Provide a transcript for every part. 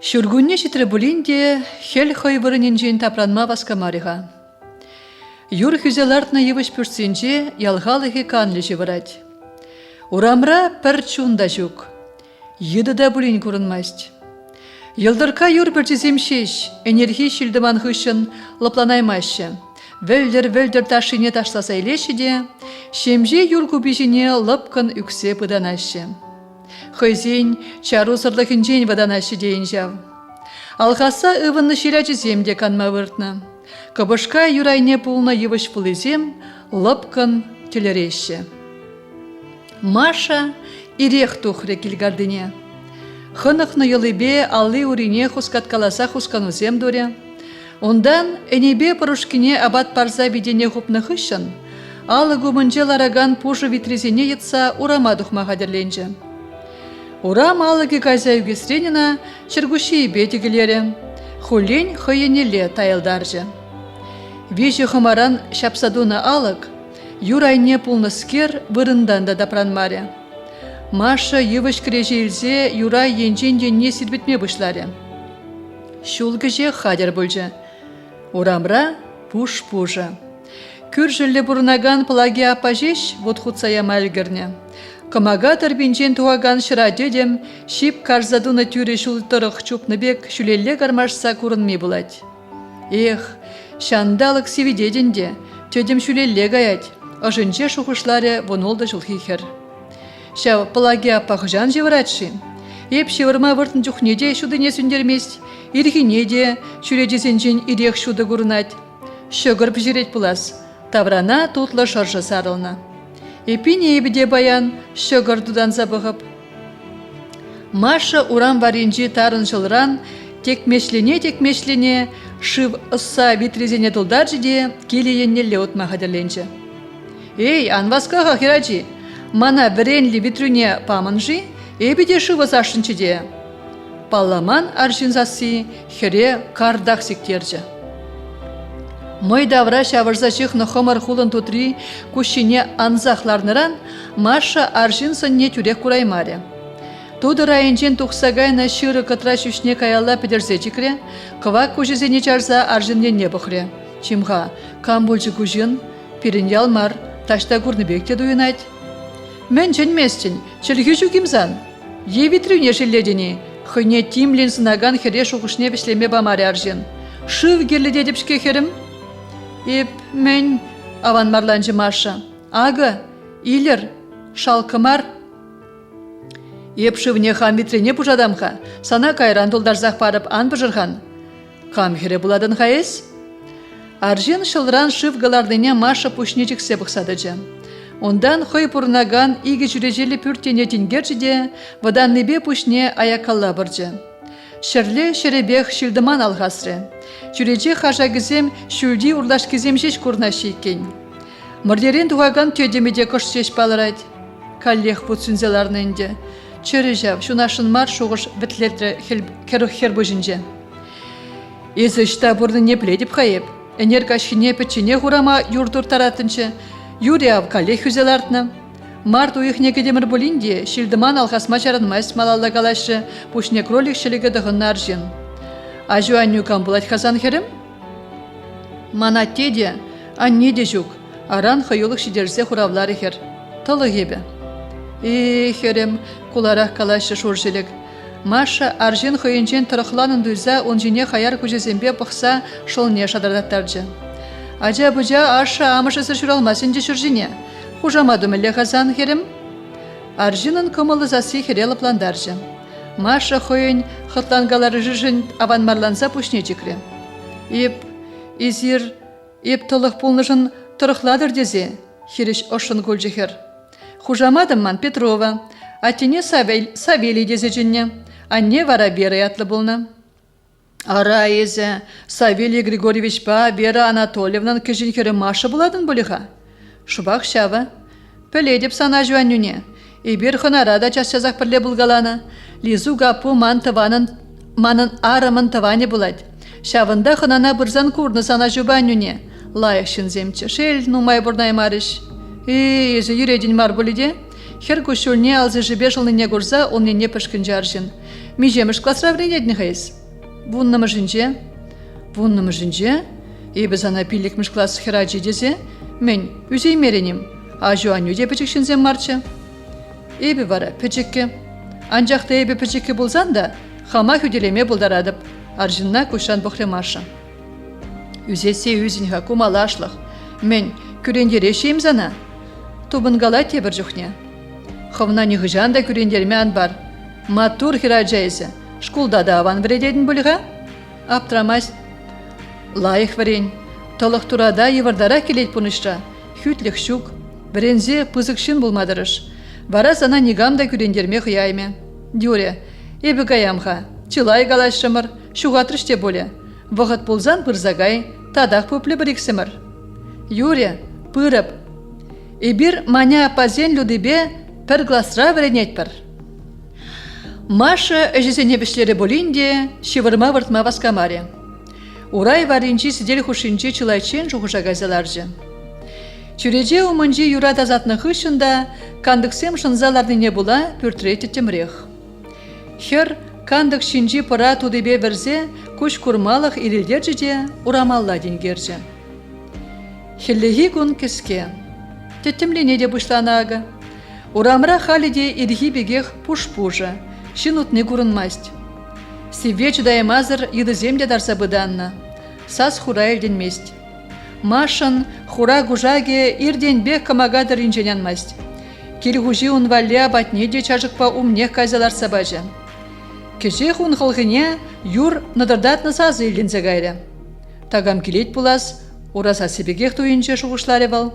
Шүргүнне шитребулинде хел хойвырынинжен тапранма васкамариға. Юр хүзелартна евыш пүрсенже ялғалығы канлы жевырать. Урамра пір чунда жүк. Еді да бұлин көрінмаст. Йылдырка юр бір жеземшеш, энергии шілдіман хышын лыпланаймашы. Вөлдір ташыне ташласа елеші де, шемже юр күбежіне лыпкын үксе бұданашы. Хойзен чару сырлықынжен ваданашы дейін жав. Алғаса ывынны ширачы земде канма выртна. Кабышка юрайне пулна евыш пулызем лыпкын телереші. Маша ирех тухры килгардыне. Хынықны йылыбе аллы урине хускаткаласа хусканузем доре. Ондан энебе порушкине абат парза бидене хупны хышын, алы гумынже лараган пужы витрезене етса урама духмаға дерленже. Урам алыги каза үгесренина чергуши бетигілері, хулень хойенеле тайылдаржы. Вежі хымаран шапсадуна алык, юрайне пулныскер вырындан да дапранмаре. Маша евыш кіреже илзе юрай енженде не сирбетме бұшларе. Шулгыже хадер бұлжы. Урамра пуш-пужа. Күржілі бұрынаган плаги апажеш вотхуцая мальгірне. Камага тарбинчен туаган шыра дедем, шип карзадуна тюре шултырық чупны бек шүлелі гармашса көрінмей бұлад. Эх, шандалық севедеденде, төдем шүлелі гаять, ажынче шухышларе вонолды жылхихер. Шау плаги апақ жан жевратши. Еп шевырма выртын жүхнеде шудыне сүндермест, ирхинеде шүледесенжен ирех шуды көрінат. Шөгіріп жерет бұлас, таврана тутлы шаржы сарылна. Эпине ебіде баян шөгірдудан забығып. Маша урам варенжи тарын жылран, текмешлене, шыв ұсса витрезене дұлдар жиде келейеннелі отмаға дерленжі. Эй, анваскаға хирачи, мана віренлі витрюне памынжи, ебіде шывы сашынчыде. Палламан аржинзасы хере кардақ сектержі. Мой давра шавырзачық нұхымыр хулын тұтри күшіне анзақларныран Маша аржинсын не түрек кураймаре. Туды райынжен тұқсагайна шыры кытра шүшне каялла педерзе жікре, кыва күжізене чарза аржинне не бұқре. Чимға, камбулжы күжін, пирін ялмар, ташта күрнібекте дуйынайд. Мен жөнместін, чілгі жүгімзан. Евитрюне шелледені, хыне тимлен сынаган хере шуғышне бішлеме бамаре аржин. Шыв герлі дедіпшке херім? Еп, мен, аван марланжы Маша. Ага, илер, шалкымар. Еп шывне хам витрене пужадамха, сана кайран долдарзақ парып ан бұжырған. Хам хере буладын хаес? Аржин шылран шыв галардыне Маша пушнечік себықсадыжы. Ондан хой пурнаган игі жүрежелі пүртене тенгержіде, ваданныбе пушне аякалла бұржы. Шерле шеребех шилдыман алғасры. Жүреже хажа гізем шүлді урлаш гізем жеш көрнаши екен. Мұрдерен туғаган төдемеде көш жеш балырайд. Каллех бұд сүнзеларнынде. Чөрі жав, шунашын мар шуғыш бітлетрі хер бұжынже. Езі ішта бұрны не біледіп қайып. Энергашхине печене ғурама юрдур таратынчы. Юрий ав каллех хүзелартны. Март уйхне кедемір бұлінде шилдыман алғасма жарынмайс малалла калашы пушне кролик шелігі дұғын аржын. Ажу анню камбулать хазан херім? Мана теде, анне де жүк, аран хайолық шидерзе хуравлары хер. Тылы ебі. Херім, куларақ калашы шуржелік. Маша аржын хайынжен тұрықланын дүйза онжине хаяр күжезембе бұқса шылне шадардаттаржы. Ажа-бұжа аша амышысы шуралмасын де шуржине. Хужамадым әлі хазан херім? Аржынын кымылы засы херелі пландаржы. Маша хойын хытлангалары жыжын аванмарланса пушне жекре. Еп толық пулнышын тұрықладыр дезе, хереш ошын гүл жехер. Хужамадым ман Петрова, атене Савелий дезе жынне, анне вара Вера атлы болна. Ара езі, Савелий Григорьевич ба Вера Анатольевнан кежін хері Маша буладын болыға. Шубақ шава, пөледіп сана жуаннюне. Ибір хынарада час-часақ бірле бұлғаланы. Лизу гапу манын арымын таване бұлад. Шавында хынана бірзан курны сана жубаннюне. Лайық шынземчі, шел нумай бұрнай марыш. Езі юредін мар бұліде. Хер күшілне алзы жібе жылныне көрза, он не пішкін жаржын. Межемеш классра вренедні хайыз. Вуннамы жінже? Вуннамы жінже? Ебі зана пилікміш класс хераджи дезе, мен үзей меренім, а жуан үде пічікшінзен марчы. Ебі вара пічікке. Анжақта ебі пічікке болзан да, хама хүделеме болдарадып, аржынна кушан бұхремашы. Үзесе үзінға кумалашлық, мен күрендере шейм зана. Тубынгала тебір жүхне. Ховна нихыжан да күрендерме ан бар. Матур хираджайсы, шкулда да аван вредедін бұлға? Аптрамась. Лайық варен, толық турада евардара келет пунышра, хүтлік шук, бірензе пызықшын болмадырыш. Бара сана нигам да күрендерме хыяйме. Дюре, ебі гаямға, чылай галашымыр, шуғатрыш те боле. Вғыт болзан пырзагай, тадақ пөплі біріксімір. Юре, пырып. Ебір маня апазен людыбе пір гласра варенет пір. Маша әжізене бішлері болинде, шевырма выртма васкамаре. Урай варинчи сидел хушинчи чылайчен жуғыжа газаларжы. Чүреже умынжи юрат азатны хышында кандықсем шынзаларныне була пүртіреті темрех. Хер кандық шинжи пыра тудыбе верзе күш курмалық ирілдержі де урамалла денгержі. Хеллеги күн кеске. Теттімлене де бұшланағы. Урамра халиде ирхи бегех пуш-пужа, шинутны курынмасть. Севе чудаймазыр едыземде дарса быданна. Сас хура елденместь. Машын хура гужаге ирден бек камагадыр инженянмасть. Киргужи унвалля батне де чажықпа умнех казалар сабажы. Кеже хун хылғыне юр надырдатны сазы елдензе гайры. Тагам келет булас, ураса себегех туйынче шуғышлары бал.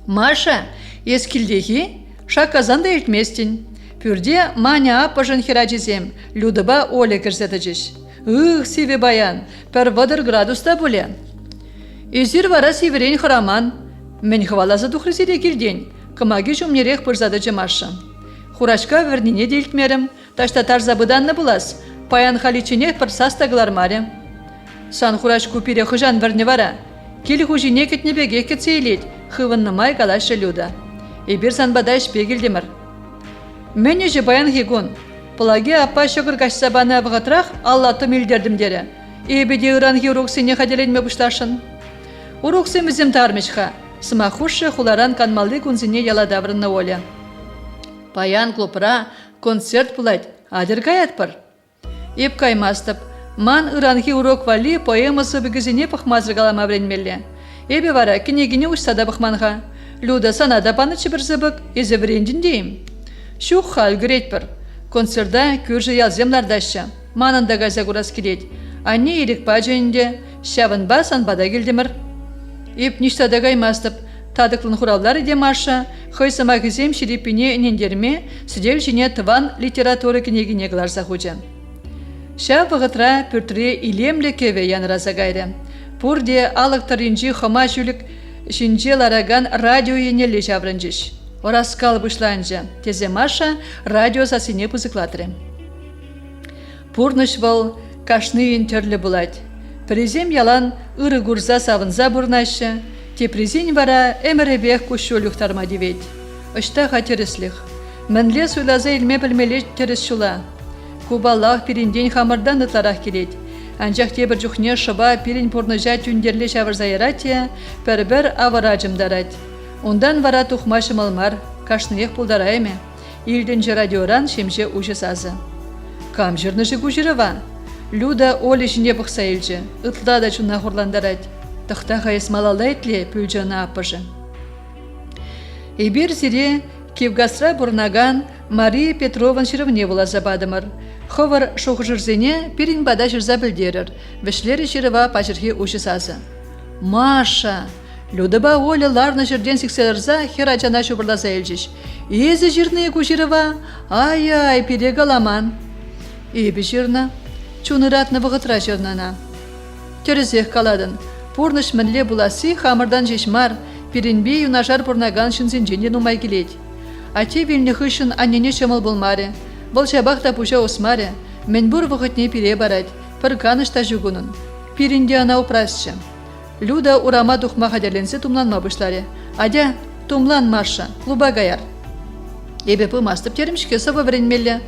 Маша, ескілдегі шаказанда елтместін. Пүрде маня апажын хераджизем, людыба оле кірзетіжіш. Сиве баян, пір вадыр градуста боле. Үзір вара сиверен хыраман. Мен хвалазы дұхрызере келден, кымаги жумнерех пырзадыжы Маша. Хурашка вернене делтмерім, ташта тарзабыданны булас, паян халичіне пір састағылар маре. Сан хураш купире хыжан верне вара, кел хужине кетнебеге кетсейлет, хывынны май галашы люда. Ебір санбадай шпегілдемір. Мен же баян хигун. Плаге апа шөгір кашсабаны абғатрах Аллаты милдердім дері. Ебеде ұранғы уроксыне хаделенме бұшташын. Уроксымызым тармешха. Смахушы хуларан канмалды күнзіне яладаврынны оля. Паян клопыра концерт пулайд. Адыргаят пар. Еп каймастып. Ман ұранғы урок вали поэмасы бүгізіне пықмазыргалама вренмелі. Ебе вара кенегіне ұшсада бұқманға. Люда санада панычы бір зыбық, езі врендін дейім. Шух хал гретпір. Концерда күржі ялземлардашы. Манында газа курас келет. Анне ерік бажайынде, шавын басан бада келдімір. Еп ништада гаймастып, тадықлын хураллары де Маша, хойсама гізем шерепіне инендерме, сидел жіне тыван литературы кенегіне гларса хуча. Шав вғытра пүртіре илемлі кеве янраза гайры. Пурде алықтарынжи хома жүлік шинже лараган радио енелі жаврынжиш.Ораскал бұшланжа, тезе Маша радио сасыне пызыклатыры. Пурныш вал кашны интерлі бұлад. Призем ялан ұры гурза савынза бұрнашы, те призен вара әміребек күшшөлік тарма девет. Үшта хатеріслік. Мінле суйлаза илме білмелі теріс шула. Кубаллах пирінден хамырдан ытларақ келет. Анжақ тебір жүхне шыба пирин пурныжа түндерлі шавырза яратия, пәрбір аварajым дарад. Ондан вара тухмашым алмар, кашныех пулдарайме. Илден же радиоран шемже ұжы сазы. Кам жырныжы күжіріва. Люда олі жіне бұқса елжі, ұтла да чуна хурландарад. Тұқта қайыс малалайтле пүлжана апыжы. Ибір зире кевгасра бұрнаган Мария Петрован шырывне була забадымыр. Ховар шоғжырзене пирин бада жырза білдерір. Вішлері жырыва пажырхи ұжы сазы. Маша! Людыба олі ларны жерден сікселерза хера жана шубырлаза елжіш. Езі жирные күжіріва? Ай-ай, перег аламан. Ебі жирна. Чуныратны вғытра жирнана. Терезех каладын. Пурныш мінле буласы хамырдан жешмар, пиринбе юнажар пурнаган шынзенженен умай келет. Ате вилні хышын аннене шымыл болмаре. Бұл жабақта пұша осмаре. Мен бұр вғытне пире барад. Пір канышта жүгунын. Пиринде ана упрасшы. Люда урама тухма хаделенсе тумланма бұшларе. Адя, тумлан Маша, клуба гаяр. Ебе пымастып теримшке сабы вренмелі.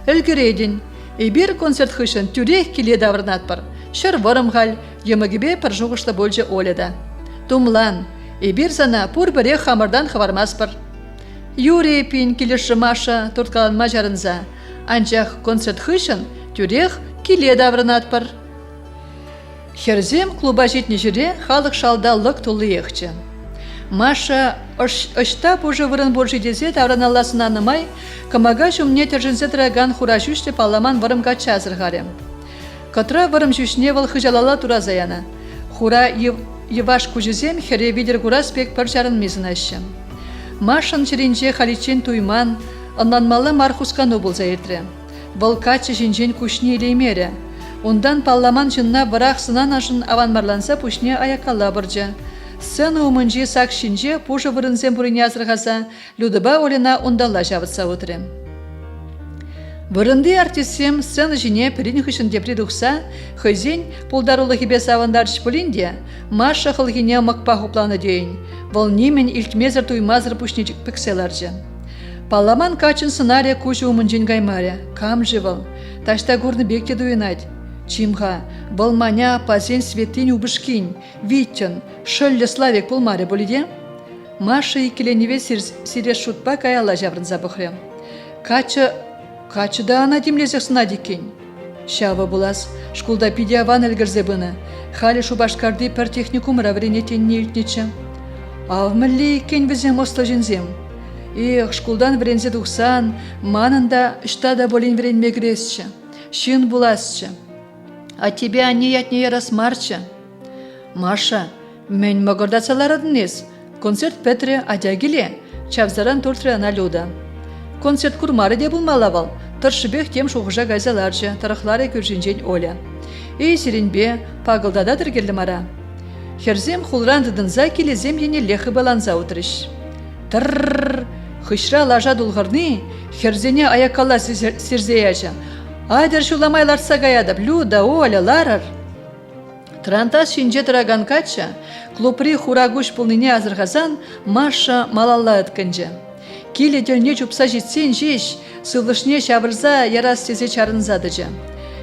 Үлгірейдін. Эбир концерт хышын тюрех киле даврнатпар. Шыр вырымғал, емігібе пыржуғышты больже оледа. Тумлан, эбир сана пур біре хамырдан хавармаспар. Юрий пин келеші Маша турткаланма жарынза. Анчах концерт хышын тюрех киле даврнатпар. Херзем клуба жетне жүре халық шалда лық тулы ехчі. Маша ұштап уже вырын боржи дезе тавраналасын анымай, камага жүмне тержінзе тұраган хура жүште паламан вырым кача азырғаре. Катра вырым жүшне выл хыжалала тура заяна. Хура еваш кужезем хере видер гура спек пір жарын мезін айшы. Машын черенже халичен туйман, ыннанмалы мархускану бұл заетре. Выл качы жинжен кушне илеймере. Ондан палламан жынна варах сынан ашын аванмарланса пушне аякалла бұржы. Сцена умынжи сак шинже пужы вырынзем бұрыне азырғаса, Людыба олена ондалла жавытса өтірі. Вырынды артисем сцена жіне пірін хүшін депри дұқса, хызен пулдарулы хибе савандарч пулинде, Маша хылгине мақпа хупланы дейін, вол немен илтмезір туймазыр пушнечік пікселаржы. Палламан качын сценария кужы умынжин гаймаре, кам живыл, ташта гурны бекте дуйнать. Чимха, балманя пазен светин убышкин, виттен, шөллі славек пулмаре болиде? Маша икеленеве сире шутпа каяла жаврынза бұхрем. Качы да ана демлезек сынадекень. Шава булас, шкулда пидиаван әлгірзе бұны. Халі шубашкарды пір техникум равренетен не үлтнечі. Ав мүлі екен візем ослы жінзем. Эх, шкулдан врензе дұқсан, манында үштада болин вренме гресчі. Шын буласчы. А тебе они ятнее расмарча. Маша, мен могордацалараднес. Концерт Петре адягиле, чавзаран туртре ана Люда. Концерт курмары де булмалавал, тыршыбех тем шуғыжа гайзаларча, тарахлары көржінжен Оля. Эй сиренбе, пағылдада тіргелі мара. Херзем хулрандыдынза келезем ене лехы баланза отырыш. Тыррррр, хышра лажа дулғырны, херзене аякалла сирзеяча. Айдар шуламайларса гаядап, Люда, Оля, Ларар. Трантас шинже тұраган кача, клопри хурагуш пулныне азырғазан, Маша малалла өткінже. Келе дөлне жупса жетсен жеш, сылышне шабырза ярас тезе чарынзадыжы.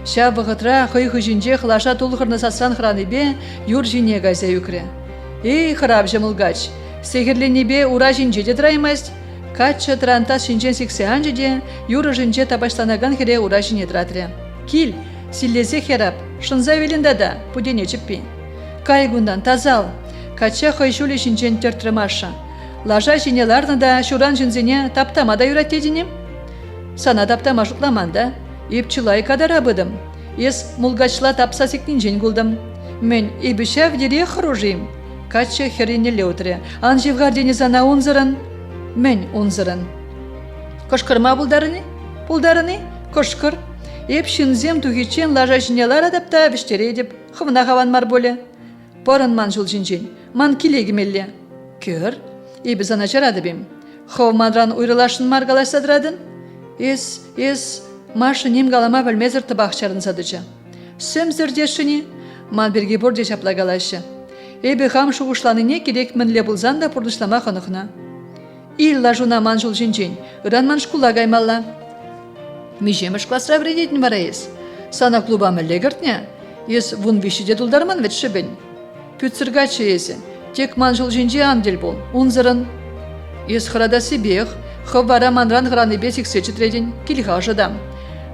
Шабығытра хой жинже хлаша тулғырны сасан храныбе юр жине гайза юкре. Эй, храб жымылгач, сегірленебе ура жинже де драймасть, кача трантас шинжен сиксе анжеде, юры жинже табаштанаган хере ура жине дратре. Кил, силлезе херап, шынза веліндада, пудене чіппи. Кайгундан тазал, кача хойшулі шинжен тертрі Маша. Лажа жинеларны да шуран жинзене таптамада юраттедінем. Сана таптама жутламанда, епчылай кадара быдым. Ес мулгачла тапса сектін жен гулдым. Мен ебішав дере хружим. Кача херенеле утре, анжевғар денезана унзырын. Мен унзырын. Кошкырма пулдарыны? Кошкыр. Еп шинзем тухичен лажа жинелар адапта виштере деп, хывна хаван мар боле. Порын ман жул жинжен, ман келегімелле. Көр, ебі зана жарады бем. Хов манран уйрылашын маргалашсадырадын? Ес, Маша нем галама білмезір табақчарын садыча. Сөмзірдешіні, ман берге борде шаплагалашы. Ебі хам шуғышланыне керек мінле бұлзан да пұрдышлама қанықна. Илла жуна ман жул жинжен, ұран ман шкула гаймалла. Межемыш классра вредетін бара ес. Сана клуба мүлле гіртне, ес вун вишіде дулдарман вет шыбен. Пүтсіргачы есі, тек ман жул жинже андел бол, унзырын. Ес хырада себех, хывара манран ғраны бесік сечетреден, келіға жадам.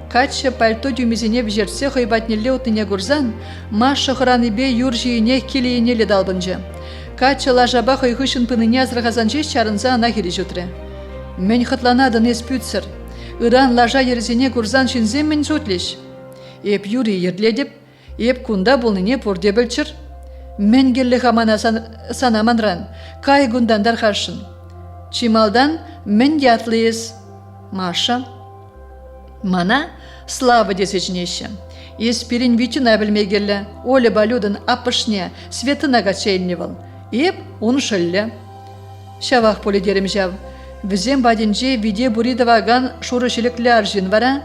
Кача пальто дюмезіне бжерсе хойбатнеле отыне гурзан, Маша хыраны бе юр жиіне келейіне ледалбынжы. Кача лажаба хойхышын пыныне азырғазанжеш чарынза ана хері жүтірі. Мен хытланадын ес пүтсір. Иран лажа ерзене гурзан шинзем мен жутлеш. Еп юри ерледеп, еп кунда болныне порде білчір. Мен келі хамана санаманран, кай гундандар харшын. Чималдан мен ятлыйыз. Маша. Мана слава десечнеші. Еспирин вичина білмегелі, Оля балюдын апышне, светына гачейневал. Еп он шыллі. Шавақ полидерім жав. Візем бадинже виде буридаваган шурышыліклі аржин вара,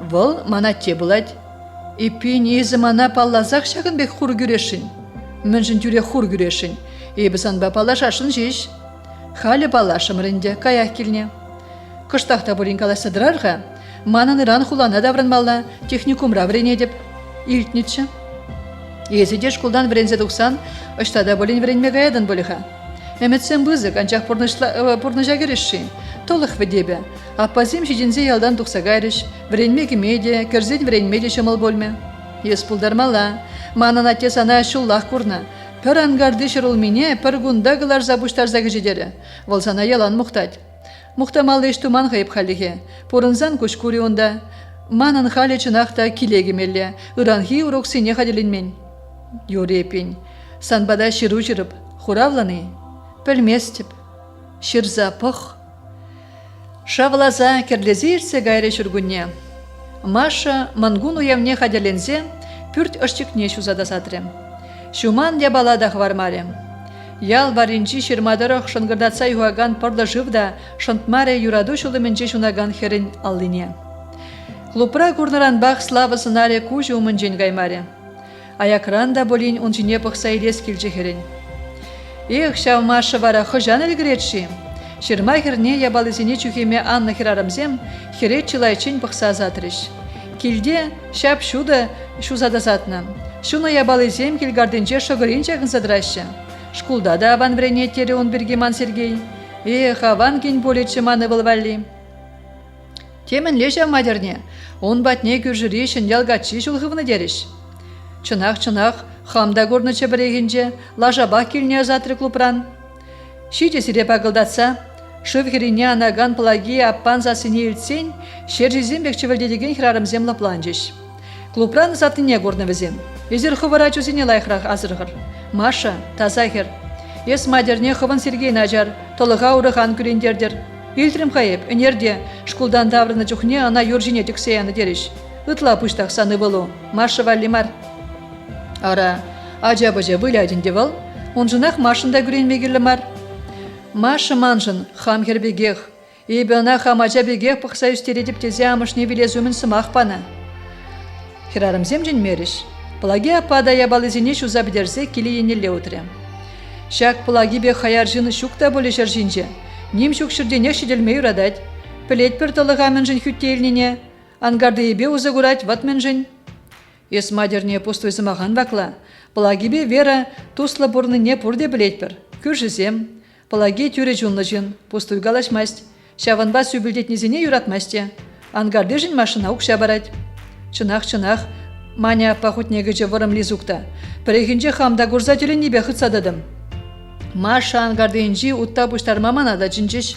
вол мана те бұлад. Епин езі мана паллазақ шағын бек хур күрешін. Мүнжін түре хур күрешін. Ебі санба палашашын жеш. Халі палашым рінде, каяқ келіне. Кыштақта бурин каласыдырарға, Манан иран хулана давранмалла, техникумра врене деп илтничче. Езиде шкулдан врензе тухсан, ыштада болин вренме гаyaдан болиха. Эметсен бызык, анчах пурныжа керешши. Толых ведебе. Аппазим шидинзе ялдан тухса гайрыш, вренме кемеде, керзин вренмеде чымыл больме. Ес пулдармала, манан атес ана шуллах курна. Пөр ангарды шырул мине, пөр гундагылар забуштарзагы жедері. Волсана ялан мухтать. Мухтамалы иштуман хайып халихе. Пурынзан кушкури онда. Манан хали чынахта килеги мелле. Ыранхи урок сине хаделинмен. Юрепень. Санбада ширу жырып. Хуравланы. Пөлместіп. Ширза пых. Шавлаза керлезирсе гайре шүргүнне. Маша мангун уявне хаделензе, пүрт ышчыкне шузадасатрем. Шуман ябалада хвармаре. Ял баринчи ширмадарах шынгырдатса югаган пырда живда, шынтмаре юраду шулыменче шунаган херин аллине. Клупра курнаран бах слава сынаре кужи умынчен гаймаре. Аякран да болин унчине пықса илес килче херин. Эх, шав Маша вара хыжан элгретши. Ширма херне ябалызине чухеме Анна хирарамзем, херет чилайчен пықса затрыш. Килде шап шуда шузадасатна. Шуна ябалызем килгарденче шогыринчагын задраща. Шкулда да аван врене тере он бергеман Сергей. Эх, аван кен болетші маны валвалли. Темен лежа мадерне, он батне күржірешін ялгатши шулғывны дереш. Чынақ, хамда горныча бірегенже, лажабақ келіне затры клупран. Шите сиреп агылдатса, шывхерине анаган плаги аппан засыне илтсен, шержизем бекчевілдедеген хирарымзем лапланжеш. Клупран затыне горнывызем. Езер хывара чузине лайхрах азырғыр. Маша, таза хер. Ес мадерне хывын Сергей нажар, толыға урыған күрендердер. Илтрім хайып, өнерде, шкулдан даврыны чухне ана юржине тексеяны дереш. Ытла пыштақ саны болу. Маша валлимар. Ара, ажа-бажа вылядин девал, он жынақ Машында күренмегерлімар. Маша манжын, хам хербегех. Ебі ана хам ажа-бегех пықса үстередіп тезе амышне вилезумен сымақ пана. Хирарымзем жын мереш. Плаги апада ябалызине шуза бідерзе келі енелі отыре. Шак плаги бе хаяр жыны шукта боле жыржинже. Ним шук шырдене шеделмей урадать. Пілет пір толыға мен жын хүттелініне. Ангарды ебе узы гурать ват мен жын. Ес мадерне пустой замаған бакла. Плаги бе вера тусла бурныне пурде білет пір. Күржізем. Плаги тюре жунлы жын. Пустой галашмасть. Шаванба сөбілдетнезіне юратмасте. Ангарды жын машина укша барать. Чынақ. Маня пахутнегі же вырым лизукта. Перехінже хамда гурзателін небе хытсададым. Маша ангардыйынжи утта бұштарма манада жынжыш.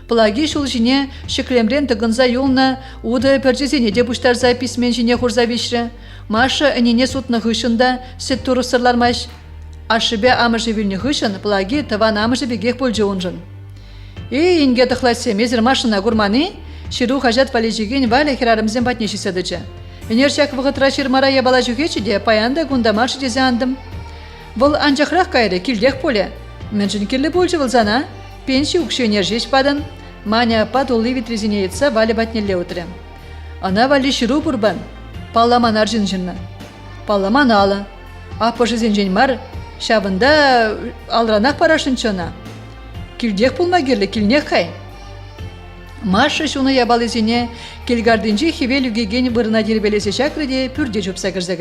Плаги шул жіне шеклемрен тыгынза юлна уды перчезене де бұштарза писмен жіне хурза вишрі. Маша әнене сутны хышында сет туру сырлармаш. Ашыбе амыжы вілні хышын плаги тыван амыжы бегех болжы онжын. Эй, инге тықлатсе мезір машына гурманы, ширу хажат валежеген валя хирарымзен батнеші сәдічі. Энерчак вғытра шырмара ябала жүгечі де паянда гундамаршы дезе андым. Выл анжақрақ кайры килдех поле. Мен жын келі болжы вылзана, пенші ұқшы энержеш падын. Маня апа толы витрезіне етса валі батнелі отыры. Ана вали шыру бұрбан, палламан аржын жынна. Палламан алы. Апы жызен жен мар, шабында алранақ парашын чона. Килдех пулма керлі, килнех қай. Маша шуны ябалызине келгардынжи хевелюгеген бұрына дербелесе шакрыде пүрде жопса кірзі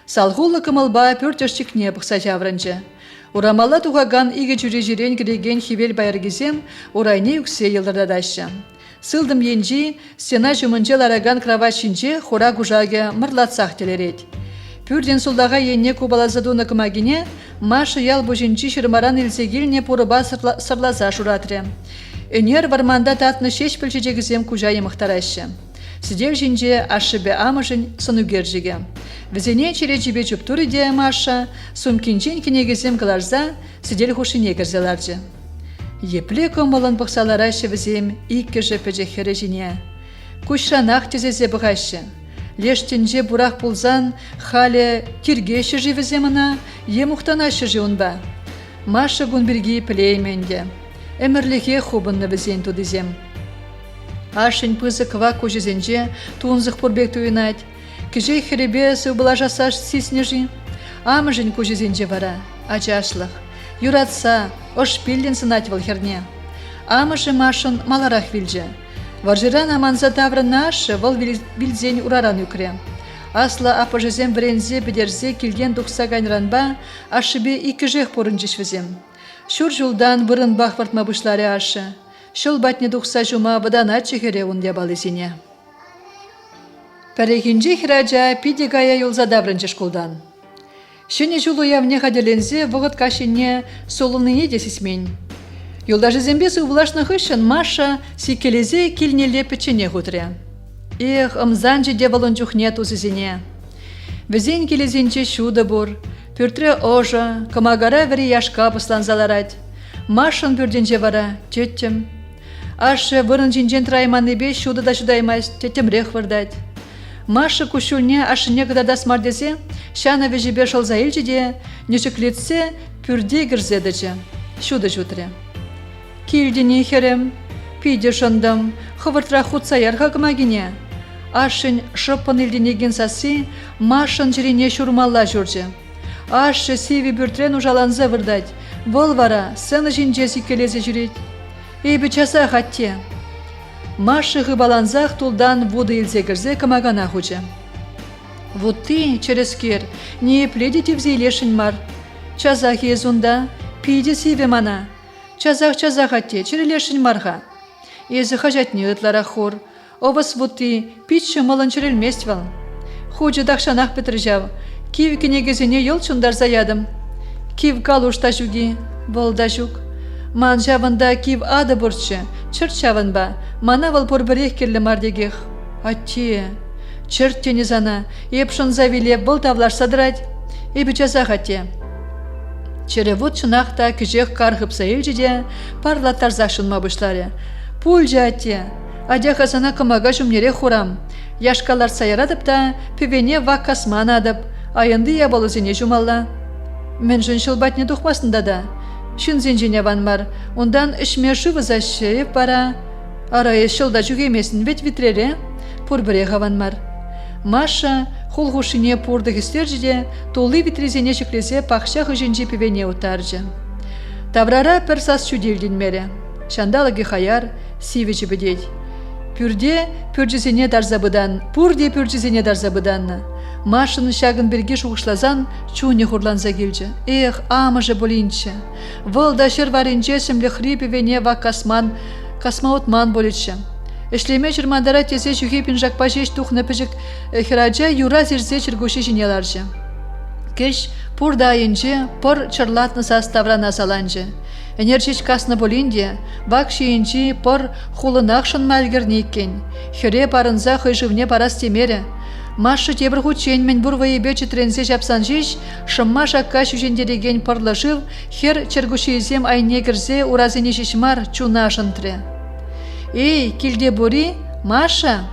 Салғулы кымылба пүртөшчікне бұқса жаврынжы. Урамала туғаган игі жүрі жүрен кіреген хевел байыргезем урайне үксе елдырдадашы. Сылдым енжи стена жүмінже лараган кроватшинже хора гужаге мырлатсақ телерет. Пүрден сұлдаға енне кубалазадуны кымагине Маша ял бұжынчи шырмаран илсегілне пұрыба сырлаза шуратры. Өнер варманда татны шеш пілчедегізем кужайы мұқтарашы. Сидел жинже ашыбе амышын сынугержіге. Візене чере жібе жүптуры де Маша, сумкинчен кенегізем кыларза, сидел хушине кірзеларжы. Епле көмылын бұқсаларашы візем иккі жіпеже хері жине. Кушранақ тезезе бұғашы. Лештенже бұрақ пулзан, халі тиргеші живіземіна, емуқтанашы жуынба. Маша гунберги плейменде. Әмірліге хубынны бізен тудызем. Ашын пызы ква көжізенже туынзық пұрбек туынайд. Кіжей хіребе сөбіла жасаш сиснежі. Амыжын көжізенже вара, ачашлық. Юратса, ош пилден сынать вал херне. Амыжы Машын маларақ вилже. Варжиран аманза таврынашы вол билзен ураран үкре. Асла апажезем брензе бедерзе килген духса ганранба ашыбе икижех порынжиш візем. Шур жулдан бұрын бақвартма бұшлары ашы. Шыл батне духса жума бадана чехере унде балызине. Пәрегінже хираджа пиде гая юлза даврынжиш кулдан. Шыне жулу явне хаделензе вғыт кашине солуныне десисмен. Юлдажы зембесі ұвлашны хышын Маша сикелезе килнеле печене хутре. Эх, ымзанжы девалын жүхне тузызине. Візен келезенче шуды бұр, пүртре ожа, кымагара вірі яшка бұсланзаларад. Машын бүрденже вара, теттім. Ашы вырын жинжен трайманыбе шуды да жудаймайс, теттімрех вырдад. Маша кушулне ашыне кададас мардезе, шана вежебе шолза елжеде, нешіклетсе пүрде гірзедачы, шуды жутре. Килдіне херем, пиде шындым, хывыртра хутса ярға кымагине. Ашын шыппын илденеген сасы, Машын жирене шурмалла жүрже. Ашы севи бүртрен ужаланза вырдать, бұл вара сыны жинжесі келезе жүрет. Эйбі часа хатте. Маша ғыбаланзақ тулдан воды илзе кірзе кымагана хучы. Вот ты, через кер, не пледите взейлешін мар. Чазах езунда, пиде севе мана. Чазах атте, черелешін марға. Езі хажатне ытлара хор. Обас вот ты, питші малын черелмест вал. Худжы дақшанақ бітіржав. Кив кенегезіне ел чундар заядым. Кив калушта жүги, болда жүк. Ман жавында кив ады бұрчы, чырт ба, мана вал порбірех келі мардегех. Атте, чырт тені зана, епшын завиле бұл тавлаш садырад. Эбі жазақ атте. Черевод чынақта күжех карғып сайылжеде, парлаттар зашынма бұшлары. Пульжы атте, адяха сана кымага жүмнере хурам. Яшкалар сайырадып та, певене ваккасман адып, айынды ябалызене жумалла. Мен жыншыл батне тухмасында да. Шын зенжене ванмар, ондан ішме шывыза шейіп бара. Арайы шылда жүгемесін вет витрере, пұрбіре ғаванмар. Маша хулғушыне пұрдық істержіде, толы витрезене шіклесе пақша ғыжынжи певене утаржы. Таврара пір сас чуделденмері. Шандалығы хаяр, сивечі бідет. Пүрде пүрджізене дарзабыдан, пұрде пүрджізене дарзабыданны. Машын шагын берге шуғышлазан, чуне хурланза келжі. Эх, амыжы болинчы. Вылда шырваринче сімлі хрипі вене вакасман, касмаутман болетші. Эшлеме жырмандара тезе жүге пинжакпа жеш тухны піжік хираджа юра зерзе чыргуши жинеларжы. Кеш пұрда айынжы, пұр чырлатны саставрана саланжы. Энержич касны болинде, вак шиінжі пұр хулынақ шынмалгерні еккен. Хіре барынза хыжывне парас темері. Машы тебір хучен бұр вайыбе читрензе жапсан жеш, шымма шакка шүжендереген пырлышыв, хер чергушезем айне кірзе уразыне шешмар чуна жынтре. Эй, келде бұри, Маша!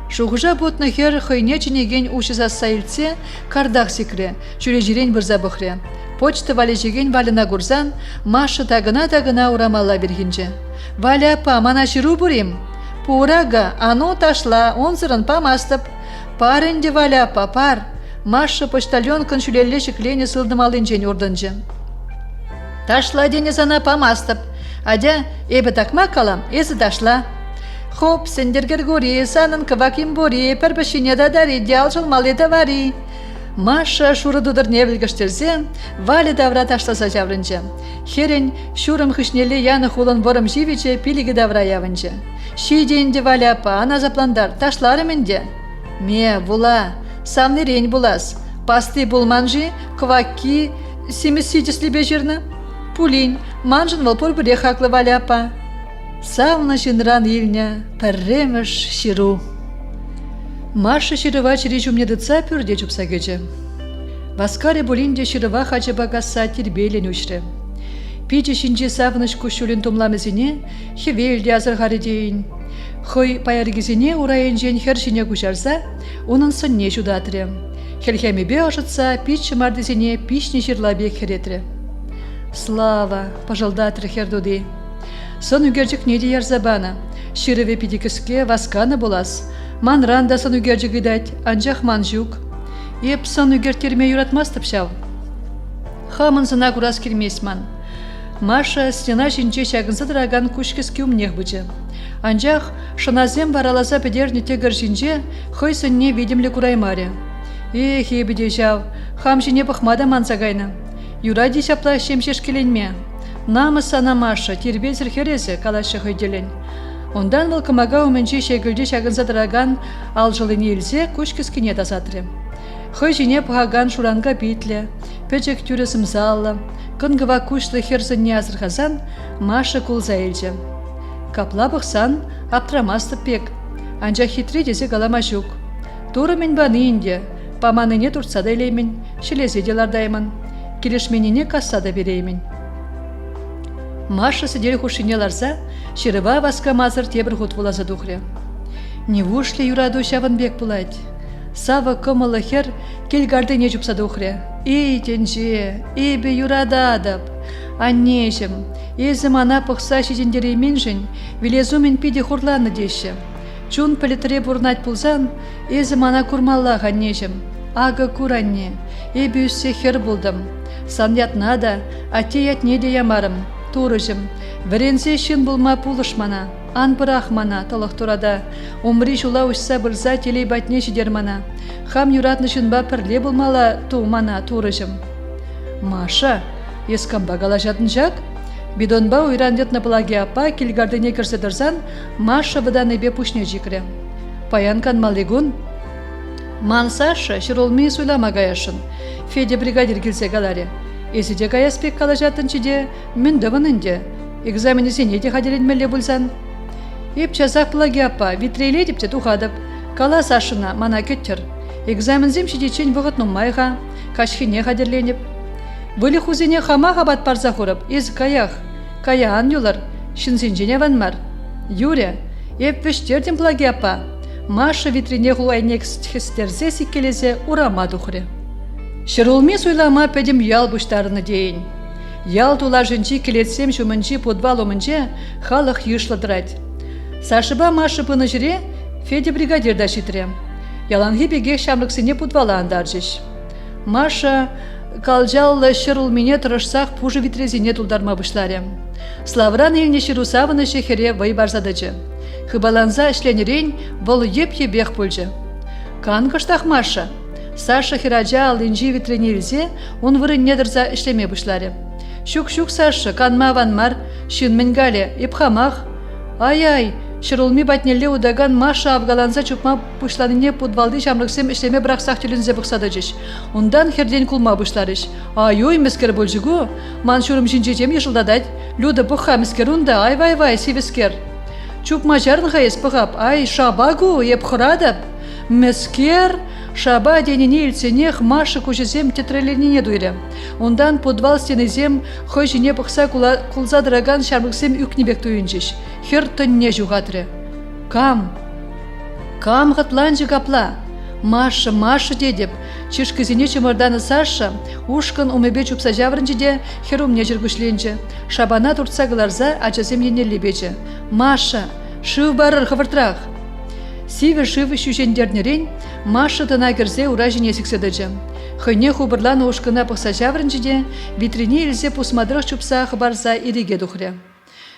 Шуғыжа бұтны хер хыйне ченеген ушыза сайылце, кардақ секре, жүре жирен бірза бұхре. Почта валежеген валына гурзан, Маша тагына урамалла бергенже. Валя па, мана жиру бұрим. Пурага, ану ташла, онзырын памастып. Паренде валя па, пар. Маша почтальонкын шүлелі шеклене сылдымалын жен урдынжы. Ташла дене зана памастып. Адя, эбі такма калам, езі ташла. Хоп, сендергер гори, санын кываким бори, пәрбішіне дадари, дял жылмалеті вари. Маша шуры дудыр невілгіштерзе, валі давра ташласа жаврынжы. Херен шурым хышнелі яны хулын ворым живече пилігі давра явынжы. Шиденде валяпа, ана запландар, ташларымынде. Ме, була, самны рень булас. Пасты булманжы, квакки, семисидеслі бежірні. Пулин, манжын вал порбіре хаклы валяпа. Савна жынран елня, пәрреміш ширу. Маша ширыва чири жумне дыца пүрде жупса кече. Васкаре булинде ширыва хачыба касса тербейлен үшрі. Пиче шинже савныш кушулин тумламызіне, хевелде азырғары дейін. Хой паяргизіне урайын жен хершіне кушарса, оның сынне жудатыры. Хелхемебе ошытса, пиче мардызіне пишне жырлабек херетірі. Слава, пожалдатыры хердуды. Сон үгерчік неде ярзабана. Ширыве пидикіске васканы болас. Манранда сон үгерчік идать, анжақ манжук. Еп сон үгертерме юратмастып шау. Хамын зына курас келмес ман. Маша стена жинче шагынса дыраган кушкіске умнех бычы. Анчах шыназем бараласа педерне тегір жинже хойсынне видимлі кураймаре. Эх, ебеде жав, хам жине пахмада мансагайна. Юради шапла шемшеш келенме. Намыса намаша, тербезір херезі калашы хойделен. Ондан бұл кымага өмінче шегілде шагынса дыраган алжылын елзе көшкіскіне тасатры. Хой жине пағаган шуранга битле, пөчек түрісім залы, кынгыва күшлі херзінне азырғазан Маша кулза елже. Капла бұқсан аптрамасты пек, анжа хитри десе галама жүк. Туры мен баны инде, паманыне турсада елеймін, шелезе делардаймын, келешменіне кассада береймін. Маша сидел хушине ларса, шерыва васка мазыр тебір хут булаза духре. Не вушле юраду шавын бек булать. Сава кымылы хер келгарды не жупса духре. Эй, тенже, эйбе юрада адап. Аннежім, езім ана пықса шедендереймен жын, вилезумен пиде хурланы деші. Чун пілітіре бұрнат пулзан, езім ана курмаллах аннежім. Ага кур анне, эйбе үссе хер булдым. Сан ятнада, ате ятне де ямарым. Турыжым, вірензе шын бұлма пулышмана, ан бірахмана талық турада, умри жула ұшса бірза телей батне жидермана, хам юратны жынба пірле бұлмала туымана турыжым. Маша, ескамба гала жатын жак? Бидонба уйрандетна пылаги апа келгардыне кірседірзан, Маша выдан ебе пушне жикре. Паянкан малигун? Ман Саша шыролмей суйлама гаяшын, Федя бригадир келсе галаре. Есіде каяспек кала жатынчыде, мен дывынынде. Экзамені сене де хаделенмелі бұлзан. Еп чазақ пылаги апа, витрейле депте тухадып. Кала Сашына мана көттір. Экзамензем шедечен вғытным майға, кашхине хадерленіп. Вылы хузене хама хабат парза хурып, ез каях. Каяан юлар, шынзенжене ванмар. Юря, еп вештерден пылаги апа. Маша витрине хулайнек стхестерзе сиккелезе урама духре. Шырулме суйлама пәдім ял бұштарыны дейін. Ял тула жынчи келетсем шумынчи подвал омынче халық йышладырать. Сашыба Маша пыны жіре, Федя бригадирда шитре. Яланғы беге шамлықсыне подвала андаржыш. Маша калжаллы шырулмене тұрышсақ пужы витрезине тулдарма бұшларе. Славран елне шырусавыны шехере вай барзадыжы. Хыбаланза ішленерен бұл еп-ебех пульжы. Кан кыштақ Маша? Саша хираджа алынжи витренелзе, он вырын недірза ішлеме бұшлары. Шук-шук Саша, канма ванмар, шын мінгале, епхамах. Ай-ай, шырулми батнелле удаган Маша авгаланза чупма бұшланыне подвалды жамрықсем ішлеме бірақсақ түлінзе бұқсадыжыш. Ондан херден кулма бұшларыш. Ай-ой, мескер болжығу, ман шурым жинжетем ешылдадать. Люда бұққа мескер унда, ай-вай-вай, сивескер. Чупма жарнға еспіғап, ай, шабагу, епхырадап. Мескер... Шаба денене илсенех Маша кужезем тетреленіне дуйры. Ондан подвал стенезем хой жіне бұқса кулза дыраган шармықсем үкнебек туйынжыш. Хер төнне жуғатры. Кам? Кам ғатланжы капла? Маша дедеп. Чишкізіне чымырданы Саша, ушкын умебе чупса жаврынжыде хер умне жүргішленжі. Шабана туртса гыларза ачасем енелебежі. Маша, шыв барыр хывыртрақ. Сивер шывы шүшендернерен Маша тына кірзе ура жіне сікседіжі. Хыне хубырланы ушкына пықса жаврынжыде, витрине елзе пусмадырық чупса хыбарза ириге дұхре.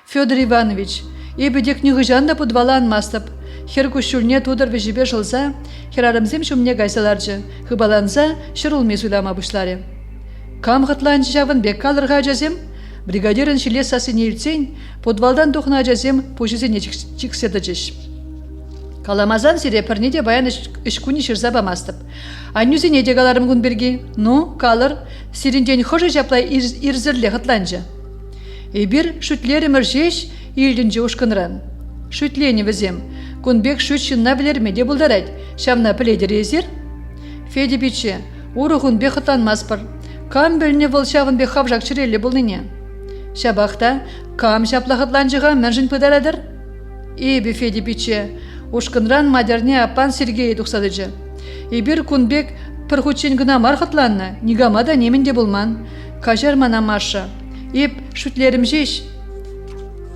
Федор Иванович, ебедек нюғыжанда подвалан мастып, хер күшүлне тудыр вежібе жылза, херарымзем шумне гайсаларжы, хыбаланза шырулме суйлама бұшлары. Кам ғытланжы жавын бек калырға жазем, бригадирын шиле сасыне илтсен, подвалдан дұхна жазем пужызене чикседіжіш. Каламазан сире пірнеде баян ішкуні шырза бамастып. Аннюзене дегаларым күн берге, ну, калыр, сирінден хожы жаплай ирзірле ғытланжы. Эбір шүтлері міржеш елдінже ұшқынран. Шүтлені візем, күнбек шүт шынна білерме де бұлдарад, шамна піледер езер? Феде биче, уры күнбек ғытланмаспыр. Кам біліне бұл шавын бек хавжак чырелі бұлныне. Шабақта, кам жапла ғытланжыға мәржін пыдарадыр? Эбі Феде биче, Ушкынран мадерне апан Сергей тұқсадыжы. Ебір күнбек пірхучен гына мархатланна, нигамада немінде болман. Кажар мана Маша. Еп шүтлерім жеш.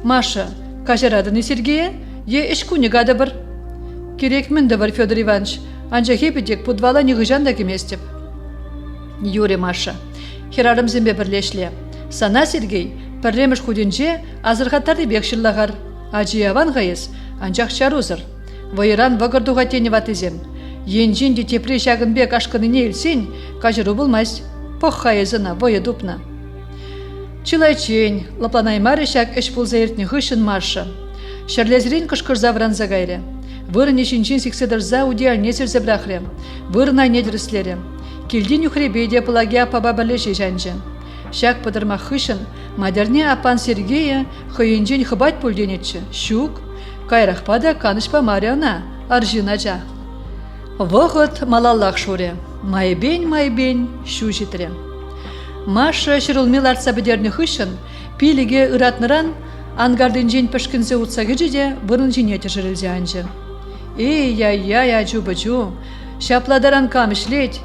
Маша, кажарадыны Сергея? Е ішкуні гады бір. Керек мінді бар Федор Иванович. Анжа хепедек подвала нигыжанда кеместеп. Юре Маша. Херарым зембе бірлешле. Сана Сергей, пірлеміш худенже азырғаттарды бек шырлағар. Ачияван гайыз, анчах чарузыр. Вайран вагырдуға тені ватызем. Енжин де тепре шагынбек ашқыныне илсен, кажыру болмас. Пох хайызына, войы дупна. Чилайчень, лапланаймары шак эш пулза ертне хышын марша. Шарлезрин кышкырза вранза гайре. Вырыне шинчин сикседырза удиал несер зебрахре. Вырына недрыслере. Килдин юхребеде палагия пабабалеши жанжы. Шак подырма хышын, мадерне апан Сергея хыйынжин хыбать пульденетчі. Щук, кайрахпада канышпа Мариана, аржинача. Вогот малаллах шуре. Майбень, щу житре. Маша шырылмел артса бідерні хышын, пиліге ыратныран, ангардын жен пішкінзе утсагы жеде вырын жинеті жырылзе анжы. Эй-яй-яй, ачу-бачу, шапладаран камышлеть.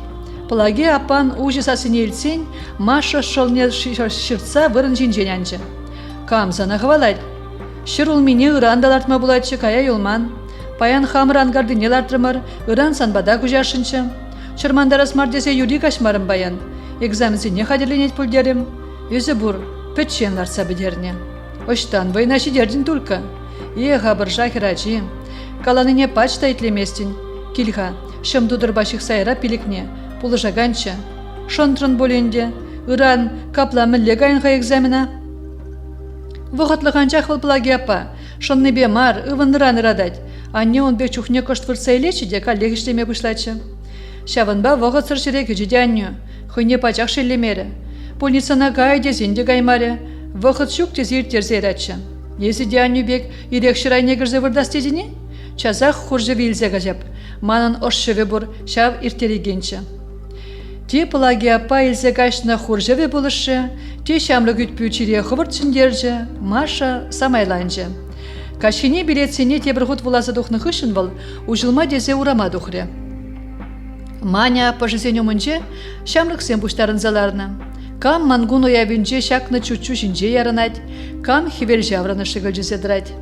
Палаге апан ужы сасыне илсен, Маша шылне шыртса вырын жинжен анжы. Камзана хвалать. Шырыл мине ырандалартма булатчы кая юлман. Паян хамыр ангардыне лартырмыр, ыран санбада күжашынчы. Шырмандарас мардесе юри кашмарым баян. Экзаменсене хадерленет пульдерем. Өзі бұр, пөтшен ларса бідерне. Оштан войнаши дердін тулька. Хабыржа хирачи. Каланыне пачта итлеместін. Кильха, шым дудырбашық сайра пилікне. Пулыжаганча. Шонтрын боленде. Ыран капла міллегайынға экзамена. Вғытлығанчақ выл плагиапа. Шонны бемар, ывыныран ырадать. Анне он бек чухне кошт вырса илечі де коллег іштеме бұшлачы. Шавынба вғыт сыршыре күжі анню. Хыйне пачақ шеллемері. Пульницана гайде зенде гаймаре. Вғыт шук тез иртерзе иратчы. Есі де анню бек ирек шырай негірзе вырдастедіне? Чазақ хуржы вилзе гажап. Манын ошшыве бұр шав иртерегенчі. Те палагиапа илзе гашына хуржыве болышы, те шамлы күтпүйчіре хывыртшындержі, Маша самайланжы. Кашхине билетсене тебірғыт вулазы дұхны хышын бол, ужылма дезе урама дұхры. Маня пожызен умынче шамлық сен бұштарын заларны. Кам мангун оявинче шакны чучу жинже ярынать, кам хивел жавраны шыгыл жезедрать.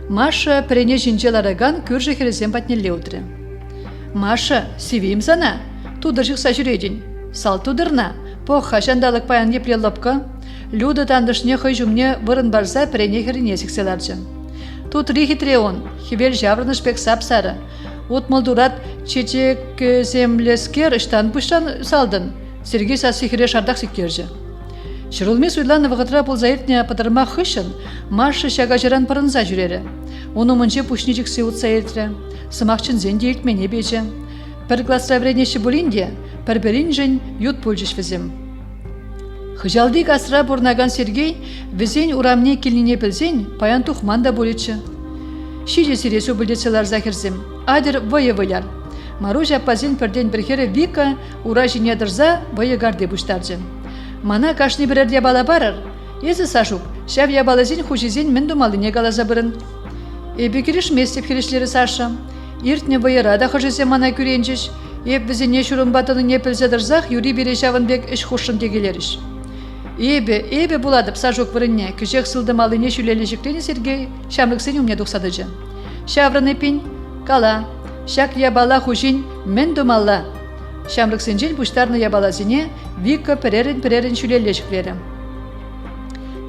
Маша прене жинже лараган күржі херезен патнелле утры. Маша, сивим зана, тудыржық сажыредін. Сал тудырна, пох хашандалық паян епле лапка, люда тандышне хой жумне вырын барса прене херене сікселарчы. Тут рихитре он, хивел жавраны шпек сап-сары. Утмалдурат чечек землескер ыштан пұштан салдын. Сергей сасы хире шардақ сиккержі. Шырылме суйланы вғытра пулзаертне патырма хышын, Маша шагажыран парынза жүрері. Оны мұнче пушничік сеутса ертірі. Сымақчын зенде елтмене бечі. Пір класра вреднеші бұлінде, пір-бірін жын ют пульжыш візім. Хыжалды касра бұрнаган Сергей візен урамне келіне білзен паян тухман да болетші. Шиже сиресу білдетселар захерзім. Адыр вайы-вайар. Маружа пазин перден бірхері Вика ура жинедірза вайы-гарды бұштаржы. Мана кашны бірер ябала барыр. Езі сашук, шав ябалазин хужизен мен думалыне галаза бірін. Бекеріш местеп херешлері саша. Иртне вайыра да хыжызе мана күренжіш. Бізіне шурын батыны не пілзедірзақ юри бере шавынбек іш хушын дегелеріш. Эбе буладып сажук вырынне, күжек сылдымалыне шүлелі жіктені Сергей шамлықсын умне дұқсадыжы. Шаврыны пин, кала, шак ябала хужин мен думалла. Шамлықсын жел бұштарны ябалазіне Вика перерін шүлелі жіклері.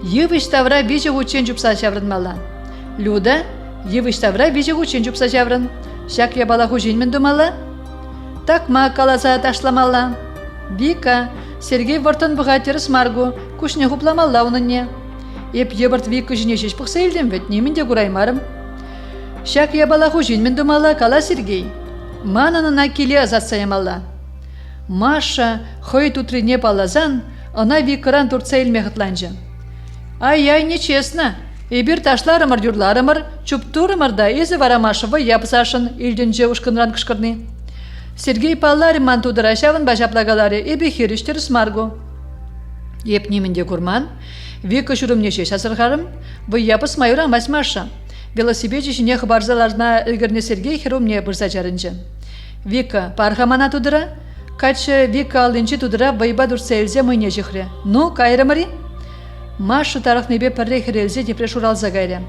Евыш тавра вежі ғучен жүпса шаврынмала. Люда, евыш тавра вежі ғучен жүпса шаврын. Шак ябала хужин мен думалла. Такма каласа ташламалла. Вика, Сергей вартын бұғатері смаргу, күшіне ғупламалла онынне. Ебірт Вика жіне жеш бұқса елден вет, неменде ғұраймарым. Шак ябала хужин мен думалла кала Сергей. Мананына келе азат саямалла. Маша хой тутрине палазан, она Викаран турца елмеғытланжы. Ай-ай, нечестно. Ебір ташларымыр юрларымыр, чуптурымыр да езі варамашывы япсашын елден же ұшқынран кышқырны. Сергей паллары мантудыра шавын бажаплагалары эбе хериштер смаргу. Еп немінде курман, Вика шурымнеше шасырғарым, бұй япыс майыра мас Маша. Велосипед жіне хабарзаларына ілгірне Сергей херумне бұрза жарынжы. Вика пархамана тудыра, качы Вика алынчы тудыра байба дұрса елзе мойне жихре. Ну, кайрымыри? Маша тарықнебе пәрре херелзе депре шуралза гайры.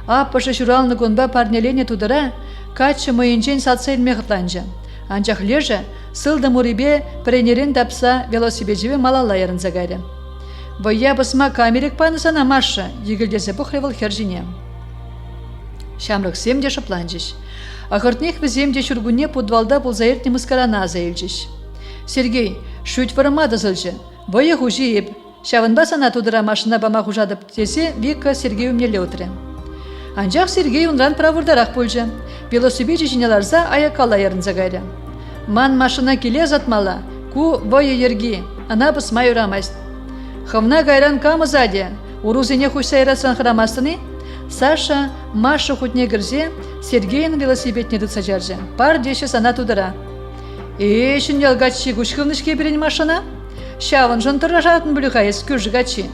Аппашы шуралны гонба парнелене тудыра, качы мойынчен сатса елмеғытланжы. Анчах лежа, сылды мурибе пренерен тапса велосипеджеве малала ярынза гайры. Вая басма камерек панысана Маша, егілдесе бұхревал хержине. Шамрыксем де шапланчыш. Ахыртнех візем де шүргуне подвалда бұлзаертне мыскарана заэлчыш. Сергей, шуть варыма дызылчы, войы хужи еп. Шавынба сана тудыра машина бама хужадып тесе Вика Сергей умнеле отыры. Анчах Сергей унран правурдарах пульчы. Велосипед жинеларса аякала ярынса гайры. Ман машина келе затмала, ку войы ерги, ана бысмай урамасть. Хавна гайран камызаде, урузыне хусайрасан храмастыны, Саша Маша хутне гірзе, Сергейн велосипедне дытса жаржы. Пар деші сана тудыра. Шын ялгачи гушхывнышке берен машина? Шавын жонтырра жатын бүліғайыз күржі гачи.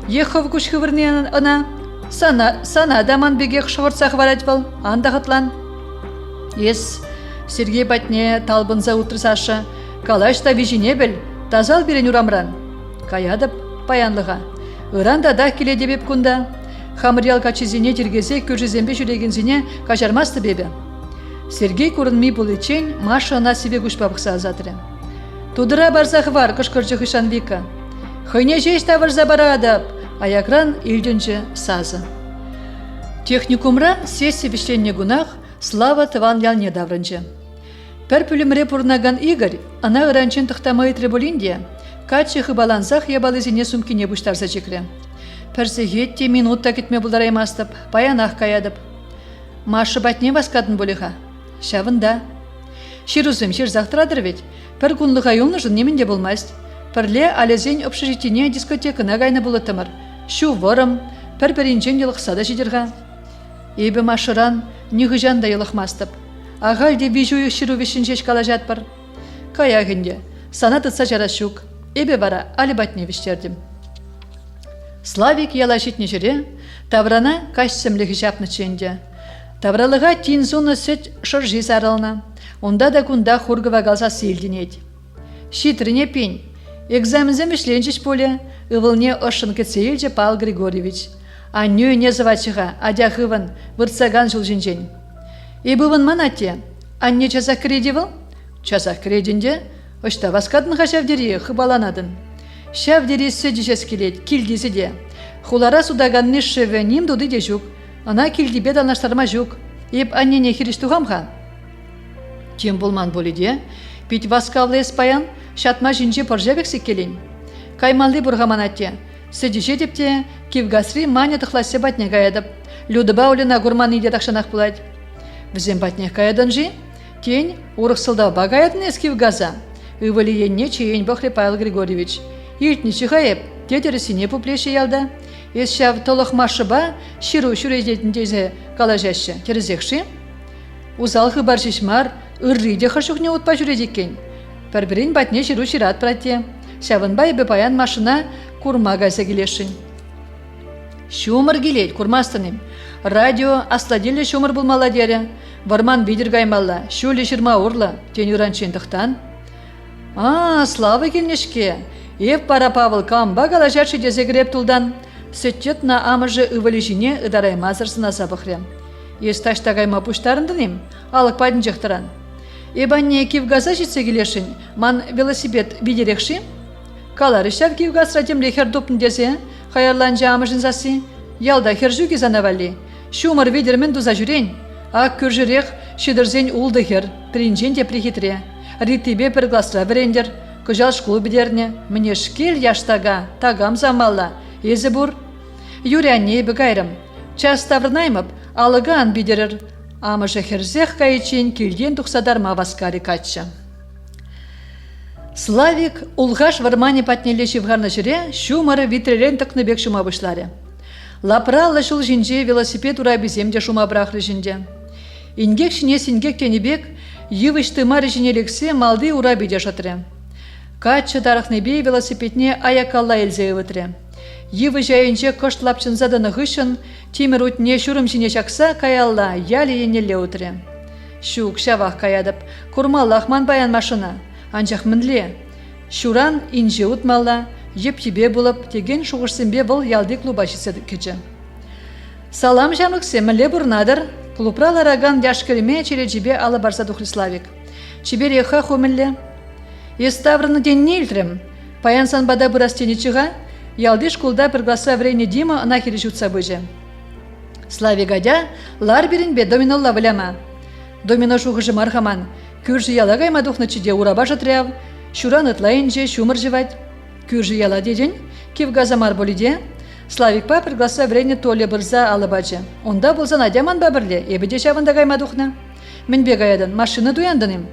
Ехов гушхывырне ана? Сана даман бегех шывырцах варать был, андағытлан. Сергей батне талбынза утыр Саша. Калашта вижине біл, тазал берен урамран. Каядып паянлыға. Иранда да келеде беп күнда. Хамырял качизине тергезе күржізембе жүрегензіне качармасты бебе. Сергей көрінмей бұл ечен Маша ана себе күшпа бұқса азатыры. Тудыра барзақ var, кышкырчы хышан Вика. Хыйне жеш тавырза барадып, аякран илденче сазы. Техникумра сессия вещенне гунах Слава тыван ялне даврынчы. Пір пүлімре пұрнаган Игорь, ана ыранчын тұқтамай требулинде, качы хыбаланзақ ебалызіне сумкине бұштарса чекре. Пірсігетте минутта кетме бұлдараймастып, паянақ каядып. Маша батне басқадын болыға. Шавында. Ширузым ширзақтырадыр ведь. Пір күнліға юлнышын немінде болмаст. Пірле алезен общежитине дискотекына гайны болытымыр. Шу ворым, пір-бірінчен елықсада жидерға. Ебі Машыран нығыжан да елықмастып. Ағалде вижуы ширу вешін жеш кала жатпыр. Каягінде, сана тұтса жарашук. Ебі бара, алі батне вештердім. Славик яла житне жүре, таврана кашсымлығы жапны ченде. Тавралыға тин зоны сөт шыржи сарылна. Онда да күнда хургыва қалса сейлденет. Шитріне пень. Экзамензем ішленчіш поле, ывылне ұшын кетсейлже Павел Григорьевич. А нөйне завачыға, адяхывын, выртсаган жылжынжен. Ебывын манатте, анне часақ кредивыл? Часақ кредінде, ұшта васкадын хашавдері хыбаланадын. Шавдері сөдішес келет, килдесі де. Хулара судаганны шывы ним дуды де жүк. Ана килдебе данаштарма жүк. Еп аннене хириштуғамға. Тем болман болиде, пить васкавлы эспаян, шатма жинже поржевексік келен. Каймалды бұрғаманатте. Сөдіше депте, кивгасри маня тұқласе батне каядып. Людыба олена гурман иде тақшанақ бұлайды. Бізен батне каядан жи? Тень урықсылдау багаядын эс кивгаза. Ывалиенне чейін бұқле Павел Григорьевич. Илтничі қайып, тедерісіне пуплеші ялда. Ес шав толық машыба, ширу шүреждетіндезе калажашы, терезекші. Узалқы бар шишмар, үррейде қыршықне ұтпа жүредеккен. Пәрбірін батне ширу шират пратте. Шавынбай бепаян машина курма гайса келешін. Шумыр келет, курмастыным. Радио асладелі шумыр болмала дере. Варман бидер гаймалла, шулі шырма урла, тен юранчындықтан. Слава келнешке. Ев пара Павыл камба галажаршы дезегреп тулдан. Сөттет на амыжы ывалишіне ыдараймазырсына сабықре. Ес таштағайма пуштарындынем, алық падын жақтыран. Ебанне кивгаза жетсе келешін, ман велосипед бидерекші? Калары шав кивгаз радем лехер допын дезе, хайырланжа амыжын засы. Ялда хержу кезанавали. Шумыр видермен дуза жүрен. Ак күржірек шидырзен улды хер, принжен де прихитре. Ритибе бір гласра верендер. Күжал школ бідерне, мне шкел яштага, тагам замалла, езі бұр. Юряне ебі гайрым, час таврнаймып, алыған бідерір, амыжы херзех кайчен келден тұқсадарма васкари качча. Славик улғаш вармане патнеле шевгарна жүре, шумары витререн тұқныбек шума бұшлары. Лапралы жыл жинже велосипед ура беземде шума брақлы жинде. Ингек шине сингек тенебек, евышты мары жинелексе малды ура биде шатыры. Качы дарықнебе велосипедне аякалла елзе өтірі. Евы жайынче кышт лапчынзадыны ғышын, темір өтіне шүрім жіне жақса каялла, ялі енелі өтірі. Шук шавақ каядып, курмал лахман баян машина, анчақ мінле. Шуран инже ұтмалла, еп-ебе болып, теген шуғырсынбе бұл ялды клубашысы кечі. Салам жанықсе, мінле бұрнадыр, клубра лараган яшкіріме череджебе алы барса дұхлы Славик. Чебер еха хомілле. Еставрыны денне илтрем. Паянсан бада бұрастені чыға, ялды школда бір гласа врейне Дима ана хері жұтса бөже. Слави гадя, лар биринбе доминолла вляма. Домино шухыжы мархаман, күржі яла гайма духнычыде ураба жытряв, шуран ытлайынже шумыр жывать. Күржі яла деден, кивгаза мар болиде, Славик па пригласа врене толе бырза алыбачы. Онда болзан адяман ба бірле, ебеде шавында гайма духна. Мен бегаядын, машина дуяндыным.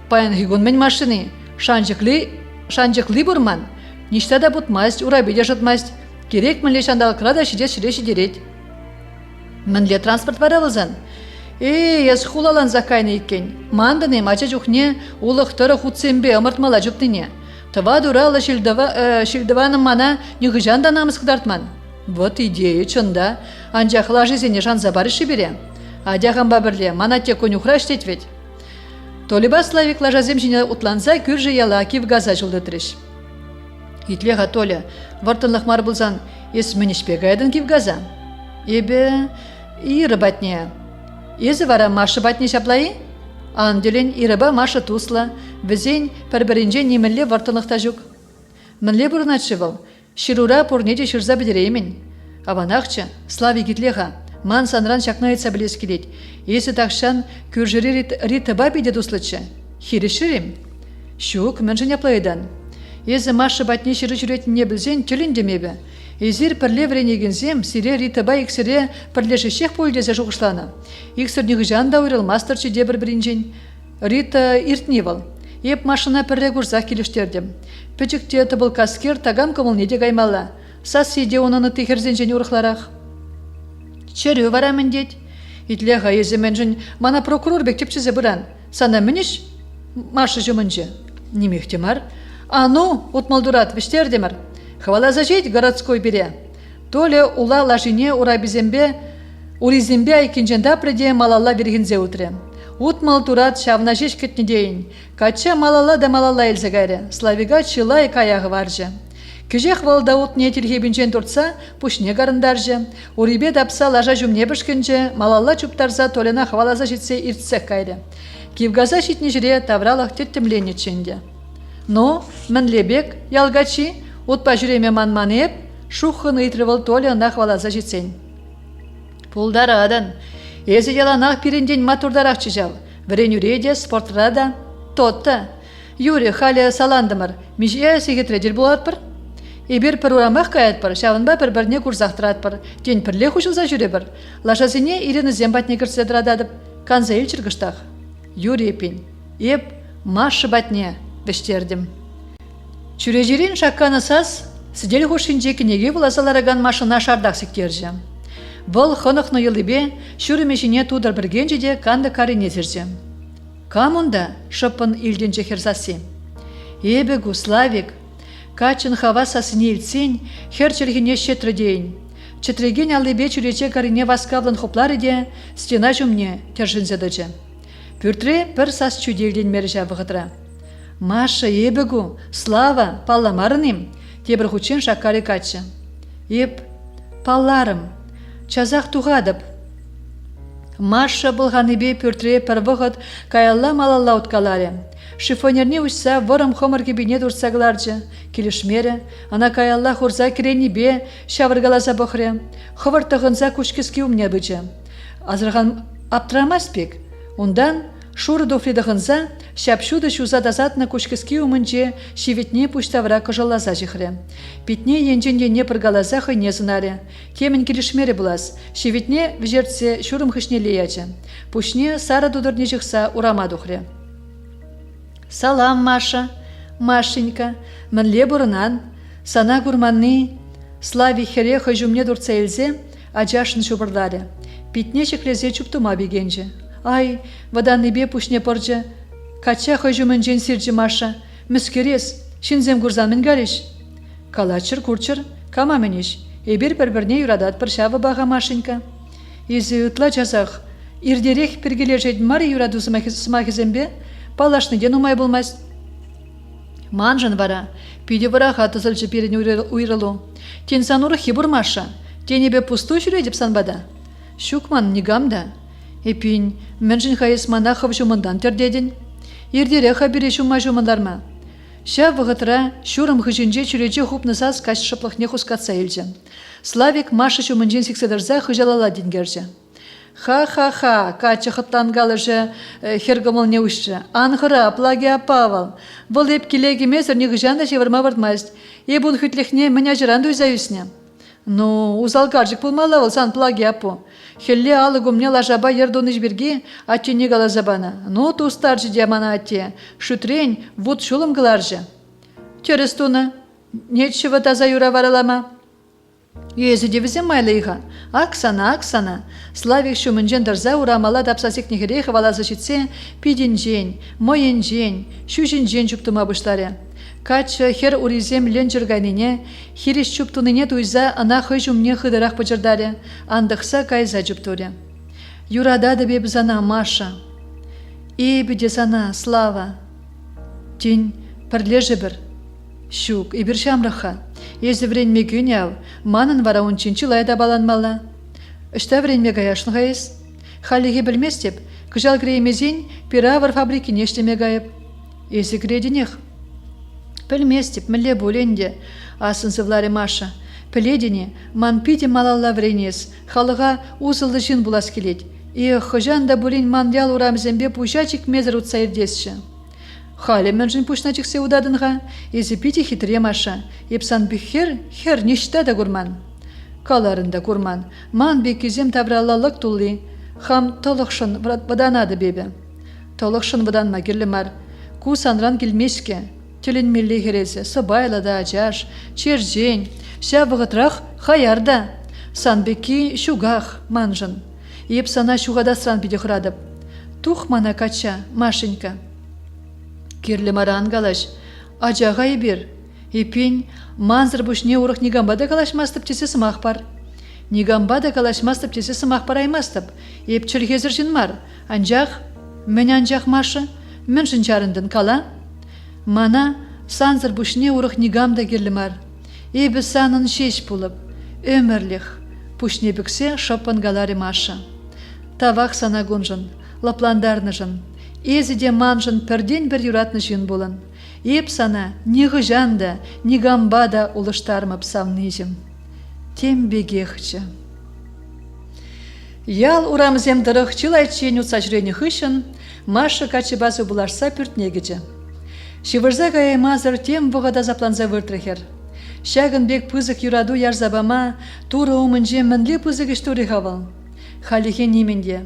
Паян хигун мен машины, шанжықли бурман. Ништа да бутмасть, урабеде жытмасть. Керек мінле шандал крада шиде шидерет. Мінле транспорт варалызан. Ес хулалан закайны иккен. Мандыны мача жухне улықтыры хутсембе ымыртмала жүптіне. Тыва дуралы шилдываным мана нюгыжан да намыс кыдартман. Вот идея чында. Анжақыла жизене жанза барышы бере. Адяхан бабірле, мана те конюхра штет ведь. Толиба Славик лажазем жіне утланса күржі яла кив газа жылды треш. Итлеға Толя, вартынлық мар бұлзан, ес мінішпе гайдын кив газа. Ебе, иры батне. Езі вара машы батне шаплайы? Анделен ирыба машы тусла, візен пәрбірінже немілі вартынлықта жүк. Мінле бұрын атшывыл, ширура порнеде шырза бідереймен. Аванақчы, Славик итлеға, ман санран шақнайытса білес келет. Есі тақшан күржірі ритыба биде дуслычы. Хирішірім. Шук мінжін яплайдан. Езі машы батне шыры жүретін не білзен түлін демебі. Езір пірле вренегензем сире ритыба иксіре пірлешішек пойдезе жұғышланы. Иксірнегі жан да ойрылмастырчы дебір бірінжен. Рита иртневал. Еп машына пірре күрзақ келіштердім. Пөчікте тұбыл каскер тагам көміл неде гаймалла. Сас седе онаны тихерзен жен урықларақ. Чәрі варамын дед. Итлеға езі мәнжін мана прокурор бектепчізе бұран. Сана мініш машы жымынжы. Немехтемар. Ану, отмалдурат віштердемір. Хвала зажить городской бере. Толе ула лажине уризембе айкенженда преде малалла бергензе утре. Утмал турат шавна жеш кетнедейін. Кача малалла да малалла елзе гайре. Славига чила и каяғы варжы. Кежех валда утне тергебінжен туртса, пушне гарындаржы. Урибе дапса лажа жүмне бішкенже, малалла чуптарза толена хвала зажитсе иртсек кайре. Кивгаза шитне жіре тавралах теттімлене ченде. Но, мінлебек, ялгачи, утпа жүреме манманеп, шухын ыйтрывыл толена хвала зажитсен. Пулдары адан, езі яланақ пиренден матурдарақ чыжал, вірен юреде спортрада, тотта. Юре халі саландымыр, меже сегетредер болатпыр. Ебір пір урамақ каятпыр, шавынба бір-бірне курзақтыратпыр, ден пірле хушылза жүре бір. Лашазине ирені зембатне кірседрададып, канза ел чыргыштақ. Юре епен, еп машы батне біштердім. Чүрежерен шаққаны саз, сідел хушинже кенеге бұласалараган машына шардақ сектержі. Бұл хынықны елібе, шүрімешіне тудар біргенже де канды карине зерже. Камунда шыпын илденже херзасы. Ебегу, Славик, качын хава сасыне илтсен, херчергене шетрідейін. Четреген алыбе чүрече карине васкавлын хоплары де, стена жүмне тержінзедіжі. Пүртре пір сас чүделден мәржа бұғытра. Маша, ебегу, Слава, палламарыным, тебір хучен шаққары качы. Еп, палларым, чазақ туғадып. Маша бұлғаныбе пүртре пір бұғыт каялла малалла ұткалары. Шифонерне ұшса вырым хомыр кебіне дұрсағыларжы. Келішмері, ана каялла хұрза керенебе шавыргаласа бұқыры. Хывыртығынса күшкіске умне бұжы. Азырған аптырамас пек. Ондан шуры дофледығынса шапшуды шуза дазатны күшкіске умынже шеветне пуштавра кыжыллаза жихры. Петне енженде не пыргалаза хыне зынаре. Кемін келішмері бұлас. Шеветне вжертсе шурым хышне леячы. Пушне сара дудырне жықса урама дұхры. Салам, Маша, Машенька, мінле бұрынан, сана гурманны, Слави хере хыжумне дұртса елзе, ажашын шубырлары. Петне шеклезе чуптума бегенже. Ай, ваданныбе пушне пыржы. Кача хыжумын жен сиржі Маша. Мүскерес, шинзем гурзан мен гариш. Калачыр курчыр, кама менеш. Эбір бір-бірне юрадат пыршавы баға Машенька. Езі ұтла жазақ. Ирдерек пергелер жейдін мары юраду смахизембе, палашны ден умай болмас. Манжын вара, пиде вара хаты зылчы перен уйрылу. Тен сануры хибур Маша, тенебе пустой жүредіп санбада. Шукман негамда. Эпин, менжін хайыз мана хав жумындан тердедін. Ирдере хабире шума жумындарма. Ща вғытыра шурым хыжинже чүреже хупнысас кач шыплықне хускатса елже. Славик Маша чумынжен секседірза хыжалала денгерже. Ха-ха-ха, качы хыттангалыжы хергымыл не ушчы. Анхыра, плагия Павал. Бұл еп келеге мезір не хыжанда жевырма вардмаст. Ебун хүтлехне меня жыранду изаюсне. Ну, узалгаржик пулмалавыл сан плагия по. Хелле алы гумне лажаба ердон ижберге, ачы не галазабана. Ну, ту старжы диамана ате. Шутрень, вот шулым галаржы. Терестуна, нечего таза юра варалама. Езі девізе майлыйға. Аксана. Славик шумынжен дырза урамала дапсасек негерейх валазы жетсе, пиденжен, моенжен, шүженжен чуптыма бұштары. Кач хер уризем ленджер гайнине, хириш чуптуныне туйза ана хыжумне хыдырах пычырдаре, андықса кайза чуптуре. Юрада да бебзана Маша. И бедесана Слава. Тень пірлежі бір. Щук, и бір шамраха. Езі вренме күняв, манын вара унчинчі лайда баланмала. Үшта вренме гаяшын ғайыз. Халиге білместеп, күжал греймезин пиравар фабрики нештеме гайып. Езі грейденех. Білместеп, міле боленде, асын зывларе Маша. Піледене, ман пиде малалла вренес, халыға узылды жин булас келет. И хыжан да болен мандял урамзембе пушачик мезір утсайырдесші. Халі мен жын пушначиксе удадынға, езі пиде хитре Маша, епсан бихер, хер нешта да гурман. Каларында гурман, ман бекезем тавраллалық тулли, хам толықшын ваданады бебе. Толықшын ваданма керлімар, ку санран келмеске, телін мелле херезе, собайла да ажаш, чержен, ша вғытрах хаярда, санбеки шугах манжын. Еп сана шуғада сран биде храдып. Тух мана кача, Машенька. Керлі маран галаш, ажаға ебір. Епен манзыр бұшне урық негамбада калашмастып тесе сымақ бар. Негамбада калашмастып тесе сымақ бар аймастып. Еп чүргезір жын мар. Анжақ, мен анжақ Маша, мен жын жарындын кала. Мана санзыр бұшне урық негамда керлі мар. Ебі санын шеш бұлып, өмірліх. Пушне бүксе шоппан галари Маша. Тавақ сана гунжын, лапландарны жын. Езіде манжын пірден бір юратны жын болын. Еп сана неғы жанда, негамбада улыштармып савнызым. Тем бегехчі. Ял урамзем дырық чилайчен утсажрені хышын, Маша качы базы булашса пүртнегечі. Шивырза гае мазыр тем бұғада запланза выртрехер. Шагын бек пызык юраду ярзабама, тура умынже мінлі пызык іштуры хавал. Халихе неменде.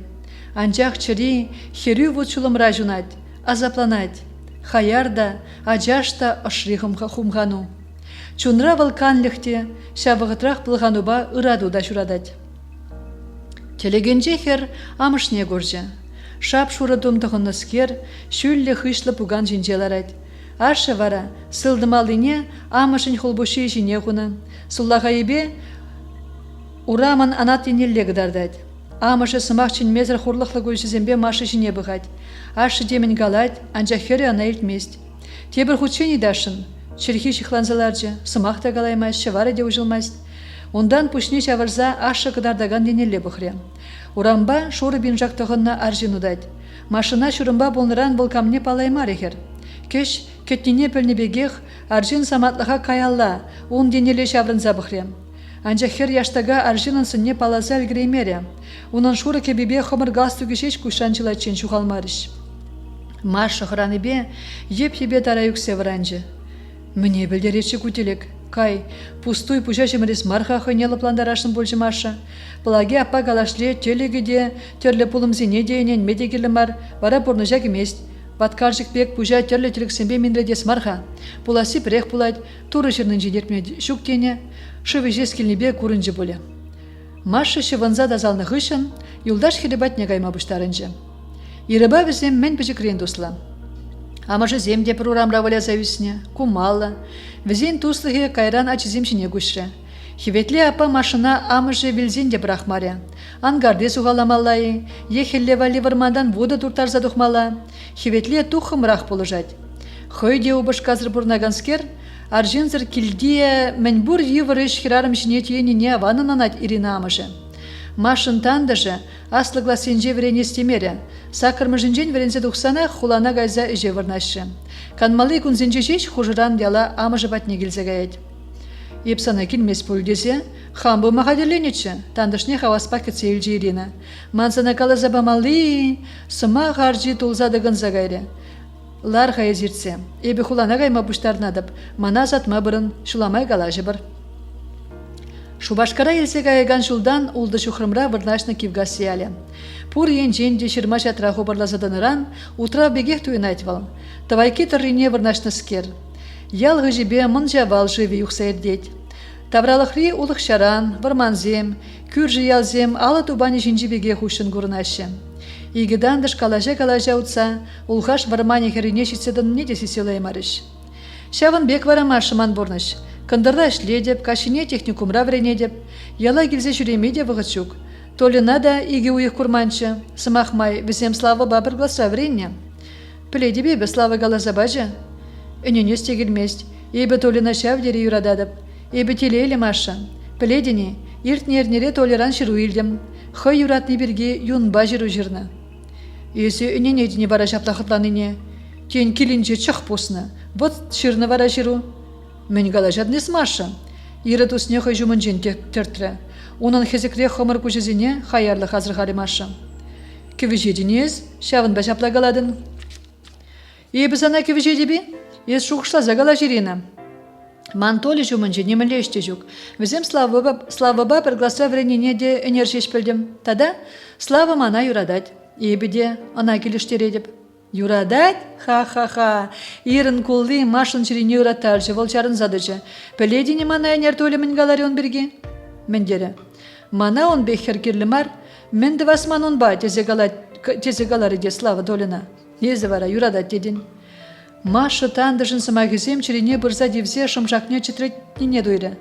Анжақ чыри херю вучулымра жунать, азапланать. Хаярда, ажашта ашрихым хумгану. Чунра валкан лихте, шавығытрах пылғануба ыраду да шурадать. Телегенже хер амышне горже. Шап шурадумдығын ыскер, шүллі хышлы пуган жинжеларать. Аша вара, сылдымалыне амышын холбуши жине хуна. Суллаға ебе ураман анат енелле гдардать. Амышы сымақчын мезір хурлықлы гөйшізембе Маша жине бұғать. Ашы демен галать, анжа хері ана елтмест. Тебір худшен едашын, черхи шихланзаларжы, сымақ та галаймайс, шавары де ұжылмайс. Ондан пүшне шаварза ашы кыдардаган денелле бұқре. Урамба шоры бен жақтығынна аржин удать. Машына шурымба болныран бұл камне палаймар ехер. Кеш көттіне пілнебегех аржин саматлыға каялла, он денеле шаврынза бұқре. Анжа хер яштага аржинын сынне палаза әлгіреймере. Унан шуры кебебе хымыр галстуге шеш кушанчылачен шухалмарыш. Маша храныбе еп-ебе тара юксе вранжы. Мне білдереші күтелек. Кай, пустой пужашым рес марха хынелы пландарашын больжы Маша. Плаге апа галашле телегеде, терлі пулымзене дейінен медегелі мар, бара порныжак емест. Баткаржик пек пужа терлі тіліксенбе минредес марха. Пуласы пірек пулать, туры жырнын жедерпме шуктене, шывы жескелнебе курынжы боле. Маша шыванза дазалны хышын, юлдаш херебат негайма бұштарынжы. Ирыба візем мен піжікрен дусла. Амажы земде прорамра валя зависне, кумалла. Візен туслығы кайран ачызем шине гүшрі. Хиветле апа машина амыжы вилзенде брахмаре. Ангарде суғаламалайы, ехелле вали вармадан вода туртарза духмала. Хиветле тухым рах положать. Хойде убыш казыр бурнаганскер, аржинзыр килдие мәнбур еврыш хирарым шинет еніне аванынанать Ирина амыжы. Машын тандыжы аслыгла сенже верене стемере. Сакырмы жинжен верензе духсана хулана гайза эже варнашы. Канмалы күнзенчешеш хужыран дела амыжы батне келзегаед. Епсана келмес пульдесе, хамбу махадерленече, тандышне хаваспа кетсейлжи Ирина. Мансана калаза бамалы, сыма гаржи тулзадыгын загайре. Лар хаязирце, эбе хулана гайма буштарнадып, мана затма бұрын, шуламай галажы бір. Шубашкара елсе гайган шулдан улды шухрымра вырнашны кивга сияле. Пур енженде шырма шатра хобарлазаданыран, утра бегех туын айтвал. Тавайки тыррине вырнашны скер. Ялгы жібе мын жавал живи юқсайырдет. Тавралықри улық шаран, варманзем, күржі ялзем, алы тубани жинжибеге хушын гурнашы. Игедандыш калажа утса, улхаш вармани херине шитседін не десі селаймарыш. Шавын бек варамашыман борныш. Кындырда ішледеп, кашине техникумра вренедеп, яла келзе жүремеде вғытшук. Толина да иге уйық курманчы, сымақмай, візем слава бабыр гласа вренне. Піледе бебе слава галаза бажы? Үненес тегілмест, ебі толина шавдері юрададып, ебі телейлі маша. Піледіне, иртнернере толеран шыру илдім, хой юратны бірге юнба жыру жырны. Есі үненедіне бара жаптақытланыне, кен келінже чық посны, вот шырны бара жыру. Мен галажаднес маша, иры тусне хой жумын жен тертірі. Онын хезекре хомыр күжізіне хайарлы қазір ғали маша. Кевежедінез, шавын ба жапла галадын. Ебі сана кевежедебі? Ес шуқшла загала жирена. Мантоли жумынжы немілеште жүк. Візем слава ба бір гласа вренене де энержеш білдім. Тада слава мана юрадать. Ебі де ана келіштередіп. Юрадать? Ха-ха-ха. Ирын кулды машын жирене юратаржы, волчарын задыжы. Піледіне мана энер толі мін галари он бірге? Мендері. Мана он бехер керлімар. Менді васман он ба тезе галары де слава долина. Езі вара юрадать дедін. Маша тандышын сымағызем чирене бұрза девзе шымжақне читретіне дойры.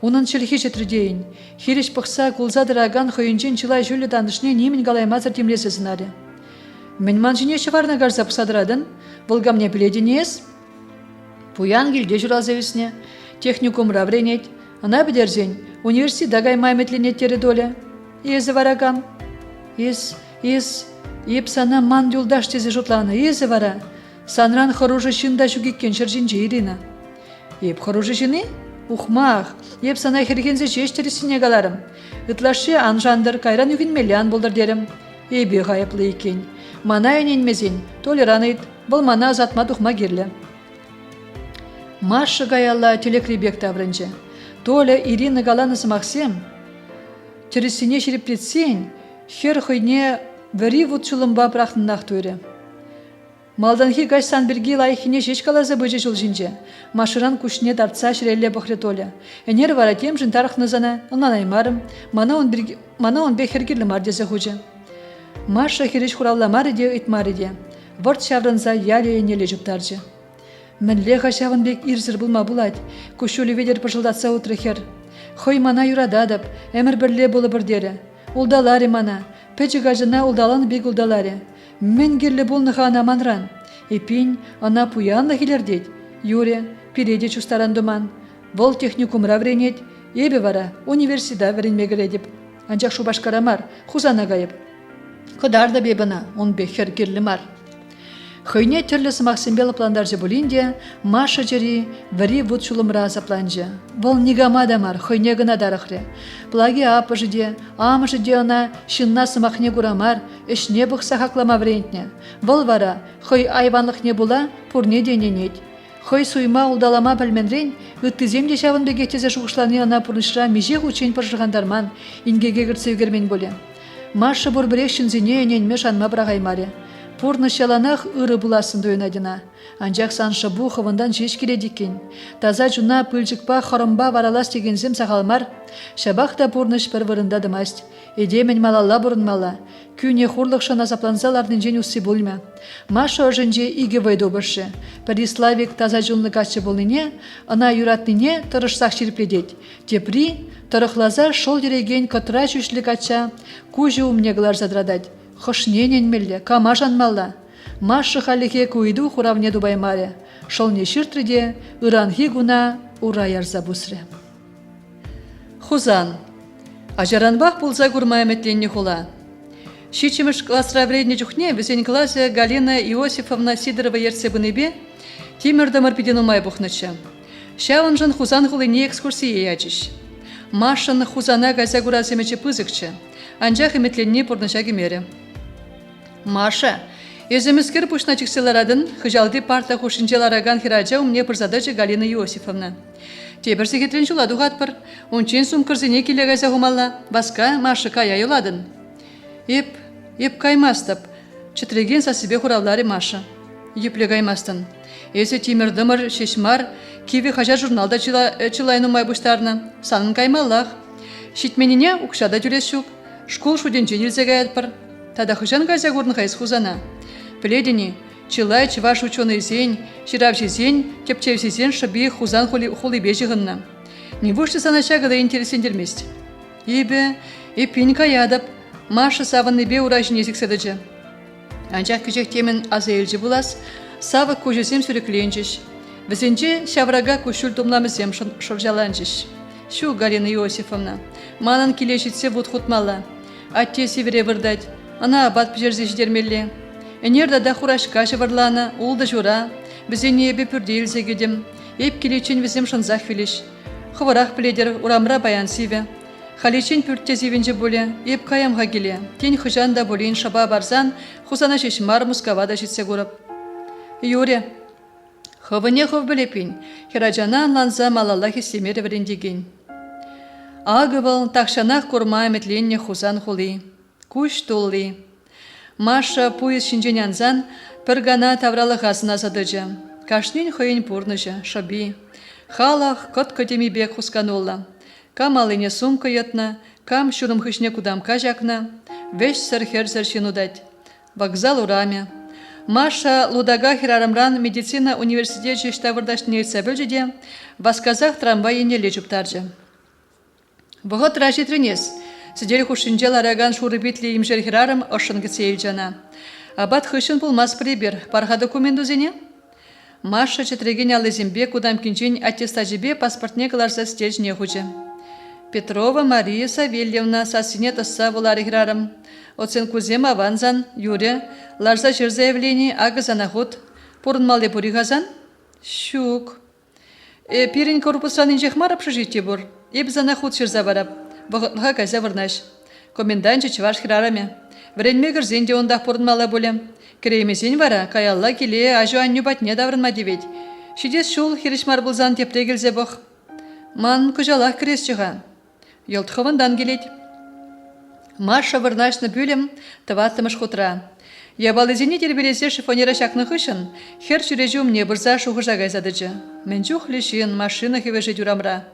Унын чилхи читридейін. Хириш пықса кулзадыраган хойынчен чилай жүлі тандышне немін галаймазыр темлесі зынаре. Мен манжыне шыварна гарза пысадырадын, вылгамне біледінес. Пуян келде жүралзевісне, техникум равренет, ана бідерзен, университет гаймайметленеттері доле. Езі варагам. Епсана ман юлдаш тезе жұтланы, езі вара. Санран хоружы шында жүгеккен шыржинже Ирина. Еп хоружы жыны? Ухмақ, еп сана хергензе жештерісіне қаларым. Үтлашы анжандыр кайран үгінмелі болдыр дерім. Ебе ғайыплы екен. Мана ененмезен, толеран ет, бұл мана затма тухма керлі. Машы ғаялла телекребек таврынжы. Толя Ирина галанысы мақсем. Тересіне шеріптетсен, хер хойне вәри вұтшылымба прақнынақ тойры. Малданхи гайсан бірге лайхине жеш калазы бөже жыл жинже. Машыран күшіне тартса шірелі бұқры толы. Энер варатем жын тарықнызана, онан аймарым, мана он бекергерлі мардезі хұжы. Маша хереш хуралламары де үйтмары де. Варт шаврынза ялі енелі жүптаржы. Мінле ғашавын бек ирзір бұлма бұлад, күшулі ведер пыжылдатса ұтры хер. Хой мана юрададып, әмір бірле болы бірдері. Улдалары мана, пәчі ғажына улдаланы бек улдалары. Мен керлі болныға анаманран. Эпин, ана пуянлы келердет. Юре, переде чустаран думан. Вол техникум равренет, ебе вара, универсида веренмегіледіп. Анжақ шубашкарамар, хузана гайып. Қыдар да бебіна, он бехер керлі мар. Хойне түрлісі мақсымбелі пландаржы болинде, Маша жері вари вұтшылымра запланжы. Вол нигамадамар, хойне гына дарықры. Плаги апы жыде, амы жыде она шынна сымақне гурамар, ішне бұқса хақлама врентне. Вол вара, хой айванлық не була, пурне дененет. Хой суйма улдалама пәлменрен, үттіземде шавын бегеттезе шуғышланы ана пұрнышра меже ғучен пыржығандарман, ингеге кіртсе үгермен боле. Маша бұр бірешін зіне ененме шанма бірағаймаре. Пурны шаланах ыры буласын дойнадина. Анжақ саншы бұқывындан жеш келедекен. Таза жуна пүлжікпа хорымба варалас тегензем сағалмар. Шабақ да пурныш бір вырында дымаст. Едемен малалла бұрынмала. Күне хурлық шана запланзалардың жен үсі болма. Маша ожынже иге вайду бұршы. Париславик таза жунлы качы болыне, ана юратныне тұрышсақ шерпледет. Тепри тұрықлаза шол дереген көтіра жүшлі кача, күжі умнеғылар задрадать. Хошненен мелле, кама жанмалла. Машы халихе куиду хуравне дубаймаре. Шол не ширтриде, ыранхи гуна урайарза бусре. Хузан. Ажаранбах пулза гурмайметленне хула. Шичимыш класс равредне чухне, весен классе Галина Иосифовна Сидорова ерсебынебе, Тимердамар пиден умай бухнычы. Шавынжын хузан хулыне экскурсия ячыш. Машын хузана газа гурасемече пызыкчы. Анжақ еметленне пұрныша кемері. Маша, өзімізкер пушначықсыларадын хыжалды парта хушинчелараган хирача умне пырзадачы Галина Иосифовна. Тебір секетрен жуладу ғатпыр, ончен сум кірзіне келегаза хумалла, басқа Маша кая юладын. Еп каймастып, чытреген сасыбе хуравлары Маша. Епле каймастын. Эсі Тимердымыр, шешмар, киви хажар журналда чылайну майбуштарны, санын каймаллах. Шитменіне укшада жүрес шук, школ шуденчен елзегайатпыр. Тада хыжан газа горны хайс хузана. Пледени, чылай чываш ученый зень, ширавший зень, кепчевший зень шаби хузан хули бежігынна. Не вышты санача гада интересендермест. Ибе, пинь каядап, Маша саванны бе уражын езікседіжі. Анчақ күжек темен аза елжі булас, савы көжесем сүрекленчіш. Візенче шаврага күшіл тумламызем шоржаланчыш. Шу, Галина Иосифовна, манан келешітсе вуд хутмала. Атте севере вырдать, ана абат пжерзе ждермелле. Энерда да хурашка жывырлана, улды жура, бізене ебе пүрде елзегедем, еп келечен візем шынзақ велеш. Хывырақ пледер урамра баян сиве. Халечен пүртте зевенже боле, еп каямға келе, тен хыжан да болейін шаба барзан, хусана шешмар мускавада жетсе көріп. Юре, хывыне хыв білепін, хераджана ланза малаллахи семері вірендеген. Агывыл тақшанақ курма әметленне хузан хули. Куш тулли. Маша пуйыз шинженянзан пір гана тавралы ғасына задыжы. Кашнин хойын пурныжы, шаби. Халах кот көтеми бек хусканулла. Кам алыне сумка ятна, кам шурым хышне кудамка жақна. Веш сыр-хер шинудать. Вокзал ураме. Маша лудага хирарамран медицина университет жешта вырдашны сәбілжіде, васказах трамвайыне лечуптаржы. Бұғыт раши тренес. Сидел хушинжел араган шуры битли имжер хирарым ошын гцейлжана. Абат хышын пулмас прибер, парха документу зене? Маша четреген алызембе кудам кинчен аттестажибе паспортне кыларса стеж не хучы. Петрова Мария Савельевна сасине тасса булары хирарым. Оцен кузем аванзан, юре, ларса жер заявление агызана худ. Пурнмале пури газан? Щук. Пирин корпусан инжехмар общежитие бур. Ебзана худ жер заварап. Бұғытға каза вырнаш. Коменданчы чываш хирараме. Вренме гірзенде ондақ пұрынмала болем. Кереймесен вара, каялла келе ажу анню батне даврынма девет. Шидес шул хиришмар бұлзан тепре келзе бұқ. Ман күжалақ кірес чыға. Елтхывындан келет. Маша вырнашны бөлем, тываттымыш хутра. Ябалызене тербелесе шифонера шақны хышын, хер чүрежу мне бұрза шуғы жағайзадыжы. Менчух лишин, машина хевежі дюрамра.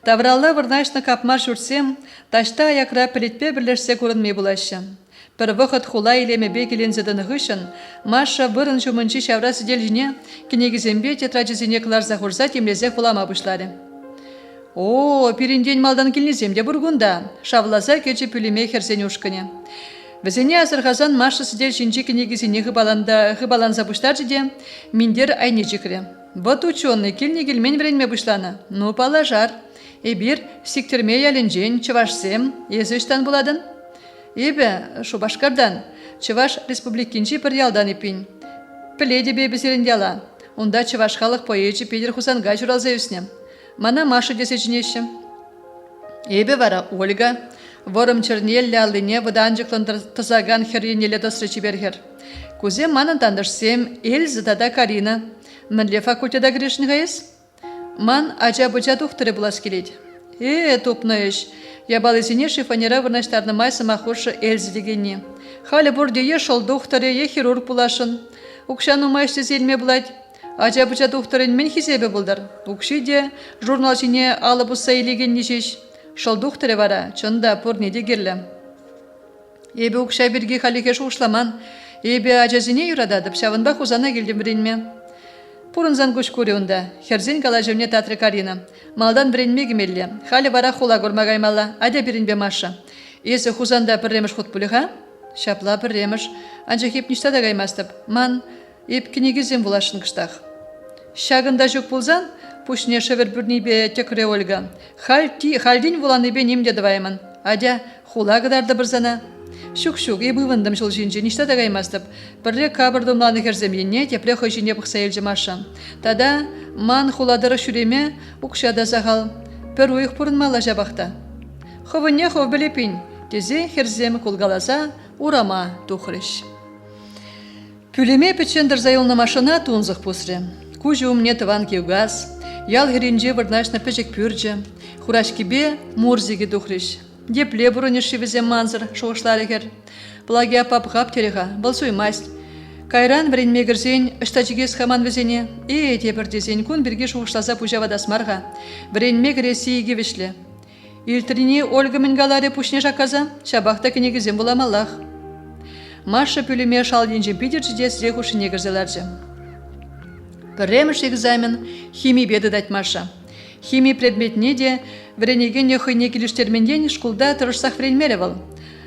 Тавралла вырнашны капмар жүрсем, ташта аякра пілетпе бірлерсе көрінме бұлашы. Бір вұқыт хула илеме бекелензедіні ғышын, Маша вырын жұмынчы шавра сидел жіне, кенегізембе тетраджызіне қылар захурза темлезе хулама бұшлары. О, пирінден малдан келнеземде бұргунда, шавлаза кече пүлеме херсен ұшқыне. Візіне азырғазан Маша сидел жінчі кенегізіне ғыбаланза бұштар жеде, мендер айне жекірі. Вот ученый келне келмен вренме бұшланы, ну палажар. Эбир сиктерме ялінжен, чывашсем, езіштан буладын? Эбі, Шубашкардан, Чываш республикинчи пір ялдан епін. Піледе бебесерін яла. Онда Чываш халық поэчі педер хусанга журалза үсіне. Мана Маша десечінеші. Эбі вара Ольга, ворым чернелі алыне выданжықлын тызаган херенелі досрычы бергер. Кузе манын тандырсем, Эльза дада Карина. Мінле факультеда грешніға ес? Ман ача-быча тухтыры булас келет. Тупныш. Ябалызіне шифонера вырнаштарны май самахуршы Эльза дегенне. Халі бұрдее шол духтыры е хирург булашын. Укшану майшты зелме булать. Ача-быча тухтырын мен хизебе булдар. Укшиде журнал жіне алып ұса елеген нешеш. Шол духтыры вара, чында пұрне дегерлі. Ебе укша бірге халикеш ушламан. Ебе ачазіне юрададып, шавынба хузана келдім бірінме. Пурынзан күш көреуінде, херзен калажевне татры Карина. Малдан бірінме кемелі, халі бара хула көрмағаймала, аде бірінбе Маша. Есі хузанда бірреміш құт бұлыға? Шапла бірреміш, анжа хеп ништада гаймастып. Ман, еп кенегізем бұлашын кыштақ. Шагында жүк бұлзан, пушне шевер бірнебе текіре Ольга. Халдин вуланыбе немде даваймын. Аде хула қадарды бірзана. Шук-шук, и бывандым шул жинжи, ништа тагаймастып. Бірре кабырдымланы херземленне, тепле хойжине бұқса елжі маша. Тада ман хуладыры шүреме ұқшада зағал. Пір уйық бұрынмала жабақта. Ховынне хов білепін, тезе херзем кулгаласа урама тухрыш. Пүлеме печендір зайылны машина туынзық пусры. Кужу умне тыван кеугаз, ял херинже вырнашна печек пүрджі, хурашкебе мурзиге тухрыш. Депле бұрыныши візем манзыр шоғышлары хер. Плагия папғап тереға, бұл суймасть. Кайран вренмегірзен үштачыгес хаман візене, тепірдезен күн бірге шоғышлаза пұжава дасмарға. Вренмег ресейге вішлі. Илтіріне Ольга Менгаларе пушне жақаза, шабақта кенегізен буламаллах. Маша пүлеме шалденже бидерчіде срехуши негірзелерже. Піреміш экзамен химий беді дать Маша. Химий предметне де вренеген нехойне келіштерменден шкулда тұрышсақ вренмелевал.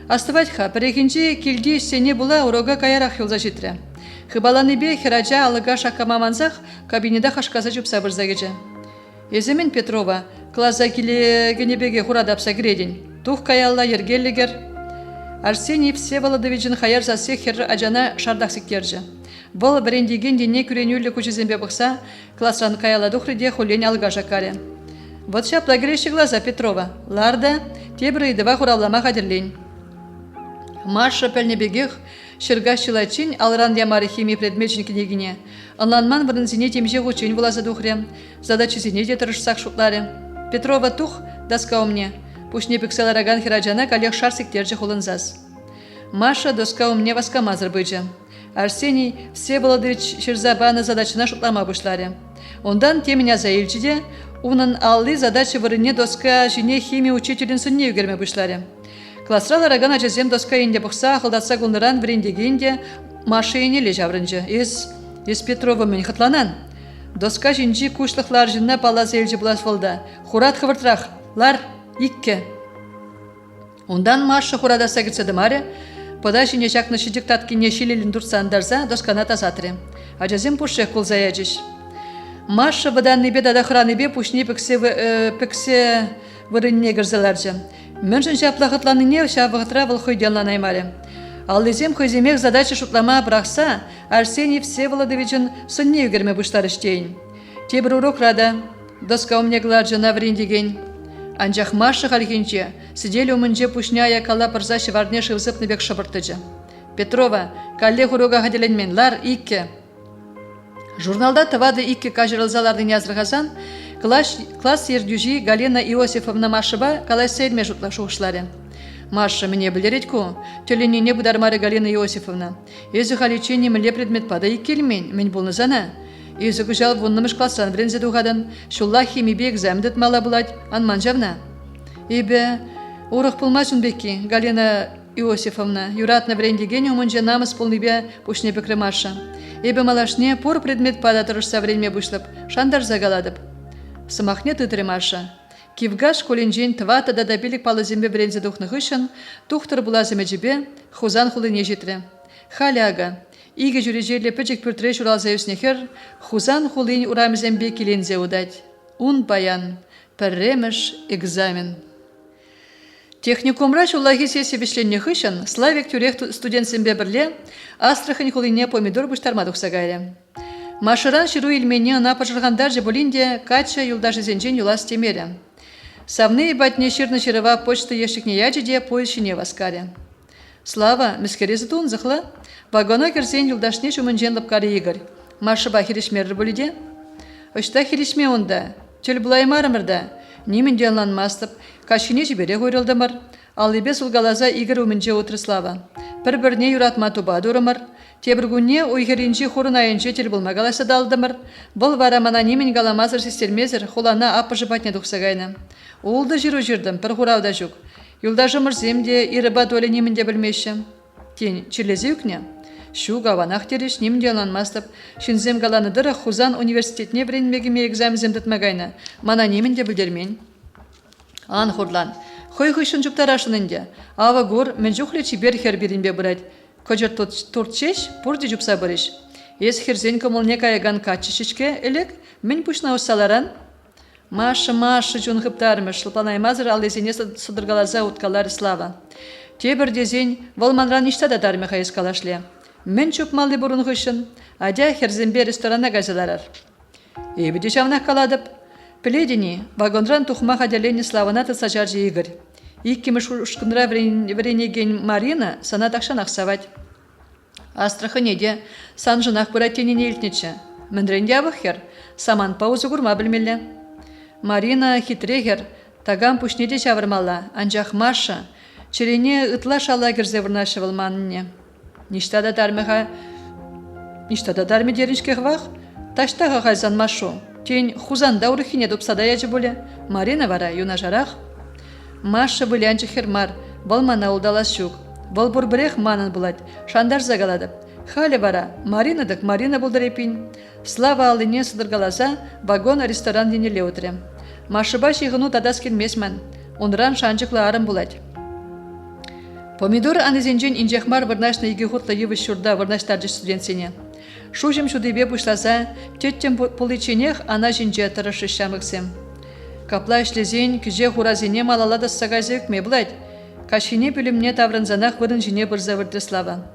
Астыватха, перекінже келді сене була урога каярах елза житре. Хыбаланы бе хираджа алыға шақамаманзақ кабинеда хашказа жүпса бірза кеже. Еземен Петрова, класса келегенебеге хурадапса креден. Тух каялла ергеллигер. Арсений Всеволодовичын хаяр засе хер ажана шардақсиктерже. Бұл брендеген дене күренюлі күчізембе бұқса, классран каялла дұхриде хулен алға жақаре. Вот шапла греші глаза Петрова. Ларда тебрі идыва хураллама қадірлен. Маша пәлнебегех шырға шылачин алран ямары химия предметчін кенегіне. Анланман вырынзіне темже ғучын бұлазы дұхре. Задачызіне де тұрышсақ шутлары. Петрова тух доска умне. Пушне пікселараган хираджана калех шарсиктерже хулынзаз. Маша доска умне васкамазыр быджы. Арсений Всеволодович Шерзабаны задачына шутлама бұшлары. Ондан теменя заилчиде, унын аллы задачы вырыне доска жіне химия учителін сүнне үгерме бұшлары. Классралараган ажазем доска енде бұқса ақылдатса гулныран врендегенде Маша енеле жаврынжы. Ес Петрова мен хытланан. Доска жинжи кушлықлар жинна палаз елжі бұлас волда. Хурат хывыртрақ, лар, икке. Ондан Маша хурадаса кірседі маре, пода жине жақнышы диктаткине шилелін дұрсандарза доскана тазатыры. Ажазем пушек кул заячыш. Маша выданны бе дада храны бе пушне піксе вырынне кірзіларжы. Мөншін жаплағытланыне шабығытра бұл хойденлан аймары. Аллызем хойземек задача шутлама брақса, Арсений Всеволодовичын сүнне үгерме бұштар іштейін. Тебір урок рада, доска умнеглар жына врендеген. Анжақ Маша халхинче, сидели умынже пушня якала пырза шеварне шывзып небек шабыртыжы. Петрова, калле хурога хаделенмен, лар икке. Журналда тавады икке кажырылзалардың язырғазан, класс ердюжи Галина Иосифовна Машыба калай сейлме жұтла шуғышлары. Маша, мне білеретку, төлене не будармары Галина Иосифовна. Езі халичені міле предмет пада иккелмен, мен болны зана. Езі күжал вуннымыш классан врензе дуғадан, шулла химибе экзамдет мала бұлад, анман жавна. Ебе, урық пылмашын беки, Галина Иосифовна, юратна врендеген умынже намыс полныбе пушне бекрі Маша. Ебе малашне пор предмет пада тұрышса вренме бұшлып, шандар загаладып. Сымахне тытры Маша. Кивгаш коленжен твата да дабилик палазембе врензе духны хышын, тухтыр булаземе жебе, хузан хулыне жетрі. Халяга. Иге жүрежелі пөчек пүртіре журалза өснехер, хузан хулын урамзембе келензе удать. Ун баян. Пірреміш экзамен. Техникумра шуллахи сессия вишленне хышын, Славик тюрех студентсембе бірле, Астрахань хулыне помидор бұштармадық сагайры. Машыран шыру илменне ана пажырғандар же болинде кача юлдажы зенжен юлас темере. Савны батне ширны шырыва почта ешікне яджеде поезд васкаре. Слава, міскерезі туын зықлы, вагона керсен юлдашне шумынжен лапкары Игорь. Машыба хиришмерді болиде? Үшта хиришме онда, төл бұлаймарымырда, немен денланмастып, кашыне жібере қойрылдымыр, ал ебес ұлгалаза Игорь өмінже отыры Слава. Бір-бірне юратма туба дұрымыр, тебіргүнне ойхерінжі хорын айынжы тел болмагаласа далдымыр, бұл варамана немен галамазыр сестермезір, холана аппыжы батне дұқсағайны. Олды жиру жирдім, бір хуравда жүк. Юлдажы мұрземде, ирыба долі немінде білмеші. Тен, черлезе үкне? Шу гаванақ тереш немінде аланмастып, шынзем галаныдыры Хузан университетіне вренмегіме экзамезем дытмагайны, мана немінде білдермен. Ан хурлан, хой-хойшын жұптарашынынде, ава гор мен жүхле чибер хер берінбе бұрад. Көжір туртчеш, пұрды жұпса бұрыш. Ес херзен көмілне каяган качышышке әлік, мен пұшна ұсаларан. Маша жун хыптармыш, шылпанаймазыр алезене сыдыргалаза уткалар Слава. Тебір дезен волманран иштада дармеха ескалашле. Мен чупмалды бурун хышын, адя херзембе ресторана газеларар. Эбиде шавнах каладып, пледени вагонран тухмах аделени славаната сажаржи Игорь. Иккимыш ушкындра вренеген Марина сана такшанах савать. Астраханеде санжынах буратеніне илтнече. Міндренде абықхер, саман паузы гурма білмелі. Марина хитрегер, тагам пушнеде чавырмалла, анжақ Маша, черене ытла шала кірзе вырнашы вылманыне. Ништада дарме деріншке хвах, таштаға ғайзан Машу, тень хузанда урыхине дупсада яжы боле, Марина вара юна жарах. Маша былянчы хермар, вылмана улдалас шук, выл бурбірех манын булать, шандар загаладып. Халі бара, Маринадық Марина бұлдырепин. Слава алыне сыдыргаласа, вагон ресторан денеле өтірем. Машыба шиғыну тадас келмесмін, онран шанчықлы арым булать. Помидор анызенжен инжехмар вырнашна иге хутлы евы шурда вырнаштаржы студентсене. Шужым шудыбе бұшласа, теттем полыченех ана жинже тұрышы шамықсем. Капла ішлезен, күже хуразене малалады сағазы өкме бұлать. Кашине білімне таврынзанақ вырын жіне бірза вырды Слава.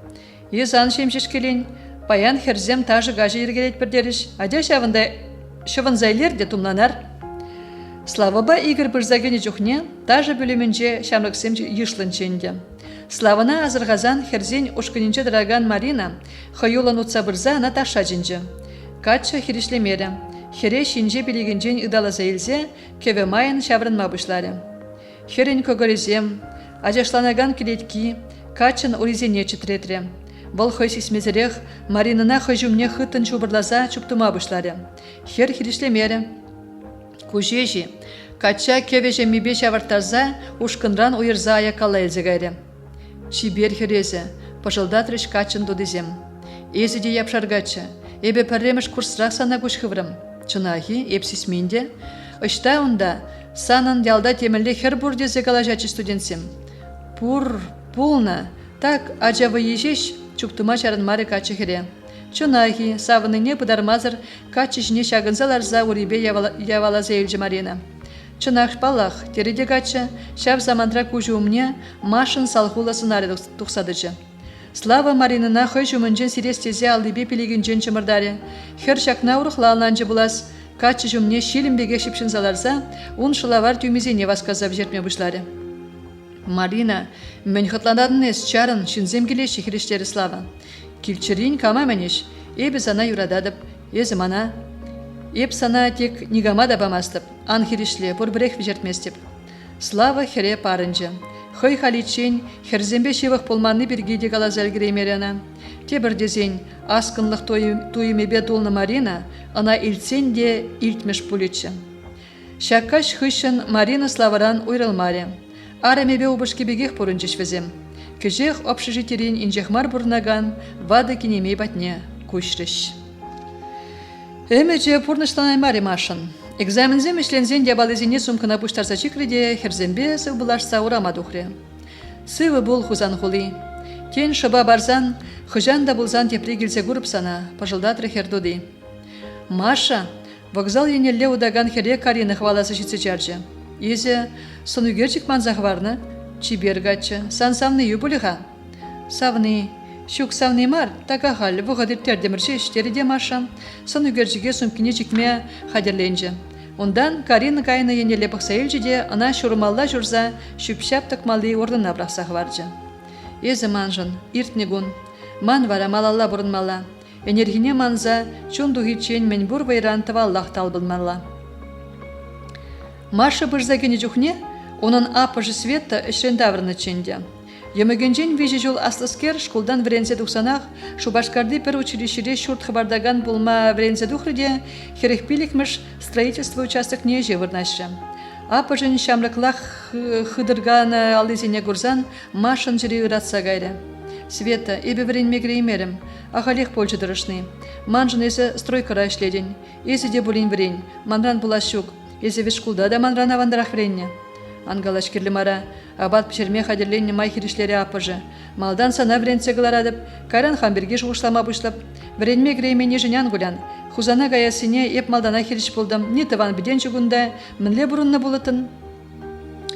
Езан шемшешкелен, паян херзем тажы гажы ергелет бірдеріш, адя шывынзайлер де тумланар. Славаба Игорь бірзагені жүхне, тажы бөлімінже шамрықсем ешлын ченде. Славана азырғазан херзен ушкынінче дыраган Марина, хайолан утса бірза Наташа жінже. Катша херешлемері, хере шинже білігінжен идалаза елзе, кеве майын шаврынма бұшлары. Херен көгөрезем, ажашланаган келетки, Катчын уризене читретре. Бұл хойс исмезерех Маринына хойжумне хыттын чубырлаза чуптыма бұшлары. Хер херешлемері. Кужежи, Катча кевеже мебе шавартарза ушкынран уйырза аякалла елзегайре. Чибер херезе, пожылдатрыш Катчын дудызем. Эзиде япшаргача, эбе парремыш курсрак сана күш хыврым. Чынахи, эпсис менде. Ышта онда, санын ялда темелле хер бурдезе калажачы студентсем. Пулна, так ажавы ежеш чуптыма чарынмары Катчы хере. Чынахи, савыныне пыдармазыр Катчы жіне шагынзаларза урибе явалаза елжі Марина. Чынах палах, тереде Катчы, шав замандра кужуымне машын салхуласын ары тұқсадычы. Слава Маринына хой жумынжен сирестезе алдыбе пелегінжен чымырдаре. Хер шакна урықла аланжы булас, Катчы жумне шилімбеге шипшін заларза, он шылавар тюмезене васказав жерме бұшлары. Марина, мен хытланадынес чарын шинзем келеші херештері Слава. Килчерин кама менеш, эбі сана юрададып, езі мана. Эп сана тек нигамада бамастып, ан херешле, бұрбірех вежертместіп. Слава хере парынжы. Хой халичен, херзембе шевах полманны бергеде галазал греймерена. Тебірдезен, аскынлық туйымебе толны Марина, ана илтсен де илтмеш пулечі. Шаккаш хышын Марина Славаран уйрылмаре. Арамебе убышкебегех порынчыш везем. Кежех общежитерин инжехмар бурнаган, вады кинемей батне кушрыш. Эмеже пурныштанаймаре машын. Экзамензем ішлензен дебалезіне сумкына пуштарса чикреде, херзембе сыв булашса урамадухре. Сывы бол хузан хули. Тен шыба барзан, хыжан да булзан тепре келсе гурыпсана, пажылдатры хердуди. Маша, вокзал енелле удаган хере Карина хваласы житсе чарчы. Езе, сонугерчик манзах варны, чибергачы, сан-савны юбулиха. Савны, щук савны мар, така хал, вғадыр тердемірші іштеріде Маша, сонугерчиге сумкине чикме хадерленжі. Ондан Карина кайны енеле пақсайылжыде, ана шурмалла журза, шүпшап тақмалы ордына брақсақ варжы. Езе манжын, иртнегун, ман вара малалла бұрынмала, энергине манза, чундуги чен мен бур байран таваллах талбылмала. Маша бұрзагені жүхне, onun апыжы светта ішрендаврны ченде. Емегенжен вежі жол аслыскер школдан врензе дұқсанақ, Шубашкарды пір училищере шурт хабардаган болма врензе дұқрыде, херекпилікміш строительство участок неже вырнашы. Апыжын шамрықлақ хыдырган алызене гурзан Машын жире ыратса гайры. Света, эбе вренме греймерім, ағалех полчы дырышны. Манжын есі стройкара ішледен, есі де болин врен, манран булашук, есі вешкулда да манран авандарақ вренне. Ангалаш кирлимара, абат пішерме хадерленне май хиришлері апыжы. Малдан сана вренце гыларадып, каран хамберге жуғышлама бұшлап, вренме греймене жынян гулян. Хузана гаясыне еп малдана хириш болдым, не тыван біден жүгінді, мінле бұрынны болытын.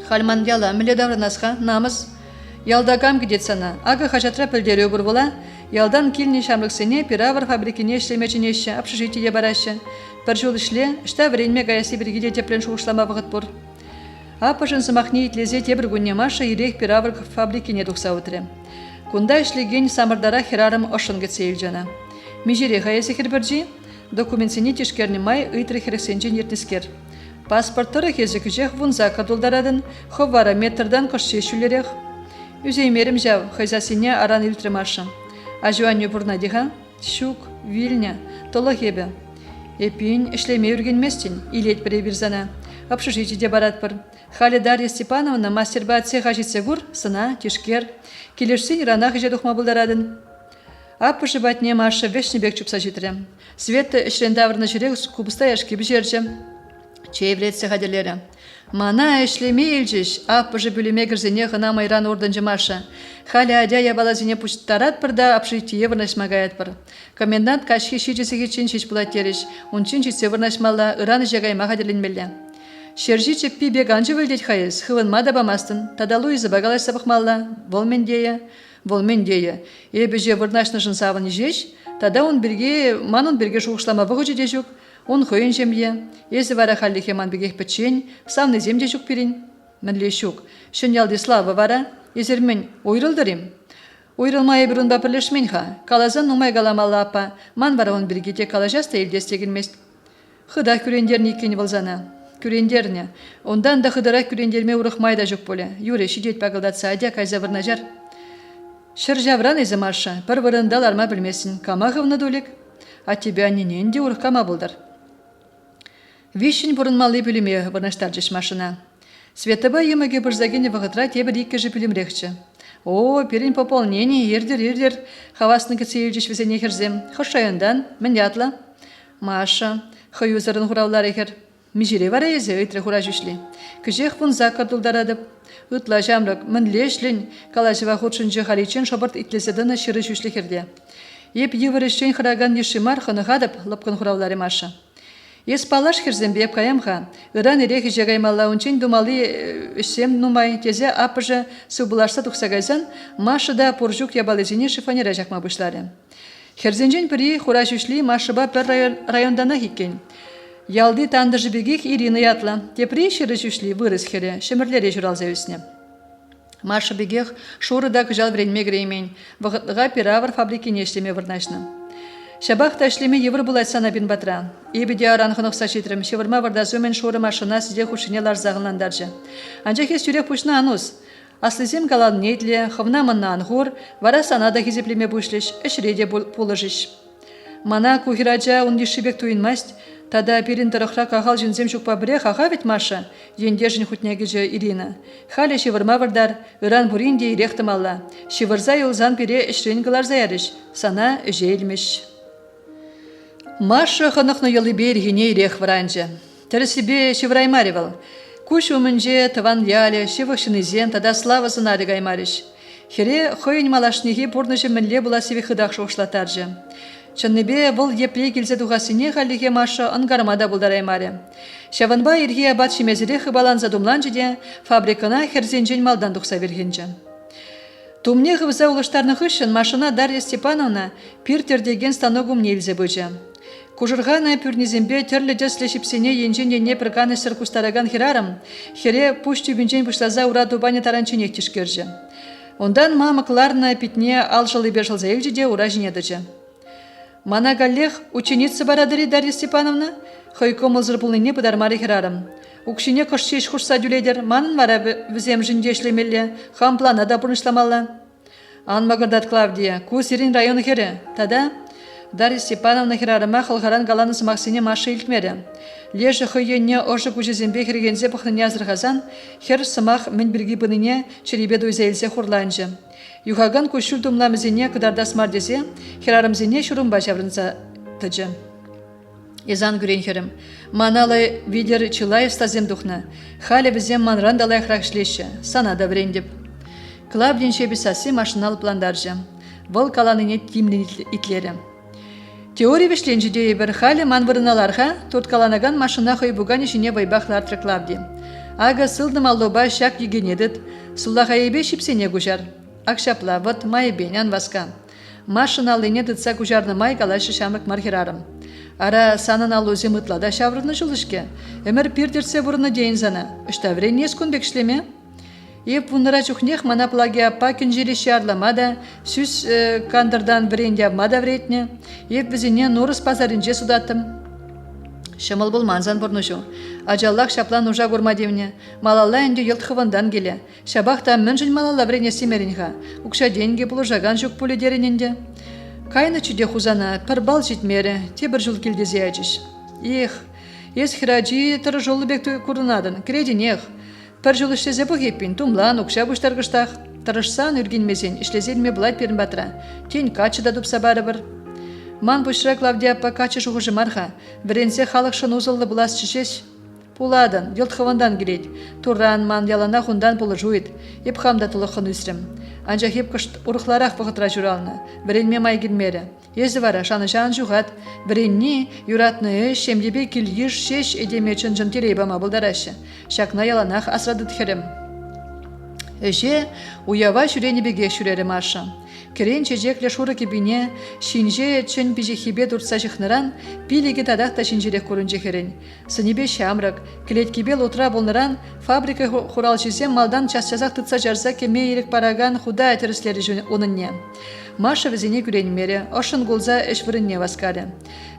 Хальман яла, мінле давранасқа, намыз. Ялдагам гидет сана, ага хачатра пілдері обыр бола, ялдан килни шамлықсене пиравар фабрикине ішлемечінеші, общежитие барашы. Бір жол ішле, ішта вренме гаяси біргеде теплен шуғышлама вғыт бұр. Апышын сымақни итлезе тебір күнне маша ирек пиравар фабрикине дұқса өтірі. Кунда ішлеген самырдара херарым ошын кетсе елжана. Межере гаяси хербірджи, документсене тишкерні май ыйтры херексенжен ертіскер. Паспорттары кезі күжех вунза кадулдарадын, ховара метрдан кошче шүлерек. Үзеймерім жау, хайзасыне аран үлтрі маша. Ажуаню бұрна диха, шук, вильня, толы хебе. Эпин ішлеме үргенместін, илет бірі бірзана. Общежитиде барат бір. Хали Дарья Степановна мастербатсе хажитсе гур, сына, тишкер. Келешсін ранах же дұхма бұлдарадын. Апышы батне маша вешнебек чупса житрем. Светті ішлендавырны жүрек кубыста яшки бжерже. Чейвретсе хадерлері. Мана ішлеме елжіш, апышы бүліме кірзіне ғына майран ордынжы маша. Хали адя ябалазіне пұштарат бірда апшитие вырнашмағайат бір. Комендант кашки шичесіге чин шич бұлат тереш, унчин шичсе вырнашмалла ыраны жагайма хадерленмелі. Шержи чеппи беганжы вылдет хайыз, хывынма да бамастын, тадалу изы бағалай сабықмалла, волмендея. Эбі же вырнашны жын савын жеш, тада он манун бірге шуғышлама бұғы жеде жүк, он хойын жемле, езі вара халли хеман бігех пәтчен, савны земде жүк пирин. Мінле шук, шын ялды слава вара, езермен ойрылдырым. Ойрылмайы бірін бапырлешмен ха, калазан нумай галамалла апа, ман вара он біргете калажаста елдестегілмест. Хыда күрендерні екен вылзана. Күрендеріне, ондан да хыдыра күрендерме ұрықмайда жүк боле, юре шидет бағылдатса адя кайза вырнажар. Шыр жавран езі марша, бір вырындал арма білмесін, кама ғывны дөлік, а тебя ненен де ұрық кама болдар. Вишін бұрынмалы біліме вырнаштар жеш машина. Светаба емеге бірзагені вғытра тебір екі жы білімрекші. О, перін пополнение, ердер, хавасны кітсейіл жеш візене херзем, хошайындан, мен ятла. Маша, хойузарын ғыраулар ехер. Межере вара езі өйтірі ғыра жүшлі. Күжех вұнза кардулдарадып. Үтла жамрак, мен лешлін, калажыва худшын жығаличен шабырт итлеседіні шыры жүшлі херде. Еп евірішчен қыраган ешімар қыны ғадып, лыпқын ғыраулары маша. Ес палаш херзен беп каямға, ыран ерек жегаймалла унчен думалы үшсем нумай, тезе апыжы субылашса тұқсагайзан, маша да пұржук ябалезіне шифанера жақма бұшлары. Херзенжен пірі құра жүшлі машыба пір райондана хиккен. Ялды тандыжы бегек Ирина ятла, тепри шыры жүшлі вырыс хере, шемірлері жұралза өсіне. Маша бегек шурыда күжал вренме греймен, вғытға пиравар фабрики нешлеме вырнашны. Шабақ ташлеме евір бұлайтсана бін батра. Ебеде аранғын ұқса жетірім, шевірма вардазумен шуры машына сіде хушыне ларзағынландаржы. Анжақ ес жүрек пұшна анус. Аслызем галан нетле, хывна манна ангур, вара санада хизеплеме бұшлеш, әшіреде пулыжыш. Мана кухираджа ундишибек туинмасть, тада перин тарахра кахал жинзем шукпа біре хаха ведь Маша, ендежін хутнеге же Ирина. Халі шевырма вардар, ыран буринде ирехтымалла. Шевырза юлзан пере ішренгілар заярыш, сана жейлмеш. Маша ханықны елы бергене ирех варанжы. Тірі себе шевраймаривал. Куш умынже тыван яле, шевықшынызен, тада слава сынари гаймарыш. Хере хойын малашнеге бұрныжы мінле була себе хыдақ шоқшлатаржы. Чынныбе бұл епле келзе дұғасыне қаліге Маша ангармада бұлдараймаре. Шаванба ерге абат шемезіре хыбалан задумланжы де фабрикана херзенжен малдан дұқса бергенжі. Тумне ғывза ұлыштарны хышын Машина Дарья Степановна пиртердеген станогум нельзе бұжы. Кужырғана пүрнезембе тірлі дәслешіпсене енжен ене пірганы сыркустараган херарым, хере пуш тюбінжен пұшлаза ұра дубане таранчынек тишкержі. Ондан мамықларна питне алжылы бержылза елжі де ұра жинедіжі. Мана галлех ученица барадыри Дарья Степановна, хойко мылзырпылныне бұдармары херарым. Укшине кошчеш хушса дүледер, манын вара візем жіндешлемелі, хам плана да бұрнышламалла. Анмағырдат Клавдия, Кусерин районы хере, тада Дарья Степановна херарыма халхаран галаны сымақсыне Маша илтмері. Лежі хойенне ожы күжезембе хергензе бұқныне азырғазан, хер сымақ мен біргі бұныне черебе дойзайлзе хурланжы. Юхаган күшіл думламызене кыдардас мардезе, херарымзене шурумба жаврынса тыжы. Езан күрен херім. Маналы видер чылай стазем духна. Халі бізем манрандалай храқшлеші, санада врендіп. Клавдин шебісасы машинал пландаржы. Вол каланыне тимлі итлері. Теория вешленжі дейбір халі манвырыналарға, тут каланаган машина хой буган ішіне вайбақлар Клавди. Ага сылдым аллоба шак егенедет, сулахаебе шипсене гужар. Акшапла, вот майбен анваска. Машина алыне дытса гужарны май калашы шамык мархерарым. Ара санын алу земытлада шаврыны жылышке. Эмер пирдерсе бурны дейін зана. Үштаврен нес күнбек шлеме? Еп вуныра чухнех мана плаги апа күнжері шарламада, сүз кандырдан вренде абмада вретне. Еп візіне норыс пазарынже судаттым. Шымыл бұл манзан бұрнышу. Ажаллах шаплан ұжа көрмадевне. Малалла әнде елтхывандан келе. Шабақта мүнжіл малалла врене семерінға. Укша денге бұл ұжаган жүк пулі деріненде. Кайны чуде хузана, пір бал жетмері, те бір жыл келдезе әчіш. Ех, ес хираджи тұры жолы бекті көрінадын, креденех. Пір жыл іштезе бұғеппен, тумлан, ұқша бұштарғыштақ. Тұрышсан үргенмесен, ішлезелме бұлайт перін батыра. Тен качы да дұпса бары бір. Ман бұшыра Клавдияппа качы жуғыжы марха, біренсе халықшын ұзылы бұлас чешеш. Пуладын, елтхывандан келет. Турран ман ялана хундан пулы жует. Еп хамда тұлықын үсірім. Анжақ еп күшт ұрықларақ бұғытыра жүралны. Біренме май келмері. Езі вара шаны жан жуғат. Біренні юратны шемдебе келгіш шеш едемечін жын терейбама бұлдарашы. Шакна яланақ асрады тхерім. Эше уява шүренебеге шүрері марша. Керен чежекле шуры кебіне, шинже чын бежехебе дұртса жықныран, пилеге тадақта шинжерек көрін жекерен. Сынебе шамрак, келеткебе лотра болныран, фабрика хурал жезем малдан час-часақ тұтса жарса кеме ерек параган худа әтіріслері онынне. Маша візіне күренмері, ошын голза әшвірінне васкары.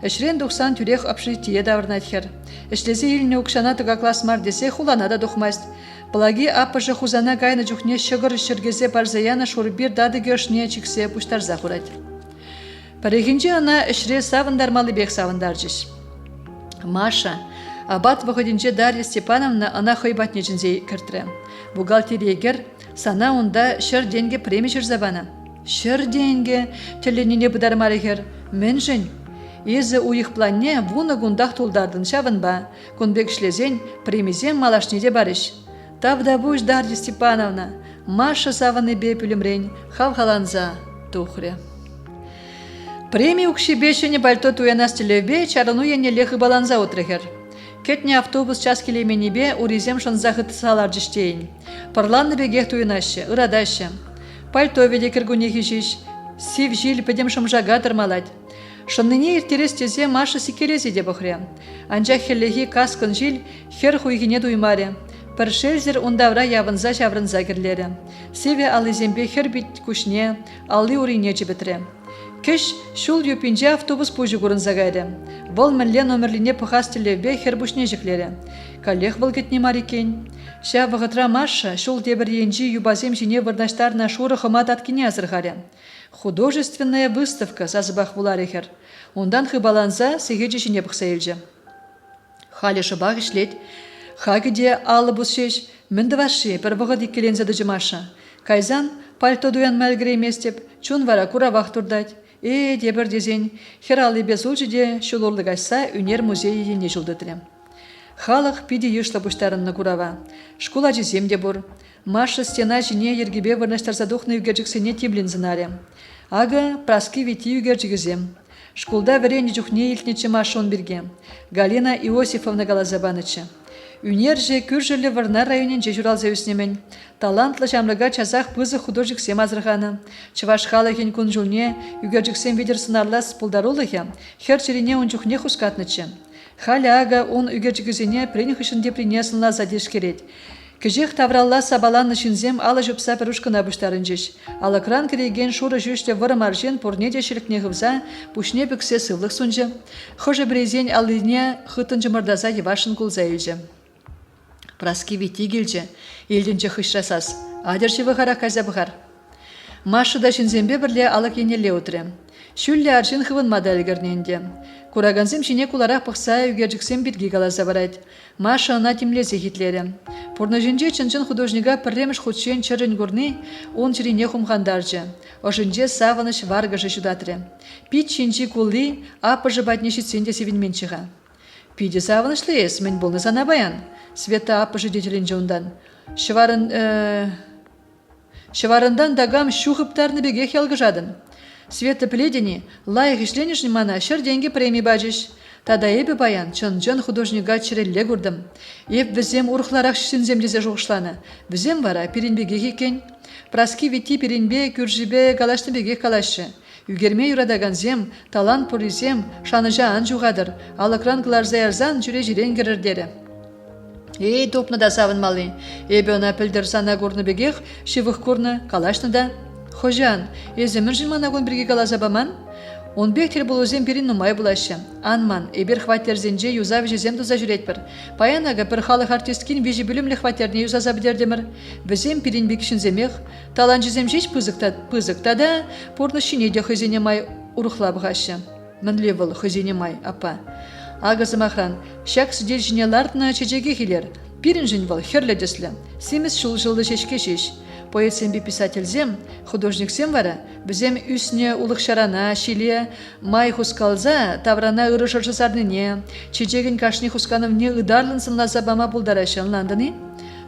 Әшрен 90 түрек апшитие давырнатхер. Әшлезе еліне ұқшана тұға класс мар десе хулана да дұқмаст. Плаги апыжы хузана гайны жүхне шығыр шыргезе барзаяна шурбир дады гешне чиксе пуштарза хурать. Парегинже ана әшре савындар малы бек савындар жиш. Маша, абат выходинже Дарья Степановна ана хойбатне жінзей кіртірі. Бухгалтериегер сана онда шыр денге премия жүрзабана. Шыр денге тілініне бұдармарегер. Мен жын. Езі уйық планне вуны гундақ толдардын шавынба. Күнбек шлезен премизен малашнеде барыш. Тавда буш Дарья Степановна, Маша саваны бепілімрен, хавхаланза тухре. Премия укшибешене бальто туянас телевбе чарану ене лехы баланза отрехер. Кетне автобус час келеменебе уризем шонзахыт салар жиштейн. Парланны бегех туянаще, ырадаще. Пальто веде кіргунехи жиш, сив жил педем шымжага тырмалать. Шынныне иртерес тезе Маша сикерезе де бұхре. Анжақ хеллехи каскын жил хер хуйгине дуймаре. Першельзер ундавра явынза шаврынза керлері. Севе алызембе хер бит күшне, алли урине жібітірі. Кеш шул юпинже автобус пужы көрінза гайды. Вол мінле номерлине пұхас тілевбе хер бұшне жіклері. Калех вылгетне марикен. Ша вғытра Маша шул дебір енжі юбазем жіне вырнаштарна шуры хымат аткине азырғаре. Художественная выставка сазыбақ буларехер. Ондан хыбаланза сегеджі жіне бұқса елжі. Халі шыбақ ішлет. Хагиде алы бұсшеш, мінді ваши пірвығы деккелензеді жымаша. Кайзан пальто дуян мәлгірі еместеп, чун вара күра вақтырдать. Дебір дезен, хералы без ұлжыде шулурлы қайса үнер музейі ене жылдытырем. Халық пиде ешлі бұштарынны күрава. Школа жеземде бұр. Маша стена жіне ергебе вырнаштарза дұқны үгерджіксене теблін зынаре. Ага праски вети үгерджігізем. Школда вірені жүхне елтнечі Машон берге. Галина Иосифовна Галазабанычы. Үнерже күржілі варна районенже журалза өснемен. Талантлы жамрыға чазақ пызы художиксем азырғаны. Чываш халахен күн жылне үгерджіксем ведер сынарлас пулдарулығы, хер черене он жүхне хускатнычы. Халя ага он үгерджігізене пренихышынде принесынла задеш керет. Кежех тавралла сабаланны шинзем ала жүпса пірушкына бұштарын жеш. Ала кран кереген шуры жүште вырым аржен порнеде шілікне ғывза пушне бүксе сывлық сұнжы. Хожы бірезен алыне хытын жымырдаза евашын күлза елжі. Праски вети келжі, елденже хышрасас. Адерші вғара каза бұғар. Машыда шинзембе бірле алық енеле отыры. Шүлле аржен хывын мадалгерненде. Кураганзем шине куларақ пықса үгерджіксем бітгі қаласа барайд. Маша ана темлезе хитлері. Порножинже чынчын художнига пірреміш худшен чырын гурны, он чирине хумхандаржы. Ошынже савыныш варгажы жудатыры. Пит чинчи кулли, апыжы батнеші ценде севинменчіға. Пиде савынышлы ес, мен болны сана баян. Света апыжы детеленже ондан. Шыварындан дагам шухыптарны беге хелгыжадын. Света пледени, лайық ішленішні мана шыр денге премий бажыш. Тада эбі баян, чын художнига чирелле көрдім. Еп бізем урхларақ шінзем дезе жоғышланы. Бізем вара пиринбеге екен. Праски вити пиринбе, күржібе, галашты беге калашы. Үгерме юрадаган зем, талан поризем, шаныжа ан жуғадыр. Алыкран кыларза ярзан жүре жирен керірдері. Эй, топны да савынмалы. Эбі она пілдір сана көрні бегех, шивых көрні калашны да. Хожан, езімір жылмана көн бірге калаза баман? Он бектер бұл өзем перин нумай булашы. Анман, эбер хватерзенже юзав жезем туза жүретпір. Паянага бір халық артисткин вежі білімлі хватерне юзаза бідердемір. Бізем перин бекшін земех, талан жезем жеч пызықта да, порны шинеде хызене май урухлап ғашы. Мінле бұл хызене май, апа. Ағызым ахран, шак сидел жинелардына чечеге келер. Пирин жин бұл херледеслі. Семіз жылды шешке шеш. Поэтсем би писательзем, художниксем вара, бізем үсне улық шарана, шиле, май хускалза, таврана ыры шаршысарныне, чечеген кашни хусканымне ыдарлынсын лазабама бұлдарашы ынландыны?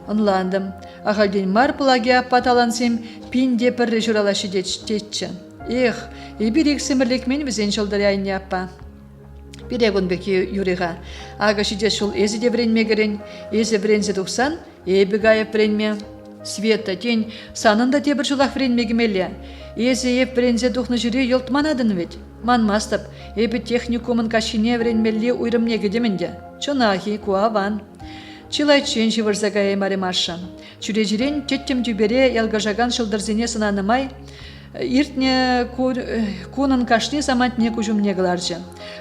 Ынландым. Ағалден мар пылаге аппаталансем, пинде пірі жұралашы детчі. Эх, ебір ексемірлік мен бізен жылдары айне аппа. Бірегін беке юриға. Ага шиде шул езі де біренме керен, езі бірензе тұқсан, ебі ғайып біренме. Света, тень, санында тебір жылақ вренмегімелі. Езі еп врензе дұқны жүре елтманадын ведь. Манмастып, ебі техникумын кашине вренмелі уйрымнегі демінде. Чонахи, куаван. Чилайчен живырзага емаре марша. Чүре жирен теттем дүбере ялгажаган шылдырзене сынанымай, иртне кунын кашне замантне кужумне гыларжы.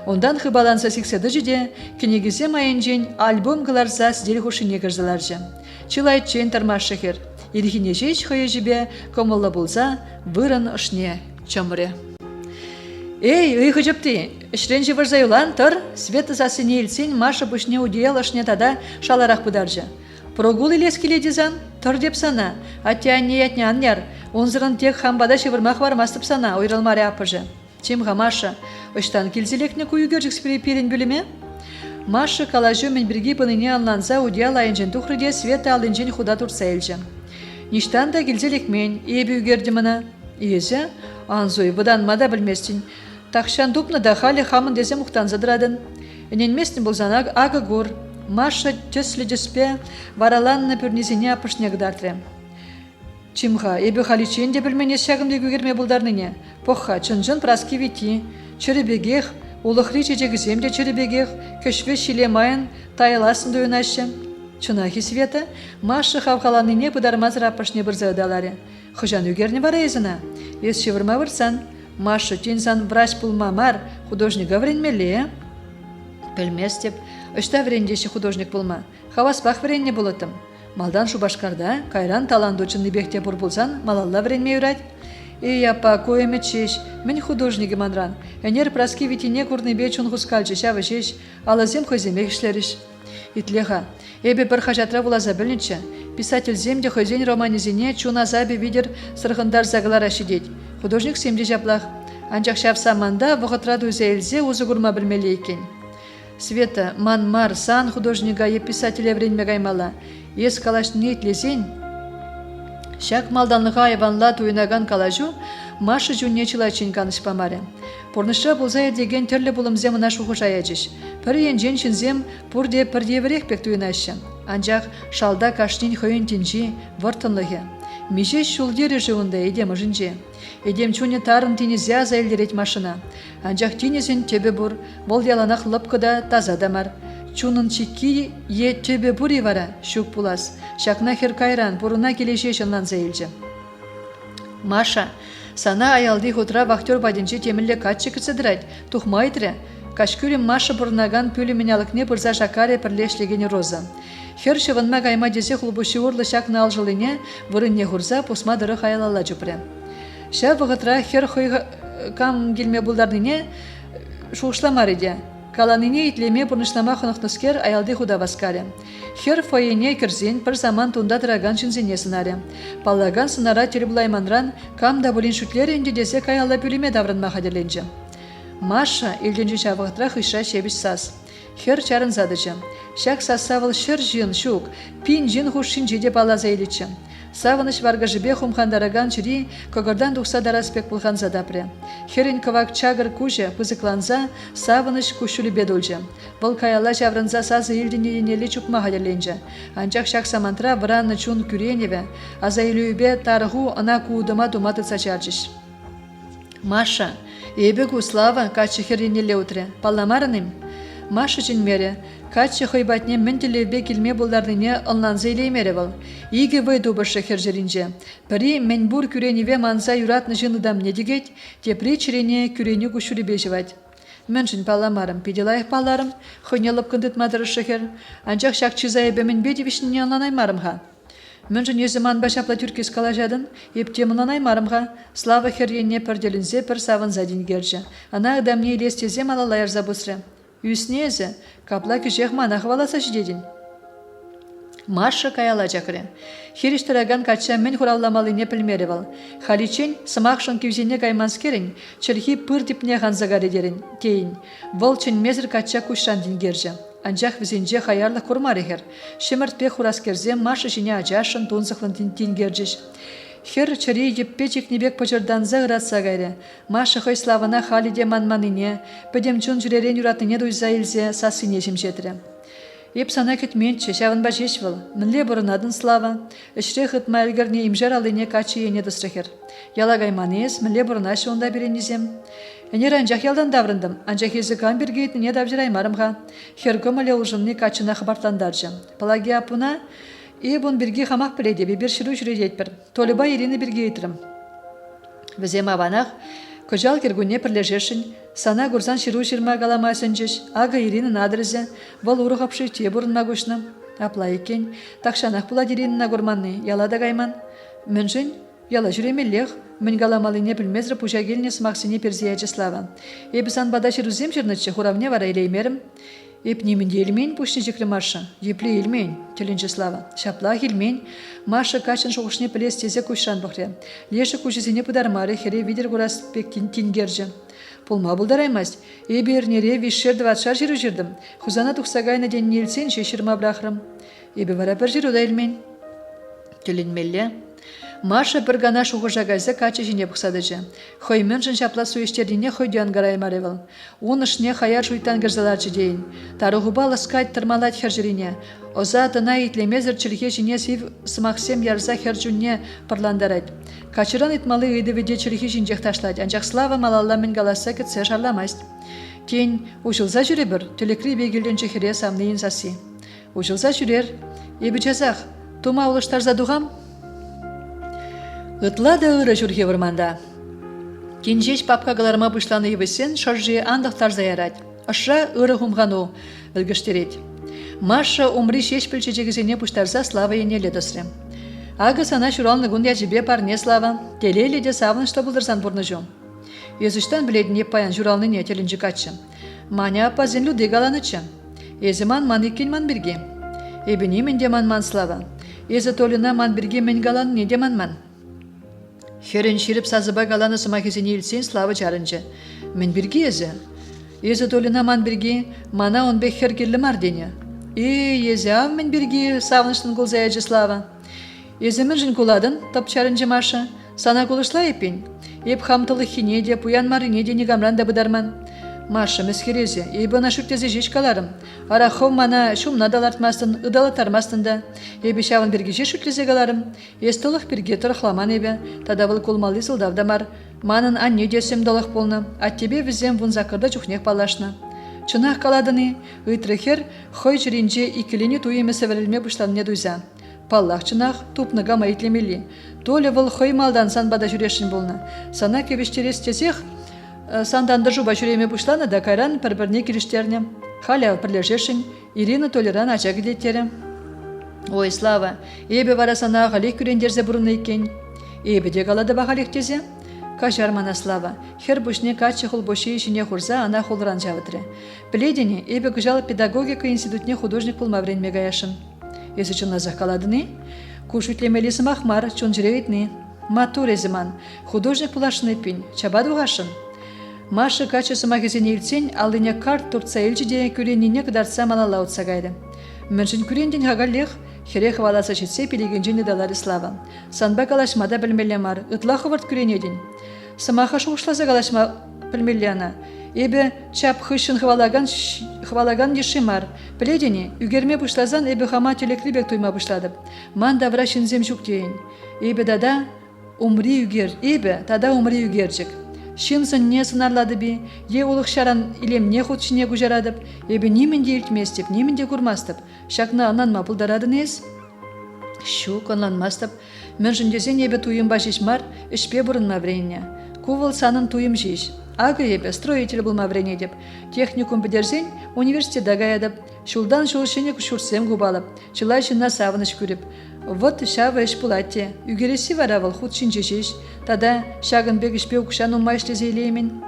Ондан хыбаланса секседі жиде, кенегізе майынжен альбом гыларза сдел хушине гырзыларжы. Чилайчен тармашы хер. Ирхине жеч хойы жібе, комылы болса, вырын ұшне чөміре. Эй, ұйқы жіпті, ішрен жывырза юлан тұр, светы засыне елсен, Маша бұшне удел ұшне тада шаларақ бұдаржы. Прогул илес келедізан, тұр деп сана, аття не ятне аннер, онзырын тек хамбада шевырмақ бармастып сана, ойрылмаре апыжы. Чемға Маша, ұштан келзелекне күйігер жікспері перен бөліме? Маша калажы мен бірге пыныне анланса удел айынжен тұқрыде Света алынжен худа тұрса елжі. Ништан да келзелекмен, ебі үгерді мұна. Езі, анзой, бұдан мада білместін. Тақшан дұпны да халі хамын дезе мұқтан задырадын. Ененместін болзан ағы ғор. Маша төслі жүспе, вараланны пүрнезіне апышнегдартыры. Чимға, ебі халичен де білмене шағымды көгерме бұлдарныне. Поққа, чын-жын праски вити, чөрібегех, улықри чечегізем де чөрібегех, көшве шилемайын, тайыласын дойынашы. Чынахи Света, Маша хавхаланыне бұдармазыр апышне бірзі өдалары. Хыжан үгерне бара езіна. Ес шевырма вырсан. Маша тенсан врач пулмамар, художник вренмеле. Білмес деп, үшта врендеші художник пулма. Хаваспақ вренне болытым. Малдан шубашкарда, кайран таланду чынны бекте бұр болсан, малалла вренме юрать. Эй, апа, коеме чеш, мен художнигі манран. Энер праски витине курны бе чун хускальчы шавы шеш, алазем хоземек ішлеріш. Итлеха, эбе бір хажатра булаза білнічі. Писатель земде хозен романизине чуна забе видер сырғындар заглар ашидеть. Художник семде жаплах. Анчақ шав саманда вғытра дуйза елзе узы гурма білмелі екен. Света, мар сан художнига е писателя вренме гаймала. Ес калаш нетлезен. Шак малданлыға айванла туйнаган калажу, Маша жүнне чилайчен каныш памаре. Порныша болзая деген түрлі бұлымзе мұна шуғы жаячыш. Пірі енжен шынзем пұрде верек пек туйнашы. Анжақ шалда кашнин хойын тінжі вұртынлығы. Меже шулдері жуында едем ұжынже. Едем чуне тарын тенезе аза елдерет машина. Анжақ тенезін төбе бұр, бол яланақ лыпкыда таза дамар. Чунын чекки е төбе бұри вара, шук пулас. Шакна хер кайран, бұрына келеше шынлан зәйілжі. Маша, сана аялды хутра вахтер бадинче темілі катчы кіцедірайд, тухмайдыры. Кашкюрим Маша бұрнаган пөлі менялықне бұрза шакаре пірлешлегені роза. Хер шывынма гайма дезе хулбуши урлы шакна алжылыне вырынне хурза пусма дыры хаялала жүпірі. Ша вғытра хер хой кам келме бұлдарныне шуғышламар еде. Каланыне итлеме бұрнышлама хонықтыскер аялды худа васкаре. Хер фойене кірзен бір заман тунда дыраган шынзене сынаре. Паллаган сынара тербулайманран кам да бұлін шүтлері үнде дезе каялла пөліме даврынма хадерленжі. Маша елденжі шавықтыра хыша шебіш сас. Хер чарын задычы. Шак сасавыл шыр жын шук, пин жын хуш шинжеде балаза елічі. Савыныш варгажибе хумхандараган чири когордан тухса дараспек булхан задапре. Херин ковак чагыр куже пызыкланза савыныш кушулибе дульже. Бұл каяла чаврынза сазы илдине енели чупма хадерленже. Анчак шак самантра вранны чун күреневе, аза илюбе таргу ана куудыма думаты сачарчиш. Маша, ебегу слава качы херинеле утре. Палламарыным? Маша чинмере, качы хойбатне ментелебе килме булдардыне ылнанза илеймере был. Иге войду башы хержеринже. Пари менбур күреневе манза юратны жыныдам не дегет, тепри чирене күрене кушулибе живать. Мэншин палламарым, пиделайх палларым, хойнелып кындытмадыры шехер, анчак шак чизаебе мен бедевишне анланаймарымға. Мэншин езіман башапла түркес калажадын, ептемін анаймарымға, слава херенне перделінзе пір савын задин герже. Ана адамне елестезе малалайыр забусры. Үснезе, капла кежех манах валаса жидедин. Маша каяла жакыры. Хериштараган кача мен хуравламалы не пілмеревал. Халичен сымақшын кевзене кайманскерін, чырхи пыр типне ханзагаре дерін, кейін. Волчен мезір кача кушрандин герже. Анжақ візенже хаярлық курмарихер. Шеміртпе хураскерзе Маша жіне ажашын тонзықлын тин герджеш. Хер чари еппе чекнебек почырданза ыратса гайры. Маша хой славана халиде манманыне, пөдем чун жүререн юратыне дуйза илзе сасыне жемшетірі. Еп сана кетменче, шавын бажеш был. Мінле бұрынадын слава. Ішре хытма әлгірне имжар алыне качы ене дысрахер. Ялагай манез, мінле бұрынашы онда беренезем. Энер анжақ ялдан даврындым. Анжақ езікан бергейтіне давжырай марымға. Хергім әле ұлжынны качына хабартандаржы. Палаги апына, бұн бірге хамақ біледі, бебер шыру жүредет бір. Толыба ерені бірге етірім. Візем аванақ, көжал кергуне пірлежешін, сана гурзан шыру шырма галамайсын жеш, ага ерені надрызе, бұл ұры қапшы те бұрынма көшні. Апла екен, тақшанақ бұла дереніне гурманны, ялада гайман. Міншін, яла жүремелех, мен галамалыне білмезрі пужагеліне смақсыне перзияжы слава. Ебісан бада шырузем жырнычы, хуравне вара илеймерім. Еп немінде елмен пушне жекрі Маша, епле елмен, теленче слава. Шаплах елмен, Маша качын шоғышне пілес тезе кушран бұқре. Леші кушезіне пыдармары хере видер гурас пектін тингерже. Пулма бұлдараймас, ебернере вишер 20 жиру жирдім. Хузана тұқсағайна ден нелсен шешірма брахрым. Ебе вара бір жируда елмен. Теленмелле. Маша бір гана шуғы жағайзы качы жіне бұқсадыжы. Хоймен жын шапла суештеріне хойдуан гараймаревыл. Онышне хаяр жуйтан гірзаларчы дейін. Тарығыба ласкайт тұрмалат хержірине. Оза атына итлемезір чілге жіне сив сымақсем ярза хержунне парландарайд. Качыран итмалы үйдіведе чілге жінжек ташлайд. Анжақ слава малалла мен галаса кетсе жарламайст. Тень ұшылза жүре бір, түлекрі бегілден чехере самныйын сасы. Ұшылза жүрер, ебі жазақ, тума ұлыштар задуғам? Ытлады ыры жүрге вырманда. Кенжеш папкагаларыма бұшланы ебесен шаржы андықтар заярад. Ашра ыры хумғану білгіштерет. Маша умри шеш пілчечегізіне бұштарза слава енелі досры. Ағы сана шуралны гүн яжібе парне слава. Телелі де савынышта бұлдырзан бұрны жом. Езіштан біледіне паян журалны не телінжі качы. Маня апа зенлю дегаланычы. Езіман ман екен ман бірге. Ебіне мен деман ман слава. Езі толына ман бірге мен галан не деман ман. Херен ширіп сазыба галаны сымахезіне илсен слава жарынжы. Мен бірге езі. Езі толына ман бірге, мана он бек хергерлі мардене. Езі ав мен бірге савыныштың кулзаячы слава. Езі мен жын куладын, тап чарынжы Маша. Сана кулышла епен. Еп хамтылы хинеде, пуян марынеде негамран да бұдарман. Маша мескерeze, ебі ана шүртезе жеш каларым. Арахом мана шумна далартмастын, ыдалы тармастында. Ебі шавын берге жеш шүртезе каларым. Естолық берге тұрықламан ебі, тадавыл кулмалы сылдавдамар. Манын анне десем долық болны, ат тебе візем вун закырда чухнех палашны. Чынақ каладыны, ыйтрыхер, хой жүрінже икіліне туеме сәвірілме бұштанне дуйза. Паллах чынақ тупныға майтлемели. Толе выл хой малдан санбада жүрешін болны. Сана кевештерес тезех, санданды жуба жүреме бұшланы да кайран бір-бірне келіштеріне. Халя бірлежешін, Ирина толеран ача кедеттері. Ой, слава, ебе вара сана ғалек күрендерзе бұрынны екен. Ебе де қалады бағалек тезе? Кажар мана слава, хер бұшне качы хул боши ішіне хурза ана хулран жавытры. Біледіне, ебе күжал педагогика институтне художник пулмаврен мегаяшын. Есі чын назах каладыны? Куш үтлемелесі махмар, чун жірейтні. Матур ezimан, художник пулашыны пин, чабаду ғашын. Маша качысы магазине илсен, алыне карт турца елчіде күреніне кыдарца малала отсагайды. Міншін күренден ғагаллех, Хере хваласа жетсе пилигенжен далары слава. Санба калашмада білмелемар, ытла хывырт күренедін. Самаха шуғышласа калашма білмелена. Эбе чап хышын хвалаган ешимар. Пледени, үгерме бұшлазан эбе хама тюлеклибек туйма бұшладып. Ман давра шинзем жүк дейін. Эбе тада умри үгерчік. Шинсын не сынарлады би, е олық шаран илем не худшіне күжарадып, эбе неменде илтместіп, неменде күрмастып, шакна ананма пұлдарадын ез? Шук анланмастып, мен жындезен эбе туйым башишмар, ішпе бұрынма вренне. Кувыл санын туйым жиш. Ағы ебе строитель болма врене деп, техникум бідерзен университет дагаядып, шулдан шулшене күшурсем губалып, чылай жынна савыныш күріп. Вот шавы эш пулатте, үгереси варавыл худ шинчешеш, тада шагын бек ішпе укшан умма ішлезейлеймін.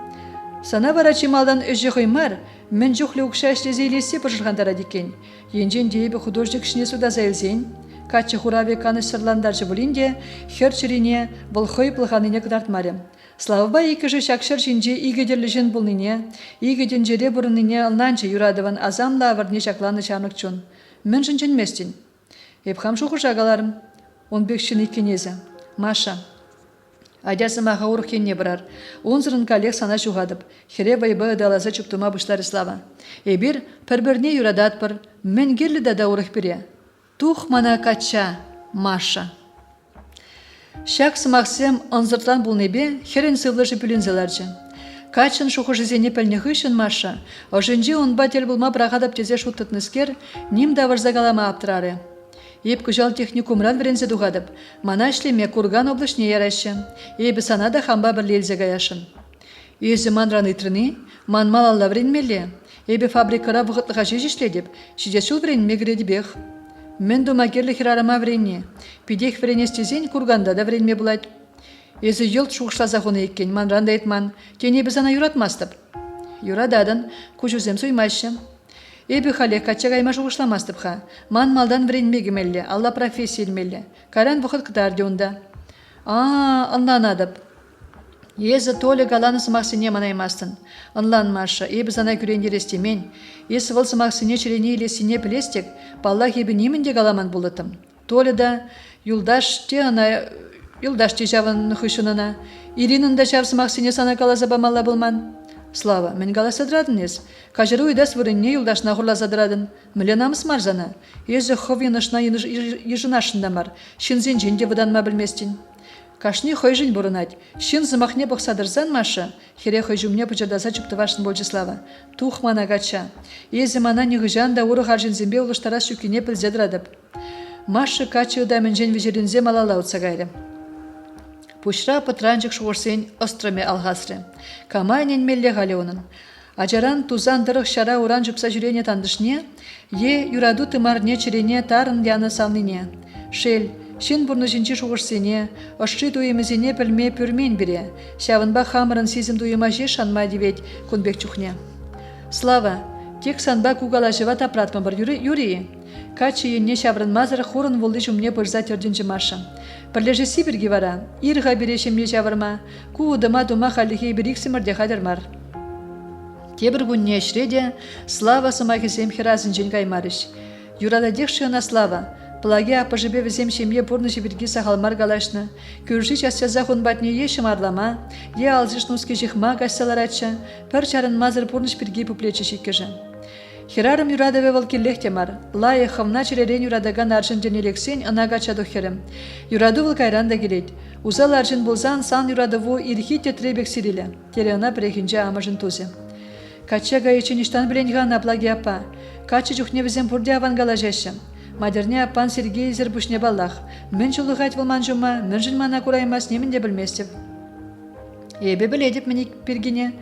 Сана вара чималдан өжі қоймар, мен жүхлі укша ішлезейлесе пыржырғандара декен. Енжен дейбі художник ішіне суда зайлзен, качы хураве каныш сырландар жывылинде, хер чирине бұл хой пылғаныне кыдартмарым. Славба икіжі шакшар жинже игедерлі жын бұлныне, игеден жере бұрыныне ылнанчы юрадыван азамла аварне шакланы шанық чун. Мен жынчен местен. Епхам шуқы жағаларым, он бекшін икенезі. Маша. Адясы маға ұрық кенне бірар. Он зырын коллег сана жуғадып, хере байбы далазы чүптума бұшлары слава. Эбір пір-бірне юрадат бір, мен герлі дада ұрық біре. Тух мана кача, Маша. Шак сымақсем анзыртлан бұл небе, херен сывлыжы пүлінзеларчы. Качын шуқы жызене пәлнеғышын Маша, ожынжы он батель бұлма прағадап тезе шуттытныскер, ним даварзагалама аптырары. Еп күжал техникумран врензе дуғадып, мана ішлеме Курган облышне ярашы, ебі санада хамба бір лелзе гаяшын. Езі манран итрыны, ман малалла вренмелі, ебі фабрикара бұғытлыға жеж шидесул вренме гредібех. Мен дума керлі хирарама вренне, пидех вренестезен Курганда да вренме бұлад. Езі елт шуғышла зағуны еккен, манран да етман, тен ебі сана юратмастып. Юрададын, күжузем суймашы. Эбі хале качагайма жуғышламастыпха. Ман малдан вренмегімелі, алла профессиялмелі. Каран бұқыт қыдар деунда. Анланадып. Езі толы галаны сымақсыне манаймастын. Анланмашы, эбі зана күрендерестемен. Есі выл сымақсыне чірене елесіне білестек, баллах ебі немінде галаман болытым. Толы да юлдаш те жавын хышынына. Иринында жав сымақсыне сана калаза бамалла болман. Слава, мен галасадырадын ез. Кажыру идас вырынне юлдашна хурлазадырадын. Міленамыз марзана. Езі ховенышна ежынашындамар. Шинзен женде выданма білместін. Кашни хой жын бұрынать. Шин зымақне бұқсадырзан маша. Хере хой жумне пұчардаса чүптывашын болжы слава. Тух мана гача. Езі мана негыжан да уры харжын зембе улыштара шүкіне пілзедірадып. Маша качы да мен жен вежерінзе малала ұтсагайры. Пушра патранчик шуғырсен острыме алғасры. Камайнен мелле ғалеонын. Ажаран тузан дырық шара уран жүпса жүрене тандышне, е юраду тымарне чирене тарын яны салныне. Шел, шин бұрны жінчі шуғырсене, ұшчы дуемізене пілме пүрмен біре, шавынба хамырын сезім дуема же шанма девет күнбек чухне. Слава, тек санба кугала жыва тапратма бір юрии. Качы енне шаврын мазыр хурын волды жүмне пырза терденжі маша. Пірлежесі бірге вара, ирға берешемне жавырма, куудыма дума халихей біріксімірде қадырмар. Тебір күнне шреде, слава сымағызем хиразын жен каймарыш. Юрада декшына слава, плаге апыжыбе візем шемье бұрнышы бірге сағалмар галашны, көрші частяза хунбатне ешім арлама, е алжыш нуске жихма гасталаратша, пір чарын мазыр бұрныш бірге пуплечі шеккежі. Хирарым юрадаве валкеллехтемар, лайы хавна черерен юрадаган аржын денелексен анага чадухерем. Юраду валкайран да келет. Узал аржын болзан сан юрадаву ирхи тетребек сириле. Терена прехинче амажын тузе. Кача гаечен иштан біленган аплаги апа. Кача жүхне візем бұрде авангала жешем. Мадерне апан Сергей зербушне баллах. Мен жылығайт вылман жума, мен жылмана кураймас немінде білместеп. Ебе біледіп мінік пергене,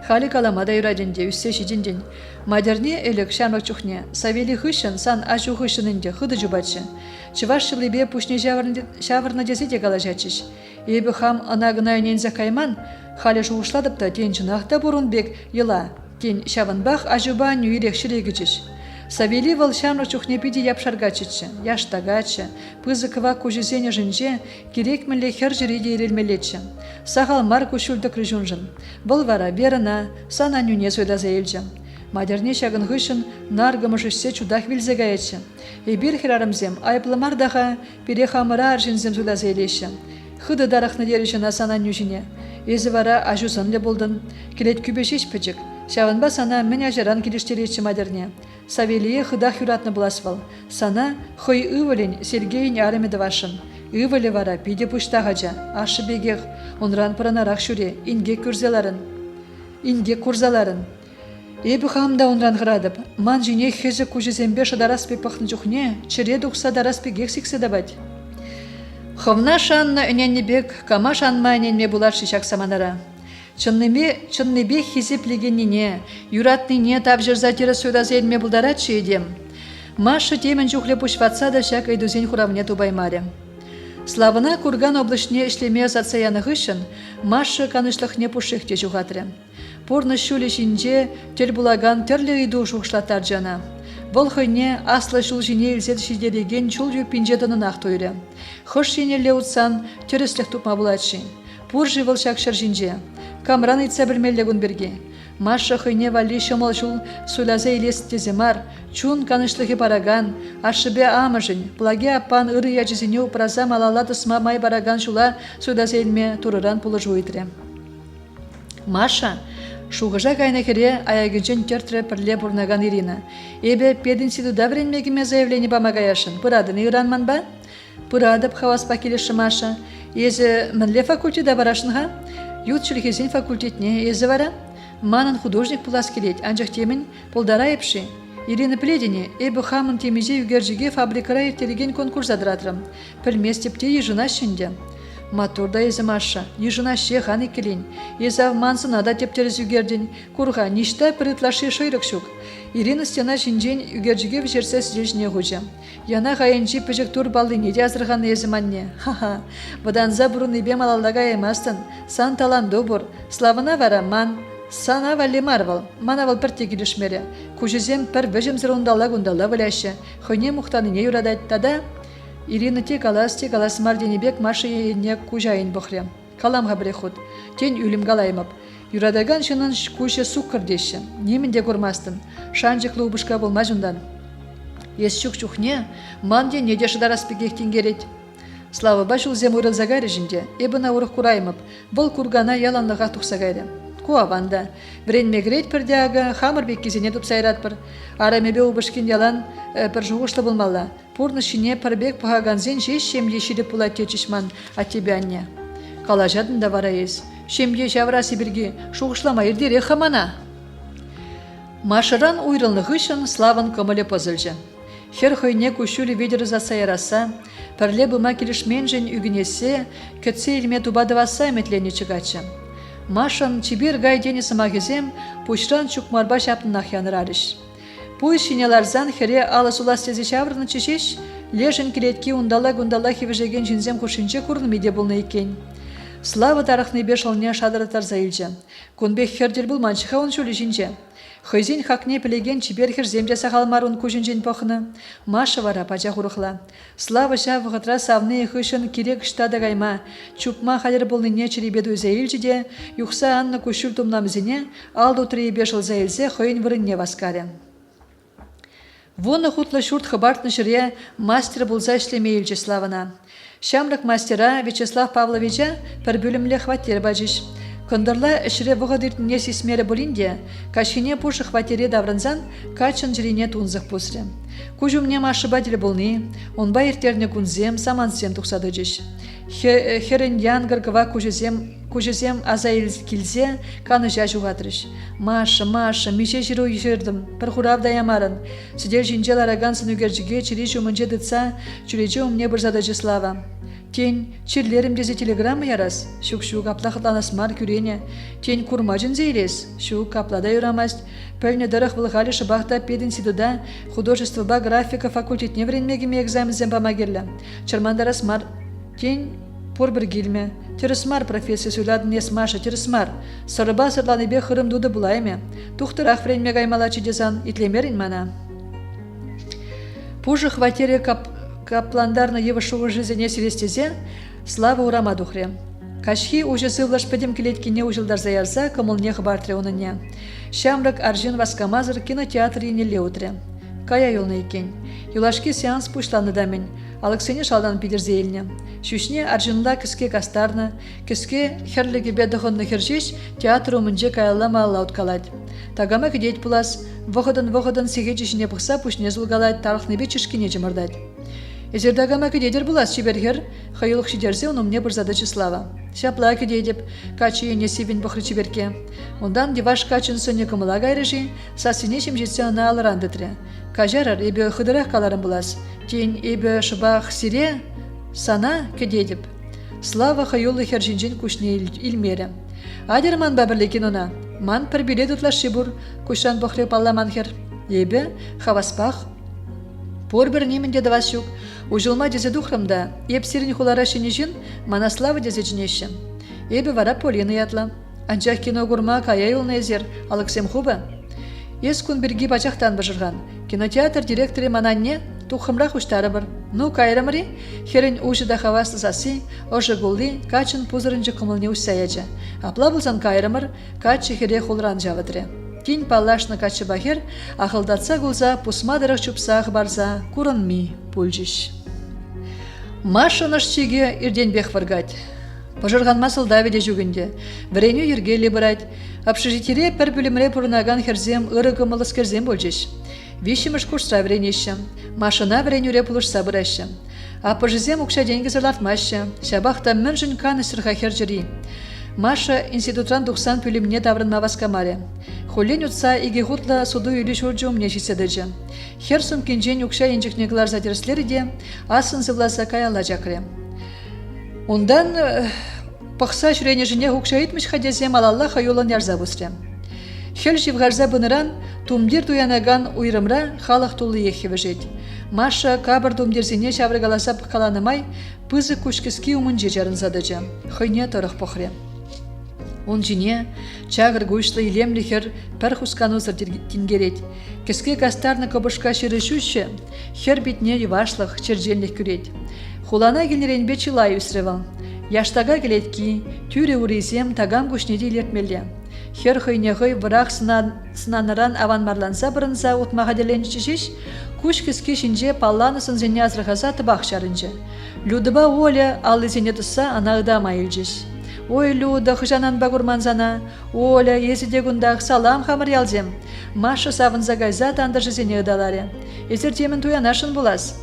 халі каламада юраденде, үссе шиденден. Мадерне әлік шамак чухне, савели хышын, сан ашу хышынынде, хыды жубатшы. Чываш шылыбе пушне шавырна дезеде калажачыш. Ебе хам анагына енензе кайман, халі жуғышладыпта тен жынақта бұрын бек ела, тен шавынбақ ажуба нүйрек шірегічіш. Савели вал шамрак чухне пиде япшаргачычы, яштагачы, пызыкыва кужезене жынже, керек мілі хер жереде ерелмелетчі. Сағал мар күшілді крыжунжын. Бұл вара беріна, сана нүне сөйда зәйілжі. Мадерне чагын гышын наргымышышсе чудах вилзе гаячы. Эбир хирарымзем айплымардаха перехамыра аржинзем зулазейлеші. Хыды дарахны дережі насана нюжіне. Езі вара ажусынлы болдын. Келет күбешеш пічік. Шавынба сана мен ажаран келештеречі мадерне. Савелие хыдах юратны бұласвал. Сана хой ывылен Сергейін арымеді вашын. Ывылі вара пиде пұштағаджа. Ашы бегех. Онран пыранарақ шүре. Инге курзаларын. Эбі хамда онран ғырадып. Ман жіне хезі күжізембе шадараспе пақны жүхне. Чыре дұқса дараспе гексіксе дабад. Ховна шанна үненнебек, кама шанма үненме бұлар шишак саманара. Чыннебе хизеплегеніне, юратныне табжырзатері сөйлазелме бұлдаратшы едем. Маша темен жүхле пұшватса да шак айдузен хуравне тубаймаре. Славына курган облышне ішлеме зацаяны ғышын, Маша канышлықне пұшықте жүғатры. Порны шулі жинже тел булаган терлі иду шуқшлатар жана. Бұл хойне аслы шул жине илзет шидереген чул юпинжедінің ақтойры. Хош жинелі ұтсан теріслік тупма бұлатшы. Пур живыл шакшар жинже. Камран итса білмелігін берге. Маша хойне вали шомал жул суйлаза илес теземар, чун канышлығы бараган, ашыбе амыжын, плаге апан ыры ячызіне упраза малала тысма май бараган жула суйлаза илме турыран пулы жуйдыры. Маша шуғыжа кайнекере аягынчен тертре пірле бұрнаган Ирина. Эбе пединситуда вренмегіме заявление бамагаяшын. Пырадыны иранман ба? Пырадып хаваспа келеші Маша. Езі мінле факультета барашынға? Ютчілхезін факультетне езі вара? Манын художник пулас келет, анжақ темін полдара епші. Ирина пледіне, эбі хамын темезе үгержіге фабрикара ертереген конкурс адыратырым. Пілмес тепте ежына шынде. Матурда езі Маша, ежына ше ханы келен. Езі мансына да тептеріз үгерден. Курға ништа пірітлашы шойрық шук. Ирина стена жинжен үгержіге вжерсе сдежіне ғужа. Яна ғайынжи піжік тур балды неде азырған езі манне. Ха-ха, бұданза бұрын ебе малалдаға емастын. Сан таланды бұр. Славына вара ман. Сана вали марвал. Манавал пір тегілішмері. Күжізем пір вежім зырундала гундала валяшы. Хойне мұқтаныне юрадайт тада. Ирина тек алас марденебек Маша ене кужайын бұқре. Калам ғабре худ. Тен үлім галаймап. Юрадаган шынын күйше суқ кірдеші. Немінде көрмастын. Шанжықлы ұбышқа болма жындан. Ес чук-чухне, манде неде шыдараспегек тенгерет. Слава башыл зем урылзагаре жінде. Эбіна ұрық кураймап. Бұл кургана яланлыға тұқсагайды. Куаванда. Бренмегрет пірдяға хамырбек кезене тұпсайрат бір. Арамебе ұбышкен ялан бір жуғышлы болмалла. Пурны шине парбек пағаганзен жеш шемде ширіп бұла течішман атебянне. Калажадын да вара ез. Шемде жавра сибірге шуғышлама ердере хамана. Машыран уйрылны ғышын славын көмілі позылжы. Хер хойне күшілі ведері засайраса, пірле бұма келішмен жын үгінесе, көтсе елме тубадываса әметлене чыгачы. Машан чибир гай дені сымағызем пұшран чукмарба шапнынақ яныр арыш. Пуй шинеларзан хере алыс улас тезі шаврыны чешеш, лежін келетке ундала-гундала хевежеген жінзем құшынче күрін меде болны екен. Слава тарахны беш олне шадыратар заилжа. Кунбек хердел бұл маншыға он шөлі жінже. Хойзин хакне пілеген чибер херземде сақалмарын көжінжен пақыны. Маша вара пача құрықла. Слава ша вғытра савны хышын керек штада гайма. Чупма халер болны не черебеду заилжеде, юқса анны көшіл тумнамзіне, алды ұтыры бешіл заилзе хойын вырынне васкаре. Воны хутлы шурт хабартны жыре мастер болза ішлемейлжі Славына. Шамрық мастера Вячеслав Павловича пір бөлімлі хваттер бажыш. Кондырла ішіре вғадыртіне сесмері болинде, кашыне пушы хватере даврынзан качын жирене тунзық пусры. Кужумне машыбателі болны, онба ертерне күнзем, самансем тұқсады жыш. Херен янгыргыва кужезем азайл келзе, каны жа жуғатырыш. Маша, меше жиру ешірдім, бір хурав даямарын. Сидер жинжел арагансын үгержіге чири жумынже дытса, чүреже умне бір задажы слава. Тен чирлерімдезе телеграмма ярас, шук-шук аплақытланас мар күрене. Тен курмажын зейлес, шук аплада юрамаст. Пөлне дырық вылғалі шыбақта пединситуда художество ба графика факультетне вренмегіме экзамензен бамагерлі. Чармандарас мар. Тен пор бір келме. Терісмар профессия сөйладын ес Маша, терісмар. Сырыба сырланы бе хырым дуды бұлайме. Тухтырақ вренмег аймалачы дезан итлемерін мана. Пужы хватере капландарны евы шуғы жизіне селестезе, слава урама духре. Кашхи уже сывлаш педем келеткине ужылдар заярса, кымылне хабартре оныне. Шамрак аржин васкамазыр кинотеатр енеле утре. Кая юлны екен. Юлашки сеанс пушланы дамень. Алексене шалдан пидерзейлне. Шүшне аржинла кіске кастарны, кіске херлігі бедіғынны хержеш театру мүнже каялама лауткалад. Тагама кедет пулас, вғыдын сегечішіне бұқса пүшне зулгалад, тарықны бе чешкіне жымырдад. Езердагама кедедер булас чибергер, хайылық шидерзе онымне бірзады числава. Шапла кедедеп, качы ене севен бұқры чиберке. Ондан деваш качын сөне кымыла гайрыжи, сасыне шемжетсе ана алырандытыры. Кажарар ебе хыдырақ каларын булас. Тень ебе шыбақ сире, сана кедедеп. Слава хайылы хержинжен күшне илмере. Адерман бабірлекен она. Ман пір билет ұтлашы бұр, күшан бұқры палламан хер. Ебе хаваспақ. Пор бір немінде давасюк. Ужылма дезе духрамда, еп сирін хулара шенежін, Манаслава дезе жінеші. Ебе вара Полина ятла. Анчах кино гурма кая юлны езер, Алексем хуба. Ес күн бірге бачақтан бажырған. Кинотеатр директоры мананне тухымрақ ұштары бір. Ну кайрамыри, херін ужыда хавасты засы, ожы гулды, качын пузырынжы кымылне ұшсаячы. Апла бұлсан кайрамыр, качы хере хулран жавыдыры. Тин паллашны качы бахер, ахылдатса гулза, пусмадырық чупсақ барза, курынми пульжиш. Машынышчиге ирден бех варгать. Пожырған масылда веде жүгінде. Вреню ергелі бұрайд. Общежитире пір бүлімре пұрынаган херзем, ырығымылыс керзем болжиш. Вишіміш курсра вренеші. Машына вренюре пұлышса бұрашы. Апыжызем ұқша денгі зырлатмашы. Шабақта мүнжін каны сырға хержері. Маша институтран 90 пүлімне таврынма васкамаре. Холлен утса иге хутла суду үйлі шорджу мне жиседыжы. Херсум кенжен ұқша енжікнеглар задерслері де асын зывласа каяла жакре. Ондан пақса жүрені жіне ұқша етміш хадезем алалла хайолан ярза бұсре. Хел живгарза бұныран тумдир туянаган уйрымра халық тулы ехі вежет. Маша кабыр тумдирзіне шаврыгаласа пықаланымай пызы күшкіскі умынже жарынзадыжы. Хыйне тұрық пұқре. Он жіне чағыр гуйшлы илемліхер пір хусканузыр тингерет. Кіске кастарны кобышка шырышушы, хер битне евашлық чердженлік күрет. Хулана генеренбе чылай үсревал. Яштага келетки, тюре уризем тагам гушнеде илертмелі. Хер хыйнеғый врақ сынаныран аванмарланса бұрынса отмаға деленші жеш, күш кіске шинже палланысын зене азрығаса тыбақ шарынжы. Людыба оля аллы зене тұса анағыда майылжеш. Ой, Люда, хыжанан багурманзана, Оля, езіде күндағы салам хамыр ялзем. Маша савынза гайза тандыржы зене ыдаларе. Езер темін туянашын булас.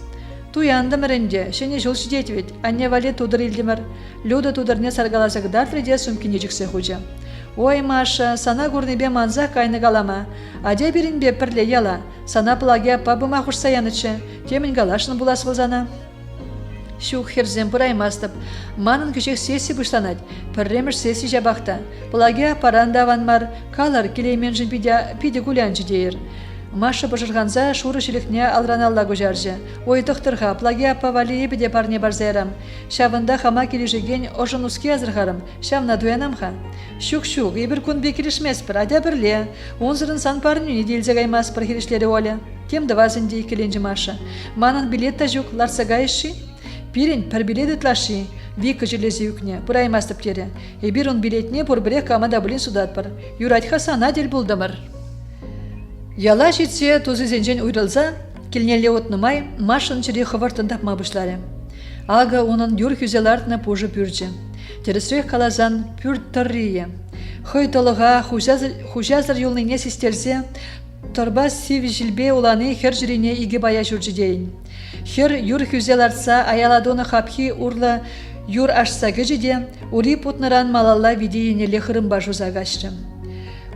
Туяндым ренде, шене жыл шидетвет, анне вале тудыр илдімір. Люда тудырне саргаласығдар треде сумкине жіксе хуча. Ой, Маша, сана гурнебе манза кайны галама. Аде берінбе пірле яла, сана плаге пабыма хушса янычы, темін галашын булас вылзана. Шух херзем пыраймастып, манын күшек сессі бұштанад, пірреміш сессі жабақта. Плаге паранда ванмар, калар келеймен жын пиде гулянжы дейір. Маша бұжырғанза шуры шілікне алраналла гүжаржы. Ой тұқтырға, плаге аппавали ебеде парне барзайрам. Шавында хама кележеген ожын уске азырғарым, шавна дуянамға. Шук-шук, ебір күн бекелішмеспір, адя бірле. Онзырын сан парню неделзе гаймаспыр херешлері оля. Темді вазынде екеленжі Маша. Манын билетта жүк, ларсага еші? Пирен пір билет ұтлашы, векі железі үкне, пұраймастып тере. Ебір он билетне бұр бірек камада білін судатпыр. Юратха сана дел бұлдымыр. Яла жетсе тозы зенжен уйрылза, келнеле отнымай, Машын жире хывыртын тапма бұшлары. Ага оның юр хүзелартына пұжы пүрджі. Тересірек қалазан пүр тұррие. Хой толыға хужазыр юлныне сестерзе, торба сив жилбе уланы хер жирене иге бая жүрджі дейін. Хер юр хүзелартса аяладоны хапхи урла юр ашсагы жиде, ури путныран малалла видеенеле хырым бажу загашрым.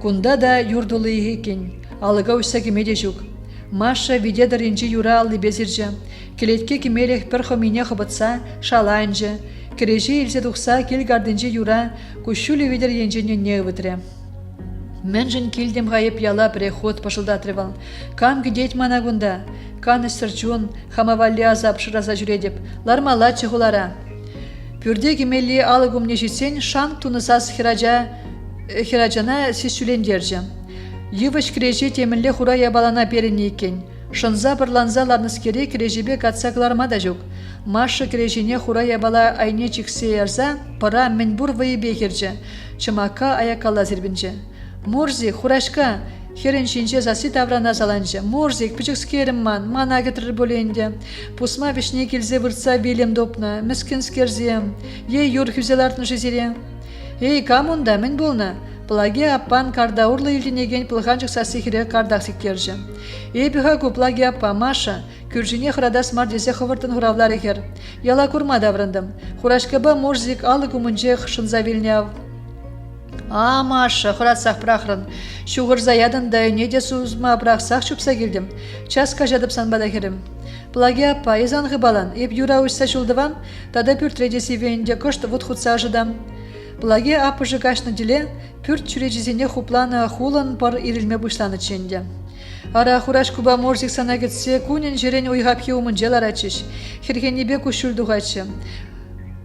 Кунда да юрдулы екен. Алыға үсі кемеде жүк. Маша видедір инжі юра алды безіржі. Келетке кемелек бір хомине қыбытса, шалайынжы. Кережі елзе тұқса кел гардынжы юра, күшілі видер енжіне не өвітірі. Мен жын келдем ғайып яла преход пашылдатырывал. Кам гедет мана гунда. Каны сырчун, хамавалли азап шыраза жүредіп. Лармала чығылара. Пүрде кемелі алығымне жетсен, шанг тунысас хираджана сесюлендержі. Йывыш кірежі темінлі хура ябалана періне екен. Шынза бірланза ларныскере кережебе катсакларма да жоқ. Маша кережіне хура ябала айне чиксе ярза, пара мінбур вайыбе херже, чымака аякала зірбінже. Морзи, хурашка, хереншинче заси таврана заланче. Морзик, пичікскерім мана кетірір бөленде. Пусма вишне келзе выртса велем допна, міскін скерзем, ей юр хюзелартын жезере. Ей, камунда, мен болна. Плаги аппан карда урлы илденеген пылғанчық сасы хире кардақсик керже. Ей бихаку плаги аппа, Маша, күржіне хырадас мардесе хывыртын хуравлар ехер. Яла курма даврындым. Хурашкаба морзик алы кумынчех шынза вильняв. А, Маша, хуратсақ прахрын. Шуғырза ядын да неде сузма прахсақ шупса келдім. Часка жадып санбада керім. Плаги аппа, езан ғыбалан, еп юра ұшса шулдывам, тада пүртреде севенде кышт вұт хутса жыдам. Плаги аппы жығашны деле, пүрт чүрежізіне хупланы хулын пар ирілме бұшланы ченде. Ара хураш куба морзик сана кетсе, кунен жерен ойғап хеумын желар ачыш, хергенебе күшілді ғачы.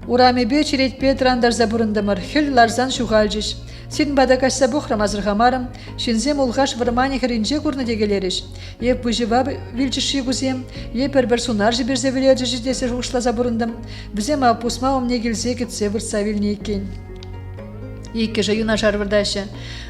Урамебе черетпе трандар забурындымыр, хіл ларзан шуғалжыш. Сен бада кашса бұқрам азырғамарым, шензем олғаш вырмани хірінже көрні дегелеріш. Еп бұжыва вілчіші күзем, еп бір сунар жіберзе вілерді жидесі жуғышла забурындым. Бізем апусма омне келзе кетсе выртса вілне екен. Икке же юна жар вырдашы.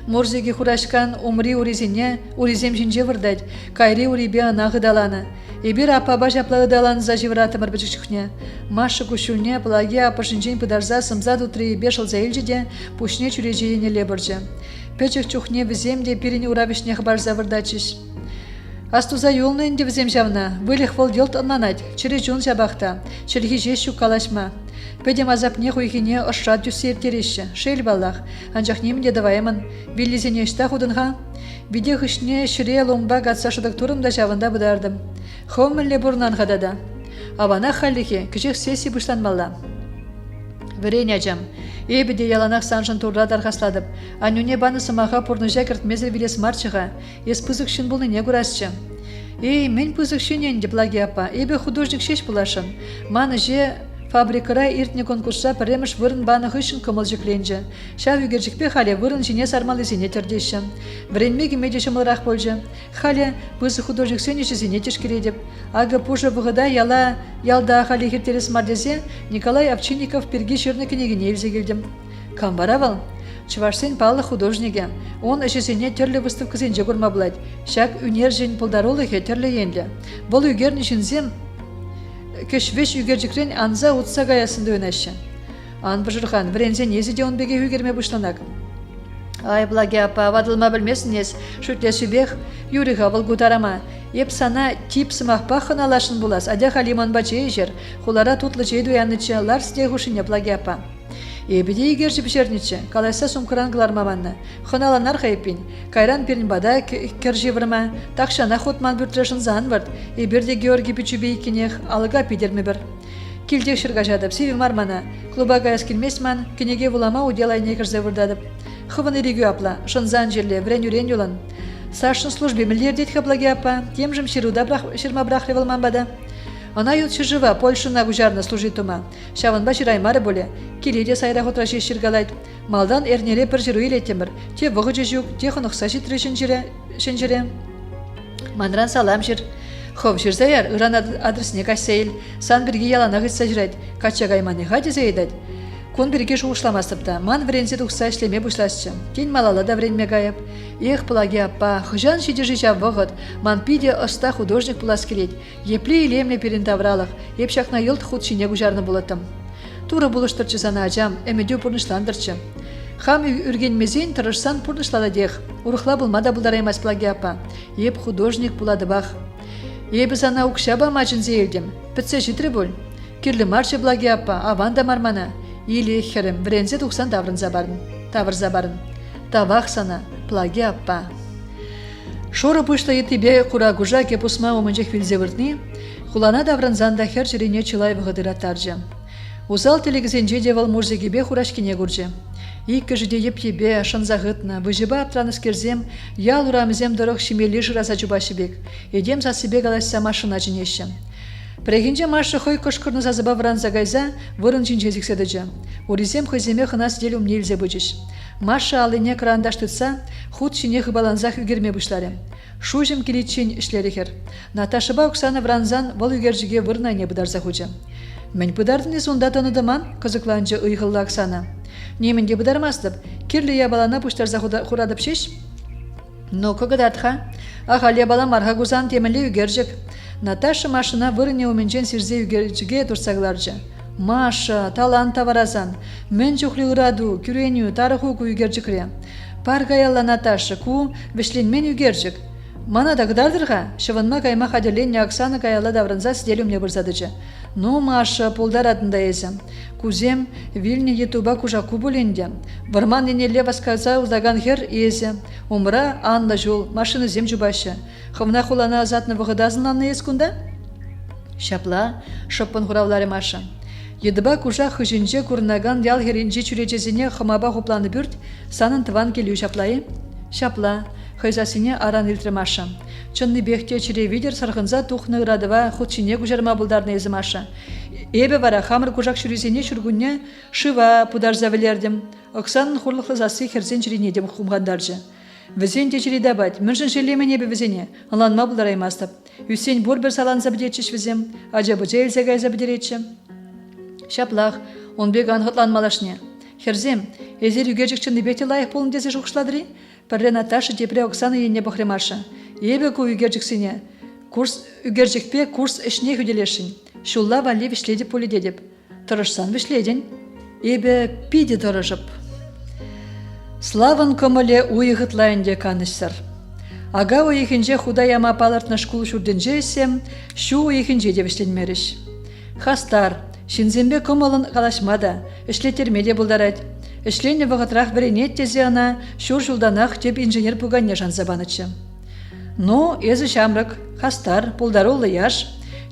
Морзеге хурашкан умри уризине, уризем жинже вырдать, кайри урибе ана ғыдаланы. Ебір апаба жаплағы даланы за живратымыр бічікшіне. Маша күшіліне плаги апа жинжен пыдарза сымзад утри бешыл заилжеде пушне чурежене лебірже. Печік чухне віземде періне урабишне хабарза вырдачыш. Астуза юлны инде візем жавна, вылих вол делт аннанать, через жун жабахта, черхи жещу калашма. Педем азапне хуйхине ошрат дюсер тереща, шейл баллах, анжақ немде даваемын, виллизене ішта худынға. Биде хышне шире ломба гатса шыдық турымда жавында бұдардым. Хоммілі бұрнан ғадада. Авана халлихе, кішек сессий бұштанмалла. Вірен ажам. Эбеде яланақ санжын турда дарғасладып. Анюне баны сымаға пұрныжа кіртмезір вилес марчыға. Ес пызықшын бұлны не көрасчы. Эй, мен пызықшын енді плаги апа. Эбе художник шеш бұлашын. Маны же фабрикара иртне конкурса піреміш вырын баны хышын кымыл жекленже. Шав үгержікпе хале вырын жіне сармалы зіне тердеші. Вренмеге медеші мылырақ болжы. Хале пызы художник сөнеші зіне тешкередіп. Ага пужа бұғыда ялда хали хертерес мардезе Николай Овчинников перги шырны кенегіне евзе келдім. Кам баравал? Чывашсен палы художниге. Он әшесене терлі выставка зенже көрма бұлад. Шак үнер жен пылдаролығы терлі енлі. Бұл үгерні жінзем кешвеш үгержікрен анза утса гаясынды өнәші. Ан бұжырған, врензен езіде он беге үгерме бұшланак. Ай, плаги апа, вадылма білмесін ес, шүтле сүбех, юриға вылгутарама. Еп сана тип сымақпа қыналашын бұлас, адя халиман бачы ежер, хулара тутлы жейду янычы, лар сте хушыне плаги апа. Ебеде егер жіпшернічі, калайса сумкыран кылармаванны. Хыналанар хайпин, кайран перін бада кержевірма, тақшана хотман бүртрешін зан вард, еберде Георгий Пичубей кенех алыға пидермі бір. Килдек шырға жадып, севі мармана, клуба гаяс келмесман, кенеге вулама уделай некірзе вырдадып. Хывын ирегю апла, шынзан жерле, врен юрен юлан. Сашын службе милер детха плаги апа, тем жым шируда шырма брахревал бада. Она ютши жива, Польшына гужарна служит тума. Шаванба шираймары боле, келеде сайра хотраши ширгалайт. Малдан эрнере бір жиру илетемір, те вғы жежук, те хынықса житрі шынжире. Манран салам жир. Хов жирзаяр, ыран адресіне кашсейл, сан бірге ялана ғытса жирайд, качагайманы ғади заедайд. Кон бірге жуғышламасыпта, ман врензе тұқса ішлеме бұшласчы. Кен малала да вренме гайып. Ех, плаги апа, хыжан шидежи жав вғыт, ман пиде ыста художник пулас келет. Епле илемле перін тавралық, еп шақна елт худ шине гужарны болытым. Тура бұлыштырчы сана ажам, әмедеу пұрнышландырчы. Хам үрген мезен тұрышсан пұрнышлада дех. Урықла бұлмада бұлдараймас плаги апа. Еп художник бұлады бақ. Ебі сана ұқшаба мачын зейілдім. Пітсе житрі бол. Керлі марчы плаги апа, аванда мармана. Или херем, врензе тұқсан тавыр забарын. Тавақ сана, плаги апа. Шоры пышта етібе құра гужа кепусма омынжек вилзе выртни, хулана давранзанда хер жерене чылай вғыдыра таржы. Узал телегізенже девал мурзегебе хурашкене гуржы. Иккі жиде еп-ебе, шанзағытна, выжыба аптраныс керзем, ял урамзем дұрық шимели жыраса жубашыбек, едем засыбе галасса машына жинеші. Прегинже машы хой кошкырны зазыба вран загайза, вырын жинже зікседіжі. Уризем хойземе хынас дел умне илзе бұжыш. Маша алыне крандаш тытса, худ шине хыбаланзах үгерме бұшлары. Шужым келетчен ішлерихер. Наташыба Оксана вранзан вол үгержіге вырнайне бұдарза хучы. Мен бұдардын сонда таныдыман, қызықланчы ұйғылы Оксана. Неменде бұдармастып, керлі ябалана пұштарза хурадып шеш? Но көгідатха, ағалия бала марға гузан темілі үгержік. Наташа машина вырыне уменчен сирзе үгержіге тұрсағыларжы. Маша, талант таваразан, мен чухли ыраду, күреню, тарыху ку үгержікре. Паргаялла Наташа, ку вешленмен үгержік. Мана дагдардырға, шывынма кайма хадерленне Оксана каялла давранза сиделю мне бұрзадычы. Ну, Маша, полдар адында езі. Кузем, вильне етуба кужаку буленде. Варман енеле васказа уздаган хер езі. Умра, анла жол, машины зем жубашы. Хывна хулана азатны вғыдазын анны ескунда? Шапла, шыппын хуравлары Маша. Едіба кужа хыжынже курнаган ял херенже чүречезіне хымаба хупланы бүрт, санын тыван келю шаплайы? Шапла, хайзасыне аран илтірі Маша. Чынны бехте чире видер сарғынза тухны ырадыва худшине кужарма бұлдарны езі Маша. Эбе вара хамыр кужак шүрезіне шүргүнне шыва пударза вілердім. Оксанын хурлықлы засы херзен чирене дем хумғандаржы. Візен те чире дабать, міншін шелемен ебе візене, аланма бұлдар аймастып. Үсен бұр бір салан забдетчіш візем, ажабы жел зәгай забдеретші. Шаплах, он бек аңғытланмалашне. Херзем, езер үгержікчінді бекте лайық болын десе жұқшладыры? Пәрре Наташа депре Оксана енне бұқре Маша. Ебе ку үгержіксіне. Курс үгержікпе курс ішне хүделешін. Шулла вали вишледі полиде деп. Тұрышсан вишледен. Ебе пиде тұрышып. Славан көміле уйығытлайынде канышсыр. Ага уйығынже худа яма палартна шкул шурденже есем, шу уйығынже де вишленмеріш. Хастар, шинзембе көмілін қалашмада, ішлетермеде бұлдарад. Ішлене вғытрақ біренет тезе ана, шур жылданақ деп инженер пуганне жанзабанычы. Ну, езі шамрық, хастар, пулдарулы яш,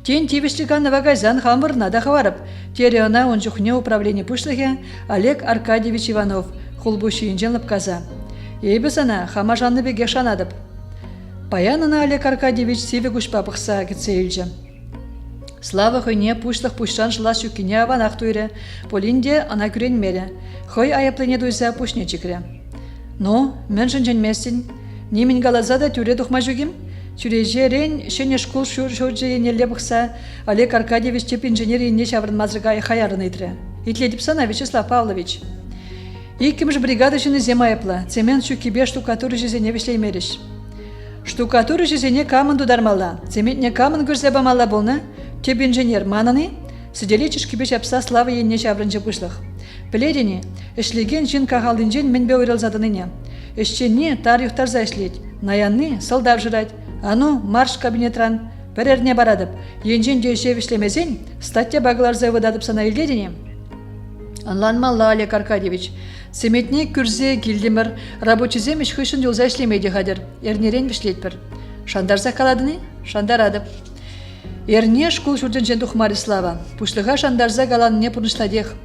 тен тивішліганы вагайзан хамырна да хаварып, тере ана он жүхне управление пушлығы Олег Аркадьевич Иванов, хулбуши инженлып каза. Ебіз ана хама жанны беге шанадып. Паянына Олег Аркадьевич севе күшпа пықса кетсейлжі. Слава хойне пушлық пушчан жыла шүкіне аванақ туйры, полинде ана күрен мере, хой аяплыне дуйса пушне чикре. Ну, мен жынжын местен, немен галазада тюре тухма жүгім? Тюреже рен шене школ шурже енеле бұқса, Олег Аркадьевич теп инженер енне шаврын мазырға хаярын итрі. Итледіп сана Вячеслав Павлович. Иккімж бригада жыны зем айапла, цемент шүкебе штукатуры жезене вишлеймеріш. Штукатуры жезене камын дудармала, цементне камын көрзе бамала болна, теп инженер мананы, сиделечіш кебе чапса Слава енне шаврынжы пышлық. Пледені, ішлеген жын кағалдынжен менбе ойралзадыныне. Ішченне тар юхтарза ішлет, наянны сылдап жырать. Ану, марш кабинетран, пәрерне барадып, енжен дүйше вишлемезен, статья бағыларза выдадып сана илдедіне. Анланмалла Олег Аркадьевич, семетне күрзе гилдемір, рабочизем ішхышын юлза ішлемейді қадыр, ернерен вишлетпір. Шандарза каладыны? Шандарадып. Ерне шкул жүрден тухмары Слава, пушлыға шандарза галанне пұрнышладех.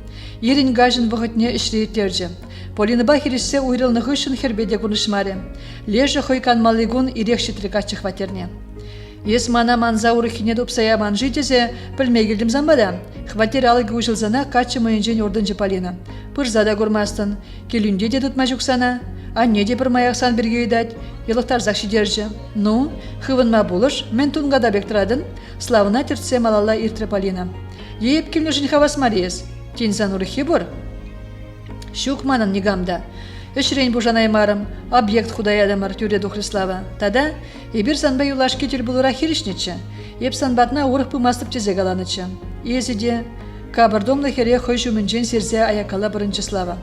Ерін гажын вғытне ішрееттерджі. Полиныба хириссе уйрылны ғышын хербеде күнышмары. Лежі хойкан малыгун ирекшітрі качы хватерне. Ес мана манза урыхине дупсая манжи тезе пілмегілдім замбада. Хватер алығы ұжылзана качы мойынжен ордынжы Полина. Пырзада көрмастын. Келінде де тұтма жүксана. Анне де бір маяқсан бірге үйдад. Елықтарзақ шидержі. Ну, хывынма болыш, мен тунгада бектірадын. Славына терце малала иртірі Полина. Еп келіне жын хавас марез. Тензан урыхи бұр. Шук манын негамда. Үшрен бұжанаймарым, объект худаядамар тюре духрислава. Тада, ебір санба юлашки тюр бұлыра хиришнечі. Еп санбатна урых пымастып тезе галанычы. Езіде, кабырдомлы хере хой жүмінжен серзе аякала бірінші слава.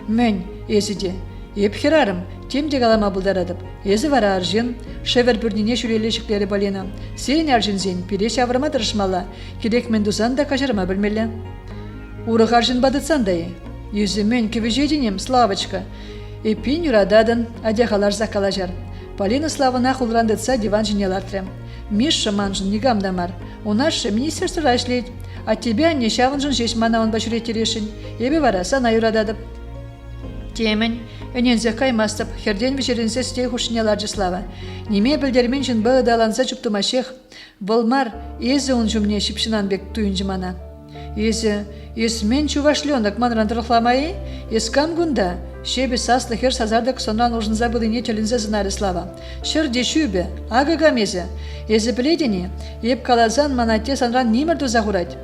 Мен, езіде, еп херарым, темде галама бұлдарадып. Езі вара аржен, шевер бүрніне шүрелешіклері балена. Сен аржензен, переш авырма дырышмала, керек мен дузан да кажырма білмелі. Урых аржен бадытсандайы. Yüzümün küvücеденем, Славочка. Эпин юрададын, адяхалар закалажар. Полина Славына хулрандытса диван жинелартрем. Миша манжын негамдамар. У нас министерство рашлеть. А тебя не шавынжын жеш мана он башуретерешін. Ебе вараса на юрададып. Темен, өнензе каймастып, херден вечерінсе стей хушинеларжы Слава. Неме білдермен жын бұғы даланса жұптымашех. Болмар, езі он жүмне шипшынан бек туйынжы мана. Ес мен чувашленок манран трохламай, ес кам гунда, шебе саслы хер сазардак сонран ужынза былыне челінзе зынари слава. Шыр дешюбе, ага гамезе, езі пледені, еп калазан манате санран нимерду загурать.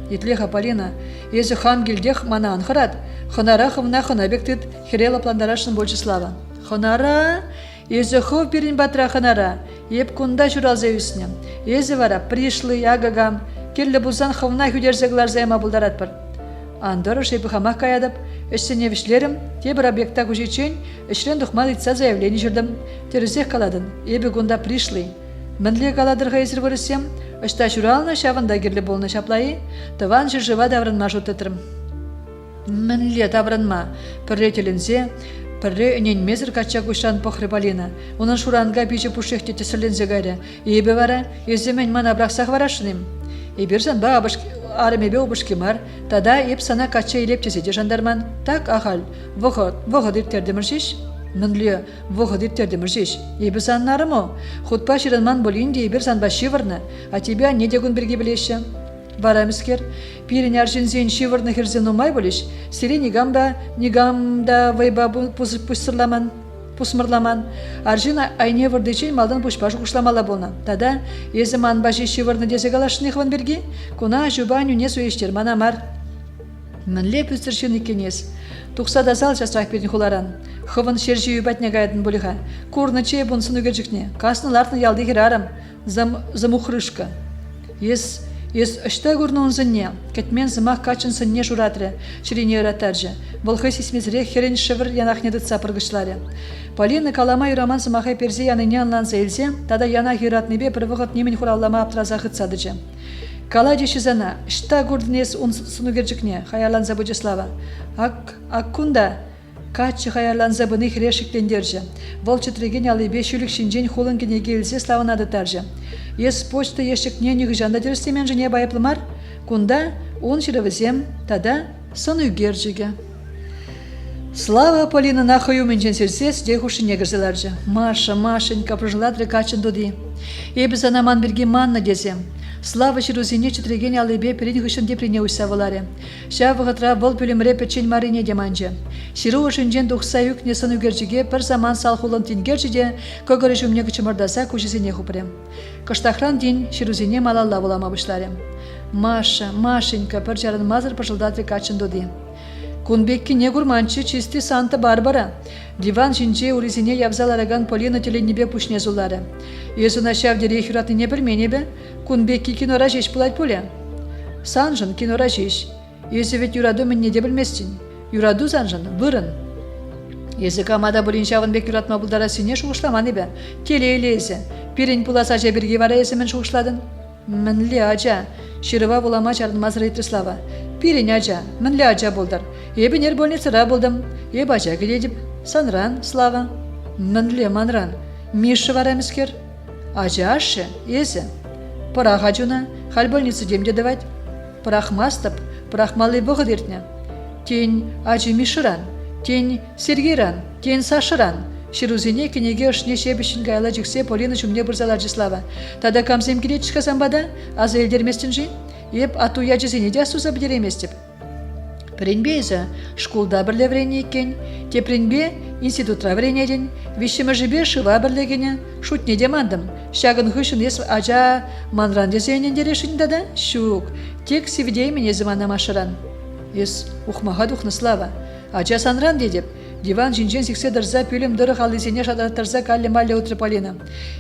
Итлеха Полина, езі хам гильдех мана анхарат, хонара хымна хонабектыт херела пландарашын больше слава. Хонара, езі хов перин батра хонара, еп кунда журалзе үсіне. Езі вара пришлый агагам, келлі бұлсан хывна хүдерзеглар займа бұлдарат бір. Андыры шепі хамақ каядып, ішсене вішлерім, тебір объекта күжечен, ішрен дұхмал итса заявлені жүрдім. Терезех каладын, ебі гунда пришлый. Мінле каладырға езір көрісем, ішта журалны шавында керлі болны шаплайы, тыван жыржыва даврынма жұттытырым. Мінле даврынма, пірре телінзе, пірре үнен мезір кача күшан похры Полина. Оның шуранға бейжі пушехте тесірлензе гайры. Ебі вара, езімен мана брақсақ варашыным. Ебірзан ба армебе обышкемар, тада еп сана кача елеп тезеде жандарман. Так ахал, вғыд иртердіміршеш? Мінле, вғыд иртердіміршеш. Ебі саннарымы? Худпа шырынман болинде ебірзан ба шивырны, а тебя не дегун бірге білеші. Барамыскер, пирен аржинзен шивырны херзен умай болеш, сире нигамда вайба пусмырламан. Аржина айне вырдычен малдан пушпашу кушламала болна. Тада, езі манбажи шивырны дезе галашын ихван берге, куна жубаню не суештер манамар. Мінле пүстіршін икенес. Тұқса да сал жасрақ берін хуларан. Хывын шержі үбәтне гайдын болиға. Курны чей бұнсын үгерджікне. Касны лартны ялды херарам. Замухрышка. Ес ұшта көрні ұнзынне. Кәтмен зымақ качын сынне журатры. Ширине ыратаржы. Волхы сесмезірек херен шывыр янахнеді цапыргышлары. Полина калама юраман зымақай перзе яныне анланса елзе, тада янах юратныбе бір вғыт немен хураллама аптыраза хытсадыжы. Кала дешізана, ішта көрдінес сунугерджікне, хайаланза Будислава. Аккунда, качы хайаланза бұны хрешіктендержі. Вол чытреген алыбе шүлік шинжен холын кенеге елзе славынады таржы. Ес почта ешікне негі жанда дерістемен жіне байыплымар, кунда он шырывызем, тада сунугерджіге. Слава Полина нахаю менчен серсес, дехуши негірзеларжы. Машенька прожыладры качын дуди. Ебі занаман берге манна дезем. Слава шырузине чытреген алыбе перен хышын деприне усавыларе. Ша вғытра бұл бөлімре печен марине деманжы. Шыру ұшынжен дұқса үкне сынугерджіге бір заман салхулын тингерджіде көгірі жүмне күчімырдаса күшізіне хупырем. Кыштахран дин шырузине малалла болама бұшларе. Машенька бір жарын мазыр пожылдадры качын дуди. Кунбекки не гурманчы чисти Санта-Барбара. Диван жинче уризине ябзалараган Полина теленебе пушне зулары. Езуна шавдере хюратны не бірменебе, Кунбекки кинора жеш пулать поле. Санжын кинора жеш. Езі вет юраду мен не де білместін. Юраду санжын, вырын. Езі камада болин шавынбек юратма бұлдара сіне шуғышламан ебе. Теле елезе. Пирен пуласа жаберге вара езімен шуғышладын. Мінле ажа. Шырыва булама чарын мазыр Слава. Пирен ажа, мінле ажа болдар. Ебі нер больницыра болдым. Еб ажа келедіп. Санран, Слава. Мінле манран. Миші варамыскер. Ажа ашы, езі. Пырах ажуна, хал больницы демде давать. Пырах мастып, пырах малы бұғы дертіне. Тень ажы Мишыран, тень Сергейран, тень Сашыран. Ширузине кенеге ұшне шебішін гайла жүксе Полина жүмне бұрзалар Слава. Тада камзем келет шықасан бада, азы елдерместін жи. Еп ату яжызіне де суза бідереместіп. Пренбе езі шкулда бірле врене екен, те пренбе институтра врене ден, вишімі жібе шыва бірлегене, шутне демандым. Шагын хышын ес ажа манран дезенен дерешін дада, шук, тек севидей мене зымана машыран. Ес ухмаға духны Слава. Ажа санран дедеп, диван жинжен сіксе дырза пүлім дыры халызене шадаттырза калли-малли утры Полина.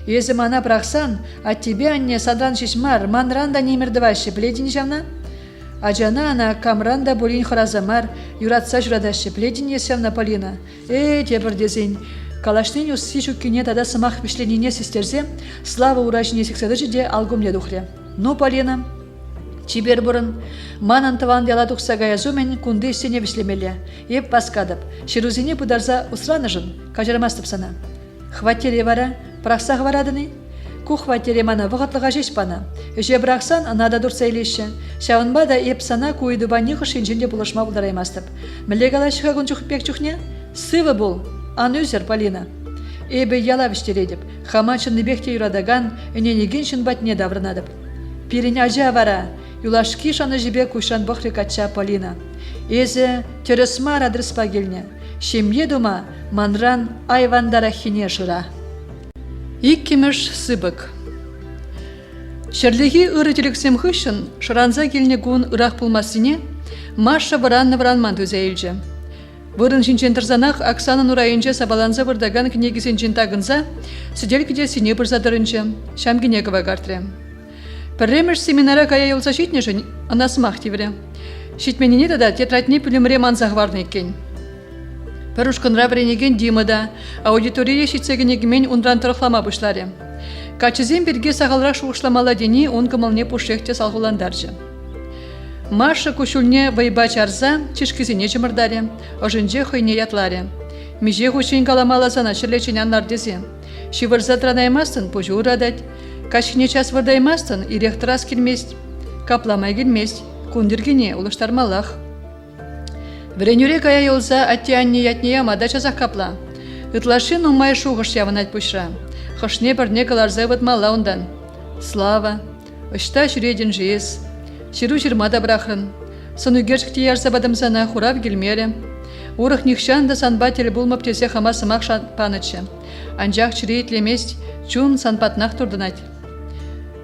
Езі мана прақсан, а тебе анне санран шишмар, манран да немердывашы, біледін жавна? Ажана ана камранда болин хоразамар, юратса журадашы, біледін есевна Полина. Тепір дезен. Калашнын усы жүккіне тада сымақ пішленіне сестерзе, Слава урашыне сікседі жеде алгумле дұхре. Ну, Полина, чибер бұрын, манан тыван дела тұқса гаязумен күнді сене вішлемелі. Еп басқадып, шырузине бұдарза ұсраны жын, кажармастып сана. Хватере вара, прақсақ варадыны? Ку хватере мана вғытлыға жеш пана. Үже бірақсан, анада дұрса елеші. Шауынба да еп сана куйды баниғы шынжінде бұлышма бұлдараймастып. Мілег алашыға күн жүхіппек жүхне? Сывы бұл, ан өзір, Полина. Эбі яла віштередіп, хамачынны бекте юрадаган, үненеген шын батне даврынадып. Пирин ажа вара, юлашки шаны жібе кушан бұқри кача Полина. Эзе тересма радрыспа келне, шемье дума манран айвандара хине шыра. Иккемеш сыбык. Шерлеги ырытелексем хышын, шыранза келне гун ырах пулмасыне, Маша варан мантуза елже. Вырын шинчен тұрзанақ Оксана Нурайынче сабаланза вырдаган кнегісен жинтағынза, сиделкіде сине бірзадырынче, шамгенекова гартре. Пірремеш семинара кая елса шитнешін, анасымақ тевре. Шитменіне тада тетрадне пүлімре манзағварны екен. Пірушқынра біренеген Димада, аудитория шитсегенегімен ундран тұрықлама бұшларе. Качызен бірге сағалрақ шуғышламала дені он кымылне пұшекте салғыландаржы. Маша кушульне вайба чарза, чишкізіне жымырдаре, ожынже хойне ятларе. Меже хучын каламалазана шырлечен аннардезе. Шивырза транаймастын пұжу ұрадать, качкіне час вырдаймастын ирехтырас келмест, капламай келмест, кундергене улыштармалах. Вренюре кая елза аттианне ятне амада часах капла. Ытлашын умай шуғыш явынать пұшра. Хышне бірне каларза ватмала ондан. Слава, ұшта жүреден жиыз. Ширу жирмада брахрын. Сынугершікте ярса бадымзана хурав келмере. Урық нихшанда санбатель булмап тесе хама сымақ шанпанычы. Анжақ чирейт лемест, чун санпатнақ турдынать.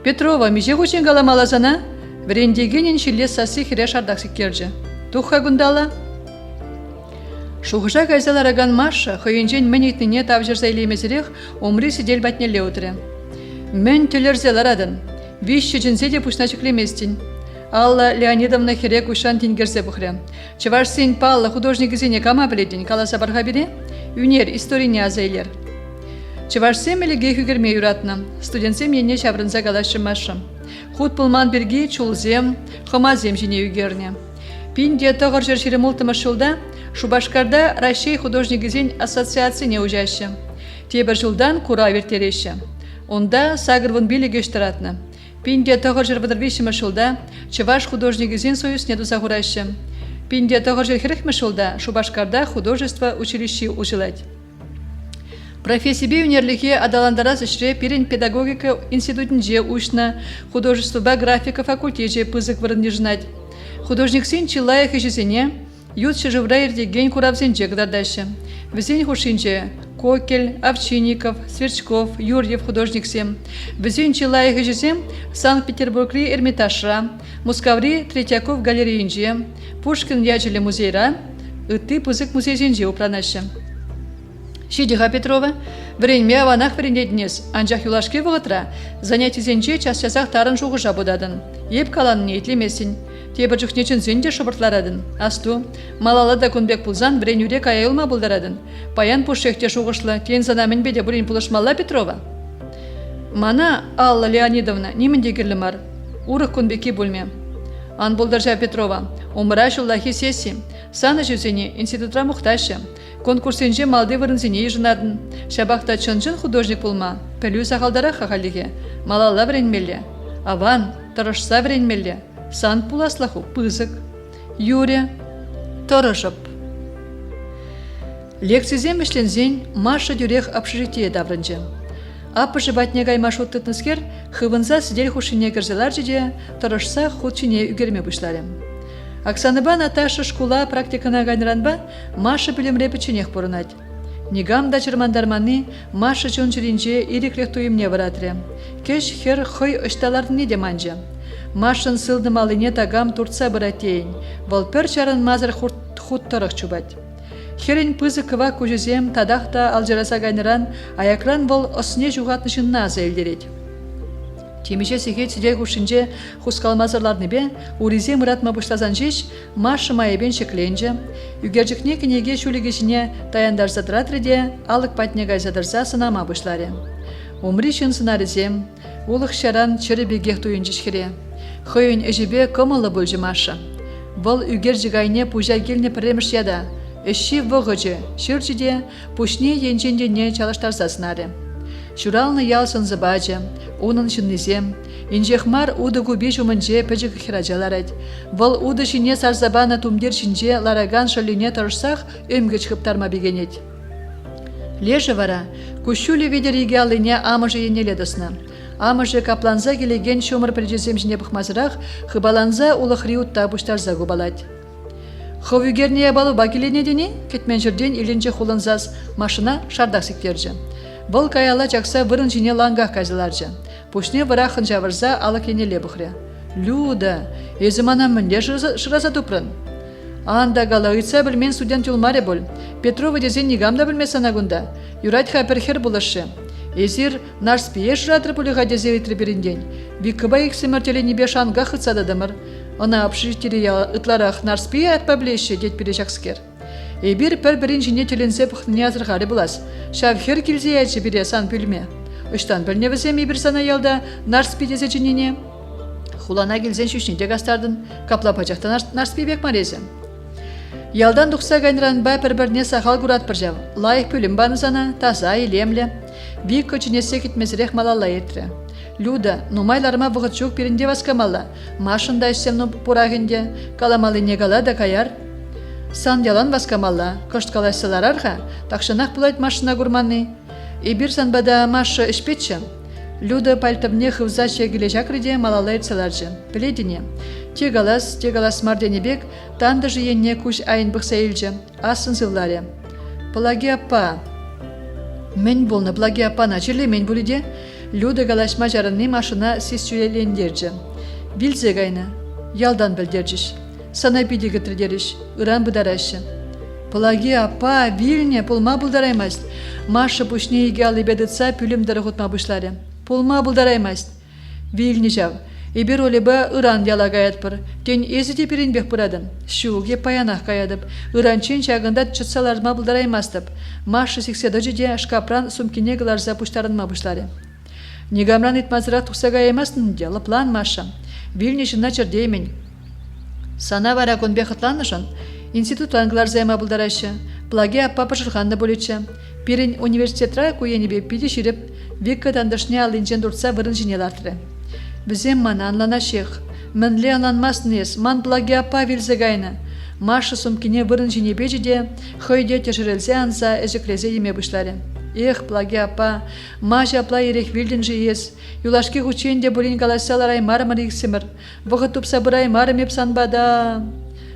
Петрова, меже хучен галамалазана, врендегенен шиллес сасы хире шардақсық керджі. Тухха гундала? Шуғыжа кайзалараган Маша, хойынжен мен етіне тавжырза илемезірек, омри сидель батнеле отыры. Мен төлерзеларадын, вишші жінзе де пушначық леместін. Алла Леонидовна херек ушан тингерзе бұхре. Чываш сен палла художник изине кама біледін, каласа барға бере? Юнер, историне азайлер. Чываш сен мелеге хүгерме юратна, студентсем ене шаврынза галашым Машым. Худ пулман берге чулзем, хомазем жіне югерне. Пинде тоғыр жершері мұлтымы шылда, Шубашкарда Россия художник изин ассоциация не ужаще. Тебір жылдан кура вертереші. Онда сагырвын билеге штаратны. Пинде тоғыр жер вадырвишімі шылда, Чываш художник изин союз не дузагураще. Пинде тоғыр жер херехмі шылда, Шубашкарда художество училище ужилать. Профессия унерлихе адаландарас ішре пирен педагогика институтынже ушна, художество графика факультеже пызык вырынне жнать. Художник син чилая хежезене, ютши живраерде ген куравзенже гдардаща. Везень хушинче Кокель, Овчинников, Сверчков, Юрьев художниксем. Везень чилая хежезем Санкт-Петербургри Эрмитажра, Мускаври Третьяков галерейнже, Пушкин ячеле музейра, ыты пызык музейзенже упранаща. Шидиха Петрова, время аванах вренеднес, анжах юлашке вғытра, занятий зенче час-часах тарын жуғыжа бодадын. Еп калан неетлемесін, тебір жүхнечін зенде шыбыртларадын. Асту, малала да күнбек пулзан вренюре каяйылма бұлдарадын. Паян пушекте шуғышлы, тен занамын беде бұрын пулышмалла Петрова. Мана, Алла Леонидовна, немінде керлімар, урық күнбеке бөлме. Ан бұлдаржа Петрова, умыра жыллахи сессии, саны жүзіне институтра мұқташы. Конкурсенже малды вырынзіне ежынадын. Шабақта чын-чын художник пулма. Пәлю сақалдара хахалиге. Малала вренмелі. Аван, тұрышса вренмелі. Сан пуласлаху пызык. Юре, тұрышып. Лекцизем ішлензен Маша дюрех общежитие даврынжы. Апыжы батне гаймаш оттытныскер, хывынза сидель хушине кірзелар жеде, тұрышса худшине үгерме бұшларым. Оксаныба Наташа школа практикана гайнранба Маша білімре печенех порынать. Нигам да чермандарманы Маша чончеринче ириклех туимне варатре. Кеш хер хой ышталардың не деманжа. Машын сылдым алыне тагам турца баратейн. Волпер чарын мазыр худ тұрық чубать. Херен пызы кыва көжізем тадақта алжараса гайныран аякран бол осыне жуғатнышынна азайлдерет. Темеше сехет сидел хушинже хускалмазырларны бе, уризе мыратма бұштазан жеш, Маша майабен шекленже, үгержікне кенеге шулегешіне таяндар задратреде, алық патне гайзадарса сынама бұшларе. Умри шын сынарызем, улық шаран чыры бегех туйынжешхере. Хойын әжібе комылы бөлжі Маша. Бұл үгержі гайне пужа келне піреміш яда, әші вғыжы, шыржыде, пушне енжендене чалыштарса сынаре. Шуралны ялсын зыбаджы, onun шыннезем, инжехмар уды губе жумынже пәжік хиражаларад. Вал уды шине сарзабана тумдер шинже лараган шалине тарышсақ өмгіч хыптарма бегенет. Лежі вара, күшулі ведер еге алыне амыжы енеледісні. Амыжы капланза келеген шомыр прижесем жіне бұқмазырақ, хыбаланза улықри утта бұштарза губалать. Ховюгерне балу бакелене дене, кетмен жүрден илінже хулынзаз машина шардақ сектерджі. Бұл каяла жақса вырын жіне лангақ казыларджы. Пушне вырахын жавырза алы кенеле бұқры. Люда, езімана мінде шыраза тупрын. Анда гала ұйтса білмен студент юлмаре бол. Петрова дезен негамда білме санагунда. Юрать хаперхер бұлышы. Езір нарспие шыратыр пулыға дезе витрі берінден. Викыба иксіміртелі небе шанға қытсададымыр. Она обширителия ытларах нарспие атпаблеші дет бере жақскер. Эбир пір-бірін жіне теленсе бұқтыне азырғары бұлас. Шавхер келзе әтші бере сан пүлме. Үштан білне візем ебір сана елда нарспи дезе жініне. Хулана келзен шүшнеде гастардын, капла пачақта нарспи бек марезем. Ялдан дұқса гайныран бай пір-біріне сақал күрат бір жав. Лайық пүлім банызана, таза, елемлі. Бик көчінесе кетмезірек малала етірі. Люда, нумайларыма вғыт жоқ берінде васкамала. Машында істемну пурагінде, каламалы негала да каяр. Сан ялан васкамала, кышт калайсыларарға, тақшынақ бұлайт машына гурманны. Ибір санбада машы ішпетші. Люда пальтабне хывзача кележакрыде малала етсаларжы. Біледіне. Тегалас марденебек, танды жиенне күш айын бұқса елжі. Асын зылларе. Плаги апа. Мен болны плаги апа начерле мен бұліде. Люда галашма жарынны машына сесчүлелендерджі. Білзе гайны. Ялдан білдерджіш. Сана биді гітрдеріш. Үран бұдарашы. Плаги апа, вильне, пулма бұлдараймаст. Маша пушне еге алыбедіца пүлім дырығытма бұшлары. Пулма бұлдараймаст. Вильне жав. Ибер олеба ыран ялагаят бір. Тен езі теперін бек бұрадын. Шуге паянақ каядып. Ыранчен шағында чытсаларма бұлдараймастып. Маша секседі жеде шкапран сумкине гыларза пұштарынма бұшлары. Негамран итмазырақ тұқсаға емасын делы план Маша. Вильне жына чердеймен. Сана вара конбе хытланышын. Институт ангыларза ема бұлдарашы. Плаги апа пашырханды болечі. Пирин университетра куенебе пиде ширіп, векка тандышне алынжен дұртса вырын жинелартыры. Бізем мана анлана шех. Мінле анланмасын ес, ман плаги апа вилзегайны. Маша сумкине вырын жинебе жеде, хойде тешірелзе анса әжіклезе еме бұшлары. Эх, плаги апа, Маша апла ерек вилден же ес. Юлашки хученде болин галасалар аймарымыр ексімір. Вғыт тупса бір аймарым еп санбада.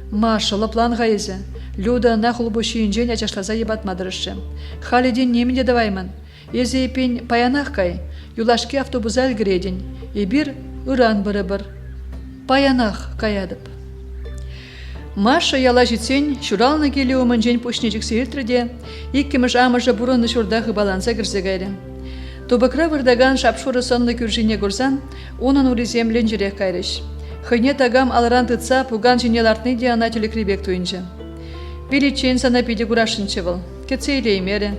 Маша лаплан ғайызы. Люда нахул бушиінжен ачашлаза ебатмадырышы. Халиден немінде даваймын. Езе епен паянақ кай. Юлашки автобуза әлгіреден. Ебір ыран бұры-бір. Паянақ каядып. Маша яла жетсен, шуралны келі өмінжен пушнежік сейілтірде, иккіміш амыжы бұрынны шурдағы баланса кірзігайры. Тобықра вырдаган шапшуры сонны күржіне көрзан, оның урезем ленжірек кайрыш. Хыйне тагам алыран тытса, пуган жинелартны де ана телекребек туйынжы. Биличен сана пиде курашынчы был. Кетсе илеймері.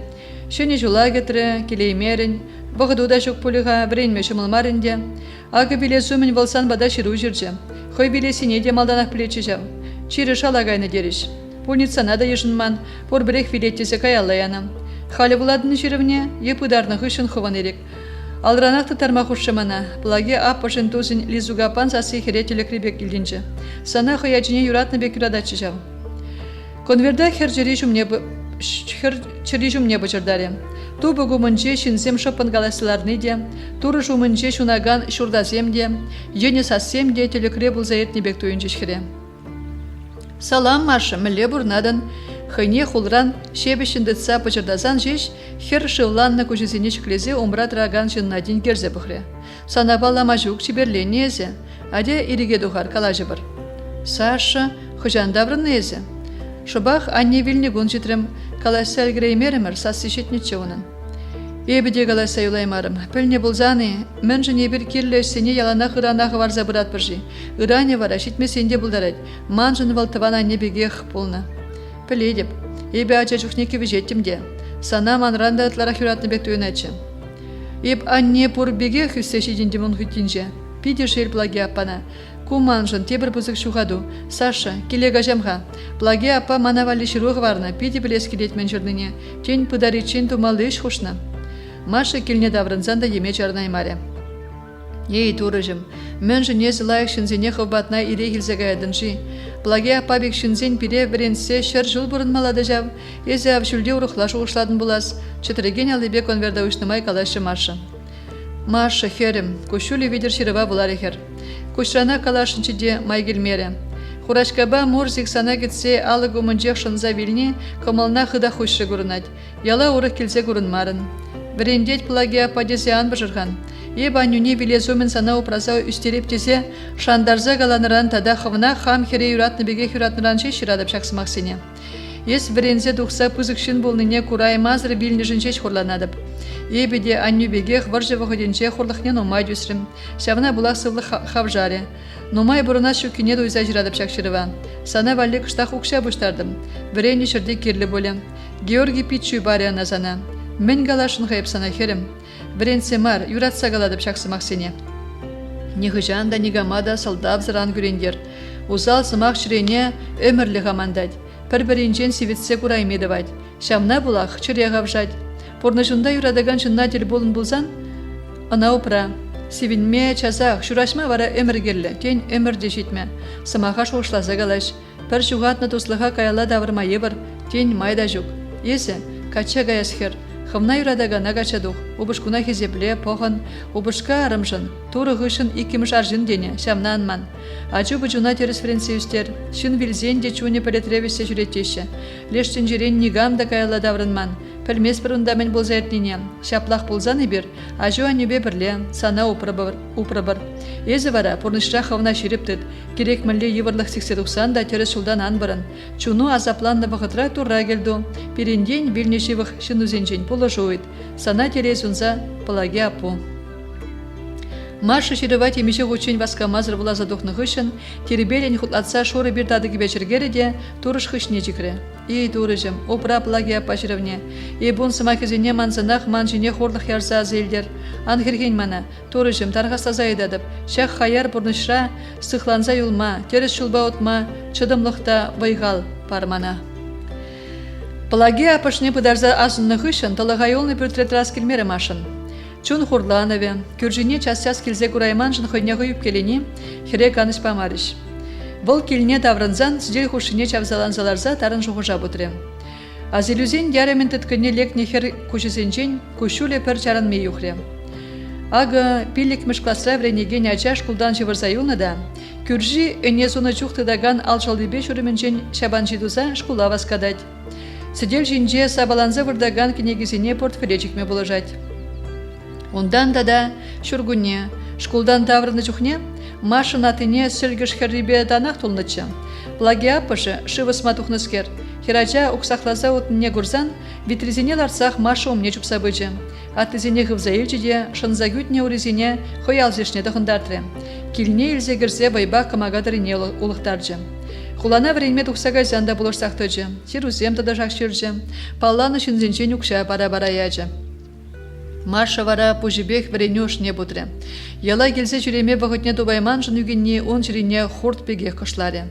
Шөне жула кетірі, келеймерін. Бұғыдуда жүк пулыға біренме шымылмарынде. Ағы біле зумын болсан бада шыру жүржі. Хой біле сине де малданақ білечі жау. Чирі шалагайны деріш. Пульницана да ешінман, пор бірек филеттесі каяллаянам. Халі бұладыны жирівне, епыдарны хышын хован ерек. Алранақты тарма хушшымана, плаге аппашын тузын лизугапан сасы хере телекребек келденші. Сана хыячыне юратны бек юрадачы жау. Конверда хер чыри жумне бычырдаре. Ту бұгымынче шинзем шопын галасыларны де, туры жумынче шунаган шурдазем де, ені сасем де телекребул заетні бек туйынчыш хере. Салам, Маша, міле бұрнадан, хыне хулран шебешіндітса пычырдазан жеш, хер шывланны көжізіне чіклезе омрат раган жыннадин керзе бұхре. Санабала мажук чиберлене езе, аде ириге духар калажы бір. Саша, хыжандаврын езе. Шыбах анне вильне гун житрім, каласа әлгіреймерімір сасы шетнетче онын. Ебіде каласа юлаймарым, пілне бұлзаны, мен жіне бір керлесіне яланақ ыранағы варза бұрат біржі. Үране вара, шетмесенде бұлдарад, ман жыны валтыван анне бегех пулны. Піледіп, ебі ача жүхнеке вежеттімде, сана манранда ытларақ юратны бек түйінәтші. Еб анне пұр бегех үссе шеденде мұн хүттінже, пиде шел плаги апана. Куманжын тебір бұзық шуғаду. Саша, келега жамға. Плаги апа манавали шыруғы варна, пиде білес келетмен жырныне. Тень пыдаричен тумалы іш хушна. Маша келне даврынзан да еме жарнай маре. Ей, турыжым, мен жіне зылайық шынзене хывбатна ире хилзегайдынжи. Плаги апа бек шынзен пире біренсе шыр жыл бұрын малады жав. Езе ав жүлде ұрықла шуғышладын бұлас. Чытыреген алыбе конверда ұшнымай калашы Маша. Маша херем, кушули видер широва буларихер. Кушрана калашынчыде майгелмере. Хурашкаба морзик сана кетсе алыгу мынжех шынза вилни, комална хыда хушшы гурынать. Яла урых келсе гурынмарын. Врендеть плагия падезе анбажырхан. Еба нюне вилезумен сана упраза үстереп тезе, шандарза галаныран тада хывна хам хере юратны беге юратныран ширадып шаксымаксене. Ес врензе духса пызыкшын болныне курай мазры билнежінчеч хурланадып. Ебеде анню бегех варжы вахыденче хурлыхне номай дюсрым. Шавна булах сывлых хавжаре. Номай бурына шукине дуйза жирадып шакшырыва. Сана валли кыштах укша буштардым. Вренни шырды кирлі боле. Георгий Питчуй баря назана. Мен галашын хайып сана херем. Вренсе мар, юратса галадып шаксымаксене. Нихыжан да нигамада салдап зыран гүрендер. Узал сымак ширене өмірлі хамандать. Пір-бірінчен сивитсе кураймедывать. Шамна булах чыре гавжать. Порнышында юрадаган шыннатель болын булзан, ана упра. Сивинме чазах, шурашма вара өмір келі, тен өмір дешетме. Сымаха шоғышлаза галаш. Пір жуғатны туслыға каяла давырма ебір, тен майда жүк. Есі, кача гаясхер. Хымна юрадагана качадух. Убышкуна хезепле, похан, убышка арымшын. Туры ғышын икимыш аржын дене, шамна анман. Ачу бычуна терес френсиюстер. Шын вилзен де чуне пелетревесе жүретеші. Лештен жерен нигам да каяла даврынман. Пілмес бір ұндамен болза әртнене. Шаплақ болзан ебір, ажу анюбе бірле, сана упрабыр. Езі вара, порнышра хавна шеріптід. Керек мүлі еварлық 80-90 да терес шулдан анбырын. Чуну азапланны вақытра турра келду. Перенден вилнешевых шынузенчен полы жуйд. Сана терес унза палаги апу. Маша шеревать емеше ғучен васка мазыр була задухны ғышын, теребелен хутлатса шоры бір тады кебечергері де турыш ғышне жікірі. Ей турыжым, опра плагия пашыравне. Ей бун сымакезене манзанақ манжине хорлық ярза азелдер. Ангерген мана, турыжым тарғастаза едадып, шақ хаяр бұрнышра, сықланза юлма, терес шулба отма, чыдымлықта вайғал пармана. Плагия пашне пыдарза азынны ғышын, талыға юлны пүртретрас келмері машын. Чун хурланове, кюржине час-час келзе курайман жын хойняғы юпкелені, хере каныш памарыш. Вол келіне таврынзан, сдел хушине чавзаланзаларза тарын жуғыжа бұтыры. Азелюзен яремен тіткіне лекне хер кушесенчен, кушуле пір чаран ме юхре. Ага пилікміш класра вренеген ачаш кулдан жывырза юлны да, кюржи өне соны чухтыдаган алчалдыбе шүріменчен шабан жидуза шкула васкадать. Сдел жинже сабаланза вырдаган кенегізіне портфелечикме болажать. Ондан да шүргүнне, шкулдан таврыны чухне, машын атыне сілгіш херрибе данақ тұлнычы. Плагия пышы шывысма тухныскер. Херача уксахлаза отыне гурзан, витризине ларсах маша умне чупса бычы. Атызине хывза илчиде, шынза гүтне уризине хоял зешне дұхындардыры. Килне илзе гірзе байба камагадырыне улықтаржы. Хулана вренме тухсага занда булыр сақтыжы. Сирузем тада жақшыржы. Палланы шынзенчен укша бара-бара яжы. Маша вара пужибех вренюш не бутре. Яла келсе жүреме вағытне дубайман жын үгенне он жүрене хурт бегех кышларе.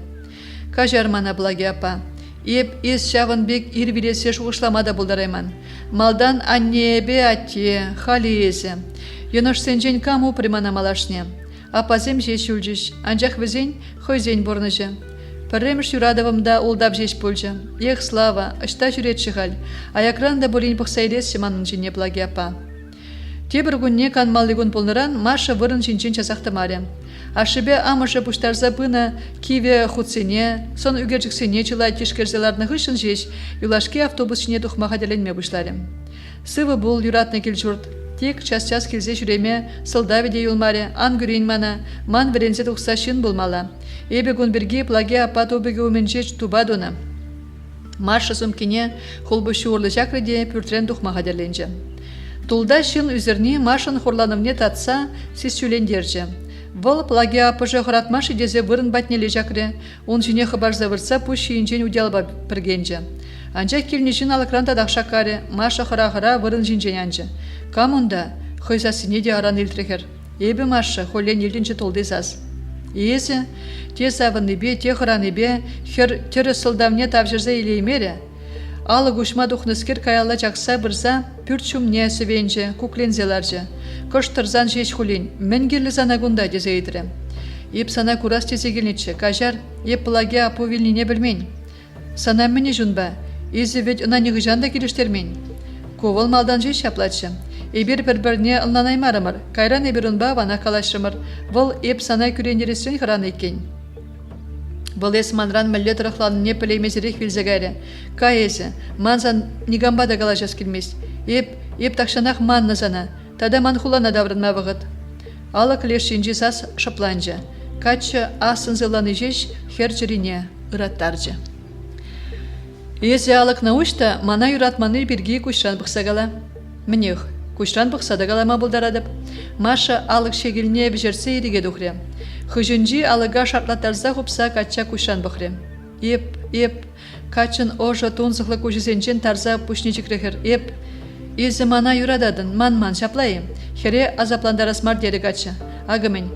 Кажармана благи апа. Еп ес шавын бек ир билесе шуғышламада бұлдарайман. Малдан аннебе атте, хали есе. Йоныш сенжен каму примана малашне. Апазем жеш үлжіш, анжақ візен хойзен борныжы. Пірреміш юрадавымда улдап жеш пульжы. Ех слава, ышта жүрет шығал. Аякран да болин пұқсайлес шыманын жіне благи апа. Тебір күнне канмаллигун пулныран Маша вырын шинчен часақтымаре. Ашыбе амышы пуштарза пына киве худсене, сон үгерчіксене чыла тишкерзеларны ғышын жеш, юлашке автобус шине тухмаға дәленме бұшларе. Сывы бұл юратны кел жұрт. Тек час-час келзе жүреме сылдавиде юлмаре, ан күрейін мана, ман верензе тұқса шын болмала. Эбе күн бірге плаге апа тобыге уменже тубадуна. Маша сумкене холбышы урлы жакрыде пүртрен тухмаға дәленже. Тулда шын үзірне Машын хурланымне татса сіз сүлендерже. Вол плагия апыжы ғыратмашы дезе вырын батнеле жакре, он жіне хабар завырса пүші инжен удялба піргенже. Анжа келнешін алыкран тадақша каре, Маша хыра-хыра вырын жинжен анжы. Камунда, хойзасыне де аран илтрехер. Эбі Маша, холен елденші толды заз. Езі, те савыныбе, те хыраныбе, хер тірі сылдамне тавжырза илеймере. Алы гушма духныскер каяла жақса бірза, пүртшум не сөвенже, куклензеларжы. Көштырзан жеш хулин, мәнгерлі занагунда дезейдірі. Еп сана курас тезегелнетші, кажар, еп плаги апу вилнине білмен. Сана мәне жүнба, езі вет ұна неғыжанда келіштермен. Ковал малдан жеш аплатшы. Эбир бір-біріне ылнанаймарымыр, кайран эбир унба вана калашымыр, выл еп сана күрендересін хыран екен. Бұл ес манран мәлле тұрықланы не пілеймезірек вилзегаре. Каезе, манзан нигамба да калашас келмес. Еп такшанақ манны зана, тада ман хулана даврынма вғыт. Алы клешінжі сас шапланжа. Качы асын зыланы жеш хер жирине ыраттаржы. Езе алық наушта мана юратманы бірге күшран бұқсагала. Мінех, күшран бұқсадағалама бұлдарадып. Маша алық шегіліне бежерсе ереге дұқре. Хыжынжи алыға шартлаттарза құпса кача күшран бұқре. Еп, качын ожа тонзықлы көжізенчен тарза пүшнечікрехер. Езе мана юрададын, ман шаплайым. Хере азапландарасмар деді кача. Агымен,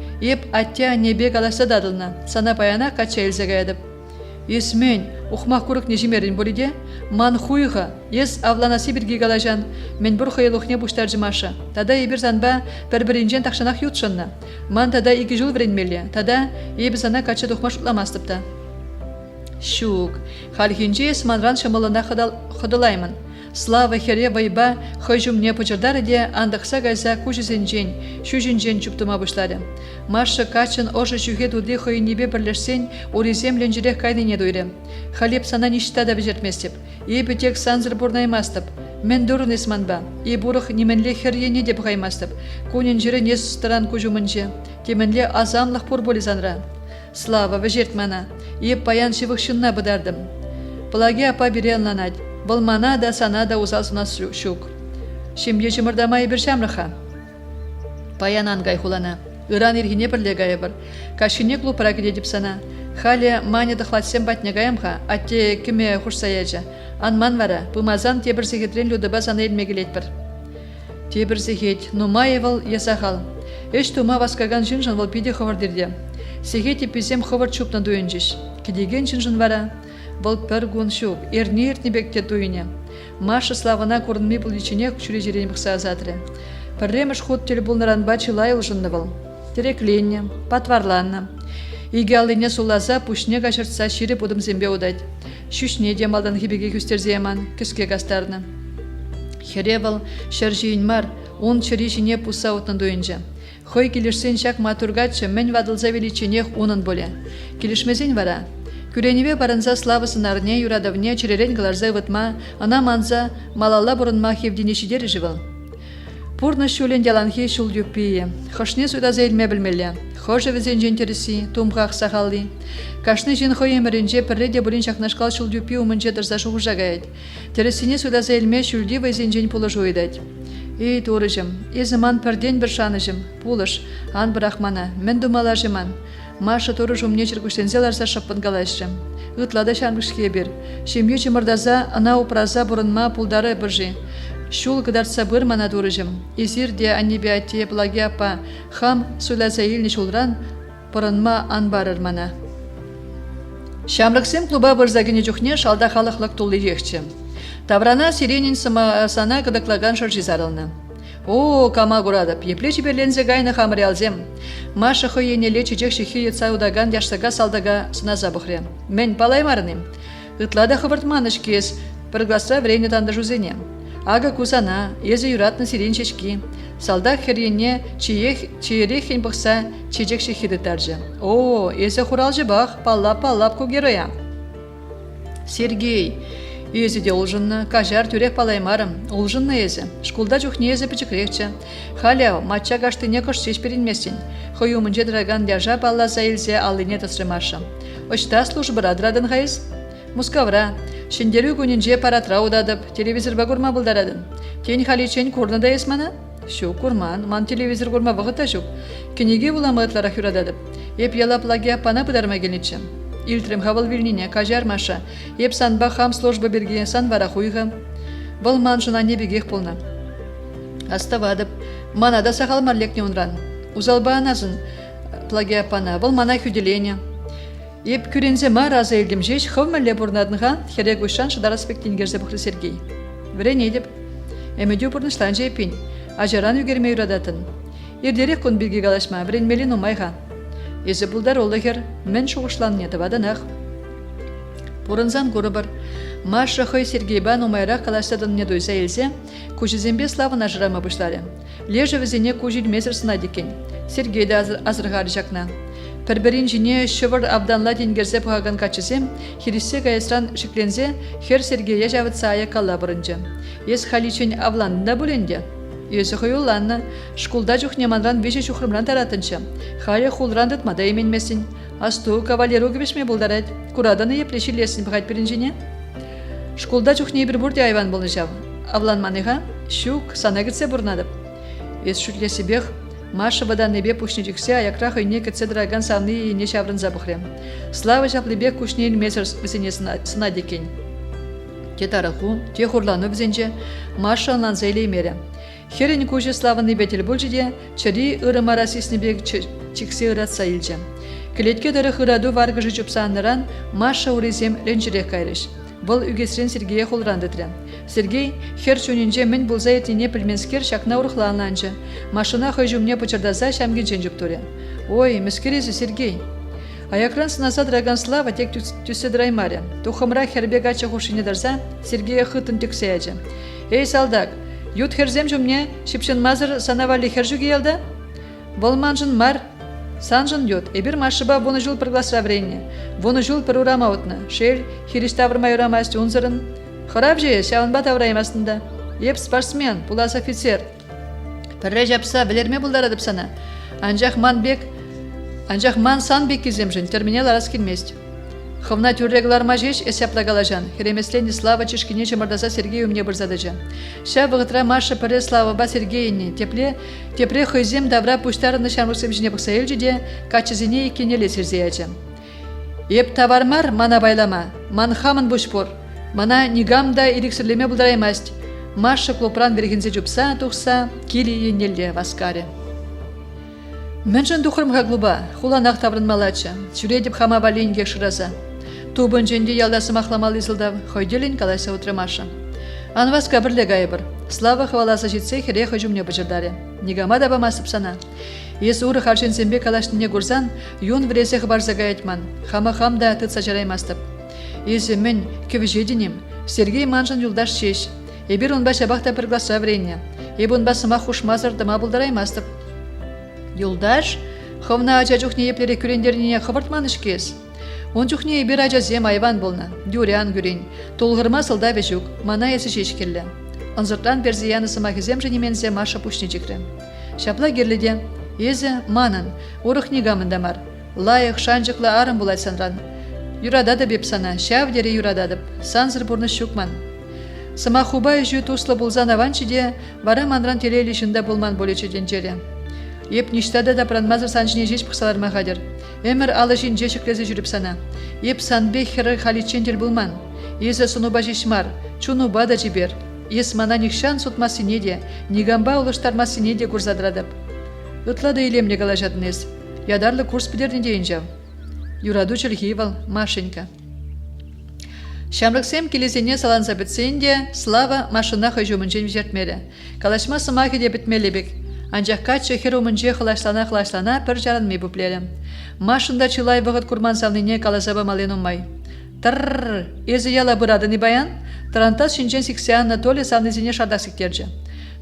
аття небе каласа дадылна, сана паяна кача елзегаядып. Есмен, ухмақ күрік нежімерін болиде, ман хуйға, ес авланасы бірге калажан, мен бір хыйлухне бұштар жымаша. Тада ебір занба бір-бірінжен тақшанақ ютшынна. Ман тада 2 жыл вренмелі, тада ебі зана кача дұқма шутламастыпта. Шук, халхинже ес манран шамылына қыдылаймын. Слава хере вайба хыжумне пычырдары де андықса гайза кужызенжен, шүжінжен чуптыма бұшлады. Маша качын ожы жүге дуды хыйнебе бірлешсен, оризем ленжірек кайдыне дойры. Халеп сана ништа да бежертместеп. Ебі тек санзыр бурнаймастып. Мен дұрын есманба. Ебурық неменле херьене деп ғаймастып. Көнен жірі нес ұстыран кужумынже. Теменле азамлық пұр болизанра. Слава вежертмана. Еб паян шывықшынна бұдардым. Плаге апа бере алнанад. Бұл мана да сана да узалсына шук. Шемде жымырдамай бір шамрыха. Паянан гай хулана. Иран иргине бірле гайы бір. Кашине клупара кедедіп сана. Халі мане дықлатсен батне гаямха, атте кіме хушсаяжа. Анман вара, пымазан тебірзегетрен людыба зана елмегелет бір. Тебірзегет, нумаевал ясахал. Эш тума васкаган жинжан вал пиде ховардерде. Сегеті пизем ховар чупна дуенжиш. Кедеген жинжан вара. Бұл пәргун шук, ерне бекте туйне. Маша славана көрінмей бұл ечіне күшіре жерен бұқса азатры. Пірреміш ход телі бұл наранба чилай ұлжынды бұл. Терекленне, патварланна. Иге алыне сулаза пүшне қашыртса шире бұдым зембе удайды. Шүшне демалдан хибеге күстерземан, күске гастарны. Хере бұл шаржиын мар, он шыришіне пұса отын дуынжа. Хой келішсен шак матургатшы мен вадылза величенех онын боле. Келішмезен вара. Күреневе барынса славысын арне юрадавне черерен кыларза вытма, ана манза малалла бұрынма хевденешидері живыл. Пурны шулен яланхи шул юппие, хошне суйдаза елме білмелі, хожы візен жентерісі, тумғақ сақалли. Кашны жин хой емірінже пірреде бұлін шақнашқал шул юппи умынже дырза шуғы жағайд. Тересіне суйдаза елме шулди візен жен пулы жойдад. Ей турыжым, езіман пірден бір шаныжым, пулыш, ан бірақмана, мен думалажыман. Маша туры жумне чиркуштензе ларса шаппын галашчы. Ытлада шанбышке бер. Шемью чымырдаза, ана упраза бұрынма пулдары біржи. Шул кыдарца бір мана турыжым. Изирде аннебе атте плаге апа, хам суйлаза елні шулран, бұрынма ан барыр мана. Шамрықсем клуба бірзагіне жүхне шалда халықлық тулы ехчі. Таврана сиренин сана кыдықлаган шаржи зарылны. О, кама гурадып, еплечі берлензе гайны хамыры алзем. Маша хойене лечі жекші хейет саудаган яштага салдага сыназа бұхре. Мен палаймарынем. Ытлада хывыртманыш кез, біргласа врейні танды жузене. Ага кузана, езі юратны сирен чешки. Салда херьене чиерехен бұқса чежекші хеді таржы. О, езі хуралжы бақ, паллап кугероя. Сергей. Езі де ұлжынны, кажар түрек палаймарым, ұлжынны езі. Шкулда жүхне езі пічікрекчі. Халяу, матча гаштыне кошчеш перенмесін. Хойумынже драган дяжа палла заилзе алыне тасрымашы. Очта службыра драдын ғайыз? Мускавра, шендері күнінже паратра удадып, телевизор багурма бұлдарадын. Тен халичен көрні да есмана? Шу, курман, ман телевизор көрма вғыта жүк. Кенеге буламы ытларақ юрададып. Еп ялап лагия пана бұдарма генетші. Илтрем хавал вильнине, кажар маша. Еп санба хам служба берге, сан вара хуйға. Бұл ман жына небегех полна. Аставадып, мана да сақал марлекне унран. Узалба аназын плагия пана, бұл мана хүделене. Еп күрензе ма раза елдім жеш, хавмәлі бұрнадынған, херек ұшан шыдар аспектен герзе бұқры Сергей. Врене деп, әмеде бұрныштан жепін, ажаран үгерме юрадатын. Ердерек күн білге қалашма, вренмелі нумайға. Езі бұлдар олығыр, мен шуғышлан неті вадынақ. Бұрынзан көрі бір, Маша хой Сергейбан умайрах калаштадан не дойса елсе, кужизембе славын ажырама бышлары. Лежі візіне кужил месір сына декен. Сергей да азырғары жақна. Пәрберін жіне шывыр абданла денгерзе пұғаған качысем, хириссе гайсран шиклензе, хер Сергейя жавытса ая калла бұрынжы. Ес халичен авландында бүленде. Есі хойулланны, шкулда жүхнеманран веші шухрымран таратыншы. Хая хулран дытмада еменмесін. Асту кавалеру кебешме бұлдарад. Кураданы еплеші лесін бұғайт бірін жіне. Шкулда жүхне бір бұрды айван болны жав. Авланманыға шук сана кетсе бұрнадып. Ес шүтлесі бех, Маша бадан небе пушничиксе, аякрах ойне кетсе драган савны и не шаврын забухрем. Слава жаплыбек кушнейн месер візіне сына декен. Те тараху, те хурлану візенже, Маша ланзайле мере. Херен кужи славаны бетел бұлжиде, чари ырым арасиснебек чиксе ыратса илже. Келетке дырых ыраду варгыжы чупсаныран, Маша урезем ленжірек кайрыш. Бұл үгесрен Сергейе холрандытры. Сергей хер чөнінже мен бұлза етіне пілменскер шакна ұрықланланжы. Машина хойжумне пычырдаза шамген жэнжіп түрі. Ой, мүскерезі Сергей. Аякран сынаса драган слава тек түсе драймаре. Тухымра хербега чахушыне дарса Сергея хытын тюксеяжы. Эй, салдак, ют херзем жумне шипшен мазыр санавали хержуге елді? Волманжын мар. Санжын йод, эбир машыба воны жыл прогласра вренне. Воны жыл перурама отны. Шел, хириставр майорамасть унзырын. Хораб же, шавынба тавраймасында. Еп спортсмен, пулас офицер. Пірре жапса, білерме бұлдарадып сана. Анжақ ман сан бек кеземжін, терминел арас келмест. Ховна тюрреглар мажеш эсяплагалажан. Херемеслени слава чешкине чемардаса Сергею мне бұрзадыжа. Ша бұғытра Маша пірре слава ба Сергейіне. Тепре хойзем давра пуштарыны шамрықсым жіне бұқса елжіде, качызіне екенеле серзеяжа. Еп тавармар мана байлама, ман хамын бұшпор. Мана нигамда ириксірлеме бұлдараймаст. Маша клопран бергензе жүпса, тұқса, кили енелде васкаре. Мэнжын дұқырымға глуба, хуланақ таврын малача, сүредіп хама валейнге шыраза. Тубын жэнде ялдасы махламалы зылдав, хойделин калайса утры Маша. Анваска бірле гайбыр, слава хваласа жетсе хере хойжумне бұжырдаре. Нигама да бамасып сана. Ес уры харшен зембе калаштыне гурзан, юн вресех барза гаятман, хама хамда тытса жараймастып. Есі мен кевежедінем, Сергей манжын юлдаш шеш. Ебір он баша бақта бір гласа вренне. Еб он басыма хушмазыр дыма бұлдараймастып. Юлдаш, ховна ажа жүхне еплері күрендеріне қыбыртманыш кез. Он жүхне ебір ажа зем айван болна, дюрян гүрен, толғырма сылда вежук, мана есі шешкелі. Онзыртан перзияны сыма кезем женемензе Маша пушне жекрі. Шапла герліде, езі манын, орық негамындамар, лайық шанжықлы арын бұлай санран. Юрадады беп сана, шавдері юрададып, санзыр бұрны шукман. Сыма хубай жүй туслы бұлзан аванчыде, бара манран телейлі жында болман болечі денжері. Еп ништада да пранмазыр санжыне жеш пықсалар мағадыр. Эмір алы жин жешіклезі жүріп сана. Еп санбе хері халичендер болман. Езі сунуба жешмар, чунуба да жібер. Ес мана никшан сутмасы де, нигамба улыштармасы неде курзадырадып. Ытлады елемне галажадын ез. Ядарлы курс підерден дейін жав. Юраду чырхивал, Машенька. Шамрыксем келесене саланса бітсенде, слава машина хойжумынжен жертмелі. Калашма сымахи де бітмелі бек. Анжақ качы херумынже хылашлана пір жарын ме бүплелі. Машында чылай вғыт курман савныне каласаба мален умай. Тырррр, езі яла бұрады не баян? Тарантас шинчен сиксианна толе савнызіне шардақ сиктерджі.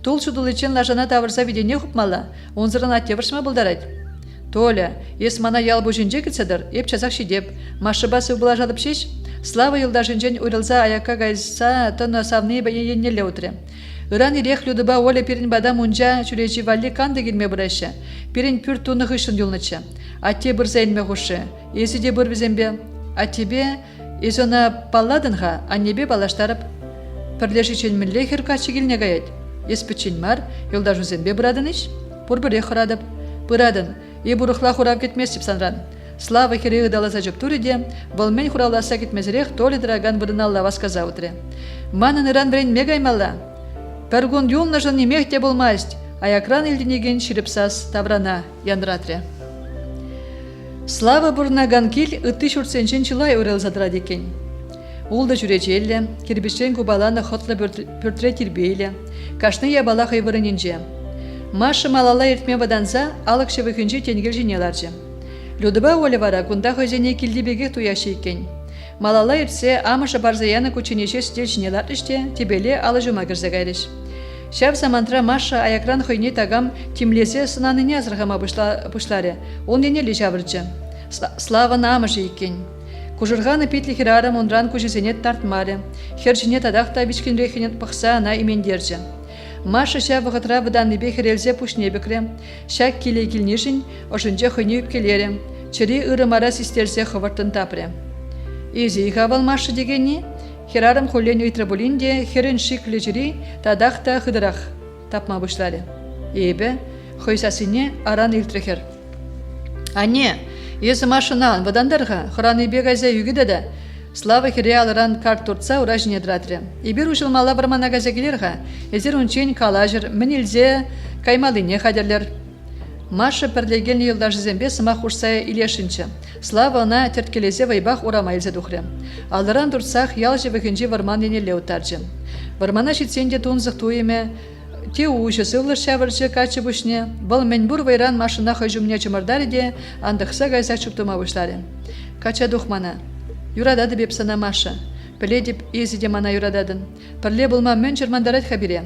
Тул чудулычен лажана тавырса видене хупмала, онзырын аттевыршма бұлдарад. Толя, ес мана ял бұжынже кетседір, еп чазақ шидеп, машыбасы бұлажадып шеш, слава елда жынжен урылза аяка гайса тыны савны еннеле утре. Иран ирех людыба оля пирин бадам унжа чуречи валли канды келме бұрайшы, пирин пүр туны хышын юлнычы, атте бірза елме құшы, есі де бір бізембе, аттебе езона палладынға, аннебе балаштарып, пірлеші ченмінле хер качы келіне гаят. Еспічин мар, елда жүзембе бұрадын іш, бұр-бұре құрадып, бұрадын, бұрықла құрап кетмес санран. Слава херегі даласа жүк туриде, болмен құраласа кетмезірек толі драган бұрыналла васказа утре. Манын иран бірен мегаймалла. Пәргун юлны жын немехте болмайст, аякран елденеген ширіпсас таврана янратре. Слава бұрнаган кел үтті шүртсеншен чылай урелзадыра декен. Улды жүречелі, кирбішчен кубаланы хотлы пүртре тирбейлі, кашны ябала хайвырыненже. Маша малала ертме ваданса, алық шевікінже тенгел женеларжы. Людыба олы вара, күнда хойзене келді беге туяшы екен. Малала иртсе амыша барзаяны кучинеше стель жнелат іште, тебеле алы жума кірзе гайреш. Шав замантра Маша аякран хойне тагам тимлесе сынаныне азырғама пушларе, он енелі жавырчы. Слава намыжы екен. Кужырғаны петлі хирарым онран кужесенет тартмаре, херчіне тадақта бішкен рехенет пықса ана имендерчі. Маша ша вғытра выданны бе хирелзе пушне бекре, шак келе келнешін, ошынче хойне үпкелере, чыри ырымара систерсе хывыртын тапре. Ези хавал Маша дегенне, хирарым холлен үйтрабулинде херен шиклі жири тадақта хыдырақ тапма бұшлары. Ебе, хойсасыне аран илтрехер. Ане, езі Машынан вадандарға хыраны бегайза үгідеді, Слава хире алыран карт туртса уражне дратре. Ибир ушылмала бармана газагилерға, езір унчен калажыр, мінілзе каймалыне хадерлер. Маша пірлеген елдажы зембе сымақ ұрсая илешінші. Слава она терткелезе вайбақ урамайлзе дұхре. Алыран туртсақ ялжы вікінжі варман енеле утаржы. Вармана шитсенде тунзық туеме, те ушы сывлыр шавырчы качы бұшне, бұл менбур вайран машина хойжумне чымырдары де, андықса гайзақ чуптыма бұшлары. Кача дұхмана. Юрадады беп сана Маша. Піледіп езіде мана юрададын. Пірле бұлма мөн жырмандарат хабире.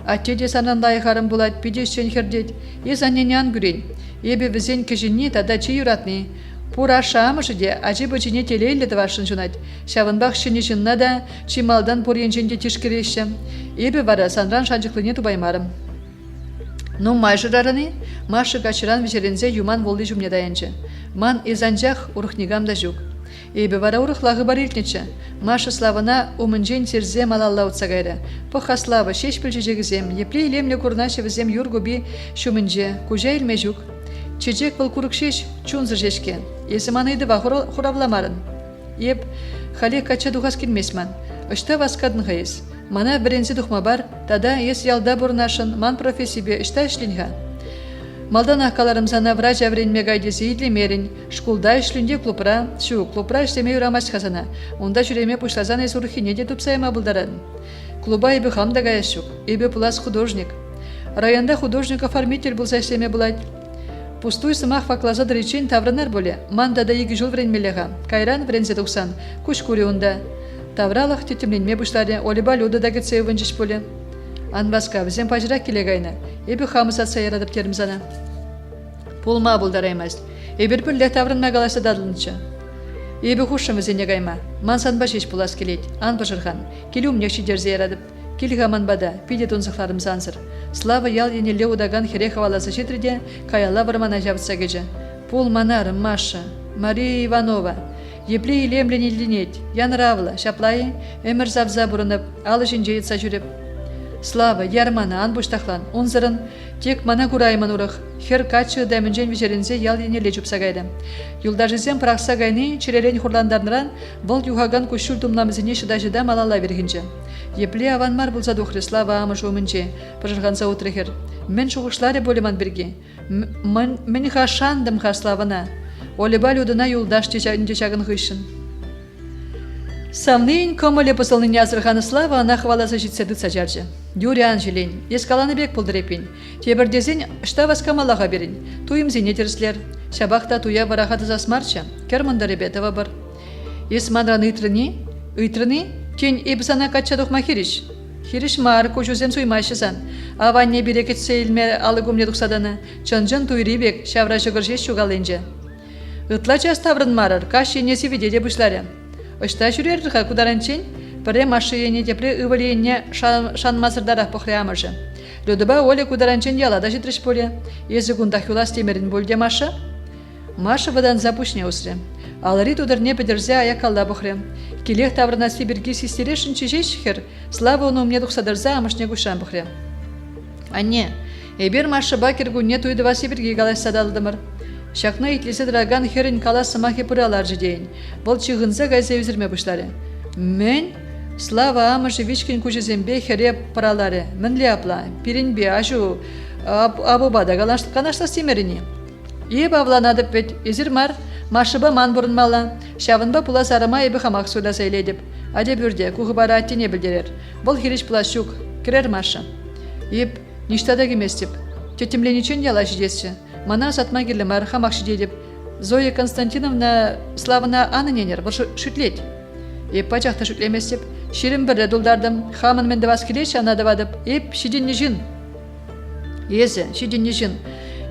Аттеде санан лайықарым бұлад, пидеш чен хердет. Ез анненян күрен. Ебе візен кежінне тада чи юратны. Пура шамышы де, ажы бөчіне телейлі вашын жунат. Шавынбақ шыне жынна да, чималдан пуренженде тишкереші. Ебе вара санран шанчықлыне тубаймарым. Ну майжырарыны, Маша качыран вежерензе юман волды жумне даянчы. Ман изанжақ урхнигам да жүк. Ебе вара урықлағы бар илтнечі. Маша Славына умынжен терзе малалла утсагайры. Пыха Слава шеш пілжежегізем, епле илемле курнаше візем юргуби шумынже, кужа илме жүк. Чечек бұл күрік шеш чунзыр жешкен. Есі манайды ва хуравламарын. Еп, хали кача дұғас келмесман. Үшта васкадын ғайыз. Мана бірензі дұқма бар, тада ес ялда бұрнашын ман профессибе үшта ішленға. Малдан аққаларымзана врач авренме гайдесі идлемерін, шкулда ішлінде клупра, клупра іштеме урамаш хазана. Онда жүреме пұшлазан ес урхине де тупсайма бұлдарадын. Клуба ебі хамда гаяшук, ебі пулас художник. Районда художник-оформитель бұлса ішлеме бұлад. Пустой сымақ факлаза дыречен тавранар боле, мандада егі жол вренмелеға, кайран врензе тұқсан, күш көре онда. Тавралық тетімленме бұшлады, олиба люда да кетсе өвінжіш боле. Анбаска, візем пажырақ келегайны, ебі хамысатса ярадып терімзана. Пулма бұлдараймаз, ебір бүлі таврынма қаласы дадылынчы. Ебі хушым візене гайма, ман санба шеш бұлас келет, ан бажырған, келі умнекші дерзе ярадып. Келіға манбада, пиде тунзықларым зансыр. Слава ял енеле удаган хере хаваласы шетірде, каяла бармана жабытса кеже. Пул манарым Маша, Мария Иванова. Епле илемлен илденет, ян равла, шаплайы, өмір завза бұрынып, алы жинже етса жүріп. Слава, ярмана, ан бұштақлан, онзырын, тек мана күраймын ұрық, хер качы дәмінжен вежерінзе ял енеле жүпса гайды. Юлдажызен прақса гайны, черелен хурландарныран, бұл юхаган күшіл тумнамызыне шыда-жыда малала бергінже. Епле аванмар бұлза дұхры Слава амыш өмінче, пыжырғанса отырехер. Мен шуғышлары болеман бірге. Мен хашандым ха Славана. Олеба людына юлдаш дечагын ғышын. Самнейн комоле пысылныне азырғаны Слава ана хваласы жетседі сажаржы. Дюриан желен, ескаланы бек пұлдырепен. Тебірдезен шта васкамалаға берін. Туым зене терслер. Шабақта туя варахаты засмарча. Кермандар ребетова бар. Есманран ыйтрыны, тен ебісана кача дұқма хириш. Хириш мар көшізем суймайшызан. Аванне берекет сейілме алығымне дұқсаданы. Чын-жын туйри бек шавра жығыржеш шуғаленже. Ытлача ставрын марыр, каши несі ведеде бұшлары. Үшта жүрердіға кударанчен, бірі машиене депре ываленне шанмасырдарақ пұхриамыржы. Людыба оле кударанчен ялада житріш боле. Езі күндақ юлас темерін болде Маша. Маша вадан запушне усры. Алари тудырне бедерзе аякалда бұхры. Келех таврына сибирги систерешін чежешхер, Слава оны умне дұқсадырза амышне күшан бұхры. Анне, эбер Маша бакер гүнне туйдыва сибирги қалай садалдымыр. Шақна итлесі драган херін кала сымахи пыралар жидейін. Бұл чығынза гайзе үзірме бұшлары. Мен Слава амышы вичкин күшізембе хере пыралары. Мінлі апла, пирінбе, ашу, абубада канашта семеріне. Еб авланадып бет, езір мар, Машыба ман бұрынмала, шавынба пулас арама ебі хамақ суда сәйледіп. Аде бүрде, күхі бары аттене білдерер. Бұл хириш пулас шук, кірер Маша. Еб, ништада кеместіп. Тетімленечен яла жидесші. Мана сатма келі мар хамақ жидедіп. Зоя Константиновна Славына аныненер, бұл шүтлет. Еп пачақта шүклемес деп, шерім бірі дұлдардым, хамын менді бас келеші анадывадып, еп шиденне жын. Езі, шиденне жын.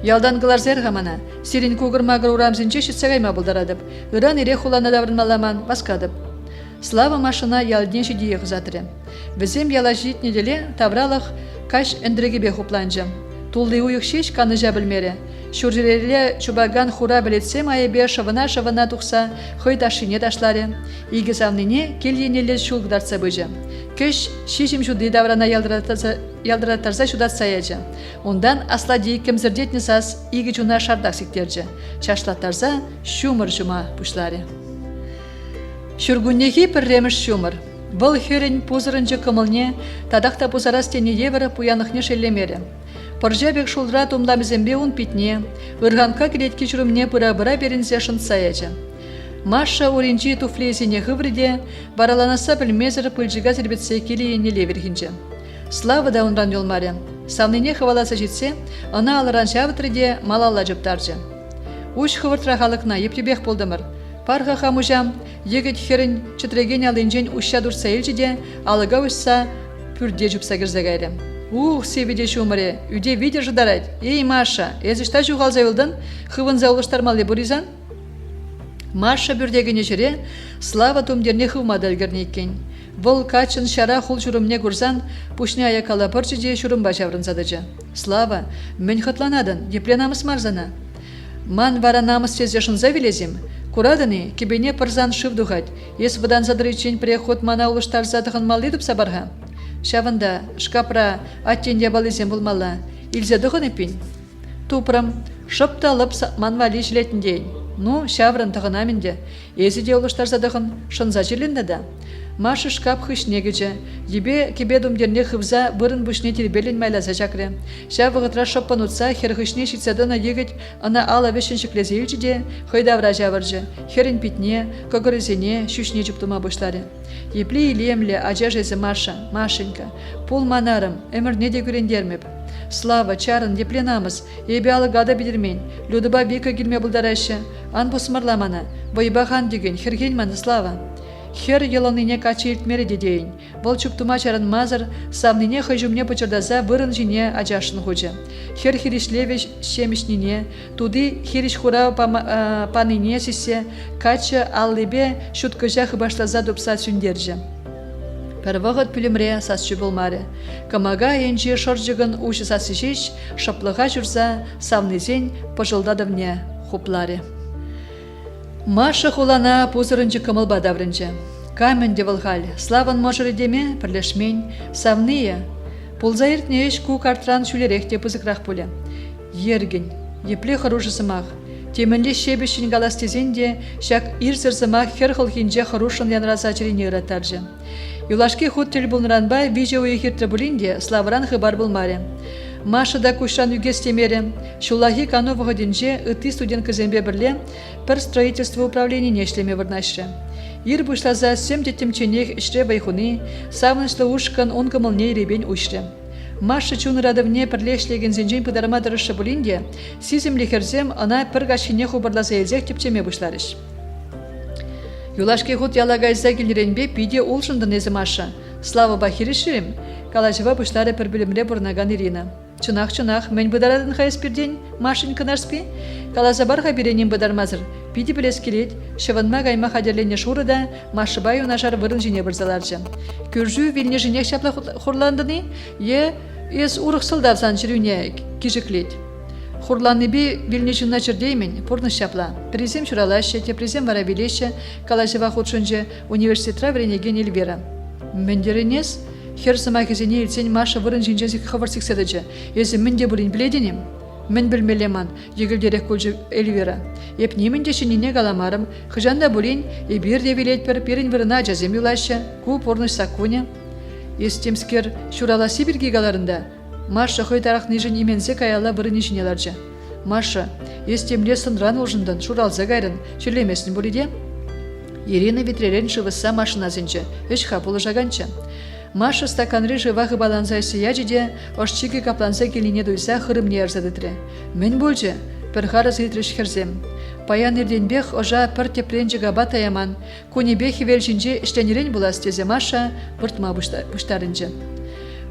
Ялдан кылар зер хамана, сирин кугыр-магыр урамзінче шитсагайма бұлдарадып, ыран ире хулана даврынмаламан баскадып. Слава машина ялден шидие қызатыры. Візем яла жит неделе тавралах каш эндрегебе хупланжы. Тулды уйық шеш каны жабілмері. Шүржерелі чубаган хура білетсем айыбе шавына тұқса хой ташыне ташлары. Игі завныне келенелі шулгдарца бөжі. Көш шешім жуды даврана ялдыратарса шудат саячы. Ондан асла дейік кімзірдетні сас игі жуна шардақ сіктерджі. Чашлаттарса шумыр жума пұшлары. Шүргүннеге пірреміш шумыр. Бұл хөрін пузырынжы кымылне, тадақта пузарас тені евірі пуянықне шеллемері. Поржабек шулдра тумламызембе он питне, ырғанка келетке жүрімне бұра-бұра берінзе шын саячы. Маша оринжи туфлезіне ғывриде, бараланаса білмезір пылжыға зірбетсе келейіне левергінжі. Слава да онран елмары. Савныне хываласа жетсе, ана алыран жавытрыде малалла жыптаржы. Уш хывыртра халықна ептебек болдымыр. Парға хамужам, егет херін чытреген алынжен ушша дұрса елжіде, алыға ұшса пүрде жүпса кірзегайры. Севеде шумыре, үйде видер жыдарайд. Ей, Маша, әзішта жуғалза елдің, хывынза олыштармалы бұризан? Маша бүрдегіне жүре, Слава тумдерне хывмады әлгірне еккен. Бұл качын шара хул жүрімне көрзан, пушне аякала пырчыде жүрімба жаврынзадыжы. Слава, мен хытланадын, епленамыз марзана. Ман вара намыз сезе шынза велезім. Курадыны, кебене пырзан шывдуғад, ес выдан задырычен преход мана олыштар задығын малы дұп сабарға. Шавында, шкапра, аттен ябалызем болмала. Илзе дұғын епін. Тупрым, шыпталып манвали жилетіндей. Шаврын тұғынаменде. Езі де олыштар задығын шынза жилінді да. Машы шкап хышнегіжі. Ебе кебедумдерне хывза бұрын бұшне тербелін майлаза жакры. Шавығытра шыппын ұтса, хер хышне шитсадына егіт, ана ала вешін шіклезе үлчіде, хойдавра жавыржы. Херін питне, көгірізене, шүшне жүптума бұшлары. Епле илемле ажажезі Маша, Машенька. Пул манарым, әмір неде көрендермеп. Слава, чарын, епленамыз, ебе алы гада бидірмен. Людыба бека келме бұлдарашы. Ан бұсмырламана, бойбахан деген, херген маны Слава. Хер еланыне качы илтмері дедейін. Бұл чуптума чарын мазыр, савныне хыжумне пычырдаза вырын жіне ажашын хучы. Хер хиришлеве шемішніне, туды хириш хура паныне сесе, качы аллыбе шуткыжа хыбашлаза дупса сүндержі. Пәрвағыт пүлімре сасчы болмары. Камага енжі шоржығын ұшы сасышеш, шаплыға жүрза, савнызен пыжылдадывне хуплары. Маша хулана пузырынчы кымыл бадаврынчы. Камен девылғал, славан можыры деме, пірлешмен, савные. Пулзайыртне еш ку картран шүлеректе пызықрақ пулі. Ерген, епле харушысымақ. Темінле шебешін галастезенде, шак ирсырсымақ херхылхинже харушын янраза чирине ыраттаржы. Юлашке худ тіл бұлныранба виже уйхиртры бұлінде славаран хыбар бұлмары. Маша да кушан үгес темері, шулахи кановығы денже ыты студент кізембе бірле пір строительство управление нешлеме вырнашры. Ир бұшлаза сем детемченех ішре байхуны, савнышлы ушкан он кымылне ребен ушры. Маша чун радывне пірлешлеген зенжен пыдарма дырышы бұлінде, сиземле херзем ана пір гашине хубарлаза елзек тепчеме бұшларыш. Юлашке худ ялагайза келеренбе пиде улшындын езі Маша. Слава бахириширим, калажыва бұшлары пір білімре бұрнаган Ирина. Чынақ, мен бұдарадын қайыз бірден Машинка нарспе, калазабарға беренен бұдармазыр. Пиде білес келет, шывынма гайма қадерлене шурыда, Машыбай унашар вырын жіне бірзаларжы. Көржу вилне жінек шапла хурландыны, ес урықсылдав сан жүріне кежіклет. Хурланы бе вилне жінна жүрдеймен, пұрны шапла. Презем шуралашы, те презем вара билеші, калажыва худшынжы университетра вренеген Эльвера. Мендеренес, хер сама кезене елсен Маша вырын жинженсік хабарсік сәдіжі. Езі мен де бұлін біледенем. Мен білмелеман, егілдерек көлжі Эльвера. Еп немен де шынене каламарым, хыжанда бұлін, ебір де велет перін вырына жазем юлашы, ку порныш сакуне. Естемскер шураласы бірге каларында. Маша хой тарақ нежін именсе каяла вырын ешінеларжы. Маша, естемле сынран олжындан шуралза гайрын, шүрлемесін бұліде? Ирина витререн шывыса машиназынчы, үш хапулы жаганчы. Маша стаканры жывағы баланзайсы яжиде, ошчиги капланса келіне дуйса хырымне арзадытры. Мен бөлчі, перхарыз итриш херзем. Паян ирденбех ожа пір тепренжі габа таяман, конебех велжінже ішленерен булас тезе Маша бұртма бұштарынжы.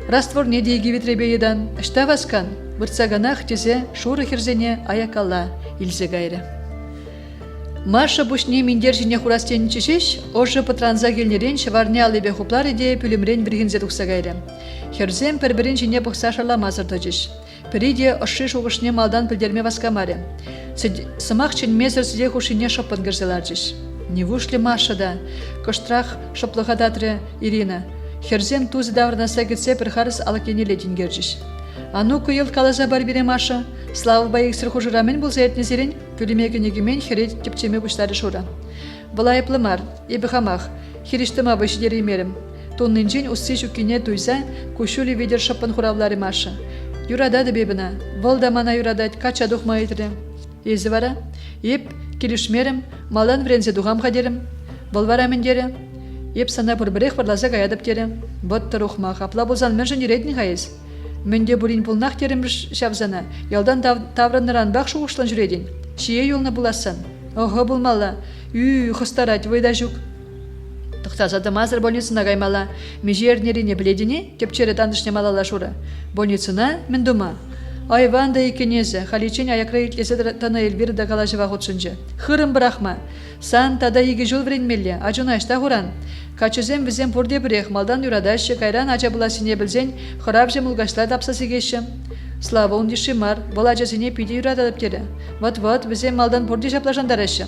Раствор не дейгі витребе едан, ішта васкан, бұртсаганах тезе шуры херзене аякалла илзе гайры. Маша бушне миндер жіне хурастен чешеш, ожы патранза келнерен шеварне алыбе хуплар иде пүлімрен біргінзе тұқса гайры. Херзем пір-бірін жіне бұқса шарла мазырды жеш. Піриде ұшы шуғышне малдан пілдерме васкамаре. Сымақ ченмезір сіде хушине шопын гірзелар жеш. Не вушли Маша да, коштрах шоплығадатры Ирина. Херзем тузы давырнаса кетсе пірхарыс алакенеле денгер жеш. Ану күйіл калаза бар бере Маша, слава байықсыр хужырамен бұл зәйтнезерен, пүлімегінегімен херет тепчеме бұштары шура. Бұлай плымар, ебі хамақ, хериштіма бөшідері мерім. Тоннынжен ұссы жүкіне туйза, күшулі ведер шапын хуравлары Маша. Юрадады бебіна, волда мана юрадать, кача дұқма етірі. Езі вара, еп, келішмерім, малдан врензе дұғам қадерім. Бұл вара мендері, еп сана бұрбірех барлаза ғаядып дері. Бұтты рұқма, қапла болзан мен жын ередні ғайыз. Менде бурин пулнах терем шавзана, ялдан тавраныран бақ шуғышлан жүреден. Шие юлна буласан. Ого булмала, хыстарать, вайда жүк. Тұқтазады мазыр больницына гаймала. Межернерине біледіне, тепчері тандышне малала шура. Больницына мен дума. Айванда екенезе, халичен аякра итлесе тана элбері да калажыва ғутшынжы. Хырым бірахма. Сан тада еге жол вренмелі, ажунашта хуран. Качызем візем пұрде бірех, малдан юрадашы, кайран ача бұласыне білзен, хырап жем ұлғашла тапсасы кеші. Слава он деші мар, бұл ачасыне пиде юрададып тері. Вот, візем малдан пұрде жаплажандарашы.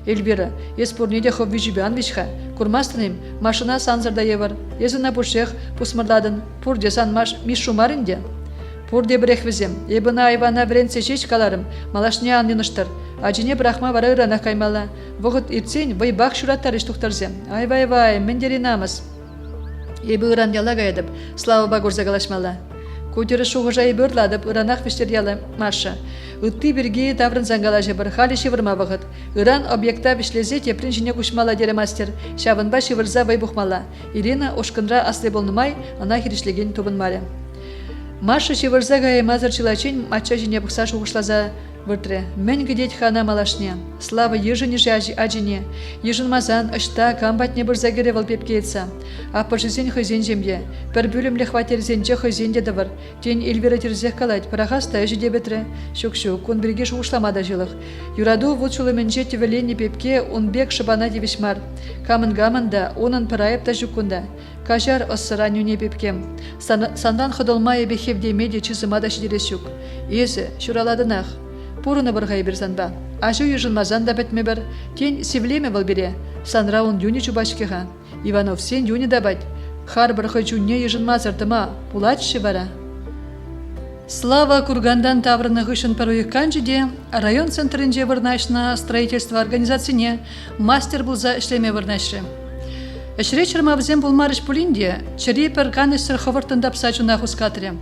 Эльбира, ес пұрнеде хов вижібян вишха. Курмастынем, машина санзырда евар. Езіна пұшех, пұсмырладын, пұрде сан миш шумарынде. Пұрде бірех візем, ебіна айвана вренце шеш каларым, малашне анныныштыр. Ажине брахма вара ырана каймала. Вғыт иртсен, вай бақ шураттар іштуқтарзем. Ай-вай, мендері намыз. Ебі ыран яла гайдып, слава багурза галашмала. Көтері шуғыжа ебі ырладып, ыранақ вештер яла Маша. Үтті бірге таврын зангалажы бір, халі шевырма вғыт. Иран объекта вешлезе тепрін жіне күшмала дері мастер. Шавынба шевырза вай бұқмала. Ирина ошқынра аслы болнымай, ана хиришлеген тобынмары. Маша шевырза гай мазыр чилачен, матча жіне бұқса шуғышлаза выртре. Мен гидеть хана малашне. Слава ежіне же ажине. Ежін мазан, ұшта, камбатне бір загере валпепке етса. А пашызен хызен жемде. Пір бөлімлі хватерзенче хызен дедавыр. Тен эльвера терзех калать. Парахаста әжі бетре. Шук-шук, кун бірге шуғышламада жылық. Юраду вұтшылы менже тевелені пепке унбек шыбана девишмар. Камын-гамында, онын пырайып та жүккунда. Кажар оссыра нюне пепкем. Сандан хыдылма ебе хевдемеде чызымада шидересюк. Езі, шураладынақ. Пурыны бірғай бірзанба. Ажу южынмазан да бәтме бір. Тен севлеме бұл бере. Санра он дюни чубашкеға. Иванов сен дюни дабать. Хар бірғай жүнне южынмазырдыма. Пулачшы бара. Слава кургандан таврыны ғышын паруеккан жеде, район центрінде вырнашна строительство организацияне мастер бұлза ішлеме вырнашры. Әшіре чырмавзем бұлмарыш пулинде, чыри пір каныстыр хывыртындап сачуна хускатыры.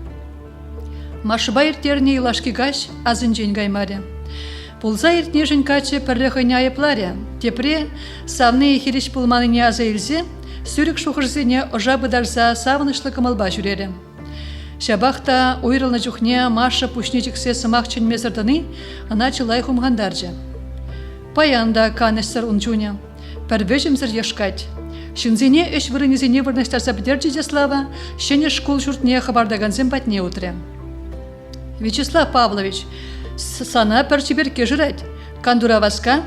Машыба иртерне илашки гаш азын жен гаймаре. Пулза иртне жын качы пірліғыне айыпларе. Тепре савны ехереш пулманыне аза илзе, сүрік шухырзене ожа бұдарза савынышлы кымылба жүрере. Шабахта ойрылны жүхне Маша пушнечіксе сымақ чынмезірдіні, ана чылай хумғандаржы. Паянда каныстыр унчуне. Пәрвежімзір ешкать. Шынзене үш вырынезене вырнастарса бідерджі Слава, шене школ жұртне хабардаганзен патне утре. Вячеслав Павлович, сана пәрчеберке жырать. Кандура васка,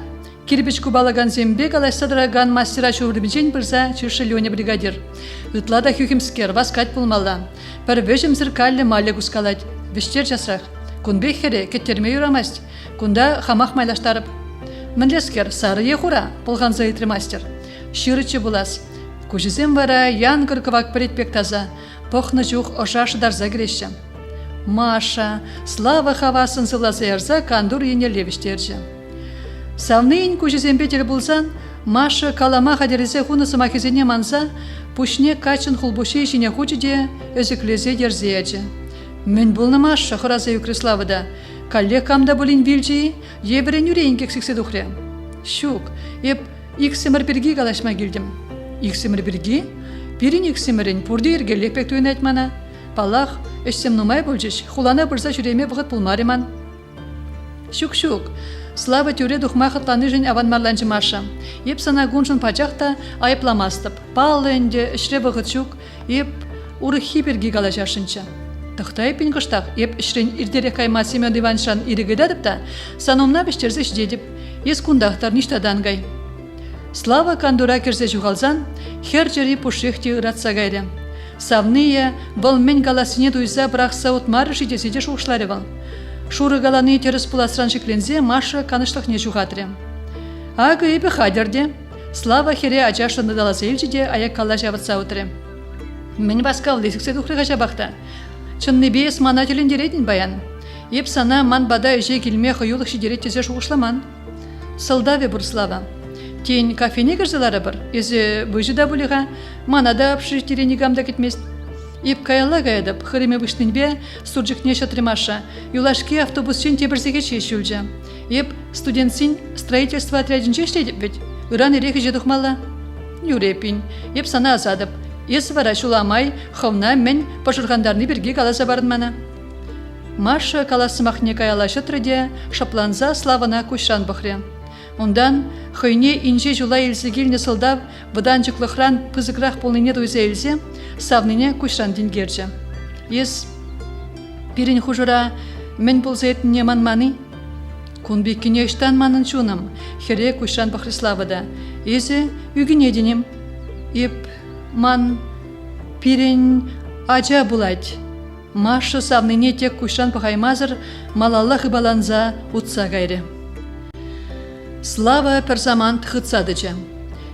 кирпич кубалаган зембе галайсадраган мастера чурбичен бірза чыршылёне бригадир. Ытлада хюхимскер васкать пулмалла. Пәрвежім зіркаллі мале гускалать. Вештер жасрақ. Кунбе хере кеттерме юрамасть. Кунда хамах майлаштарып. Мінлескер сары ехура, пулған заитры мастер. Шырычы булас. Кужизем вара ян кыркывак предпек таза. Похны жух ошашы дарза греща. Маша, слава хавасын сыласы ярза кандур енеле вештерчі. Савныйын кужизем бетел булсан, Маша калама хадерезе хунысы махизене манса, пушне качын хулбуше жіне хучыде өзіклезе дерзеячы. Мен булны Маша хыраза юкреславыда. Калле камда булин вилчи, еврен юрейн кексіксе духре. Шук, еп иксемір бірге қалашма келдім. Иксемір бірге? Бірін иксемірін пұрды ергелек пек түйін айтмана. Палах, өшсем нумай болжыш, хулана бұрза жүреме бұғыт бұлмариман. Щук-щук. Слава тюре духма хатланы жын аванмарланчы Маша. Еп сана гуншын пачақта айыпламастып. Палы өнде ішре бұғытшук, еп уры хиперги галашашынча. Тахтай пинкыштақ, еп ішрен ирдере кайма Семен Иваншан ирігедадып та, саномна бештерзе ждедіп, ес кундақтар ништадан гай. Слава кандура керзе жуғалзан, хер жері пушехти ыратса гайры. Савные бұл мен галасыне дуйза бірақ сауыт мары жидеседе шуғышлары был. Шуры галаны теріс пуласран шеклензе Маша канышлық не жуғатыры. Ағы ебі хадерде, Слава хере ачашыны даласы елжеде аяк калла жабытса отыры. Мен басқа лесіксе дұқрыға жабақта. Чынны бейс мана телендередін баян. Еп сана ман бада үже келме қойылық шидерет тезе шуғышламан. Сылдаве бұр Слава. Тень кафене кірзілары бір. Езі бұжыда бұлыға, манада пшыртерені гамда кетмест. Еп каялла гайдып, хырыме бұштынбе сурджықне шатырмаша. Юлашке автобусчен тебірзеге чешілжі. Еп студентсин строительство отрядынче штедіп бет. Үран ерегі жедұқмалла. Юрепин. Еп сана азадып. Ес вара шуламай, ховна мен пашырғандарны бірге каласа барын мана. Маша каласымақне каялла шытрыде, шапланза Славана кушран бұқре. Ондан хойне инже жула елзігіліне сылдав, бұдан жүклықран пызықрақ полныне дойза елзе, савныне кушран денгерже. Ес пирин хужыра мен болза етіне манманы, кунбеккіне іштан манын чуным, хере кушран бұқры Славада. Езі үгіне денем, еп ман пирин ача булать. Маша савныне тек кушран бұқаймазыр, малаллах и баланза утса гайры. Слава перзамант хытсадыча.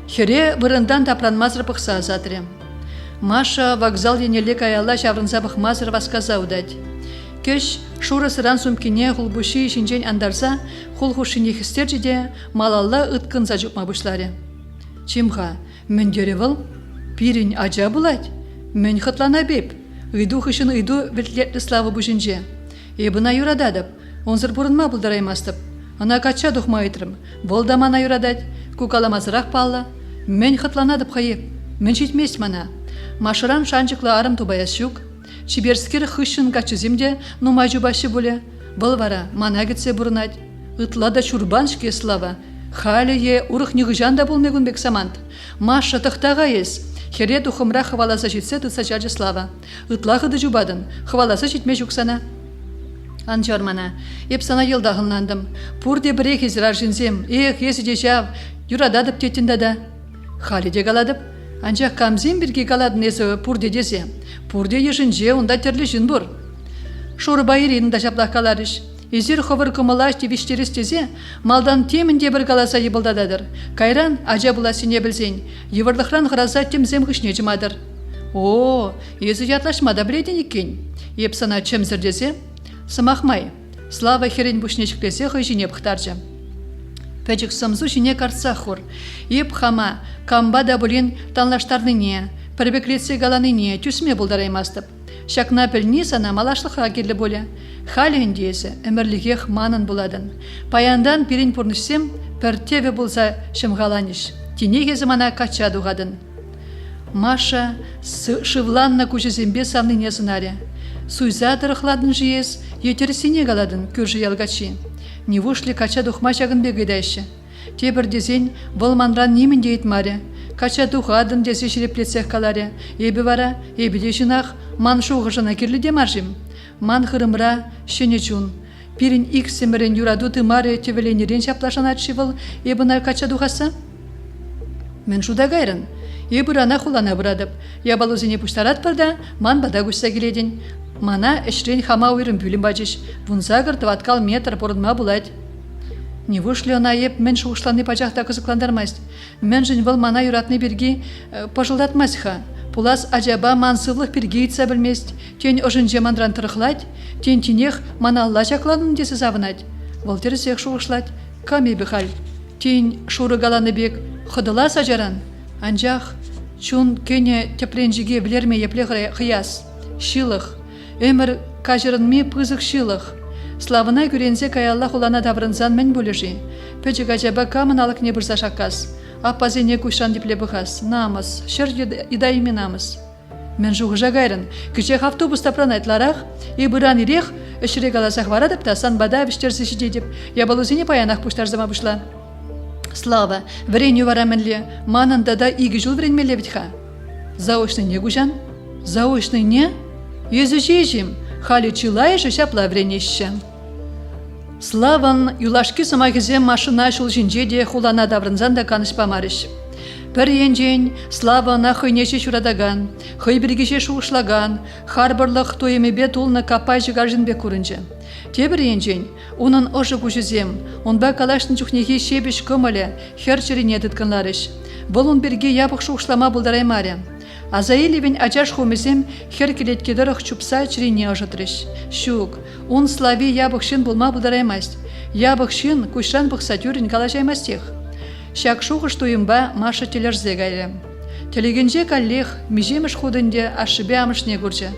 Хере вырындан тапранмазыр пықса азатры. Маша вокзал енеле каялла шаврынса бұқмазыр васказа удать. Кеш шуры сыран сумкине хулбуши шинжен андарса, хулхушине хистерджеде малалла ыткынса жүкма бұшлары. Чимха, мен деревіл, пирин ача булать, мен хытлана беп, ыйду хышын ыйду вельтлетлі Слава бұшынже. Ебына юрададып, онзыр бұрынма бұлдараймастып. Ана кача дұхма айтрым, болдамана юрадать, кукаламазырақ палла. Мен хытланадып хайып, мен жетмес мана. Машыран шанчықлы арым тубаяс шук. Чиберскер хышын качыземде нумай жубашы бұле. Бұл вара, мана кетсе бұрынать. Ытлада чурбаншке Слава. Халі е урық негіжан да болмегін бек самант. Маша тықтаға ес. Хере дұхымра хваласа жетсе тұтса жаджы Слава. Ытлағыды жубадын, хваласа жетме жүксана. Анчармана, еп сана елдағынландым. Пурде бірек езірар жінзем, есі де жав, юрададып тетіндада. Халі де қаладып, анчақ камзем бірге қаладын есі пурде дезе. Пурде ешінже онда терлі жын бұр. Шоры байырын да жаплақ қаларыш. Езір ховыр кымылаш девіштеріс тезе, малдан темінде бір қаласа ебылдададыр. Кайран ажа бұла сене білзен, евырлықран ғыраза темзем ғышне жымадыр. О, езі ятлашмада біледен екен. Еп сана чемзір дезе, сымақмай, Слава херен бұшнешіктесе хой жіне бұқтаржы. Пәчік сымзу жіне картса хур. Еп хама, камба да бұлен танлаштарныне, пірбеклетсе галаныне, түсме бұлдараймастып. Шакна пілні сана малашлықға келі боле. Халі үндесі, әмірлігех манын бұладын. Паяндан пирин пұрнышсем, піртеве болса шымғаланыш. Тенеге замана кача дуғадын. Маша шывланна күшізембе савныне зынаре. Суйза дырықладын жиес, етерісіне қаладын көржі ялгачи. Не вышли кача дұхма жағын бегедайшы. Тебір дезен бұл манран немін дейт маре. Кача дұхадын дезе шереплетсек қаларе. Ебі вара, ебі де жынақ, ман шуғы жына керлі де маржым. Ман хырымра, шене чун. Пирин иксемірен юраду тымаре тевеленерен шаплашан атшывыл, ебінар кача дұхаса? Мен шуда гайрын. Ебі рана хулана бұрадып. Ябалузыне пұштарат бірда, ман бада күшса келеден. Мана эшрен хама уйрым бүлім бачыш. Вунзагыр тваткал метр порынма булать. Не вышли она еп мен шуғышланы пачақта қызықландармаст. Мен жын бұл мана юратны бірге пожылдатмасха. Пулас ажаба мансывлық бірге етса білмест. Тен ұжынже мандран тұрықлать. Тен тенех мана алла жақланын десі завынать. Волтер сех шуғышлать. Каме біхал. Тен шуры галаны бек қыдыла сажаран. Анжақ чун кене тепленжіге білерме епле қияс. Шилық. Өмір кажырынме пызық шилық. Славына көрензе каялла хулана даврынзан мен бөлежі. Пөчік ажаба камын алық не бұрза шаққас. Аппазене күшан депле бұхас. Намыз, шыр едайме намыз. Мен жуғы жағайрын. Күчек автобуста пранайтларақ, ебіран ирех Эшірек аласақ варадып та санбада віштерсі жиде деп, ябалузіне паянақ пуштарзама бушла. Слава, вреню вараменле, мананда да игі жыл вренмеле бітха. Заочный не гужан? Заочный не? Езучежим, хали чилай же шапла вренеща. Славан юлашки самагизем машина шул жинже де хулана даврынзан да каныш памарыш. Бір енжен Славана хойнеше шурадаган, хой біргеше шуышлаган, харбарлық тойымебе тулны капай жигаржынбе көрінже. Тебір енжен, онын ұжы күжізем, онба калашын чухнеге шебеш көмілі, хер черене дытканларыш. Бұл он бірге ябық шуышлама бұлдараймаре. Азаилевен ачаш хомесем хер келеткедірық чупса черене ұжытырыш. Шук, он слави ябық шын болма бұлдараймаст. Ябық шын күшран бұқса түрін калашаймастех. Шак шуғыш туйымба Маша телерзе гайлы. Телегенже каллех межеміш худынде ашыбе амышне көрчі.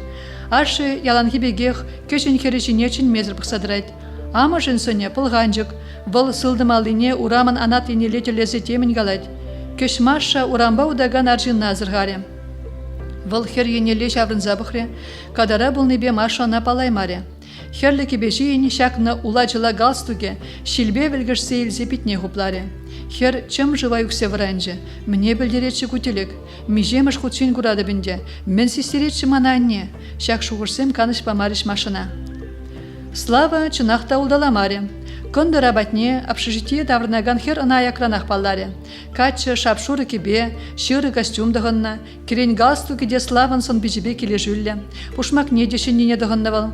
Ашы яланхи бегех көшін херечіне чын мезір бұқсадырайд. Амышын сөне пылғанжық, бұл сылдымалыне урамын анат енеле телезе темін галайд. Көш Маша урамба удаган аржын назыр гаре. Бұл хер енеле шаврын забықре, кадара бұл небе Маша напалаймаре. Херлікі бешейін шакны улачыла галстуге, шилбе вілгішсе елзе питне хупларе. Хер чем жива юксе вранже, мне білдеретші күтелік, межеміш худшин курады бінде, мен сестеретші мана анне, шак шуғырсем каныш памарыш машина. Слава чынақта улдаламаре. Күнді рабатне общежитие даврнаган хер ына аякранақ палларе. Качы шапшуры кебе, шыры костюм дығынна, керен галстуге де Славан сон бежебе келе жүлле, пушмак не дешеніне дығыннавал.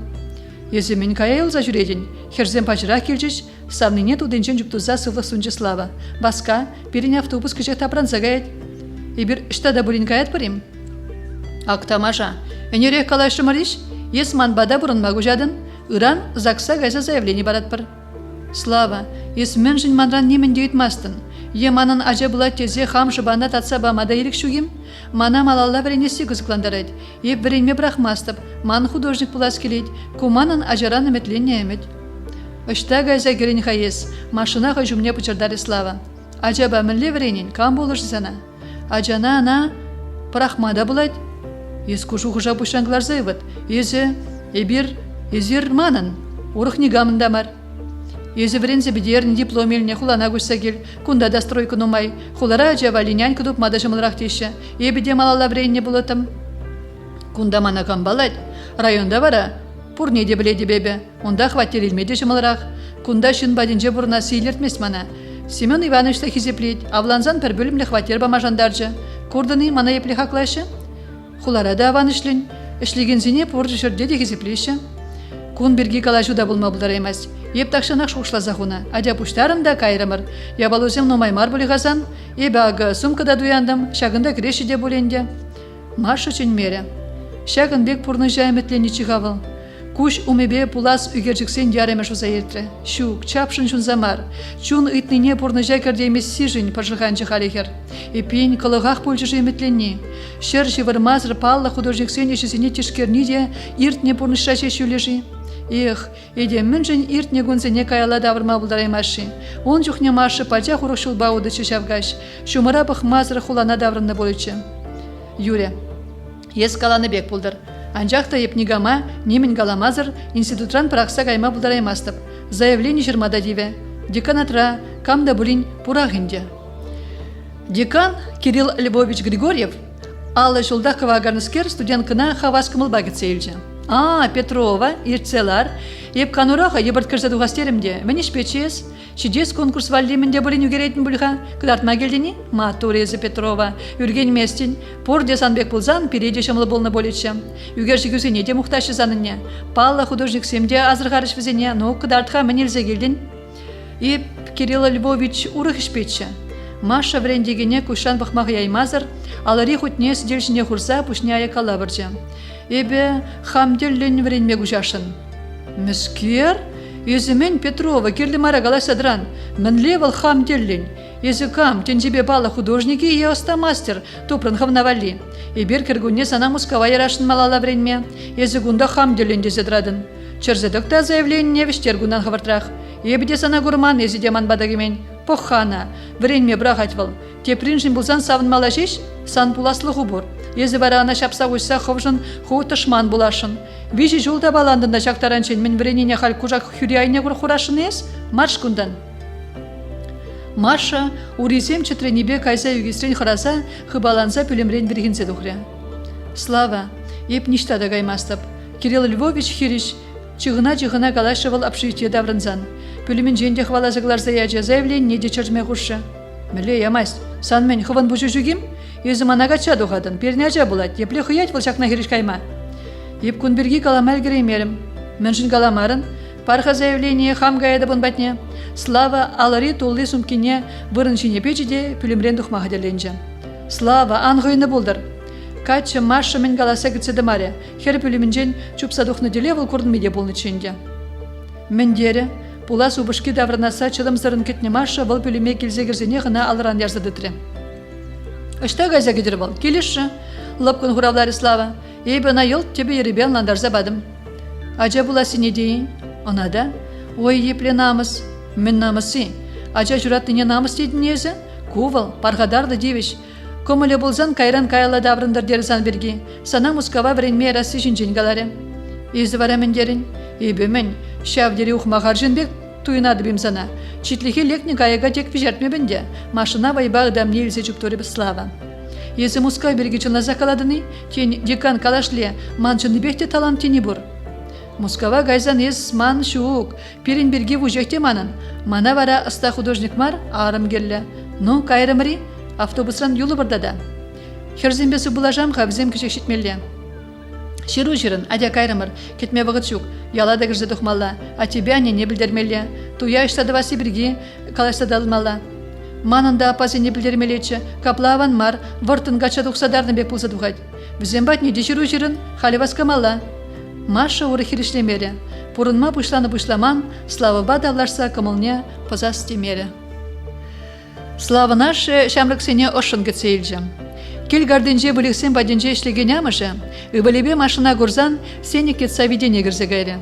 Еземен кая ұлза жүреден, херзем пачырақ келжеш, савныне туденчен жүктуза сывлық сүнчі Слава. Басқа, перен автобус кіжек тапран загает. Ибір іштада бұрын каят бірім. Актамаша, энерек калайшы мариш, ес манбада бұрын магу жадын, ыран закса гайса заявление барат бір. Слава, ес мен жын манран немен дейт мастын. Е манын ажа бұла тезе хам жыбана татса бамада ерік шугим, мана малалла варенесі күзікландарайд. Еп варенме брахмастып, ман художник пулас келейд, куманын ажараны метленне емет. Үшта гайза керен хайес, машина хай жумне пучардари Слава. Ажаба мінле варенен, кам болыш зана. Ажана ана брахмада бұлайд. Ес кушу хужа пушанглар зайват, езі, езір манын, урық негамындамар. Езі врензе бедерін дипломеліне хулана көшса кел, кунда да стройку нумай, хулара ажаба линянь күдіп мадашымылырақ теші, ебеде малала вренне бұлытым. Кунда мана камбалайд, районда бара, пурнеде біледі бебе, онда хваттер елмеде жымылырақ, кунда шын бадинже бұрна сейлертмес мана. Семен Ивановичта хизеплейд, авланзан пір бөлімлі хваттер бамажандаржы, курдыны мана еплі хақлайшы. Хулара да аван ішлін, ішлігензіне пұрды жүрде де хизеплейші. Кун бірге калажуда болма бұлдар емес. Еп тақшынақ шуқшла захуна, адя пуштарым да кайрымыр. Ябалузем номаймар бұлі ғазан, ебі ағы сумкада дуяндым, шағында креші де bo'ленде. Маш үшін мере. Шағын бек пұрны жайметлені чығавыл. Куш умебе пулас үгерчіксен яремеш ұза ертірі. Шук, чапшын шун замар. Чун үтніне пұрны жай кәрдеймес сижін пыржыған жығалегер. Епен қылығақ пөлчі жайметлені. Шер жывырмазыр палла художниксен ешесіне тешкерні де иртне пұрны шаче шүлежі. Эх, едем мінжін иртне гунзене каяла давырма бұлдараймашы. Он жүхне машы пача хұрықшыл бауды чешавгаш. Шумыра бұқ мазыры хулана даврынны болычы. Юрия. Ес каланы бек бұлдар. Анжақта еп негама, немен галамазыр, институтран прақса кайма бұлдараймастып. Заявление жырмада диве. Деканатра, камда бұлін пұрағынде. Декан Кирилл Львович Григорьев, Алла Жолдақова агарныскер студенткына хаваскымыл багыт сейілжі. Петрова, ирцелар, еп канураха ебірт кірзаду ғастерімде, мен ішпечес, шидес конкурс валлемінде болен үгеретін бұлға, кыдартма келдені, Туреза Петрова, үрген местен, порде санбек бұлзан, переде шымылы болны болетші. Үгерші күзіне де мұқташы занынне, палла художник семде азырғарыш візіне, но кыдартқа мен елзе келден. Еп Кирилл Львович урық ішпетші. Маша врендегене кушан бұқмағы яймазыр, алари хутне сиделшіне хурса пушне аякала біржі. Эбе хамделлен вренме гужашын. Мүскер? Езімен Петрова керлі мара галасадран. Мен левал хамделлен. Езікам тенжебе бала художники и остамастер тупрын хавнавали. Эбер кергуне сана мускава ярашын малала вренме. Езігунда хамделлен дезедрадын. Черзедокта заявление вештергунан хавартрах. Ебеде сана гурман езидеман бадагимен. Похана, вренме брахатвал. Те принжин булзан савын малашиш, сан пуласлы хубор. Езі барағына шапса ойса ховжын ху тышман булашын. Вижи жулда баландында жақтаранчен мен вренине хал кужак хюряйне күр хурашын ес, марш күндан. Маша уризем четренебе кайса югестрен хыраса хыбаланса пülемрен вергенсе духря. Слава, еп ништада гаймастып. Кирилл Львович Хирич чыгына калашевал общежитие даврынзан. Пülемен женде хвалазыгларса яджа заявление де чыржме хурша. Міле ямасть, сан мен хыван бужу жүгім, езі манагача дұғадын, перняча булат, епле хыять вылшақна хириш кайма. Еп күнберги каламал кереймерім. Міншін каламарын, парха заявление хам гаяды бұн батне. Слава алари тулли сумкине вырыншине печеде пülемрен дұхмаға деленже. Слава аңғыйны бұлдыр. Качы Маша мен каласа кетседі маре, хер пülеменжен чупса дұхны деле выл көрдін меде болны ченде. Мендері, пулас убышки даврынаса чылым зырын кетне Маша выл пülеме келзе керзене ғына алыран ярзадытыры. Ышта газа кедір бол, келешші, лыпкын хуравлары Слава, ейбі на йол тебе еребен ландарза бадым. Ажа була сене дейін, она да, ой епле намыс, мен намысы, ажа жұраттыне намыс дейдің езі, кувал, парғадарды девиш, көмілі болзан кайран кайла даврындар дерзан берге, сана мускава вренме расы жінжен галары. Езі вара мендерін, ейбі мен, шав дері ухмағар жінбек туйнады бім сана, читлихе лекні каяға тек пижертме бінде, машина вайбағы дамне елзе жүктөрі Слава. Езі муска берге чылназа каладыны, тен декан калашле, манчыны бекте талант тені бұр. Мускава гайзан ез ман шуық, перін берге вужекте манын. Мана вара ыста художник мар, арым келі. Ну, кайрымыри, автобусран юлы бұрдада. Херзембесі бұлажам қабзем кішек шетмелі. Шеру жирын, адя кайрымыр, кетме вағыт шуқ, ялада кірзі тұхмалла, а тебе ане не білдермелі. Туя іштады васы бірге калашта далмалла. Манында апасы не білдермелечі, каплаван мар, вұртын гача тұқсадарын бек пулса тұғад. Взембат не де шеру жирын, халі васкамалла. Маша уры хиришлемері. Пұрынма бұшланы бұшламан, Слава бадавларса кымылне позас темері. Слава нашы шамрыксене ошын кетсейлжі. Кел гарденже бұліксен баденже ішлеген амышы, үбілебе машина гурзан сені кетса видене кірзе гайры.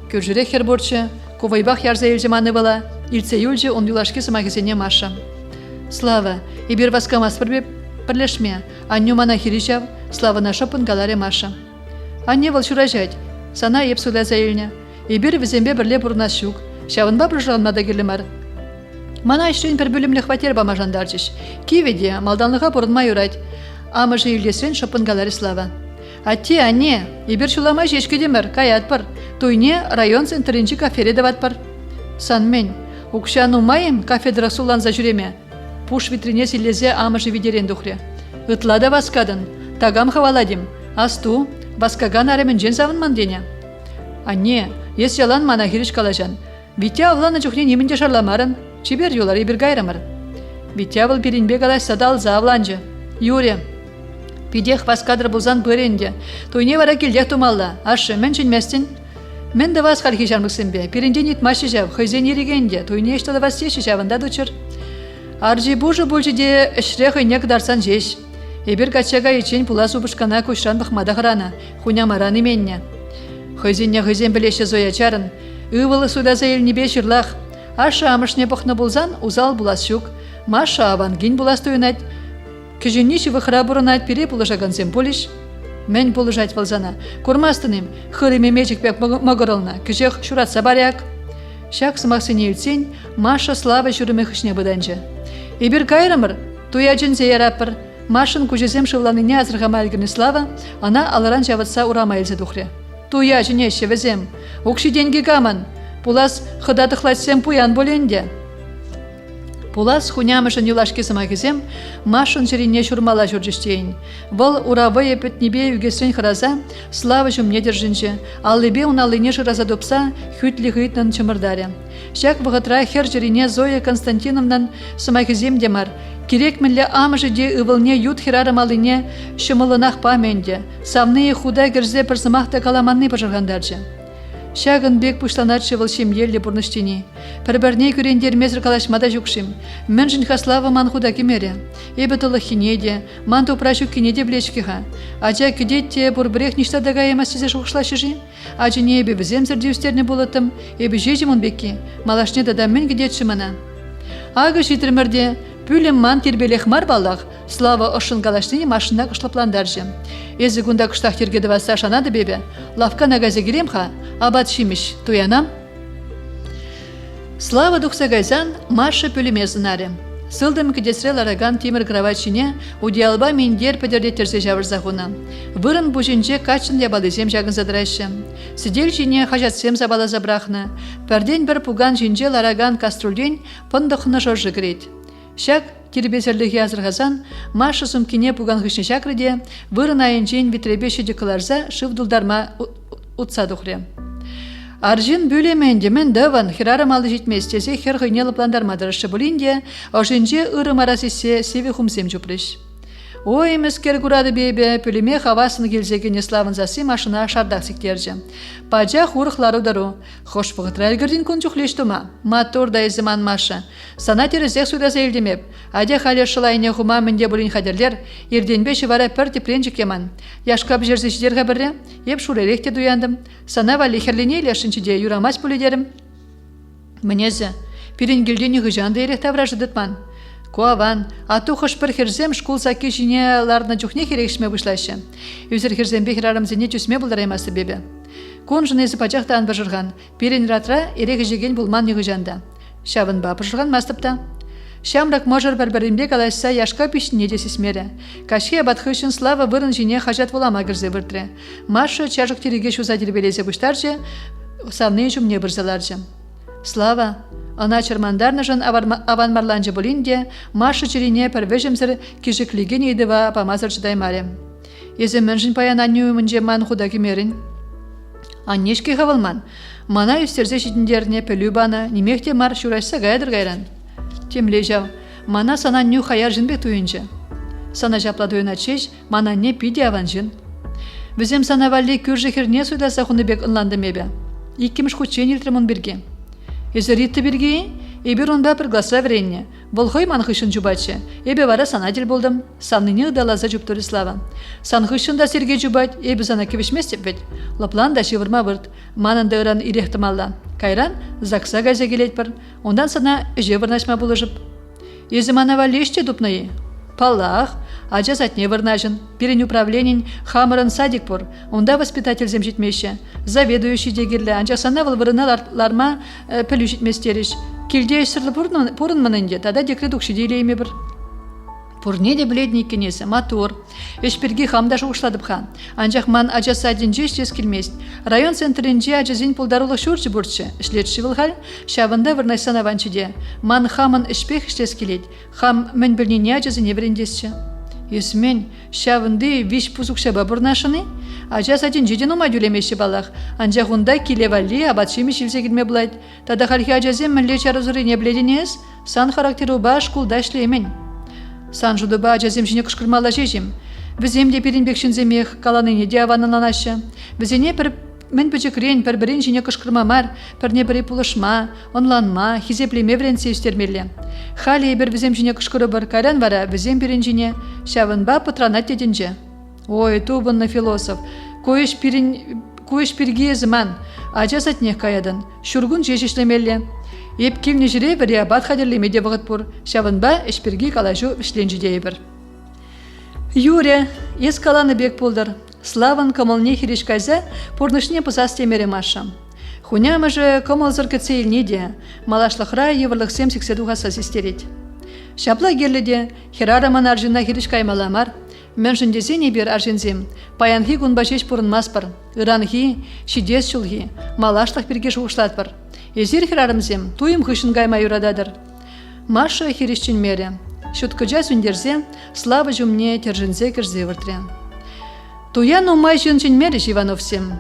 Көржіре херборчы, ковайбақ ярза елжі маны бала, илце юлжі он юлашки самагезене Маша. Слава, ибір васкамас бірлешме, анню мана хиришав, Слава наша пынгаларе Маша. Анне вал шуражать, сана еп сула заелне. Ибір візембе бірле бұрнас шук, шавынба бұржалмада келімар. Мана іштен бір бөлімлі хватер бама жандарчыш. Киведе малданлыға бұрынма юрать, амыжы елдесен шапынгалары Слава. Атте, анне, ибір шулама жешкедемір, каят бар. Туйне район центрінчі кафере дават бар. Санмен, укшану майым кафедра суланза жүреме. Пуш витрине силезе амыжы видерен дұхре. Ытлада васкадын, тагам хаваладим, асту, баскаган аремен жен завынман дене. Анне, ес ялан мана хириш калажан. Витя авланы жүхне немінде шарламарын, чибер юлар ебір гайрамыр. Витя выл перенбе галаш садал за авланжы. Юре, пидех баскадыр бұлзан бөренде. Тойне вара келдех тумалла, ашы, мен ченместін. Мен да вас халхи жармыксынбе, перенде нитмашы жав, хайзен ерегенде, тойне ештады вас теші жавында дучыр. Аржи бужы бұлжыде ішре хайнек дарсан жеш. Ебір качага ечен пулас убышкана көшран бахмада храна, хунямаран именне. Хайзенне хайзен білеші зоя чарын, ывылы судаза елнебе шырлах. Аша амышне пахны булзан узал булас шук, Маша авангин булас туйнать. Кеженниші вихра бұрынат пере пулышагансен полиш. Мен пулышать валзана, курмастыным, хырыме мечек пек мағырылна, кежех шуратса баряк. Шак сымақсыне үлсен, Маша Слава жүрімі хышне бұданжы. Ибір кайрымыр, туя жінзе ярапыр. Машын күжезем шывланыне азырғама әлгіні Слава, ана алыран жаватса урама елзе дұхре. Туя жіне шевезем, оқши денге каман, пулас хыдатықлатсем пуян боленде. Пулас хунямышын юлашки самагезем, Машын жирине шурмала жүржіштейін. Бұл уравы епетнебе үгесен хыраза, Слава жүмне держінже, аллыбе уналыне жыраза допса, хүтлі ғытнын чымырдаре. Шак вғытра хер жирине Зоя Константиновнан самагезем демар, керек мінлі амыжы де ывылне ют херарым алыне шымылынақ паменде, савные худа герзе пырсымақта каламанны пыжырғандаржы. Шагын бек пушланатшы вылшем елі бұрныштені. Пәрбәрне көрендер мезір калашмада жүкшім. Мен жын хаслава ман худа кемере. Ебі тұлы хинеде, ман тупрашу кенеде білешкіға. Ача кедетте бұрбірех ништадага емасызе шуқшла шыжи. Ача не ебі візем зірде үстеріне болытым, ебі жежім он бекке. Малашне дада мен кедетші мана. Ағы житрімірде, Пүлем ман тербелех мар баллах, Слава ошын галаштыне машина кышлапландаржы. Эзі гунда кыштах тергеді васа шанады бебе, лавка нагазе келем ха, абат шимиш, туянам. Слава духса гайзан, Маша пүлемезінаре. Сылдым кедесрел араган темір кроватчине удиалба миндер педерде терсе жавыр захуна. Вырын бужинже качын ябалызем жагын задырайшы. Сидел жине хажатсем забала забрахна. Пәрден бір пуган жинже лараган каструльден пындықны жоржы кірет. Шак тербезерлігі азырғазан, Маша сумкине пуган хышны шакрыде, вырын айынжен витребеші декаларза шывдулдарма утса дұхре. Аржин бөлеменде дыван хирарым алы жетместесе хер ғыне лыпландармадырышы бұлінде, ожинже ырым арасесе севе хумсем жупрыш. Ой, мескер курады бебе, пөлеме хавасын келзегене славын засы машина шардақ сектерже. Паджақ урықлары дару. Хош бұғытыр әлгірден күн жүхлештіма. Матур да езіман Маша. Сана терезек судаса елдемеп. Аде халі шылайне хума мінде бұлін қадерлер. Ерденбеші вара пір тепленчік еман. Яшқап жерзешідерға бірі. Еп шуреректе дуяндым. Сана вали херлене лешінчіде юрамас бұледерім. Мінезі, пирен гелдені ғыжанды ерек тавражы дытман. Куаван, ату хышпыр херзем шкул саки жине ларна жүхне херекшме вышлаще. Юзер херзембе херарым зене тюсме бұлдараймасы бебе. Кон жынезі пачақтан бажырған, перен ратра ерегі жеген бұлман неғыжанда. Шавын ба бажырған мастыпта. Шамрак можыр бәрбәрімбе қалайса яшқа пешіне де сесмері. Кашхе абатхышын слава вырын жине хажат волама кірзе біртірі. Маша чажық тереге шуза дербелезе бұштаржы, савны жүмне бірзаларжы. Слава, ана чармандарны жын аванмарланжы болинде, Маша черене пәрвежімзір кежіклеген едіва памазыр жыдаймаре. Езі мінжін паян анню мүнже ман худа кемерін. Аннешке хавылман, мана үстерзе жидіндеріне пөлі бана, немекте мар шурашса гайдыр гайран. Темле жау, мана сана ню хаяр жынбек туйынжы. Сана жапладуына чеш, мана не пиде аван жын. Візем сана валли күржі херне суйласа хуныбек ынланды мебе. Иккіміш хучен елтірмін бірге. Езі ритті бірге, ебір онда бір гласа вренне. Волхой ман хышын жубачы. Ебе вара санадел болдым. Санныне далаза жуптуры слава. Сан хышын да серге жубать, ебі зана кевішместеп вет. Лаплан да шевырма вырт. Манын да ыран ирехтымалла. Кайран закса газа келет бір. Ондан сана же вырнашма бұлыжып. Езі мана валеште дупнайы. Палах, ажа затне вырнажын. Перен управленин хамырын садик пор. Онда воспитатель земжетмеші. Заведующий дегерлі. Анча сана вылвырына ларма пілі жетместеріш. Келде сырлы пұрын мұнынде. Тада декрі дұқшы дейлейме бір. Пурне де бледний кенесі, матур. Эшперге хамда жуғышладып ха. Анчақ ман ажа садин жеш келмест. Район центрінже ажазин пулдарулы шурчы бұрчы. Ішлетші вылғал, шавында вырнайсан аванчыде. Ман хамын ішпек іштес келет. Хам мен білнене ажазине віріндесші. Есмен, шавынды виш пузук шаба бұрнашыны. Ажа садин жеден ома дюлемеші балақ. Анчақ онда келевалли абатшеми шилсе келме бұлайд. Тада халхи ажазем мінле чарызыры не біледінес, сан характеру ба шкулда шлемень. Сан жудыба ажазем жіне кышкырмала жежем. Візем де перенбекшін земех каланыне де авананланашы. Візене мен бөжекрен бір-бірін жіне кышкырмамар, пірне бірі пулышма, онланма, хизеплеме вренсе үстермелі. Хали бір візем жіне кышкыры бір кайран вара візем перен жіне, шавынба патронат дедінже. Ой, тубынны философ, көйіш перге зыман, ажа сатнех каядан, шургун жешішлемелі. Еп келіне жүре бір абат қадерлеме де бұғыт бұр, шавынба ішперге калажу ішленжі де бір. Юре, ес каланы бек болдыр. Славан комылне хиришкайза пурнышне пызас темере Маша. Хунямы же комыл зыркыце илнеде, малашлықра евырлық сем секседуға сасистерет. Шапла герледе, хирараман аржына хиришкаймаламар, мен жындезене бер аржинзем, паянхи гунбашеш пурынмаспар, ыранхи, шидес шулхи, малашлық берге жуғышлатпар. Езір хирарымзем, туым хышын гайма юрададыр. Маша хиришчин мере. Шуткыжа сүндерзе, слава жумне тержінзе кірзе выртре. Туян умай жынчын мереш Ивановсем.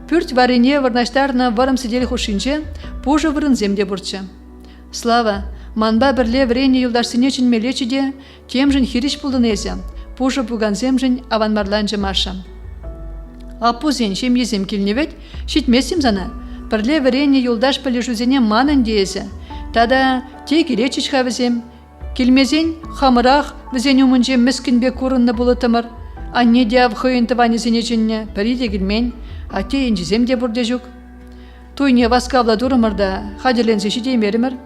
Пүрт варине варнаштарна варым сидел хушинче, пужы вырынземде бұрчы. Слава, манба бірле врене юлдарсыне чын мелечіде, тем жын хириш бұлдын езе, пужы бұганзем жын аванмарланжы Маша. Апузен шем езем келневет, шитмесім зана. Бірле врене юлдаш пілі жүзене манын деезе. Тада тек иречіш хавызем, келмезен хамырақ візен умынже міскінбе көрінні бұлытымыр. Анне де авхойынтываны зенечінне пәриде келмен, ате енжізем де бұрде жүк. Туйне васкавла дұрымырда, хадерлензеші деймерімір.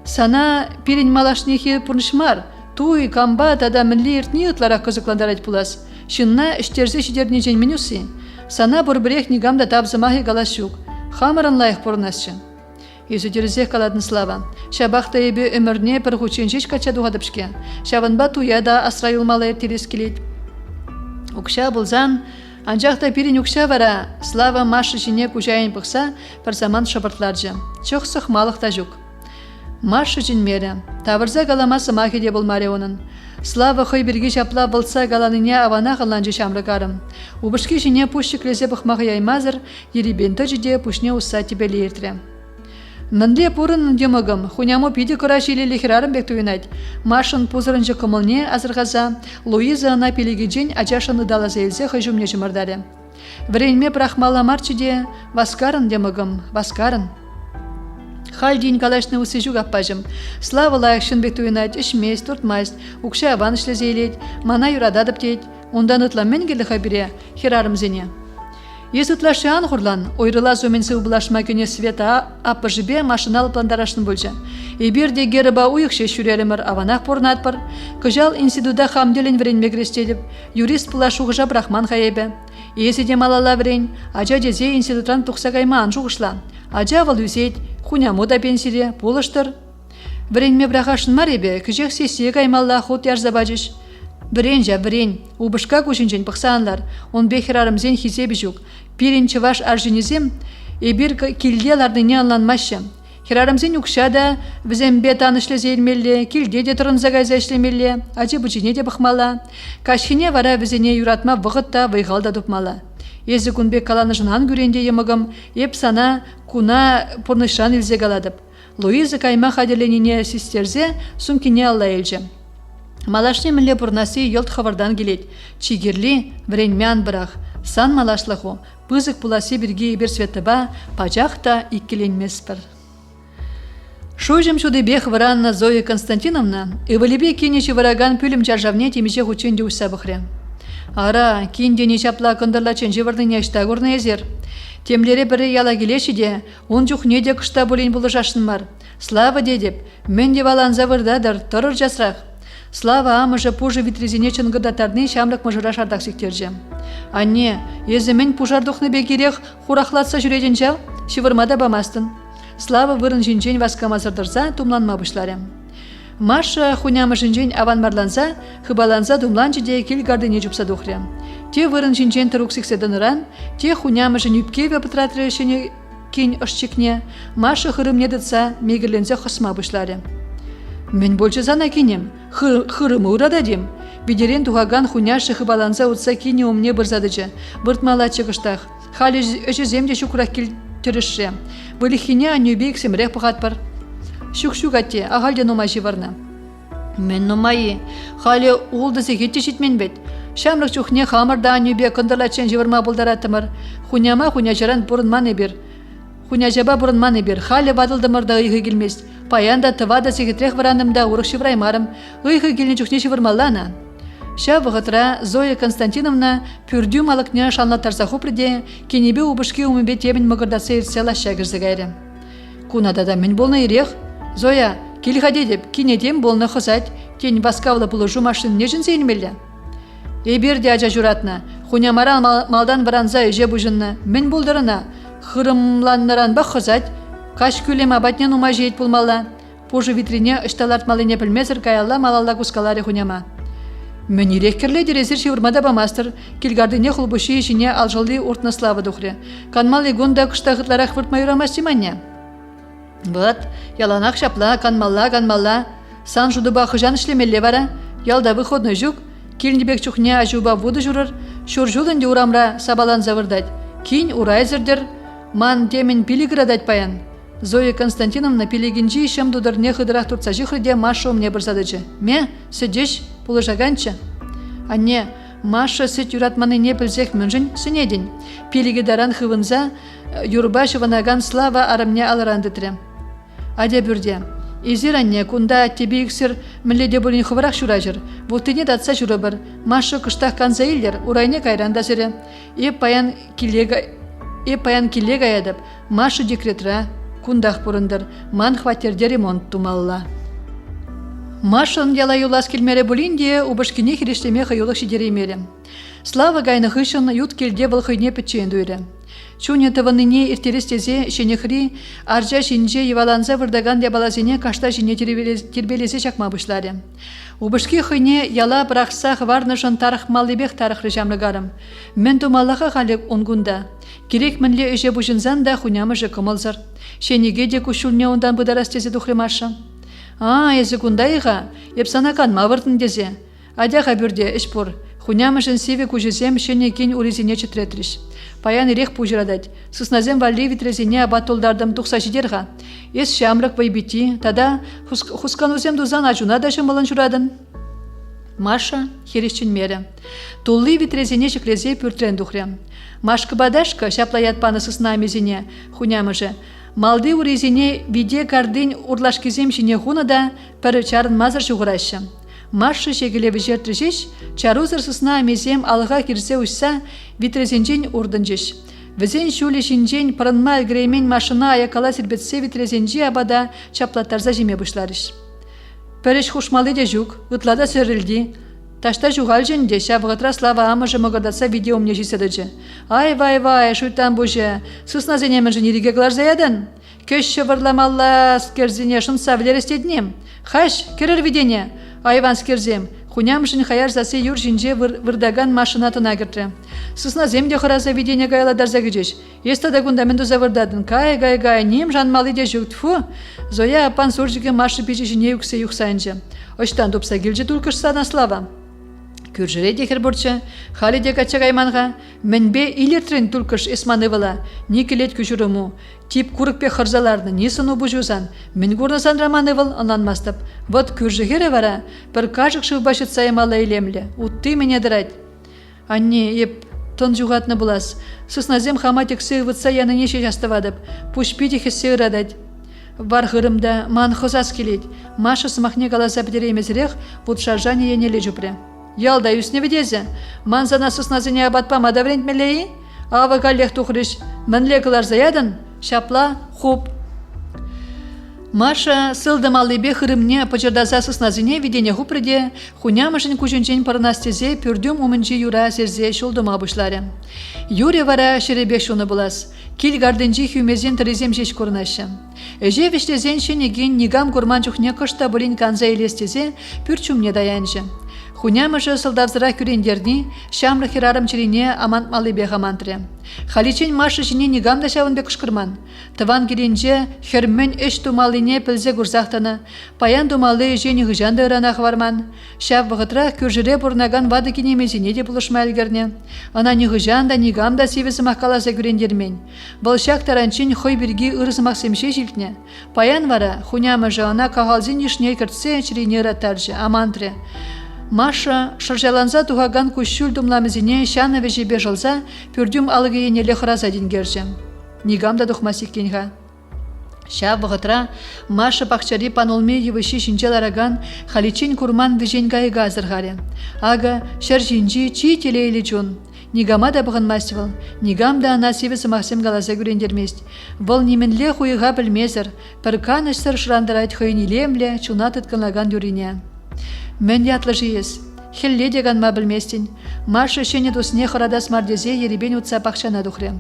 Сана пирин малашнихи пурнышмар, туй камба тада милли иртни ытлара кызыкландарать пулас. Шынна іштерзе шидерне жен менюси. Сана бурбірех нигамда табзымахи галашук. Хамаран лайық пурнасчы. Изудерзех каладын слава. Шабахта ебе өмірне бір хученжеш кача дуғадыпшке. Шаванба туяда асрайылмалы ертерес келет. Укша бұлзан, анжақта пирин укша вара, слава машы жіне кужайын бұқса, бір заман шабыртларжы. Чоқсық малықта жүк. Машы жін мері, тавырза галамасы махеде болмаре оның. Слава хой бірге жапла болса галаныне авана қаланжы шамрыгарым. Убышки жіне пұшчы клезе бұқмағы яймазыр, еребенті жиде пұшне ұса тебелі ертірі. Мынле пурын демогым, хуняму пиде көраши илі лихерарым бек туйнать. Машын пузырынжы кымылне азырғаза, Луиза ана пелегеджен ачашын ыдалаза елзе хыжумне жымырдаре. Вренме прахмала марчиде, васкарын демогым, васкарын. Хал день калашны усыжу гаппажым. Слава лайықшын бек туйнать, ішмес, туртмайст, укша аван ішлезейлет, мана юрададып тейт, ондан ытламен келі хабире, херарым зене. Езутлашы анғырлан, ойрыла зөменсі ұбылашма көне света апыжыбе машинал пландарашын бөлжі. Еберде геріба уйықше шүрелімір аванақ порнатпыр, күжал институда хамделін врен мегрестеліп, юрист пулашу ғыжа брахман хайебе. Езеде малала врен, ажа дезе институтран тұқсағайма анжуғышла. Ажа вал үзет, хуняму да пенсире, пулыштыр. Вренме брахашын маребе, күжек сесие гаймалла ход ярзабажыш. Врен, убышка кушинчен пықсанлар, он бехерарымзен хизебі жүк. Пирин чываш аржинезем, ебір килделарды не анланмашы. Херарымзен үкшада, візембе танышлы зейілмелі, килде де тұрын загайза ішлемелі, ажы бұчыне де бұқмала. Кашхине вара візене юратма вғытта вайғалда дұпмала. Езі күнбек каланы жынан көренде емігім, еп сана куна пұрнышан илзе галадып. Луиза кайма хаделеніне сестерзе, сумкине алла елжі. Малашне мілі бұрнасы елт хавардан келет. Чигерли вренмян бірақ. Сан малашлығы, пызық пуласе бірге ебір светіба, пачақта иккеленмеспір. Шойжым шуды бех варанна Зоя Константиновна, ывалебе кенеші вараган пүлім жаржавне темеже хученде уса бұқре. Ара, кендене чапла кындырлачен жевырдың ешта көрні езер. Темлері бірі яла келеші де, он жүхне де күшта болен бұлы жашын бар. Слава дедеп, мен де валан завырдадыр, тұрыр жасырақ. Слава амыжы пужы витрезине чынгырдатарны шамрық мыжыра шардақ сектерже. Анне, езі мен пужардухны бекерек хурахлатса жүреден жау, шывырмада бамастын. Слава вырын жинжен васкамазырдырза тумланма бұшлары. Маша хунямы жинжен аван марланза, хыбаланза думланчы де келгарды жупса духре. Те вырын жинжен тұрук секседіныран, те хунямы жин үпкеве пытратры шыне кен ұшчекне, Маша хырым недетса мегірлензе қысма бұшлары. Мен больше зана кинем, хырымы урададим. Бедерен туғаган хуняшы хыбаланза ұтса кине умне бірзадычы, бұртмала чығыштақ. Халі өші земде шукырақ келтіріші. Вылихине анюбек семірек пұғатпар. Шук-шук атте, ағалде номайшы варна. Мен номайы, халі ұлдысы кетті жетмен бет. Шамрық чухне хамырда анюбек кындырлачен жевырма бұлдаратымыр. Хуняма хуняжаран бұрынманы бір. Хуняжаба бұрынманы бір. Халі вадылдымырда ұйғы келмес. Паянда тывада секретрек варанымда урықшы враймарым. Ұйғы келіне чухне жевырмалана. Ша вғытра Зоя Константиновна пүрдю малықне шанлатарса хупрыде, кенебе убышки умыбе темін мұғырдасы ерсела шагырзы гайры. Кунадада мен болна ерех. Зоя, келіға деп, кенедем болна хызать, кен баскавлы бұлыжу машин нежін сейінмелі? Еберде ажа жүратна, хунямаран малдан варанза еже бұжынна, мен болдырына, хырымланнаран бақ хызать, каш күлем абатнен ума жейт болмала, пожы витрине ышталартмалыне пілмезір каялла малалла кускалары хуняма. Мен ереккерле дерезір шевырмада бамастыр, келгардыне құлбышы ешіне алжылды ортна слава дұқре. Канмалы гонда күштағытларақ выртма юрамас деманне. Вот, яланақ шапла, канмалла, сан жудыба хыжан ішлемелле бара, ялда выходны жүк, келнебек чухне ажуба воды жүрір, шур жулынде урамра сабалан завырдать. Кинь урайзырдыр, ман темен пилиградать паян. Зоя Константиновна пилигинжи шым дудырне хыдырақ турца жихрыде Маша умне бірзадычы. Ме, сөдеш, пулыжаганчы. Анне, Маша сөт юратманы не білзек мүнжін сүнеден. Пилиги даран хывынза, юрбашы ванаган слава арымне алырандытыры. Адя бүрде. Изир анне, кунда тебе иксір мүлледе болын хывырақ шуражыр. Бұлтыне датса жүрі бір. Маша кыштақ канза илдер, урайне кайранда зірі. Еп паян килега ядып. Маша декретра, кундах пурындыр, ман хватерде ремонт тумалла. Машын яла юлас келмере булинде, убышкине хирештеме хайолық шидеремелі. Слава гайны хышын ют келде бұл хыйне пітчен дүйрі. Чуне тывыныне иртерестезе шенехри аржа шинже еваланза вырдаган дебалазине кашта шине тербелезе чакма бұшлары. Убышки хыйне яла брақсақ варнышын тарых маллибех тарыхры жамлыгарым. Мен тумаллаға қалек онгунда. Керек мінле өже бұжынзан да хунямыжы кымылзыр. Шенеге де күшілне ондан бұдарастезе дұхремашы. Езі күндайға, епсанакан мавыртын дезе. Адяға бүрде іш бұр. Хунямышын севе күжізем шенекен урезіне чітретріш. Паян ирех пужырадать. Сысназем валли витрезине абаттолдардым тұқса жидерға. Ес шамрық вайбити, тада хусканузем дузан ажуна да шымылын жүрадын. Маша херещен мере. Тулли витрезине шықлезе пүртрен дұхрем. Машкы бадашка шаплаят паны сысна мезине, хунямыжы. Малды урезине виде кардын урлашкизем шине хуна да пәрі чарын мазыр жүғырашы. Маша шегілебі жертрішеш, чарузыр сысна мезем алыға кірсе ұшса, витрезенжен урдынжеш. Візен шулі шинжен парынма әлгіреймен машина аякала сірбетсе витрезенжи абада чаплаттарза жеме бұшларыш. Пәріш хушмалы де жүк, ұтлада сөрілді. Ташта жуғал жөнде шабғытра слава амыжы мұғырдатса видео мне жеседіджі. Ай, шуйтан бұжы, сысна зенемін жынериге гларзаядын. Көш шывырламалла скерзіне шын савлер істедінем. Хаш, керір видене. Айван скерзем. Хуням жын хаяр засы юр жинже вырдаган машинатын агырты. Сысна земде хыраза видене гайла дарзагы жеш. Естада гундаменду завырдадын. Гай, нем жанмалы де жүк. Тфу, Зоя апан суржиге машы пичи жіне юксе юқсайынжы. Оштан допса гилжі туркышсана слава. Күржіре декер бұрчы, хали де кача гайманға, мінбе илертрен туркыш есманывыла, не келет күшіріму, тип күрікпе қырзаларды не сыну бұжузан, мен көрнасан романывыл ананмастып. Вот күржігері вара, бір кажық шывбашыт сайымалы елемлі, утты мене дырайд. Анне, еп, тон жуғатны бұлас, сысназем хаматик сыйвытса яны неше жастывадып, пушпиді хесі ырадайд. Бар ғырымда ман хызас келет, машы сымақне қаласа бідеремезірек, бұд шаржане енелі жүпре. Ялда үсіне видезе, манзана сысназыне абатпа мадаврент мелеи, ава галлех тухрыш, мінле кылар заядын, шапла, хуп. Маша сылдымалыбе хырымне пачырдаса сысназыне видене хупрыде, хунямышын күжінчен парнастезе пүрдім умынчы юра серзе шулдыма бұшлары. Юре вара шеребе шуны бұлас, кил гардынчы хюмезен тырезем жеш көрнашы. Эже вештезен шенеген нигам курман чухне кышта бұлін канза елестезе пүрчумне даянжы. Хунямыжы сылдавзыра күрендерні, шамры хирарым чирине амант малыбе хамантре. Халичен машы жіне нигам да шавынбе кышкырман. Тыван керенже хермен эш тумалыне пілзе гурзақтаны, паян тумалы жені ғыжанды ыранақ варман. Шав вғытра күржіре бұрнаган вады кенемезіне де бұлышма әлгерне. Ана ни ғыжанда нигам да севесімақ қаласа күрендермен. Бұл таранчин хой бірге ырысымақ семше жилтне. Паян вара хунямыжы ана қағалзин ешне кіртсе чирине ыраттаржы, амантре. Маша шыржаланза туғаган күшіл думламызіне шаны вежебе жылза пүрдім алығы енелі қыраза денгерже. Нигамда дұқмас еккенға. Ша бұғытра Маша бақчари панолме евыши шинчелараган халичин курман вежен гайға азырғаре. Ага шар жинжи чи телейлі жон. Нигама да бұғын мастивал. Нигам да ана севесі мақсим қаласа көрендермест. Бұл неменле хуйға білмезір. Пірканыш сыр шырандырайт хойнилемле чуна тұткынлаган дүрине. Мен ятлы жиес. Хелле деган ма білместін. Маша шене досне хорадас мардезе еребен утса бақшана дұхрем.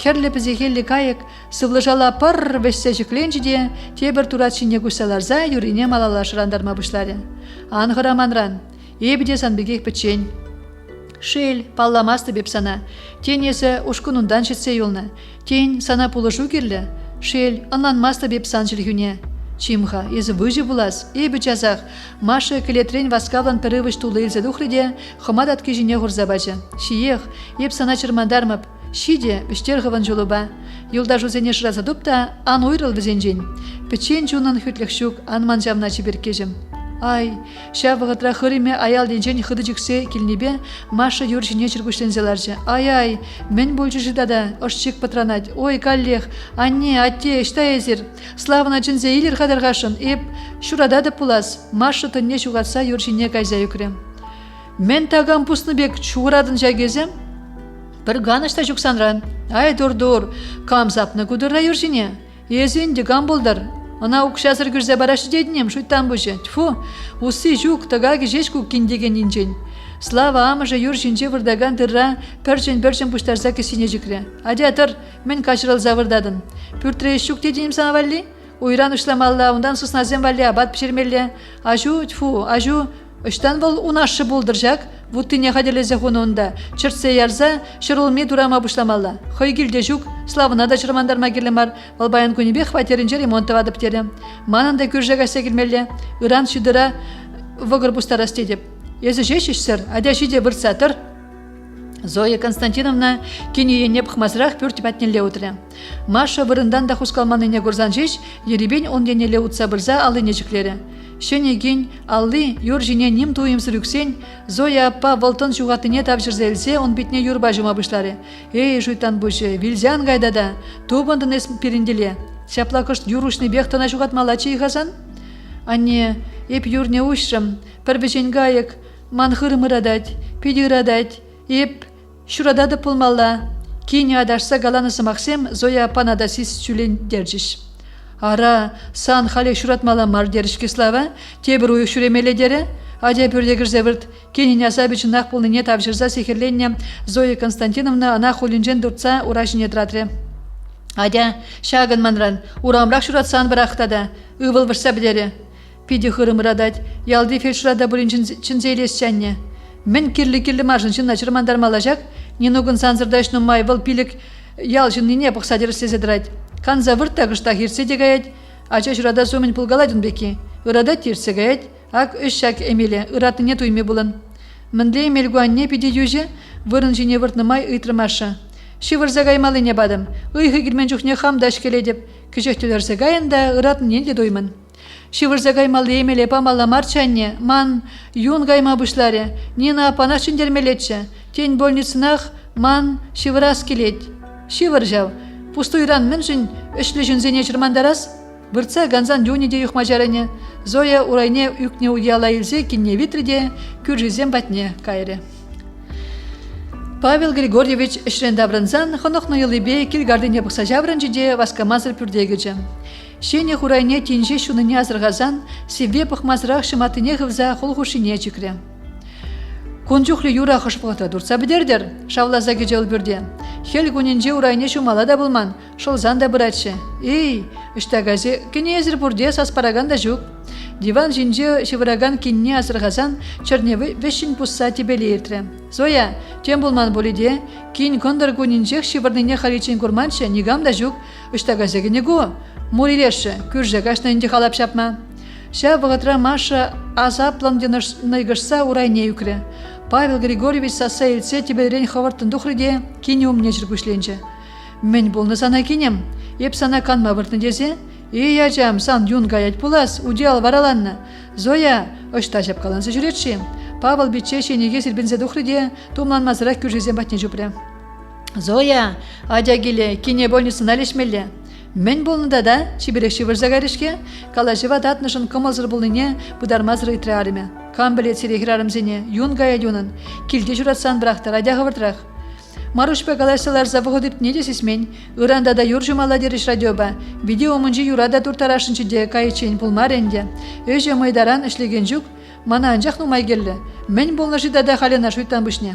Херлі пізе хеллі кайық, сывлыжала пар вессе жүкленжіде, тебір турат шине күсаларза юрине малала шырандарма бұшлары. Аңғыра манран, ебіде санбегек пічен. Шел, палламасты бепсана. Тен есі ұшкынундан жетсе юлны. Тен сана пулышу керлі. Шел, анланмасты бепсан жүргіне. Чимха, езі выжи булас, ебі жазақ. Маша кілетрен васкавлан пірівіш тулы елзі дұхриде, хымадат кежіне ғұрзабажы. Шиех, еп сана чырмандармып. Шиде, біштер ғыван жолыба. Юлда жузене шыраза дұпта, ан ойрыл візенжен. Пічен жунан хүтлік шук, ан манжамна чеберкежім. Ай, шавығытра хыриме аял денжен хыды жүксе келнебе, Маша юр жіне чыргүштензеларжы. Ай, мен бұл жүжидада, ошчик патранать. Ой, каллех, анне, атте, ішта езір. Славына жынзе илер қадарғашын, еп, шурадады пулас. Маша тынне шуғатса юр жіне кайза юкрем. Мен тагам пусныбек шуғырадын жагезем. Бір ганышта жүксанран. Ай, дур, камзапны кудырра юр жіне. Езен деган болдар. Она укшазыр күрзе барашы дедінем, шуйттан бұжы. Тьфу, усы жук тагagi жеш куккин деген инжен. Слава амыжа юр жинже вырдаган тырра пөрчен пуштарса кесине жикре. Адиатыр, мен качырыл завырдадын. Пүртре шук дедінем сана валли? Уйран ушламалла, ундан сусназем валли абат пішермелле. Ажу, тьфу, ажу, ыштан бол унашы болдыржак. Вуттыне хаделезе хунунда. Чыртсе ярза, шырылме дурама бушламалла. Хойгилде жук, славына да чырмандарма келемар. Балбаян күнебе хватерінже ремонтова дыптере. Манында күржегася келмелле. Иран шидыра вогыр бустарас дедеп. Езі жешішсір, адя жиде вырсатыр. Зоя Константиновна кенеене пхмазрақ пүрт пәтнеле утыры. Маша вырындан да хускалманыне горзан жеш, еребен он денеле утса бірза алыне жүклері. Шенеген аллы юр жине ним туйымсыр үксен, Зоя апа волтын жуғатыне тавжырзелсе, он битне юрба жума бұшлары. Эй, жуйтан бұшы, вилзян гайдада, тубындын эс перенделе. Шаплакышт юрушны бехтана жуғатмала чейхасан? Анне, еп юрне ушрым, пірбежен гайык, манхырым ырадать, пиди ырадать, еп шурадады пулмалла. Кейне адашса галанысы мақсем, Зоя апана да сіз сүлен держіш. Ара, сан хали шуратмала мар дерішке слава, тебір уйық шуремеледері, адя пөрдегір зәвірт, кеніне асабичін нақ пулныне тавжырза сехерленне Зоя Константиновна ана хулинжен дұртса урашыне дратыры. Адя, шағын манран, урамрақ шуратсан бірақтада, ұвыл вырса білері. Пиди хырым ырадать, ялды фел шурада бұлін чынзейлес чәнне. Мен кирлі мажын чынна чырмандармалажак, ненугын санзырдаш нумай выл пилік ял жынныне бұқсадыр сезедірать. Канза вырттағышта хирсе дегайет, ача шурада сомын пулгаладын беки. Ырада тирсе гайет, ак үш шак эмеле, ыратыне туйме булын. Мынле эмелгуанне пиди юже, вырын жіне выртнымай ыйтрымаша. Шивырза гаймалы не бадым, ыйхы гирмен жүхне хамдаш келедеп, күжектілерсе гайында ыратынен де доймын. Шивырза гаймалы эмеле памалла марчанне, ман юн гайма бұшларе, нина апанаш чындермелетші, тень больницынах ман шивырас келет. Шивыржав, пустуйран міншін үшлі жүнзене чырмандарас, бұртса ганзан юниде юхмажарыне, Зоя урайне үкне уяла илзе кинне витриде, күржізем батне кайры. Павел Григорьевич Шрендавранзан хонохны йылыбе килгардыне бұқса жавранжиде васкамазыр пүрдегіжі. Шене хурайне тинже шуныне азырғазан, себе пұқмазырақ шыматыне ғывза холхушине чикре. Конжухлы юра хышпылықты дұртса бідердер, шавлаза кежел бүрде. Хел гуненже урайне шумала да бұлман, шылзан да бұратшы. Эй, үштагазе кене езір бұрде саспараган да жүк. Диван жинже шывыраган кинне азырғазан, чырневы вешін пұсса тебелі ертірі. Зоя, тем бұлман болиде, кин кондыр гуненжех шывырныне харичен көрманшы, негам да жүк, үштагазе кенегу. Мурилеші, күрже кашнайынде халап шапма. Ша вғытра Маша азапланденышса урайне юкре. Павел Григорьевич саса елсе тебелерен хавартын дұқриде кене умне жүргішленші. Мен болны сана кенем, еп сана канма выртын дезе, ей ажам, сан юн гаять пулас, удиал вараланна. Зоя, ұшта жап қалансы жүретші. Павел бітше шенеге сірбензе дұқриде, тумланмазырақ күржезен батне жүпре. Зоя, адя келе, кене больнисын алешмелі. Мен болнында да, чиберекші вырзагарышке, калажыва датнышын кымылзыр болныне бұдармазыр ыйтры арыме. Кам білет сирегір арымзене, юн гая юнын, килде жүратсан бірақтар, адяғы выртырақ. Марушпе калашсалар завығыдып не десесмен, ыранда да юр жумала деріш радиоба, видео мұнжы юрада туртарашынчыде кайчен пулмар энде. Өже майдаран ішлеген жүк, мана анжақ нумай келі. Мен болнышыда да халена шуйттан бұшне.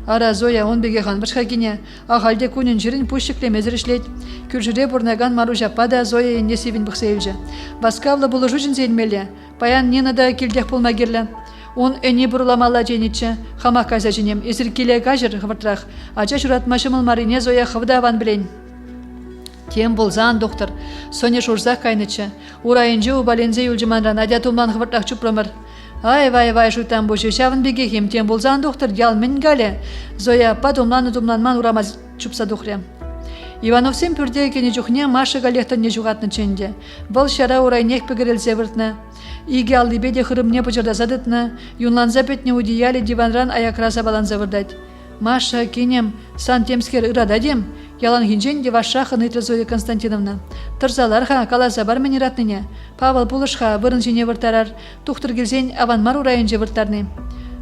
Ара Зоя он беге хан башқа кене, ағалде күнін жүрін пұшшықле мезір ішлет. Күржіре бұрнаган Мару жаппада Зоя енне севін бұқсайылжы. Басқавлы бұлы жүжін зелмелі, паян нені да келдек пұлмагерлі. Он әне бұрыламала женетші, хамақ каза женем, езір келе кажыр ғывыртырақ, ача жүратмашымыл марине Зоя қывдаван білен. Тем болзан доктор, соне шурзақ кайнычы, урайынжы убалензе юлжыманран, адя тумлан ғывыртырақ чупрымыр. Ай, шутан бөші, шавын бегехем, тем болзан доктор, ял мен гале. Зоя апа тумланман урамаз чупса духре. Ивановсен пүрде кене жүхне Маша галехтан не жүғатны ченде. Бұл шара урайнех пігірілзе выртны. Иге аллибеде хырымне пычырдазадытны, юнланза петне удияле диванран аякраса баланза вырдать. Маша кенем сан темскер ырададем, ялан хинжен девашаха нытры Зоя Константиновна. Тұрзаларха каласа бар мен иратныне. Павел пулышха вырын жіне выртарар, тухтыр келзен аванмар урайынже выртарны.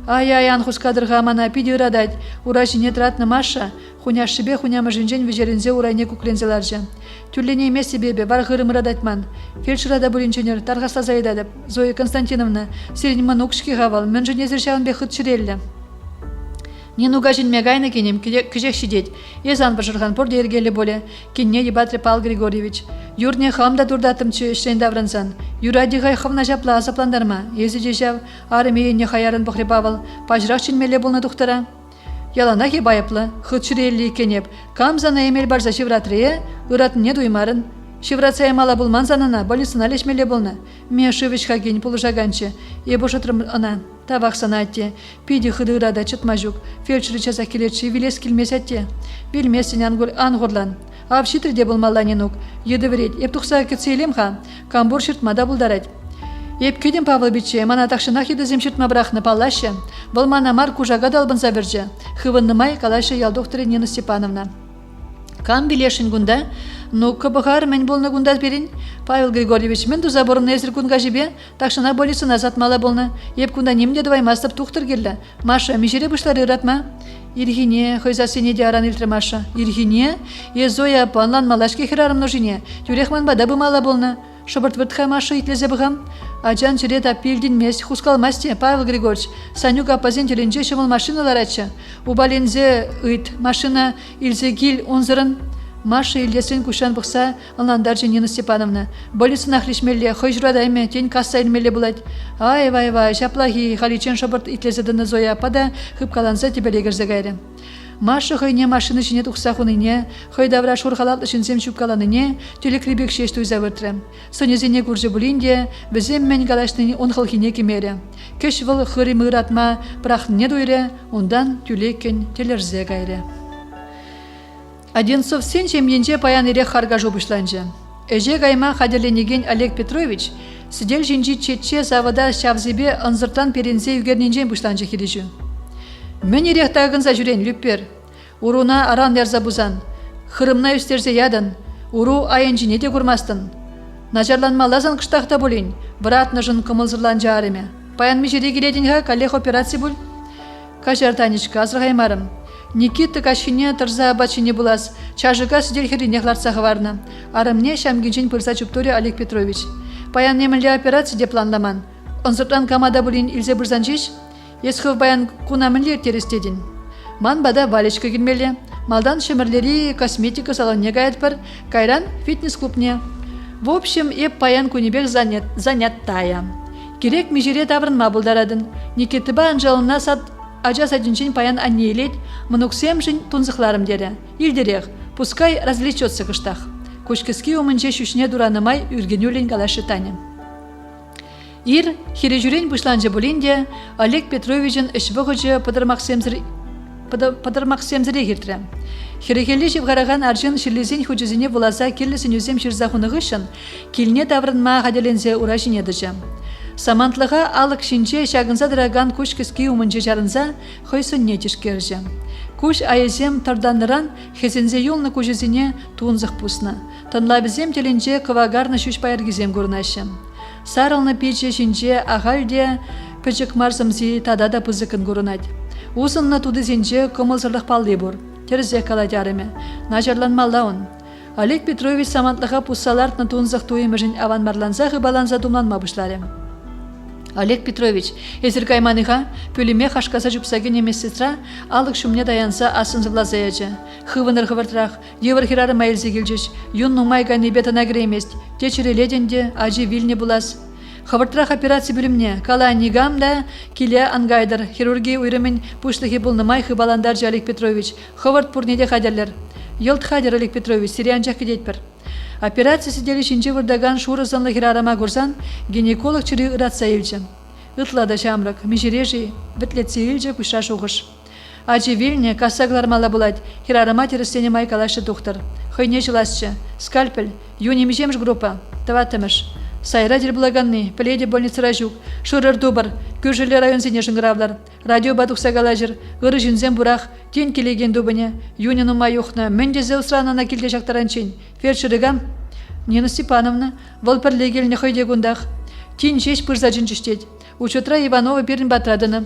Ай-ай, анхускадырға мана пиди ырадать, ура жіне тратны Маша, хуня шибе хуняма жінжен вежерінзе урайне куклензеларжа. Тюллене емес себебе, бар ғырым ырадатман. Фельдшерада бұл инженер, тарғаса заедадып, Зоя Константиновна, сиреніман укшки ғавал, мен жіне зіршауын бе хыт ширелі. Ненуга жінме гайны кенем, күжек шидет. Езан пашырған порде ергелі боле, кенне ебатре Павел Григорьевич. Юрне хамда дурдатымчы іштен даврансан. Юради гай хавна жапла азапландарма. Езі жешав, армейне хаярын бұқри Павел. Пажрақ чынмеле болны тұқтара. Ялана байыплы, хыт ширелі кенеп. Камзана емел барза шевратрие, ыратын не дуймарын. Шеврация мала булман занына, больницына лешмеле болны. Ме шывычха ген пулышаганчы. Ебо шытрым ана. Табақ санатте, пиди хыдырада чытмажук, фельдшері часа келетші вилес келмес әтте. Білмесін аңғырлан. Ав шитрде болмаланенук, еді верет, еп тұқса кетсейлем ха, камбур шыртмада бұлдарад. Еп кеден Павел биче, мана тақшынақ еді зем шыртма бірақны паллашы, бұл мана мар кужага далбын забіржі, хывынны май калашы ял докторы Нина Степановна. Кам билешін гунда, ну кабығар мен болны гунда берін. Павел Григорьевич, мен дұза бұрынны езір күнға жібе, тақшына болисына затмала болны. Еп күнда немде давай мастып тұқтыр келді. Маша, межере бұшлары ұратма? Ирхине, хойза сене де аран илтір Маша. Ирхине, Зоя панлан малашке херарым ножине. Тюрехман бада бымала болны. Шобырт выртха Маша итлезе бұғам. Аджан жүре таппелден мес, хускалмасте, Павел Григорьевич. Санюк апазен теленже шымыл машиналар атшы. Убалензе ыт, машина илзе гил онзырын. Маша илдесен кушан бұқса, аландаржы Нина Степановна. Болисына хлешмелле, хой жрадайме, тень касса илмелле бұлад. Ай-вай-вай, шаплаги, халичен шобырт итлезедіні Зоя апада, хып каланса тебелегірзе гайры. Маша хойне машины жіне тұқса хуныне, хой давра шурхалатлы шынсем шупкаланыне, телекрибек шеш туйза выртры. Сонезене күржі бұлинде, бізем мен галашныне он халхине кемере. Кеш выл хыры мыратма, прахне дуйре, ондан тюлекен телерзе гайры. Одинцов сен жемленже паян ире харға жобышланжы. Эже гайма хадерленеген Олег Петрович сидел жинжи четче завода шавзебе анзыртан перензе югерненжен бұшланжы хирежу. Мен ирех тағынса жүрен люппер. Уруна аран ярза бузан. Хырымна үстерзе ядан. Уру айынжине де көрмастын. Нажарланма лазан кыштақта болин. Братны жын кымылзырлан жарыме. Паян межере келедінға коллег операция бұл. Кажар Танечка, азырғаймарым. Никита кашине тұрза бачине булас. Чажыға сидел херіне хларсағы варна. Арымне шамгенжен пырса чуптори Олег Петрович. Паян немілі операция де планламан. Онзыртан камада болин илзе бұрзанжиш. Есхов баян кунамынлер терестедін. Ман бада валечка келмелі. Малдан шемірлері косметика салонне гаят бір. Кайран фитнес-клубне. В общем, еп паян кунебек заняттая. Керек межере таврын мабылдарадын. Никитыба анжалына сат ажа садинчен паян аннейлет. Мұнуксем жын тунзықларым дері. Илдерек, пускай развлечется кыштақ. Көшкіске өмінже шүшіне дуранымай үргенюлен галашы тане. Ир хирежурен бұшланжы болинде Олег Петровичын ішвіғыжы падырмақ семзіре келтірі. Хирегелі жевғараған аржын шырлезен хүджізіне бұласа келісін өзем шырзақынығышын келіне таврынма ғаделензе ұражын едіжі. Самантлыға алық шинче шағынса дыраган күш кіске умынжы жарынса қойсын нетішкержі. Күш айызем тарданыран хезензе юлны күжізіне туынзық пусна. Тынла бізем теленже кывагарны шүш байыргізем көрінашы. Сарылны пече шинче ағалде пөчік марсымзи тадада пызықын көрінад. Узынны туды зенже көмылзырлық палды бұр. Терзе каладярыме. Нажарланмаллауын. Олег Петрович самантлыға пуссалартны туынзық туйымыжын аванмарланса ғыбаланса думланма бұшлары. Олег Петрович, езір кайманыға, пөліме қашқаса жүпсаген емес сестра, алық шумне таянса асын зылазаячы. Хывыныр ғывыртырақ, евір хирары майылзе келжеш, юнның майганы бетана кіремест, течіреледенде ажи вильне булас. Хывыртырақ операция бөлімне, кала нигам да келе ангайдар, хирургия үйрімін пұшлығы бұлнымай хыбаландар же Олег Петрович, хывырт пұрнеде қадерлер. Елт қадер Олег Петрович, сириан жақ кедетпір. Операция сидели шинче вырдаган шурызанлы хирарама көрсан, гинеколог чыры ыратса елчі. Ытлада шамрак, межережі, бітлетсе елчі күшра шоғыш. Ачы вильне кассаглар мала булать, хирарама терестене май калашы доктор. Хойне жыласчы, скальпель, юнемежемш группа, таватымыш. Сайра дел благанны, пледе больницы ражук, шурыр дубар, күржілі район зене жыңғыравлар, радио батуқса галажыр, ғыры жінзен бұрақ, тен келеген дубыне, юнину майухна, мендезе ұсранына келде жақтаранчен, фельдшерігам, Нина Степановна, волпарлегеліне хойде гундақ, тен жеш пырза жіншіштет, учетра Иванова берін батрадыны.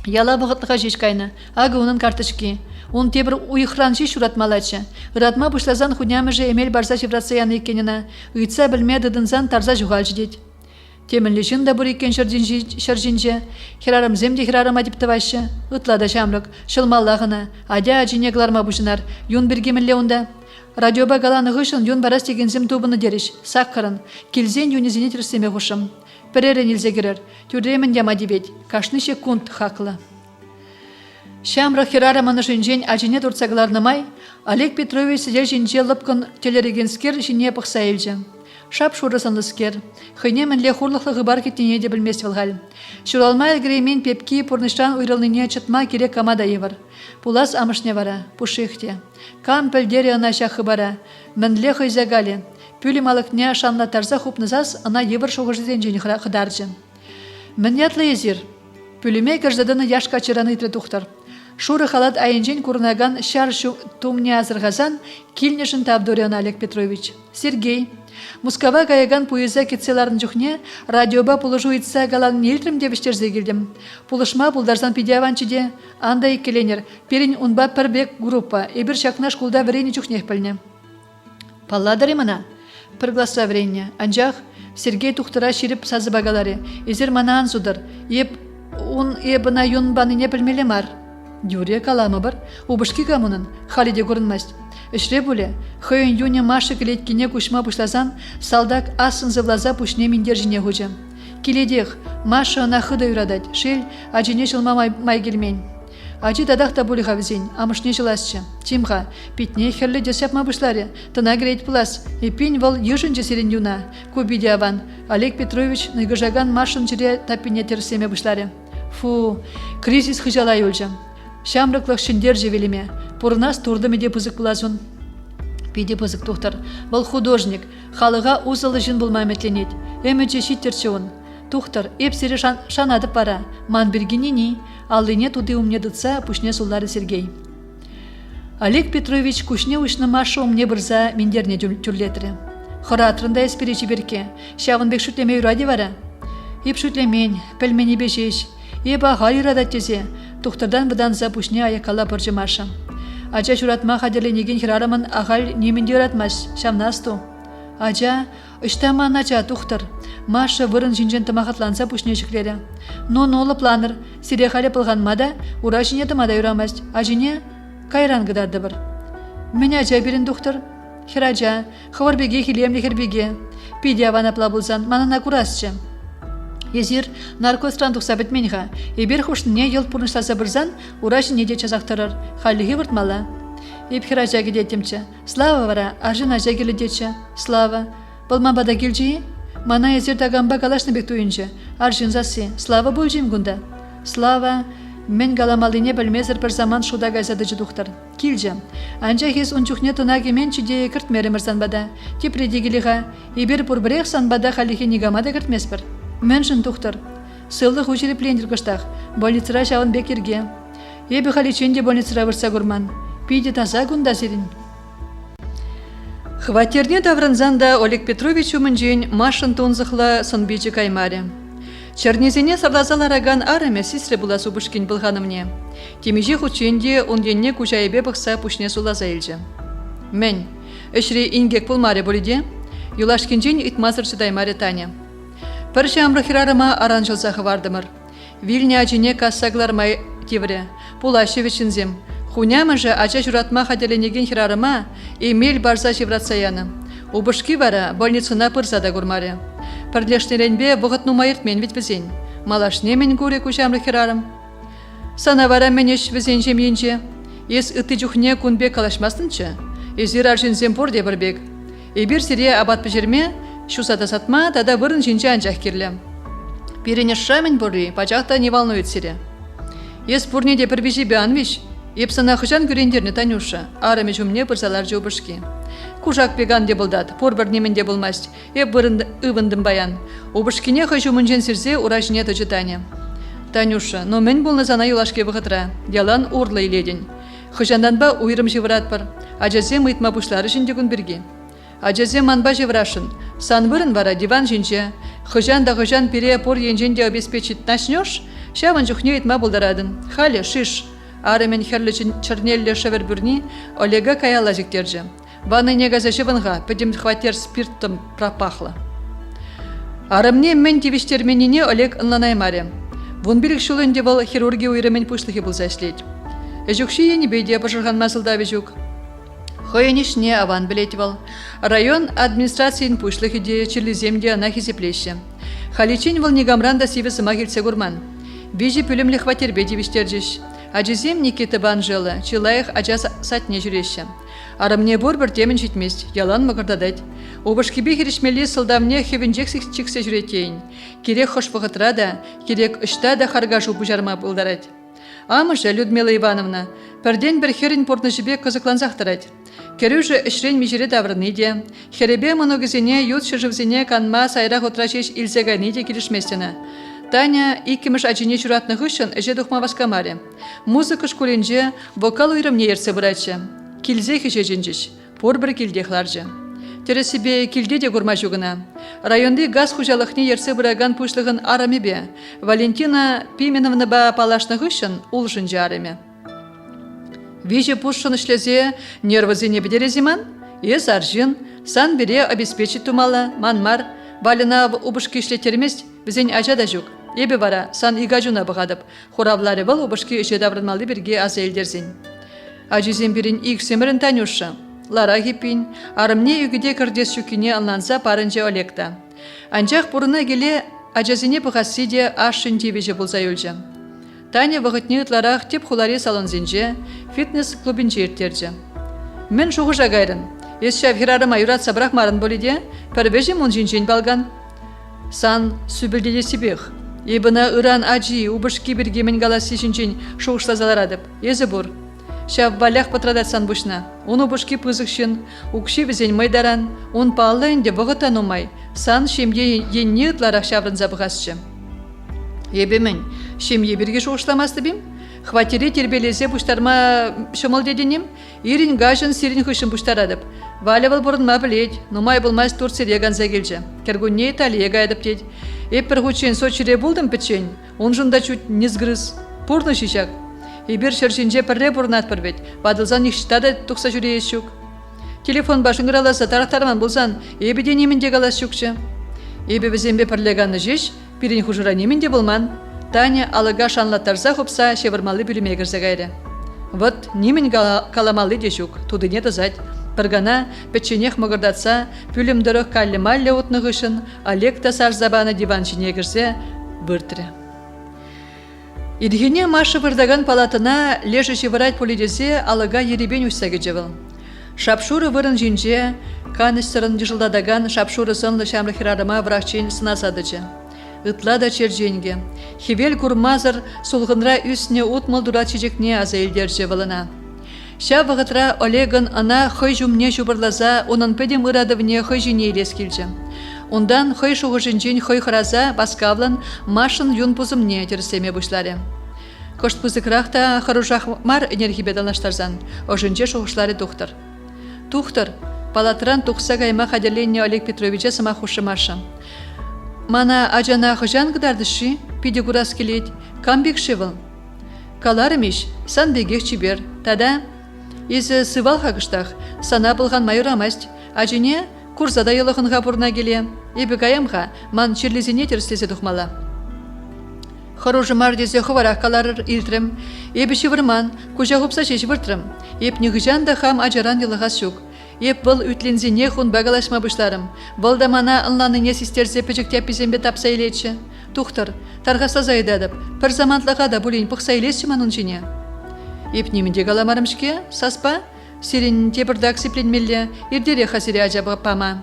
Яла вағытлыға жешкайны, ағы оның карточки. Он тебір уйықран жеш ұратмалачы. Ұратма бұшлазан хунямы же емел барза жеврацияны екеніне, ұйтса білмеді дынзан тарза жуғал жедет. Темінлі жын да бұр екен шыржинже, херарым земде херарым адиптывашы, ұтлада жамлық, шылмаллағына, адя ажине гларма бұжынар, юн біргемілі онда. Радиоба галаны ғышын юн барас деген зем тубыны дереш, саққырын, келзен юнезіне тірсеме ғышым. Піререн елзе керер, түрдемін дем адибет, кашны секунд хақлы. Шамры херарыманы жынжен ажине турцагларны май, Олег Петрович сидел жинже лыпкын телерегенскер жине пықса елжі. Шап шурысынлыскер, хыйнемінле хурлықлы ғыбар кеттене де білмес вілғал. Шуралмай әлгіремен пепки пұрныштан уйрылныне чытма керек камада евір. Пулас амышне вара, пушихте. Кам пілдері ана шақы бара, мінле хыйзагалі. Пүлі малықне шанла тарза хупнызас ана евір шоғыржден жені қыдаржы. Мін ятлы езір. Пүліме кірждадыны яш качыраны итрі тұқтыр. Шуры халат айынжен курнаган шар тумне азырғазан килнешін табдорян Олег Петрович. Сергей. Мускава каяган пуйыза кетселарын жүхне, радиоба пулыжу итса галан нелтрім девіштерзе келдім. Пулышма пулдарзан пидяванчыде, андай келенер, перін унба пірбек группа, ебір шакнаш кулда врені жүхнех пілне. Палладары мана? Пір гласа врені. Анжақ, Сергей тухтыра ширіп сазы багалары. Езер мана ансудар. Он ебіна юнбаны не пілмелі мар. Юрия каламы бар, убышки камунын, халиде көрінмаст. Ішре бұле, хойын юне машы келеткене күшма пұшлазан, салдак асын зывлаза пұшне мендер жіне ғучы. Келедех, машы ана хыда юрадать, шел, ажине жылма май келмен. Ажи дадақта бұлі ғавзен, амышне жыласчы. Тимға, питне херлі десяпма бұшлары, тына керейт пылас, епин вол ежінже серен юна. Көбиде аван, Олег Петрович nøйгіжаган машын жире тапине терсеме бұшлары. Фу, кризис хыжала юлжы. Шамрыклық шындер жевелеме, пұрнас турдымы де пызык бұлазын. Пиде пызык тұқтыр. Бұл художник, халыға узылы жын бұлмаметленет. Әміде шиттерчі он. Тұқтыр, епсері шанадып бара. Ман бергенені, алыне туды умне дытса, пүшне сулары Сергей. Олег Петрович күшне ұшны машы умне бірза мендерне түрлетірі. Құратырында эспері жіберке, шавын бек шүтлеме үраде бара. Еп шүтлемен, пілмені бешеш, еп ағал ирадат тезе. Тухтардан бұдан запушне аякала бұржы маша. Ажа жүратма қадерленеген хирарымын ағал немінде ұратмаш, шамнасту. Ажа, үштаман ажа тухтар. Маша вырын жинжен тымақытланса пушне жүклері. Но нолы планыр, сире қалі пылған мада, ура жіне тымада юрамаст. Ажине кайран гыдарды бір. Мен ажа берін тухтар. Хирача, хыварбеге хилемлі хирбеге. Пиде авана плабылзан, манана курасчы. Езір наркостран тұқса бітменіға, ебер хушыне ел пұрныштаса бірзан, урашын неде чазақтырыр, халігі выртмала. Епхір ажа кедетімчі, слава вара, ажын ажа келедетші, слава. Болма бада келжі, мана езір дағамба калашны бек туйынчы, аржын засы, слава болжим гунда. Слава, мен галамалыне білмезір бір заман шуда гайзады жыдуқтар. Келжі, анжа хез ұнчухне тұнаге мен чиде кіртмері мырзан бада, тепредегіліға, ебер пұрбіреқ сан бада халігі негамада кіртмес бір. Мен жын тұқтыр. Сыллы хучері плендер кыштақ. Больницыра шауын бекерге. Ебі халиченде больницыра вырса гурман. Пиде таза гунда зерін. Хватерне таврынзанда Олег Петрович умынжен машын тонзықлы сонбейчі каймаре. Чернезене савлазалараган араме сисре була субышкин бұлғанымне. Темеже хученде онденне кучайбе бұқса пушне сулаза елжі. Мен, үшре ингек пулмаре болиде, юлашкинжен итмазырчы даймаре Таня. Пірші амрахирарыма аранжылзағы вардымыр. Вильне ажине кассаглармай тевре, Пулашевичінзем. Хунямы же ача жүратма хаделенеген хирарыма емел барза жевратсаяны. Убышки вара больницына пырзада гурмаре. Пірлешнеренбе бұғытну майыртмен вет візен. Малашне мен көре күші амрахирарым. Сана вара менеш візен жемейінже. Ес үті жүхне күнбе калашмастынчы. Езір аржинзем пор де бірбек. Ебір сире абат пежерме, шусада сатма, тада вырын жинче анчах кирле. Перене шамен бурри, пачахта не волнует сире. Ес пурне де бірбежі беанвиш, епсана хыжан күрендерні Танюша, араме жумне бірзалар жобышки. Кужак пеган де болдат, пор бір неменде болмаст, еп вырын ывындым баян. Обышкине хыжумынжен сирзе уражне тыжы Таня. Танюша, но мен болны зана юлашке вғытра, ялан урлы иледен. Хыжанданба уйрым жеврат бар, ажазе мытма бушлары жинде күн бірге. Ажазе манба жеврашын, сан вырын вара диван жинже, хыжан да хыжан пере пор енженде обеспечить начнешь, Шаван жухне итма булдарадын. Хали, шиш. Арымен херлі чернеллі шевер бүрні Олега каяла жектерджі. Ваны негаза живынға, пөдем хватер спиртом пропахло. Арымне мен тивиштерменіне Олег ынланаймаре. Вон бірік шулынде бұл хирургия уйремен пушлығы бұл зашлеть. Эжукши ені бейде пожырған масылдавы жүк. Хойнишне аван білет бол. Район администрациян пушлығы де черліземде ана хизеплеші. Халичин бол негамранда сиві сыма келсе гурман. Бейжі пөлімлі хватер бейде виштерджіш. Ажизем Никита банжылы, чилайық ажа сатне жүреші. Арымне бір темен жетмест, ялан мығырдадайд. Обышкебе херішмелі сылдамне хевенжек чексе жүретейін. Керек хош бұғытыра да, керек үшта да харгажу бұжарма бұлдарайд. Амыжа, Людмила Ивановна, пірден бір херін порны жібе қызықланзақтырайд. Керюжі ішрен межері даврыны де, херебе мұнығызіне ют шыжывзіне канма сайрақ отрачеш илзегайны де келішместіні. Таня иккіміш ажине жүратнығы үшін әже дұқма баскамаре. Музыка школінже вокал үйрімне ерсе бұратшы. Килзе хеше жінжіш, пор бір килде қларжы. Тересібе килде де көрма жүгіна. Районды газ хужалықны ерсе бұраган пұшлығын араме бе. Валентина Пименовна ба палашнығы үшін ұл жынжы ареме. Виже пұшшын ішлезе нервізіне бедерезіман? Ез аржын, сан бере обеспечит тумала, манмар, балына ұбышқы ішлетермес бізен ажа да жүк. Ебе бара, сан игажуна бұғадып, хуравлары бұл ұбышқы іші даврынмалы бірге аз елдерзін. Ажизен бірін иксемірін танюшы. Лара гипин, арымне үгіде кірдес шүкіне алнанса парынжы Олекта. Анжақ бұрына келе ажазіне бұғасы де ашын тевежі болза өлжі. Таня вағытне ұтларақ теп хуларе салонзенже, фитнес-клубын жертерджі. Мен шуғы жағайрын. Ес шавхирарыма юрат сабрақ марын болиде, пәрбежі мұн жинжен балган. Сан сүбілделе себех. Ебіна ұран ажи, ұбышки бірге мен галасы жинжен шуғышлазаларадып. Езі бұр. Шав балях патрадатсан бұшна. Он ұбышки пызықшын, ұқши візен майдаран, он палы инде вғытан умай. Сан шемде енне ұтларақ шаврын забығасшы. Ебемен, шемде бірге шуғышламасты бім? Хватире тербелезе бұштарма шымыл деденем, ирин гажын сирин хышын бұштарадып. Валевал бұрын ма білет, нумай болмаз Турцияға ганза келжі. Кергунне Италия гайдып дед. Эппір ғучен Сочире болдым пічен, он жында чуть незгрыз. Пұрны шишак. Ибір шыршинже пірре бұрнат бірбет, бадылзан ешітады тұқса жүре ешук. Телефон башын ғыраласа тарақтарман болсан, ебеде немінде қалас шукшы. Ебе бізембе пірлеғаны жеш, пирин хұжыра немінде болман. Таня алыға шанлаттарса құпса шевырмалы бүліме кірзі гайры. Вот немен каламалы дешук, тудыне дызать. Піргана пәтченех мұғырдатса, бүлімдірік каллы-маллы отнығышын, Олег тасар забаны диван жіне кірзе бұртыры. Идгене Маша вырдаган палатына лежіші вырайт полидезе алыға еребен үсәгі жевыл. Шапшуры вырын жинже, каныстырын жылдадаган шапшуры сынлы шамрахирарыма врачен сынасадычы. Ытлада черженге. Хевел курмазыр сулғынра үсіне утмыл дура чечекне аза елдер жевылына. Ша вағытра Олегын ана хой жумне жубырлаза, онын педем ырадывне хой жіне елес келжі. Ондан хой шуғы жінжен хой хыраза баскавлан машын юн пузымне терсеме бұшлары. Кошт пузықрақта харужақ мар энергибедалаштарзан, ожынже шуғышлары тухтыр. Тухтыр, палатран тухса гайма хадерленне Олег Петровича сама хушы маша. Мана ажана хыжан гдардыши, пиде гурас келет, камбек шевыл. Каларымеш, сан бегех чибер, тада езі сывал хагыштах, сана бұлған майырамаст, ажыне курзада елығынға бұрна келе, ебі гаямға ман черлезіне терслезе дұқмала. Хоружы мардезе хыварақ каларыр илтрім, ебі шевырман, күжа ғупса шеш выртрым, еп негіжан да хам ажаран елыға шук. Еп бұл ütлензіне хун бағалашма бұшларым. Бұл да мана ынланыне систерзе пөжіктеп бізембе тапса елетші. Тухтыр, тарғаса зайдадып, пір замантлыға да бұлейн пықса елесші манын жіне. Еп немінде қаламарымшке, саспа, сирен тепірдак сепленмелі, ердере хасире ажабы пама.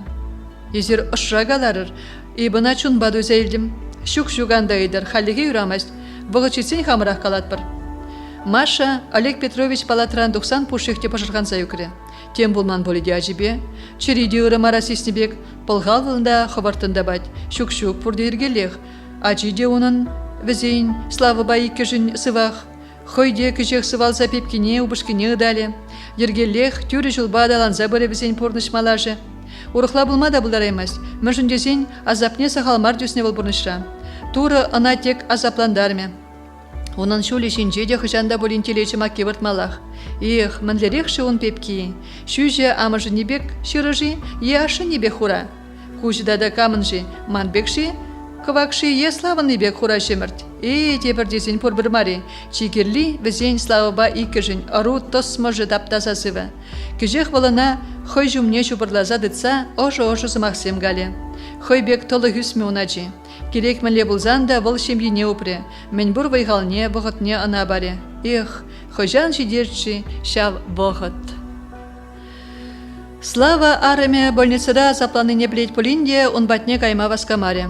Езер ұшыра қаларыр, ебіна чун баду зәйлдім. Шук-шуганда едір, халлеге үрамаст, бұғы четсен хамырақ қалат бір. Маша Олег Петрович палатран 90 пушехте пожырған заюкре. Тем булман болиде ажибе, чериде ұрымара сеснебек, пылғалвылында хывартында бать, шук-шук пұрды ергелех, ажиде оның візейн, славы байы кежін сывақ, хойде кежех сывалса пепкіне убышкіне ыдалі, ергелех тюрі жылба даланза бөрі візейн пұрнышмалажы. Урықла бұлмада бұлдараймас, мүжіндезен азапне сақалмар дюсне бол бұрнышра. Туры ана тек азапландарме. Унын шули шинже де хыжанда болин телечі маки выртмалах. Их, манлерекші он пепки. Шүже амыжы небек шырыжи, яшы небек хура. Куждада камынжи, манбекши, кывакши е славан небек хура шемірт. Тепір десен пор бір мари. Чигерли візен славаба икіжін, ару тос можы таптасасывы. Кежех волына хой жумне чубырлаза дытса, ожы-ожы зымақсем галі. Хой бек толы хүсме уначи. Керек мәле бұлзанда бұл шемьене упре. Мен бұр вайғалне бұғытне ана баре. Эх, хойжан жидерчи шав бұғыт. Слава армия больницада запланыне білет полинде он батне кайма васкамаре.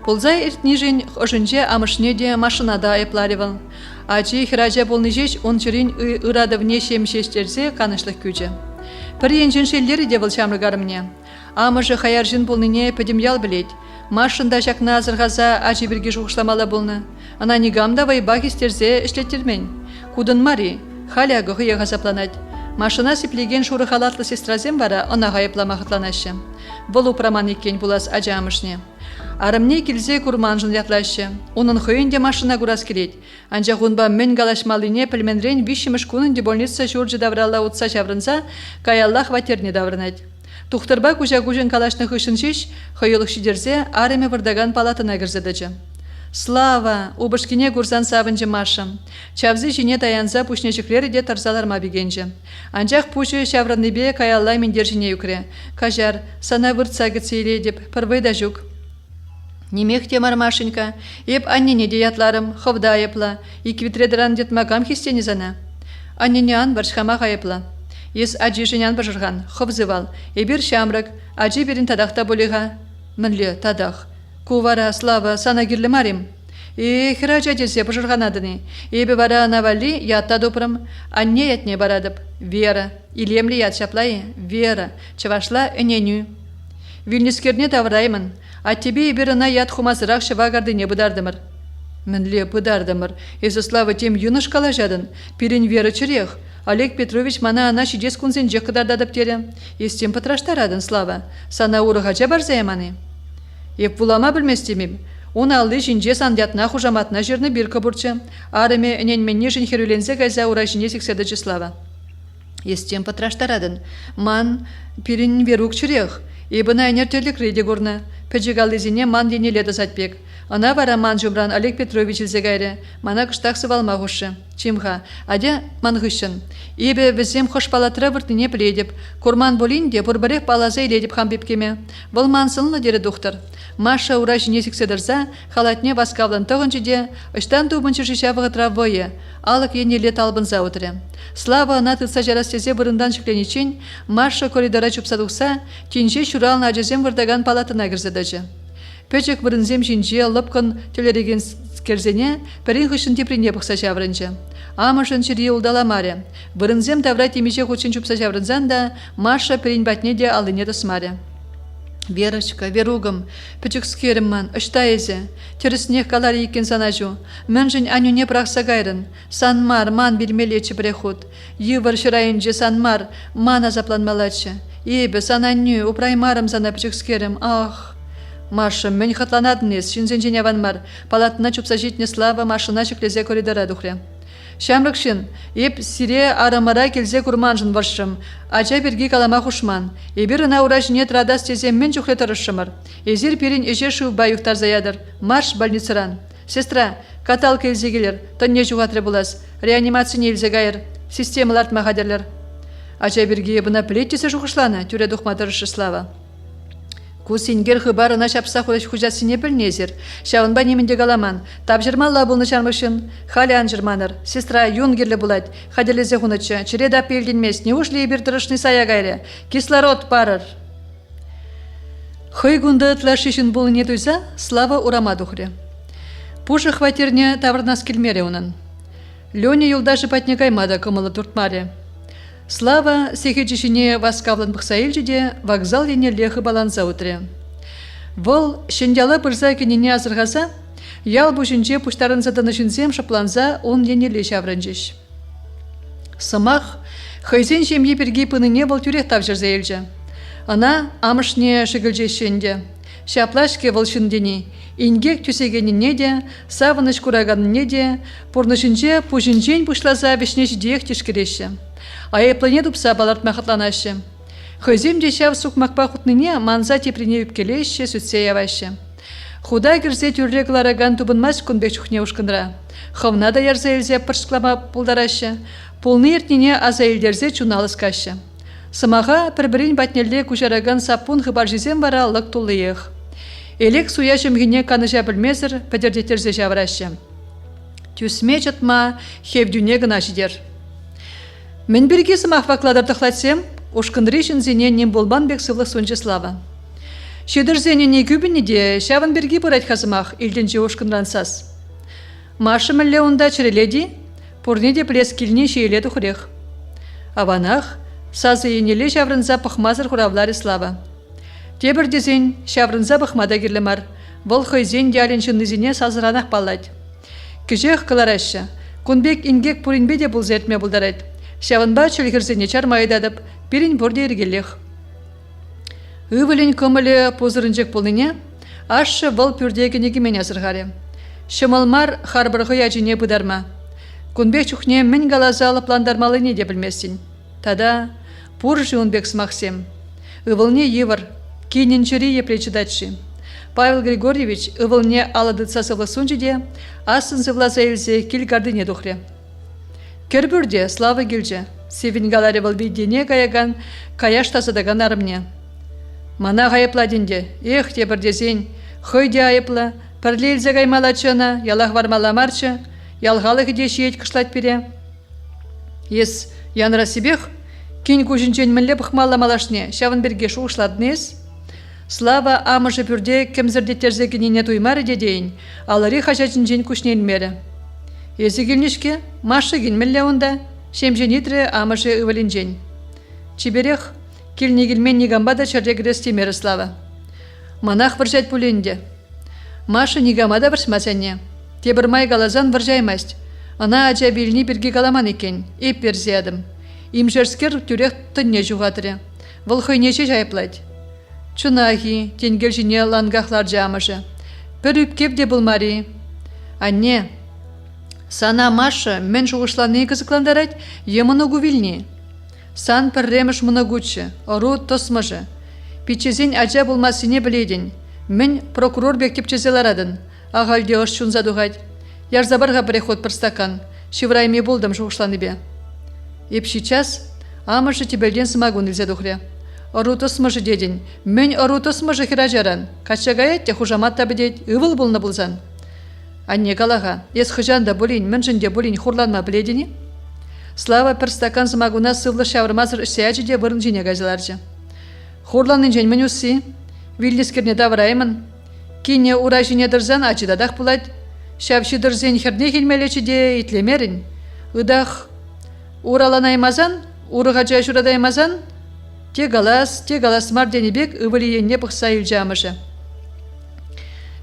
Пулзай иртнижин ожынже амышнеде машинада айпларивал. Ачи хиража болныжеч он чырин ырадывне шемшештерсе канышлық күчі. Пір енжін шеллері де бұл шамрыгарымне. Амыжы хаяржин болныне пөдемял білет. Машында жақна азырғаза ачи бірге жуғышламала болны. Ана негамда вайбақ істерзе ішлеттермен. Кудын мари, халя ғығы ғазапланад. Машина сиплеген шуры халатлы сестразем бара, она ғайыпламақытланашы. Бұл упраман екен бұлас ача амышне. Арымне келзе курманжын ятлашы. Оның хойынде машина курас келет. Анжа ғунба мен галашмалыне пілменрен вишіміш күнінде больница журжы даврала утса шаврынса, каяллах ватерне даврынад. Тухтырба кужа-кужын калашны хышын шиш, хойылық шидерзе арыме вырдаган палатына кірзедачы. Слава! Убышкине курсан савынжы машым. Чавзы жіне таянса пушнечіклері де тарзаларма бігенжі. Анжақ пушы шаврынныбе каяллай мендер жіне юкре. Кажар, сана выртса гіцейле деп, пырвайда жүк. Немех темар машинка, еп аннене деятларым, ховда айыпла, иквитредеран детмагам хистені зана. Аннене ан баршхама айыпла. Ес аджи жинян бажырған, ховзывал, ебір шамрак, аджи берін тадақта болиға. Мінлі, тадақ. Кувара, слава, сана кирлі марим. Хиража десе бажырған адыны. Ебі бара анавали, ятта допырым, анне ятне барадып. Вера, илемлі ят шаплайы, Вера, чавашла өненю. Вильнюскерне тавраймын. А тебе и берына ят хумасырақ шывағарды не бұдардымыр. Мінле бұдардымыр. Езі слава тем юнышкала жадын. Пирин Вера чырех. Олег Петрович мана ана шидес кунзен жек кыдардадып тере. Естен пытраштарадын слава. Сана урығача барзаяманы. Еп вулама білместемем. Он алды жинже сандятна хужаматна жерны бір кабурчы. Арыме өненменне жин херюлензе гайза ура жине секседачы слава. Естен пытраштарадын. Ман пирин Верук чырех. Ебіна әнертерлік рейде көрні. Пәджігалызіне ман денеледі затпек. Ана вара ман жумран Олег Петрович илзегайры. Мана кыштақ сывалма ғышы. Чимха, аде ман ғышын. Ебі візем хош палатыра выртыне пледіп. Курман болинде бұрбірек палаза иледіп хамбепкеме. Бұл мансынлы дері доктор. Маша ура жіне сікседірза, халатне васкавлан тұғынчыде, ұштан тубынчы жишавығы травойы. Алық енелет албынза отыры. Слава ана тылса жарастезе бұрындан жүкленечен, Маша коридора чупсадықса, тенже шуралын ажызем вырдаган палатына кірзедачы. Пөчек бұрынзем жинже лыпқын төлереген керзене, пәрін ғышын тепрене бұқса жаврынчы. Амышын чири улдаламаре. Бұрынзем тавра темеше құчын чупса жаврынзан да, Маша пәрін бәтне де алыне тұсмаре. Верочка, Веругам, пөчек скерім ман, ұшта езі. Теріснех калар екен санажу. Мен жын анюне прақса гайрын. Санмар, ман білмелечі прехуд. Йывар шырайынже санмар, ман азапланмалачы. Ебі, сананю, упраймарым сана пөчек скерім. Ах! Маша, мен хатланадынес, шинзен женяванмар. Палатына чупса житне слава, машина чеклезе коридора духре. Шамрыкшын, еп сире арамара келзе курманжын варшым. Ача берги калама хушман. Ебір ына ура жіне традас тезем мен чухле тұрышымыр. Езір перін еже шув баюқтар заядыр. Марш больницаран. Сестра, катал келзе келер. Тонне жуғатры булас. Реанимация нельзе гайыр. Системаларт мағадерлер. Ача берги ебіна плеттесі жуғышланы. Тюре дұхма тұрышы слава. Кусингер хыбарына шапса хужасыне білнезер. Шауынба немінде галаман. Тап жырмалла бұлны шармышын. Халян жырманыр. Сестра юнгерлі бұлад. Хаделезе хунычы. Чиреда пелденмес. Не ушли бір тұрышны сая гайры. Кислород парыр. Хой гунды тлашишын бұл не туйса, слава урама духре. Пушы хватерне таврнас келмере унын. Лёне юлдашы патне каймада кымылы туртмаре. Слава сехечишине васкавлан бұқсаилжіде вокзал ене лехы баланса утре. Вол шендяла пырза кенене азырғаса, ял бұшынче пұштарын затанышынсем шапланса он ене леш авранжеш. Сымақ, хайзен жемге перге пыныне бол тюрех тав жерзейлжі. Ана амышне шыгылже шенде. Шаплашке волшындени, ингек тюсегеніне де, савыныш кураганіне де, пурнышынче пужинчен пушлаза вишнеш диек тишкереші. Айыплыне тупса балартмақытланашы. Хызем де шав сукмақпа хутныне манза теприне үпкелеші, сүтсе явашы. Худа кірзе тюрре кылараган тубынмас күнбек чухне ушкындыра. Ховна да ярза елзе пыршклама пулдарашы, пулны ертнене аза елдерзе чуналыскашы. Сымаға пір-бірін батнелде күжараган сапун хыбар жезен бара лық тулыйық. Элек суя жымгене каныжа білмезір пәдердетерзе жавырашы. Тюсме чатма хевдюне гына жидер. Мен бірге сымақ вакладар тұқлатсем, ушкындыры жынзене нем болбан бек сывлық сончы слава. Шедірзене не күбіне де шавын бірге бұрайт қазымақ елденже ушкындрансас. Машы мүлі онда чыреледі, пұрне де плес келіне шейледі құрех. Аванақ, сазы енелі шаврынза пықмазыр құравлары слава. Тебір дезен шаврынза пықмада керлімар, бұл хойзен дялен жыннызене сазыранақ баллайды. Кежех кыларашы, күнбек ингек пұрынбе де бұл зертме бұлдарайды. Шавынба чөлгірзене чармайдадып, бірін бұрды ергелех. Үвілін көмілі позырынжек болыне, ашы бұл пүрдегенеге мен азырғары. Шымылмар харбырғы яжыне бұдарма. Күнбек чухне мен галазалы пландармалы не де білмесін. Тада пұр жуынбек смақсем. Үвілне евір, кейненчері епречідатшы. Павел Григорьевич үвілне аладыца сывлысун жеде, асын сывлаза елзе келгардыне дұқре. Кербүрде слава келже, севингалары бұл бейдене каяган, каяш тазадаган арымне. Мана ғайыпладенде, тебірдезен, хойде айыплы, пірлелзе гаймалачына, ялақ вармаламарчы, ялғалық де шиет кышлат бере. Ес, янра себех, кен көжінчен мінле бұқмаламалашне, шавын берге шуғышладынез. Слава амыжы пүрде кемзірде терзегеніне туймары дедейін, алары хажачынчен күшнелмері. Езі келнешке, машы келмелі онда, шемжен итрі амыжы ывалинжен. Чеберех, келіне келмен негамбада чардегірес темері слава. Манақ выржайт пөленде. Машы негамада выршмасәне. Тебірмай галазан выржаймаст. Ана ажа беліне бірге каламан екен, еп берзиядым. Имжерскер түрек түнне жуғатыры. Выл хойнеше жайплайды. Чунахи, тенгел жіне лангахлар жамыжы. Бір үпкеп де бұлмари. Анне, сана машы мен жуғышланы кызыкландарайт, емыны гувилни. Сан пірреміш мұны гучы, ору тосмыжы. Пичезен ажа болмасыне білейдін. Мен прокурор бектеп чезеларадын. Ағалде ош чунза дуғайд. Ярзабарға бірехот бір стакан. Шеврайме болдым жуғышланы бе. Епші час, амышы тебелден сымагун илзе дұқре. Ору тосмыжы дедін. Мен ору тосмыжы хиражаран. Качагайет те хужамат табедет, ывыл болны болзан. Анне калаға, ес хыжанда болин, мен жынде болин хурланма біледіні? Слава пір стакан сымагуна сывлы шавырмазыр үшсәйчі де бұрын жіне газыларжы. Хурланын жен мен үсі, виллискерне давыраймын. Кейне ура жіне дырзан ачыдадақ бұлайд. Шавши дырзен херне келмелечі де итлемерін. Удақ ураланаймазан, урыға жай журадаймазан, те галас мар денебек ывылиенне бұқса үлжамыжы.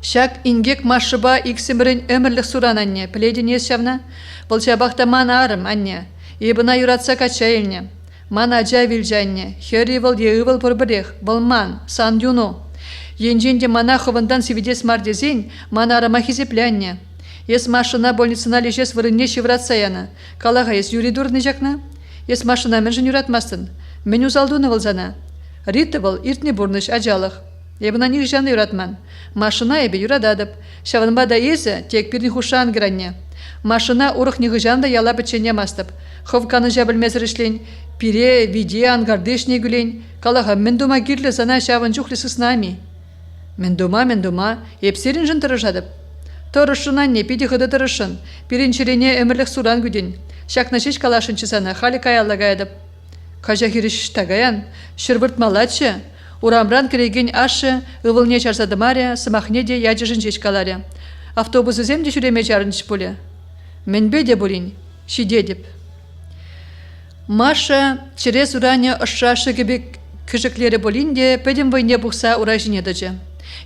Шак ингек машыба иксімірін өмірлік суран анне, пілейден ес шавна, бұл жабақта мана арым анне, ебіна юратса кача елне, мана жа вилжанне, хері выл еғывыл пұрбірех, бұл ман, сан юну. Енженде мана ховындан севидес мардезен, мана арыма хизеплянне. Ес машына больницына лежес вырынне шевратса яна, калаға ес юри дурны жақна, ес машына мен жын юратмастын, мен узалдуны вылзана. Риты выл иртне бурныш ажалық. Ебіна них жаны юратман. Машына ебе юрададып. Шавынбада езі тек бірін хушан гранне. Машына урық нихы жанда яла бітчене мастып. Ховканы жабілмезір ішлен. Пире, виде, ангардышне гүлен. Калаға мен дума гирлі зана шавын жүхлі сыснами. Мен дума, епсерін жын тұрышадып. Торышынан не пиді хыды тұрышын. Пирин чирене өмірлік суран гүден. Шакна шеш калашын чысана хали каяллагайдып. Кажа хириш тагаян, шырбырт малачы. Урамран кереген ашы, ывылне чарсадымаря, сымахне де яджыжын жешкаларя. Автобусы земде жүреме жарынч поле. Менбе де болин, шиде деп. Маша через уране ышрашы кебек кіжіклері болин де, пәдім войне бұқса уражыне дыжы.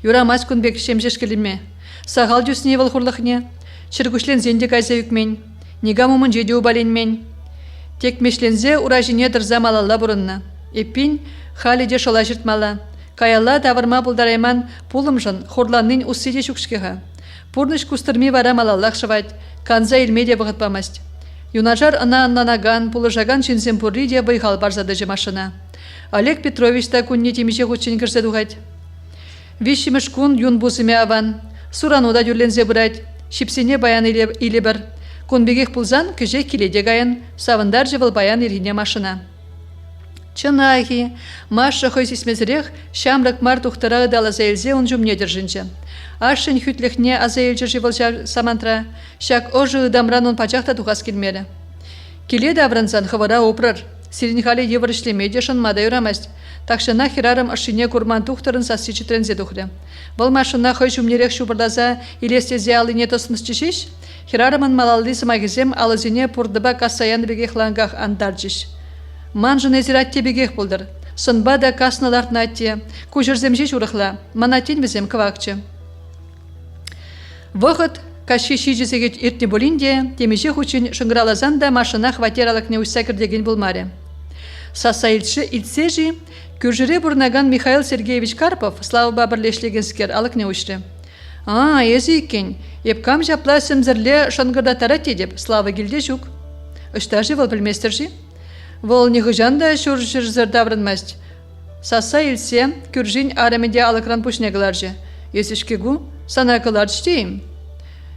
Юрамас күнбек шемжешкеліме. Сағал дюсне валхурлықне, шыргушлен зенде кайза үкмен, негамумын жеде убаленмен. Тек мешлензе уражыне дырза малалла бұрынна. Эппин хали де шола жыртмала. Каялла тавырма булдарайман пулымжын хорланнын уссиде чукшкеха. Пурныш кустырми вара малаллах шывать, канза илмеде бұғытпамасть. Юнажар ана-аннанаган, пулыжаган чинзем пурри де выйхал барзадыжы машина. Олег Петрович та кунне темеше худшин кірсе дуғать. Вишимеш кун юн бусыме аван, сурануда дүрлензе бұрать, шипсене баян иле бір. Кунбегех пулзан күжек келеде гайын, савындар жевыл баян иргине машина. Чынахи, Маша хойсисмезрех, шамрак мар тухтара дала заэлзе он жумне держинче. Ашын хүтлехне азаэлче живылча самантра, шак ожы дамран он пачахта тухас келмері. Келе давранзан хавара опрар, сиринхали еврышлеме дешын мада юрамасть, такшына хирарым ашыне курман тухтарын сасичи трензе тухры. Бұл машына хой жумнерех шубырлаза илестезе алыне тоснысчышиш, хирарымын малалды самагизем алызине пурдыба кассаян бегех лангах андарчиш. Манжын ezиратте бегех болдыр. Сынба да касналартын атте, көжірземже журықла, манатен візем кывакчы. Вғыт, каши шижізегет ертне болинде, темеже хучин шыңғыралазан да машина хватералықне ұйса кірдеген болмаре. Саса илчі илтсежі, күржіре бұрнаган Михаил Сергеевич Карпов слава бірлешлегенскер алықне ұшты. Езі екен, епкам жапла сімзірле шыңғырдатара тедеп, слава келде жүк. Үштажы вол білместіржі? Вол нехыжанда шуржыр даврынмасть. Саса илсе, күржин арамеде алыкран пушнегларжы. Есішкегу, сана кыларч дейм.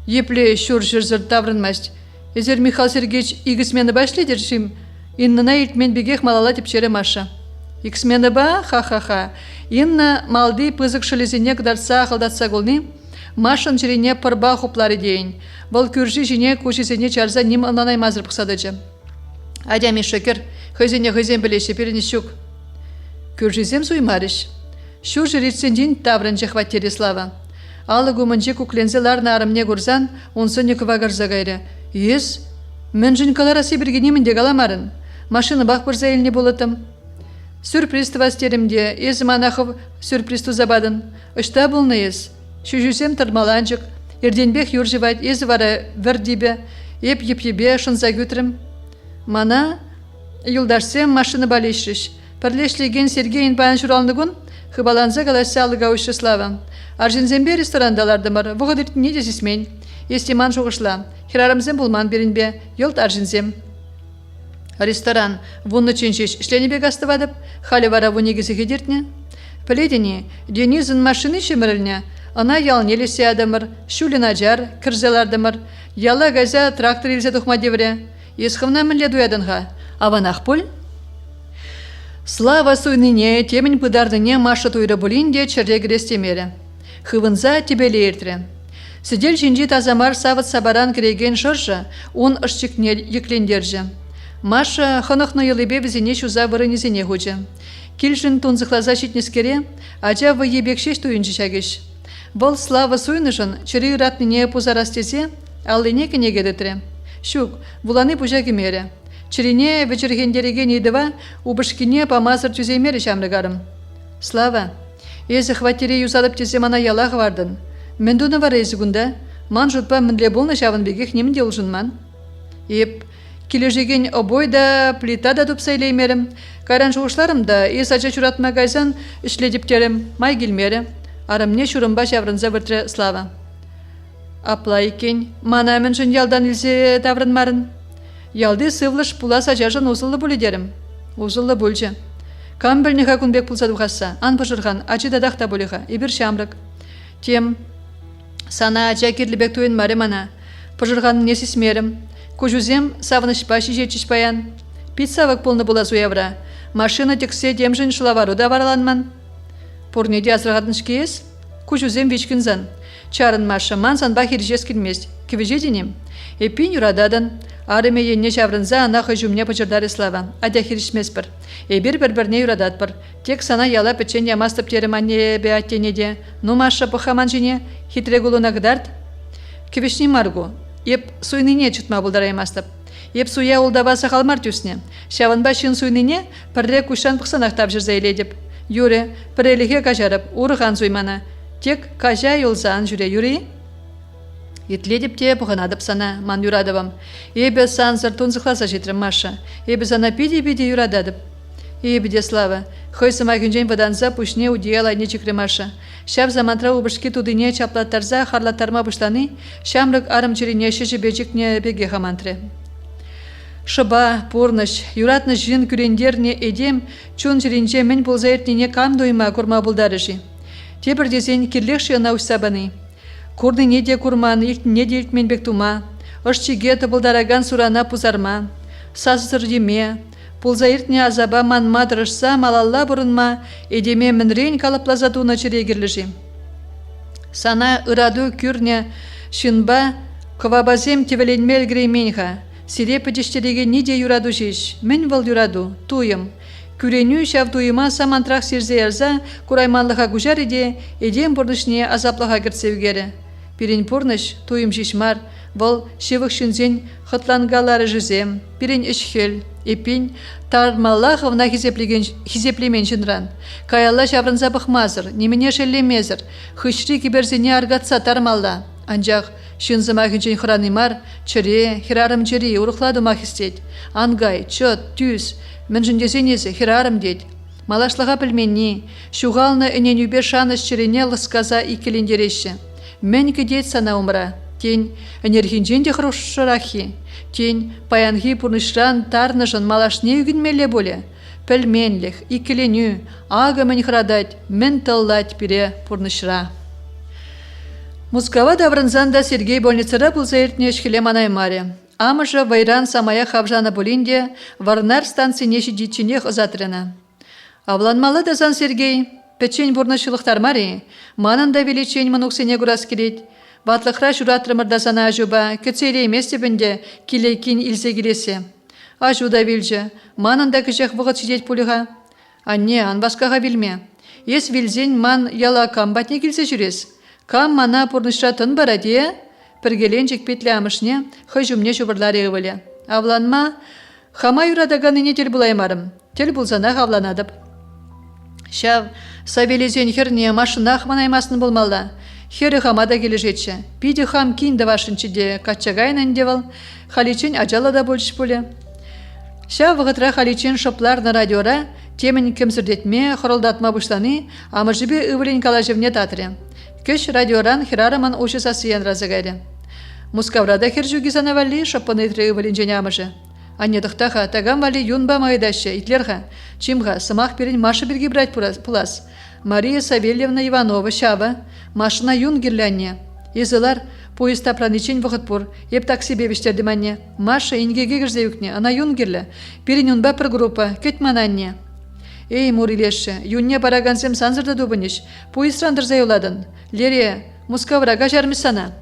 Епле шуржыр даврынмасть. Езер Михаил Сергеевич игісмені башледершим, иннына илтмен бегех малала тепчере Маша. Игісмені ба, ха-ха-ха. Инна малды пызык шылезіне кыдарса қалдатса голны, Машын жирене пырба хуплары дейін. Вол күржи жине көшесіне чарза ним ынанай мазыр пықсадыжы. Адями шөкер, хызене білеші перенесшук. Күржізем суймарыш. Шу жиритсендин таврынчы хваттері слава. Алы гумынчы куклензе ларна арымне гурзан, онсыне кывагарза гайры. Ез, мен жынкаларасы бергенемін де галамарын. Машина бақ бірза еліне болытым. Сюрприз твастерімде, ез манахов сюрприз тузабадын. Үшта болны ез. Шүжусем тұрмаланчык, ерденбек юржывайт, ез вара вірдебе, еп-еп-ебе шынза күтірім. Мана, юлдарсем машина балешриш. Пірлешлеген Сергейін баян шуралныгун, хыбаланза галасы алыға ұшы слава. Аржинзембе ресторандалардымыр, бұғыдырт не десесмен. Естеман жоғышла, хирарымзем бұлман берінбе, елт аржинзем. Ресторан, вунны ченшеш, шленебе гастывадып, халі вара вунегізі хедертне. Піледіне, Денизін машины шеміріліне, ана ялнелесе адамыр, шулин ажар, кірзелардымыр, яла газа трактор елзе тухмадевре. Есхымна мінле дуядынға, аванақ пұл? Слава суйныне, темін пыдардыне Маша туйры бұлінде чыррек рестемері. Хывынза тебелі ертірі. Сидел жинжи тазамар савыт сабаран кіреген шыржы, он ұшчикне еклендержі. Маша хынықны елебе візіне шуза вырынезіне хучы. Килжін тунзықлаза шитнескере, ажа вайебекшеш туйынжы шагеш. Бұл слава суйнышын чыры ратныне пузарастезе, аллыне кенегедетірі. Шук, буланы пужа кемері. Чирине вечергендереген едіва, убышкине памазыр түзеймері шамрыгарым. Слава, езі хваттері юзадып тезе мана ялағы вардын. Мен дуны вара езі күнда, ман жұтпа мінле болны шавын бегек немінде ұлжынман. Еп, кележеген обой да, плита да тұпсайлеймерім. Кайран жуғышларым да, ез ача чуратма гайзан ішледіптерім, май келмері. Арымне шурымба шаврынза біртірі Слава. Апла екен, мана мен жын ялдан илзе таврынмарын. Ялды сывлыш пулас ажажын узылы бұледерім. Узылы бұлжы. Кам білніға күнбек пулсаду қасса, ан бұжырған, ачы дадақта бұлыға, ебір шамрық. Тем, сана ача керлібек туын мары мана. Бұжырғанын несісмерім. Көжузем савыныш башы жетшіш баян. Пит савық пулны бұла зуявра. Машина тексе демжын шылавару да вараланман. Пурнеде азырғадын шкейес? Көжузем вечкінзан. Чарын Маша мансан бахир жес келмес. Кевеже денем. Эпин юрададан. Арыме енне шаврынза ана хыжумне пычырдары слава. Адя хиришмес бір. Эбір бір-бірне юрадат бір. Тек сана яла печен ямастып тереманне бе аттенеде. Ну Маша пахаман жіне хитрегулуна гдард. Кевешни маргу. Еп суйныне чутма бұлдара ямастып. Еп суя улдаваса қалмар тюсне. Шаванба шын суйныне пірре кушан пықсанақтап жүрза еледіп. Юре, піреліге кажарып, урыған суймана. Тек кажа юлзан жүре юри. Етледіп те бұғанадып сана, ман юрадывам. Ебе сан зыртун зықласа жетірім Маша. Ебе сана пиди-пиди юрададып. И Бедеслава, хой сама гюнжен воданза пушне удияла не чекремаша. Шав замантра убышки тудыне чаплаттарза харлаттарма бышланы, шамрык арым чирине шеші бежікне беге хамантре. Шыба, порныш, юратны жын күрендерне едем, чун жиринче мен болзаертіне кам дойма курма булдарыжи. Тебір дезен кирлекші ына усабаны. Курны неде курман, не де илтмен бек тума, ышчиге табылдараган сурана пузарма, сасыр деме, пулзаертне азаба манма дырышса малалла бұрынма, едеме мінрен калаплазатуна чирегерліжи. Сана ыраду күрне, шынба, кывабазем тевеленмел грейменха, сирепі дештереге неде юраду жеш, мен вал юраду, туйым. Күреню шав туйыма самантрах сирзе ярза, курайманлыға гужар еде, едем бұрнышне азаплыға кіртсеугері. Пирен пұрныш, туйым жешмар, вал шевық шынзен хытлангалары жызем, пирен ішхел, епин тармаллаховна хизеплемен жынран. Каялла шаврынза бұқмазыр, немене шеллемезір, хышри киберзене аргатса тармалла. Анжақ шынзыма хынчен хыранымар, чыре, хирарым чыре, урықладу махистет. Ангай, чот, түз, мен жындезенесі хирарым дед. Малашлыға пілменні, шуғалны үнен үбе шаныс чырене лысказа икелендереші. Мен кедет сана умра, тень энергинжен де хрушырахи, тень паянги пурнышран тарнышын малашне үгінмеле боле. Пілменліх, икеленю, ага мен храдать, мен тыллать пире пурнышра. Мускава даврынзанда Сергей больницара бұлзаертне шхиле манаймаре. Амыжы вайран самая хавжана болинде варнар станции неші дитчинех озатрена. Авланмалы дазан Сергей, печень бурнышылықтар мари, манында величень мануксене гурас келет. Ватлықра журатрымыр дазана ажуба, көтсейле еместебінде келейкин илзе келесе. Ажуда вилжі, манында күжек вғыт шидет пулыға. Анне, анбасқаға вилме. Ес вилзен ман яла камбатне келсе жүрес. Кам мана пурнышратын бара де, піргелен жекпетлі амышне хай жүмне жубырлар еғывілі. Авланма, хама юрадағаны тел бұлаймарым, тел бұлзана авланадып. Шав, савелезен херне машынақ манаймасын болмалда, хері хамада кележетші, пиде хам кейінді вашынчыде качагайнан девал, халичен ажалада болш боле. Шав вғытра халичен шоплар на радиора, темін кемсірдетме, хорылдатма бұштаны, амыжыбе үвілін калажевне татыры. Көш радиоран хирарыман ошы сасыян разыгайды. Мускаврада хержуги занавали шаппаны үвілін және амыжы. Аннедықтаға тагам вали юнба майдашы, итлерға, чимға сымақ перін машы бірге брать пулас. Мария Савельевна Иванова шава, машына юн гирлянне. Езылар поезд апраничен вғытпур, еп такси бебештерді манне. Маша ингеге гірзе үкне, ана юн гирлі. Перін юнба пір группа, кет мананне. Эй, мурилеші, юнне бараганзем санзырды дубынеш, поездрандыр зайуладын. Лере, мускаврага жармыз сана.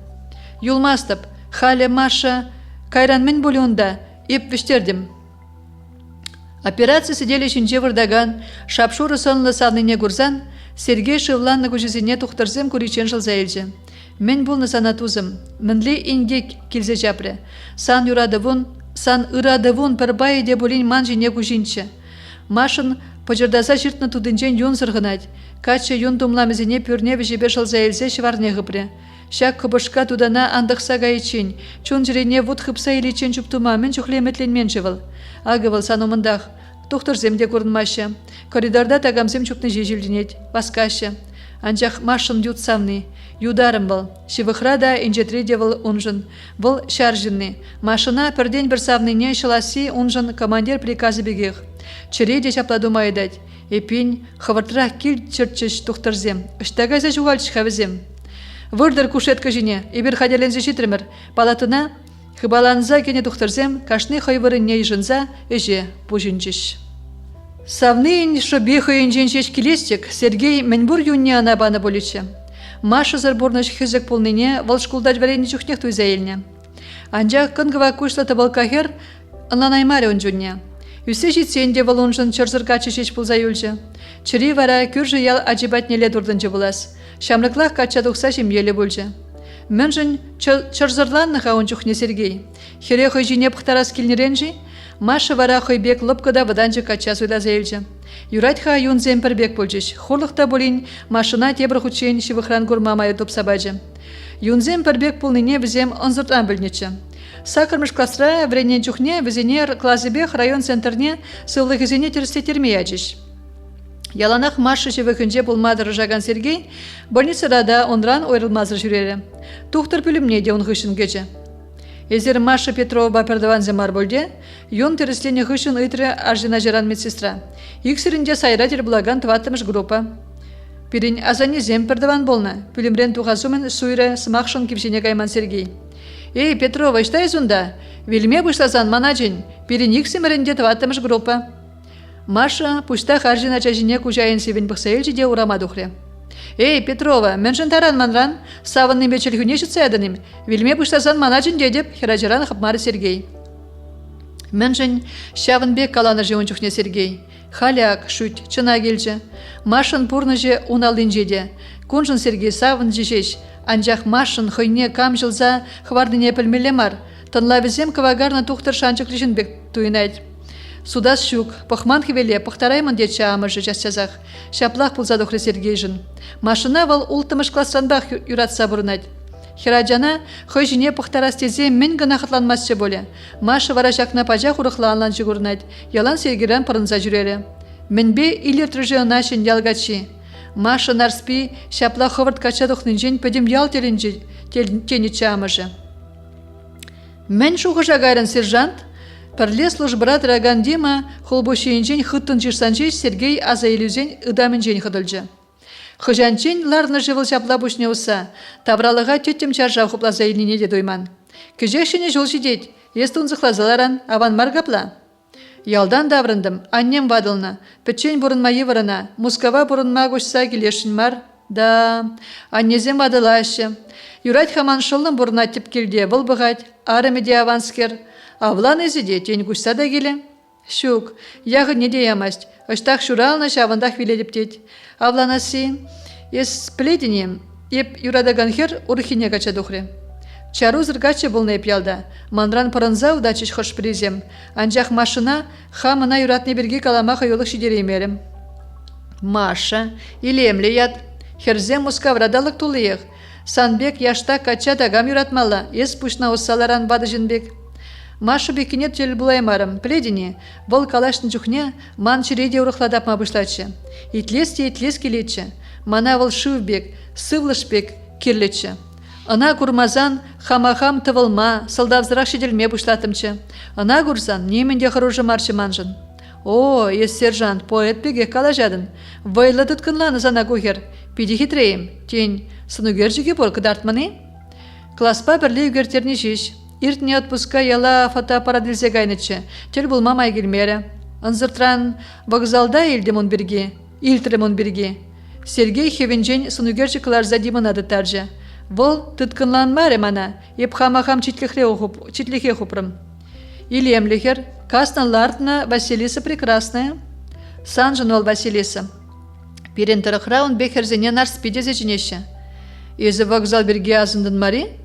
Юлмастып, халі Маша, кайран мен болуында, еп вештердім. Операция сидели шинче вырдаган, шапшуры сонлы саныне гурзан, Сергей шывланны күжізіне тұқтырзым көричен жыл зәйілжі. Мен болны сана тузым, мінле ингек келзе жапры. Сан ырадывун пір байыде болин ман жіне күжінчі. Машын пожырдаса жыртны тудынчен юн сырғынать. Качы юн тумламызіне пүрне вежебе жыл зәйілзе шварне ғыпры. Шак кыбышка тудана андықса гайчен, чун жирене вуд хыпса иличен чуптума мен чухлеметленмен жывыл. Агывыл санумындақ, тұқтырземде көрінмашы. Коридорда тагамзем чукны жежілдінет, васкашы. Анжақ машын ют самны, юдарым был. Шивықра да инжетреде был унжын, был шаржынны. Машына пірден бір савныне шыласи унжын командир приказы бегех. Чыреде шапладу майдать. Эпин хавыртырақ кил чырчыш тұқтырзем. Үштагайза жуғалчы хавызем. Вырдыр кушетка жіне, ебір хадерлензе житірмір. Палатына хыбаланза кене тұқтырзем, кашны хайвырын не жынза, эже пужынчыш. Савнын шобе хайынженшеш келестек, Сергей мәнбур юнне анабаны болючы. Маша зарборныш хызык полныне волшкулдать варенне чухнех туйзаэльне. Анжа кынгыва кушла табалкахер анланаймаре онжунне. Үсе житсенде волунжын чырзырка чешеш пулзаюльжы. Чыри вара күржі ял ажибатнеле дурдынжы булас. Шамрыклах кача тухса жемеле бульжы. Мэнжын чырзырланныха ончухне Сергей. Хере хойжине пхтарас килнеренжи, Маша вара хойбек лыпкада ваданжы кача суйда зейлжы. Юратха юн земпербек бульжыш. Хурлықта болин машына тебір хучен шивыхран гурмамайы топсабаджы. Юн земпербек пулныне візем онзыртан білнечі. Сакырмыш классра вренен чухне везенер классыбех район центрне сыллыгызене терстетерме ячиш. Яланах Маша жевекінже болмадыр жаган Сергей, больницада да онран ойрылмазыр жүрері. Тухтыр пүлімне де он ғышын кече. Езер Маша Петрова бапердаван земар болде, yon тереслене ғышын ыйтры аржина жаран медсестра. Иксірінде сайратер булаган тваттымыш группа. Пирин азане зем пердаван болна, пүлімрен тухасумен суйры сымақшын кипшене кайман Сергей. Эй, Петрова, иштай зунда? Вильме бұшлазан манаджин, пирин иксімірінде тваттымыш группа. Маша пушта харжина чажине кужайын севен бұқсайыл жиде урама дұқре. Эй, Петрова, мен таран манран, савынны мечел хүнешіт сәдінім, вильме бұштасан манаджин дедеп, херажаран хапмары Сергей. Мен жын шавынбек каланы жеуын чухне Сергей. Халяк, шуть, чына келжі. Машын пурны же уналын жеде. Кунжын Сергей савын жешеш, анжақ Машын хойне кам жылза хвардыне пілмелемар. Тынлавізем кавагарна тухтыр шанчық лишінбек туйнайд. Судас щук, пахман хвеле, пахтарайман деча амыжы жасязах. Шаплах пулзадухры Сергейжин. Машина вал ултымыш классранбах юратса бурнать. Хираджана хой жіне пахтарас тезе мен гына хатланмасчы боле. Маша вара жақна пажа хурықланлан жігурнать. Ялан Сергейран парынса жүрелі. Менбе илер трыжына шын ялгачи. Маша нарспи шаплах ховард кача духнынжен пөдем ял тенеча амыжы. Мен шуғыжа гайран сержант, парле службара траган Дима холбошейінжен хыттын жирсанжен Сергей азайлюзен ыдаменжен хыдылжы. Хыжанчен ларны жывыл жапла бушне уса, тавралыға теттем чаржа хупла заилине де дойман. Кежешіне жол жидет, естун зықлазаларан аван маргапла. Ялдан даврындым, аннем вадылна, печень бурынма еварына, мускава бурынма гошса келешін мар, да, аннезем вадыла ашы. Юрать хаман шылын бурна тип келде бұл бұғать, арымеде аванскер, авлан ezide тень гушса да келе. Шук, яғы неде ямасть, ыштақ шуралны шавындақ веледіптет. Авланасы, ес пледіне, еп юрадаган хер урхине кача духре. Чару зыргачы бұл неп ялда, манран парынза удачыш хош призем, анжақ машина хамына юратны берге каламаха йолық шидеремерім. Маша, илемле яд, херзем мускаврадалық тулыйық, санбек яшта кача дагам юратмалла, ес пушна уссаларан бады жинбек. Маша бекинет жел булаймарым, пледіне, бұл калашын жүхне ман чиреде урықладап ма бұшлачы. Итлес келетчі, мана выл шывбек, сывлышбек керлетчі. Ана курмазан хамахам тывылма, сылдавзырақ шеделме бұшлатымчы. Ана курзан неменде хыружы марчы манжын. О, ес сержант, поэт беге калажадын. Вайлы тұткынланы зана кухер. Пиди хитрейім, тень, сынугер жүге бол кыдартманы? Класспа бірлі үгертерні жеш. Иртне отпуска яла фотоаппарат илзе гайнычы, тел булмамай келмері. Анзыртран вокзалда илдемон бірге, илтіремон бірге. Сергей хевенжен сынугерчі кыларза димынады таржы. Вол тұткынланмары мана, еп хамахам читлихе хупрым. Илемлихер, кастан лартна Василиса прекрасная. Санжын ол Василиса. Пирен тарахраун бехерзене нарспидезе жинеші. Езі вокзал бірге азындын мари?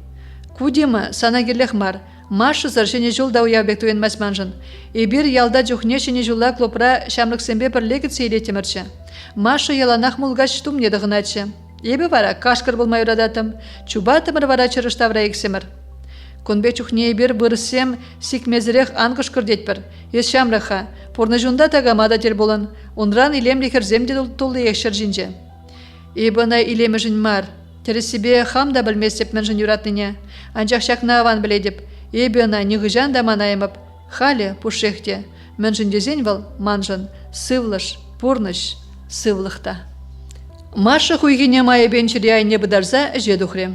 Кудима сана керлех мар, Маша заршене жолда уявбек туен масманжын. Эбир ялда жүхне шене жолла клопра шамлық сенбе бір лекіт сейле темірчі. Маша яланақ мұлғач тум неді ғыначы. Ебі вара кашкар болмай урадатым, чуба тымыр вара чырыштавра ексемір. Конбе чухне эбир бұрысем сикмезірек ангыш күрдетпір. Ес шамрыха, порны жунда тагамада тел болын, онран илем земде толды екшір жинже. Ебіна илемі жын мар. Тересібе хам да білместеп мен жын юратныне. Анжақ шақна аван біледіп, ебіна неғыжан да манайымып. Халі пушехте, мен жын дезен вал манжын, сывлыш, пурныш, сывлықта. Маша хуйгине мая бенчире айне быдарза жедухре.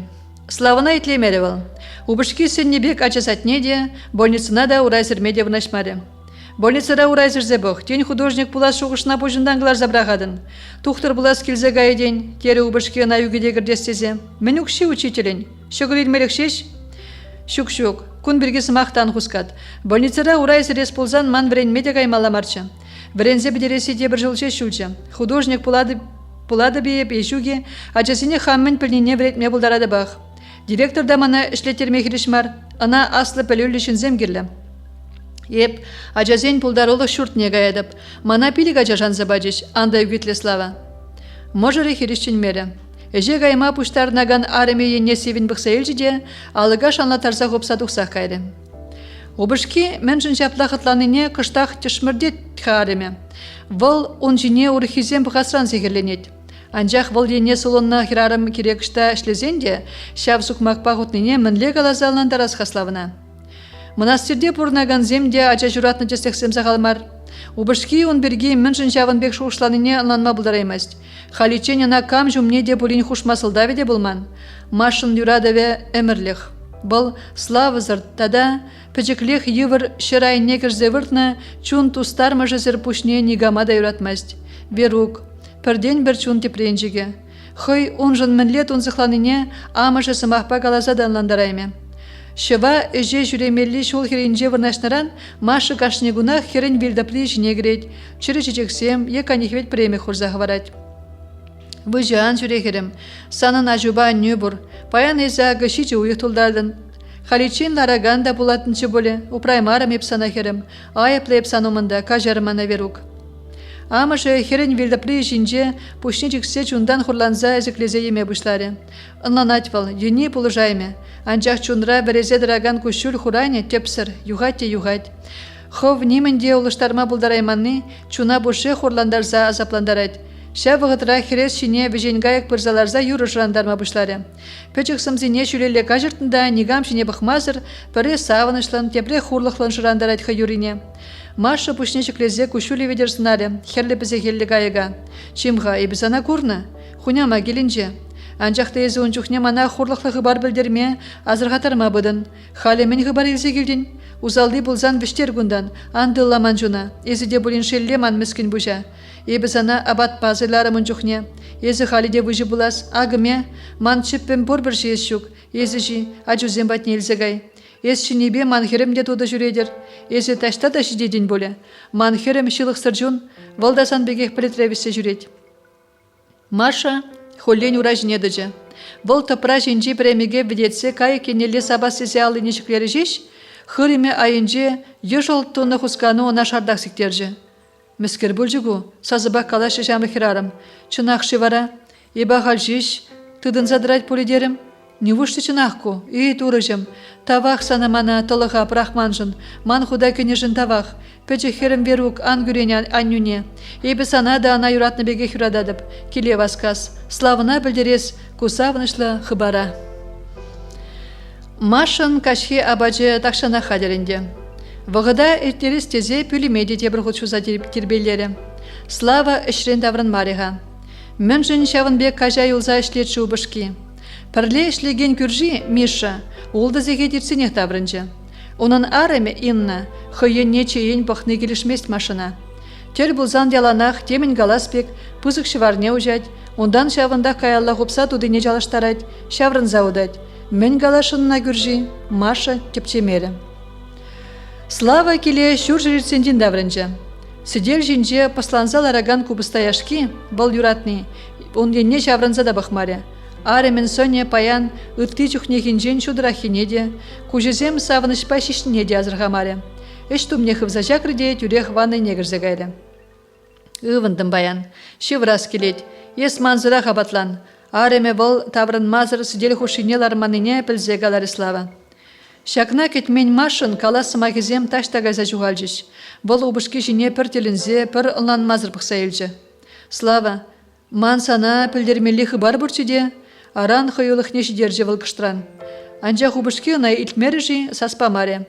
Славына итлемері вал. Убышки сеннебек ачасатне де, больницына да урайсырмеде вынашмаре. Больницара урайсырзе бұқ, тень художник пулас шуғышына пожындаңғылар забрағадын. Тухтыр булас келзе гайден, тері убышки ана югеде кірдестезе. Мен үкші учителен, шүгір илмелік шеш? Шук-шук, күн бірге сымақтан хускат. Больницара урайсырес пулзан ман вренмеде гаймаламарчы. Врензе бідересі де бір жылче шучы. Художник пулады бейіп ешуге, ачасыне хаммен пілніне вретме бұлдарады бақ. Директор да мана ішлеттерме хиришмар, ана аслы пілі шынзем керлі. Еп, ачасен пулдаролық шуртне гаядып, мана пилік ачашан забадыш, анда үгітлі слава. Можыры хиришчен мері. Эже гайма пуштарнаган армия не севін бұқса елжіде, алыға шанла тарса қопса тұқсақ кайды. Обышки меншін жаплақытланыне кыштақ тішмірдет хареме. Выл он жіне урхизем бұғасран зегерленет. Анжақ выл ене солонна хирарым керекішта ішлезенде, шав сұқмақпақ ұтныне мінле қалазалынан тарас хаславына. Монастырде бұрнаган земде ача жүратны жестексем сағалмар. Убышки он берге міншін шавын бек шуғышланыне ұнанма бұлдараймаст. Халичен ана кам жүмне де бұлін хушмасылдаве де бұлман. Машын юрадаве әмірліх. Бұл славы зырт тада, пәчіклех евір шырайне кірзевіртна чун тустар мәжізір пушне нигамада юратмаст. Верук, пірден бір чун тепренжіге. Хой он жын мінлет он зықланыне амышы сымақпа қалазадан ландарайме. Шыва эже жүремелли шул херенже вырнашнаран машы кашнегуна херен вилдапли жіне кірет. Чыры чечексем, еканихвет премі хурзағы варать. Выжан жүрегерім, санын ажуба нөбір, паян еза гашичі уйық тұлдардын. Халичин лараган да булатынчы боле, упраймарым епсана херім, айыплы епсанумында кажарымана верук. Амышы херен вилдапли жінже пушнечіксе чундан хурланза әзіклезе еме бұшлары. Înланатвал, ені пулыжайме, анчах чунра березе дыраган кушул хурайне тепсір, югать. Хов нимінде улыштарма булдарайманны, чуна бушы хурландарза азапландарать. Ша вғытра херес шине веженгайық пырзаларза юрышрандарма бұшлары. Пөчік сымзине шүлелі кажыртында нигам шине бұқмазыр, пірі савынышлан, тепре хурлықлан шырандарать хайурине. Маша пушнечіклезе кушулі ведерсынаре, херлі пізе хелі гайыга. Чимға, ебізана курна, хуняма келінже. Анчақты езі ончухне мана хурлықлы ғыбар білдерме, азырғатарма бұдын. Халі мен ғыбар елзе келден. Узалды бұлзан віштер күндан, андылламан жуна. Езі де бұлін шеллеман мүскін бұжа. Ебізана абат пазылары мұнчухне. Езі халі де бұжы бұлас, ағыме, ман чіппен бұр бір жиес шук. Езі жи, ажузен батне елзегай. Ез шинебе манхерем де туды жүредер. Езі ташта да жидеден боле. Манхерем шылық сыржун, валдасан бегех пілетревесе жүред. Маша холлен ура жинедіжі. Вол топра жинжи премеге ведетсе кай кенелі сабас сесе алы нешіклері жеш, хыреме айынже ежол туны хусканы она шардақ сектержі. Мүскер бүлжігу, сазыбақ калашы жамы хирарым. Чынақшы вара, еба ғал жеш, тыдын задырать полидерім. Не вышты чынақку, и турыжым. Тавақ санамана тылыға брахманжын, ман худа кенежін тавақ. Пөчі херім верук ангюрене аннюне. Ебі сана да ана юратны беге хюрададып. Келе васкас. Славына білдерес кусавнышлы хыбара. Машын кашхе абаджы тақшана хадерінде. Вғыда ертерес тезе пүлемеде тебір ғұтшуза тербелері. Слава ішрен даврын мариға. Мен жын шавынбек кажа юлза ішлетші убышки. Пірле ішлеген күржі Миша олды зеге дерсенех даврынжы. Onun arame inna, хыйын нечейін бұқны келішмест машина. Тел бұлзан деланақ темін галаспек, пызық шыварне ұжать, ондан шавында каялла ғупса тудыне жалаштарать, шаврын заудать. Мен галашынына күржі, Маша тепчемері. Слава келе шур жирсенден даврынжы. Сидел жинже посланзал араган кубыстаяшки, бұл юратны, он енне шаврынза да бұқмаре. Аремен соне паян ытты чухнехинжен шудрахинеде, кужезем савынышпа шишнеде азырғамаре. Эш тумне хывзажа кірде тюрех ванны негірзегайды. Ывындым баян, шиврас келет, ес манзыра хабатлан. Ареме бол таврын мазыр сидел хушине ларманыне пілзегалары слава. Шакна кетмен машын каласы магизем таштагайза жуғалжыш. Бол убышки жіне пір телінзе пір ылан мазыр бұқса елжі. Слава, ман сана пілдермелі хыбар бұрчыде, аран хыюлық нешідержі вылкыштран. Анжа хубышки на итмережі саспамаре.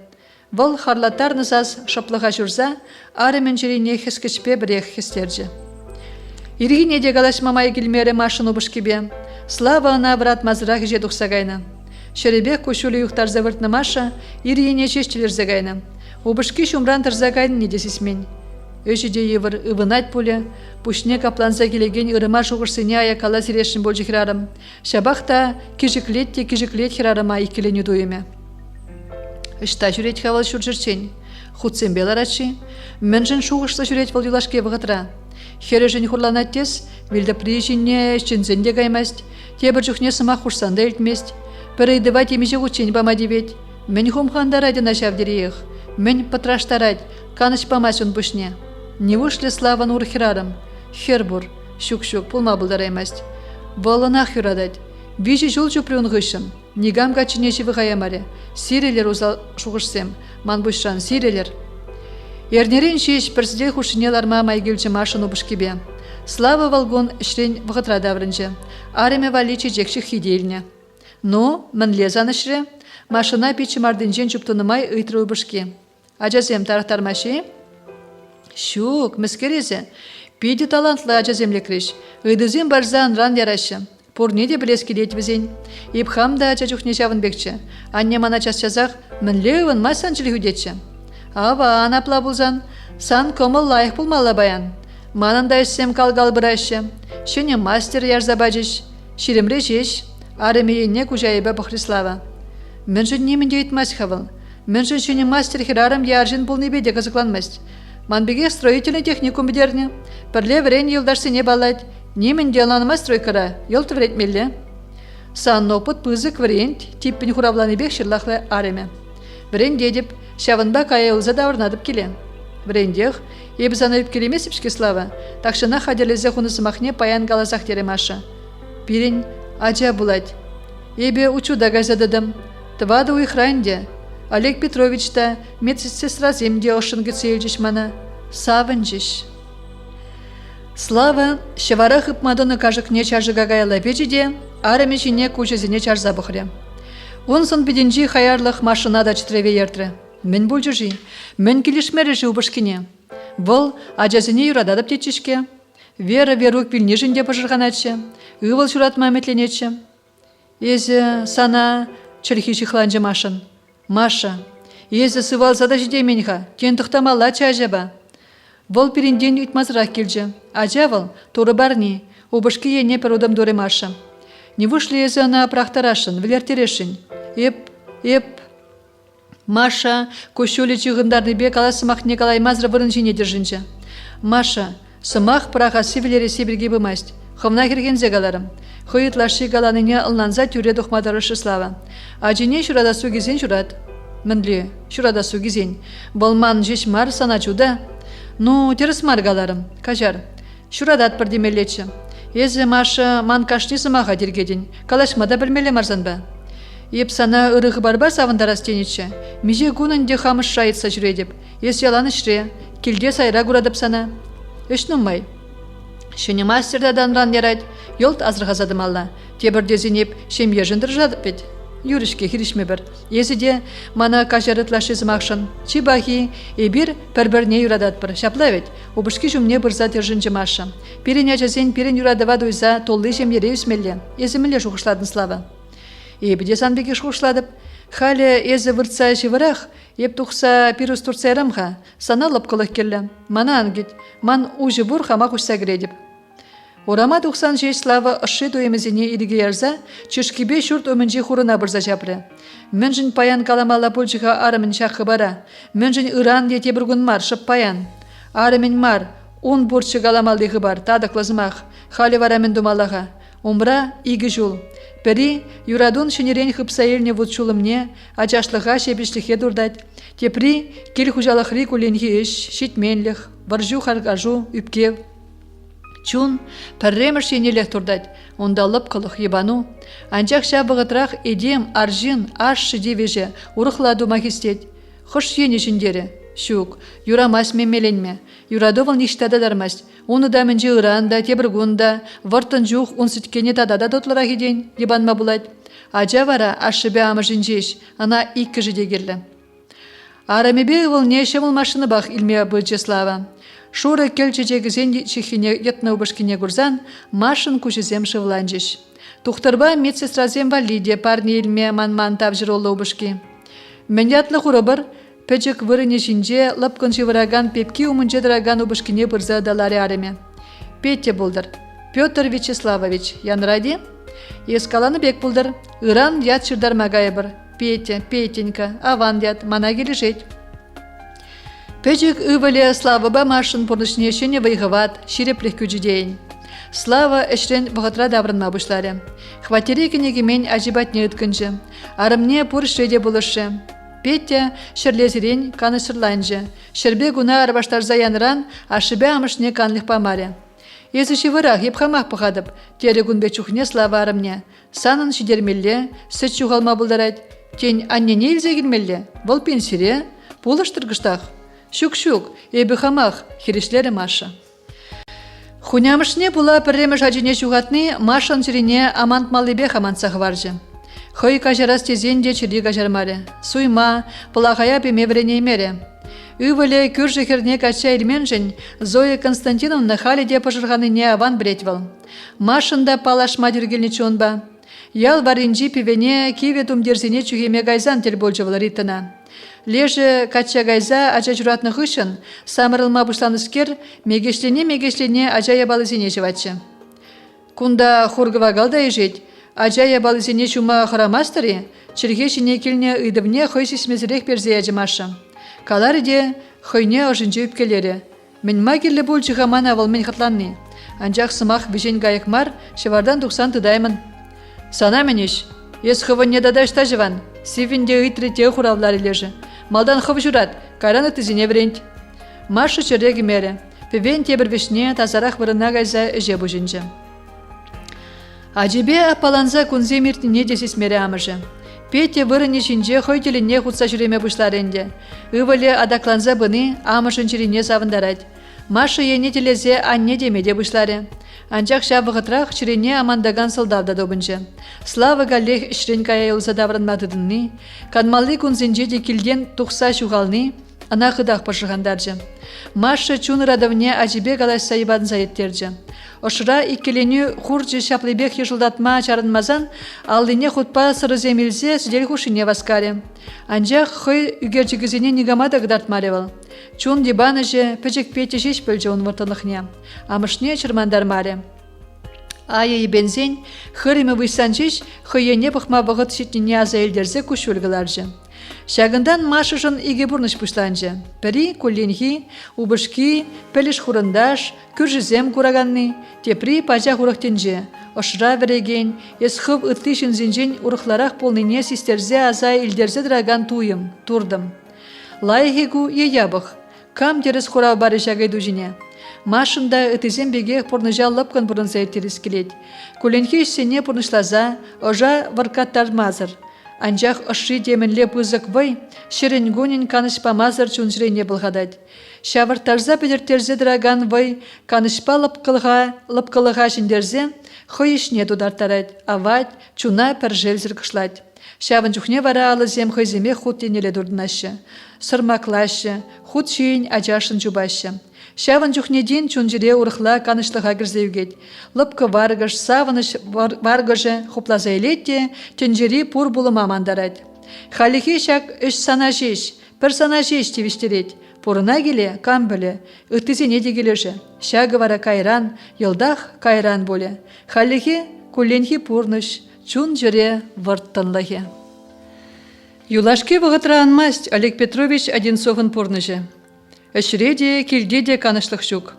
Выл харлаттарны сас шаплыға жүрза, аремен жеріне хескечпе бірех хестерджі. Иргине де галаш мамай келмері машын убышкебе. Слава ана брат мазырақ же дұқсағайна. Шеребек кушулі юқтар завыртны маша, иргине чештілер зағайна. Убышки шумран тұрзағайны не десесмен. Өшіде евір ывынат пуле, пушне капланса келеген ырыма шуғырсыне аякала зерешін болжы хирарым. Шабақта кежіклет хирарыма икелену дуеме. Ішта жүрет хавал шур жүрчен. Худсен беларачи, менжін шуғышса жүрет вал юлашке вғытра. Хері жын хурланат тес, вилді приезжіне шынзенде гаймаст, тебір жүхне сыма хурсанда елтмест. Пірейдіва темеже ғучен бама дебет. Мен хумхандарады нашав дереях. Мен патраштарад, каныш памас он бушне. Не вышли славан ур хирарым. Хербур, щук-щук, пулма бұлдараймаст. Волына хюрадать. Вижи жол жупрын ғышым. Нигам гачинеші вғаямаре. Сирелер узал шуғышсем. Ман бұшран сирелер. Ернерен шеш бірсіде хушинеларма майгелчі машыну бұшкебе. Слава валгон ішрен вғытра даврынжы. Ареме валичи жекші хиделіне. Но, мінле занышре, машына печі мардынжен жұптынымай ұйтры бұшке. Ажазем тарақтармашы? Шук, міскерезе. Пейді талантлы ажаземле креш. Үйдізен барзан ран ярашы. Пурне де білескелет візен. Епхам да ажа жүхне жавын бекчі. Анне мана час-чазақ мінле ұвын майсан жылы хүдетші. Ава, анапла бұлзан, сан комыл лайық бұлмалла баян. Манында үссем калгал бұрашы. Шөне мастер ярзабажыш. Ширемре жеш. Арымейіне күжайыба бұхрислава. Мен жын немін дейт масхавыл. Мен жын шөне мастер хирарым яржын бұл небеде қызықланмаст. Манбеге строительный техникум бідерні. Бірле врен елдашсыне балайд. Немін деланыма стройкара, елті вретмелі. Сан опыт пызык врент, типпін хуравланы бек шырлақлы ареме. Врен дедіп, шавынба кайылза давырнадып келе. Врендех, ебі занайып келемес іпшке слава, тақшына хадерлезе хунысымақне паян галазақ теремаша. Пирен, ажа булать. Ебе учуда газададым. Твады уйхранде. Олег Петрович та медсестра земде ошынғы цейлжіш мана. Савынжіш. Слава, шеварах ипмадыны кажықне чаржыға гайла печеде, арамешіне көшезіне чарза бұқыре. Онсын беденжі хайарлық машына да чітреве ертрі. Мен бұл жүжі, мен келішмері жы ұбышкіне. Бұл ажазіне юрададып тетчішке. Вера верук вильнежінде пожырғанатшы, ұвыл жүратма әметленетші. Езі сана чырхи шықланжы машын. Маша, езі сывалзада жидеменіға, кен тұқтамалла чажаба. Вол перенден үйтмазырақ келжі. Ажа вол, торы барни, обышки ене перудам доре Маша. Не вышли езі ана прақтарашын, вілертерешін. Еп. Маша, көшөлі чығындарны бек аласымақ Николай Мазра вырын жіне держінжі. Маша, сымақ прағасы вілересе бірге бұмаст. Хымна керген зегаларым. Хойытлашы галаныне ылнанза тюре дұқмадары шыслава. Ажине шурадасу кезен шурад. Мінлі, шурадасу кезен. Болман жеш мар саначуда. Ну, теріс маргаларым, кажар. Шурадат бір демелетші. Езі Маша ман кашни сымаға дергеден. Калашмада білмелі марзанба. Еп сана ұрығы барба савындарас тенетші. Меже күнінде хамыш шайытса жүредіп. Ес яланы шре, келде сайра күрадып сана. Үшнумай. Шыны мастердадан ран ярайд. Йолт азырғазадым алла. Тебірде зенеп шемье жындыр жадып бет. Юришке хиришме бір. Езіде мана кажарытлашы зымақшын. Чибахи ебір пір-бірне юрадат бір. Шаплавет, обышки жүмне бірза держінжі маша. Перен ячазен перен юрадава дойза толлы жемлере үсмелі. Езіміле шуғышладын слава. Ебіде санбеге шуғышладып. Халі езі выртса живырах, еп тұқса пирус турцайрамға. Сана лапқылық келі. Мана ангет. Ман ұжы бұр хама құшса кіредіп. Орама 90 слава ұшы дуемізіне иліге ярза, чешкебе шүрт өмінже хурына бірза жапры. Мөнжін паян каламала пульчыға арымын шақы бара. Мөнжін ыран дете біргін мар, шып паян. Арымын мар, он бұрчы каламалдығы бар, тадықлызымақ. Халі варамын думалаға. Умра игі жул. Пері юрадун шынерен хыпса еліне вұтшулымне, ачашлыға шебішліхе дұрдад. Тепри кел хужалықри куленхи іш, шитменліх, варжу харгажу, үпкев. Чун пәрреміш енелек тұрдад, ондалып қылық ебану. Анчақ шабығытрақ едем, аржин, ашшы девеже, ұрықладу махистет. Құш ені жіндері. Шук, юрамас мемеленме. Юрадовыл ништада дармас. Оны да мінже ұранда, тебіргунда, вартын жух, он сүткене тадада дотлырақ еден, ебанма бұлад. Ажа вара ашшыбе амы жінжеш, ана икі жидегерлі. Арамебе ұвыл неше бұл машыны бақ илме бұлчеслава. Шуры келчечегі зенде чехине етна убышкине гурзан, машын күшізем шывланжеш. Тухтырба медсестразем валиде парни илме ман-ман тавжыролы убышки. Менятлы хурабыр, пәчек вырыне жинже лапкын живыраган пепки умынже дыраган убышкине бұрза даларе ареме. Петя болдыр. Петр Вячеславович, янради? Ескаланы бек болдыр. Иран ят шырдар магайбыр. Петя, Петенька, аван ят, мана келешет. Пәчек ывыле Славаба машын порнышне шене вайғыват, ширепліх күджідейін. Слава әшрен бұғытра даврынма бұшлары. Хватері кенегемен ажибатне үткінжі. Арымне пұр шреде бұлышы. Петя шырлезерен каны шырлайынжы. Шырбе гуна арбаштар заяныран, ашыбе амышне канлық памаре. Езі вырах епхамақ пұғадып, тері күнбе чухне славарымне. Санын шидермелле, сөт чуғалма бұлдарад. Тен аннене елзе келмелле, бұл пенсире, бұлыштырғыштақ. Шук-шук, ебі хамақ, херешлері Маша. Хунямышне була пірремі жаджине чуғатны, Машан жирине амант малыбе хамантсақ варжы. Хой кажарас тезенде чири кажармаре. Суйма, пылағая бемеврене мере. Үвілі күржі херне кача илменжін, Зоя Константиновна халиде пожырғаныне аван бретвал. Машында палашма дергелничон ба. Ял варинжи пивене киве тумдерзине чугеме гайзан тел болжывал ритына. Леже кача гайза ача журатны хышын, самырылма бұшланыскер, мегешлене ачая балызине живачы. Кунда хургыва галда ежет, ачая балызине чума харамастыри, чергешіне келіне ыдывне хойсисмезірек перзе ажымашы. Калариде хойне ожынжы үпкелері. Мен магерлі бұл жығаман авал мен хатланны. Анжақ сымақ бежен гайықмар, шевардан 90 тыдаймын. Сана менеш, ес хывын не дадашта живан, сивінде ыйтры те хуравлар лежі. Малдан хыв журат, кайраны тізіне врент. Маша чыреги мере, певен тебір вишне тазарақ вырына гайза үже бұжынжы. Ажибе апаланза күнзе мертіне десес мере амыжы. Пете вырыне шинже хойтеліне хутса жүреме бұшларенде. Ывыле адакланза бұны амышын чирине савындарад. Маша ене телезе анне демеде бұшлары. Анчақ шабығытрақ чирине амандаган сылдавда добынжы. Слава галех ішрен кая ұлза давранмадыдынны, канмалы күнзенже де келден тұқса шуғалны, ана қыдақ пашығандаржы. Маша чун радовне ажибе галаш сайбадын сайеттержі. Ошыра иккеленю хуржы шаплыбек ешылдатма чарынмазан, алдыне хутпа сыры земелзе сидел хушине васкаре. Анчақ хой үгерчігізіне негамада гдартмаревал. Чун дебаны же пөчек пете шеш пөлжі он вартынықне. Амышне чырмандар маре. Айы бензен, хырымы вайсан жеш, хойене бұқма бұғыт шетіне аза елдерзе күш өлгіларжы. Шагындан Машышын иге бұрныш пұшланжы. Пірі көлленхи, убышки, пәліш хұрындаш, күржізем күраганны, тепри пажа хұрықтенжі. Ошыра вереген, ес хып ұтлышын зенжен ұрықларақ полныне систерзе аза елдерзе драган туйым, турдым. Лайхегу еябық, кам терес хұрау бары шагайду жіне. Машында ытызен беге порныжа лапкан бұрынса еттеріс келет. Көлленхи ішсене порнышлаза, ожа варкаттар мазыр. Анжақ ұшри деменле бұзық вай, шерен гонин канышпа мазыр чунжырене бұлғадад. Шавыртарза педертерзе драган вай, канышпа лапқылыға жіндерзе, хой ішне дудартарад, авад, чуна пәржел зіргішлад. Шавын жүхне вара алы зем хойземе худ денеле дұрдынашы. Сырмаклашы, худ шейін ажашын жубашы. Шавын жүхнеден чунжире урықла канышлыға кірзеугет. Лыпқы варгыш, савыныш варгыжы хуплаза елетте, тенжире пұр бұлы мамандарад. Халихи шак үш сана жеш, пір сана жеш тевіштерет. Пұрына келе, кам білі, үттізене дегележі. Шагы вара кайран, елдақ кайран боле. Халихи кулленхи пұрныш, чун жире варттанлығы. Юлашке вғытра анмаст Олег Петрович Одинцовын пұрныжы. Әшіреде, келдеде канышлық жүк.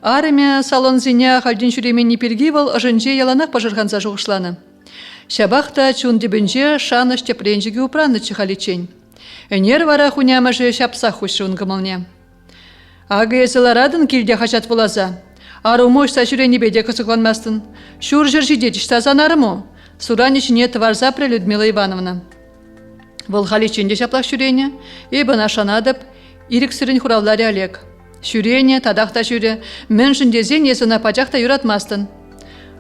Арымя салон зіне халден жүремені пергивал ұжынже яланақ пажырғанза жоғышланы. Шабақта чун дебінже шаныш тепленжіге упраны чыхаличен. Энер вара хунямажы шапсақ хушын гымылне. Ағы езіларадын келде хачат болаза. Арумош са жүрені беде кысықланмастын. Шур жыржиде жіштазан арыму. Суран ішіне тварза пре Людмила Ивановна. Вол халиченде шаплақ жүрені, ебін ашанадып, ирік сірін хуравлари Олег. Шүрене, тадақта шүре, мен жіндезен есіна пачақта юратмастын.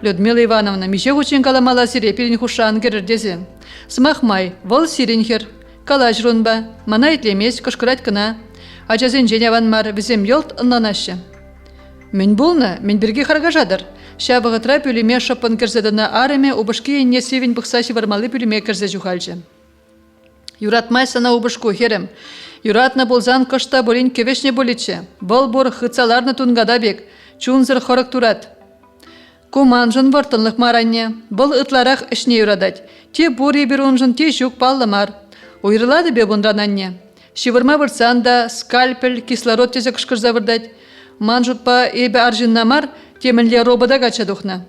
Людмила Ивановна, мише хучен каламала сире пирин хушан керірдезе. Смахмай, вол сиренхер. Кала жрунба, мана итлемес, кышкырат кына. Ачазен женяван мар, візем елт ыннанашы. Мен болна, мен бірге харгажадыр. Шабығытра пөліме шапын керзедіна арыме, убышки не севен бұқсашы вармалы пөліме керзе жухальжы. Юратмай сана убышку херем. Юратна болзан кышта болин кевешне боличе. Бол бор хыцаларны тунгада бек. Чунзыр хорык турат. Куман жын вартынлық маранне. Бұл ытларақ ішне юрадать. Те бури берунжын те жүк паллымар. Уйрылады бе бұндрананне. Шивырма вырсан да скальпель, кислород тезе кышкырза вырдать. Ман жутпа эбе аржыннамар темінле робада гачадухна.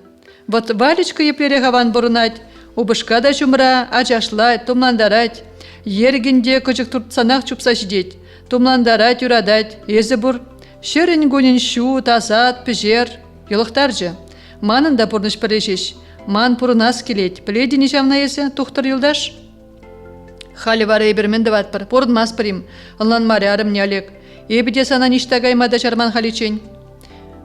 Вот валичка еплере хаван борунать. Убышка да чумра, ачашлать, тумландарать. Ергенде көчік тұртсанақ чупса жидет. Тумландарать, юрадать, езі бұр. Шерін гонин шу, тазат, піжер. Йолықтаржы. Манын да пұрныш пірежеш. Ман пұрынас келет. Пледи не жамна есе, тұқтыр юлдаш? Халі бар ебірмен де ватпыр. Пұрынмас пірім. Онлан мари арым не Олег. Ебіде сана ништагаймада жарман халичен.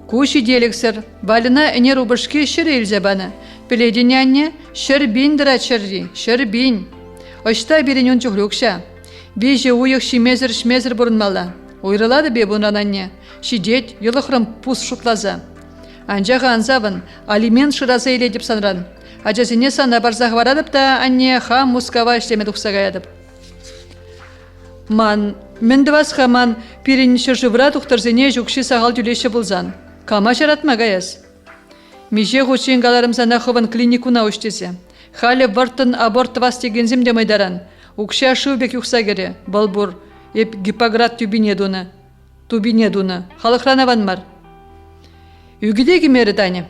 Куши делексір. Валина әне рубышки шыр елзе баны. Пледи не анне шыр бин дыра чырри. Шыр бин. Ошта бірін он чухлюкша. Бейже уйық шимезір бұрынмала. Ойрылады бе бұнан анне. Шидет, елықрым пус шутлаза. Анжаға анзавын, алимент шыраза еледіп санран. Ажазине сана барзағы барадып та, анне хам мускава ішлеме тұқсағаядып. Ман, мендівасқа ман переніші жывра тұқтырзене жүкші сағал дүлеші бұлзан. Кама жаратма гаяз. Меже ғучен галарымзана хывын клиникуна үштесе. Халі вартын аборт вас тегензім де майдаран. Укша шывбек юқса кере, балбур, еп Гиппократ тюбине дуна. Халықранаван мар. Үгідегі мері тәне.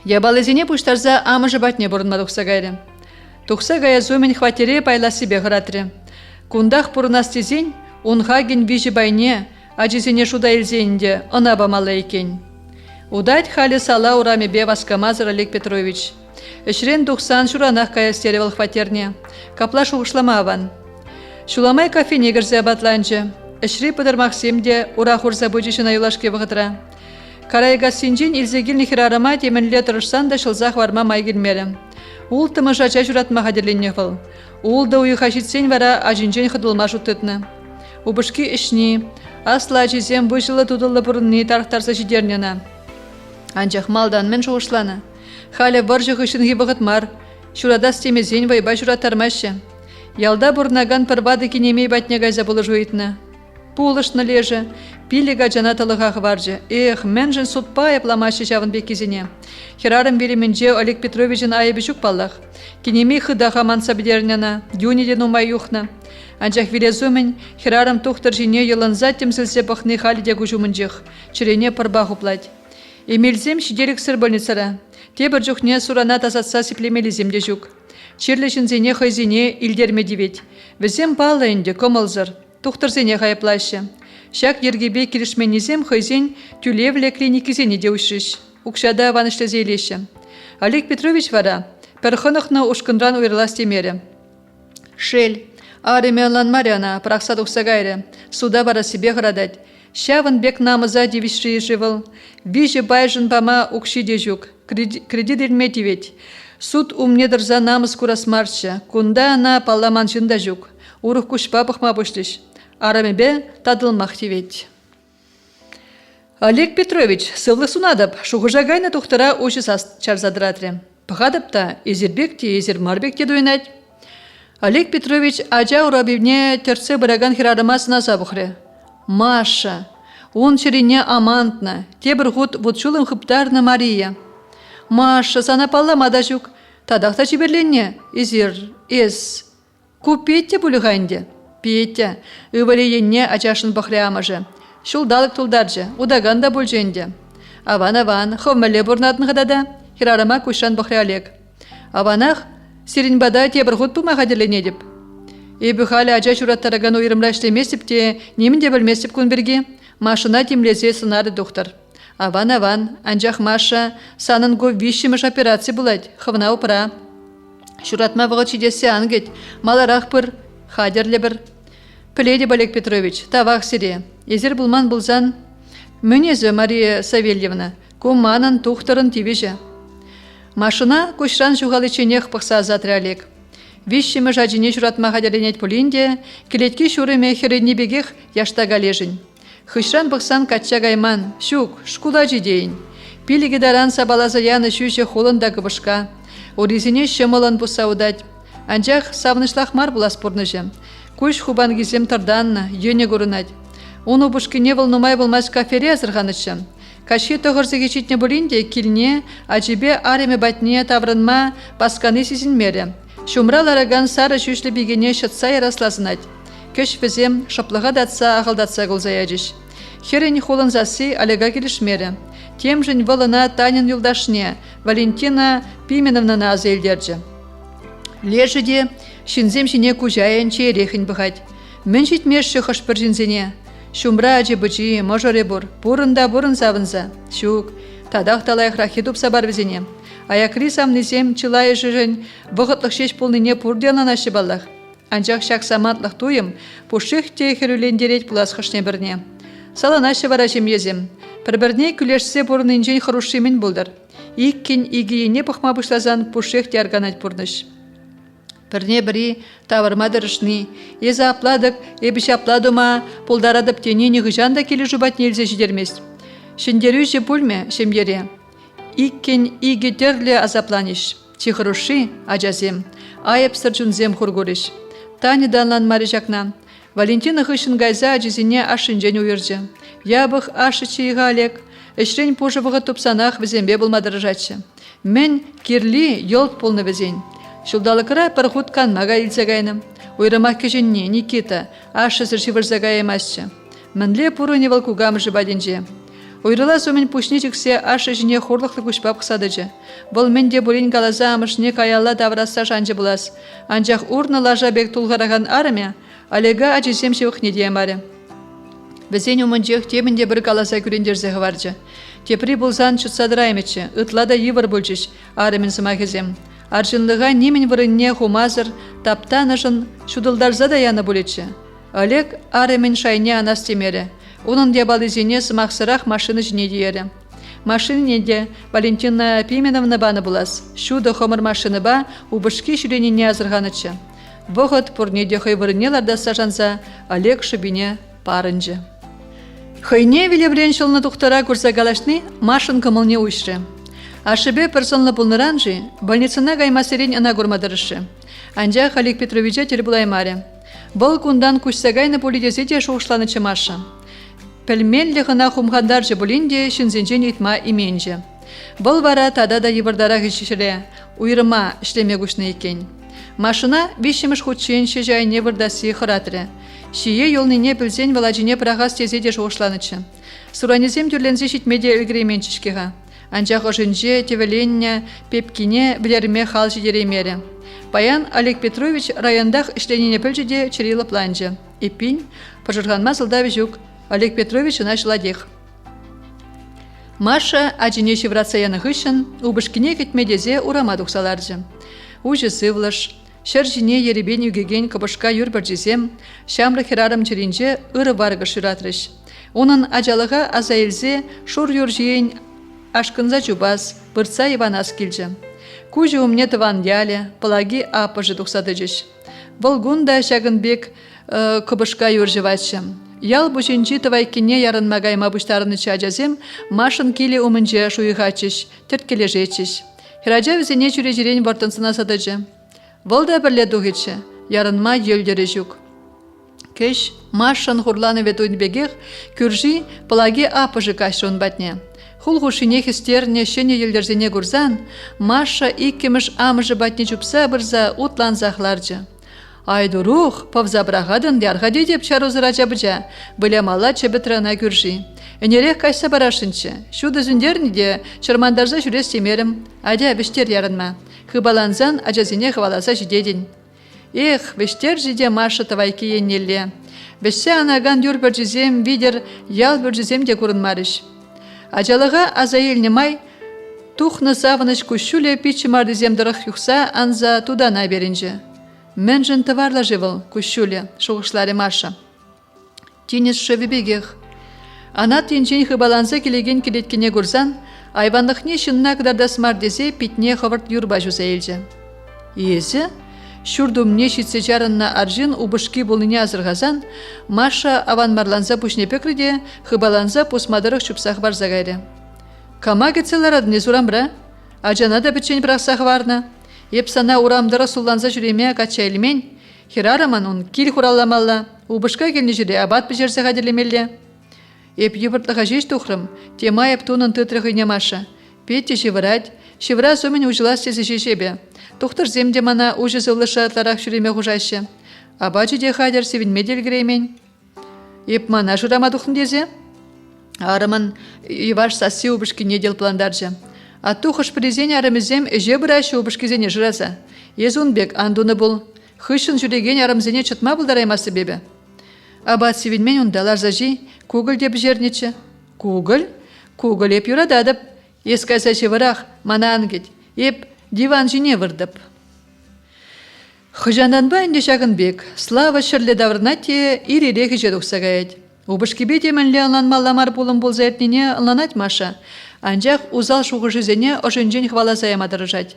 Ябалызене пұштарза амыжы батне бұрынма тұқса гайры. Тұқса гая зөмен хватере пайла себе ғыратыры. Кундақ бұрынас тезен, онғаген вижі байне, ажызене шуда елзенінде ына бамалы екен. Удать халі сала ураме бе васкамазыр Олег Петрович. Үшрен 90 шуранақ каястеревал хватерне. Капла шуғышлама аван. Шуламай кафе негірзе абатланчы. Үшрі пыдырмақсемде ура хурза бұджышына юлашке вғытыра. Карайга синжин илзегілні хирарама теменле тұрышсан да шылзақ варма май келмері. Ул тымы жача жүратма қадерленне қыл. Ул да уйы қашитсен вара ажинжен қыдылма жұттытны. Убышки ішні, асла жезем бұжылы тұдылы бұрынны тарықтарса жидернена. Анжақ малдан мен жоғышланы. Халі варжық үшінгі бұғытмар. Шурадас темезен вайба жұраттармашы. Ялда бұрнаган пырбады кенемей батне гайза бұлы жуйтны. Пулышны лежі, пиліға жанатылыға варжы. Мен жын сұтпай апламашы жавын бекезіне. Хирарым велеменже Олег Петровичын айыбы жүк баллах. Кенемей хыдаға манса бідернена, юнеден умай юхна. Анжақ велезумен, хирарым тұқтыр жіне елынза темсілсе бұқны халиде күжумынжық. Чирене пырба хуплать. Емелзем шиделік сыр больницара. Тебір жүхне сурана тазатса сиплемеліземде жүк. Чирлешін зене хайзене илдерме девет. Візем палы инде комылзыр. Тухтырзене хайыплашы. Шак ергебе киришменізем хайзен тюлевле клиникизене деушиш. Укшада ванышты зейлеші. Олег Петрович вара, перхынықны ушкынран уйрылас темері. Шель, аременлан маряна, прақсад ұқсағайры, суда бара себе ғырадать. Шавын бек намыза девишші живыл. Вижі байжын бама укши дежук. Кредит илметивет. Суд умнедырза намыз курасмарчы. Кунда ана палламан жында жүк. Урух кушпа бұқма бұшлыш. Арамебе тадылмақ тевет. Олег Петрович, сывлы сунадып, шуғыжагайны тұқтыра ұшы чарзадыратыры. Пағадып та, езербек те, езер марбек те дуйнать. Олег Петрович ажа урабивне терце бұраган хирарымасына забықры. Маша, он ширине амантна, тебір ғуд вудшулым хыптарна Мария. Маша, сана палламада жүк, тадақта жіберленне, езер, ез. Купетте бұлығанде. Петя, ывалиенне ачашын бұқры амажы. Шулдалық тұлдаржы, удаганда бұл жөнде. Аван, хоммәле бұрнатын ғадада, хирарама күшан бұқры Олег. Аванақ, сиринбада тебір ғуд бұма қадерлене деп. Эбі халі ажа жұраттараган ойырымра ішлемесіп те, немінде білмесіп күн бірге, машына темлезе сынады доқтыр. Аван, анжақ Маша, санын го вишіміш операция бұлайды, қывына ұпыра. Шуратма вғыт шидесі ангет, маларақ пыр, хадерлі бір. Пледи Олег Петрович, тавақ сире. Езер бұлман бұлзан, мүнезі Мария Савельевна, куманын тұқтырын тивежі. Машына көшран жуғалыченех пықса затры Олег. Вишшімі жаджіне журатма хадерленет пулинде, келетке шурыме херенебегех яштага лежін. Хышран бұқсан кача гайман, шук, шкуда жидейін. Пилігі даран сабалаза яны шүйші холында кыбышка. Оризіне шымылын бұса удать. Анжақ савнышлақ мар бұлас пұрныжы. Көш хубан гизем тарданна, йөне көрінать. Оны бұшкіне волнумай болмас кафере азырғанычы. Каши тоғырзы кечетіне бұлінде келіне, ажибе ареме батне таврынма басқаны сізін мәрі. Шумрал араган сары шүшлі бігене шытса яраслазынать. Көш візем шаплыға датса ағылдатса ғылзаядыш. Херені холын засы алега келішмері. Тем жын вылына Танин юлдашне, Валентина Пименовна азелдерджі. Лежіде, шинзем жіне күжайын чейрехін бұғад. Мен жетмеші қышпыр жінзене. Шумра ажы бұжи, можоре бұр, бұрында бұрын завынза. Шук, тадах талайх рахидуп сабар везене. Аякри сам низем чилай жижен вғытлық шеш полныне пурдена нашы баллах. Анжақ шак саматлық туым пуших те херулендерет пуласқышне бірне. Саланашы бара жемезем. Бір-бірне күлешсе бұрынынжен хрушимин болдар. Иккен игиене пұхма бұшлазан пуших те арганат пұрныш. Бірне бірі тавармадырышны. Езі апладық, ебіш апладыма пулдарадып тенені ғыжан да келі жұбат нелзе жидермес. Шендеру же пульме, шемдере. Иккен иги терле азапланиш. Чихруши, аджазем. Айып сырчунзем хургуриш. Тани данлан марижакна. Валентина хышын гайза аджизине ашынжен уйыржы. Ябых ашы чиға алек. Эшрен пожывығы тупсанах візембе болмадырыжатшы. Мен кирли йолт полны візен. Шулдалықыра пархуткан мага илзагайным. Уйрымақ кеженне Никита ашы сырши вырзагайымасчы. Мінле пуру невал кугам жыбаденже. Уйрыла сомен пушничіксе ашы жіне хорлықлы күшпап қысадыжы. Бұл менде болин галаза амышне каялла давраса жанжы бұлас. Анжақ урны лажа бек тұлғараған арымя, алега ажизем шевық недем бары. Бізен умынжех темінде бір галаза күрендерзеғі варжы. Тепри бұлзан чүтсадыраймечі, ытлада евір бұлжыш, арымын сымағызем. Аржынлыға немен вырынне хумазыр, таптанышын шудылдарза да яны бұлечі. Олег арымын шайне анас темері. Onun дебалызене сымақсырақ машины жіне дейері. Машины де Валентина Пименовна баны бұлас. Шуды хомыр машины ба убышки шүреніне азырғанычы. Бұғыт пұрнеде хайвырынеларда сажанса Олег шыбине парынжы. Хайне вилебрен шылны тұқтара көрсагалашны машын кымылне уйшры. Ашыбе персонлы бұлныранжы больницына гаймасерен ана көрмадырышы. Анжа Олег Петровича тербулаймаре. Бұл күндан күшсагайны полидезете шоғышланычы маша. Пәлменлі ғына хумғандар жыбылінде шынзенжен етма именже. Бұл бара тада да ебірдара ғышышыре, уйрыма ішлеме күшні екен. Машына бешіміш худшен шежайне вырдасы қыратыры. Шие елныне білзен валаджине прағас тезеде жоғышланычы. Суранезем түрлензе шетмеде үлгіременчішкеға. Анжақ ұжынже, тевеленне, пепкине білерме хал жидеремері. Паян Олег Петрович райондақ ішленіне пілжеде чырилы планжы. Ипин, пожырғанма зылда жүк. Олег Петрович наш ладех. Маша аджине шеврацаяны хышын, убышкине кетмедезе урама дұқсаларжы. Ужы сывлыш, шаржине еребен үгеген кабышка юрбаржизем, шамры херарым черенже ыры варғы шыратрыш. Оның ажалыға азайлзе шур юржиен ашкынза жубас, бұрца Иванас келжі. Кужы умне тыван яле, палаги апыжы дұқсадыжыш. Волгунда шагынбек кабышка юржыватшы. Ял бушинчи тавайкине ярынмагайма буштарыны чаджазем, машын келе умынже шуйғачыш, тірткележечіш. Хираджа візіне чүрежерен вартынсына садыжы. Волда бірле дұғычы, ярынма елдері жүк. Кеш машын хурланы ветуінбегех, күржи палаги апыжы кашрын батне. Хул хушине хистерне шене елдерзене гурзан, маша иккеміш амыжы батне чупса бірза утлан захларжы. Айдурух, павзабрағадын дярға дедеп чарузыра жабыжа, білемала чебетрана күржи. Энерек кайса барашынчы, шуды зүндерні де шырмандарза жүрес темерім, адя бештер ярынма. Хыбаланзан ажазине хваласа жидедін. Эх, бештер жиде маша тавайки еннелле. Бешсе анаган дүр бір жізем, видер ял бір жізем де көрінмарыш. Ажалыға азаеліне май, тухны савыныш күшуле пичі мардыземдырық юқса анза тудана берінжі. Мен жын тыварла живыл, күшуле, шуғышлары маша. Тинес шевебегех. Ана тинжен хыбаланса келеген келеткене көрзан, айвандықне шынна кдардас мардезе питне ховарт юрба жүза елжі. Езі, шүрдумне шитсе жарынна аржын убышки болыне азырғазан, маша аванмарланса пушне пекриде, хыбаланса пусмадырық чупсақ бар загайры. Кама кетселер адыне сурамбра? Ажана да бітчен бірақсақ варна. Епсана урамдыра сулланса жүреме качайлымен, хирараман он кил хуралламалла, убышка келіне жүре абат бежерсе қадерлемелі. Еп ебіртліға жеш тұқрым, тема еп тунын тытрығы маша. Петте шевырать, шевра сомен ужылас сезі жешебе. Тұқтыр земде мана ужы зылыша атларақ жүреме ғужашы. Абачы де қадер севінме делгіреймен. Еп мана жұрама тұқын дезе? Арымын еваш сасы убышкине дел пландаржы. Атту хышпырезен арымызем эже бұрашы убышкизене жыраса. Езунбек андуны бұл. Хышын жүреген арымзене чытма бұлдараймасы бебе. Абат севінмен ундалар зажи, кугыл деп жернечі. Кугыл? Кугыл еп юрададып. Ескайса чевырах, мана ангет, еп диван жіне вырдып. Хыжанданба инде шагынбек, слава шырле даврнатте ирирек жедук сагает. Убышкебе теменле ынланмалламар булым болза эртнине ынланать Маша, анжақ узал шуғы жизене ошынжен хвала заямадырыжать.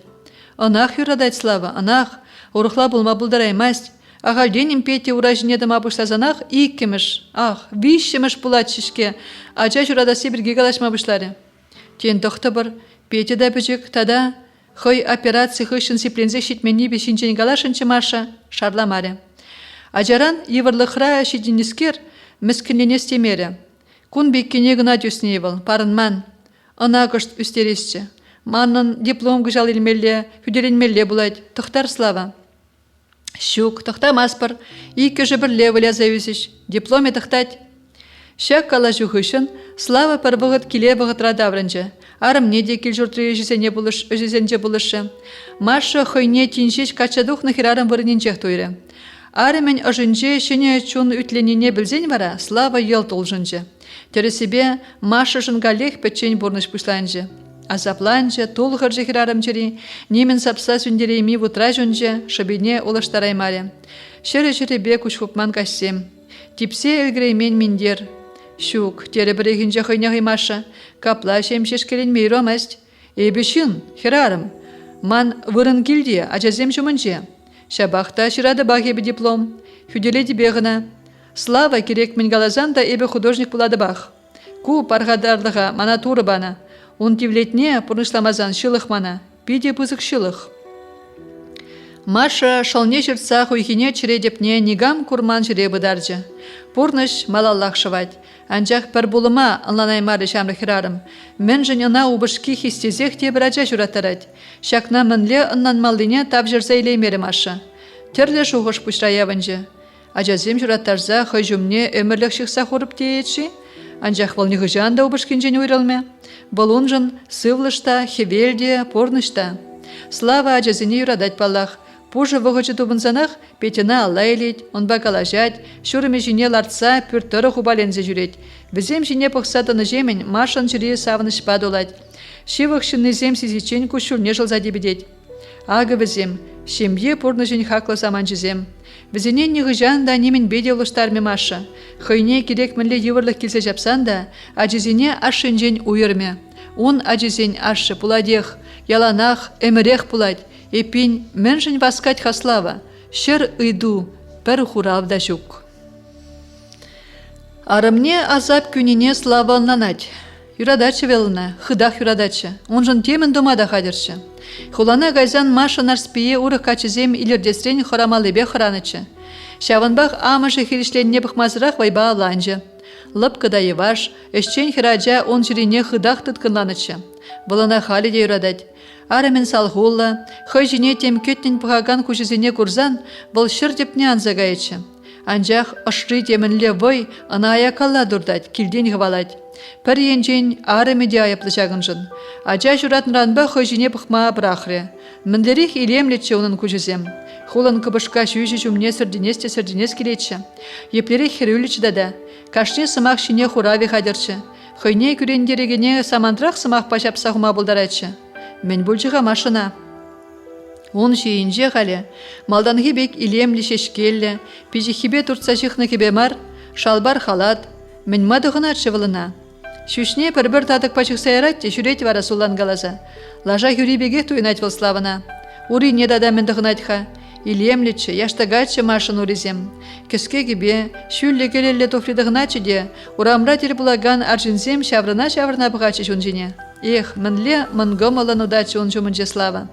Анах юрадать слава, анах, урухла булма булдараймасть, ағалденім петте уражынедім абыштазанах иккеміш, ах, вишшеміш булатшишке, ача журадаси бірге галашмабышлары. Тен тоқты бір, петте да бүжік, тада, хой операция хышын сиплензе шитмені бешінчен галашынчы Маша, шарламаре. Ажаран еврлықра шидінескер, міскінленес темері. Кун беккене гына тюсневыл, парынман, ынағышт үстересчі. Маннын диплом гыжал илмелле, хүделенмелле булайд, тұқтар слава. Щук, тұқта маспыр, икі жібірле выля зависиш, дипломе тұқтать. Шак кала жухышын, слава пар вғыт келе вғытра даврынжы. Арымне де кел жұртры жүзенже бұлышы. Маша хойне тинжеш качадух нахирарым вырыненчех туйры. Арымен ажынже шыне чун ütленіне білзен вара, слава ел толжынжы. Тері себе Маша жынгалех пәтчен бұрныш пұшланжы. Азапланжы, толғыр жехирарым жері, немен сапса сүндерейми вутра жөнжі, шабине олаштараймаре. Шері-шері бе күшхупман кассем. Типсе әлгіреймен мендер. Щук, тері бірегінже хойнағы Маша, капла шемшешкелен мейромасть. Эбешін, хирарым. Ман вырын келде, ажазем жұмынже. Шабақта шырады бағебі диплом. Хүделеді беғына. Слава керек мен галазан да эбі художник бұлады бақ. Ку парғадарлыға мана туры бана. Он тивлетне пұрнышламазан шылық мана. Пиде пызық шылық. Маша шалне жыртса хуйхине чыредепне нигам курман жыре бұдаржы. Пұрныш малаллақ шывать. Анжақ пір бұлыма ынланаймары шамры хирарым. Мен жынына убышки хистезех те біраджа жұраттарад. Шакна мінле ынланмалдыне тап жырса илеймері Маша. Терле шуғыш пұшраявынжы. Ажазем жұраттарза хой жүмне өмірлік шықса құрып дейетші. Анжақ бұл нығыжан да убышкенжен уйрылме. Бұл жын сывлышта, хевелде, порнышта. Слава ажазіне юрадать баллах. Пужы вғычы тубынзанах петена аллайлет, он бакала жать, шурыме жіне лартса пүрттірі хубалензе жүрет. Візем жіне пықсатыны жемен Машан жүрі савыныш падулать. Шивық шынны зем сизичен күшүрне жылза дебедет. Ағы візем, шембе порны жын хақлы саман жізем. Візенен нығыжан да немен беде ұлыштарме Маша. Хойне керек мінле еврлық келсе жапсан да, ажызене ашын жен уйырме. Он ажызен ашы пуладех, яланах, эмірех пулать. Эпин менжін васкать хаслава, шыр ыйду, пір хурав жүк. Арымне азап күніне слава нанать. Юрадачы велына, хыдах юрадачы, он жын темен думада хадырчы. Хулана гайзан Маша нарспие урық качызем илердесрен хорамалыбе хоранычы. Шаванбах амышы хиришленне бұқмазырақ вайба аланжы. Лыпкыда еваш, эшчен хираджа он жирине хыдах тұткынланычы. Бұлына хали де юрадать. Арамен салғулла, хой жіне темкеттен пұғаган күшізіне күрзан, бұл шыр депне анзагайычы. Анжақ ұшры темінле вой, ана аякалла дұрдать, келден ғывалать. Пір енжен арымеде айыплы жағын жын. Ажа жұратын ранба хой жіне пұқма бірақыры. Мінлерих илемлетші оның күшізем. Хулан кыбышка шүйші жүмне сірдінес келетші. Еплерих херюлічі дада. Кашне сымақ шине хурави хадырчы. Хойне күрендерегіне самантрақ сымақ пашап сағыма бұлдарайчы. Мен бұлжыға машына. Он жиінже ғалі, малданғы бек илемлі шешкелі, пижихибе тұртса жықны кебе мар, шалбар халат, мен мадығына чывылына. Шүшне бір-бір татық пачық сайратте жүрет вара сулан галаза. Лажа юрибеге туйнать выл славына. Ури не дада мен дығынатха. Илемлічі, яштагачы машын уризем. Кеске кебе, шүллі келелі тофридығыначы де, урамра тел булаган аржинзем шаврына бұғачы жунжине. Эх, мінле мұнгымылын удачы он жумынже слава.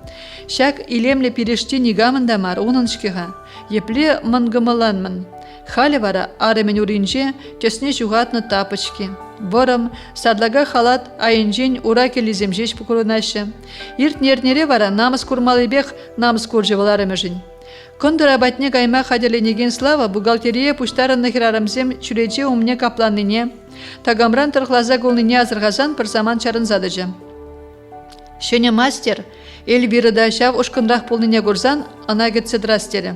Шак илемле перешти нигамын дамар, оныншкеға. Епле мұнгымыланмын. Халі вара арымен уринже тесне жуғатны тапочки. Борым, садлага халат айынжен ура келізем жеш пұқырунашы. Ирт нернере вара намыс курмалыбех намыс куржываларымы жын. Күнді рабатне гайма хаделенеген слава бухгалтерия пуштарын нахирарамзем чүреже умне капланныне, тагамран тұрғлаза голныне азырғазан бір заман чарын задыжы. Шене мастер, Эльвирада шав ұшқынрақ полныне көрзан, ана кетсе драстері.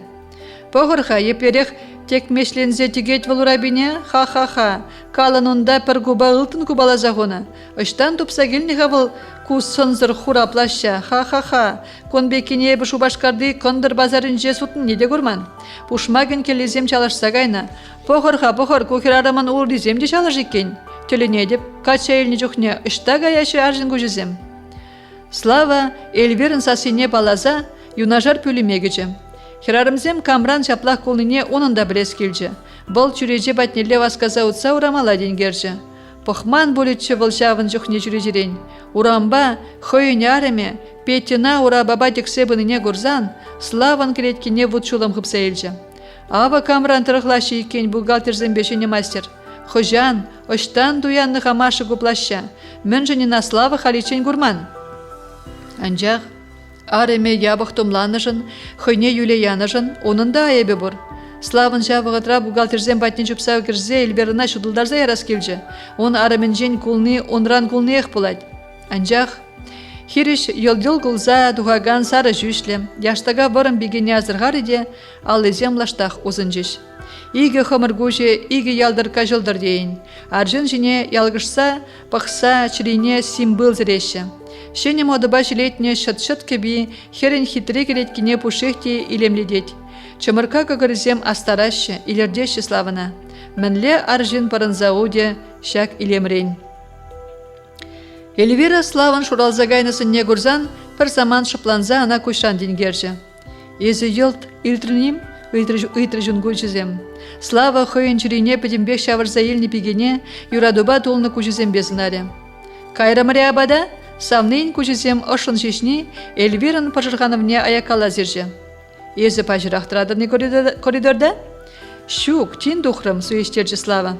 Пողырға еперех тек мешлензе тегет валурабине, ха-ха-ха, каланында пір губа ұлтын кубала зағона. Үштан тупса келнеға бұл ку сынзыр хура плаща, ха-ха-ха, конбекине бі шубашкарды кондыр базарын же сутын неде көрман. Пушмаген келезем чалашса гайна. Похор, кухирараман улдизем де чалаш екен. Төлене деп, кача еліне жоқне, ішта гаяшы аржын көжізем. Слава Эльвирын сасине балаза, юнажар пөлімегіже. Хирарымзем камран чаплақ қолыне оның да білес келже. Бұл чүреже батнеле васказа ұтса урамала денгерже. Похман болетші волшавын жоқне жүрежерен. Урамба, хойыне ареме, петина ура баба дексебыныне горзан, славан креткене вудшулам хыпса елже. Ава камран тұрықлашы екен бухгалтерзен бешене мастер. Хожан, оштан дуянны хамашы гуплаща, мен женина слава халичен гурман. Анжақ, ареме ябық томланышын, хойне юлеянышын, оның да айебе бұр. Славын жавығытра бухгалтерзен бәтін жүпсау кірзе елберіна шудылдарза ярас келже. Он аремен жен кулны, онран кулны ех бұлад. Анжақ, хириш йолдыл кулза дұғаган сары жүшлі, яштаға вырым бігене азырғар еде, ал езем лаштақ озын жеш. Иге хымыргуже, иге ялдырка жылдыр дейін. Аржын жіне ялгышса, пақса, чирине симбыл зіреші. Шене модыба жилетне шыт-шыт кеби, херен хитре кереткіне пушехте илемледет. Чымырка көгірзем астарашы, илердеші славына. Мінле аржын парынзауде шак илемрен. Эльвира славын шуралзагайнысын не гурзан, бір заман шыпланза ана кушан денгерже. Езі елт илтрінім, ыйтры жүнгу жүзем. Слава хойын чирине педембек шавырза елні пигене, юрадуба толны кужызем безінаре. Кайрамыре абада, савнейн кужызем ошын шешні, Эльвирын пажырғанымне аякала зерже. Езі пажырақтырадыны коридорда? Шук, тин духрым, суештерджі Слава.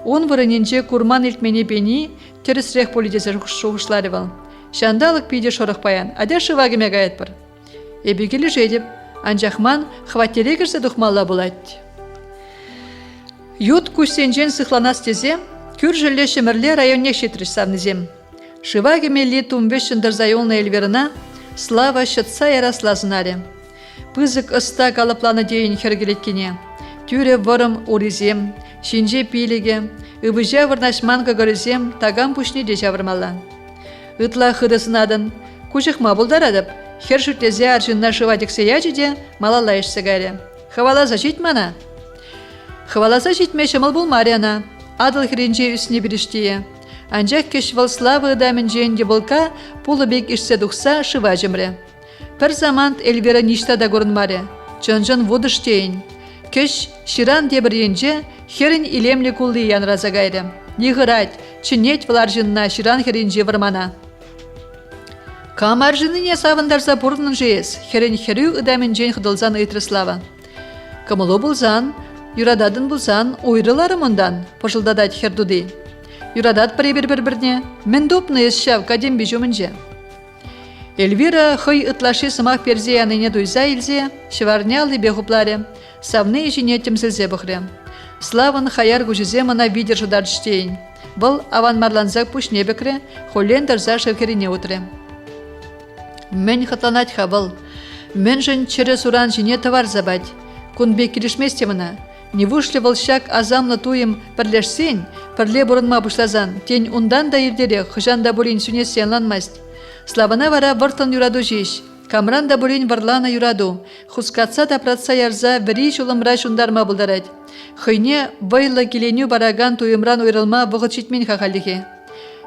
Он вырыненже курман илтмене бені, тересірек полидезер шуғышларывал. Шандалық пиде шорық паян, аде шывагыме гаят бір. Эбегелі жедіп, анжақман хваттере кірсе дұхмалла болады. Ют кустенжен сықланас тезе, күр жылі шымірле районне шетріш савнызем. Шывагыме ли тумбешін дырзайолна Эльвирына, Слава шытса яраслазынаре. Пызык ыста калыпланы дейін хергелеткене. Тюре вырым уризем, шинже пилеге, ыбыжа вырнашман көгірізем тагам пушне де жавырмалла. Ытла хыдысынадын, кушықма бұлдарадып, хер шүтлезе аржынна шывадексе яжиде малала ешсігаре. Хывалаза жит мана? Хывалаза житме шымыл болмаре ана, адыл хренже үсіне біріштие. Анжақ кеш вал славы дамын жейінде болка, пулы бек ішсе дұқса шыва жымре. Пір замант Эльвира ништа да көрінмаре, чын-жын вудыштейін. Кеш ширан дебіренже херін илемлі кулды янраза гайры. Нихырать, чинет вларжынна ширан херенже вармана. Камаржыныне савындарса бұрынын жейес, херен херю ыдамын жен хыдылзан ыйтры Слава. Камылу бұлзан, юрададын бұлзан, ойрылары мұндан, пожылдадат хердуды. Юрадат бір-біріне, мен допны есшав кадем бежумынже. Эльвира хый ытлаши сымақ перзе яныне дуйза илзе, шеварнялы бегупларе, савны жіне темсілзе бұхре. Славын хаяр гужізе мына видер жударштейін. Бұл аван марланзак пушне бекре, холен дарза шевкерине утре. Мен хатланать хабыл. Мен жын через уран жіне товар забать. Кунбе киришместе мына. Не вышли волшак азамлы туем пірлешсен, пірле бұрынма бұшлазан. Тень ундан да ердере, хыжанда бурин сүне сенланмасть. Славана вара выртын юраду жеш. Камран да бурин варлана юраду. Хускатса да пратса ярза вери чулымра шундарма бұлдарать. Хыйне вайлы келеню бараган туемран уйрылма вғыт читмен хахалдихе.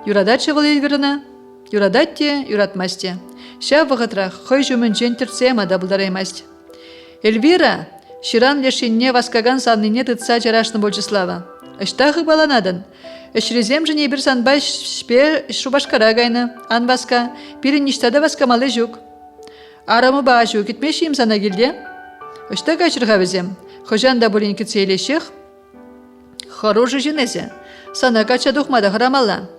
Юрадатшы выл Эльвирына? Юрадатте, юратмасте. Ша вғытрах хый жүмін жентірцема да бұлдараймасть. Эльвира, ширан лешинне васкаган санныне тытса жарашны больчы Слава. Ыштахы баланадын. Эшрезем жіне бір санбай шпе шубашкара гайны, ан васка, пирин ништада васкамалы жүк. Арамы баа жүк етмешім сана келде. Ышта качырға візем. Хожан да бурин кітсейлешек. Хорожы жінезе. Сана кача дұхмада хырамалла.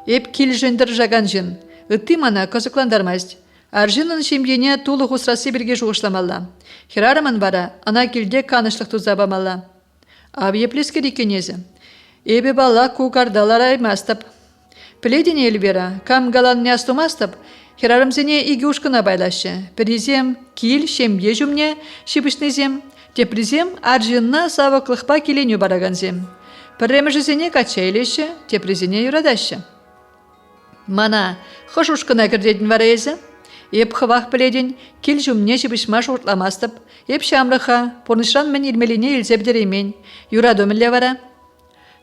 Эп кил жындыр жаган жын. Үтті мана козыкландармасть. Аржынын шемдене тулы хусрасы бірге жуғышламалла. Хирарамын бара, ана келде канышлық тузабамалла. Ап еплескер екенезе. Эбе бала кукардалар аймастып. Пледен Эльвира, кам галан не астумастып, хирарымзене иги ушкына байлашы. Призем кил шемде жүмне шипышнызем, те призем аржынна савықлықпа келеню бараганзем. Пірремі жүзене качайлешы, те призене юрадашы. Мана, хошушкына кірдетін варайызы? Еп хывақ біледен, кел жүмне жібішмаш ортламастып, еп шамрыха, порнышран мен илмеліне илзебдеремен, юраду мілі вара?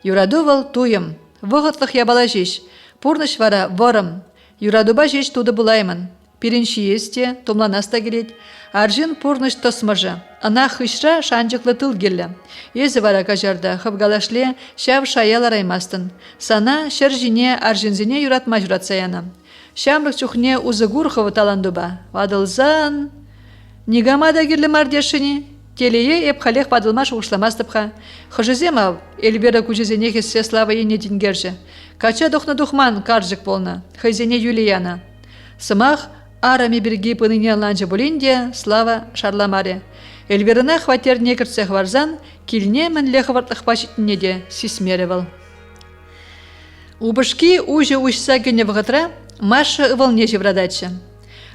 Юраду вал туйым, вғытлық ябала жеш, порныш вара ворым, юрадуба жеш туды бұлаймын. Пиринши есте, томланаста келет, аржин порныш тосмыжы, ана хышра шанчықлы тыл келі. Езі вара кажарда, хыбгалашле, шав шаялар аймастын. Сана шыржине аржинзине юратма юратсаяна. Шамрық чухне узыгур хывыталандуба. Вадылзан... Нигамада керлі мардешіні. Телее еп халех падылмаш ұшламастыпха. Хыжызема эльбера күжізене хессе слава ене дингерже. Кача духна духман каржик полна. Хайзене Юлияна. Сымах арами бірге пыныне ланжы болинде слава шарламаре. Эльверына хватер некіртсех варзан, килне мен лехывартлық пашитіне де сисмеревал. Убышки уже ушса гене вғытра, Маша ывылне жеврадачы.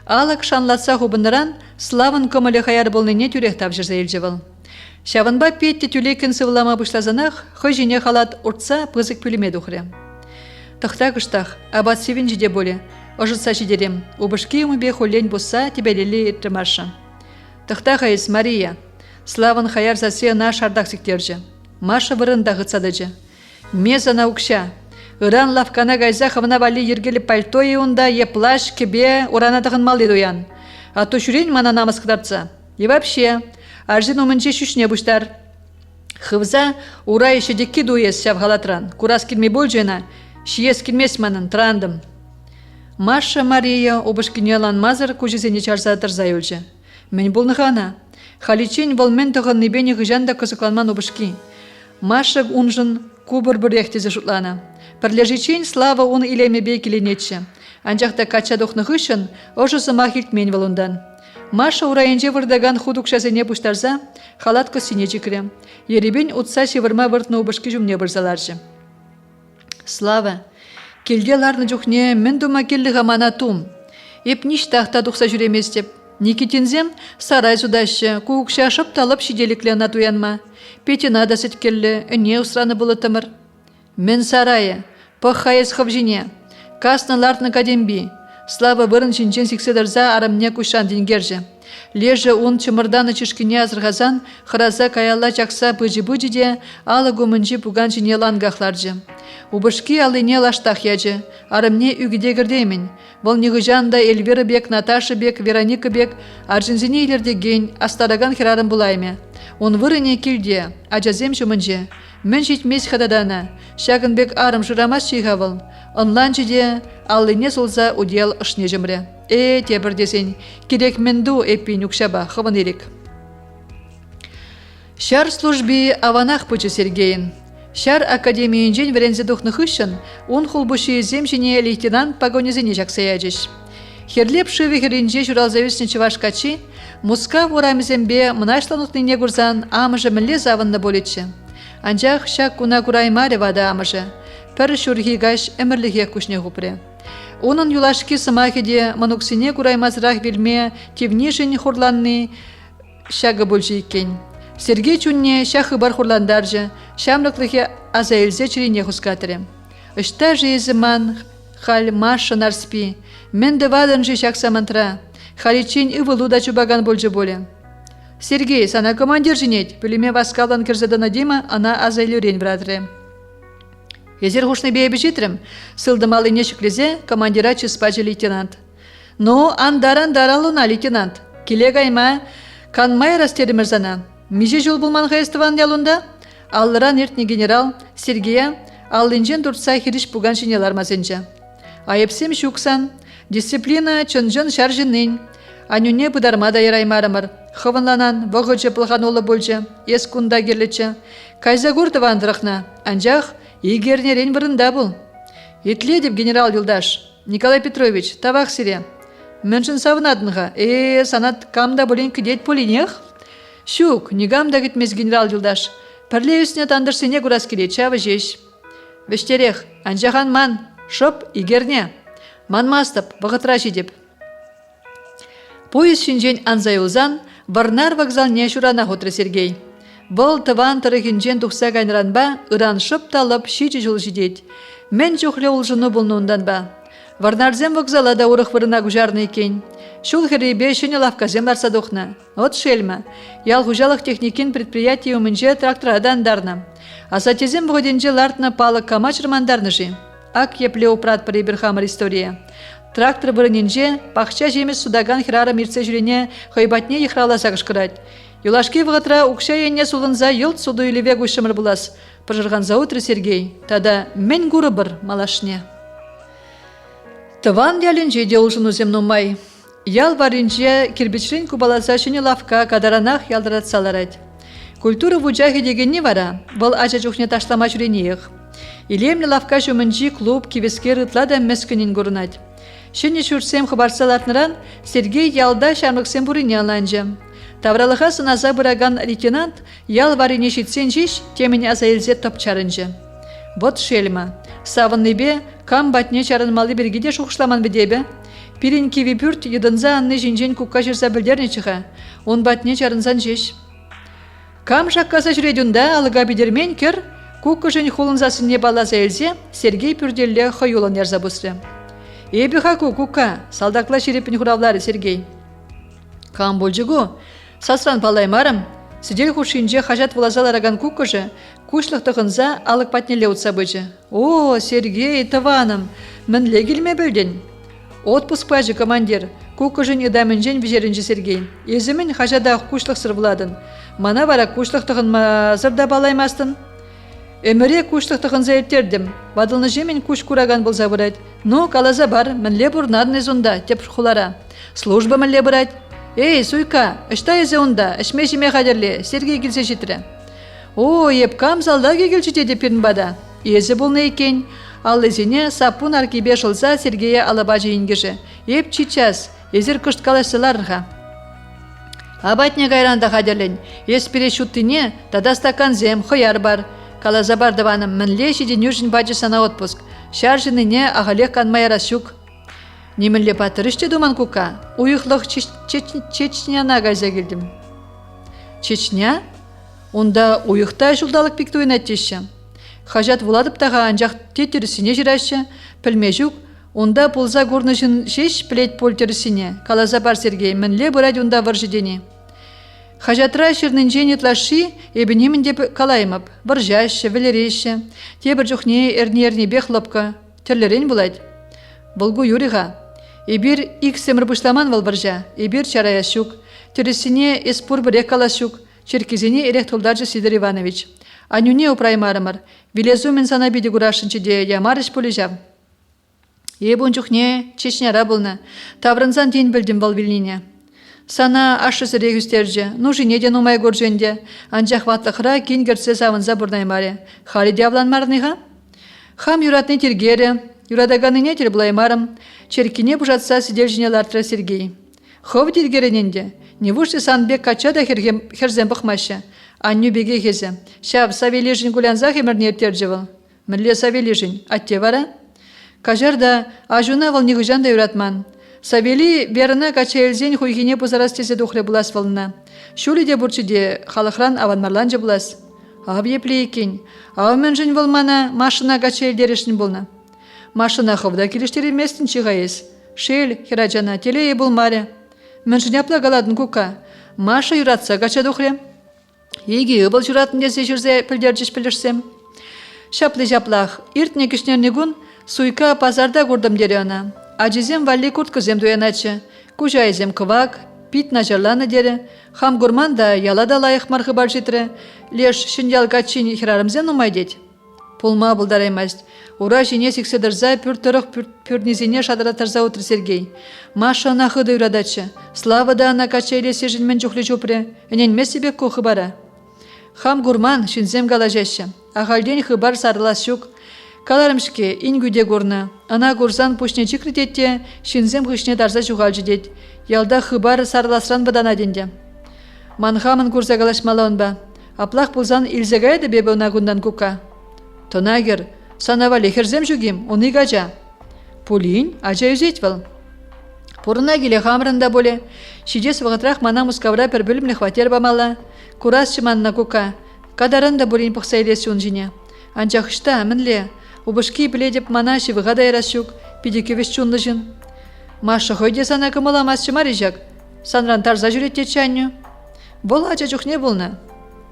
Алак шанлатса хубындыран, славын көмілі хаяр болныне тюрехтап жүрзе елжевал. Шавынба петте тюлекін сывылама бұшлазанақ, хыжине халат уртса пызык пүліме дұхры. Тахта кыштах, абат севин жиде боле, ожытса жидерем, убышки умыбе хулень бұса тебелелі етті Маша. Тахта хайыз Мария, славын хаяр засе на шардақ сіктерже. Маша вырында ғытсадыжы. Мезана укша. Иран лавкана гайза хавна вали ергели пальто еунда, е плащ, кебе, уранатығын мал едуян. А то шүрен мана намаз кыдарца. И вообще, аржин умынче шүшне бұштар. Хывза ура еще декки дуес шав галатран. Курас келмей бол жена, шиес келмес манын, трандым. Маша Мария обышкинелан мазыр күжізене чарзатыр зайылжы. Мен болнығана. Халичен волмен тұғын небені ғыжанда кызыкланман обышки. Маша унжын кубыр бір ехтезі жұтлана. Пірлежичен слава он илемебе келенетші. Анжақта кача дұқнығы үшін ожысы махилтмен волундан. Маша урайынже вырдаган худукшазене пуштарза, халатка сине чикрем. Еребен утса шевырма выртны обышки жүмне бірзаларжы. Слава, келде ларны жүхне мен дума келі ғамана тум. Еп ништақта дұқса жүреместеп. Никитинзем сарай зудашы, куукша ашып талып шиделіклі натуянма. Петина да сеткелі, үне усраны бұлы тымыр. Мен сарайы, пықхайыз хывжине, касны лартны кадемби, слава бұрын шинчен сікседірза арамне кушан дингерже. Лежі он чымырданы чышкине азырғазан, хыраза каялла чакса пыжи-пыжи де, алы гумынжи пуган жине лангахларжы. Убышки алыне лаштах яжы, арамне үгіде гірдеймін. Бұл нығыжанда Эльвира бек, Наташа бек, Вероника бек, аржинзине илердеген, астараган херарым бұлайме. Он вырыне келде, ажазем жұмынжы. Мен жетмес хададана, шагынбек арым жырамас шейхавыл. Онлан жиде, алыне солза удел ұшне жымры. Тебір десен, керек менду эппин үкшаба, хывын ерек. Шар служби аванах пычы Сергейін. Шар академиен жен верензе дұхнық үшін, он хулбуши земжіне лейтенант погонезіне жақсаячыш. Херлеп шывы херінже журалзавесіне чывашкачи, муска ворамезембе мұнашланутныне гурзан амыжы мінле завынны болетші. Анжақ шак куна кураймаре вада амыжы. Пір шурхи гаш әмірліге күшне ғупре. Onun юлашки сымахиде мануксине кураймазрақ білме тевнишін хурланны шағы болжы екен. Сергей чунне шахы бар хурландаржы, шамлықлығы азайлзе чирине хускатыры. Ішта жезіман хал маша нарспи, мен деваданжы шақ самантра, халичин ывылу да чубаган болжы боле. Сергей, сана командир жинет, піліме васкалан кірзадана дима, ана азайлюрен брадры. Езер хушны бейбі житрім, сылдымалы нешіклезе командира чыспачы лейтенант. Ну, андар-андар алуна, лейтенант. Келе гайма, канмай растерімірзана. Меже жол бұлман ғайыстыван ялунда? Аллыран ертні генерал Сергея аллынжен дұртса хириш пуган жинелар мазенже. Айыпсем шуксан, дисциплина чынжын шаржынын. Анюне бұдармада ераймарымыр. Хывынланан, вғычы пылған олы болжы, ес кунда керлічі. Кайза гуртыван дырықна, анжақ, егернерен бұрында бұл. Етле деп генерал Юлдаш. Николай Петрович, тавақ сире. Мөншін савынадынға, санат камда болен кедет полинех? Шук, негамда кетмес генерал Юлдаш. Пірле үсіне тандырсыне күрас келет, чавы жеш. Вештерех, анжахан ман, шоп, егерне. Манмастып, бұғытра жедеп. Поезд шинжен анзайылзан, Варнар вокзал не шурана хотры Сергей. Бұл тыван тұрығынжен тұқса қайныранба, ыран шып талып шичі жыл жидет. Мен жоқле олжыны болнуындан ба. Варнарзем вокзала да урых вырына гужарны екен. Шул херебе шыне лавказем ларса дохна. От шельма. Ял гужалых техникин предприятие умынже тракторадан дарна. А сатезем вгоденже лартна палык камач романдарныжи. Ак епле упрат приберхамар история. Трактор бұрыненже пақча жемес судаган хирара мирце жүрене хойбатне ехрала сағышқырать. Юлашки вғатра укша енне сулынза елт суду илеве гушымыр булас. Пожырған заутры Сергей. Тада мен гуры бір малашне. Тыван дяленже деулжыну земну май. Ял варинже кирбичрин кубаласа шыне лавка кадаранах ялдыратсаларать. Культура вуджахи дегенне вара, бұл ажа жухне ташлама жүренех. Илемлі лавка жумынжи клуб кивеске рытлада мәскінен көрінать. Шыне шүрсем хабарсалартныран Сергей ялда шармыксем бурине аланжы. Тавралыға сыназа бұраган лейтенант ял варине шитсен жиш темін азаилзе топчарынжы. Вот шельма. Савынныбе кам батне чарынмалы бергеде шуқшламан бедебе. Пирин киви пүрт едынза анны жинжен кукка жүрса білдерне чыға. Он батне чарынсан жеш. Кам шаққаса жүредюнда алыға бедермен кер, кукка жын хулынзасыне балаза елзе Сергей пүрделле хойулан ярза бұсты. Эбі хаку кукка, салдақла шерепін хуравлары Сергей. Кам болжығу, сасран палаймарым, сидел хушинже хажат влазалараган кукка жы, кушлық тұғынза алық патнеле ұтса бөжі. О, Сергей, тываным, мінле келме бөлден. Отпуск пажы, командир, кукка жын едамынжен вежерінжі Сергей. Езімін хажадағы кушлық сыр владын. Мана бара кушлық тұғын зырда балаймастын. Өміре кушлық тұғын зайыртердім. Бадылны жемен куш кураган бұл забырайд. Ну, калаза бар, мінле бұрнадны зонда, теп шқулара. Служба мінле бұрайд. Эй, суйка, ішта езі онда, ішме жеме қадерле, Сергей келсе жетірі. О, еп кам залда кегелші деді пірін бада. Езі болны екен. Ал езіне сапун аркебе шылса Сергея алаба жейінгеші. Еп чичас, езір күшт калашсыларға. Абатне гайранда қадерлен. Ес пере шуттыне, тада стакан зем, хояр бар. Калаза бар даваным, мінле шеден южын баджы сана отпуск. Шар жыныне ағалек канмай расюк. Немінле патырыште думан кука. Уйықлық Чечняна гайза келдім. Чечня? Онда уйықта жылдалық пиктуын әттеші. Хажат вуладып таға анжақ тетерісіне жираші, пілмежук, онда пулза горнышын шеш плет полтерісіне. Калаза бар Сергей, мінле бұрад онда варжидені. Хажатра шырнынжен етлаши, ебінемін деп калаймып, варжашы, вілереші, тебір жүхне әрне бех лопка, терлерен бұлайды. Бұлгу юриға. Ебір ик семір бұшламан вал варжа, ебір чараяшук, терісіне эспур бірек калашук, черкезіне эрек толдаджы Сидор Иванович. Анюне упраймарымыр, вилезу мен сана биді гурашынчы де ямарыш полежав. Ебун жүхне Чечняра бұлны, таврынзан дейін білдім вал вилнине. Сана ашысы регістерджі, ну жинеден умай горженде, анжақ ватлықыра кен герце савынза бұрнаймаре. Халиде авланмарныға? Хам юратны тергері, юрадаганыне терблаймарым, черкине бұжатса сидел жинелартыра Сергей. Хов тергерененде, не вушты санбек кача да херзен бұқмашы. Анню беге хезе. Шаб Савележин гулянза хемерне терджевал. Мінле Савележин, атте вара? Кажарда ажуна вал нигыжанда юратман. Савели беріна кача елзен хуйгине бұзарас тезе дұхре бұлас валына. Шулі де бұрчыде халықран аванмарланжы бұлас. Ав епле екен. Ав мен жын валмана машина кача елдерешін бұлна. Машина ховда келіштері местін чиғайыз. Шел, хераджана, телее бұлмаре. Мен жын япла галадын кука. Маша юратса кача дұхре. Еге ұбыл жұратын десе жүрзе пілдерджіш пілірсем. Шаплы жаплақ, иртне кішнернегін суйка пазарда көрдім дере ана. Ажизем валли курткызем дуяначы. Кужайзем кывак, пит нажарланы дере. Хам гурман да ялада лайық марқы бар жетірі. Леш шындял качын хирарымзен умай дед. Пулма бұлдараймаст. Ура жіне секседірза пүрнезіне шадыратырза отыр Сергей. Маша нахыды юрадачы. Слава да ана кача елесе жінмен жүхлі жупре. Эненме себе кухы бара. Хам гурман шинзем галажашы. Ағалден хыбар сарылас шук. Каларымшке ингүйде горны. Ана гурзан пушне чикритетте, шинзем хышне дарза жуғалжы дед. Ялда хыбар сарыласран бадана денде. Манхамын гурза галашмалауын ба. Аплақ пулзан илзегайды бебе унагундан кука. Тонагер, санавали херзем жүгем, уны гажа. Пулин, ажа юзетвал. Пурына келе хамрында боле. Шидес вағытрах мана мускавра пер бөлімлі хватер бамала. Курас чыманна кука. Кадарында болин пықса елесі он жіне. Анчақышта, мінле, Убышки біледеп мана шивыға дайрасюк, пидекевеш чунлы жын. Маша хойде сана кымыламас чымарижак, санран тарза жүретте чаню. Бұл ача жүхне болна.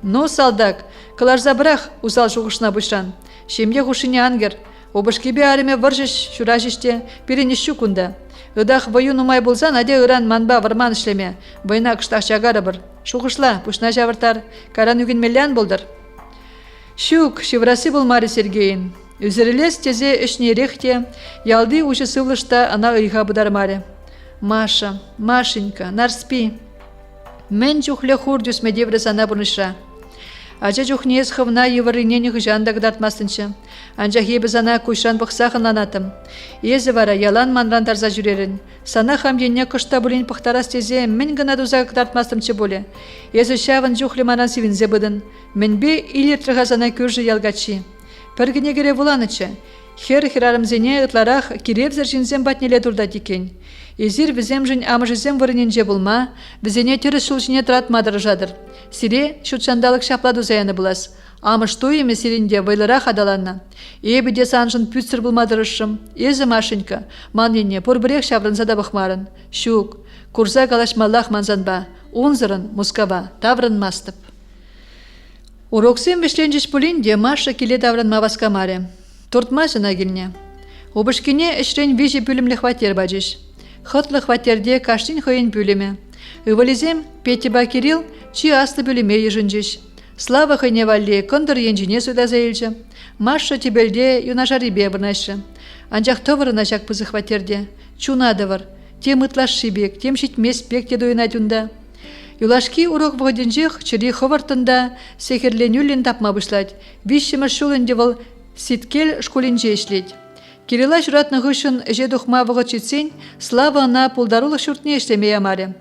Ну, салдак, кыларза бірах усал шуғышына бұшран. Шемге хушине ангер, убышкебе ареме варжыш шуражиште перенещу кунда. Ыдах бою нумай болсан, аде ыран манба варман ішлеме, бойна кыштақ чагары бір. Шуғышла, пушна жавыртар, каран үген меллян болдыр. Шук, шеврасы болмары Сергейін. Үзірілес тезе үшне рехте, ялды ұшы сывлышта ана ыйға бұдармары. Маша, Машенька, нарспи. Мен чухле хур дюсме девры сана бұрнышра. Ача чухнез хывна еварынен жанда гдартмастынчы. Анча хебі сана кушран бұқсақын анатым. Езі вара ялан манран тарза жүрерін. Сана хамденне кышта бұлін пықтарас тезе мен гына дуза гдартмастымчы боле. Езі шавын чухле манан сивінзе бұдын. Мен бе илертріға сана көржі ялгачы. Піргіне кере бұланычы. Хер-херарымзене ытларах киревзір жінзен батнеле турда текен. Езір візем жын амыжызем вырыненже болма, візене түрі шулшыне тұратмадыр жадыр. Сире шутшандалық шапладу заяны бұлас. Амыш тойыме сиренде вайлырақ адаланна. Ебіде санжын пүтсір бұлмадырышым. Езі Машенька, манлене пұрбірек шаврынзада бұқмарын. Шук, курза калашмаллах манзанба, унзырын, мускава, таврын мастып. Уроксем вешленжіш пулинде Маша келе таврынма васкамаре. Тортма жына келне. Обышкене ішрен вежі пүлімлі хватер бачыш. Хытлы хватерде каштин хойын пүліме. Ывализем Петеба Кирилл чи асты пүліме ежінжіш. Слава хойне валле кондыр енжіне суда заилчы. Маша тебелде юнашарибе бірнайшы. Анжақ товырына жак пызы хватерде. Чунадывыр. Тем ытлаш шибек, тем шитмес пек те дойна тюнда. Юлашки урок вғоденжех чыри ховартында сехерленюлін тапма бұшлать. Вишшімір шулынде выл ситкел школинже ішлет. Кирилла журатны ғышын же дұхма вғыт жетсен, Слава ана пулдарулық шүртне ішлеме ямаре.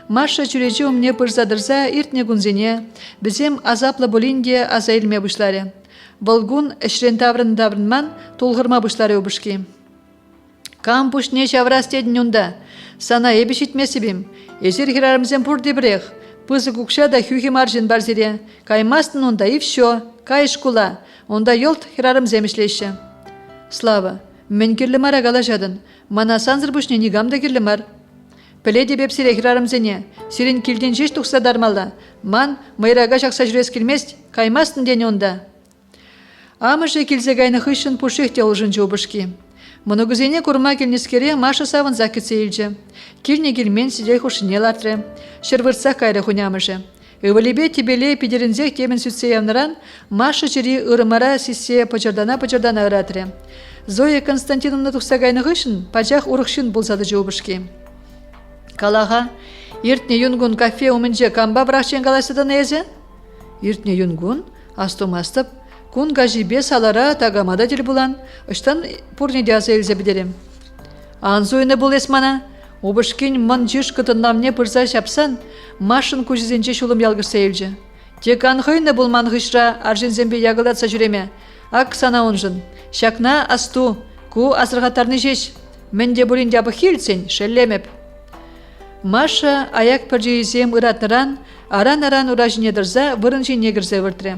Маша чүрежі умне пырзадырза иртне гунзене, бізем азаплы болинде азайлме бұшларе. Болгун ішрен таврын-таврынман толғырма бұшларе обышки. Кам пушне шаврастедін ұнда. Сана ебі шитмесібім. Езер хирарымзен пұрды бірех. Пызы кукша да хюхи маржин барзире. Каймастын онда и все. Кай шкула. Онда йолт хирарымзем ішлеші. Слава. Мен керлімар ағала жадын. Мана санзыр бұшне негамда керлімар. Піледе беп сире хирарымзене. Сирен келден жеш тұқса дармалда. Ман майрага жақса жүрес келмест. Каймастын дені онда. Амышы келзе гайны хышын пушехте олжын жобышки. Моногузене курма келнескере Маша савын закетсе илче. Килне келмен сидей хушыне лартре. Шервыртса кайры хунямышы. Ывалебе тебеле пидерінзех темен сүтсе явныран, Маша чири ырымара сиссе пачардана ыратре. Зоя Константиновна тұқса гайны ғышын, пачах урықшын болсады жобышки. Калаға, иртне юнгун кафе умынже камба брақчен қаласыдан езе? Иртне юнгун, астумастып, кун гажибе салара тагамада дел булан, ыштан пурнеде аза елзе бідерем. Анзойны бұл есмана, обышкен мын жыш кытыннамне пырза шапсан, Машын көжізенче шулым ялгырса елже. Тек анхойны бұл манғышра аржинзембе ягылатса жүреме. Ак сана онжын. Шакна асту, ку асырғатарны жеш. Менде бурин дябы хилсен, шеллемеп. Маша аяк піржейзем ыратныран, аран-аран уражине дырза, вырынжи негірзе выртре.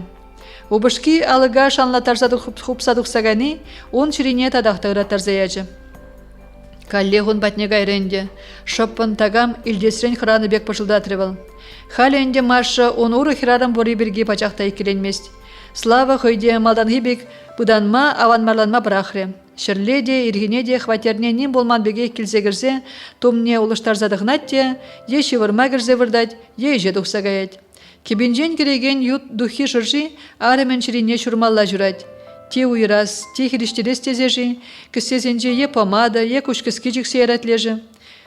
Обышки алыга шанлатарса хупсадықсагани, он ширине тадақта ыратарза яжы. Каллегун батне гайренде, шоппын тагам илдесрен храны бек пашылдатрывал. Халенде Маша он уры хирарым бори бірге пачақта екеленмест. Слава хойде малдан хибек, бұданма аванмарланма бірақре. Шырледе, иргенеде, хватерне ним болман беге келзегірзе, томне улыштарзадығнатте, е шевырма кірзе вырдать, е же дұқсагаят. Кебенжен кереген ют духи шыржи, арымен ширине шурмалла жүрать. Те уйрас, те хириштерес тезежи, кісезенже е помада, е кушкіски жіксе яратлежі.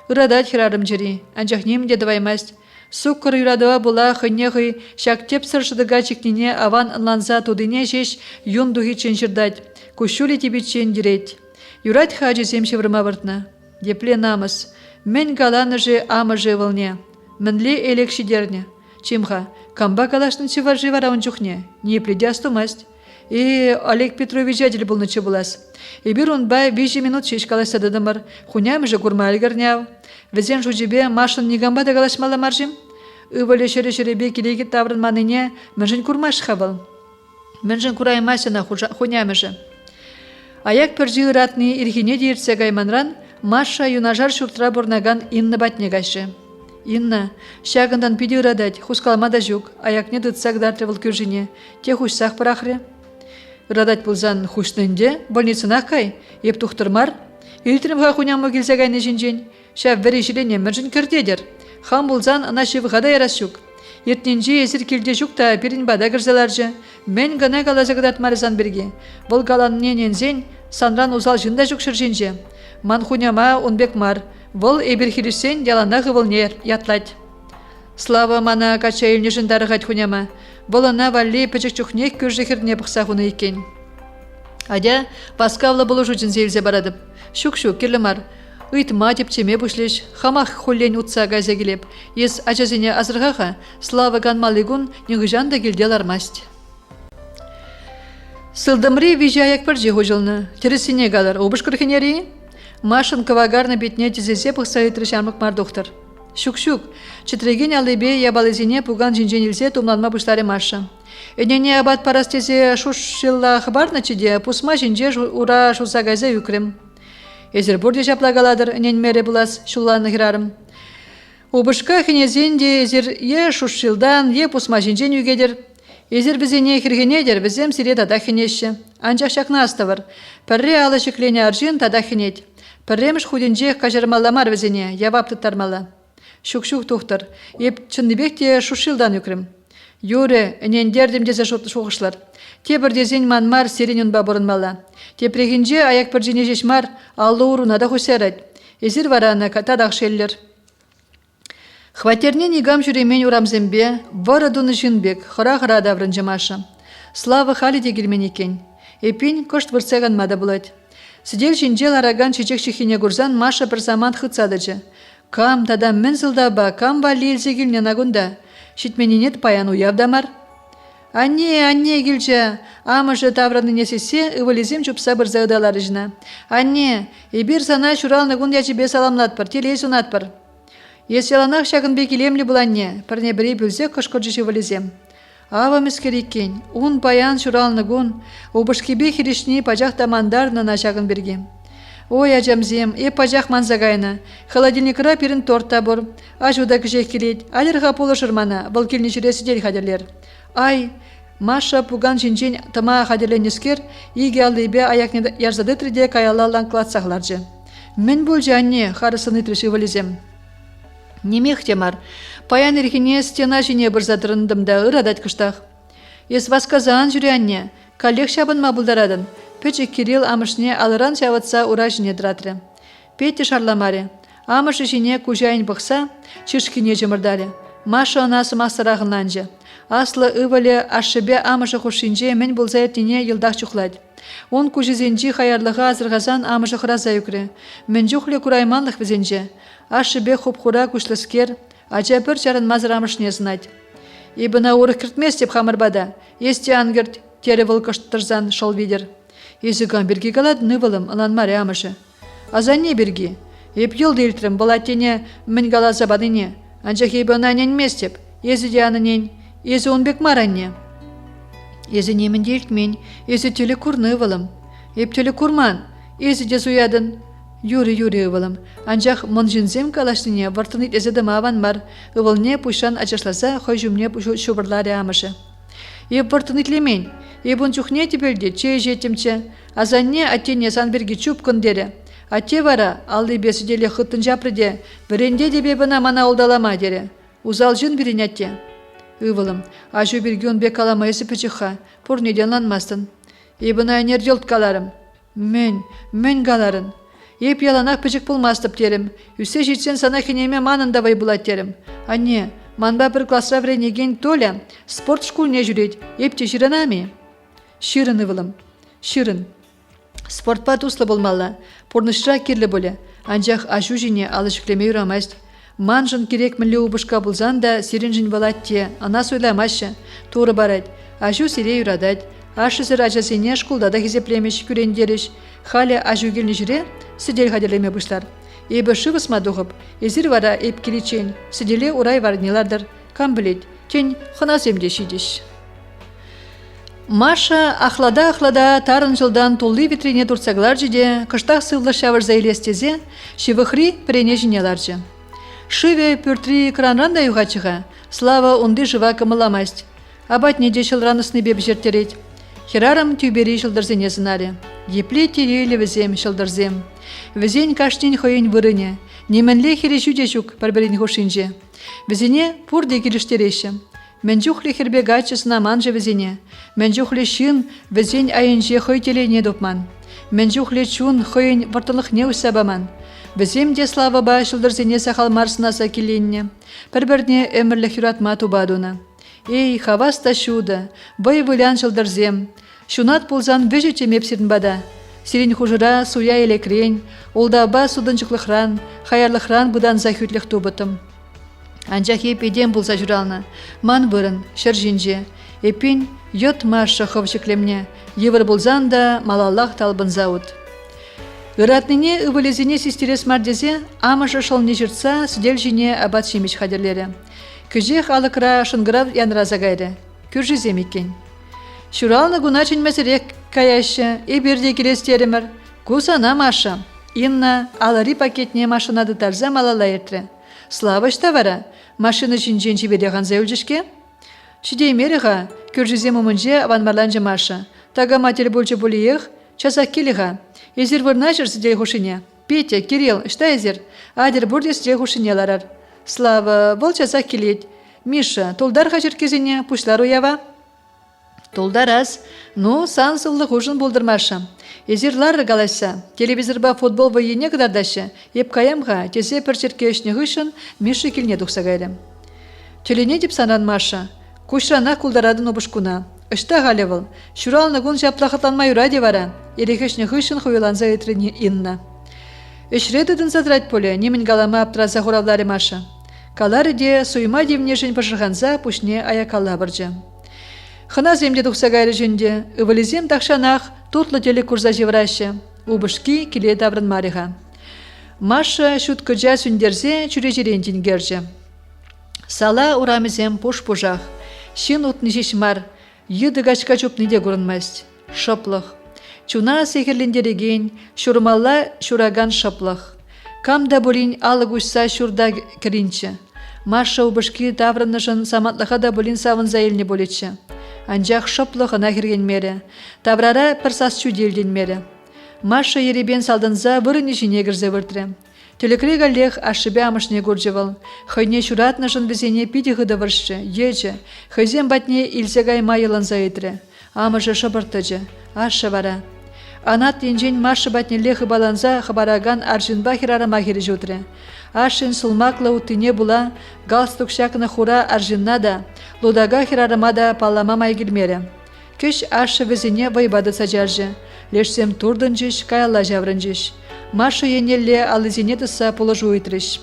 Ырадать хирарым жири, анжақ немде даваймаст. Суккыр юрадыва була хыннехы, шактеп сыршыдыга чекнене аван ынланза тудыне жеш юн духи ченшірдать, кушули тебетчен дирет. Юрать хаджи земші вырма выртна. Депле намыс, мен галаныжы амыжы вылне, мінле элекші дерне. Чимха, камба калашның чываржы вараун чухне, не пледя стумасть. Олег Петрович жадель болнычы булас. Бир унбай 5 минут шеш каласадыдымыр, хунямыжы курма алгарняв. Везен жужибе Машын негамба да калашмала маржим. Ывале шере-шеребе келеге таврын маныне мэнжін курмаш хавал. Мэнжін кураймасына хунямыжы. Аяк піржі ұратны ирхине дейіртсе гайманран, Маша юнажар шуртра бурнаган Инна батне гайшы. Инна, шагындан пиди ырадать, хускаламада жүк, аякне дытсак дартревыл күржіне, те хушсақ парахре. Ырадать пулзан хушнынде, больницынақ кай, еп тухтырмар. Илтрімға хунямы келсе гайны жинжен, шав вәрі жилене міржін кірдедер. Хам пулзан ана шивғада ярас жүк. Ертненже есір келде жүк та перін бада кірзаларжы. Мен гана галазығыдат марызан берге. Бұл галаннен ензен, санран узал жында жүк шыржинже. Ман хуняма онбек мар. Вол эберхирисен ялана гывылнер ятлать. Слава мана кача илне жындарығат хуняма. Волана валли печек чухнек күржехерне бұқса хуны екен. Адя паскавлы болу жүджін зелзе барадып. Шук-шук керлімар. Ыйтма деп чеме бұшлеш, хамақ хуллен утса гайзе келеп. Ес ажазине азырғаға слава ганмалигун негыжан да келдел армасть. Сылдымри вижаяк пірже хожылны. Тересіне галар обыш күрхенери? Машын кавагарна бетне тезесе пықса үтірі шармық мар доктор. Шук-шук, читреген алыбе ябалызине пуган жинженілсе тумланма бұштары Маша. Энене абат парас тезе шушшилла хабарна чиде, пусма жинже ура шуса гайзе юкрем. Эзір бұрде жаплагаладыр, энен мере бұлас шулланы хирарым. Обышка хенезенде эзір е шушшилдан, е пусма жинжен югедер. Эзір бізене хиргенедер, бізем сире тада хенеші. Анчақ шақна астывыр. Пәрре алы шеклене аржин тада хенет. Пәрреміш худенжех кажармаламар бізене, явап тұттармала. Шук-шук тухтар. Еп чындыбекте шушшилдан юкрем. Юре, энен дердем дезе шуғышлар. Те бірдезен манмар серен үнба бұрынмала. Те прегенже аяк біржене жешмар, аллы урунада хусерать. Эзір вараны тадақ шеллер. Хватернен игам жүремен урамзембе, варадуны жинбек, хыра-хыра даврынжы Маша. Слава хали дегелмен екен. Эпин кошт вырцеган мада булать. Сидел жинжел араган чечек шихине гурзан Маша бір заман хыцадыжы. Кам тадам мен зылдаба, кам вали елзегілне нагунда. Шитменинет паян уявдамар. Анне гилча, амыжы тавраны несесе, ывализем чупса бір зағдалары жына. Анне, ебір сана шуралны гун ячебе саламнатпар, телей сунатпар. Еселанақ шағын бекелемлі бұл анне, парне бірей бүлзе қышқыржы вализем. Ава міскереккен, он паян шуралны гун, обышкебе хирешни пажақ тамандарны на шағын бергем. Ой, ажамзем, пажақ манзагайна, холодильникра перін торта бұр, ажуда кішек келет, алерға полы шырмана, бұл келіне жүресі дел қадерлер. Ай, Маша пуган жинжен тама қадерленескер, иге алыбе аяқны ярзады тріде каялалан кладсақларжы. Мен бұл жанне, қарысын үтріші вализем. Немех темар, паян ерхіне стена жіне бір задырындымда ырадат кыштақ. Ес васказан жүрі анне, коллег шабын мабылдарадын. Печек Кирилл амышне алыран шаватса ура жіне дыратры. Петте шарламаре. Амышы жіне кужайын бұқса, чышкине жымырдары. Маша анасы мақсарағынланжы. Аслы ывалі ашшыбе амышы хушинже мен бұл зайыртіне елдақ чухлад. Он кужизенжі хайарлыға азырғазан амышы хыраза юкры. Мен жүхлі курайманлық візенже. Ашшыбе хупхура күшліскер, ажа бір жарын мазыр амышне знать. Ибына урық кіртмес деп хамырбада. Есте ангерт, тері вылкыштырзан шол видер. Езіган берге галадны вылым, ыланмаре амышы. Азанне берге. Еп ел дейлтрім, балатене мін галаза бадыне. Анчах ебі ананен местеп. Езі де ананен. Езі он бек маранне. Езі немін дейлтмен. Езі телі курны вылым. Еп телі курман. Езі де зуядын. Юрі вылым. Анчах мон жинзем калаштыне вартынит езідім аван бар. Ывылне пушан ачашласа хой жүмне шубырларе амышы. Еп вартынитлемен. Ебун чухне тепелде чей жетімче. Азанне аттене санберге чуп күндері. Атте вара, алды бесі деле хыттын жапрыде, біренде дебебіна мана олдалама дере. Узал жын бірін атте. Ывылым, ажу бірге он бек алама есі пөчіға, пұрнеден ланмастын. Ебіна нерделт каларым. Мен галарын. Еп яланақ пөчік пылмастып терім. Үсе жетсен сана хенеме манын давай бұлат терім. Анне, манба бір классра вренеген толя, спорт шкулне жүрет, епте жиранами. Ширын ывылым, ширын. Спортпа туслы болмалла, порнышра керлі боле, анжақ ажу жіне алышықлеме юрамаст. Манжын керек мінлі убышқа бұлзан да сирен жын балат те, ана сөйламашы, туры барад, ажу сире юрадад, ашысыр ажасыне шкулдада хизеплемеш күрендеріш, халі ажу келні жүре, сидел хадерлеме бұшлар. Ебі шывысма дұғып, езір вара еп келечен, сиделе урай варнелардыр, кам білет, тен хына земде шидеш. Маша ахлада тарын жылдан толли витрине турсаглар жиде, кыштақ сыллы шавырза елестезе, шивыхри прене жинеларжы. Шиве пүртри кранранда югачыға, слава онды жыва кымыламасть. Абат неде шылранысны беп жертерет. Херарым тюбери шылдырзене зынаре. Епле терелі візем шылдырзем. Візен каштин хойын вырыне. Неменле хере жуде жук парберин хошинже. Візене пурде келіштереші. Менжухле хербе гачысына манжы візене. Менжухле шын візен айынже хой телене допман. Менжухле чун хойын вартылық не усабаман. Візем де слава ба шылдырзене сахал марсынаса келенне. Парберне өмірлі хюратма тубадуна. Эй, хавас та шуда, бай вылян шылдырзем. Шунат пулзан вежече мепсирін бада. Сирин хужыра суя элекрень, олда ба судынчықлықран, хаярлықран бұдан захютлік тубытым. Анчах еп едем бұлса журална. Ман вырын, шыржинже. Эпин йот маша ховчеклемне. Евір бұлзан да малаллах талбын зауд. Ыратныне ывылезіне систерес мардезе, амышы шылны жыртса, сүдел жіне абат шемеш хадерлері. Күжех алықра шынгырап янраза гайды. Күржізем екен. Шуралны гуначын мәсірек каяшы, эберде келестерімір. Кусана маша. Инна алари пакетне машинады тарза малала ертірі. Славыш тавара, машина жинжен жібереген зәулжішке? Шидеймеріға, күржізем умынже аванмарланжы маша. Тага матер бөлчі болиех, часақ келіға. Езір вырнашыр сідел хушине. Петя, Кирилл, шта езір? Адер бұрде сідел хушине ларар. Слава, бол часақ келет. Миша, толдар хачыр кезіне пушлар уява? Толдар аз, ну, сан сыллық ұжын болдырмашы. Езерлар галайса, телевизорба футбол войене кадардашы, еп каямға тезе пірчерке үшіне ғышын Миша келіне дұқсағайды. Телене деп санан Маша, кушрана кулдарадын обышкуна. Үшта ғалевыл, шуралны гун жаплақытланмай ұраде вара, ерекешіне ғышын хуйланза етріне инна. Үшредідін задрать поле, немен галама аптыраза хуравлары Маша. Калары де суйма девне жын пашырғанза пушне аякалла бұржы. Хына земде дұқсағайры жөнде, ывылезем тақшанақ тутлы теле курза жеврашы, убышки келе даврын мариға. Маша шуткыджа сүндерзе чүрежерен тенгерже. Сала урамызем пуш-пужақ, шын утны жешмар, йыды гачка чупныде көрінмәст. Шыплық. Чуна сехерлендереген, шурмалла шураган шыплық. Камда болин алы гушса шурда кірінчі. Маша убышки даврынышын саматлыға да болин савын заилне болетші. Анжақ шыплығына кірген мәрі. Таврара пірсас чуделден мәрі. Маша еребен салдынза вырын ішіне кірзе выртыры. Телекрек алех ашыбе амышне көржевыл. Хайне шуратнышын візене пиде ғыды выршчы, ечі. Хайзен батне илзегай майылынза етірі. Амышы шыбыртыжы, ашы вара. Анат енжен Маша батне лехы баланза хабараган аржынба хирара махері жүтірі. Ашын сулмақлы утыне була, галстук шакына хура аржынна да, лудага хирарымада паллама майгілмері. Күш ашы візіне вайбады сажаржы. Лешсем турдынжыш, кайалла жаврынжыш. Маша енелле алызене тұса полыжу үйтіріш.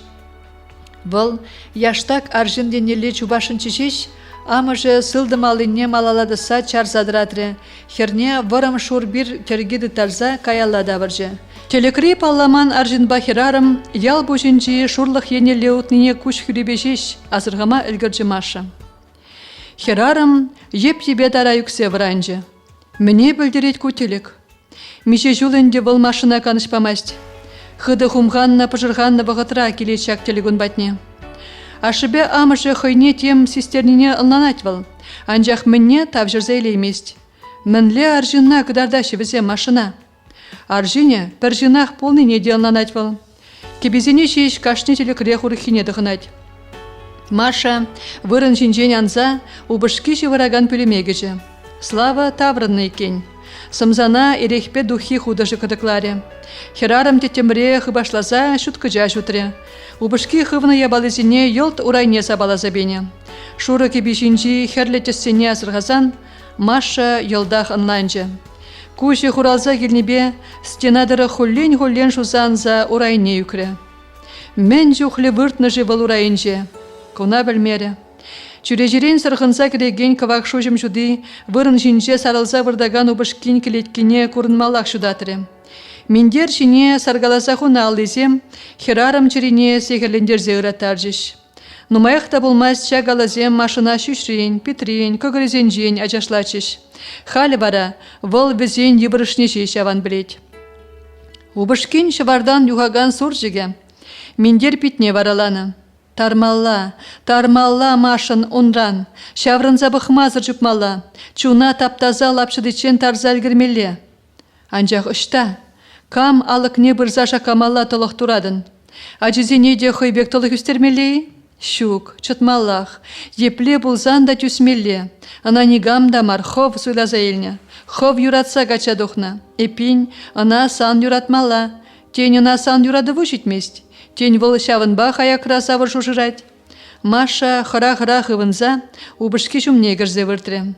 Бұл, яштак аржын денелле чубашын чешеш, амыжы сылдым алыне малаладыса чарзадыратыры. Херне вырым шур бір тергеді тарза кайалла давыржы. Телекри палламан аржынба хирарым, ял бөжінжі шурлық енелле утныне күш хүребешеш, азырғама үлгіржі Маша. Хирарым, еп-ебе дара юксе вранжы. Мне білдерет көтелік. Мише жулынде бұл машина канышпамасть. Хыды хумғанна пыжырғанна вағытыра келечак телегун батне. Ашыбе амышы хойне тем сестернине ылнанать был. Анжақ мінне тавжырза елеймест. Мінле аржынна кыдардашы візе машина. Аржыне пір жынақ полны неде ылнанать был. Кебезене шеш кашны телекре хурыхине дығынать. Маша вырын жинжен анза убышки жевыраган пөлемегежі. Слава таврынны екен. Сымзана ерехпе духи худыжы кыдыкларе. Херарым тетемре хыбашлаза шуткыжа шутре. Убышки хывны ябалызіне йолт урайне сабалаза бене. Шуры кебешінжі херлетесіне асырғазан Маша йолдах ынланжы. Куши хуралза келнебе стенадыры хуллен шузанза урайне юкре. Мен жухле выртны жывал урайынже. Куна білмері. Чүрежерен сырғынса кіреген кывақ шужым жуды, вырын жинже сарылза вырдаган убышкин келеткіне көрінмалақ шудатыры. Мендер жіне саргаласа хуна алызем, херарым чирине сегерлендер зеғыратар жеш. Нумаях та булмас чагалазем машина шүшрен, петрен, көгірезенжен ажашлачыш. Халі бара, вол бізен ебірішнешеш аван білет. Убышкин шывардан юхаган суржыге. Миндер питне вараланы. Тармалла машын унран. Шаврынза бұхмазыр жүпмалла. Чуна таптаза лапшыдычен тарзал кірмелі. Анжақ үшта. Кам алық не бірза шакамалла толық турадын. Ажызене де хойбек толық үстермелі? Щук, чытмаллах. Епле булзан да тюсмелі. Ана нигам дамар хов суйлаза елне. Хов юратса гача духна. Эпин, ана сан юратмалла. Тень ана сан юрады вучитместь. Тень волышавынба хаякра савыр шушырать. Маша хара-хара хывынза, убышки шумне гірзе выртре.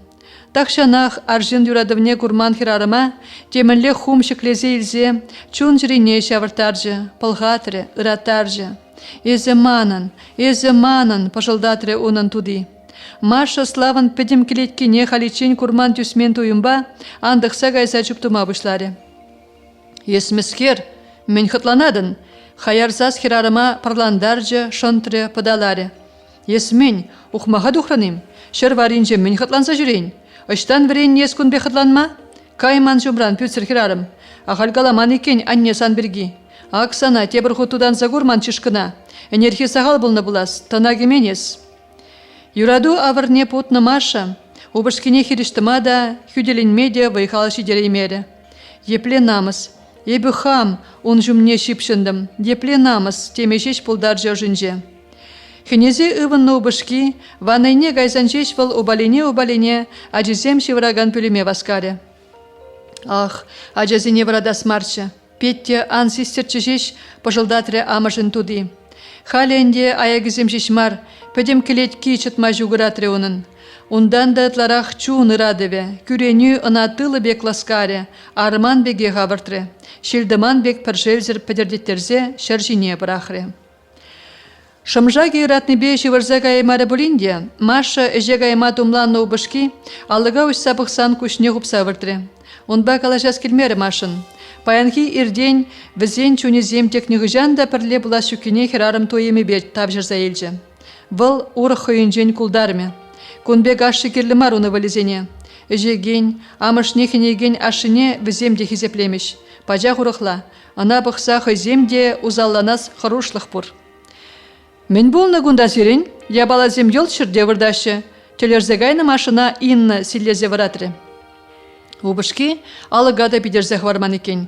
Тахшанах аржин юрадывне курман хирарыма, темінле хум шеклезе илзе, чун жирине шавыртаржы, пылғатыры, ыратаржы. Эзі манын, пажылдатыры унын туди. Маша славын педем келеткене халичен курман тюсмен туйымба, андықса гайса чуптума бұшлары. Есміскер, мен хытланадын, хаярзас хирарыма парландаржы, шонтры, подалары. Есмен, ухмаға духраным, шырваринже мен хытланса жүрейін. Ыштан верен ескун бе хытланма? Кайман жумран пюцер хирарым. Ахалгаламан екен анне сан бірги. Аксана тебір хутудан загурман чышкына. Энерхи сағал бұлны бұлас, танагеменес. Юраду авырне путны Маша, убышкине хириштыма да, хюделенме де вайхал шидереймері. Епле намыс, ебі хам, он жумне шипшындым, епле намыс, темешеш пулдар жержінже. Хенезе ывынны убышки, ванайне гайзанчеш выл убалине, ажизем шевраган пүлеме васкаре. Ах, ажазине врадас марча, петте ан систерчешеш пожылдатре амажын туди. Халенде аягізем шешмар, пөдем келетки чытма жугыратре онын. Ундан да ытларах чуын ырадыве, күреню ынатылы бек ласкаре, арман беге хавыртре, шилдыман бек піршевзір пәдердеттерзе шаржине бірахре. Шымжаги ратныбе шивырза гаймары бұлінде, Маша әже гайма тумланны убышки, алыға үш сабықсан күшне ғупса выртре. Онба калашас келмері Машын. Паянхи ирдень візен чунезем технігіжан да пірле бұла шүкіне херарым тойемі бет табжырза елжі. Выл урық хойынжен кулдарме. Кунбек ашы керлімар уны валезене. Эжеген, амышнехенеген ашыне віземде хизеплемеш. Пажа құрықла, ана бұқса хойземде узалланас хорошлық бұр. Мен болны гунда сирен, я балазем ел шырде вырдашы. Телерзегайны машына инны силлезе варатыры. Убышки алыгада пидерзех варман екен.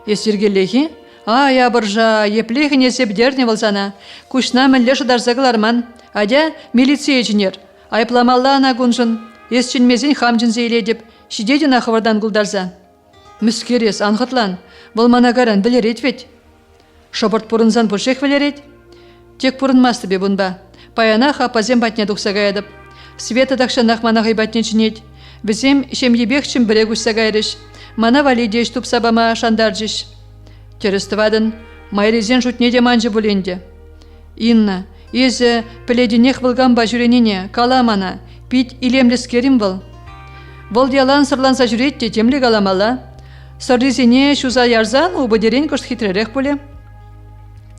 Есергелехи, я бұржа, еплехіне сепдерне волзана. Кушна мінле шыдарзағыларман. Адя милиция жинер. Айпламалла ана гунжын. Есчінмезен хамжын зейледіп, шидеден ақывардан гулдарза. Мүскерес, анғытлан, бұл манагаран білерет вет. Шобырт бұрынзан бұшек білерет. Тек бұрынмасты бе бұнба. Паяна хапазем батне дұқсаға едіп. Света дақшанақ манағай батне жінет. Бізем шемдебекшім бірек үссагайрыш, мана валидеш тупсабама шандаржыш. Терестывадын, майрезен жұтне деманжы бұленде. Инна, езі піледінех вылғамба жүреніне, кала мана, пит илемлескерім бұл. Бұл диалан сырланса жүретте темлі каламала. Сыррезене шуза ярзан убыдерен күшт хитререк бұле.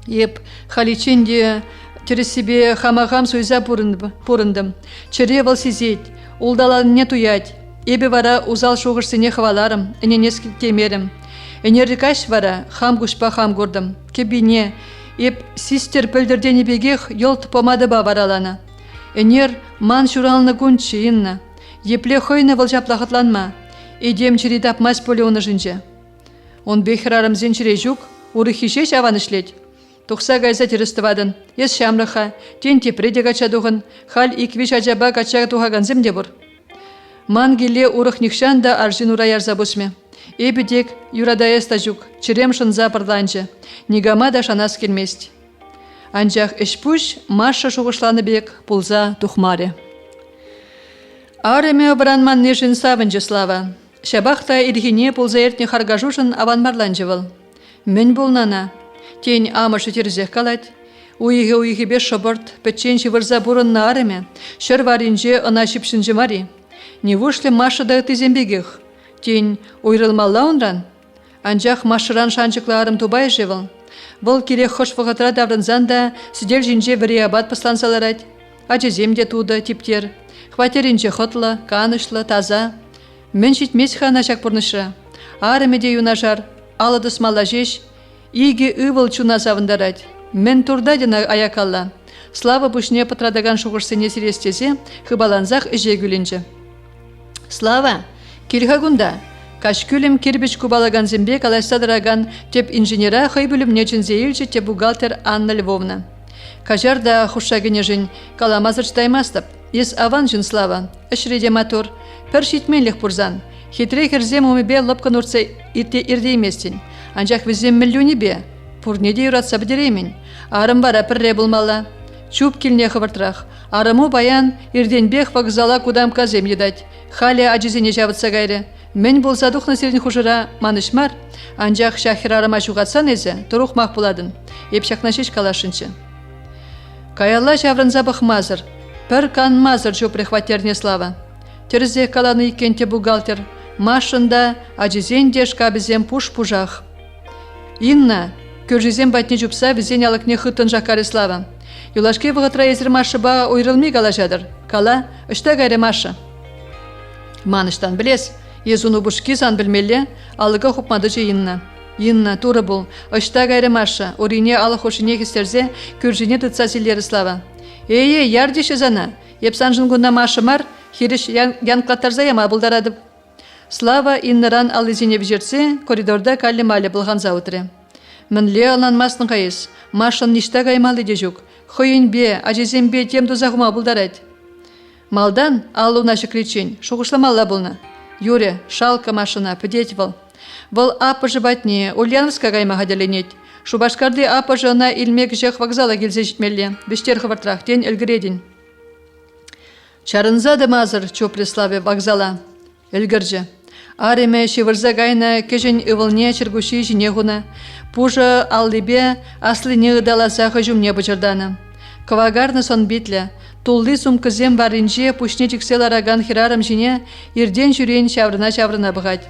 Еп, халиченде тересібе хамағам сөйза пұрындым. Чыре выл сизет. Улдаларыне туять, ебе вара узал шоғырсыне хваларым, эненес темерім. Энеррикаш вара хам гушпа хам гордым, кебине, еп систер пөлдірдені бегех елт помадыба варалана. Энер ман шуралны гунчы инна, епле хойны вылжаплахытланма, едем чири тапмас поле оны жынже. Он бехрарым зен чире жук, урыхишеш аванышлет. Тұқса гайза терістівадын, ес шамрыха, тен тепреде гачадуғын, хал иквиш ажаба гача туғаган земде бұр. Ман келе урық никшан да аржин ура ярза бұсме. Эбедек юрада еста жүк, чирем шынза пырланжы, нигама да шанас келмест. Анжақ ішпуш Маша шуғышланы бек пулза тухмаре. Ареме обранман нежін савынжы слава. Шабақта ирхине пулза ертне харгажушын аванмарланжы был. Мен болнана. Тень амышы терзех калать. Уйығы беш шобырт, пәтченші вырза бұрынна ареме, шыр варинже ына шипшінжі мари. Не вышлі Маша да тізембегех. Тень уйрылмалла онран. Анжақ Машыран шанчықларым тубай жевыл. Бұл керек хош вғытра даврынзан да сидел жинже віре абат пыслансаларад. Ажезем де туды типтер. Хватеринже хотла, канышлы, таза. Мен шитмес хана шак бұрнышы. Арымеде юнажар, алыдыс мала жеш. Иге ывыл чуна завындарад. Мен турдадина аякалла. Слава бушне патрадаган шуғырсыне сирестезе, хыбаланзақ іже гүлінже. Слава, кирхагунда. Кашкүлім кирбіч кубалаган зембе калайсадыраган теп инженера хай бүлімне чынзейлчі теп бухгалтер Анна Львовна. Кажарда хушагыне жын каламазыр чтаймастып. Ес аван жын Слава, ішреде мотор, пір шитменлік пұрзан. Хитрей херзем умебе лопкан урца ирте ирдейместен. Анжақ візем миллиони бе. Пурнеде юратса бідеремен. Арым бара пірре болмала. Чуп келне хывыртрақ. Арыму баян ирденбех вокзала кудам казем едать. Хали ажизене жавытса гайры. Мен болса духна серін хужыра манышмар. Анжақ шахир арыма жуғатсан езі, тұруқ мақ буладын. Еп шақнашеш калашынчы. Каялла жаврынза бахмазыр. Пір кан мазыр жу прихватерне Слава. Терзе каланы икенте бухгалтер. Машында ажизен дешка бізем пуш-пужақ. Инна, көржізем батне жупса візен алыкне хыттын жақары Слава. Юлашке вғытра езір машыба ойрылмей кала жадыр. Кала, үшті гайры машы. Маныштан білес, езуну бушки сан білмелі, алыға хупмады же Инна. Инна, туры бұл, үшті гайры машы, орине алы хошыне кестерзе, көржіне тұтса селері Слава. Эй, ярдеші зана, епсан жынгунна машы мар, хириш янклаттарза яма бұлдарадып. Слава Иннаран алызіне бжерсе, коридорда калли-мали бұлған заутыры. Мінле алан масын қайыз, машын ништа гаймалы дежук. Хойын бе, ажезем бе тем дозағыма бұлдарад. Малдан алуна шықричен, шуғышламалла бұлна. Юре, шалка машина, пөдет выл. Выл апы жыбатне, Ульяновска гайма хаделенет. Шубашкарды апы жына илмек жех вокзала келзе жетмелі. Бештер хывыртрақ, тен үлгіредін. Чарынзады мазыр чопри Славе вокзала. Үлгіржі. Ареме шевырза гайна кежен ывылне чергуши жинегуна. Пужа аллибе аслыне ыдаласаха жумне бычырданы. Кавагарны сон битле. Тулли сумкызем варинже пушне чиксел араган хирарым жине ирден жүрен шаврына бұғад.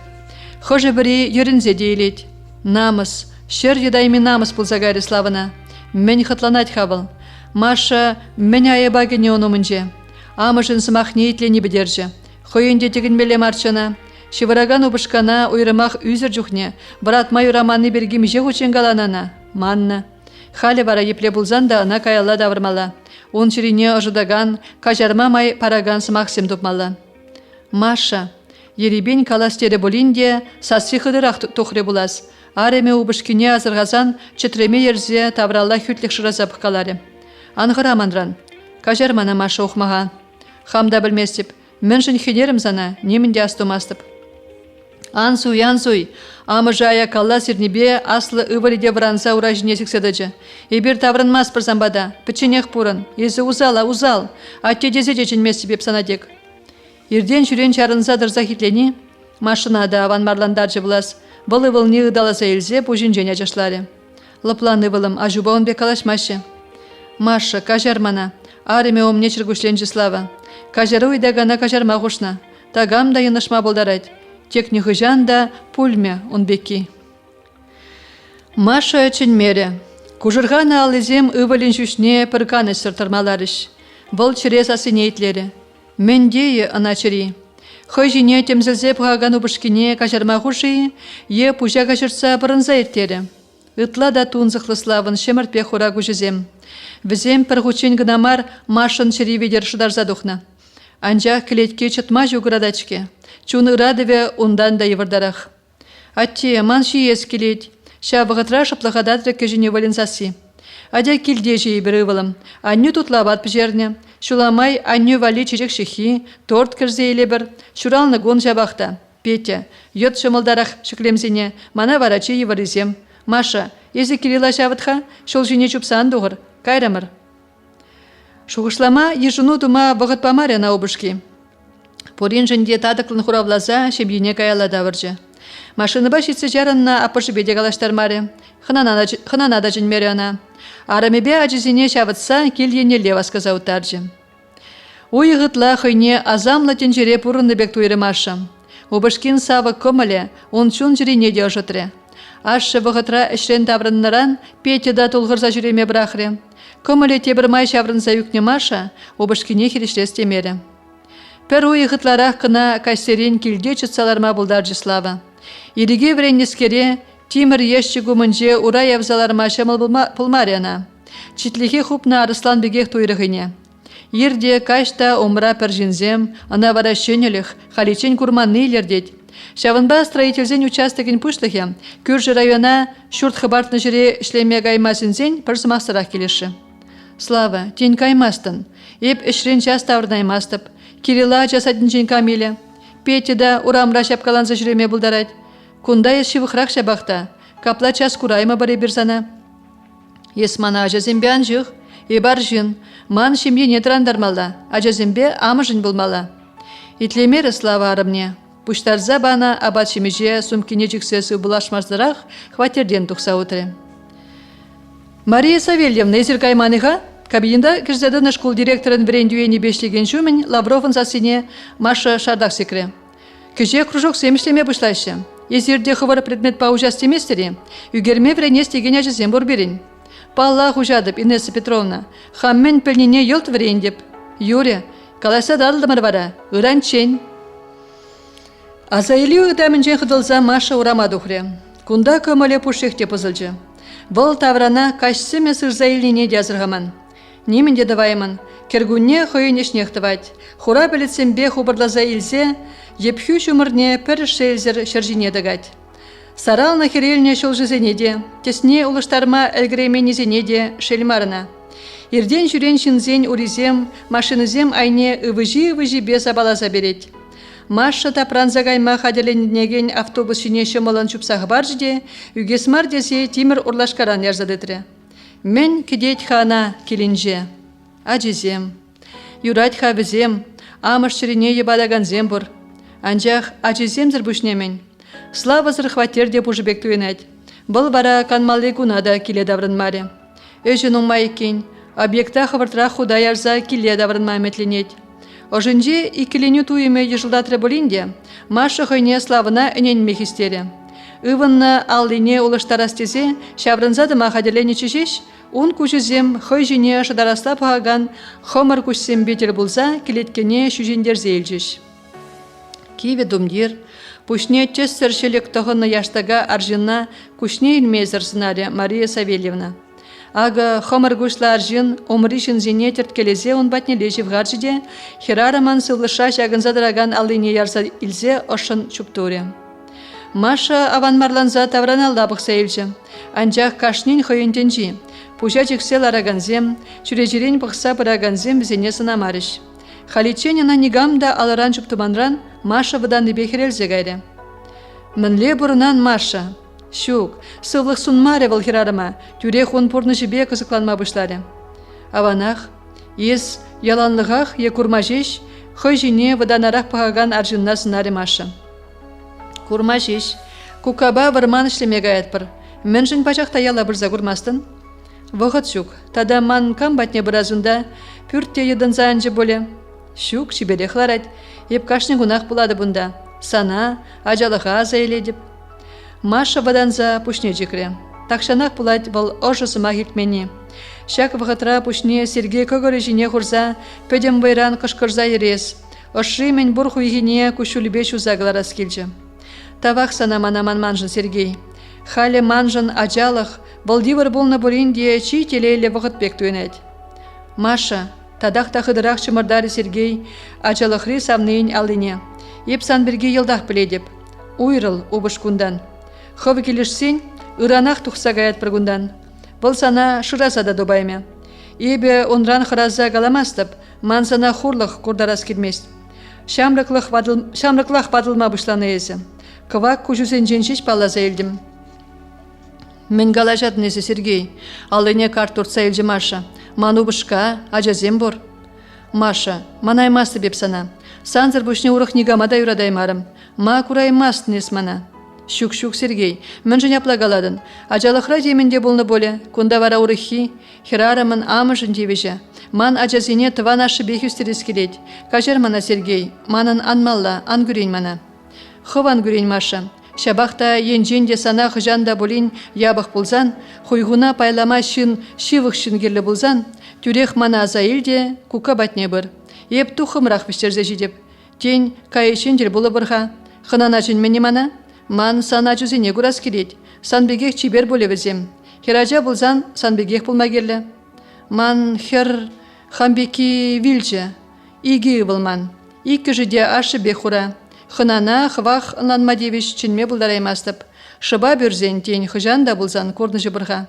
Хожы бірі юрінзе дейлет. Намыс, шер едайми намыс пулса гайры Славына. Мен хатланать хавыл. Маша мен айыбагене онумынже. Амышын сымақ неетлені бідерже. Хойынде тегін меле марчана. Шевыраган убышкана уйрымақ үзір жүхне. Брат маю романы бергім же ученгаланана. Манна. Халі бара епле бұлзан да ана каялла давырмала. Он чирине ожидаган, кажарма май параган сымақсем топмала. Маша, еребен каластері болинде сасы хыдырақ тұқыры булас. Ареме убышкине азырғазан четреме ерзе тавралла хүтлік шыраза пықалары. Аңғыра мандран. Кажармана Маша оқмаға. Хамда білместіп, мен жын хенерім зана, немінде астумастып. Ансуй, амыжа аякалла сирнебе аслы ывариде вранса уражине секседачы. Ебір таврынмас бір замбада, піченех пурын, езі узал, атте дезе жеченмес себеп санадек. Ирден жүрен чарынса дырза хитлени, машинада аван марландаржы бұлас, бұл ывылны ыдаласа елзе пужин женя жашлары. Лыплан ывылым, ажуба он бекалашмашы. Маша, кажармана, ареме омне чыргушленжі Слава. Кажары уйдагана кажарма ғушна, тагам да янышма болдарайд. Технихы жанда пульме он беки. Маша өчін мере. Кужырғаны алызем ывалин жүшне пырканы сыртырмаларыш. Бұл чырес асынейтлері. Мендейі аначыри. Хой жіне темзілзе пұғаган ұбышкіне кажарма ғуши, е пұжа кажырса бұрынза еттері. Ытла да тунзықлы Славын шеміртпе хура күжізем. Візем пірғучен гынамар Машын чыри ведер шыдарза дұхна. Анжақ кілетке чытма жүгірадачке. Чуны радыве ундан да евардарах. Атте, манши ес келет. Ша вғытра шыплағадатры кежіне валенсасы. Адя келде жей бірі вылым. Аню тутлабат пжерне. Шуламай аню вали чирек шихи, торт кірзейле бір. Шуралны гон жабақта. Петя, йот шымылдарах шыклемзене. Мана варачи еварызем. Маша, езі келела шавытха, шол жіне чупсан дуғыр. Кайрамыр. Шуғышлама ежіну дума вғытпамаря на обышки. Порин жінде тадықлын хуравлаза шебйіне каяла давыржы. Машины башицы жарынна апышы беде калаштармары. Хынана да жінмері ана. Арамебе ажызіне шавытса келйене лева сказаутаржы. Уй ғытла хойне азамла тенжере пурынны бек туйры Маша. Обышкин савы көмілі, он чун жирине де ожытры. Ашы вғытра ішрен таврыннаран Петеда тұлғырза жүреме бірақыры. Көмілі тебір май шаврынза үкне Маша, обышкене херешлес темері. Пір уй ғытларақ қына кайсерен келде чытсаларма бұлдар жислава. Ириге вреннескере Тимір ешчі гумынже урай авзаларма шамыл пылмаряна. Читлихе хупна Арыслан бегех туйрығыне. Ерде кашта омра пәржінзем, ана вара шөнеліх, халичен курманны лердет. Шавынба строительзен участогын пушлыхе, күржі района шурт хабартны жүре ішлеме гаймасынзен пірсымақсырақ келеші. Слава, тен каймастын, еп ішрен час тавырнаймастып, Кирилла жасадынчен камиле, Петеда урамра шапкаланза жүреме бұлдарад. Кунда ес шивықрақ шабақта, капла час курайма баре бірзана. Есмана ажазембе анжық, ебар жын, ман шемье нетрандармалда, ажазембе амыжын болмала. Итлемері слава арымне. Пуштарза бана абат шемеже сумкине жүксесі бұлашмаздарақ хватерден тұқса отыры. Мария Савельевна езіргайманыға, кабинда кірзеді школ директорын бірендуені бешлеген жүмін Лавровын засыне Маша шардақ секре. Кіже кружок семішлеме бұшлайшы. Езерде хывар предмет па ужастеместері, үгерме вренес деген ажызем борберін. Палла хужадып Инесса Петровна, хаммен пілнене елт врендеп. Юре, калайса дадылдымыр вара, ыранчен. Азайлю ыдамынчен хыдылза Маша урамады ухре. Кунда көмөле пушехте пызылжы. Выл таврана кашсыме сырзайлине дязырғаман. Немінде даваймын, кергунне хойынешнехтывать. Хура білетсембе хубырлаза илзе, епхю шумырне пір шелзер шаржине дагать. Сарал на херельне шолжызенеде, тесне улыштарма әлгіременезенеде шельмарына. Ирден жүрен шинзен уризем, машинызем айне ывыжи-ывыжи бес абалаза берет. Маша тапранза гайма хадерленеген автобус шине шымылын чупсағы бар жде, үгесмар десе Тимір урлашкаран ярзадетре. Мен кедет хана келінже. Ажизем. Юрать хабізем, амыш шырине ебадаган зембур. Анжақ ажизем зірбушнемен. Слава зырхватер деп ұжыбек туенет. Бұл бара канмалы гунада келе даврын маре. Өжін ұмай екен, объекта хавыртыра худа ярза келе даврын маметленет. Ожынже икіленю туеме ежылдатры болинде, Маша хойне Славына үненме хистере. Ывынна аллине улыштарастезе, шаврынзады махадерлене чешеш, он кучызем хой жіне шадараста пағаган хомар кучсем бетер булза келеткене шүжендерзе елжеш. Киве думдир, пушне чес сәршелек тоғынны яштага аржынна кучне илмезір сынаре Мария Савельевна. Ага хомар кучла аржын омришын зене терткелезе он батнеле живгаржиде, херараман сылыша шагынзадыраган аллине ярса илзе ошын чуптуре. Маша аванмарланза тавраналда бұқса елжі. Анжақ кашнин хойынтенжи. Пужа жексел араганзем, чүрежерен бұқса бұраганзем бізене сынамарыш. Халиченина нигамда аларан чуптуманран Маша выдан бехерелзе гайре. Мінле бұрынан Маша. Шук, сывлық сунмаре выл херарыма, тюрех он пұрны жібе қызықланма бұшлары. Аванақ, ес яланлығақ екурмажеш, хой жіне выданарақ пағаган аржынна сынаре Маша. Курмажеш, кукаба варман ішлемега әтпір. Мен жын пачақта яла бірза курмастын. Вғыт шук, тада ман кам батне біразында, пүртте едін заанжы боле. Шук, шибере хларад, еп кашны гунақ бұлады бұнда. Сана, ажалыға заиледіп. Маша ваданза пушне жекре. Такшанақ бұлад бұл ожысыма хилтмені. Шак вғытра пушне Сергей көгірі жіне құрза, пөдем байран қышқырза ерес. Ошы мен бұр хуйгіне күшулібе шузағыларас келжі. Тавақ сана манаман манжын Сергей. Халі манжын ажалық, болдивар болны бұринде чи телейлі вғыт бек туенет. Маша, тадақ тақыдырақ чымырдары Сергей, ажалықры савнейін алыне. Еп санберге елдақ біледіп. Уйрыл убышкундан. Ховы келішсен, ыранақ тұқса гаят біргундан. Бұл сана шыразада добайме. Ебе онран хыраза галамастып, ман сана хурлық құрдарас келмес. Шамрықлақ бадылма бұшланы езі. Кывак күжусен женшеш палаза елдім. Мен галажатын езі Сергей. Алыне карт тұртса елжі Маша. Ману бұшқа, ажазем бұр. Маша, манаймасты беп сана. Санзыр бұшне ұрық негамада юрадаймарым. Ма кураймастын ес мана. Шук-шук Сергей, мен жын аплагаладын. Ажалықра деменде болны боле, кунда вара ұрықхи, херарымын амышын девеже. Ман ажазине тыва нашы бехюстерес келет. Кажер мана Сергей, манын анмалла, ангүрейн мана. Хыван гүрейн Маша. Шабахта енжен де сана хыжанда болин ябық болзан, хойгуна пайлама шын шивық шын керлі болзан, тюрех мана азаилде кука батне бір. Еп тухымрақ біштерзе жидеп. Тень кайышын жер болы бірға. Хынана жын мені мана? Ман сана жүзіне күрас керет. Санбегек чибер боле візем. Хеража болзан санбегек болма керлі. Ман хер хамбеки вилче. Иги болман. Икі жиде ашы бехура. Хынана хвах ынланмадевич чынме бұлдараймастып. Шыба бөрзен тень хыжан да болзан корныжы бірға.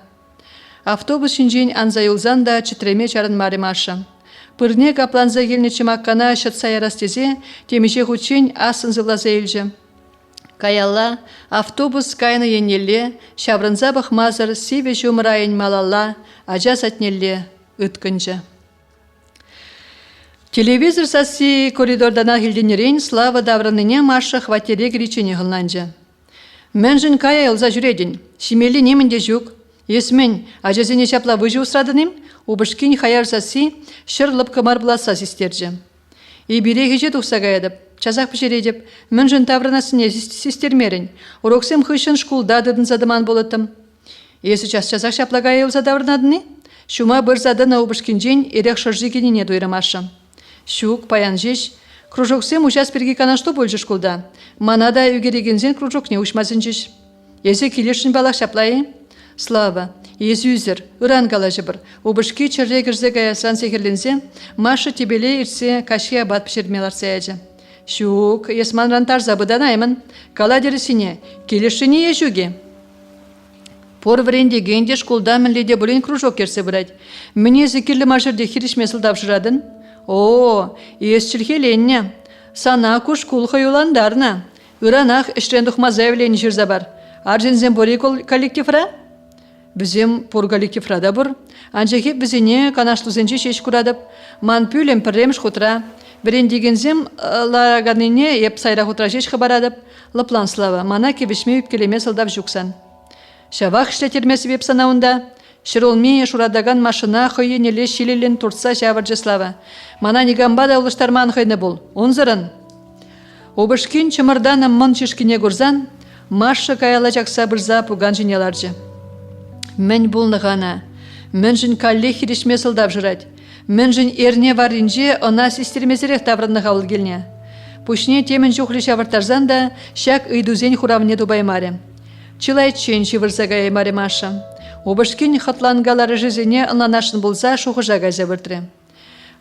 Автобус шинжен анзайылзан да читреме чарын маримашы. Пырне капланза келіне чымаққана шытсай арастезе, темеше хучен асын зылаза елжі. Каялла, автобус кайны енелле, шаврынза бақмазыр сиве жумырайын малалла, ажа сатнелле ыткынжы. Телевизор саси коридордана хилденерен слава давраныне Маша хватере гречене ғылнанжы. Мен жын кая елза жүредін, шимелі немінде жүк, есмен ажазене шапла выжы усрадыным, убышкин хаяр саси шырлып кымар бұласа систерджі. И береге же тұқсаға едіп, чазақ пішередіп, мен жын тавранасыне систермерін, уроксем хышын шкулда дыдын задыман болытым. Есі чазақ шаплаға елза давранадыны, шума бір задына убышкин жен ерек шыржигеніне дойрымашы. Шук, паян жеш, кружоксем учас перги канашто больше шкулда. Манада югерегензен кружок не ушмазын жеш. Есе келешін балақ шаплайы? Слава, есі үзір, ұран қалажы бір. Убышки чырре кірзе гаясан секерленсе, Маша тебеле ирсе каши абат пішермелар саяжы. Шук, есман рантар забыдан аймын. Кала дерісіне, келешіні ешуге. Пор вренде генде шкулда мінледе бұлін кружок керсе бұрад. Мне зекерлі мажырде хирішме сылдап жырадын. О, есчілхеленне. Сана куш кулха юландарна. Ыранах іштендухма заявлені жүрза бар. Аржензен бори коллективра? Бізем пор коллективра да бұр. Анжеге бізіне канашлузенче шеш күрадып. Ман пүлем піррем шхутра. Бірендегензем лаганыне еп сайра хутра шеш хабарадып. Лаплан слава, мана кебішме үпкелеме сылдап жүксан. Шавақ ішлетермесі веп санауында. Шырылме шурадаган машина хыйенеле шилелен туртса шаварджы слава. Мана негамбада улыштарман хыйны бұл. Онзырын. Обышкин чымырданым мын чешкине гурзан, Маша каяла жақса бірза пуган жинеларджы. Мен бұлны ғана. Мен жын калле хиришме сылдап жырад. Мен жын ерне варинже она систермезерек таврынны қауыл келне. Пушне темен жүхлі шавыртарзан да шак ыйдузен хуравне дубаймаре. Чилайчен шивырзагай маре Маша. Обышкин хатлангалары жизіне ынланашын болса шуғыжа газа біртірі.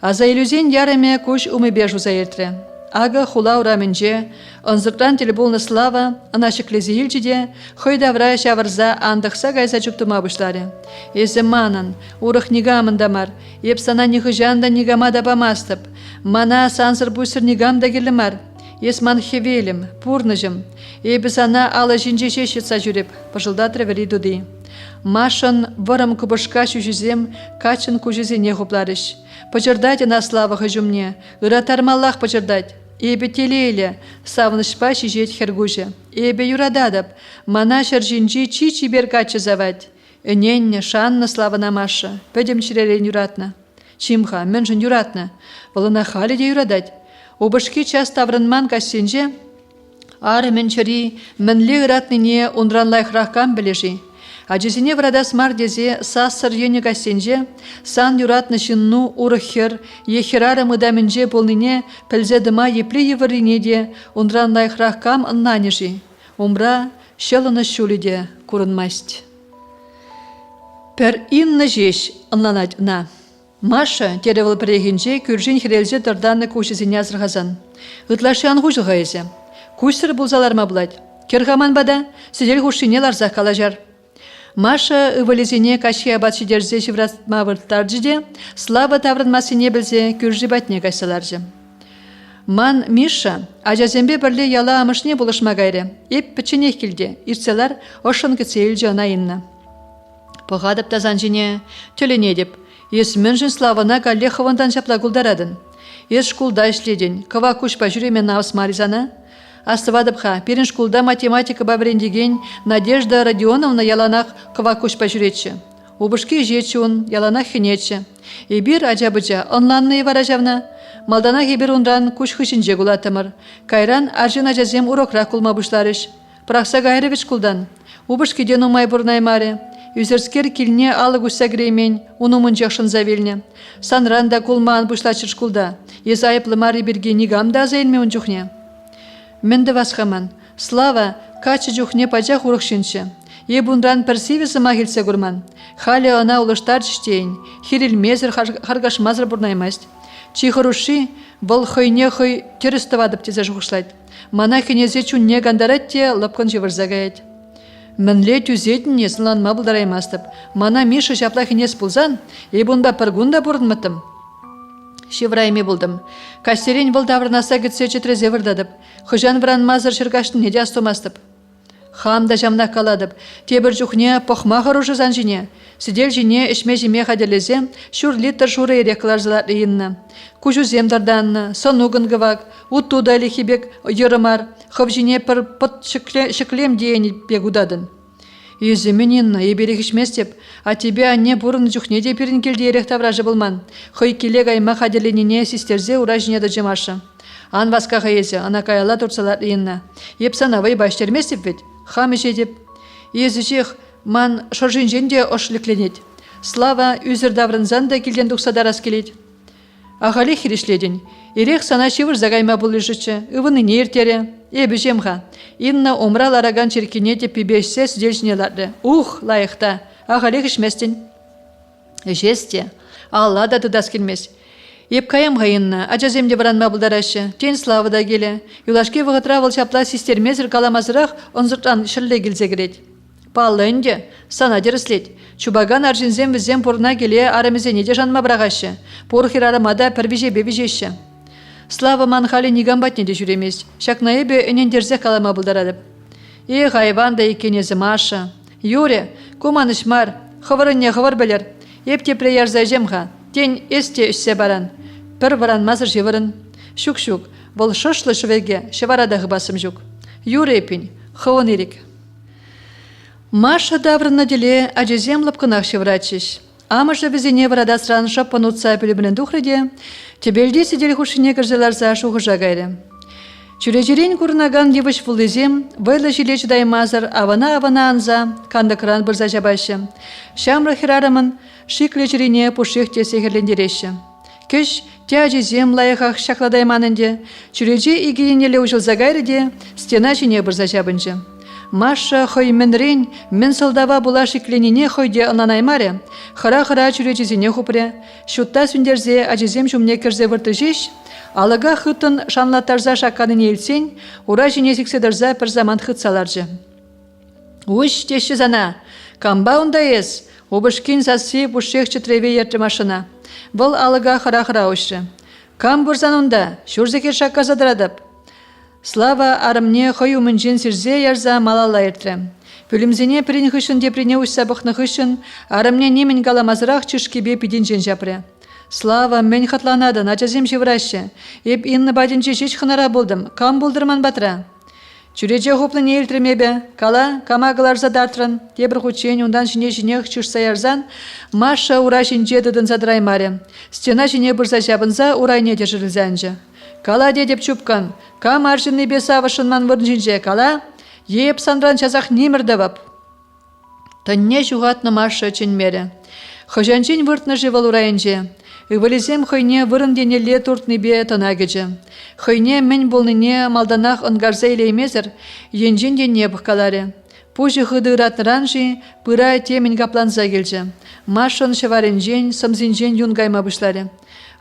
Аза илюзен яреме көш умыбе жуза ертірі. Ага хула ураменже, ынзыртан телеболны слава, анашыклези елжіде, хойдавра шавырза андықса гайза жүптыма бұшлары. Езі манын, урық нигамын дамар, епсана нихыжанда нигама да бамастып, мана сансыр бұсыр нигам да келімар. Есман хевелім, пурныжым, ебі сана алы жинже шешетса жүріп, пыжылдатыры вери дуды. Машын вырым кубышка шүжізем, качын күжізене хупларыш. Пычырдать на слава хыжумне, ыратармаллах пычырдать. Эбе телейле, савнышпа шижет хергуже. Эбе юрададып, мана шаржинжи чичи беркачы завать. Эненне шанна славана Маша, пөдем чиререн юратна. Чимха, мен жын юратна, валына хали де юрадать. Обышки час таврынман кассенже, ары мен чари, мінле ыратныне унранлай храхкам білежи. Ажезіне врадас мардезе сассыр ені кассенже, сан юратны шынну урыхер, ехерары мыдамінже болныне пілзедіма епле еварине де унранлай храхкам ыннанежи. Умра шелыны шулиде курынмасть. Пер инны жеш ынланать на. Маша теревіл перегенже күржін хирелзе дырданны көшізіне азырғазан. Ытлашы аңғужы ғайзе. Көшсір бұлзаларма бұлад. Кергаман бада, сидел ғушине ларзақ калажар. Маша ывалезіне каши абат шидерзе шевратма вырттарджиде, слава таврынмасыне білзе күржі батне кайсаларжы. Ман Миша, ажазембе бірле яла амышне болышма гайры, еп пічінех келде, ирцелар ошын кіцейлжі ана инна. Пұғадып тазан жіне, төлене деп, ес мен жын славана калле хывандан жапла гулдарадын. Ес шкулда ішледен, кыва күшпа жүремен наус маризана, Астывадыпха, перін шкулда математика бабрендеген Надежда Родионовна яланақ кыва көшпа жүретші. Убышки жетші яланақ хенетші. Ебір ажабыжа, онланны варажавна. Малдана ебір унран күш хышынже гулатымыр. Кайран аржын ажазем урокрақ кулма бұшларыш. Прақса гайрывич кулдан. Убыш кеден умай бурнаймаре. Юзерскер килне алы гуся греймен, унумын жақшын завелне. Санранда кулман бушлачыш кулда. Ез айыплы мари берге нигамда зайылме он жүхне. Менді васхаман. Слава качы жүхне пачах урықшыншы. Ебунран персивесі мағылсе гурман. Хали она улыштар чштейн. Хирилмезір харгашмазыр бурнаймаст. Чихыруши бұл хойне хой терістівадып тезе жүхшлайд. Мана хенезе чунне гандаратте лапкан жевырзагайд. Мінле түзетіне сыланма бұлдараймастып. Мана миша шапла хенес бұлзан, ебунба піргунда бұрынмытым. Шеврайме болдым. Кастерен бұл давырнаса кетсе четрезе вырдадып. Хыжан вран мазыр шыргаштын неде астомастып. Хамда жамна каладып. Тебір жүхне похма хорошы занжине. Сидел жине ішме жеме хаделезе, шур литр шуры ереклар зларыйынна. Кужу земдарданна, сонугын гывак, уттуда лихибек йырымар, хывжине пір пыт шыклем дейені бегудадын. Езіменинна, еберек ішместеп, а тебе анне бұрын жүхне де перін келді ерек тавражы болман. Хой келек айма хаделеніне систерзе ура жинеді жымашы. Ан васқа хайезе, ана каяла турсалар иынна. Епсан авай баштерместеп вет, хам іше деп. Езіжех, ман шоржинженде ошлекленет. Слава үзір даврынзан да келден дұқсадар аскелет. Ағали хиришледен. Ирек сана шивыр загайма бұлышычы, ұвыны не ертере. Эбі жемға. Инна омрал араган черкине деп пибешсе сүдел Ух, лайықта. Ағали хішместен. Жесте. Алла да тұдас келмес. Еп каямға инна. Ажаземде баранма бұлдарашы. Тен славыда келе. Юлашке вғытра выл шапла систермезір каламазырақ онзыртан шырле келзе керет. Паллы үнде, сана деріслет. Чубаган аржинзем візем порна келе арымызе неде жанма брағашы. Порхир арымада пірбеже бебежеші. Слава манхали нигамбат неде жүремес. Шакнаебе үнендерзе калама бұлдарадып. Хайван да екенезі маша. Юре, куманышмар, хывырынне хывыр білер. Епте преярзай жемға. Тен есте үссе баран. Пір варан мазыр жевырын. Шук-шук, бұл шышлы шывеге шеварадағы басым жүк. Юре епін, хывын ерек. Маша даврына деле ажезем лапкынах шеврачиш. Амыжа везене варада сран шаппанутса пілібінен дұхреде, тебелде сидел хушине кірзеларса шуғыжа гайры. Чүрежерен курнаган евыш вулызем, вайлы жилеч даймазыр, авана анза, кандыкран бірза жабашы. Шамры хирарымын, шиклечерене пушехте сегерлендереші. Кеш, те ажезем лайықақ шақладайманынде, чүреже игенеле ұжылза гайрыде, стена жіне бірза жабынжы. Маша хой менрен, мен солдава була шикленіне хойде ынанаймаре, хара-хара чүречізіне хупре, шутта сүндерзе ажезем жұмне керзе вырты жеш, алыға хытын шанлаттарза шаққанын елсен, ура жіне сікседірза бір заман хытсаларжы. Уш, теші зана, камба онда ез, обышкин сасы бұшех чытреве ерті машына. Бұл алыға хара-хара ұшы. Кам бұрзан онда, шүрзекер шаққа задырадып. Слава арымне хой умынжен сирзе ярза малала ертрі. Пөлімзене пірін хышын деприне ұшса бұқны хышын, арымне немен галамазырақ чышкебе пиденжен жапры. Слава мен хатланады, начазем жеврашы. Еп инны баденже жеч хынара болдым, кам болдырман батра. Чүреже хоплы не елтірмебе, кала, камағылар задартрын, тебір хучен, ондан жіне-жіне чышса ярзан, Маша ура жинже дыдын задыраймаре. Стена жіне бірза жабынза урайне дежірілзәнжі. Кала дедеп чупкан, кам аржынны беса авышынман вырнжинже, кала, еп санран чазақ немірдавап. Тынне жуғатны Маша ченмере. Хыжанчен выртны живал урайынже. Ивализем хойне вырын денеле туртны бе тонагыжы. Хойне мен болныне малданақ онгарза илеймезір, енжен дене бұққалары. Пужы хыды ратныранжы, пыра темен капланза келжі. Машын шеваренжен, сымзинжен юнгайма бұшлары.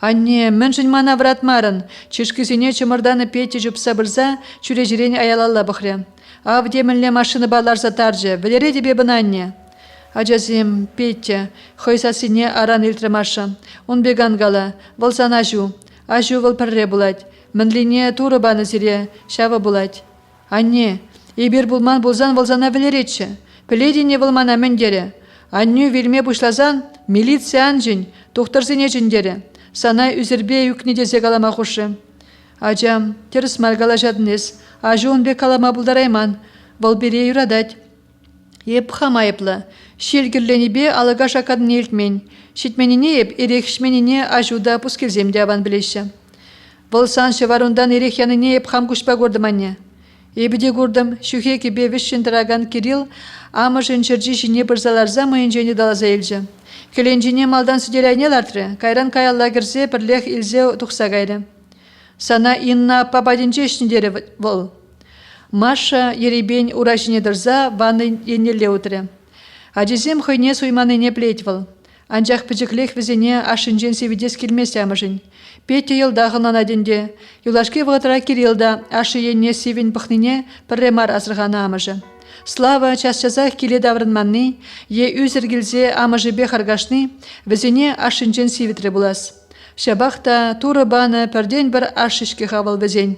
Анне, мен жын мана вратмарын, чешкізіне чымырданы петте жүпса бірза, чүрежерен аялалла бұқры. Ав демінле машыны балар затаржы, білере дебе бұнанне. Ажазим, Петя, хойсасыне аран илтірмашы. Он беган гала, волсан ажу вол пірре булать. Мінлине туры баны зире, шава булать. Анне, ебер булман булзан волзана білеретші. Піледіне волмана мендере. Анне вельме бұшлазан, милиция анжын, тоқтырзыне жіндері. Санай үзірбе юкнеде калама құшы. Ажам, теріс маргала жадынес, ажу он бе калама бұлдарайман, вол бере юрадать. Еп хамайыплы, шелгірлені бе алыға шақадын елтмен, шетменіне еп ерекшменіне ажуда пускелземде аван білеші. Вол саншы варундан ерек яніне еп хам күшпа көрдіманне. Эбиде курдым, шухе кебе вишшин тараган Кирилл, амышын чыржи жіне бірзаларза мойын жені далаза елжі. Келенжіне малдан сүделайне лартры, кайран каялла кірзе бірлех илзе тұқса кайры. Сана инна пападинче ішіндері бол. Маша еребен ура жіне дырза ванны еннеле утыры. Ажизем хойне суйманыне плеть вол. Анжақ піжіклех візіне ашынжен севидес келмес амышын. Петя елдағынан аденде, юлашке вғытыра Кирилда ашы енне севин пықныне пірремар азырғаны амыжы. Слава час-часах келе даврынманны, е үзір келзе амыжы бе харгашны, візіне ашынжен севитрі булас. Шабақта туры баны пірден бір ашышке хавал візен.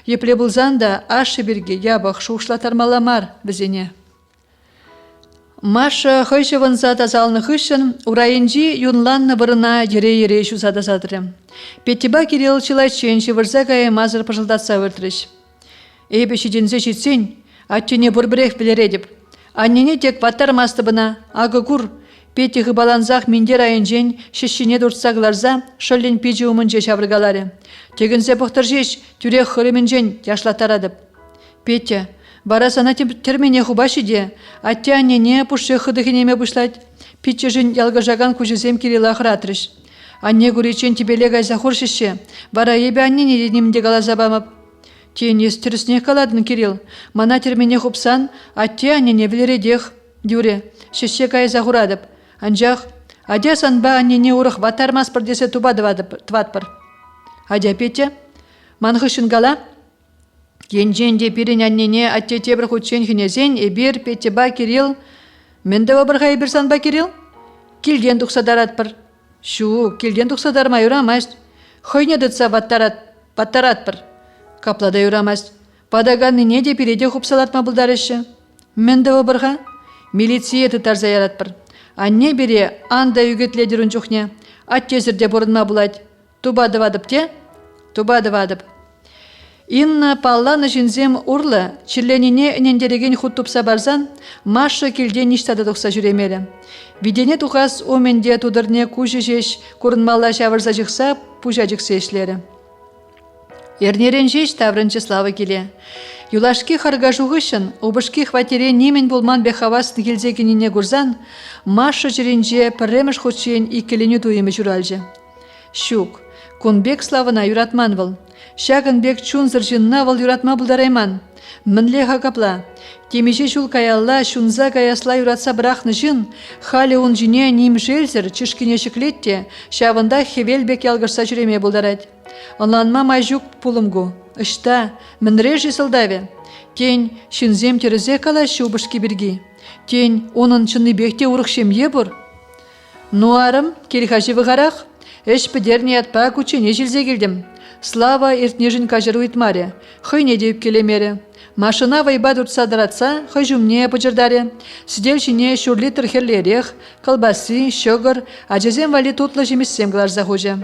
Епле бұлзанда ашы бірге ябақ шуғышлатармаламар візіне. Маша хойшы вынса тазалны хышын, урайынжи юнланны вырына ере-ере шузада задыры. Петтиба Кирилл чилайченші вырза кайы мазыр пыжылдатса выртырыш. Эйбі шидензе шитсен, аттене бұрбірех білередіп. Аннене тек ваттар мастыбына, ағы күр, Петтиғы баланзақ мендер айынжен шешіне дұртсағыларза шөллен пиджи умынже шавыргалары. Тегінзе бұқтыр жеш, түрек хырымынжен яшлатарадып. Петя, бара сана термене хубашиде, атте аннене пұшы хыдығынеме бұшлать. Питчежін ялғажаган күжізем Кирилла хыратырыш. Анне күречен тебелег айза хуршише, бара ебе аннене денімде қалаза бамап. Тен естірісіне каладын Кирилл, мана термене хупсан, атте аннене білередех, дюре, шеше кайза хурадып. Анжақ, адя санба аннене урық ватармас бірдесе тватпыр. Адя Петя, манғышын гала? Енженде пирин аннене атте тебір хучен хінезен, эбир Петтиба Кирилл. Мендева бірға ебір санба Кирилл? Келден тұқсадаратпыр. Шу, келден тұқсадарма юрамас. Хойне дытса ваттаратпыр. Каплада юрамас. Падаганны не де пиреде хупсалатма бұлдарышы. Мендева бірға? Милиция тұтарза яратпыр. Анне бере анда үгетледірін жүхне. Аттезірде бұрынма бұлад. Тубадывадып те? Тубадывадып. Инна палланы жинзем урлы, чирленіне інендереген худ тупса барзан, Маша келден ништады тұқса жүремелі. Видене тұқас оменде тудырне күжі жеш, көрінмалла шавырза жықса, пужа жықса ешлері. Ернерен жеш таврынчы слава келе. Юлашки харгажуғышын, обышки хватере немен болман бехавасын келзегеніне гурзан, Маша жиренже пірреміш худшен икеленю туйымы жүралжы. Шук, кунбек славына юратман был. Шагынбек чунзыр жынна вал юратма бұлдарайман. Мінле хакапла. Темеше шул каялла шунза каясла юратса бірақны жын, халі он жіне ним желзір чышкине шыклетте, шавында хевелбек ялғырса жүреме бұлдарад. Онланма майжук пулымгу. Ышта, мінре жесылдаве. Тень шынзем терезе кала шубышки бірги. Тень onun чынны бекте урықшем ебір. Нуарым, келхажы вғарақ, эш підерне атпа күчене желзе келдім. Слава ертнежін кажырует маре, хойне deyip келемере. Машина вайба дұртса дыратса, хой жүмне бұжырдаре. Сиделшіне шүрлі тұрхерлерех, колбасы, шөгір, ажезен вали тутлы жемессем гларза хожа.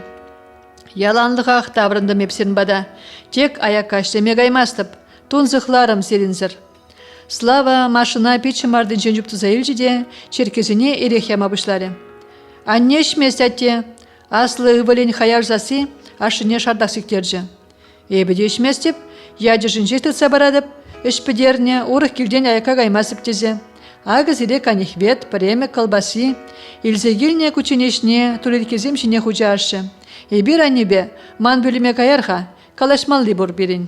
Яланлыға ақтабырынды мепсен бада. Тек аяққа штеме гаймастып, тунзықларым серінзір. Слава машина печі мардын жен жүпті заилжіде, черкезіне ерехяма бұшлары. Анне шместәтте, аслы ывылен хаярзасы, ашыне шардақ сектержі. Эбіде ішместеп, ядежін жектіца барадып, ішпідеріне урық келден аяқа гаймасып тезе. Ағыз ире канихвет, премек, колбасы, илзегіліне күченешіне, турелkezем жіне хуча ашы. Эбір аннебе, ман бөліме каярға, калашмалды бұр берін.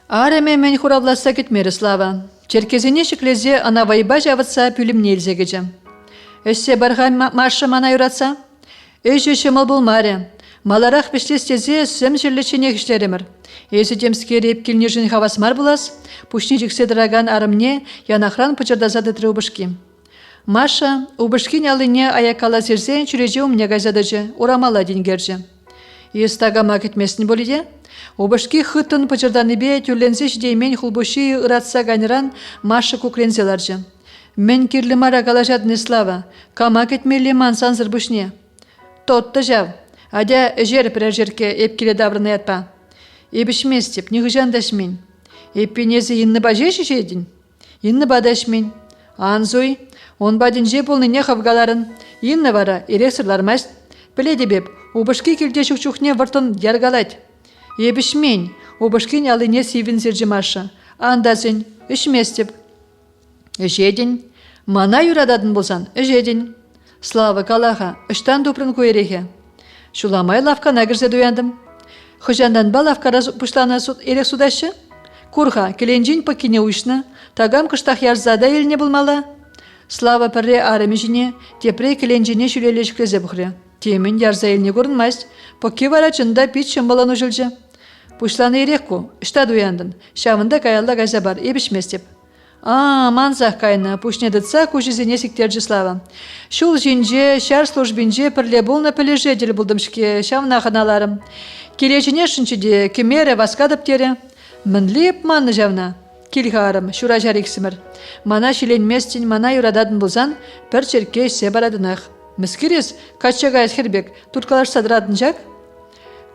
Ареме мен хуравласа кетмері Слава. Черкезіне шіклезе ана вайба жавытса пүлімне илзегеже. Өссе барға маршы мана юратса? Өші шымыл болмары. Маларақ пештестезе сөм жерлечене кіштеремір. Есі демскері епкеліне жын хавасмар болас, пушни жіксе дыраган арымне янахран пычырдазады тры убышки. Маша убышкин алыне аякала серзен чүреже умне гайзадыжы, урамала денгерже. Естагама кетмесін болиде? Убышки хыттын пычырданыбе тюрленсе ждеймен хулбуши ыратса ганыран Маша кукрензеларжы. Мен кирлі мара калажадны Слава, кама кетмелі мансан зырбушне. Тотты жав, адя жер пірәжерке епкеле даврыны ятпа. Ебішместеп, неғыжандашмен. Еппенезі инны бажеші жедін? Инны бадашмен. Анзуй, он бадын же болныне хавгаларын. Инны вара, ерексірлармаст. Біледі беп, убышки келде шукчухне вартын яргалать. Ебішмен, Обышкин алыне сивин зиржі маша. Андазын, үшместіп. Үжедін. Мана юрададын болсан, үжедін. Слава калаха, үштан дупрын көйрехе. Шуламай лавкана кірзе дуяндым. Хожандан ба лавкара пушлана ерек судашы? Курха, келенжин покине уйшны, тагам кыштах ярзада еліне болмала. Слава пірре арымы жіне, тепре келенжине шүлелешік лезе бұқре. Темін ярза еліне көрінмайс, поки вара чында пит шымбалану жылжы. Пушланы ерекку, үшта дуяндын, шавында каялла газа бар, ебішместеп. Манзах кайна, пушнедыца кужизине сиктерджи Слава. Шул жинже, шар службинже пірле болна пілеже дел бұлдымшке, шавна ханаларым. Келечіне шынчыде, кемере васкадып тере. Мінлеп манны жавна. Килхарым, шура жарексімір. Мана шиленместін, мана юрададын болзан, пір черке се барадынақ. Міскерес, каччага әсхербек, туткалаш садырадын жак?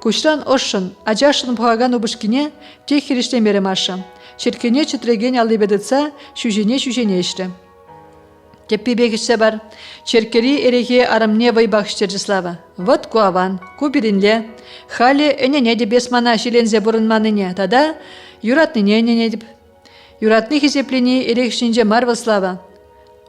Кушран ошын, ажашын бұғаган убышкине, тек хириштемері маша. Черкене чытреген алыбедыца, шүжене ішті. Теппи бекішсе бар. Черкери ереге арымне вайбақштерді Слава. Вот куаван, куберинле. Хали энене дебес мана шилензе бұрынманыне, тада юратныне энене деп. Юратны хизеплени ерекшінже марвал Слава.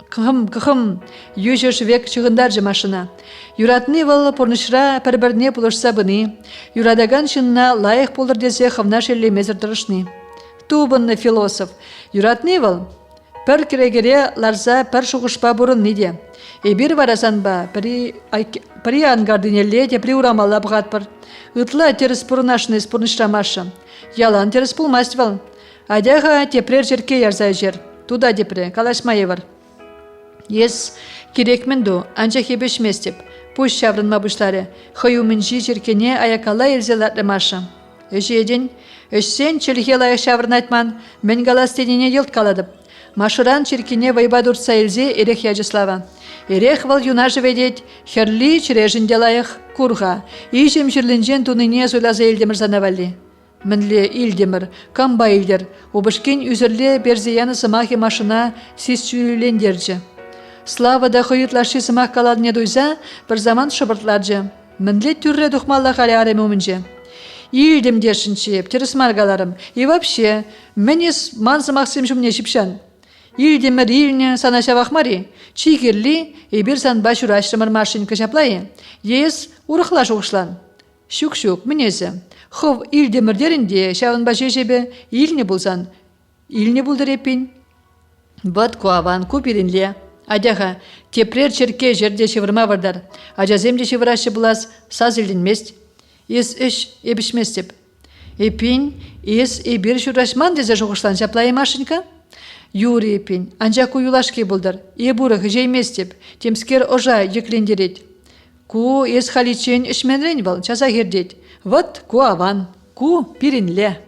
Кхым, южыш век чығындар машина. Юратны вал порнышра пәрбірне пулышса бұны. Юрадаган шынна лайық болыр десе хывна шелле мезір тұрышны. Тубынны философ. Юратны вал пір керегере ларза пір шуғышпа бұрын неде. Эбір варазан ба, пірі ангардынелле де пірі урамалла бұғат бір. Үтла теріс бұрынашны спұрнышра маша. Ялан теріс пулмаст вал. Адяға тепрер жерке ярзай жер. Туда депре, калашмайы бар. Ес, керекменду, анча хебешместеп. Пуш шаврынма бұшлары. Хойумынжи жеркене аякала елзеларды маша. Өжеден, өшсен чөлге лайық шаврын айтман, мен галастеніне елт каладып. Машыран черкене вайба дұртса елзе ерех яжыслава. Ерех вал юнажы ведет, херли чирежінде лайық курға. Ижем жірлінжен туныне зойлаза елдемір занавали. Мінле илдемір, камба илдер, обышкен үзірле берзияны сымахи машина сіз чүлендерджі. Слава да хойытлашы сымақ каладыне дойза, бір заман шыбыртларджы. Мінле түрре дұхмалла қали арем өмінже. Илдем дешінче, птеріс маргаларым. И вообще, менес мансымақ семжімне шипшан. Илдемір илне санаша вахмари, чигерли, и бір сан башур ашрымыр машинка шаплайы. Ес урықла жоғышлан. Шук-шук, мінесі. Хов илдемірдерінде шавын башы жебе илне болсан. Илне болдыр еппен. Бат куаван купиринле. Адяға, тепрер черке жерде шевырма вардар. Ажаземде шевырашы бұлас саз илденмест. Ес үш ебішместеп. Еппен, ес ебір шурашман дезе жоғышлан жаплайы машинка? Юрий еппен, анжа куюлашке болдар. Ебурық жейместеп, темскер ожа еклендерет. Ку ес халичен үшменрен бол, часа хердет. Вот ку аван, ку пиринле.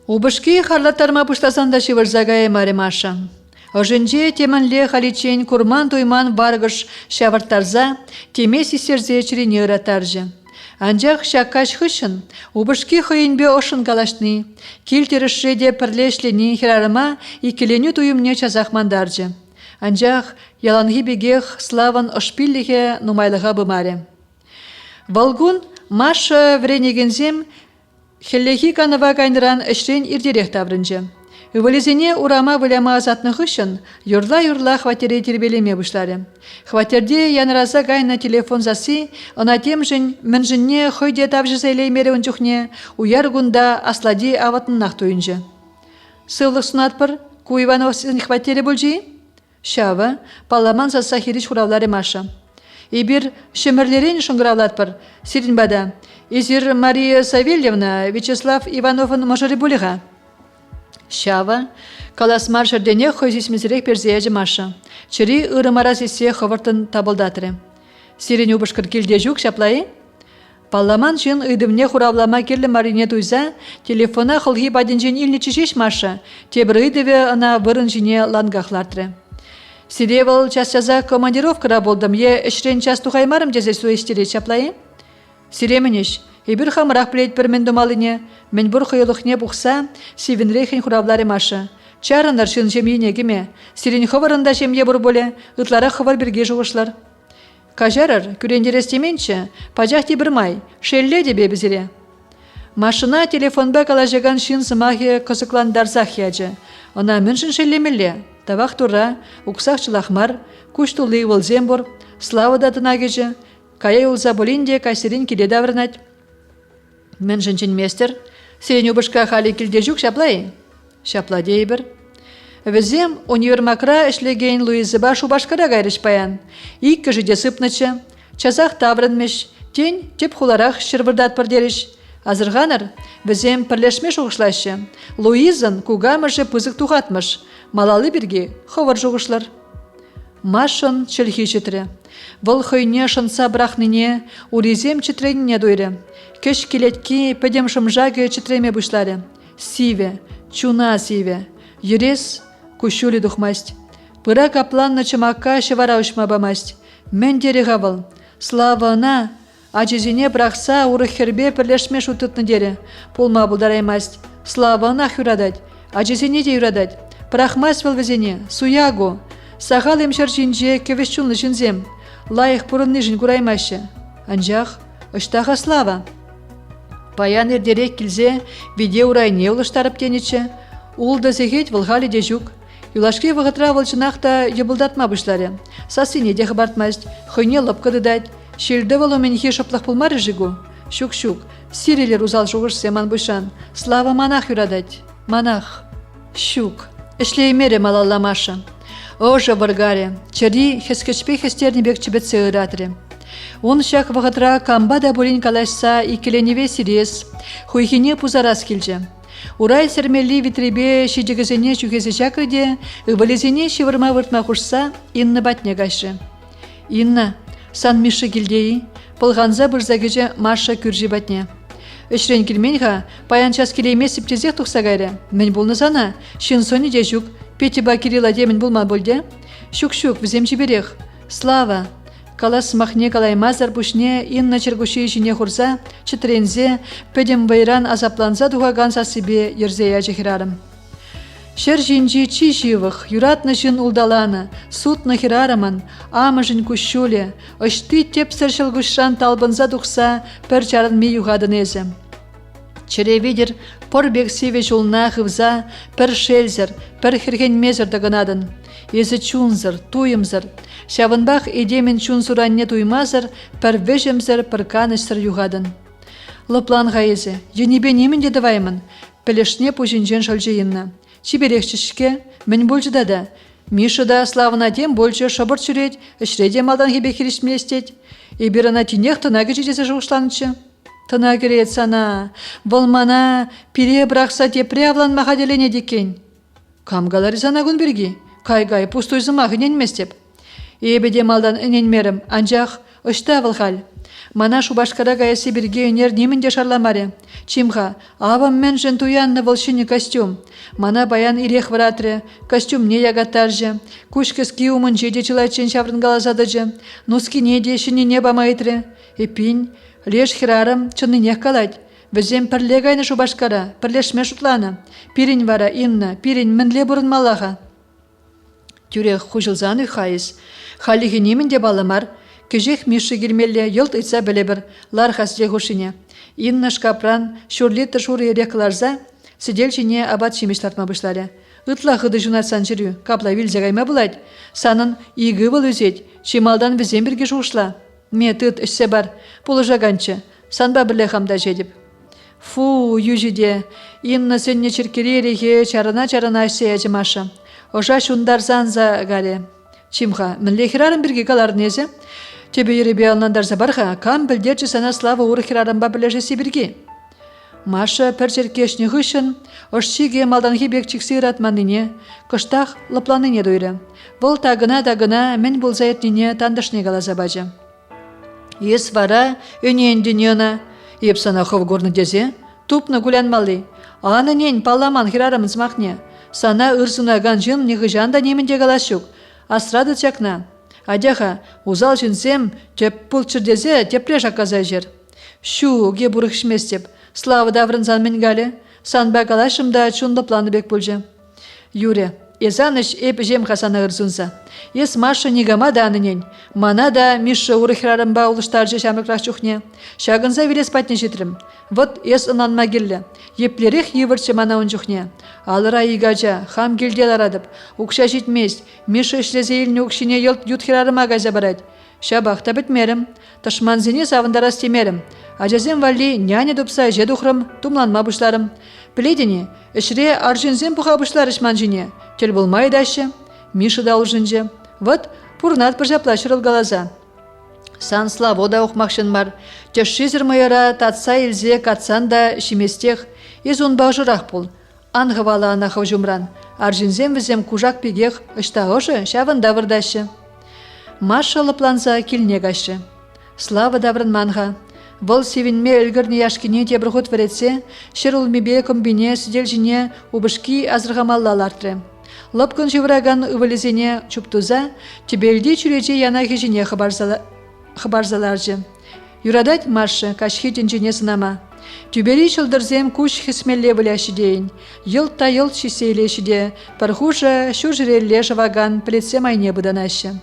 Убышки харлаттарма пуштасанда шевырзагае маре маша. Ожынже теманле халичен курман туйман баргыш шавыртарза, теме сисерзе чирене ыратаржы. Анжақ шаккаш хышын, убышки хыйынбе ошын калашны, килтерішреде пірлешлені хирарыма икеленю туйымне чазақмандаржы. Анжақ яланғы бегех славан ошпиллихе нумайлыға бымаре. Волгун Маша вренегензем хеллехи канава кайныран ішрен ирдерек таврынжы. Вылезене урама выляма азатны хышын, юрла-юрла хватере тербелеме бұшлары. Хватерде янраза гайна телефон засы, она тем жын мінжінне хойде тавжы зәйлеймері үнчухне, уяр гунда аслади аватын нақтойынжы. Сылық сунатпыр, ку Ивановсын хватере бұлжи? Шава, паламан заса хириш хуравлары Маша. Ибір шымірлерін шыңғыравлатпыр, Сиринбада. Изир Мария Савельевна, Вячеслав Ивановын можары бұлыға. Шава, каласмар жердене хойзисмізірек перзеяжы Маша. Чыри ырымарас есе хывыртын табылдатыры. Сирин убышкыр келде жүк шаплайы? Палламан жын ыдымне хуравлама келі марине туйза, телефона хылги бадинжен илничі жеш Маша, тебір ыдыве ана вырын жіне лангахлартыры. Сиревал час-чаза командировкара болдым, үшрен час тухаймарым дезе суэштере шаплайы? Сиременеш, ебір хамырақ білет бір мен думалыне, мен бұр қиылықне бұқса, сивінрейхін хуравлары Маша. Чарындар шын жемейне кеме, сирен хывырында жемде бұр боле, ұтлара хывыр бірге жоғышлар. Кажарар, күрендер естеменші, пажақ дебір май, шелле дебе бізіре. Машина телефонба калажаган шин сымахи кызыкландарсах яжы. Она міншін шелемеле. Тавақ тура, уксақ чылахмар, куштулы вылзембор, слава датына кежі, кая улза болинде кайсерин келе даврынать. Міншін местер, сен убышка хали келде жүк шаплай? Шапла дейбір. Візем универмакра ішлеген Луизыба шубашкара гайрыш паян. Иккі жиде сыпнычы, часақ таврынмеш, тень теп хуларақ шырвырдат пырдеріш. Азырғаныр, візем пірлешмеш ұғышлашы. Луизын кугамышы пызық туғатмыш, малалы бірге ховар жуғышлар. Машын чілхи чітірі. Вұл хойне шынса брахныне, урезем чітреніне дойры. Кеш келетки пәдем шымжаге чітреме бұшлары. Сиве, чуна сиве. Ерес кушули духмасть. Пыра капланны чымакка шевара ұшма бамасть. Мен дері ғавыл. Слава ана, ачызіне брақса уры хербе пірлешмеш ұтытны дері. Пулма бұлдараймасть. Слава ана хүрадать. Ачызіне де юрадать. Прахмас вәлвезіне, суягу. Сағал емшер жинже кевешчунлы жинзем. Лайық бұрынны жин күраймашы. Анжақ, ұштаға слава. Паян ердерек келзе, виде урайне ұлыштарып тенечі. Улды зегет вылғали де жүк. Юлашке вғытра вылчынақта ебылдатма бұшлары. Сасыне де қыбартмасть, хойне лапқыдыдать. Шелді вылуменхе шыплақ пулмары жігу. Шук-шук, сирелер узал жуғыш семан бұшан. Слава манах юрадать. Манах. Шук. Ішлеймере малалламашы. Ожа варгаре. Чари хескечпе хестерні бек чебетсе ыратыры. Он шақ вғытра камбада болин калашса икеленеве сирес. Хуйхине пузарас келжі. Урай сермели витребе шидегізіне жүгезі жакыде, ывалезіне шевырма выртма құшса, Инна батне гайшы. Инна, сан миші келдейі, пылғанза бұрзагеже Маша күржі батне. Үшрен келменға, паянчас келейме сіптезек тұқса гайры. Мен болны зана, шын сони де жүк, Петиба Кирилла демен болма болды. Шук-шук, візем жіберех. Слава! Калас махне калаймазар бушне Инна чергуши жіне хурза, читрензе, педем байран азапланза дуғаган сасыбе ерзея жехирарым. Шер жинжи чи живых, юратны жин улдаланы, сутны хирараман, амы жин кущуле, ошты тепсір шылгушран талбынза дұқса, пір чарын ме юғадын езі. Черевидер пор бек севе жолна хывза, пір шелзір, пір хирген мезір дығынадын. Езі чунзыр, туйымзыр. Шавынбақ едемен чун суранне туймазыр, пір вежемзір, пір канышсыр юғадын. Лыпланға езі, енебе немен дедіваймын, пілішне пұжынжен шалжейінна. Чиберекшішке, мен болжыдады. Мишыда славына дем болжы шабыр чүрет, ішреде малдан хебе херішмелестет. Еберана тинех тынағы жедесі жуғышланычы. Тына керет сана, болмана, пире брақса тепре авланмаға делене декен. Камгалары сана күн берге, кайгай пустой зымағы ненместеп. Ебеде малдан іненмерім, анжақ ұшта вылғал. Мана шубашкара гаясы бірге өнер немінде шарламаре. Чимға, авам мен жын туянны волшыны костюм. Мана баян ирех варатры, костюм не ягаттаржы. Кушкес киумын жеде чылайчен шаврынгалазадыжы. Нуски не дешіні не бамайтры. Эпин, леш хирарым чынынех калать. Візем пірле гайны шубашкара, пірлешме шутланы. Пирин вара, Инна, пирин мінле бұрын малаға. Тюрех хужылзаны хайыз. Халиги немінде балымар. Кежех миші келмелі елт ұйтса білі бір лар хасре хушине. Инна шкапран шурлеті шуры ерекіларза, сидел жіне абат шемеш тартма бұшлары. Үтла ғыды жунатсан жүрі, капла вилзегайма бұлайд. Санын игі бұл өзет, шемалдан візен бірге жуғышла. Ме тыт үшсе бар, пулы жағанчы, санба бірле хамда жедіп. Фу, южиде, Инна сенне черкеререге чарана әшсе әжімашы. Ожа шундарзан за гаре. Чимха, мінле хирарын бірге калар незе? Тебе еребе алнандарза барға, кам білдерчі сана слава уры хирарамба білежесі бірге. Маша пір черкешні ғышын, ошчиге малданғы бекчіксі ратманыне, кыштақ лыпланыне дойры. Бұл тағына мен бұл заетніне тандышне қалаза бажы. Ес вара, өнен дүниена, еп сана қов горны дезе, тупны гулянмалы. Анынен палламан хирарамыз мақне, сана ұрсынаган жын неғыжанда немінде қалашук. Асрады чакна. Адяха, узал жінсем, теп пұлчырдезе тепре жақазай жер. Шу, ге бұрықшместеп, слава даврын зан мен галі, сан бәк алашымда чунды планы бек бұлжы. Юре, Езаныш эп жем хасана ырзунса. Ес Маша нигама данынен. Мана да Миша урыхрарымба улыштаржы шамыкрах чухне. Шагынса вилес патне житрим. Вот ес ынанма келлі. Еплерих евырчы мана он чухне. Алыра игача, хам келдел арадып. Укша житмес. Миша ишлезе илні укшине ютхрарыма газа барать. Шабахта бітмерім. Ташманзине савындарас темерім. Ажазем валли няне дупса жедухрым, тумланма бушларым. Пледіне, ішре аржинзем пуха бушлар ишманжине. Тел болмай дашы. Миша да улжынже. Вот пурнат пыржаплашырыл галаза. Сан славода ухмақшын бар. Тешшизір майыра татса илзе катсан да шиместех. Изун бағжырақ пул. Ангывала анахав жумран. Аржинзем візем кужак пигех. Ыштағышы шавында вырдашы. Маша лыпланса килне кашы. Слава даврын манға. Вол севинме өлгірні яшкине тебірғыт віретсе, шыр улмебе комбине сидел жіне убышки азырғамаллалартры. Лопкын жевраган ывылезене чуптуза, тебелді чүреже яна хежіне хабарзаларжы. Юрадать Маша кашхитін жіне сынама. Тюбери шылдырзем куш хисмелле віляші дейін. Йылт та йылт шисейлеші де, пархужа шу жирелле жаваган плетсе майне бұданашы.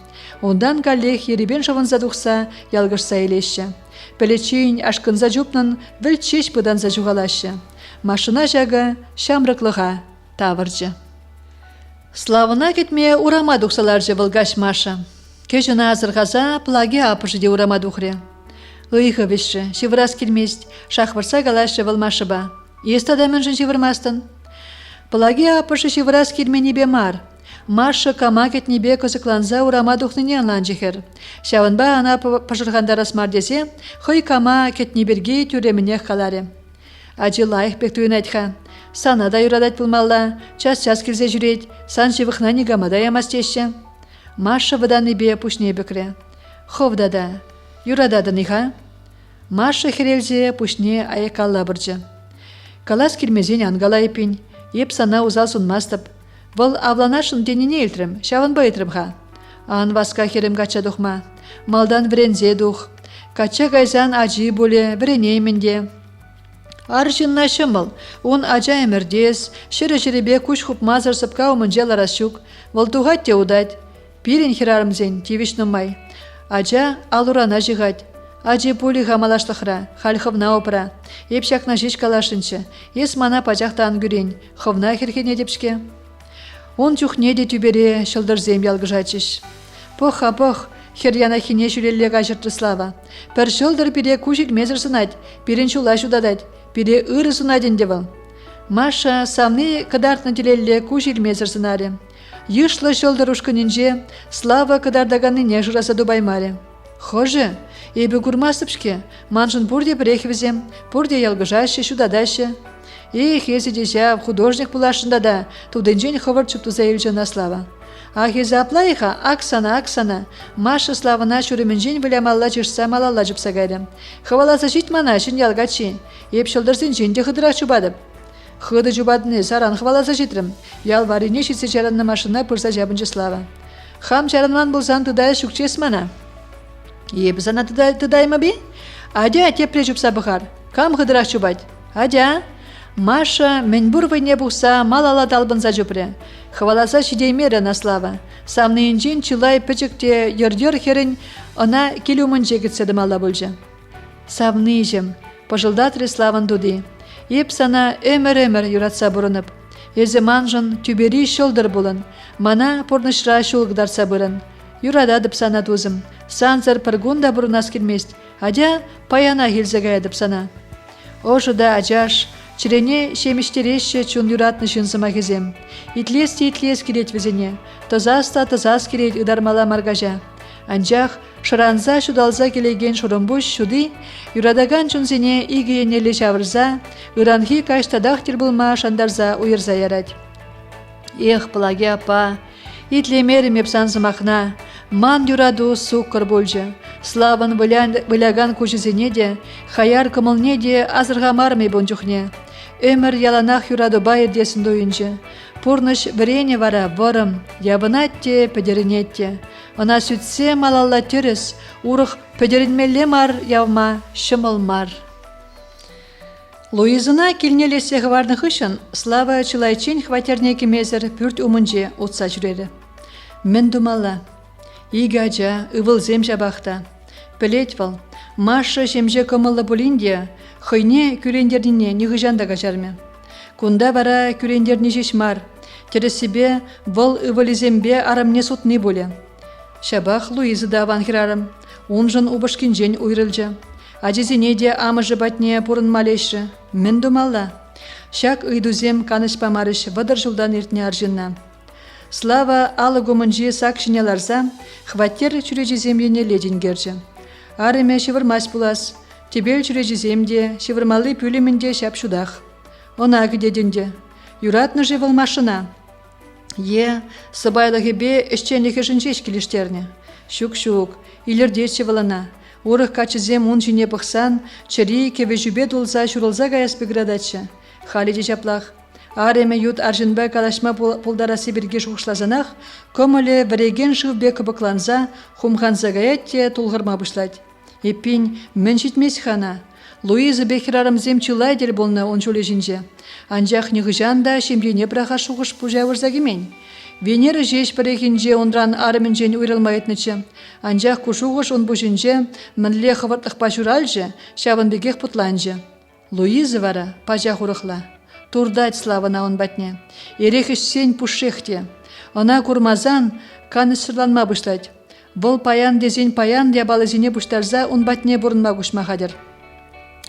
Ондан каллех еребен жавынза дұқса, ялғышса елеші. Пелечейін ашқынза жупнын вілчеш бұданза жуғалашы. Машына жағы шамрықлыға тавыржы. Славына кетме урама дұқсаларжы вылгаш Маша. Кежіна азырғаза плаги апыжы де урама дұқре. Ыйғы вешші, шевырас келмест, шақвырса галашы вылмашы ба. Ест адамын жын шевырмастын. Плаги апыжы шевырас келмені бе мар. Маша кама кетнебе көзікланза урама дұқныне анлан жехер. Шавынба ана пажырғандарас мар десе, хой кама кетнеберге тюреміне қалары. Ажы лайық бек түйін айтха. Сана да юрадать пылмалла, час-час келзе жүрет, сан живықна негамада ямастеші. Маша выданы бе пушне бекре. Ховда да, юрадады ниха. Маша херелзе пушне аякалла бұржы. Калас келмезен ангала епін, еп сана узал сунмастып. Вол авланашын деніне елтірім, шавын байытырымға. Ан васка херім кача дұқма. Малдан врензе дұқ. Кача гайзан ажи боле, вренейменде. Аржынна шымыл, он ажа әмірдес, шыры-шырыбе күш хуп мазыр сыпқа умынжел арашук, вол туғат те удать. Пирин херарымзен, тивишнымай. Ажа алурана жығать. Ажи пули хамалашлықра, хальхывна опра. Епшакна жиш калашынчы, ес мана пачақтан күрен, хывна херхене депшке. Он чухне де тюбере шылдырзем ялгыжачыш. Пох, херяна хине шүлелле кажырты слава. Пір шылдыр пире кушик мезір сынать, пирен шула шудадать, пире ыры сынаден девыл. Маша самны кадартны телелле кушик мезір сынаре. Йышлы шылдыр ушкыненже слава кадардаганныне жыраса дубаймаре. Хожы, эбі курмасыпшке, маншын пурде бірехвізем, пурде ялгыжашы, шудадашы. Есі дежа художник булашында да, туденжен ховар чуптуза елжана слава. Ахеза аплайха, Аксана, Маша славына шүріменжен білямалла жырса малалла жыпсагайды. Хаваласа житмана шын ялгачи, еп шылдырсын женде хыдыра чубадып. Хыды жубадыны саран хваласа житрім, ялварине шитсе жаранна машына пырса жабынжы слава. Хам жаранман болсан тыдай шукчес мана. Еп сана тыдаймы би? Адя тепре жупса бұхар, кам хыдыра чубать? Адя? Маша менбур войне бұқса малала талбынса жүпре. Хваласа шидеймері на слава. Самны инжин чылай пычыкте йордер херін она келумын жегітседі мала бұлжы. Самны жем, пожылдатры славан дуди. Еп сана өмір юратса бұрынып. Езі манжын тюбери шылдыр бұлын. Мана порнышра шулғдарса бұрын. Юрададып сана тузым. Санзар пыргунда бұрынас келмест. Адя паяна хилзега едіп сана. Ожыда ажаш. Чирене шемиштереші чун юратны шынсыма кезем. Итлес керет везене. Тазас керет удармала маргажа. Анжақ шыранза шудалза келеген шурымбуш шуды, юрадаган чунзене игиенелі шавырза, ыранхи каштадақ тербылма шандарза уйырза ярать. Эх, плаги апа, итлемерім епсансымақна, ман юраду суккыр болжы. Славан выляган кужызене де, хаяр кымылне де азырға мармей бонжухне. Өмір яланақ юраду байыр десін дойынжы. Пурныш врене вара ворым, ябынатте, педеринетте. Она сүтсе малалла түріс, урық педеринмелле мар явма, шымыл мар. Луизына килнелесе хварных ышын, Слава чылайчен хватерне кемезер пүрт умынже отса жүрері. Мен думала, игажа, ывылзем жабақта. Пелет вал, Маша жемже комылы болинде, хойне күрендеріне нығыжандага жарме. Кунда бара күрендеріне жешмар, тересібе вал ывылизембе арамне сутны боле. Шабах Луизы да аванхирарым, унжын убышкинжен уйрылжы. Ажизине де амыжы батне пурын малеші. Мен думалла. Шак ыйдузем каныш памарыш вадыр жылдан иртне аржынна. Слава алы гомынжи сакшыне ларса, хваттер чүрежізем ене леден герчі. Арыме шывырмас булас, тебел чүрежіземде, шывырмалы пүлімінде шапшудах. Она гідедінде. Юратны живыл машина. Сыбайлығы бе ішченлігі жынжеш келіштерне. Шук-шук, илерде шывылына. Урых качызем он жіне бұқсан, чыри кеве жүбе дұлза жүрілза гаяс біградатшы. Халиде жаплақ. Ареме ют аржынбай калашма пулдарасы бірге жуғышлазанақ, көмілі віреген жывбе кыбықланза, хумханза гаятте тұлғырма бұшлад. Еппин, мен жетмес хана. Луиза бекірарымзем чылайдер болны он жоле жінже. Анжақ нығыжанда шемрене бұраға шуғыш бұжа өрзагемен. Венера жеш бірегенже онран арымынжен уйрылмайтнычы. Анжақ күшуғыш он бұжынже, мінле қывыртық пашуралжы, шавын бегех пұтланжы. Луиза вара пажақ ұрықла. Турдать славына он батне. Ерек ішсен пұшшехте. Она курмазан каны сырланма бұштать. Бұл паян дезен паян дебалызіне бұштарза он батне бұрынма күшма қадыр.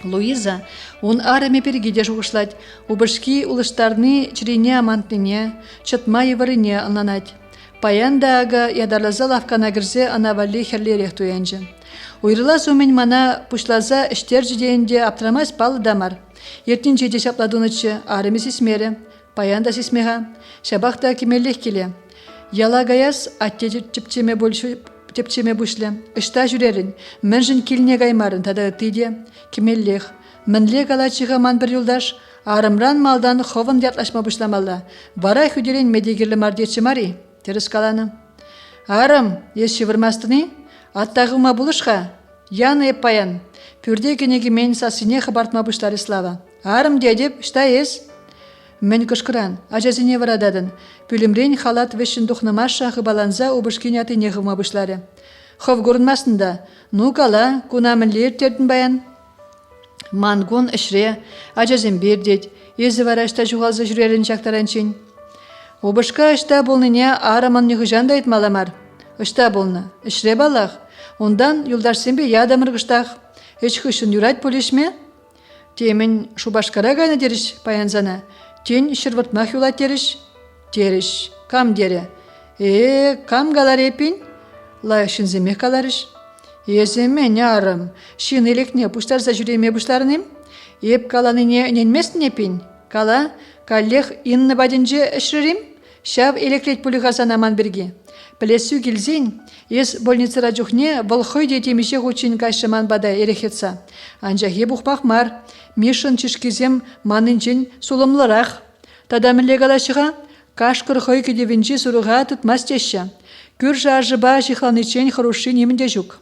Луиза, он араме пергеде жуғышлать, убышки улыштарны чирине амантныне, чытма еварыне анланать. Паянда ага ядарлаза лавкана кірзе анавали херлерек туянжы. Уйрыла зумен мана пушлаза іштер жидеенде аптырамас палы дамар. Ертін жеде шапладунычы араме сисмері, паянда сисмеға, шабақта кемелек келе. Яла гаяс атте чіпчеме бұшлы. Ішта жүрерін, мінжін келіне гаймарын тада тиде, кемеллех. Мінле галачыға ман бір юлдаш, арымран малдан ховын дятлашма бұшламалла. Бара хүдерен медегерлі мардетші мари, теріс каланы. Арым, ес шывырмастыны, аттағыма бұлышқа, яны еп паян. Пүрде кенеге мен сасыне хабартма бұшлары слава. Арым дедеп, шта ес? Мен кышкыран, ажазине варададын. Пүлімрен халат вешін дұхнымаша ғыбаланза убышкин аты неғыма бұшлары. Хов көрінмасында, ну кала, кунамынлер тердің баян. Мангун ішре, ажазин бердет, езі вара ішта жуғалзы жүрерін жақтаранчын. Убышка ішта болныне араман неғыжанда айтмаламар. Ішта болны, ішре балақ. Ондан юлдарсенбе ядамыр ғыштақ. Эч хышын юрать полишме? Темін шубашкара гайна деріш паянзана. Тен шырвыртмақ юла теріш? Теріш. Кам дере? Кам галар епін? Лай шынземе каларыш? Еземе не арым. Шын елекне пұштарза жүреме бұшларынем? Еп каланыне ненмесін епін? Кала, каллех инны бадынже ішрірім? Шав элеклет пулығазан аман бірге. Плесу келзен, ес больницара жүхне волхой детемеше ғучин кайшыман бада ерехетса. Анжахе бұқпақ мар, мешін чешкезем манынчен сулымлырақ. Тадаміле галашыға, кашқыр хой кедевінче сұруға тұтмас теші. Күр жаржыба жихланычен хороши немінде жүк.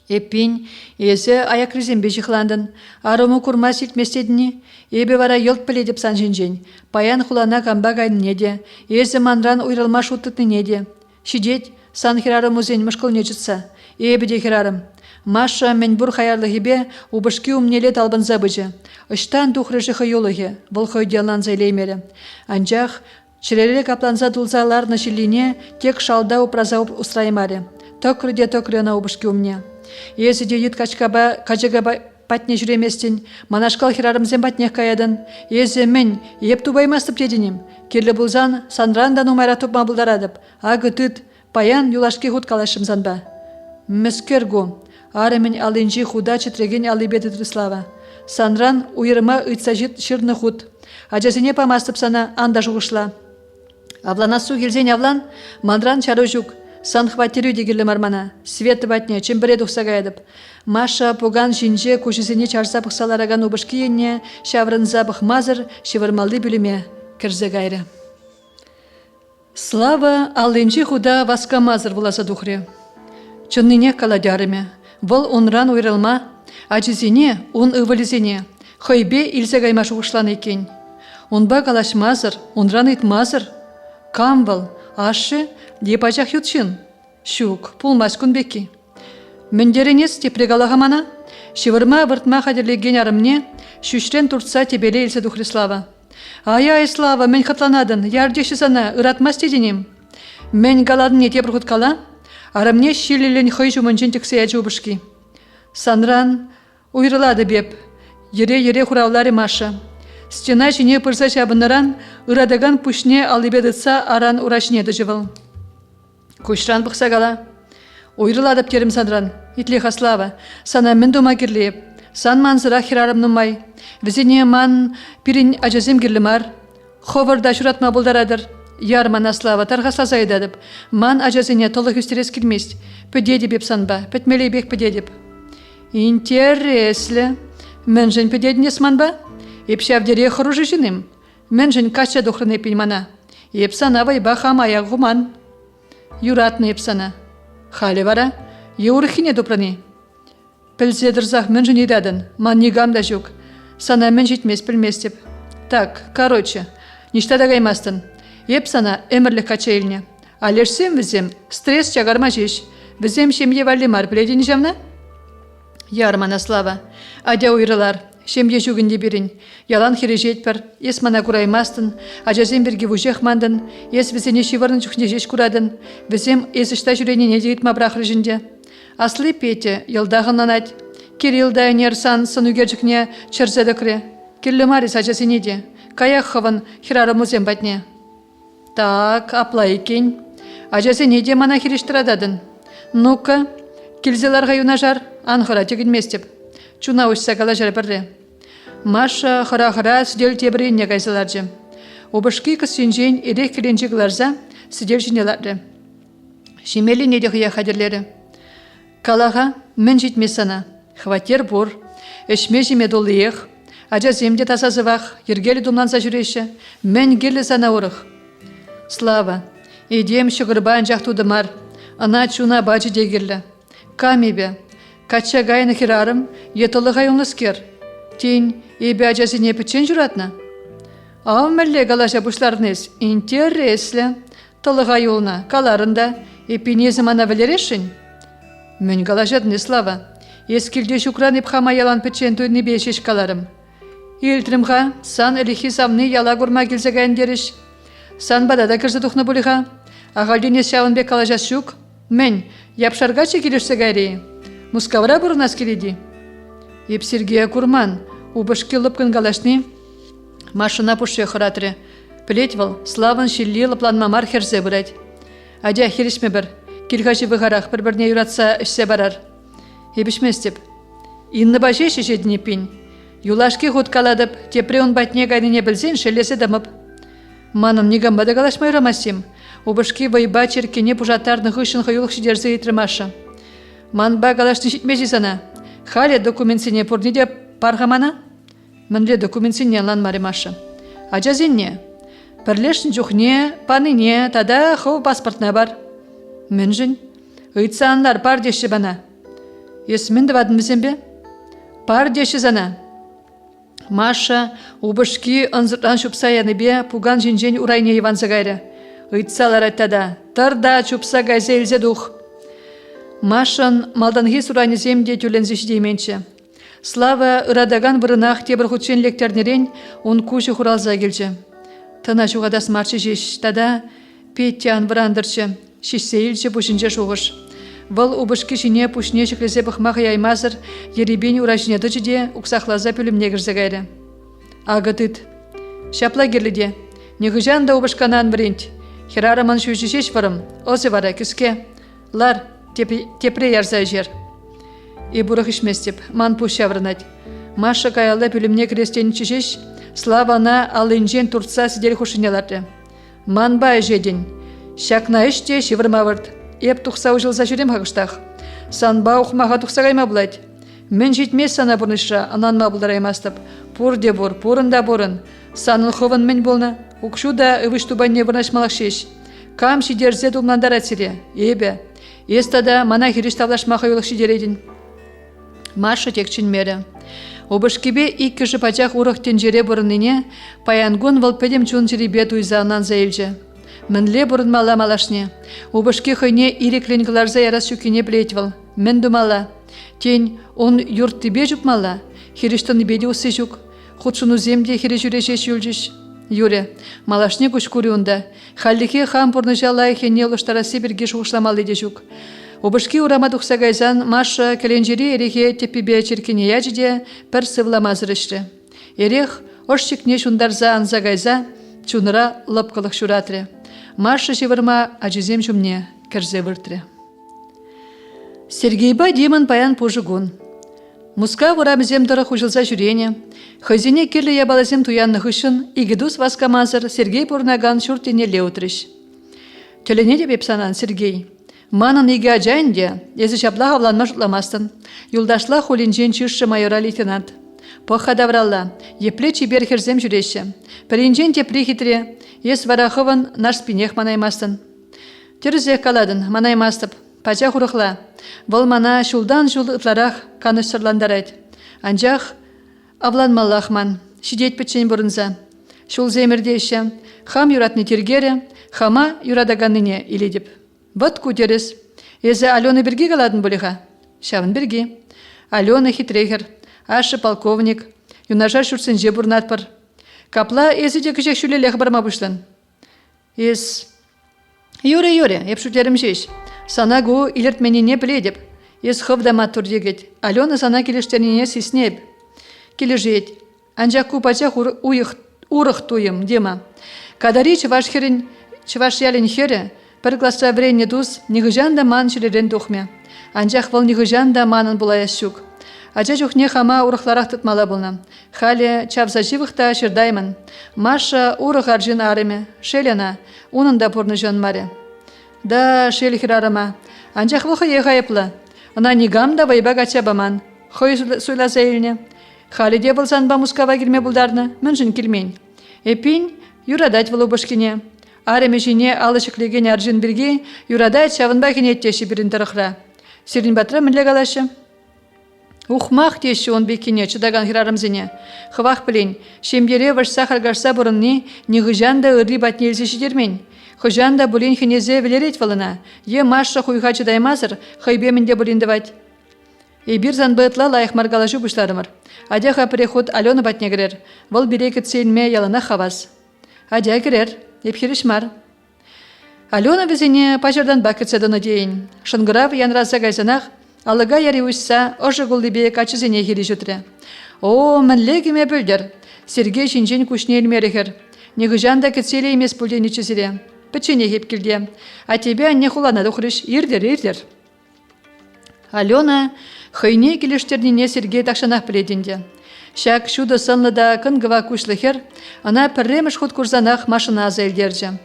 Эппин, езі аяк різембе жихландын. Арымы курмас илтместедіне, ебе вара елт піле деп санжын. Паян хулана камба гайын неде, езі манран уйрылма шуттытны неде. Шидет, сан хирарым өзен мұшқыл не жытса. Ебе де хирарым. Маша мен бұр хаялы хебе, убышки умнеле талбын забыжы. Ыштан духрыжы хайолығы, бұл хойделан зайлеймері. Анжақ, чирелі капланза дулзалар нашилине, тек шалда упраза устраймаре. Токры на убышки умне. Езі де ет качыға патне жүреместен, манашқал хирарымзен патнех каядын. Езі мен, еп тубаймастып дедінем. Келі бұлзан, санрандан умайра тупма бұлдарадып. Ағы түт, паян юлашки худ калашымзан ба. Мүскергу, арымен алынжи худа читреген алыбеті Трислава. Санран уйырма ұйтса жит шырны худ. Ажасыне памастып сана анда жуғышла. Авлана су келзен авлан, мандран чары жүк. Сан хватерю дегелі мармана. Светі батне, чембіре дұқса гайдып. Маша пуган жинже көшізіне чарса пықсалараган убышки енне, шаврынза бұқмазыр, шевырмалды бүліме кірзе гайры. Слава алынжи худа васкамазыр бұласа дұқре. Чынныне каладярыме. Бұл онран ойрылма, ажизіне, он ывылізіне. Хойбе илсе гайма шуғышлан екен. Онба калаш мазыр, онран ит мазыр. Камбал, ашы, депачах ютшин. Шук, пулмас күнбеки. Мендеренес тепрегалаға мана, шивырма выртма хадерлеген арымне, шүшрен туртса тебеле илсе духри слава. Ай, слава, мен хатланадын, ярдеші сана, ыратмас теденем. Мен галадын ете бұрғыт кала, арымне шилелен хой жумынчен тексе әжубышки. Санран уйрылады беп, ере хураулары маша. Стена жіне пырса шабыныран, ырадаган пушне алыбедытса аран урашне дыжывыл. Кушран бұқса кала. Уйрыладып терім санран, итлеха слава, сана мен дома керлеп, сан манзыра хирарым нумай, візіне ман пирин ажазем керлімар, ховарда шуратма болдарадыр, яр мана слава тарғаслаза едадып, ман ажазіне толы хүстерес келмест, пөдеді беп санба, пөтмелей бек пөдедіп. Интереслі, мен жын пөдедінес манба? Епшавдере хұружы жыным, мен жын кача дұқрыны пельмана, епсана вайба хамая ғуман, юратны епсана. Халі вара, еурыхине допраны. Пілзедірзақ мен жын едадын, ман негам да жүк, сана мен жетмес білместіп. Так, короче, ништада гаймастын. Еп сана әмірлік кача еліне. Алешсем візем, стресс чагарма жеш. Візем шемде валимар, біледен жамна? Ярмана слава. Адя уйрылар, шемде жүгінде берін. Ялан хері жетпір, ес мана кураймастын, ажазем берге вужех мандын, ес візене шиварны жүхне жеш курадын, візем езішта жүрені не дейт мабрақыр жінде. Аслы пете, елдағынан ать, Кирилл дайнер сан сынуге жүхне чырзады кіре. Керлі марис ажазене де, каяқ хывын хирары музем батне. Так, апла екен. Ажазене де мана хирештірададын. Ну-ка, келзеларға юнажар, анғыра тегінместеп. Чуна ұшса кала жар бірі. Маша хыра-хыра сүдел тебірінне қайсыларжы. Обышки күсінжен ерек келенжі қыларза сүдел жинеларды. Шемелі неде қия қадерлері. Калаға мен жетме сана. Хватер бұр. Әшме жеме долы ех. Ажа земде тасазывақ. Ергелі думланса жүреші. Мен келі сана орық. Слава. Едем шығырбан жақтудымар. Ана чуна бачы дегерлі. Камебе. Кача гайны хирарым, етылы ғайынлыскер. Тень, ебе ажазіне пүтчен жүратна. Ау мәлі галаша бұшларныз, интереслі. Тылы ғайылына, каларында, епинезім ана білерешін. Мен галашадны слава. Ескілде шукран епхама ялан пүтчен түйні бешеш каларым. Илтірімға, сан әліхи самны яла гурма келзе гайындеріш. Сан бадада кірзі тұхны бұлыға. Ағалденес шауын бек калажас шук. Мен, япшарға чекелешсе гайрей. Мускавра бұрынас келеді. Епсергея курман, убышки лыпкын галашны, машина пұшы құратыры. Плетвал, славын шилли лыпланмамар херзе бұрайд. Адя херішме бір, келғашы бұғарақ бір-бірне юратса үшсе барар. Ебішместеп. Инны баше шешедіне пин. Юлашки худ каладып, тепре он батне гайныне білсен шелесе дамып. Манын негамбада галашмай рамасим. Убышки вайба черкене пужатарны ғышын ғайылық шидерзе етірмашы. Манба галашты житмежі сана. Халі документсіне пұрниде парғамана? Мінле документсіне ланмары машы. Ажазенне. Бірлешін жүхне, паныне, тада хау паспортна бар. Мен жын. Үйтсанлар пар деші бана. Есмінді вадын бізен бе? Пар деші зана. Маша, убышки ынзыртан шупса яны бе, пуган жинжен урайне евансы гайры. Үйтсалар айтада. Тарда чупса гайзе елзе дух. Машан малданги сурайны земде тюлензеш дейменші. Слава ырадаган вырынақ тебір құтшен лектернерен он куші хуралза келші. Тына жуғадас маршы жеш, тада петтян вырандыршы, шешсе елші пушынче шуғыш. Выл убышки жіне пушне шықлесе бұқмақ яймазыр, еребен урашынеды жіде ұқсақлаза пөлімне кірзі гайры. Ағытыд. Шапла керліде. Негіжан да убышканан бірент. Херараман шөші шеш варым, осы вара күске. Лар. Тепре ярза жер. И бұрық ішместеп, ман пұш шаврынад. Маша каялы пөлімне крестен чешеш, славана алынжен туртса сидел хушынеларды. Ман бай жеден. Шакна іште шевырмавырд. Еп тұқса ұжылса жүрем хағыштақ. Санба ұқмаға тұқса қайма бұлайд. Мен жетмес сана бұрныша, ананма бұлдараймастып. Пұр де бұр, пұрында бұрын. Санын ховын мен болна. Ұқшу да ұвыштубанне бұрнашмалық шеш. Кам шидерзе тұлмандар әтсіре. Ебе. Естада мана хириш тавлашмаға юлық шидерейдін. Маша текчин мере. Обышкебе иккіші пачақ урық тенжере бұрыныне, паянгон вал пәдем чун жеребе туйзағынан заилже. Мінле бұрын мала малашне. Обышке хойне ирекленгіларза ярас шүкіне білетвал. Мен думала. Тень он юрт тебе жұп мала. Хириштаны беде усы жүк. Худшыну земде хири жүрежеш юлжиш. Юре, малашне күшкүрі онда. Халдеке хам бұрныжа лайхене ұлыштарасы бірге шуғышламалы де жүк. Обышки урама тухсагайзан Маша каленжери ерехе теппебе черкене яжиде пір сывламазырышры. Ерех ошчикне шундарза анзагайза чунра лапкалых шуратры. Маша шевырма ажизем жумне кірзе выртры. Сергейба демон паян пужыгун. Муска урамзем дыры хужылза жүрене. Хызине керлі ябалазем туянны хышын игедус васкамазыр Сергей бурнаган шуртене леутрыш. Төлене деп епсанан Сергей. Манын иге ажайынде, езі жаплаға вланма жұтламастын. Юлдашла хулинжен чышшы майора лейтенант. Поха давралла, епле чибер херзем жүреші. Перинжен тепри хитре, ес варахывын наш спинех манаймастын. Терізек каладын, манаймастып, пача хурықла. Бұл мана шулдан жул ытларақ канышсырландарайд. Анжақ авланмаллахман, шидет печен бұрынза. Шул земірдеші, хам юратны тергері, хама юрадаганныне иледіп. Вот кутерес. Езі Алена бірге қаладын бұлыға? Шавын бірге. Алена хитрегер, ашы полковник, юнажар шүрсін же бұрнатпыр. Капла езі де күшек шүлелек барма бұшлын. Ез... Юре, епшүтлерім жеш. Сана гу илертменіне біледіп. Ез хывдама тұр дегет. Алена сана келештеріне сеснеп. Кележет. Анжақ купачақ урық туйым, дема. Кадари чываш ялін хері, бір класса вренне дус, нигыжанда ман шелерен тухме. Анжақ выл нигыжанда манын бұлая шук. Ача жүхне хама урықларақ тұтмала бұлна. Халі чапса живықта шырдаймын. Маша урық аржын арыме. Шелена, унын да пұрны жон маре. Да, шел хирарыма. Анжақ вылхы еғайыплы. Она нигам да вайбак ача баман. Хой суйла зәйіліне. Халі де бұлсан ба мускава келме бұлдарны, мүнжін келмейн. Эпин юрадать вылу башкине. Арыме жіне алышықлеген аржын бірге юрадать шавынба кенеттеші бірін тұрықра. Сирин батра мінле қалашы. Ухмақ теші он бекене чыдаган хирарымзіне. Хывақ білен, шемдере вашса харгарса бұрынны нигыжанда ырри батнелзі жидермен. Хыжанда бұлен хенезе велерет валына. Е Маша хуйға чыдаймазыр, хайбемінде бұлендівать. Эбир занбытла лайық маргалашу бұшларымыр. Адяха переход Алена батне керер. Вол берекет сейнме ялана хавас. Адя керер, епхиришмар. Алена візіне пажардан бакетседіні дейін. Шынгырав янраза гайзанақ, алыға яри ұшса, ожы гулдыбе качызыне хири жүтірі. О, мінлегіме бүлдер. Сергей жинжен күшне елмерігір. Негіжанда кетселе емес бүлдені чізіре. Печене хеп келде. А тебе анне хулана дұқырыш, ирдер. Алена хыйне келештерніне Сергей тақшанақ біледінде. Шак шуды сынлыда кынгыва күшліхер, ана пірреміш худ курзанақ машина азайлдерді.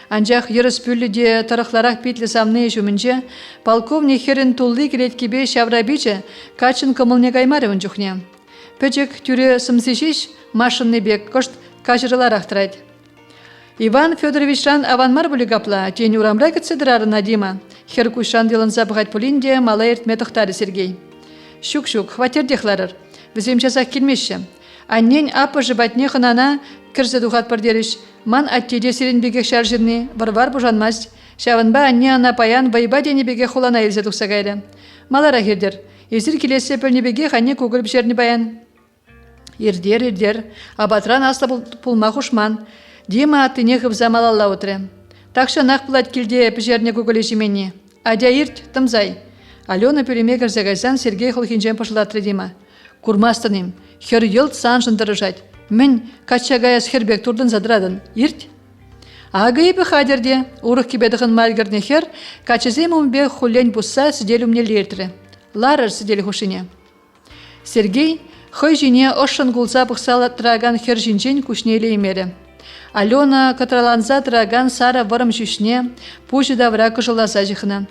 Анжақ еріс пүліде тарықларақ петлі самны жүмінже, полковник херін тулды келеткебе шаврабиче качын кымылне каймарывын жүхне. Пөчек түрі сымсешеш машинны бек кошт кажырылар ақтырайды. Иван Федоровичран аванмар бұлі капла, тен урамра кетседірары Надима. Хер кушан делін забығат пулинде мала ертме тұқтары Сергей. Шук-шук, хватердехларыр. Візем жасақ келмеші. Аннен апы жыбатне хынана кірзі дұғат пардеріш. Ман аттеде серен беге шаржырны, варвар бұжанмас. Шавынба анне ана паян вайба дене беге хулана елзе тұқса гайды. Малара хердер. Езір келесе пөлне беге ханне көгіл бішерні баян. Ирдер. Абатран асла пулма хушман. Дима аттыне хывза малалла утры. Такша нақ пылат келде пішерне көгілі жеменне. Адя ирт, тымзай. Алена пөлеме кірзегайзан Сергей хылхинжен пашылатры Дима. Курмастыным, хер йылт сан жындырыжать. Мен качагаяс хербек турдын задырадын. Ирт? Агайбы хадерде, урық кебедіғын мальгірне хер, качызем умбе хулень бұсса сиделі умне лертірі. Ларыр сиделі хушине. Сергей хой жине ошын гулза бұқсалы тұраган хер жинжен күшнелі емері. Алена катраланза тұраган сара варым жүшне, пужы давра күжылаза жихына.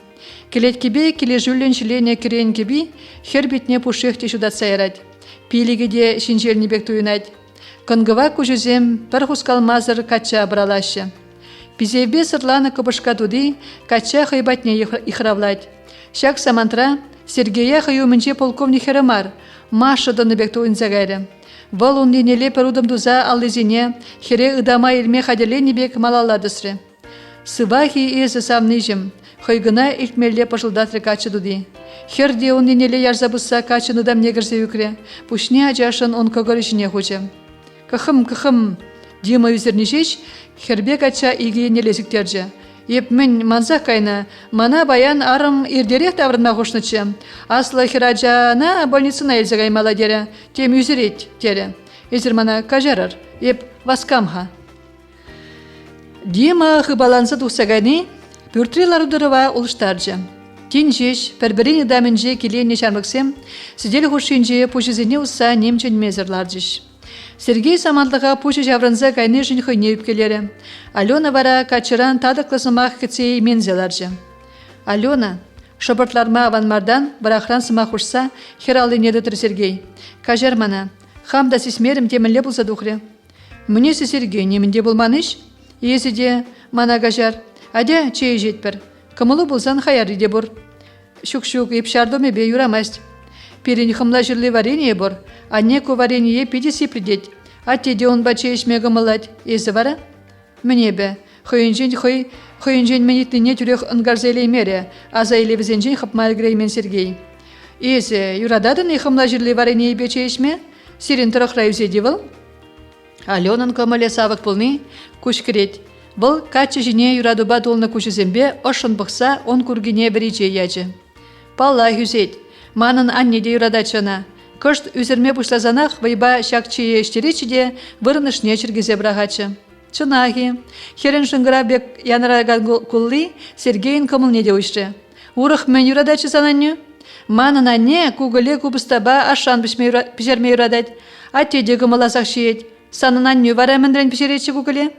Келеткебе келе жүлін жүлене керен кеби, хер бетне пушехте шудатса ярад. Пилігеде шинжелні бек туйнад. Кынгыва күжізем бір хускалмазыр кача бралашы. Пизевбе сырланы кыбышка туды, кача хайбатне ихравлад. Шак самантра Сергея хаю мінже полковник херымар. Маша доныбек туынса гайры. Вал унденеле перудым туза аллызине, хере ыдама илме хадерлени бек малаладысры. Сывахи езі савныжым, хойгына илтмелле пашылдатры качы дуди. Херде унденеле ярзабыса качын ыдам негірзе үкре, пушне ажашын он когорышыне хучы. Кахым, Дима үзернешеш, хербек ача игиене лезіктерджі. Еп мен манзақ кайна, мана баян арым ирдерек таврынма хошнычы. Аслы хераджана больницына елзі гаймала дере, тем үзерет тере. Ezir mana кажарар, еп васкамха. Дима хыбаланса тухсагани, пюртрилар удырыва улыштарджы. Тинжеш, перберини даменже келене шармыксем, сидел хушинже пушизене уса немчен мезерларджыш. Сергей самантлыға пуши жаврынза кайны жын хойне үпкелері. Алена вара качыран тадықлысымақ кітсей мензеларджы. Алена, шобыртларма аванмардан барахран сымақ ұшса, хералы недетір Сергей. Кажар мана, хамда сесмерім темінле бұлса дұқры. Мнесі Сергей, немінде болманыш? Езіде, мана кажар, аде чей жетпір. Кымылы болсан хаяр иде бұр. Шук-шук, епшардоме бе юрамаст. Перен хымла жырлы варенье бұр, а неку варенье пидеси придет. А теде он баче ешме гымылать. Езі вара? Мне бе, хойынжен менетіне түрек ынгарзайлей мере, а зайлевізенжен хыпмал греймен Сергей. Езі, юрададын хымла жырлы варенье бече ешме? Сирен тұрықра үзеде бұл? Аленан көміле савық пылны, күш кірет. Бұл качы жіне юрадуба толны күшізембе, ошын бұқса, он күргіне бірече яжы. Палла хүзет, манын аннеде юрадачына. Кышт үзірме бұшлазанақ вайба шакчые штеречеде вырынышне чергезе брағачы. Чынағи, херен шыңғыра бек яныраган кулли Сергейін көмілнеде ұшты. Урық мен юрадачы сананю? Манын анне кугыле кубыстаба ашан пішерме юрадать, а теде кымыласақ шиет. Санын анне вара міндрен пішеретші кугыле?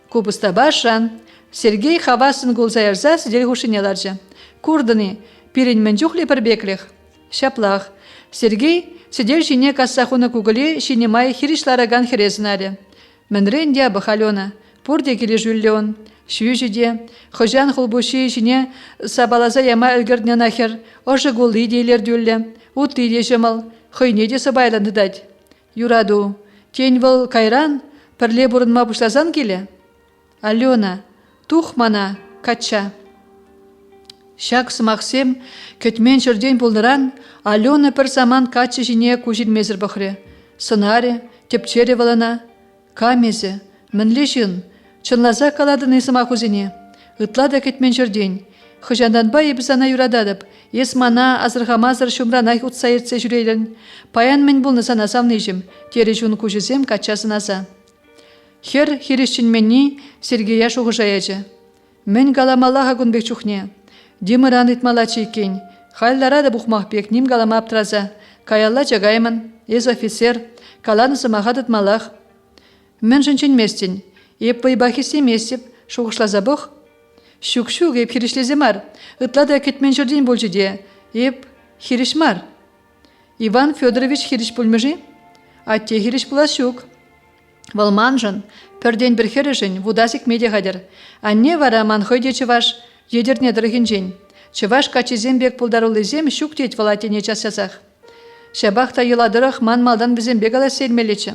Кубыстаба ашан. Сергей хавасын гулзаярза сидел хушинеларжы. Курдыны, пирен мен жухле пірбеклех. Шаплах. Сергей сидел шине кассахуна кугыле шинемай хиришлараган херезінаре. Мінрен де бахалена, пурде келе жүллеон. Шүйжіде, хожан хулбуши шине сабалаза яма өлгірднен ахер, ожы гулы дейлер дюлле, утты де жымыл, хойне де сабайланды дать. Юраду, тень выл кайран, пірле бұрынма бұшлазан келе? Алена, тух мана, кача. Шак сымақсем, көтмен жүрден болдыран, Алена пір заман качы жіне күжілмезір бұқыры. Сынаре, тепчере валана, камезе, мінле жын, чынлаза каладыны сымақ өзіне. Ытлада көтмен жүрден, хыжанданба ебізана юрададып, ес мана азырғамазыр шумранай ұтсайыртсе жүрейлін. Паян мен бұлны сана савныжым, тере жын күжізем кача сынаса. Хер хиришчин менни Сергея шуғыжаячы. Мен галамалаға күнбек чухне. Димыран итмала чейкен. Хайлара да бұқмақ бек ним галама аптыраза. Каялла жагаймын, ез офицер, каланы сымаға дытмалақ. Мен жынчын местен. Еп байбахисе месіп, шуғышлаза бұқ. Шук-шук еп хирішлеземар. Ытлада кетмен жүрден бол жеде. Еп хиришмар. Иван Федорович хириш пульмыжи? Атте хириш була шук. Валманжын, пөрден бір хережін, вудасик меде қадыр. Анне вара манхойде чываш, едерне дырғынжен. Чываш качезем бек пулдарулызем шук тет валатене часасақ. Шабақта еладырық ман малдан бізем бегала селмелечі.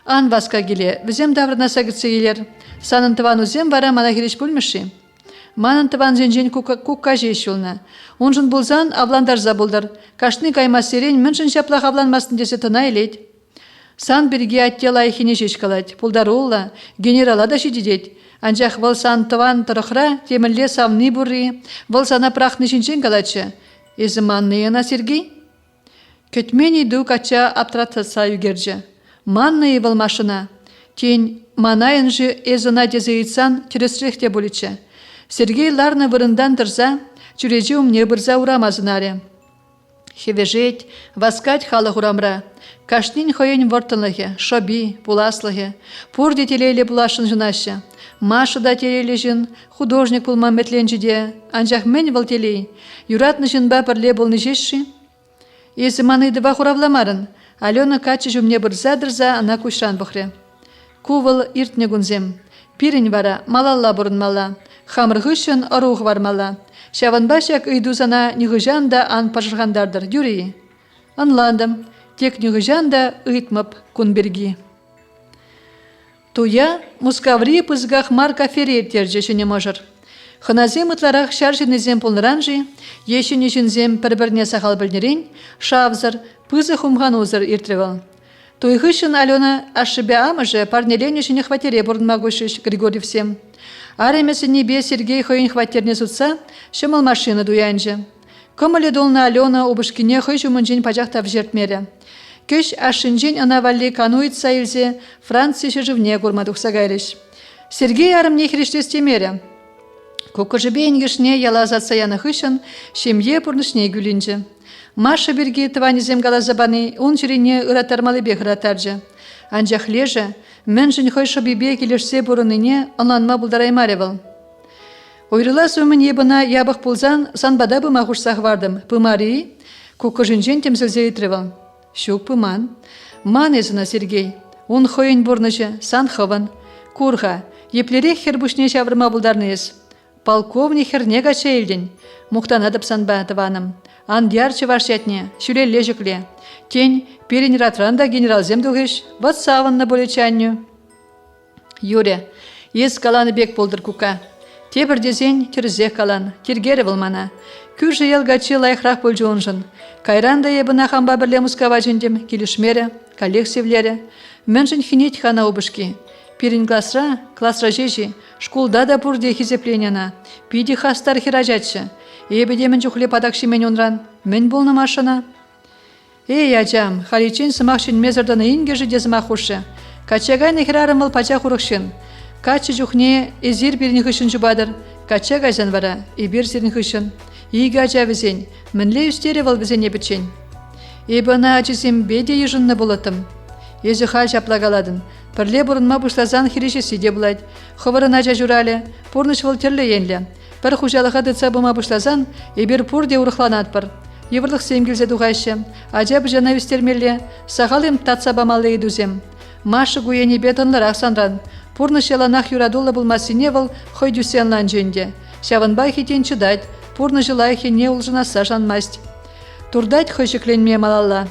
Ан васка келе, бізем даврына сағытсы елер. Санын тыван үзем вара мана хереш пульмыши. Манын тыван зенжен кукка жеш жолна. Онжын бұлзан авландарза болдар. Кашны кайма серен міншін шаплақ авланмасын десе тына елет. Сан бірге аттела ехіне жеш қалад. Пулдарулла, генерала да шедедет. Анжақ вал сан тыван тұрықра, темілле савны бұрри, вал сана прахны жінчен қаладшы. Езі манны ена Сергей? Көтмен иду кача аптратаса югерджі. Манны вал машина. Тень манайын жы езіна дезейтсан тересрехте болычы. Сергей ларны вырындан тұрза, жүрежі умне бірза урамазынаре. Хевежет, васкать халы хурамра. Кашнин хойын вортынлығы, шоби, пуласлығы. Пурде телейле пулашын жынашы. Маша да телейле жын, художник пулма метленжіде. Анжақ мен вал телей. Юратны жынба пірле болны жешші. Езі маны дыва хуравламарын. Алена качы жүмне бірза-дырза ана күшран бұқры. Кувыл иртне гүнзем. Пирін вара, малалла бұрынмалла. Хамырғышын оруғы вармалла. Шаванбашак үйдузана нығыжан да ан пажырғандардыр. Дүрей. Анландым, тек нюгыжан да ыйтмып кунберги. Туя мускаври пызгах марка ферет терже шыне можыр. Хыназем ытларах шаржинезем пулныранжи, ешіне жінзем бір-бірне сақал білнерен, шавзыр, пызы хумған узыр иртревал. Туйхышын Алена ашыбе амыжы парнелене жіне хватере бұрынмагушыш Григорьевсем. Аремесіне бе Сергей хойын хватерне сутса, шымыл машина дуянжы. Көмілі долна Алена убышкине хой жумынжен пачақтав жертмере. Көш ашынжен анавалли кануитса илзе Франция живне гурмадухса гайрыш. Сергей арымне хриштестемере. Кукыжыбе енгешне ялазатса яны хышын, шемье пурнышне гүлінжі. Маша берге тыванезем галазабаны, он жирене ыратармалы бе хыратаржы. Анжақ лежі, мен жын хойшы бебе келешсе бұрыныне онланма бұлдараймаревал. Ойрыла сөмін ебіна ябық пулзан санбада бұма хушсақ вардым. Пымари, кукыжынжен темзілзе итревал. Шук пыман. Ман езіна Сергей. Он хойын бұрныжы, сан хыван. Курға, еплере хербушне шавырма бұлдарныз. Полковник херне гачейлден. Мухтанадып санба тываным. Андярчы вашетне, шүлелле жүкле. Тень перен ратранда генералзем дугыш, вот саванна болечанню. Юре, ес каланы бек болдыр кука. Тебір дезен терзех калан, тергері вылмана. Күржі ел гачы лайхрақ бол жонжын. Кайранда ебіна хамба бірле мускава жындем, келішмері, коллексивлері. Мэнжін хинет хана обышки. Перен классра жежі, шкулда да бұрде хизепленена. Пиди хастар хиражатшы. Ебедемін жүхле падакши мен онран. Мен болны машына. Эй, аджам, халичин сымақшын мезірданы ингежі дезіма хушы. Качагайны хирарымыл пача хурықшын. Качы жүхне ezir бірін хышын жұбадыр. Качаг ажан вара, ебір зерін хышын. Игі ажа візен, мінле үстері вал візен ебічен. Ебіна ажызем беде ежынны болатым. Езі хал жаплагаладын. Пірле бұрынма бұшлазан хирежесі де бұлайды. Хывырын ажа жүралі, пұрныш вал терлі енлі. Бір хужалыға дыца бұма бұшлазан, ебір пұр де ұрықланат бір. Еврлық семгілзе дуғайшы, ажа бұжана үстермелі, сағалым татса бамалы едузем. Машы гуені бетонлар ақсанран, пұрныш еланақ юрадулы бұлмасыне выл хой дюсенлан жөнде. Шавынбай хитен чыдайд, пұрны жылайхи не ұлжынаса жанмасть. Турдайд хой жекленме малалла.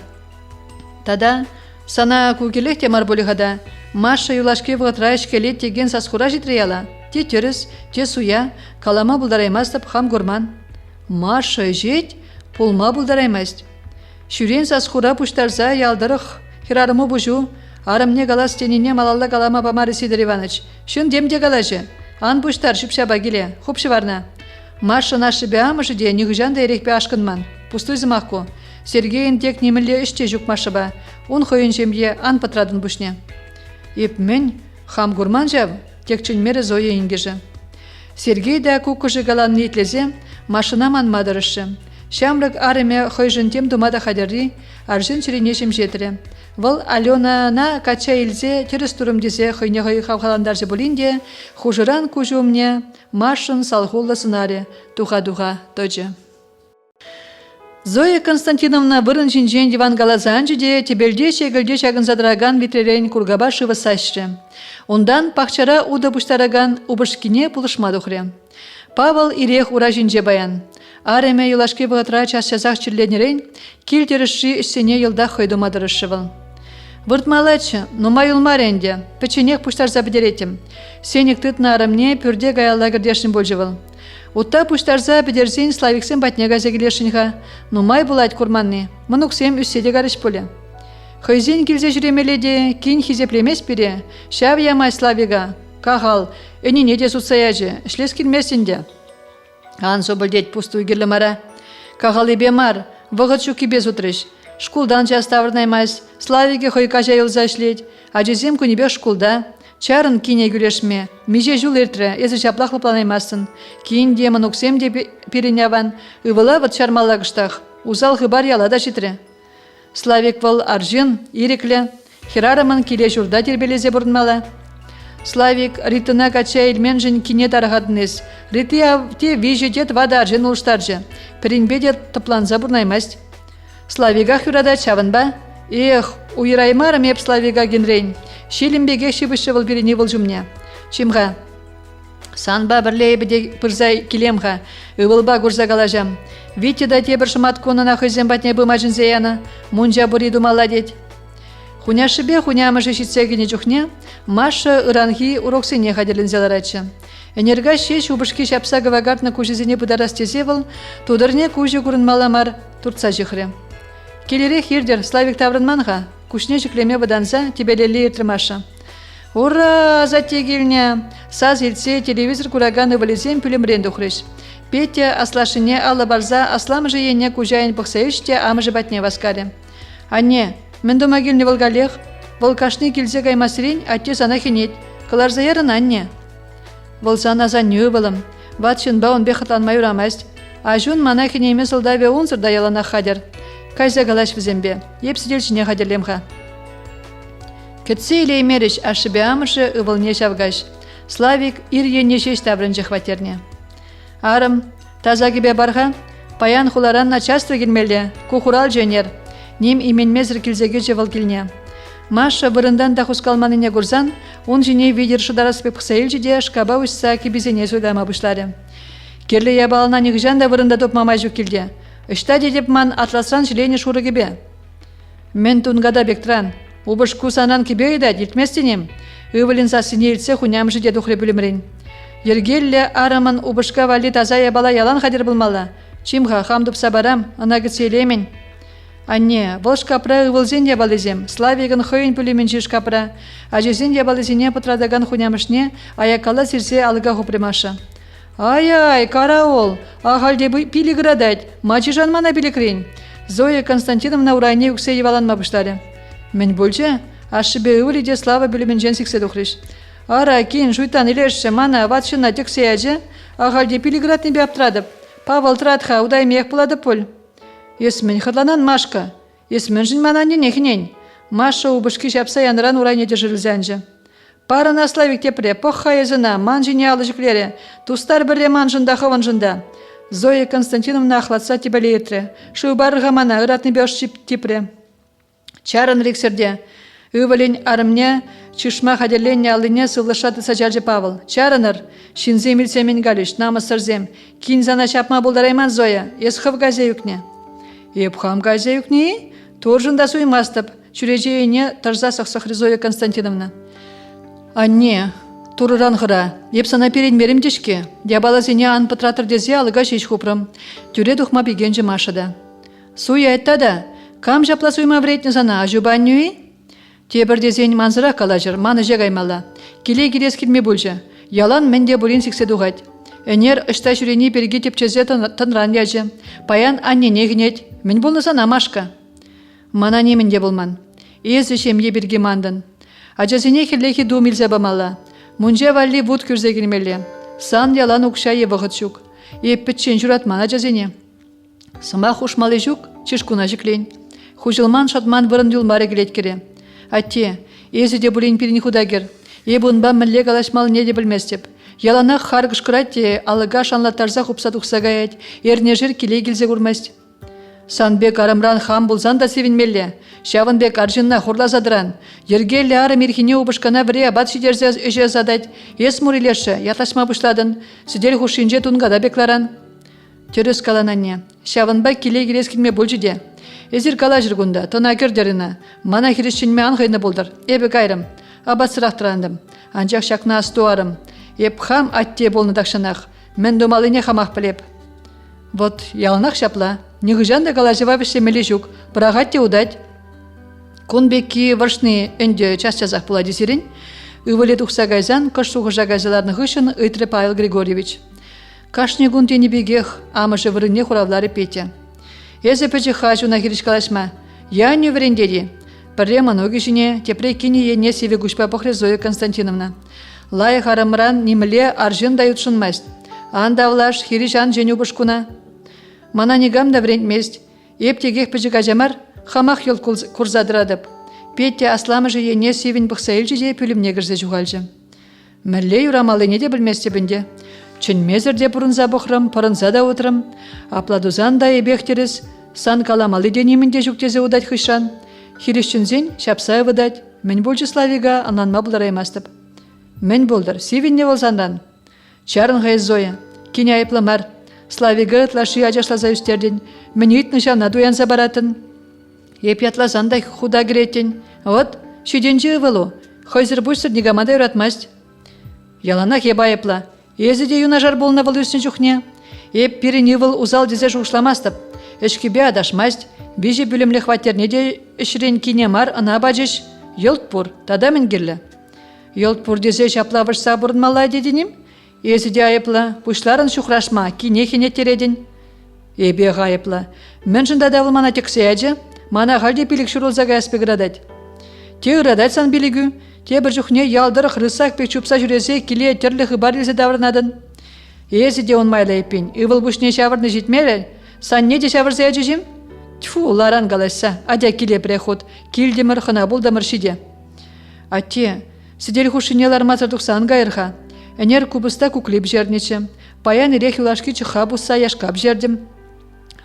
Тада, сана кугелек темар болығада, Маша юлашке вғытрайш келет деген сасқура житрияла. Те теріс, те суя, калама бұлдараймастып хам гурман. Маша жет, пулма бұлдараймаст. Шүрен сасқура пұштарза ялдырық, хирарымы бұжу, арымне галас теніне малалла калама бамары Сидор Иваныч. Шын демде галажы, ан пұштар шүпша багиле, хупшы варна. Маша нашы бе амышы де нігіжанда ерекпе ашқынман. Пустой зымақку. Сергейін тек немілі үште жүкмашы ба, он хойын жемге ан патрадын бұшне. Еп мен, хам гурман жав, тек чынмері зоя ингежі. Сергей да кукыжы галан ниетлезе, машинаман мадырышы. Шамрык арыме хойжын тем думада хадерри, аржын чиренешім жетірі. Выл Аленана кача илзе теріс турым дезе хойне хой хавхаландаржы болинде, хужыран кужумне, машын салхулла сынаре, туха-туха тойчы. Зоя Константиновна вырын жинжен диван галазанжы де тебелде шегілде шагын задыраган витререн кургаба шывы сашры. Ондан пахчара уда буштараган убышкине пулышмадухры. Павел ирех ура жинже баян. Ареме юлашке бұғытра час-часақ чирленерен, кел теріші ішсене елда хойдумадырышывыл. Выртмалачы, нума юлмаренде, печенек пуштар забедеретім. Сенек тытна арымне пүрде гаялла гірдешін болжывыл. Утта пуштарза бедерзен славиксен батнега зегілешінға, нумай булайт курманны, мұнуксем үсседе гарыш поле. Хойзен келзе жүремеледе, кин хизеплемес бере, шав ямай славига, кағал, өнине де сутсаяжы, шлес келмесінде. Ан собылдет пусту герлі мара. Кағал ебе мар, вғыт шуки без утрыш. Шкулдан жаставырнаймайс, славиге хойка жайылза шлет, ажезем күнебе шкулда. Чарын кине гүрешме, меже жул эртірі, езі жаплақлы планаймасын. Кейін демін ұқсем де переняван, ұвыла вұт шармалағыштақ, узал ғыбар ялада житрі. Славик выл аржын, иреклі, хирарымын келе журда тербелезе бұрынмала. Славик ритына кача елмен жын кине тарғадыныз. Рити авте вижі дет вада аржын ұлыштаржы. Перенбе де тұпланза бұрнаймаст. Славига хюрада чавын ба? Эх, уйраймарым еп Славига генрейн. Шилімбеге шибышшы выл беріне выл жүмне. Чимға. Санба бірлей біде пырзай келемха, ывылба гурза калажам. Витте да тебір шымат конына хызем батне бымажын зеяна, мунжа бұри думала дед. Хуняшыбе хунямыжы шитсегіне жүхне, Маша ыранги уроксыне хадерлінзеларачы. Энерга шеш убышки шапса гавагартна кужизіне бұдарас тезевыл, тудырне кужи курынмаламар турца жихре. Келере хирдер Славик таврынманға, кушне жүклеме бұданза тебелелі ертірмаша. Ура, затегілне! Саз елсе телевизор кураганы валезем пүлімрен дұқрыш. Петя аслашыне алы барза асламы жиене кужайын бұқсайыште амыжы батне васкаре. Анне, мен дома келіне волгалех, волкашны келзе каймасырин атте сана хенет, кыларза ярын анне. Волсана за нюбылым, ватшын баун бехатланмай урамасть, а жун мана хенеме сылдаве унсырда ялана хадер. Кайза галаш візембе, епсіделшіне хадерлемха. Кетсе илей мереш ашыбе амышы ывылне шавгаш. Славик ирьене шеш таврынжы хватерне. Арым, таза кебе барға, паян хуларан начальство келмелі, кухурал жөнер, нем именмезір келзеге жевал келне. Маша бұрындан да хускалманыне гурзан, он жіне видер шудараспе пықсаилжіде шкаба ұшса кебезене сөйдама бұшлары. Керлі ябалына негіжан да бұрында топмамай жүк келде. Үшта дедеп ман атласран жилене шуры кебе. Мен тунгада бектран, убыш кусанан кебе еда делтместенем, ывылин засыне илсе хуням жиде дұхре білімрен. Ергелле арымын убышка вали таза ябала ялан хадер булмала. Чимха хамдуп сабарам, ана гыцелемен. Анне, волш капра ывылзен ябалызем, Славигын хойын пүлемен жиш капра, ажезен ябалызене путрадаган хунямышне аякала сирсе алыга хупремаша. Ай-ай, караол, ахалде пили градать, мачи жанмана пиликрень. Зоя Константиновна урайне уксе еваланма быштаре. Мен больше, ашыбе ывылиде Слава пүлемен жен сиксе духрыш. Ара, кин, жуйтан илешші, мана ватшына тексе әжі, ахалде пилигратны бе аптрадып. Павел тратха, удай мех бұлады пөл. Есмен хырланан Машка, есмен жын мананне нехнен. Маша убышки шапса янран урайне дежірілзәнжі. Парына Славик тепре, похха езіна, ман жіне алы жүклері, тустар бірре ман жында хыван жында. Зоя Константиновна ахлатса тебеле етре, шу барыға мана ыратны бе ошчип тепре. Чарын рексерде. Ывалин арымне, чышма хадерленне алыне сылышаты сажаржы Павел. Чарыныр, шинзем илсемен галиш, намысырзем. Кинзана чапма болдарайман Зоя, есхыв газе юкне. Епхам газе юкне, торжында суймастып, чүрежейіне тарза сақсақры Зоя Константиновна. Анне, турыран ғыра, епсана перенмерім дешке, дябалазене ан патратыр дезе алыға шеш хупрым. Тюре дұхма бегенжі Машада. Суй айтта да, кам жапла суйма вретні зана, ажубан нюи? Тебір дезен манзыра калажыр, маны жег аймала. Келей керес келме бөлжі. Ялан менде бұлін сіксе дұғайд. Энер ұшта жүрені берге тепчезе тынран яжы. Паян аннене гінет. Мен болнысан Машка. Мана неменде болман. Езі шемге берге мандын. Ажазіне херлехи думилзе бамала. Мұнже валли вуд күрзе келмелі. Сан ялан ұқша евығыт жүк. Еппітчен жүратман ажазіне. Сыма хушмалы жүк, чешкуна жүклен. Хужылман шатман вырын юлмары келет кере. Атте, езі де бұлін пирін худагер. Ебунба мінле галашмал не де білместеп. Яланақ харгыш кыратте, алыға шанлаттарза хупса тұқсағайет, ерне жыр келей келзе көрмест. Санбек арымран хам бұлзан да севінмелі. Шавынбек аржынна хурлазадыран. Ергелі арым ерхіне убышкана вре абат шидерзе өже задать. Ес мурилеші, яташма бұшладын. Сидел хушинже тунгада бекларан. Терес калананне. Шавынбек келей келес келме бұлжыде. Эзир кала жүргунда, тона көрдеріна. Мана хирішчінме анғайны болдыр. Эбі кайрым. Абат сырақтырандым. Анжақ шақна астуарым. Еп хам атте болны дақшанақ. Мен домалыне хамақ білеп. Вот, ялынақ шапла. Нигыжан да кала жева вешемелі жүк. Бірағат те удать. Конбекки варшны өнде час-часақ бұла десерін. Ывылет ұқса гайзан, кыш суғыжа гайзаларны ғышын Ытры Павел Григорьевич. Кашне гунтені бегех, амышы вырыне хуравлары Петя. Эзе пөчі хажуна хиришкалашма. Я не врендеди. Пірре маноги жіне, тепре кені ене севе гушпа похре Зоя Константиновна. Лай харымран немле аржын дают шынмаст. Анда влаш хиришан женю бушкуна. Мана негам да врендмест. Ептегех пөчі гажамар, хамах ел курзадырадып. Петя асламыжы ене севен бұқсайылжы де пүлімне кірзе жуғалжы. Мәлле юрамалы не де білместе бінде. Чынмезірде бұрынза бұқырым, пырынза да отырым. Апладузан да ебехтеріз, сан каламалы денемінде жүктезе удать хышан. Хиришчінзен шапсай выдать. Мен болжы Славига ананма бұлдар аймастып. Мен болдар, севенне болсандан. Чарын гай Зоя. Кине айыпламар. Славига тлаши ажашлаза үстерден. Мінет нышана дуянса баратын. Еп ятлазандай худа кіретен. Вот, шиденжі ывылу. Хойзір бұшсыр негамада үратмаст. Яланах еп айыпла. Езі де юнажар болна выл үсін жүхне. Еп пирин ывыл узал дезе жушламастып. Эшкебе адашмаст. Бежі бүлімлі хваттерне де ішірен кине мар ана бажыш. Йолт пур, тада мінгерлі. Йолт пур дезе шаплавышса бұрынмала деденім. Езі де айыпла. Пушларын шухрашма, кине тереден. Эбе ғайыпла. Мен жында давыл мана тексе әджі. Мана ғалде билік шұрылзаға әспе градать. Те градать сан билігу. Те бір жүхне ялдырық рысақ пек чупса жүресе келе терлі хыбар елзе давырнадын. Езі де он майла епен. Ивыл бұшне шавырны жетмелі. Сан не де шавырзе әджі жем? Тьфу, ларан галашса. Адя келе преход. Килдемір хына бұлдамыр шиде. Ате, сидел хушинелар мазардықсан ғайырға. Энер кубыста куклип жернече. Паян ирек юлашки чыха бұсса яшкап жердім.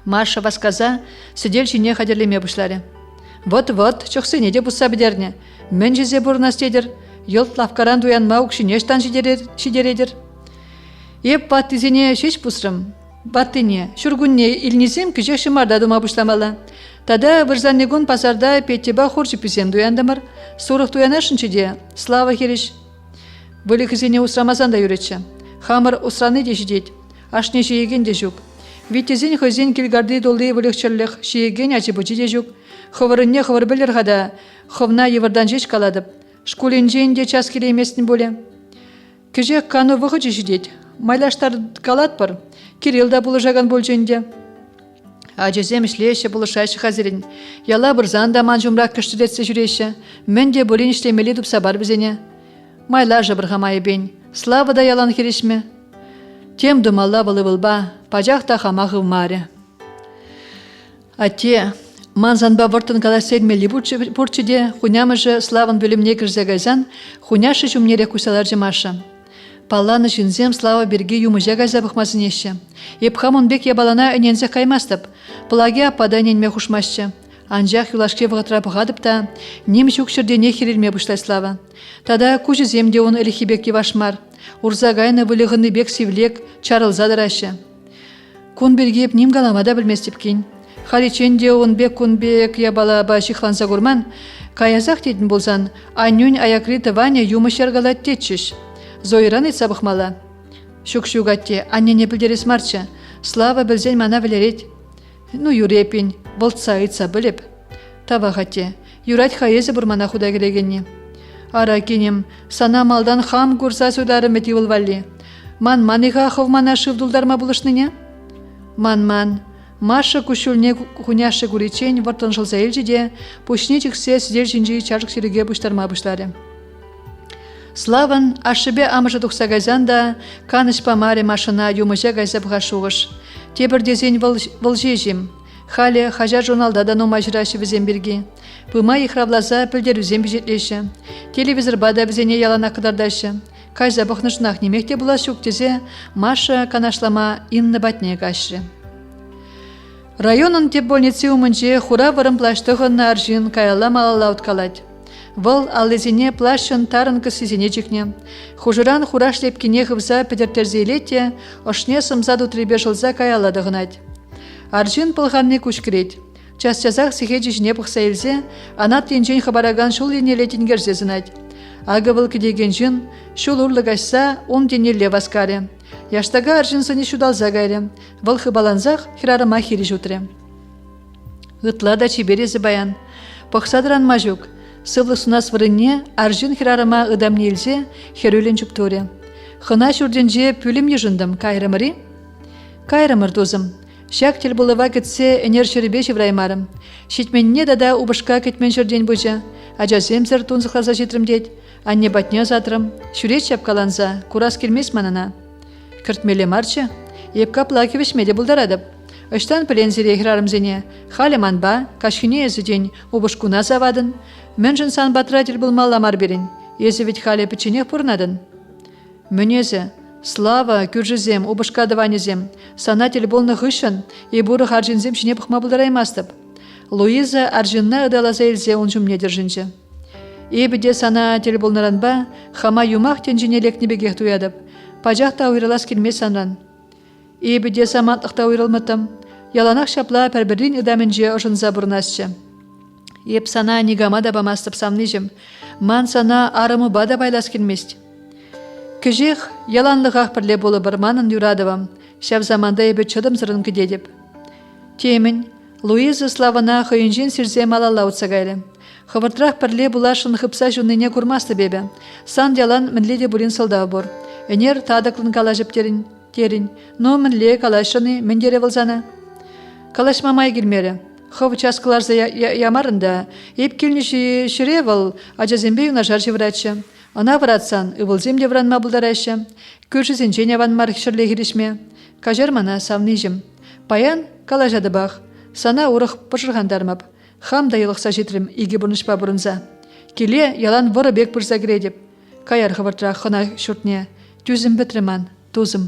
Маша васказа, сидел шине хадерлеме бұшлары. Вот, чықсыне де бұсса бідерне. Мен жезе бұрнас дедір. Йолт лавкаран дуян маук шинештан шидередір. Еп баттызене шеш бұсрым. Баттыне, шүргүнне илнизем күжек шымарда дума бұшламалы. Тада вырзаннегун пазарда петтеба хорчы пізем дуяндамыр. Сұрық дуяна шынчыде. Слава хереш. Бұлі кізене усрамазанда юретші. Хамыр усраны де жидет. Ашне жиеген де жүк. Витезен хозен келгарды долды вылықчырлық. Жиеген ажыбыжы де жүк. Хывырынне хывыр білір ғада. Хывна евырдан жеш каладып. Шкулен де час келемесін боле. Күжек кану вғычы жидет. Майлаштар калат бар. Кирилл да бұлыжаған бол жөнде. Ажезем ішлеші бұлышайшы хазірін. Яла бұрзан да ман жұмрақ күштіретсе жүреші. Мен де болен ішлемелі дұпса бар бізене. Майла жабырғамайы бен. Слава да ялан керешме. Тем думалла бұлы бұлба. Пажақ та хамағы маре. Ате, манзанба вұртын кала селмелі бұрчыде, хунямыжы славын бөлімне кірзегайзан, хуняшы жүмнере кусалар жымашы. Палланы жінзем слава берге юмыжа гайза бұқмасын еші. Епхам онбек ябалана әнензе қаймастып, пылаге апада әненме хушмашчы. Анжақ юлашке вғытра бұғадып та, нем жүкшірде не херелме бұшлай слава. Тада күжі земде он әліхибек евашмар. Урзагайны вылығыны бек севлек, чарылзадырашы. Кун бергеп нем галамада білместепкен. Халиченде он бек кунбек ябала ба шихланса гурман, каязақ тетін болсан, анюн аякриты ваня юмышар галат тетшіш. Зойран етса бұқмала. Шук-шугатте, аннене білдерес марча. Слава білзен мана білерет. Ну, юрепин, болтса етса біліп. Тавағатте, юрат хайезі бұрмана худа керегенне. Ара кенем, сана малдан хам курса судары метивыл валли. Ман-маниға ховмана шывдулдарма бұлышныне? Ман-ман. Маша кушулне хуняшы гуричен вартын жылза елжеде, пушне чіксе сидел жинжи чаржық сиреге бұштарма бұштары. Славан ашыбе амыжы тұқса гайзан да, каныш памаре машына юмыжа гайза бұға шуғыш. Тебір дезен вылжежем. Халі хажа журналда да нома жырашы візен берге. Пыма ихравлаза пілдер үзен бежетлеші. Телевизор бада візене ялана қыдардашы. Кайза бұқнышынақ немекте бұла шуктезе, Маша канашлама инны батне кашы. Районын теп больницы умынже хура вырым плаштығын аржын каяла малала уткалать. Выл аллезине плащын тарынкы сизине чекне. Хужыран хураш лепкине хывза педертерзейлете, ошне сымзад утребе жылза каялады гынать. Аржын пылғанны күшкірет. Час-часақ сихеджі жіне бұқса елзе, анат енжен хабараган шул енелетін герзе зынать. Ағы был кедеген жын, шул урлығашса, он денелле васкаре. Яштага аржын сыне шудалза гайре. Выл хыбаланзақ хирарыма хири жутре. Гытла да чеберезі баян. Пықсадыран мажук. Сывлы сунас вырынне аржын хирарыма ыдамне елзе херөлен чупторе. Хына шурденже пүлім ежындым, кайрымыри? Кайрымыр дозым. Шак тел болыва кетсе энер шеребе шевраймарым. Шетменне дада убышка кетмен жерден бөже. Ажазем зір тунзықлаза жетірімдет. Анне батне затрым. Шүрет шапкаланза, курас келмес манана. Кіртмеле марчы. Епка плакевіш меде бұлдарадып. Ыштан пілензере хирарымзене. Халі манба, кашхине езіден убышкуна завадын. Мэнжін сан батрател бұлмал ламар берін. Езі ведь халі печенех пұрнадын. Мөнезі. Слава, күржізем, убышкадыванезем. Санатель болны ғышын, и бұры аржинзем шіне бұқма бұлдараймастып. Луиза аржинна ыдалаза елзе он жүмне держінжі. Ебіде санатель болныранба, хама юмақ тенжіне лекнебегех туядып. Пажақта уйралас келмес санран. Ебіде самантлықта уйралмытым. Яланақ шапла пәрбірден үдәмінже ұжынза бұрнасшы. Еп сана негама да бамастып самныжым. Ман сана арымы бада байлас келмест. Күжех яланлығақ бірле болы бір манын юрадывам. Шап заманда ебі чыдым зырын кедедіп. Темін, Луиза славына хойынжен сірзе малалла ұтсағайлы. Хывыртырақ бірле бұлашын хыпса жүніне күрмасты бебі. Сан ялан мінледе бұлін сылдау бұр. Энер тадықлын калажып терін. Но мінле калашыны міндере вылзаны. Калашмамай келмері. Хов часкаларза ямарында. Еп келніші шыре выл, ажазембе юнажар жевратшы. Ана вратсан, ывылземде вранма бұлдарайшы. Көршісін жене ванмар шырле керешме. Кажар мана савныжым. Паян калажады бақ. Сана урық пұшырғандармап. Хам да елықса жетірім, иге бұрнышпа бұрынза. Келе ялан выры бек бұрза кередіп. Каяр хывыртырақ хына шүртне. Түзім бітіріман, тузым.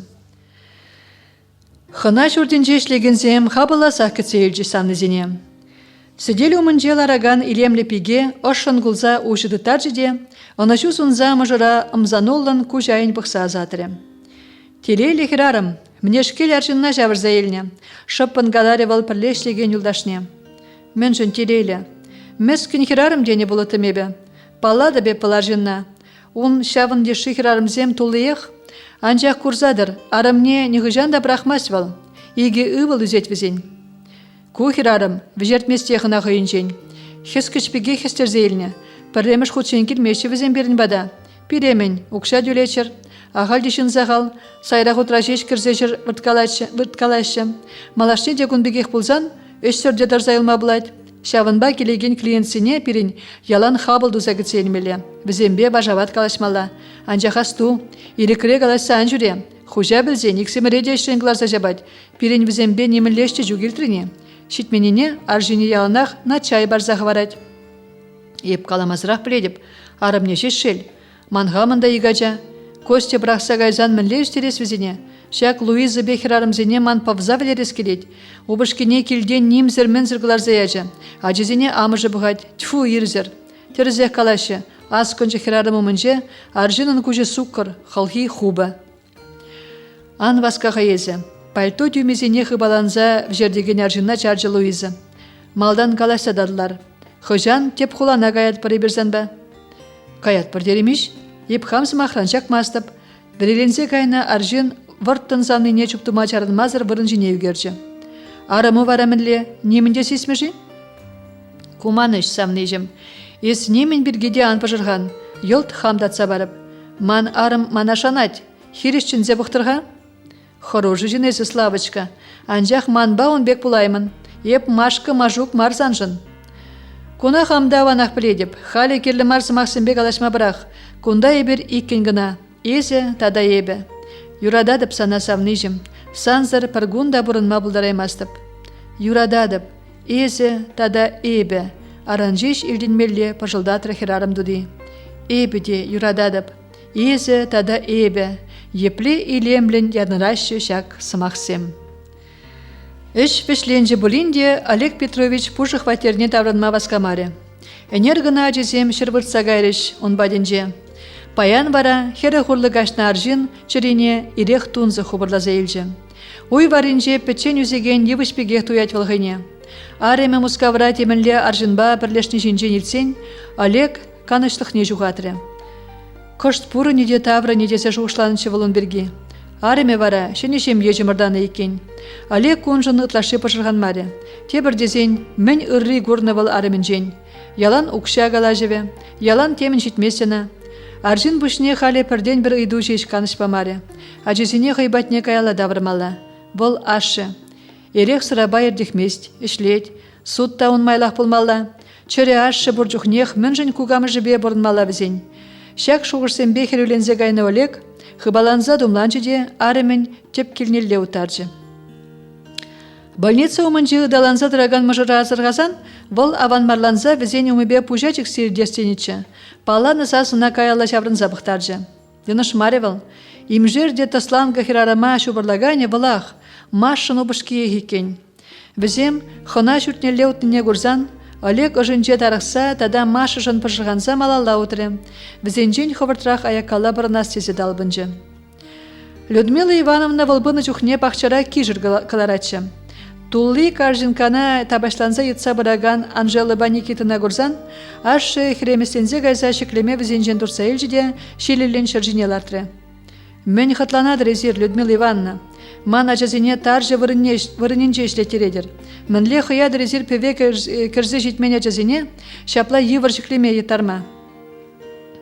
Хына шүртін жешлегензем хабыла саққытсы елжі санызене. Сидели умынже лараган илемле пиге, ошын гулза ушыды таржиде, онашу сунза мыжыра ымзануллан кужайын бұқса азатыры. Телейлі хирарым, мне шкел аршынна жавырза еліне, шыппын гадаревал пірлешлеген юлдашне. Мен жын телейлі. Мәскін хирарым дене болытым ебе. Палады бе пыларжынна. Он шавын деші хирарымзем тулыех, анжақ курзадыр, арымне нығыжан да брахмасвал, иге ывыл үзет візен. Ку хирарым, вежертместехына хойынчен. Хес кішпеге хестерзейліне, пірлеміш худшен келмеші візен берін бада. Пиремен, укша дюлечер, ағал дешін зағал, сайрақ утражеш кірзешір вырткалашы. Малашне дегун бегех пулзан, өссөрде дарзайылма бұлайды. Шавынба келеген клиентсіне пирин ялан хабыл дуза гіцелмелі. Бізембе бажават калашмала. Анжахасту, ирекіре калашсан жүре. Хужа білзен, иксеміреде шренгларза жабать. Пирин бізембе немілешті жүгілтіріне. Шитменіне аржыне яланақ на чай барзағы барать. Еп каламазырақ біледіп, арымне шешшел. Мангамында игача. Костя брақса гайзан мінле үстерес візіне. Шак Луиза бехерарымзене ман павза вілерес келет. Обышкене келден немзір мінзір гыларзаячы. Ажызене амыжы бұғад, тьфу ирзір. Терзех калашы, аз кончы херарымы мінже, аржынын күжі суккыр, халхи хуба. Ан васқаға езі. Пальто түймезене хыбаланза вжердеген аржынна чаржы Луиза. Малдан калашса дадылар. Хыжан теп хулана гаят пары берзен ба. Каят пыр деремеш, еп хамсы махранчак мастып. Біреленсе кайна аржын варттын замныне чуптыма чарынмазыр вырын жіне үгерчі. Арымы варамынле, немінде сесмежі? Куманыш самныжым. Ес немен біргеде ан пыжырған, йылт хамдатса барып. Ман арым манашанать, хирішчінзе бұқтырға? Хорожы жінесі Славочка. Анжақ манба он бек бұлаймын. Еп машқы мажук марзанжын. Куна хамда ванақ біледіп, халі керлі марсымақсынбек алашма бірақ. Кунда ебір иккен гына. Езе тада ебі. Юрададып сана савныжым. Санзыр паргунда бұрынма бұлдараймастып. Юрададып. Езе тада ебі. Аранжеш илденмелле пажылдатыр херарым дуди. Ебі де юрададып. Езе тада ебі. Епле илемлен ядырашы шак сымақсем. Үш вешленжі бұлінде Олег Петрович пушық ватерне тавранма васкамаре. Энергына жезем шырвыртса гайрыш он баденже. Паян бара хері хурлы гашна аржин чырине ирех тунзы хубырлаза елжі. Уй варинже печен үзеген евышпегех туят валғыне. Ареме мускавра темінле аржинба бірлешні жинжен елсен Олег канышлық не жуғатыры. Кышт пуры неде тавры недесе жуғышланыншы валын берге. Ареме вара шенешем ежімірданы екен. Олег кунжын ытлашы пышырған маре. Тебір дезен мен ырри гурнывал аремен жен. Ялан укша гала живе, ялан темін жетмесені. Аржин бұшне халі пірден бір үйду жеш канышпа маре. Ажезіне ғайбатне каяла давырмала. Бұл ашы. Ерех сыраба ердехмест, ішлет, суд таун майлақ болмала. Чөре ашы бұржухнех мін жын кугамы жібе бұрынмала бізен. Шак шуғырсен бехер өлензе гайны Олег, хыбаланза думланчыде аремен теп келнелле утаржы. Больница умынжы даланза дыраган мыжыра азырғазан, бұл аванмарланза візен умыбе пужачық сирдестенічі. Пала нысасына каялла шаврынза бұқтаржы. Дыныш маревал, имжерде тасланға хирарама шубырлагане вылақ, машын обышкие хекен. Візем хына шүртнелле утыне гурзан, Олег ұжынже тарықса, тада машы жын пыржығанса малалла отыры. Візенжен ховыртырақ аяққала бұрына стезі далбынжы. Людмила Ивановна волбыны чухне пахчара кижір каларачы. Тулли каржинкана табашланса йытса быраган Анжела Никитина гурзан, аш хремесензе гайза шеклеме візенжен турса елжіде шилелен шыржинелартры. Мен хатланадыр езір Людмила Ивановна. Ман ажазине таржы вырыненже ішлеттередер. Мінле хыядыр езір певе кірзі житмен ажазине шапла йывыр шеклеме етарма.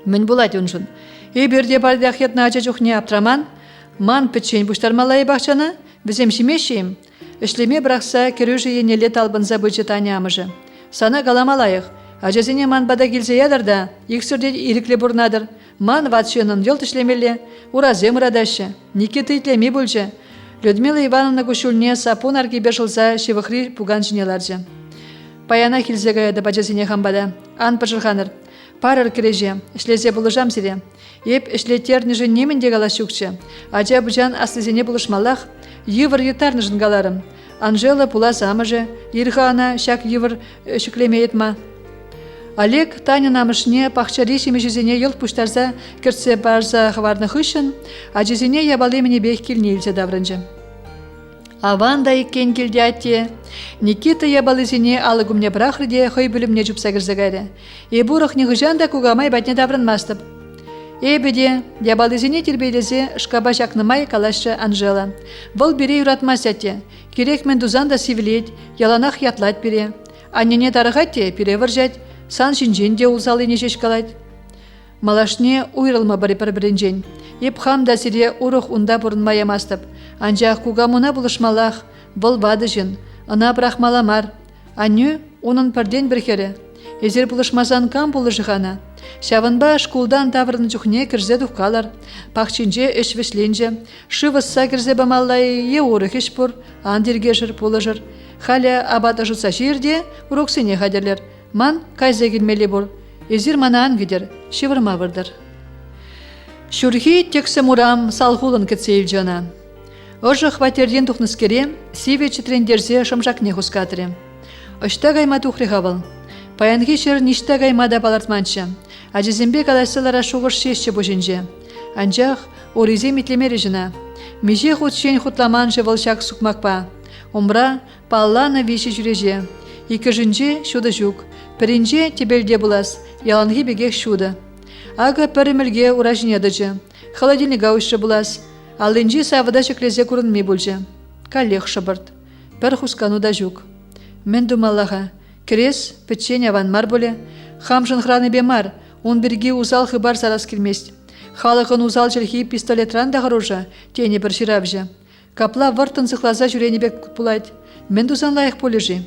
Мен булать уншын. Берде барды ахетна ажа жухне аптраман, ман печень буштармалай бақчана, бізем шимешейм. Ішлеме бірақса кережі енеле талбынза бөджетане амыжы. Сана галамалайық. Ажазине ман бада келзе ядырда, иксірде ирикле бұрнадыр. Ман ватшенын ел тішлемелі, уразем ырадашы. Никиты итлеме бөлжі. Людмила Ивановна күшіліне сапун аргебе жылза шевықри пуган жинеларжы. Паяна келзе гаяды бажазине хамбада. Ан пажырханыр. Парыр кереже, ішлезе бұлыжам сире. Еп ішлетерні немін де гала шукчы. Ажа бұжан аслезене бұлышмалақ, йывыр етарны жынгаларым. Анжела пула замыжы, ирға ана шак йывыр шүклемейет ма. Олег Таня намышне пахчари шемешізене ел пуштарза кіртсе барза хварны хышын, а жезене ябалеміне бейх келіне елзе даврынжы. Аван да иккен келде атте. Никита ябалызене алыгумне брахрыде хой бүлімне жүпса кірзігәрі. Ебурық неғыжан да кугамай бәтне даврынмастып. Эбеде ябалызене тербейлезе шкаба жақнымай калашы Анжела. Бұл бере юратмас әтте. Керек мен дузан да сивилет, яланақ ятлать бере. Аннене тарығатте перевыржать. Сан шинжен де улзалы нешеш калайд. Малашне уйрылма бір-бірінжен. Еп хам да сире урық унда бұрынмая мастып. Анжақ кугамуна бұлышмалақ, бұл бады жын, ына брахмаламар. Аню унын пірден бірхері. Езер бұлышмазан кам бұлышығана. Шавынба шкулдан таврын жүхне кірзе дұққалар. Пақчинже үш вешленже. Шывысса кірзе бамаллай е урық еш бұр, андергешір бұлыжыр. Халя абата жұтса жерде урықсыне қадерлер. Ман кайзе келмелі бұр. Езір мана ангидер, шивырма вырдыр. Шүрхи тексе мурам салхулын кетсейл жана. Ожы хватерден тухныскере, сиве читрендерзе шымжакне хускатыре. Ошта гайма тухри хавал. Паянги шыр ништа гаймада балартманчы. Ажизембе калайсылара шуғыр шешче божинже. Анжақ оризе митлемері жына. Меже хутшен хутламан жывылшак сукмакпа. Умра паллана виші жүреже. Икі жінже шуды жүк. Пірінже тебелде булас, яланги бегек шуды. Ага пірімілге уражинедыжы. Холодильнига ұшшы булас. Алынжи савыда шеклезе көрінме бұлжы. Калех шыбырт. Пір хускану да жүк. Мен думаллаға. Крес, печень аванмар боле. Хамжын храны бемар. Он берге узал хыбар сарас келмест. Халықын узал жерхи пистолетран да ғаружа. Тені бір ширавжы. Капла выртын зықлаза жүрені бек пулайд. Мен дузан лайық полежи.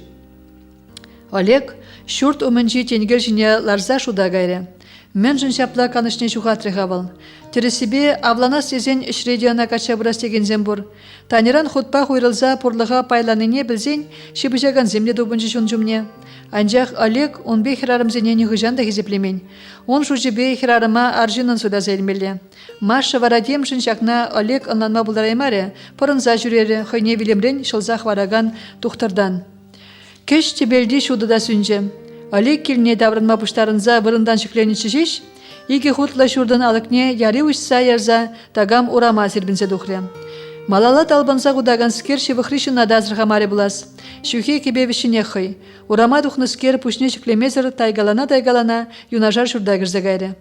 Олег шурт умынжи тенгел жіне ларза шуда гайре. Мен жын шапла канышне шухатры хавал. Тересібе авлана сезен ішредиона кача бұрас теген зембур. Таниран хутпа хуйрылза пұрлыға пайланыне білзен шибыжаган земле дубынжы жун жумне. Анжақ Олег он бе хирарым зенені ғыжан да хезеплемен. Он жужебе хирарыма аржинын суда зәлмелі. Маша варадем жын шақна Олег ынланма бұлдараймаре, пұрынза жүрері хойне вилемрен шылзақ вараган тухтырдан. Кеш тебелді шудыда сүнже. Олег келіне даврынма пұштарынза вырындан шықленіші жеш, иге хутла шурдан алыкне яри ұшса ярза тагам урама сербінсе дұхре. Малала талбанса ғудаган скер шевықришын надазырға маре бұлас. Шухе кебевішіне қой. Урама дұхны скер пүшне шықлемезір тайгалана юнажар шурда кірзе гайры.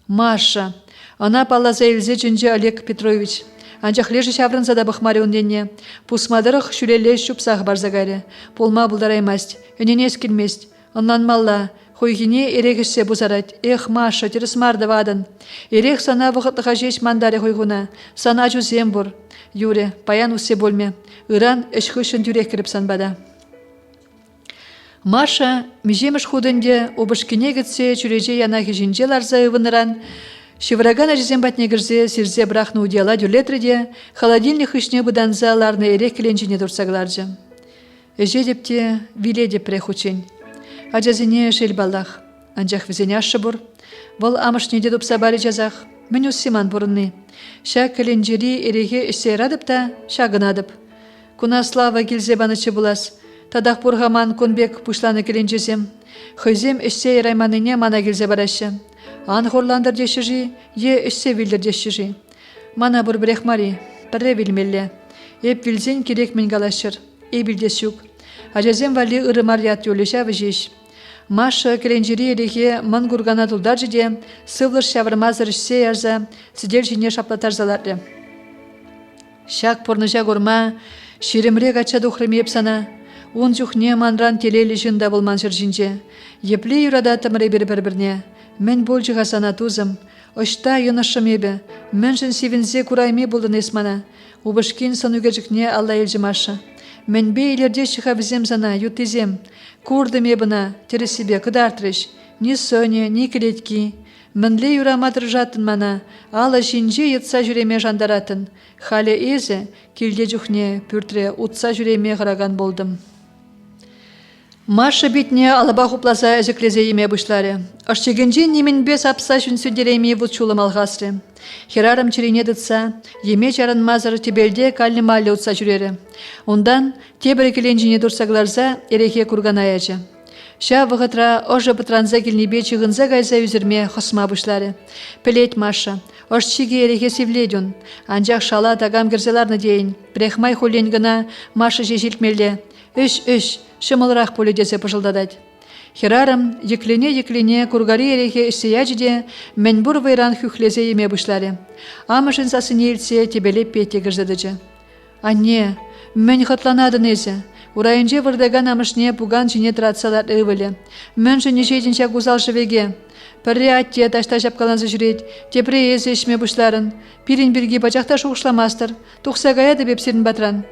Маша, ана паллаза елзе жүнже Олег Петрович. Анчах лежі шаврынса да бұқмаре үнденне. Пусмадырық шүлеле шупсағы барза гайры. Полма бұлдараймаст, өненес келмест. Оннан малла, хойгине ерегішсе бұзарад. Эх, Маша, терес марды вадын. Ерег сана вғыттыға жеш мандаре хойгуна. Сана жүзем бұр. Юре, паян усе бөлме. Иран ішхышын дүрек кіріп санбада. Маша, межеміш худынде, обышкене гітсе, жүреже янағы жинже ларза ывыныран. Шевраган ажизем батне кірзе, сирзе брахны удияла дүрлетірде, холодильник ішне бұданза ларны ерек келенжіне дұрсагларжы. Эже депте, виле деп прехучень. Ажазине жел баллах. Анжақ візене ашы бұр. Бұл амышнеде дұпса бары жазақ. Мен үссеман бұрынны. Ша календжери ереге ішсе радып та, шағынадып. Куна слава келзе банычы бұлас. Тадақ бұрғаман конбек пұшланы календжезем. Хойзем ішсе ерайманыне мана келзе барашы. Ан хорландыр дешіжі, е ішсе вилдір дешіжі. Мана бұр бірек мари, бірре білмелі. Еп вілзен керек мен галашыр, ебілдесюк. Ажазем вали ырымар ят юлеша вжеш. Маша керенжири ерехе ман гургана тулдар жиде, сывлыр шавырмазыр ішсе ярза, сидел жине шаплатар заларды. Шак порныжа горма, ширемре гача духрымеп сана, он жүхне манран телелі жында болман жыржинже. Епле юрада тымыры бір-біріне, мен бол жыға сана тузым, ұшта йынышым ебі, мен жын севінзе курайме болдын есмана, убышкин сануге жүхне алла елжі маша. Мен бейлерде шыға бізем сана, ютызем, курдым ебіна, тері себе кыдартырыш, ни сөне, ни келетки. Мінле юраматыр жатын мана, ала жинже етса жүреме жандаратын. Халі езі, келде жүхне, пүртіре, утса жүреме ғыраган болдым. Маша битне алаба хупласа әжіклезе еме бұшлары. Ашчегенже немен бес апса жүн сөндереме бұлчулым алғасыры. Херарым черене дытса, еме жарын мазыр тебелде калли малли утса жүрері. Ондан тебірі келенжіне дұрсагларза ерехе курган аяжы. Ша вғытра ожы бұтранза келнебе чығынза гайза үзірме қосма бұшлары. Пелет Маша, ошчиге ерехе севледюн, анжақ шала тагам керзеларны дейін. Брехмай хулен гына Маша жежілтмелде. Үш, шымылырақ поле десе пыжылдадать. Херарым, еклене кургари ерехе ішсеяжыде, мен бұр вайран хүхлезе еме бұшлары. Амышын сасыне елсе тебелеп петте кірзадыжы. Анне, мен хатланадын езі. Урайынже вырдаган амышне пуган жіне тратсалар өвілі. Мен жіне жейдінча гузал живеге. Пірре атте ташта жапкаланзы жүрет, тепре езі ішме бұшларын. Пирин бірге бачақта шуқшламастыр, тұқса гаяды бепсерін батран.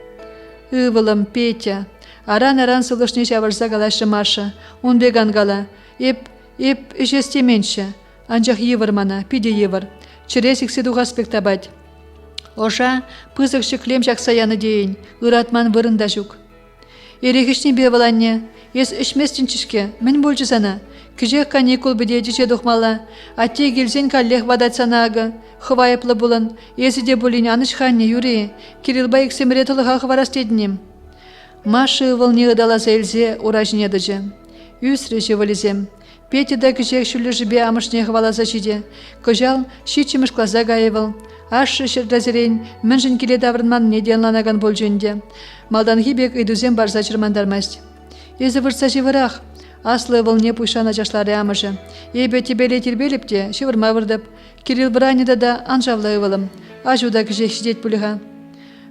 Өвілім, Петя. Аран-аран сылышне шавырса галашы Маша. Он беган гала. Еп, ішестеменші. Анжақ евір мана, пиде евір. Чыресік седуға спектабать. Оша пызық шықлем жақсаяны дейін. Ыратман вырында жүк. Ерекішне беваланне. Ес ішместін чішке. Мен болжы сана. Кіжек каникул біде диче дұқмала. Атте келзен каллех вадат санағы. Хывайыплы болын. Есі де болин анышханне юри. Кирилбай ексеміре тылыға хварастедінем. Маша волне ыдаласа элзе уражнедыжы. Үсрежі валезем. Петя да кіжек шүлі жібе амышне хваласа жиде. Кожал шичимыш клаза гаевал. Ашы шырдазерен мінжін келе даврынман неденланаган бол жөнде. Малданги бек идузем барза чырмандармасть. Езі вырса живырах. Аслы волне пуйшана жашлары амыжы. Ебе тебеле тербеліпте шывырма вырдып. Кирилл Бранеда да анжавлы ывылым. Ажуда кіжек шидет пулыға.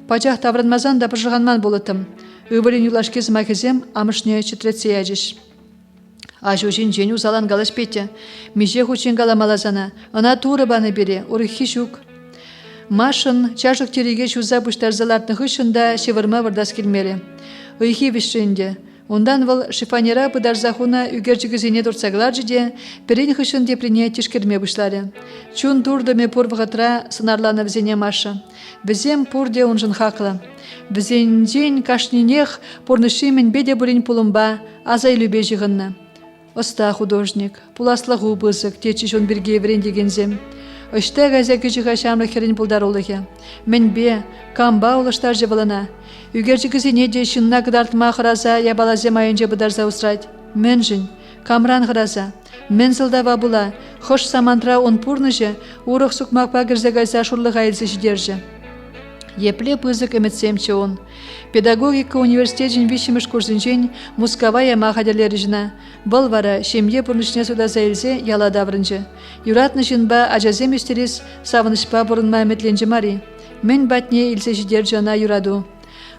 Пачах таврынмазан да пыржығанман болытым. Өвілін юлашке зымакезем амышне чытретсе яжыш. Ажужин жен узалан галаш Петя. Меже хучин галамалазана. Ана туры баны бере, урыхи жук. Машын чашық тереге шуза бұштарзалартны хышында шевырма вырдас келмелі. Уйхи вишшінде. Ондан выл шифанера пыдарзахуна үгерчігізіне дұртсаглар жиде, перен хышын деприне тишкерме бұшлары. Чун турдыме пур вғытра сынарланы візене Маша. Візем пурде онжын хақлы. Візенжен кашнинех порнышимен беде бурин пулымба азай любе жығынна. Оста художник, пуласлағу бызық, течі жон бірге еврен дегензем. Өшті газекі жыға шамры херін пулдар олығы. Мен бе, камба олыштар жевалана. Үгерчігізіне де шынна кыдартыма қыраза, ябалазе майынже бұдарза усрать. Мен жын, камран қыраза. Мен зылдава була, хош самантра он пурныжы, урық сұқмақпа кірзе гайза шурлыға елзі жидержі. Епле пызык эметсемче он. Педагогика университетин вишимыш курсынчен мусковая махадерлері жына. Бұл вара шемье пурнышне суда заэлзе яла даврынчы. Юратны жынба ажазем үстерес савынышпа бұрынма әметленжі мари. Мен батне илсе жидер жана юраду.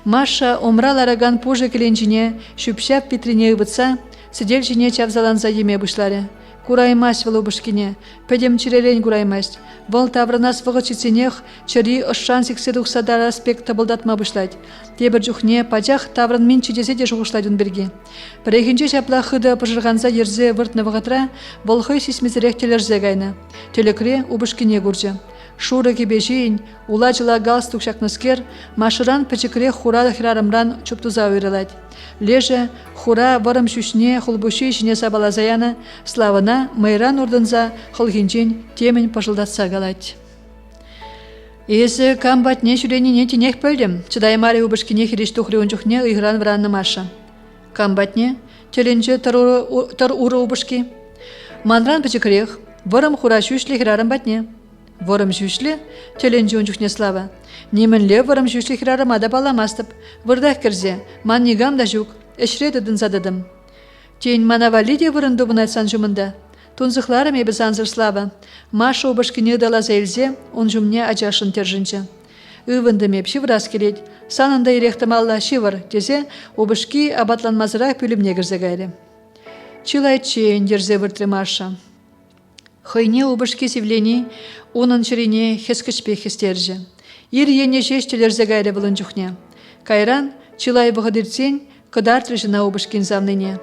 Маша омрал араган пужы келенжіне шүпшап витрине ыбытса, сидел жіне чавзаланза еме бұшлары. Кураймась вылу бышкине, педем чирелен кураймась. Вол таврынас вғы чиценех, чыри ышшан сиксе дұқсадар аспект табылдатма бұшлать. Тебір жүхне пачах таврын мен чидесе де жұғышладын бірге. Бірегінче жапла хыды пыжырғанза ерзе выртны вғытра, волхой сисмезірек телерзе гайны. Телекре убышкине гуржы. Шуры кебежейін, ула жыла галстук шакныскер, машыран пычыкре хура хирарымран чуптуза уйрылать. Леже хура варым шүшне хулбуши ішіне сабалазаяны, славына майран урдынза хылгинчен темен пажылдатса галать. Езі камбатне шүреніне тенек пөлдім, чыдаймари убышкине хириш тухри ончухне ұйғыран вранны Маша. Камбатне, теленже тар уры убышки. Манран пычыкрех, варым хура шүшлі хирарым батне. Ворым жүйшлі, теленжі онжухне слава. Неменле ворым жүйшлі хирарымада баламастып. Вырдах кірзе, ман негам да жүк, эшредідін задыдым. Тейін манавали де вырынды бұн айтсан жұмында. Тунзықларым ебі занзыр слава. Маша обышкіне дала зәйлзе, он жұмне ажашын тержінчі. Ывындым еп шиврас келет. Санында еректімалла шивыр, дезе, обышки абатланмазырақ пүлімне кірзе гайры. Чилайчен дерзе выртры Маша. Хойне обышки севлени, onun çirine хескічпе хестерже. Ир ене жештелерзе гайры бұлын жүхне. Кайран, чилай бұғадырцен, кыдар трыжына обышкин завныне.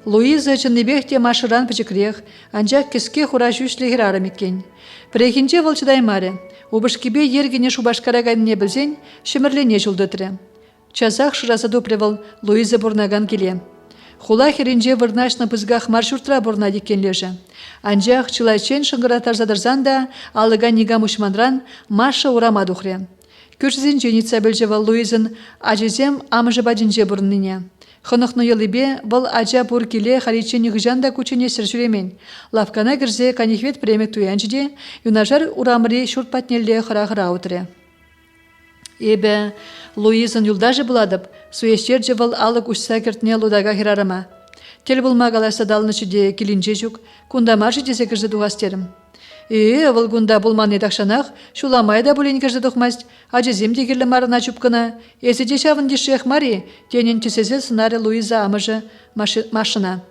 Луиза чыннебехте Машыран пычыкрех, анжак кеске хура жүшлі хирарым еккен. Прехинче волчыдай маре, обышкебе ергене шубашкара гайне білзен, шымырлене жылдытыры. Часах шыраса допревал Луиза бурнаган келе. Хула херинже вырнашны пызгах маршрутра бурна деккенлеже. Анжақ чылайчен шыңғыратар задырзанда, алыға нега мушманран Маша урама духре. Күршізін женица білжевал Луизын ажезем амыжы бадинже бұрынныне. Хынықны елібе бұл ажа бұр келе харичен негіжанда күчіне сір жүремен. Лавкана кірзе канихвет премек туянжыде, юнажар урамыри шуртпатнелле хыра-хыра утыре. Эбе, Луизын юлдажы бұладып, суештерже бұл алык ұшса кертіне лудага хирарыма. Тел бұлмағаласа далнышыде келінже жүк, кундамашы десе кірзі дуғастерім. Бұл күнда бұлманы дақшанақ, шуламай да бұлен кірзі дұқмаст, ажызем дегерлі марына жүпкіна, есіде шавынде шех мари, тенен тесезе сынаре Луиза амыжы машына.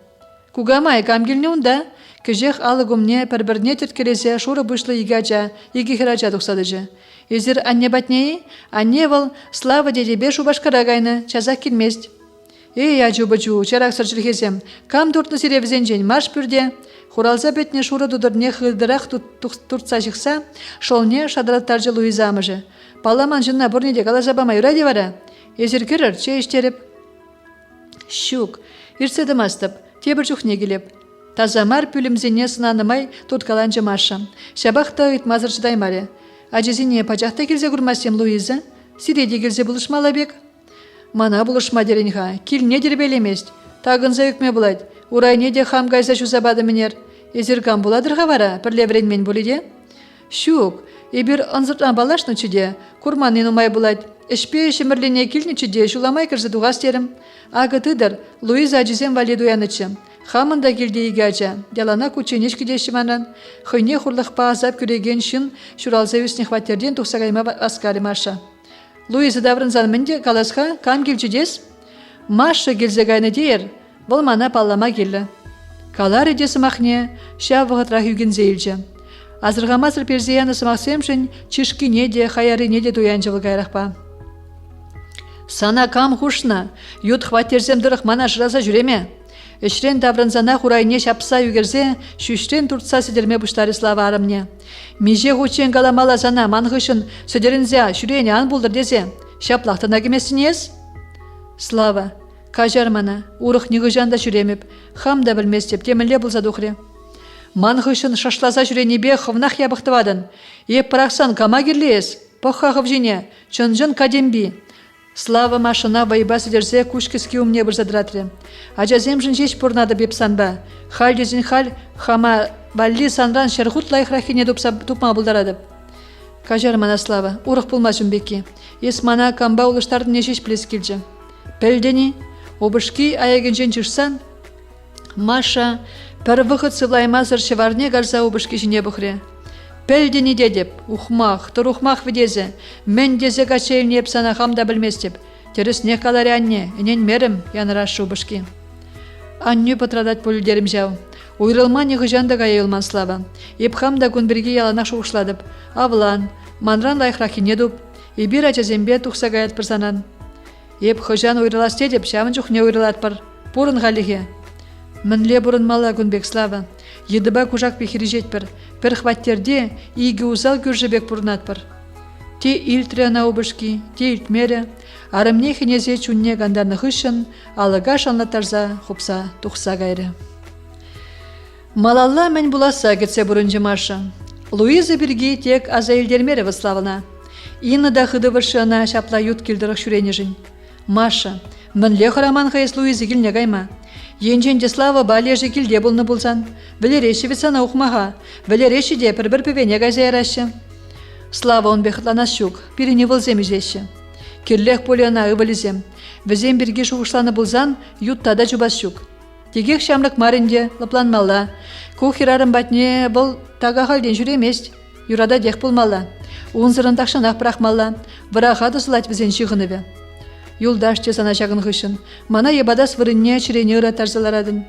Кугамай камгеліне ұнда, кежех алығымне пәрбірне терткелесе шуры бұшлы игача, игі хирача дұқсадыжы. Езір анне батнеи, анне вал слава дедебе шубашкара гайны, чазақ келмест. Ажу-бачу, чарак сырчырхезем, кам туртны сиревзенжен маш пүрде, хуралза бетне шуры дудырне хыдырақ туртса жықса, шолне шадраттаржы Луиза амыжы. Паламан жынна бұрнеде қалазабама юраде вара. Езір кірір, че іштеріп. Щук, ирседім астып, тебір жүхне келеп. Тазамар пүлімзене сынанымай турткаланжы маша. Шабақта үйтмазыр жыдаймаре. Ажезине пачақта келзе күрмасем Луиза, сиреде келзе бұлышмала бек. Мана бұлышма деренға, килне дербелемест. Тағынза өкме бұлайды, урайне де хам гайза жузабады мінер. Езіргам бұладырға вара, бірлеврен мен бұлыде. Щук, ебір ынзыртан балашны чуде, курманын умай бұлайды. Ішпе шымірлене килне чуде, жуламай кірзі дуғастерім. Ағы тыдыр, Луиза ажезем валеду янычы. Хамында келде игача, делана кученеш кедешіманан, хойне хурлықпа азап күреген шын шуралза өсіне хваттерден тұқсағайма аскары Маша. Луиза даврынзан мінде каласқа кам келчедес? Маша келзе гайны дейір, бұл мана паллама келі. Калар едесі мақне, ша вғытрақ үйген зейлжі. Азырғамазыр перзияны сымақсемшін, чишкине де, хайарыне де дуянжылы гайрақпа. Сана кам хушна, ют хваттерзем дырық мана жыраза жүреме? Эшрен даврынзана хурайне шапса югерзе, шүшрен туртса сідерме бұштары слава арымне. Меже ғучен галамала зана манғышын сөдерінзе шүрене ан болдыр дезе, шаплақтына кемесінез? Слава, кажармана, урық негіжанда жүремеп, хам да білместеп, темілі бұлза дұқре. Манғышын шашлаза жүренебе хывнақ ябықтывадын. Еп парақсан кама керлес, пұққағып жене, чын-жын кадемби. Слава машына байба сідерзе күшкіске умне бір задыратыры. Ажазем жын жеш бұрнады беп санба. Хал дезін хал хама балли санран шарғут лайқрахине тупма бұлдарадып. Кажар мана Слава, урық бұлма жүмбеке. Ес мана камба улыштардың нешеш білес келжі. Пәлдені, обышки аягын жен жүрсан, Маша пір вғыт сывлаймазыр шеварне гарза обышки жіне бұқре. Пәлдені дедеп, ухмақ, тұр ухмақ видезе, мен дезе качеліне епсана хамда білместеп, теріс не қаларе анне, енен мерім, яныраш шубышки. Анне патрадат пөлдерім жау. Уйрылма неғы жанда ғайылман Слава. Еп хамда күнбірге яланақ шуғышладып, авлан, манран лайқрақине дұп, ебір ачазембе тұқса ғаят пырзанан. Еп хыжан уйрылас дедеп, шамын жүхне уйрылат пыр, бұрын ғалиге. Мінле бұрын мала күнбек Слава. Едіба күжақ пехері жетпір, бір хваттерде игі ұзал көржебек бұрнат пыр. Те илтірі ана обышки, те илтмері, арымне хенезе чүнне гандарны хышын, алыға шанлатарза хупса тұқса ғайры. Малалла мен бұласа кетсе бұрынжы Маша. Луиза бірге тек аза елдермері выславына. Инны да хыды выршына шапла ют келдірік шүренежін. Маша, мінле қыраман қайыз Луиза келіне ғайма. Енженде Слава балежі келде бұлны бұлсан. Білереші вецана ұқмаға, білереші де бір-бір пөвене ғайза ярашы. Слава он бехтлана щук, пирине вылзем изещі. Керлех полиана ывализем. Візем бірге шуғышланы бұлзан, юттада жубас щук. Тегек шамлык маринде лапланмалла. Кухирарым батне бұл тага халден жүремест. Юрада дех пулмалла. Унзырын тақшанақ бірақмалла. Вараға дызылать візен шығыныве. Юлдаш тезана жағын ғышын. Мана ебадас вырынне чирене ұры тарзаларадын.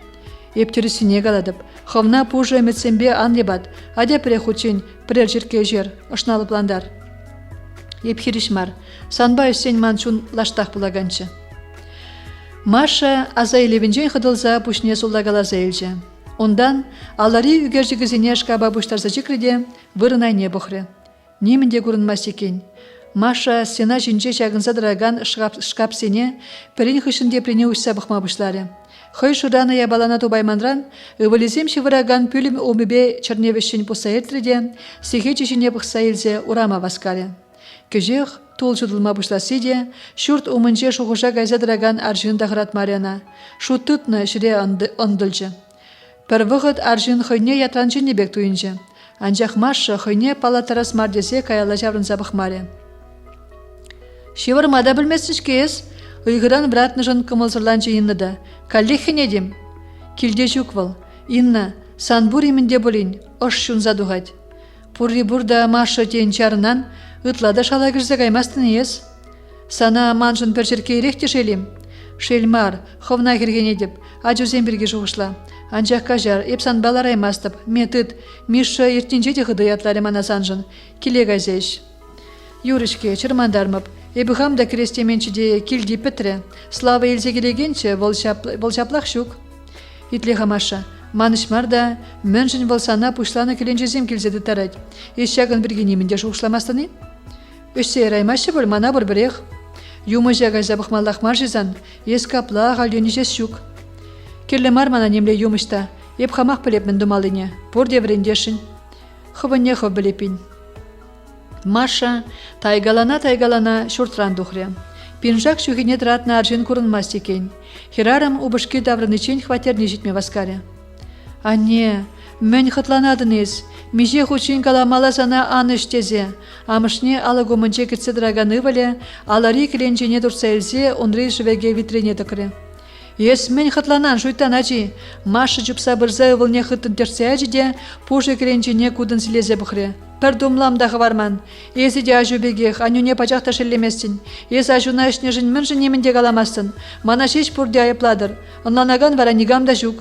Ептірісіне қаладып. Ховна пужы әметсембе ан ебад. Аде піре хучын, пірер жерке жер. Ышналы пландар. Епхиришмар. Санба үсен манчун лаштақ бұлаганчы. Маша аза елевенжен қыдылза пушне суллагалаза елже. Ондан алари үгержігізіне шкаба бұштарза жекреде вырынай не бұхры. Немінде көрінмас екен. Маша сена жинже жағынса дыраган шкап сене пірін хышынде прине ұшса бұқма бұшлары. Хой шурана ябалана тубайманран, ывализем шевыраган пүлім омыбе черневещен поса эртреде, сехе чешіне бұқса елзе урама васкаре. Кежех тул жудылма бұшласиде, шурт умынже шуғыжа гайзадыраган аржын дағырат маряна. Шут тұтны шыре ондылжы. Пір вғыт аржын хойне ятран жинебек туйынжы. Анжақ Маша хойне палатарас мардесе каяла жаврын забық маре. Шевырмада білмесіш кез, ұйғыран братны жын кымылзырланжы инныда. Каллих хенедім. Килде жүквал. Инна, санбур имінде болин, ош шун задуғад. Пурри бурда Маша тен чарынан, ытлада шала кірзі қаймастын ес. Сана манжын бір жерке еректе шелім. Шелмар, ховна керген едіп, ажузен бірге жуғышла. Анжақ кажар, епсан балар аймастып, метыд, Миша ертенже де ғыды ятлары мана санжын. Келе газеш. Юрышке, чырмандармып, Эбіғам да крестеменчіде килди пітірі. Слава елзе келегенче волшаплақ шук. Итлеға Маша. Манышмар да мөнжін волсана пұшланы келенжезем келзеді тарад. Ешшағын бірге немінде шуғышламастыны? Өссе раймашы бол мана бір бірех. Юмы жағай забықмалақ маржызан, ескаплақ алденежес шук. Келі мармана немле юмышта, еп хамақ білеп міндумалыне, бұр деврендешін. Хывыне хов білепін. Маша тайгалана шуртран духре. Пинжак шухине тратна аржин курынмас екен. Хирарам убышки даврынычен хватерне житме васкаре. Анне, мөн хытланадыныз, меже хучин каламала сана аныш тезе. Амышне ала гомынче кітсе драганы вале, алари кіленчене дұрса елзе, онрей живеге витрене тықыры. Ес мен хытланан жуйтан ачи, Маша жупса бірза ывылне хыттын терсе ачиде, пужы кіленчене кудын сілезе бұқыры. Пір думламдағы варман. Есі де ажубегех, анюне пачақта шеллеместін. Есі ажуна ішне жын мін жынемінде қаламастын. Мана шеш пұрде айыпладыр. Онланаган вара нигамда жүк.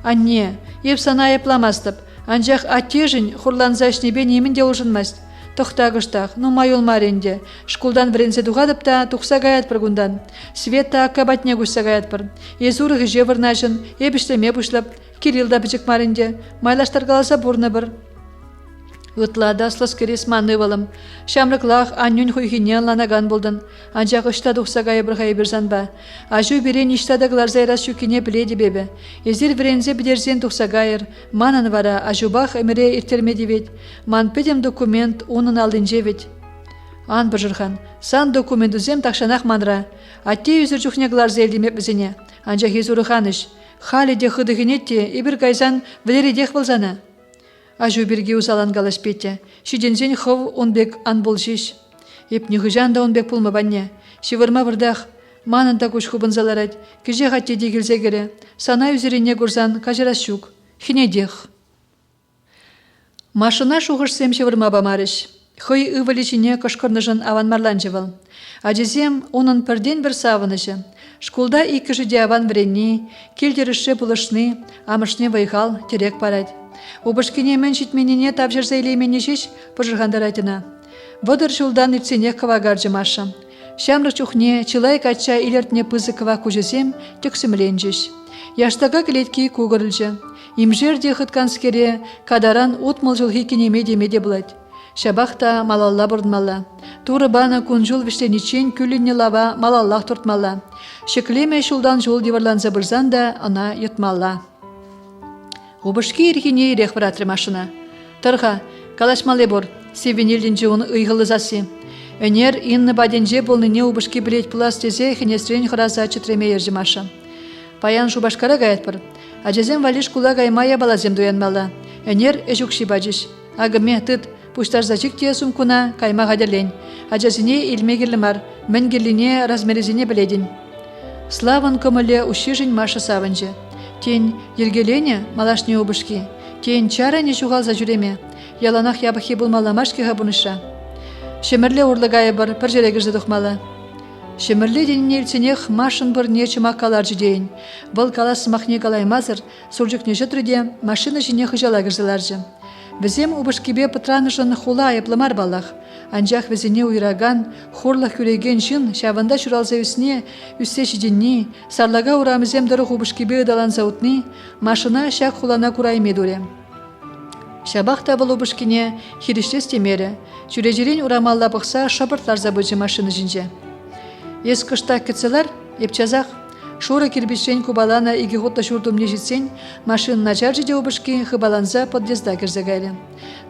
Анне, еп сана айыпламастып. Анжақ атте жын хурланза ішнебе немінде ұлжынмаст. Тоқтағыштақ, ну майол маренде. Шкулдан вренсе дұғадып та тұқса гаят піргундан. Света аккабатне гүшса гаят пір. Езурығы жевырна жын, ебіштеме бұшлап, Кирилда бічік маренде. Майлаштар қаласа бұрны бір. Ытлада слас керес манывалым. Шамрыклах аннюн хуйхине ланаган болдын. Анжақ ұшта дұқса гайы бір ғайы бірзан ба. Ажу берен иштадағылар зайрас шүкіне біледі бебе. Езір врензе бідерзен дұқса гайыр. Манан вара ажубах әміре иртермеді вет. Ман педем документ унын алдын жевет. Ан біржірхан. Сан документ үзем тақшанақ манра. Атте үзір жүхнеғылар зелдемеп бізіне. Анжақ езуры ханыш. Хали де хыдығынетте, ебір гайзан вілері дех болзана. Ажу бірге ұзалан галашпетте. Шидензен хов онбек ан болжиш. Епні ғыжан да онбек пулма банне. Шивырма вырдақ. Манында күш хубын заларад. Кіже ғатте дегілзе кере. Сана үзеріне көрзан кажырас шук. Хинедех. Машына шуғышсем шивырма бамарыш. Хой ываличине кышкырныжын аван марланжывал. Ажезем онын пірден бір савынышы. Шкулда икі жиде аван вренни, келдеріші бұлышны, амышне вайғал терек парад. Убышкине мен шитменіне табжырза илеймене жеш пыжырғандар айтына. Водыр жылдан иртсене кавагаржы Маша. Шамрық чухне, чылай кача илертне пызы кава кужесем тексімлен жеш. Яштага клетки кугырылжы. Имжерде хытканскере кадаран утмыл жылғы кенеме демеде бұлайды. Шабақта малалла бұрдмалла. Туры бана күнжул віштенічен күліне лава малаллах тұртмалла. Шеклеме шулдан жол деварланза бірзан да ана ютмалла. Убышки ирхине ирех вратры машина. Тырға, калашмале бұр, севенелденже оны ұйғылы засы. Өнер инны баденже болныне убышки білет пулас тезе хенестрен хыраза чытреме ержі маша. Паян шубашкара гаят бір. Ажазем валиш кула гаймая балазем дуянмалла. Өнер эжукши баджиш. Агыме тыт, пуштарзачик те сумкуна кайма гадерлен. Аджазине илме герлемар, мен герлине размерезине біледін. Славан көмілі ущижін Маша савынжы. Тен ергелене малашне обышки. Тен чара не жуғалза жүреме. Яланақ ябықи бұлмала машкиға бұныша. Шемірлі ұрлығайы бір жерегізді дұқмалы. Шемірлі деніне үлсенех машын бір не чымақ калар жүдейін. Бұл каласы мақне калаймазыр, сұржық не жүтріде машина жіне хыжала кірзіларжы. Візем ұбышкебе пытраны жын хула айыплымар балақ. Анжақ візіне уйраган, хорлық күреген жын, шавында шуралза үсіне, үссе шиденні, сарлага урамызем дұрық ұбышкебе ұдалан заутны, машина шақ хулана күрайме дуре. Шабақта бұл ұбышкене хириштес темері, жүрежерен урамалла бұқса шабыртлар забыжы машины жінже. Ес кышта кітсілер, епчазақ, шура кирбишен кубалана иги ғотта шурдумне жетсен, машин начар жиде ұбышки хыбаланза подъезда кірзагайлы.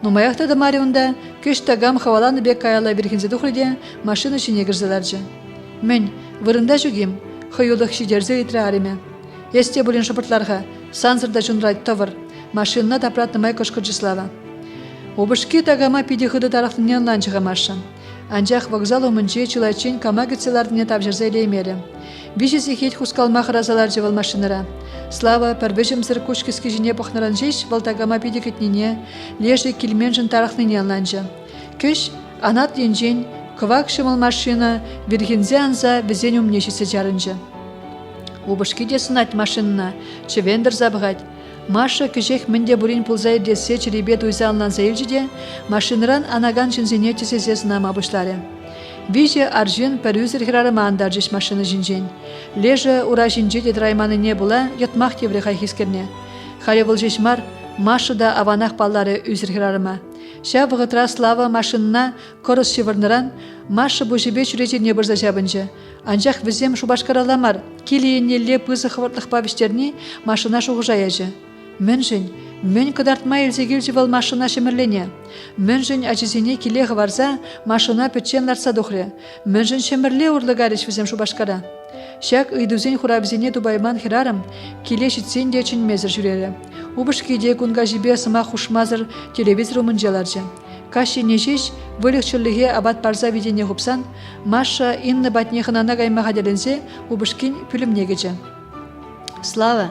Нумаяқта да марионда, көш тагам хаваланы бек каяла берхензе дұқлыде машина жіне кірзаларжы. Мен вырында жүгем, хыюлық шидерзе етірі ареме. Есте бұлен шапыртларға, сансырда жүнрайт товар, машинна тапратнымай көшкіржі слава. Ұбышки тагама пиде хыды тарақтынен ланчыға маша. Анжақ вокзал өмінже чулайчен кама кетселардыне тапжырза елеймері. Бишесі хет хускалмақ разалар жевал машинара. Слава пәрбежім сыр көшкіскі жіне пұқныран жеш валтагама пиде кетнене, лежі келмен жын тарақтыне аланжы. Көш анат енжен, кывак шымыл машина, вергензе анза візен өмнешесі жарынжы. Ұбышки десін айт машинына, чевендір забығайд. Маша күжек мінде бұрын пұлзай десе чіребет уйзалынан зәйілжіде, машиныран анаган жынзене тесезесін амабышлары. Виже аржын пәрюзір хирарыма андаржыш машины жінжен. Лежі ура жінже дедрайманы не була, ятмақ теврі хайхискерне. Харе вылжеш мар, Маша да аванақ баллары үзір хирарыма. Ша вғытра слава машынына корыс шевырныран, Маша бұжыбе чүрежерне бірза жабынжы. Анжақ візем шубашкараламар, келейінелі пызы қывыртлық павіштерні машына шуғыжаяжы. Мен жын, мен кыдартма елзегел жывал машина шемірлене. Мен жын әжізіне келеғі варза, машина пөтчен ларса дұқры. Мен жын шемірле ұрлыгарыш візем шубашкара. Шак үйдузен хурабзене дубайман хирарым, келе шитсен де чын мезір жүрері. Убышкеде күнға жібе сыма хушмазыр телевизор умынжаларжы. Каши нежеш, вылық чырлыге абат парза видене хупсан, Маша инны батне хынана гаймаға делензе, убышкин пүлімнегеже. Слава!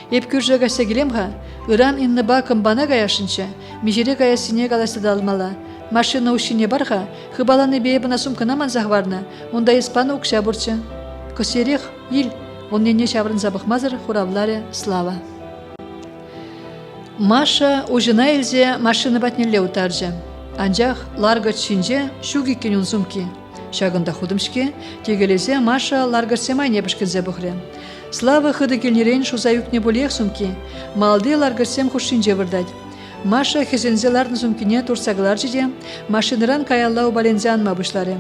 Еп күржі гася келемға, ыран инны ба кымбана гаяшынча, межере гаясыне галасы далмала. Машина ушине барға, хыбаланы бейбіна сумкына манзағварна, онда испаны ұқша бұрчы. Көсерех, ил, оннене шаврын забықмазыр хуравлары Слава. Маша ужына елзе машина батнеле утаржы. Анжақ ларгат шинже шуги кенюн сумки. Шагында худымшке, тегелезе Маша ларгат семай небішкінзе бұхре. Слава хыды келнерен шуза юкне болех сумки. Малды ларгат сем хушинже вырдать. Маша хезензе ларны сумкине турсаглар жиде, машиныран каялла убалензе анма бұшлары.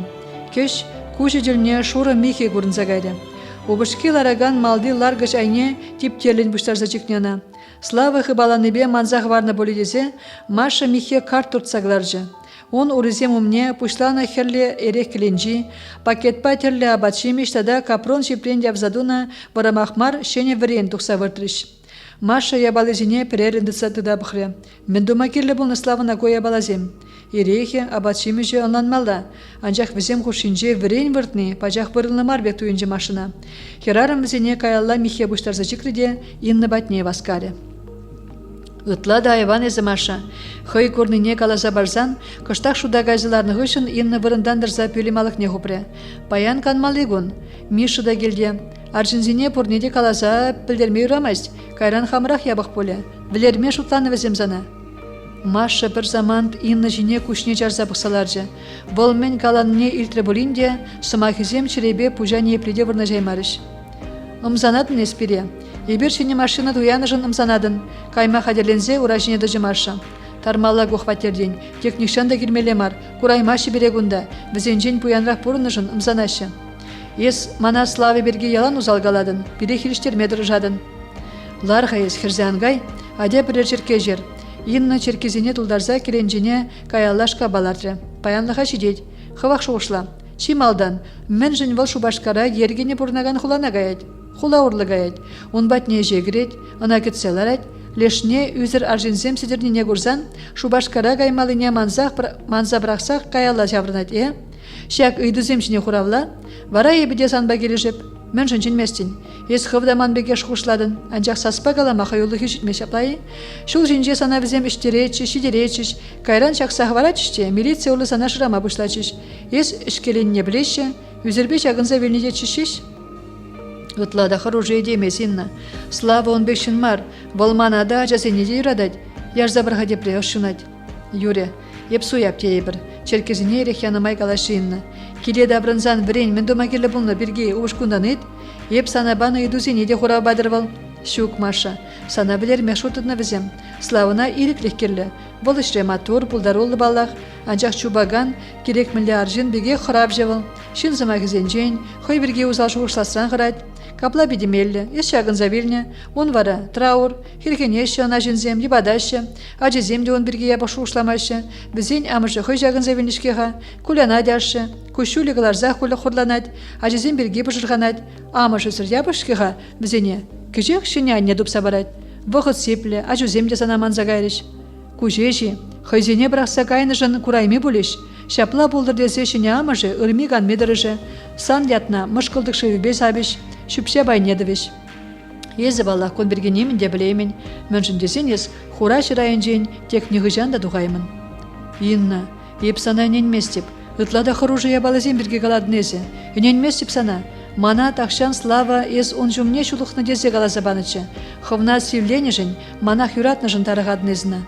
Кеш кужы жілне шура михе гурнза гайды. Убышки лараган малды ларгаш айне тип терлен бұштарза чекнена. Слава хыбаланыбе манзах варна болидезе, Маша михе карт туртсагларжы. Он урызем умне пушлана херле эрех кленжи, пакетпа терле абачимиш тада капрон шипрендя взадуна варамахмар шене варен тухса выртрыш. Маша ябалезине перерендіца тыда бұхре. Мен дома керле бұл Слава на кой ябалазем. Ерехе абачимиже онланмалда. Анжақ візем хушинже варен выртны, пажақ вырылны марбек туйынжы машина. Херарым візене каялла михе бұштарза чикриде инны батне васкаре. Ытла да айван езі Маша. Хый көрніне калаза барзан, кыштақ шуда гайзыларны ғышын инны вырындандырза пөлемалық не ғупре. Паян канмалығын. Миша да келде. Аржынзине пұрнеде калаза пілдермей ұрамайст. Кайран хамырақ ябық поле. Білерме шутланы візем зана. Маша бір заман инны жіне күшіне жарза бұқсаларжы. Бұл мен каланне илтре болинде, сымахизем чиребе пужа не приде вырна жаймарыш. Умзанадын эспире. Ебір шене машина дуяныжын ымзанадын. Кайма хадерлензе уражіне дыжы Маша. Тармалла гохватерден. Техникшан да келмелемар. Кураймашы берегунда. Візенжен пуянрақ бұрыныжын ымзанашы. Ес мана Славы берге ялан узалгаладын. Бире хиріштермедір жадын. Ларға ес хирзангай, аде бірер черке жер. Инна черкезіне тұлдарза керенжіне каялашка балартры. Паянлыға шидет. Хывақ шуғышла. Чималдан, мен жын вал шубашкара ергене бұрнаган хулана гаять. Хула урлы гаять. Он батне жегірет, ана кетселарать, лешне үзір аржинзем сидернине гурзан, шубашкара гаймалыне манза брақсақ каяла жаврынат, Шак ыйдызем шине хуравла, вара ебеде санба кележеп, мен жынчын местин. Ес хывда манбеге шхушладын, анчақ саспа калама хайулы хижитме шаплайы. Шул жинже сана візем іштеречі, шидеречіш, кайран шақсақ варачыште, милиция улы сана шырама бұшлачыш. Ес ішкеленне білеші, үзірбе шағынза велнеде чишиш. Ытлада хоружие демесинна. Слава он бешін мар, волманада ажасенеде юрадать, ярза бірға депре ошшунать. Юре, епсу япте ебір. Черкезіне ерек янымай калашинна. Келеді абрынзан бірен мен дома келі бұлны бірге ұшқындан ет, еп сана баны едузіне де хура бадырвал. Шук Маша, сана білер мешутыдна візем. Славына иреклік керлі. Бұл ішре матур, бұлдарулы балақ, анчақ чубаган, керек мінлі аржин біге хұрап жевыл. Шын зыма кізенжен, хой бірге ұзал шуғышластан ғырайд. Капла бедемелі, ес шағын завилне, он вара траур, хиркенеші ана жінзем, ебадашы, ажы земде он бірге ябашу ұшламашы, бізен амышы хой жағын завилнішкеға, куляна дяшы, күшулі ғыларзақ күлі құрланад, ажы зем бірге бұжырғанад, амышы сыр ябышкеға, бізене, кежек шыне анне дұпса барад, вғыт сеплі, ажы земде санаман загайрыш. Кужеші, хайзене бірақса кайны жын курайме бұлеш, шапла болдыр десе шыне амышы, ұрмиган медірыжы, сан ятна, мұшқылдық шывебе сабеш, шүпше байнедовеш. Езі балақ кон берген емін де білеймін, мөншін десен ес хура шырайын жейін тек неғыжан да дұғаймын. Инна, еп сана ненместеп, ытлада хоружия балазен берге каладнезе, ненместеп сана, мана тақшан слава ес он жүмне шулықны дезе калазабанычы, ховна севлене жын, манах юратны жын тарығаднезіна.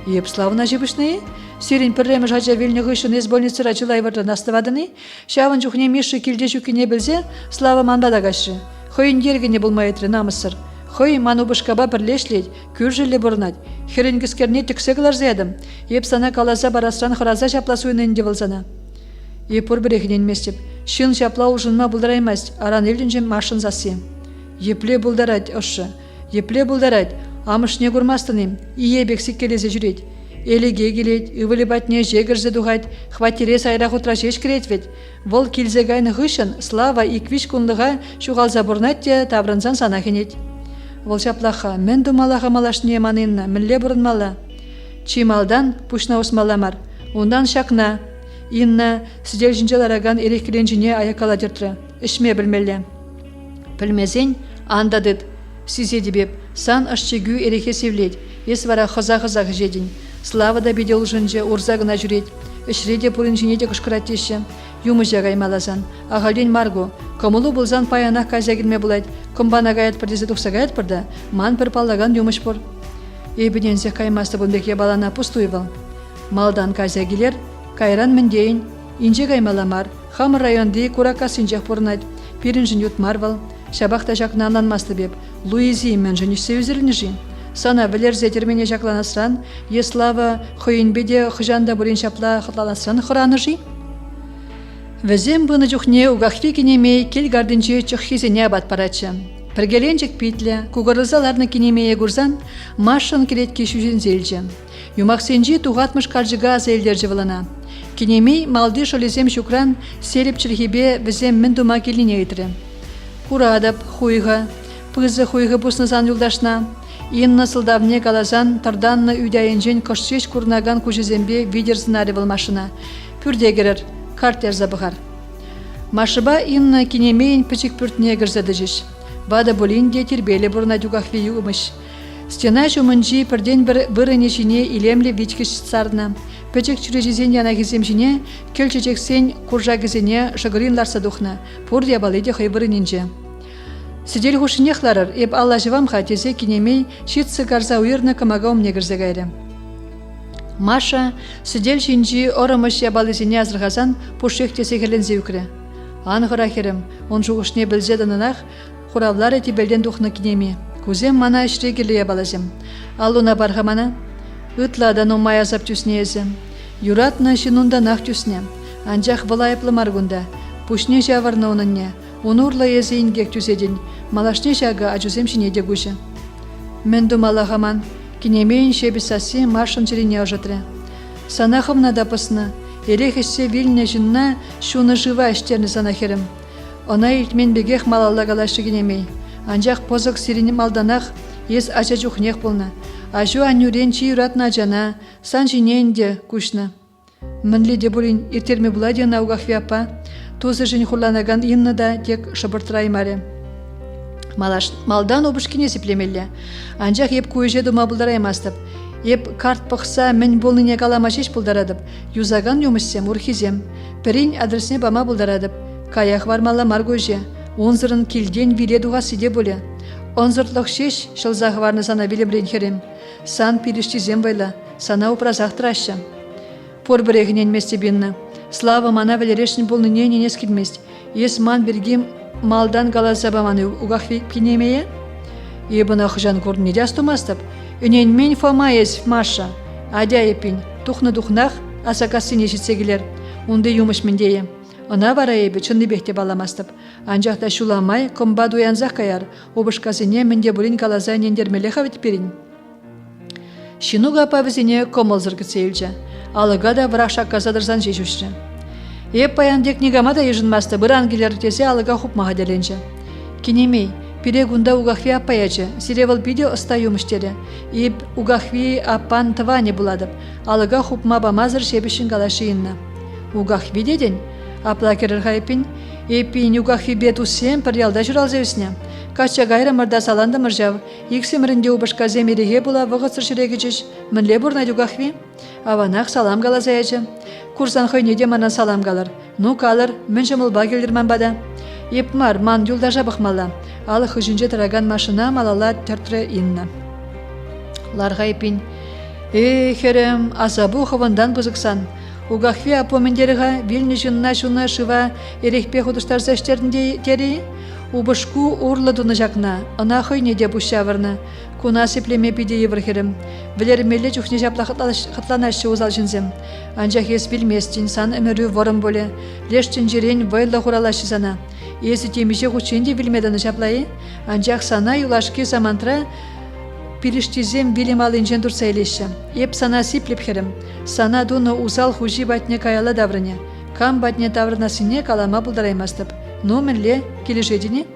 Еп славына жебішны, Сирин пірремі жача вельні ғышын ес больницыра жылай вардан астывадыны, шавын жүхне миші келде жүкіне білзе, слава мандада ғашы. Хойын ергіне болмайытры намысыр. Хой ману бышкаба бірлешлейд, күржілі бұрнад. Херін кіскерне түксе қылар зедім. Еп сана каласа барастран қыраза шапла суынын девілзана. Еп ұр бірекінен местеп. Шын шапла ұжынма бұлдараймаст, аран елдінжем машын засы. Епле бұлдарад, ұшы. Епле бұлдарад, амышне көрмастыным, ие бексік келезе жүрет. Элеге келет, ывылы батне жегірзі дұғайд, хватире сайрақ утра жеш керет вет. Вол келзегайны ғышын, слава иквиш күндіға шуғалза бұрнат те табрынзан сана кенет. Вол шаплаха, мен думалаға малашне манынна, мінле бұрынмала. Чималдан пушна осмаламар, ондан шақна. Инна, сидел жінжалараган ерекеленжіне аякала дертірі, ішме білмелі. Білмезен, андадыд. Сизе дебеп, сан ашчегу ереке севлет, ес вара хыза-хыза жедін. Слава да бедел жынжы урзагына жүрет, ішреде пұрын жинеде күшкіраттеші, юмы жағай малазан. Ағалден марго, комылу бұлзан паянақ казя келме бұлайд, комбана гаят пырдезі тұқса гаят пырда, ман бір паллаган юмыш бұр. Ебеден зек каймасты бұнбеке балана пустуйвал. Малдан казя келер, кайран міндейін, инже каймаламар, хамыр районды курака синжақ бұрнайд, пирін жын ютмарвал, шабақта жақына ананмасты беп, Луизи мен жынышсе өзіріні жин. Сана білерзе термене жақланасран, еслава хойынбеде хыжанда бұрын шапла қытланасран қыраны жи. Візем бұны жүхне уғақфи кенемей кел гардынчы чықхизене абат парачы. Піргеленчік питлі, куғырызаларны кенемее гурзан, машын келетке шүжін зелжі. Юмақсенжі туғатмыш қаржыға зелдер жывылана. Кенемей малды шолезем шукран селіп чірхебе візем мін дума келіне етірі. Курадап, хуйға, пызы хуйғы бұснызан юлдашна, Инна сылдавне калазан тарданны үйдайынжен кошчеш курнаган кужезембе видерзін аревыл машина. Пүрдегерер, картер забығар. Машыба Инна кенемейін пічік пүртіне гірзеді жеш. Бада болин де тербелі бұрна дюгахвею умыш. Стена жумынжи пірден бір вырынешіне илемлі вичкіш сарна. Пічік чүрежезен яна кеземжіне, келчечексен куржа кезене шығырин ларса дұхна. Пұрдя баледе хайбырыненже. Сидел хушинехларыр, еп алла живам хатезе кенемей шитсы гарза уйырны камагаум негірзе гайры. Маша сидел шинжи орымыш ябалызене азырғазан пушехтесе келензе үкірі. Аңғыра херім, он жуғышне білзедінінақ, хуравлары тибелден дұхны кенеме. Кузем мана ішре келі ябалазем. Алуна барғамана, ұтладан омай азап түснеезі. Юратны шинунда нақ түсне, анжақ вылайыплы маргунда, пушне жаварны онынне. Онурла езейін гек түседен, малашне жағы ажузем шинеде гүші. Мен думалағаман, кенемейін шебісасы маршын жеріне ажатры. Санахымна дапысны, ерек ішсе вильне жынна шуны жыва іштерні санахерім. Она илтмен бегех малалла галашы кенемей. Анжақ позық сирені малданақ, ес ача чухнех полна. Ажу анюрен чи юратна жана, сан жиненде кушна. Мынли де булин иртерме буладия наугах вяпа, тузы жин хурланаган инна да тек шабыртрай маре. Малдан обышкине сиплемелле. Анжақ еп куеже дума булдараймастып. Еп карт пықса мен болныне каламашеш булдарадып. Юзаган юмышсем урхизем. Перин адресне бама булдарадып. Каях вармала маргоже. Онзырын килден виле дуға сиде боле. Онзыртлық шеш шылзағы варны сана билемрен херем. Сан пириштизем байла. Сана упразақ траща. Пор бірегінен местебенна. Слава мана валерешін болныне ненес келмест. Ес ман бергим малдан галаза баманы угах пинемее? Ебана хыжан корн недяс тумастып. Үнен мен фомаез Маша. Адя епин. Тухны духнах асакасы нешітсегілер. Унды юмыш мендее. Она бара ебі чынны бехте баламастып. Анжақта шуламай комба дуянзақ каяр. Обышқазыне менде бурин галаза нендермеле хавит перин. Шинуга павызіне комылзыр кіцейлчі. Алыға да врақ шаққазадырзан жешушчі. Еп паяндек негамада ежінмасты бір ангелер тесе алыға хупмаға деленчі. Кенемей, перегунда угахви апаячы, сиревал биде ұста юмыштері. Еп угахви апан тыване буладып, алыға хупма бамазыр шебішін калашиынна. Угахви деден, апла керірға епін, епін угахви бет усем пір ялда жүралзевісіне. Кача гайра мырда саланды мыржав, иксемірінде убышқа земереге була вғыцыр шірегічіш, мінле бұрнай угахви. Аванақ салам галазаячы. Курсан хойнеде манан салам галар. Ну калыр, мен жымылба келдірман бада. Епмар, ман юлда жабықмала. Алы хыжынже тараган машина малала тәртірі инна. Ларға епін. Херем, азабу хавандан бұзықсан. Угахви апомендеріға вилні жынна жуна шыва ерекпе худыштар зәштерінде тері. Убышку урладуны жақна, ана хойнеде бұшавырны. Куна сеплеме пиде еврхерем. Білермелі жүхне жапла хатланашы узал жынзем. Анжақ ес білместін сан өмірі ворым боле. Лештін жерен вайлы құралашы сана. Есі темеше құченде білмедіні жаплайы. Анжақ сана юлашки замантра пиліштізем білім алынжен дұрса елеші. Еп сана сиплеп херем. Сана дуны узал хужи батне каяла даврыне. Кам батне даврынасыне калама бұлдараймастып. Ну мінле келешедіне?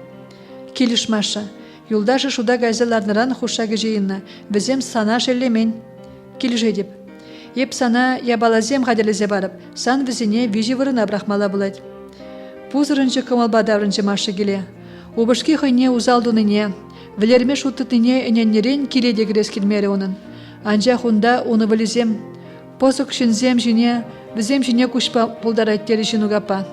Келішмаша. Юлдашы шуда гайзаларныран хушаги жейінна. Бізем сана шеллемен. Келешедеп. Еп сана ябалазем хаделезе барып. Сан візіне вижи вырына брахмала бұлайды. Пузырынчы кымылба даврынчы машы келе. Убышки хойне узалдуныне. Вілерме шуттытыне эненнерен келедегірес келмері оның. Анжақ онда оны вілізем. Посық шынзем жіне, візем жіне күшпа бұлдарайттері жынугапа.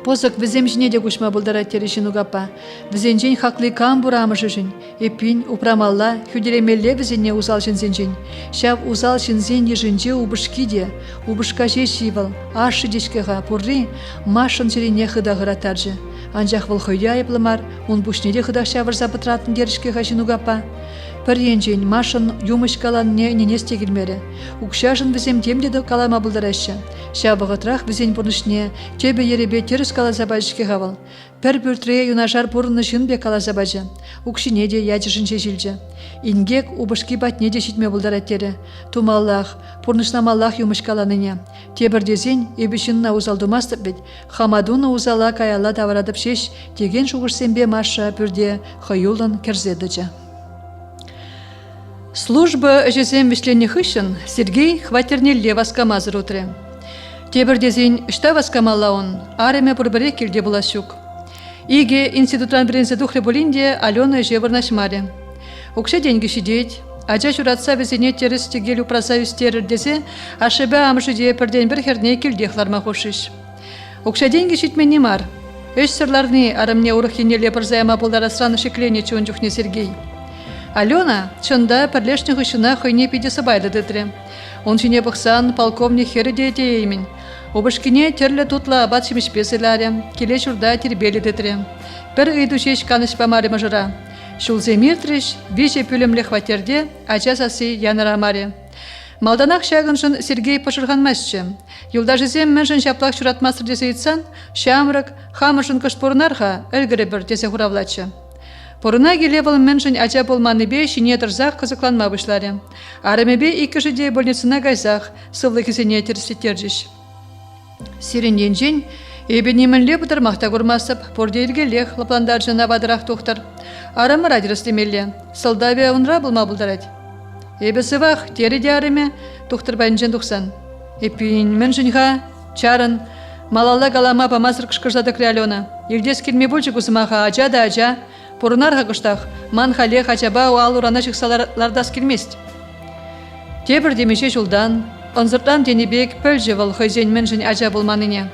Посық візем жіне де күшма бұлдарайттері жынугапа. Візенжен хақлы кам бұрамышы жын. Епін упрамалла хүдеремелле візене узал жынзен жын. Шав узал жынзен ежінже убышки де, убышка жешивал, ашы дешкеға пұрри, машын жерене хыдағыратаржы. Анжақ выл хойя еплымар, он бушнеде хыдақ шавыр запытратын дерішкеға жынугапа. Пір енжен машын юмышкаланне ненес тегілмері. Укшажын візем темдеді калама бұлдарашы. Шабығытрақ візен бұрнышне, тебе еребе теріс калазабажышке ғавыл. Пір бүртірее юнашар бұрынны жынбе калазабажы. Укшине де яжы жынше жилжі. Ингек убышки батне де шитме бұлдараттері. Тумаллах, бұрнышнамаллах юмышкаланыне. Тебірдезен ебішінна узалдумастып бет. Хамадуны узала каяла таварадып шеш, деген шуғырсембе маша бүрде хойулын керзедіжі. Служба жезем вишленных ищен Сергей хватернелле васкамазыр утре. Тебірдезен үшта васкамалла он, ареме бұрбіре келде бұласюк. Иге институтран бірінзі дұхле болинде Алена жевырнашмаре. Укше деньги шидеть, ажа жүратса везене теріс тегелю праса үстерір дезе, ашыбе амышыде пірден бір херне келде хларма хошиш. Укше деньги шитмен немар. Өш сырларны арымне урахинеле бірзаяма бұлдара сраны шеклене чуын жүхне Сергей. Алена чында пірлешні ғышына хойне пидесі байды дедіре. Он жіне бұқсан полковник херіде деймін. Обышкіне терлі тұтла абат шемішпесіләрі, келе жүрда тербелі дедіре. Бір үйді шеш каныш бамары мұжыра. Шулзе миртриш, виже пүлімлі хватерде, ача сасы яныра маре. Малданақ шағыншын Сергей пошырған мәсші. Юлда жезем мәншін шаплақ шуратмастыр десе етсан, шамрық, хамышын кышпорынарға әлгірі бір десе хуравлачы. Порына келевал меншін ача болманы бе шине тұрзақ қызықланма бұшлары. Арымебе икі больницына гайзақ, сывлы кезене терістетер жеш. Сирен енжен, Эбенемінле бұтыр мақта көрмасып, пордерге лех лапландар жына бадырақ тоқтыр. Арамы радирас демелі, сылдабе ұнра бұлма бұлдарад. Эбі сывақ, тері де арыме, тоқтыр бәнжен тоқсан. Эпин мен жынға, чарын, малалла галама памасыр кышкырзады крялена. Елдес келме бөлчі күсімаға ажа да ажа, порунарға кыштақ, ман хале хачаба уал урана шықсалардас келмест. Тебір демеше жолдан, онзыртан денебек пөлжі вал хойзен мен жын ажа болманыне.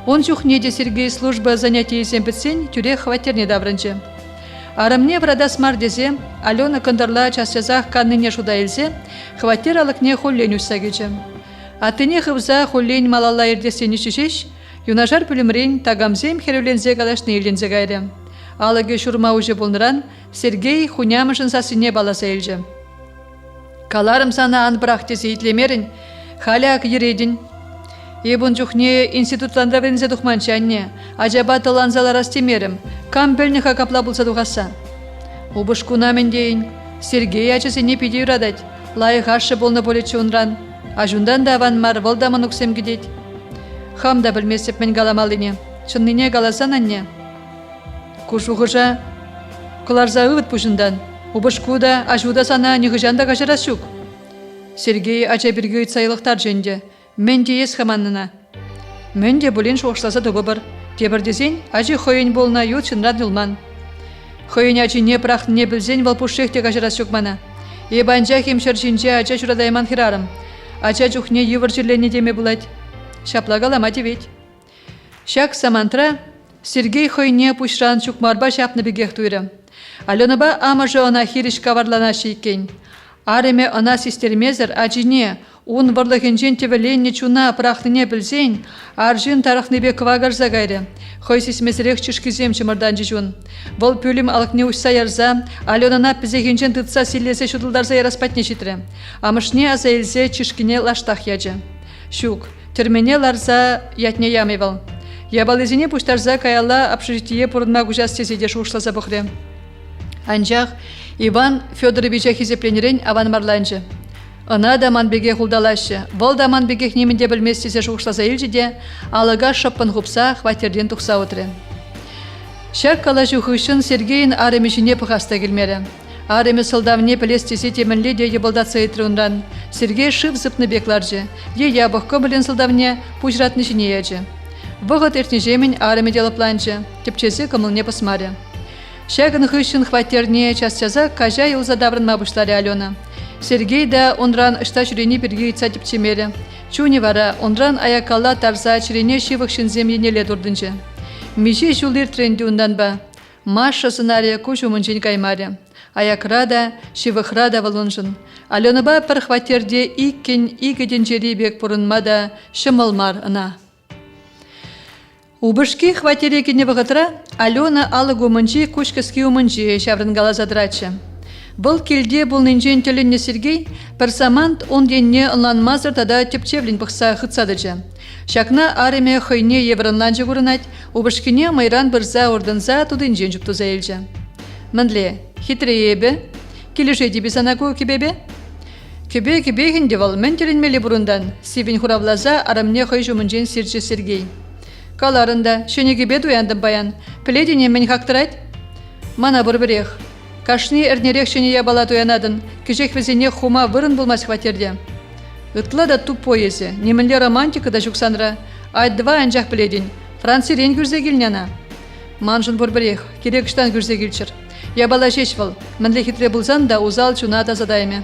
Он чухнеде Сергей служба занятий семпетсен тюре хватерне даврынчы. Арамне врадас мар дезе, Алена кындарла часязах канныне шуда елзе, хватер алыкне холлен үссагечі. Атыне хывза холлен малалла ердесені шешеш, юнажар пөлімрен тагамзем херевлензе галашны еллензе гайры. Алыге шурма уже болныран, Сергей хунямышын сасыне баласа елже. Каларым сана ан бірақ десе итлемерін, халяк ередін. Ебун жухне институтландра верензе духманчанне, ажаба таланзаларас темерім, кам бөлніға капла бұлса дұғаса. Убышкуна мен дейін, Сергей ачысыне пиде юрадать, лайық ашы болны болетші унран, ажундан да аван мар волдамын ұқсем гидет. Хам да білмесіп мен галамалыне, чынныне галасан анне. Кушуғыжа, кыларза ұвыт пұжындан, убышкуда, ажуда сана нығыжанда қажырас шук. Сергей ача бірге ұйтсайлықтар жөнде, мен де ес хаманына. Мен де бұлен шоқшыласа тобы бір. Тебір десен, ажи хойын болына ют шынрад үлман. Хойын ачи не прахт не білзен вал пұшшехте қажырас шук мана. Ебанжа хемшір жинже ача шурадайман хирарым. Ача чухне ювыр жирлене деме бұлад. Шаплагалама девет. Шак самантра, Сергей хойне пұшран шукмарба шапны бігех туйры. Аленаба амажы она хириш каварлана шейкен. Ареме она систермезер ачине, он варлыхенчен тевеленне чуна прахныне білзен, аржин тарахныбе квагарза гайры. Хойсис месрех чышкизем чымырдан жижун. Вол пөлім алықне ұшса ярза, Аленана пізехенчен тытса силесе шудылдарза яраспатне шитре. Амышне аза елзе чышкине лаштах яджы. Шук, термене ларза ятне ямевал. Ябалезине пуштарза каялла общежитие пурынма гужас сезеде шушлаза бұхре. Анжақ Иван Федоровича хизепленерен аван марланжы. Она да манбеге хулдалашы. Вол да манбегех немінде білместесе шуғышласа елжіде, алыға шаппын хупса хватерден тұқса отыры. Шак кала жүхышын Сергейін арымешіне пұқаста келмері. Арымы сылдавне пілестесе темінле де ебылдатса етрунран. Сергей шып зыпны бекларжы. Е ябыққы білін сылдавне пұжратны жіне ежі. Вғыт эртнежемін арымы делапланжы. Тепчесі кымылне пысмары. Шагын хышын хватерне час-чаза кажа юлза даврын мабышлары Алена. Сергей да онран ышта чүрені бірге итса тепчемері. Чуни вара онран аякалла тарза чүрене шивық шынзем енеле дұрдынжы. Миші жулыр тренді ундан ба. Маша сценария кушу мұнжен каймаре. Аякра да, шивықра да валунжын. Алена ба пір хватерде иккен игеден жері бек бұрынма да шымылмар ына. Убышки хватери кене вғытра, Алена алыгу мұнжи кушкаски умынжи шаврынгала задрачы. Бұл келде бұл нинжен теленне Сергей, персамант он денне ұнланмазыр тада тепчевлін бұқса хытсадыжы. Шакна арыме хойне еврынланжы көрінат, убышкине майран бірза ордынза тудынжен жүпту заелжі. Мінле, хитрі ебі, келіше дебі санаку кебебе? Кебе хіндевал, мен теленмелі бұрындан, сивін хуравлаза арымне хой жұмынжен сирчі Сергей. Каларында, шөнегебе дуяндым баян, піледіне мен хақтырайд? Мана бұрбірех. Кашни эрнерек шене ябала туянадын, кежек везене хума вырын булмас хватерде. Ытла да тупой есе, немінле романтика да жуксанра, айдва анжақ біледін, Франци рен күрзе келнена. Манжын бұрбірех, керек штан күрзе келчір. Ябала шешвал, мінле хитре бұлзан да узал чуната задайме.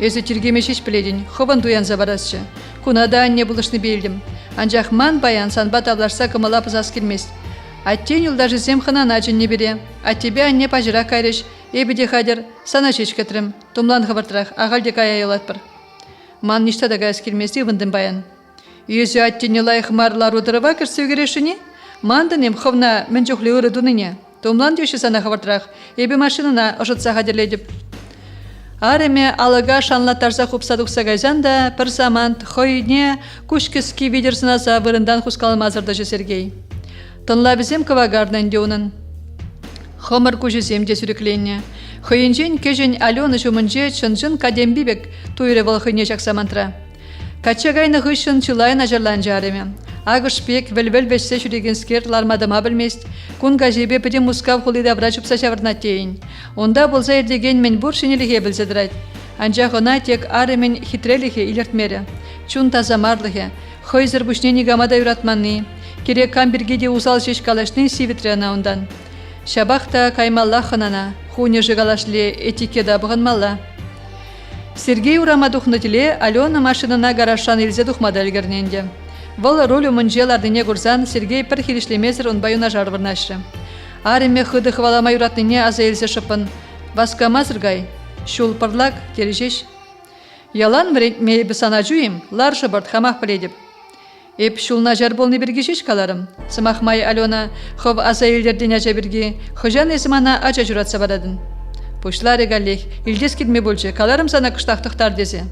Есі тергеме шеш біледін, хован дуян забарасчы. Кунада анне бұлышны белдім. Анжақ ман баян санба табларса кымала пызас келмес. Аттен юлда жызем хынан ачын не бере. От тебя анне пажыра кайрыш, эбеде хадер, сана шеш кетірім. Тумлан хавартырақ, ағалде кая елатпыр. Ман ништа да гайыз келместі вындым баян. Езі аттене лайық марлар удырыва кірсеу керешіне? Мандынем ховна мен жоқлы ұры дуныне. Тумлан деші сана хавартырақ, эбе машинына ұжытса хадерледіп. Ареме алыға шанла тарса хупсадықса гайзан да, пір замант хойне кушкіски видерсынаса вырындан хускалмазырды Сергей. Тынла бізем кывагардын деунын. Хомыр күжізем де сүрекленне. Хойынжен кежен Алена жумынже чынжын кадембибек туйры вал хойне жақсамантра. Качагайны хышын чылайын ажарлан жареме. Агышпек вел бешсе шүрегенскер лармадыма білмест, күн гажебе піде мускав хулида врач ұпса шавырнатейін. Онда болса ердеген мен бұр шенеліге білзедірайд. Анча ғына тек ары мен хитреліге илертмері. Чун тазамарлығы, хойзір бүшнені гамада юратманны, керек камберге де усал шеш калашны сивитрена ондан. Шабақта каймалла ханана, хуне жигалашле этикеда бұғынмалла. Сергей урама духнатиле Алена машинана гарашан илзе духмада ілгерненде. Вол ролю мұнжелардыне көрзан Сергей пір хилішлемезір онбайына жарвырнашы. Ареме хыды хвалама юратныне аза илзе шыпын. Васкамазыргай, шул пырлак тережеш. Ялан мейбі сана жуим, ларшы бұрд хамақ біледіп. Эп шулна жар болны бергешеш каларым. Сымақмай Алена хов аза илдерден ажа берге, хожан есімана ача жүратса барадын. Пушлары галлех, илдес келме бөлче, каларым сана кыштақтықтар дезе.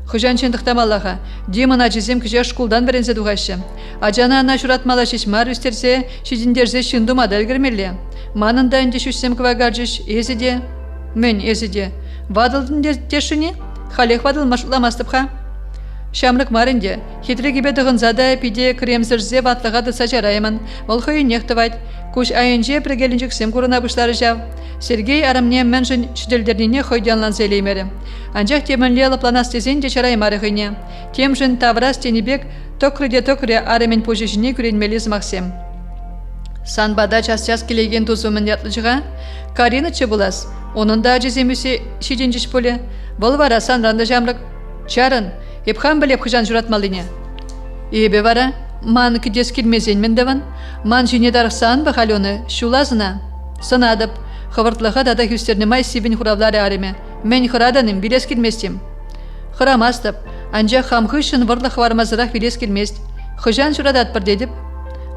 Хожан чендықтам Аллаха, демон ажызем кіже шкулдан бірінзе дуғашы. Ажана ана жүратмала шешмар үстерсе, шедіндерзе шындума дәлгірмелі. Манында үнде шүшсем квагаржыш, езіде, мен езіде. Вадылдың дешіні, халех вадыл машуламастыпха. Шамрык марынде, хитрі бедығын зада пиде кремзірзе ватлыға дыса жараймын, волхойын нектывайд, күш айынже пригелінчік сем көріна бұшлары жав. Сергей арамне мәнжін шүделдеріне хойдянлан зелеймері. Анжақ темінле лапланас тезен де чараймары ғыне. Темжін таврас тенебек токрыде арымен пожешіне күренмелі змақсем. Санбада час келеген тузумын ятлыжыға, Каринычы булас, оның да жеземесе шеденжіш поле. Бұл вара санранда жамрык. Чарын, епхан білеп хыжан жүратмалыне. Ебе вара, ман кедес келмезен мендаван, ман жіне дарықсан бұқ Алена шулазына. Сынадып, хывыртлыға дада хүстерні май сибін хуравлары ареме. Мен хыраданым билес келместем. Хырамастып, анжа хамхышын вырлық вармазырақ билес келмест. Хыжан жүрадат бір дедіп.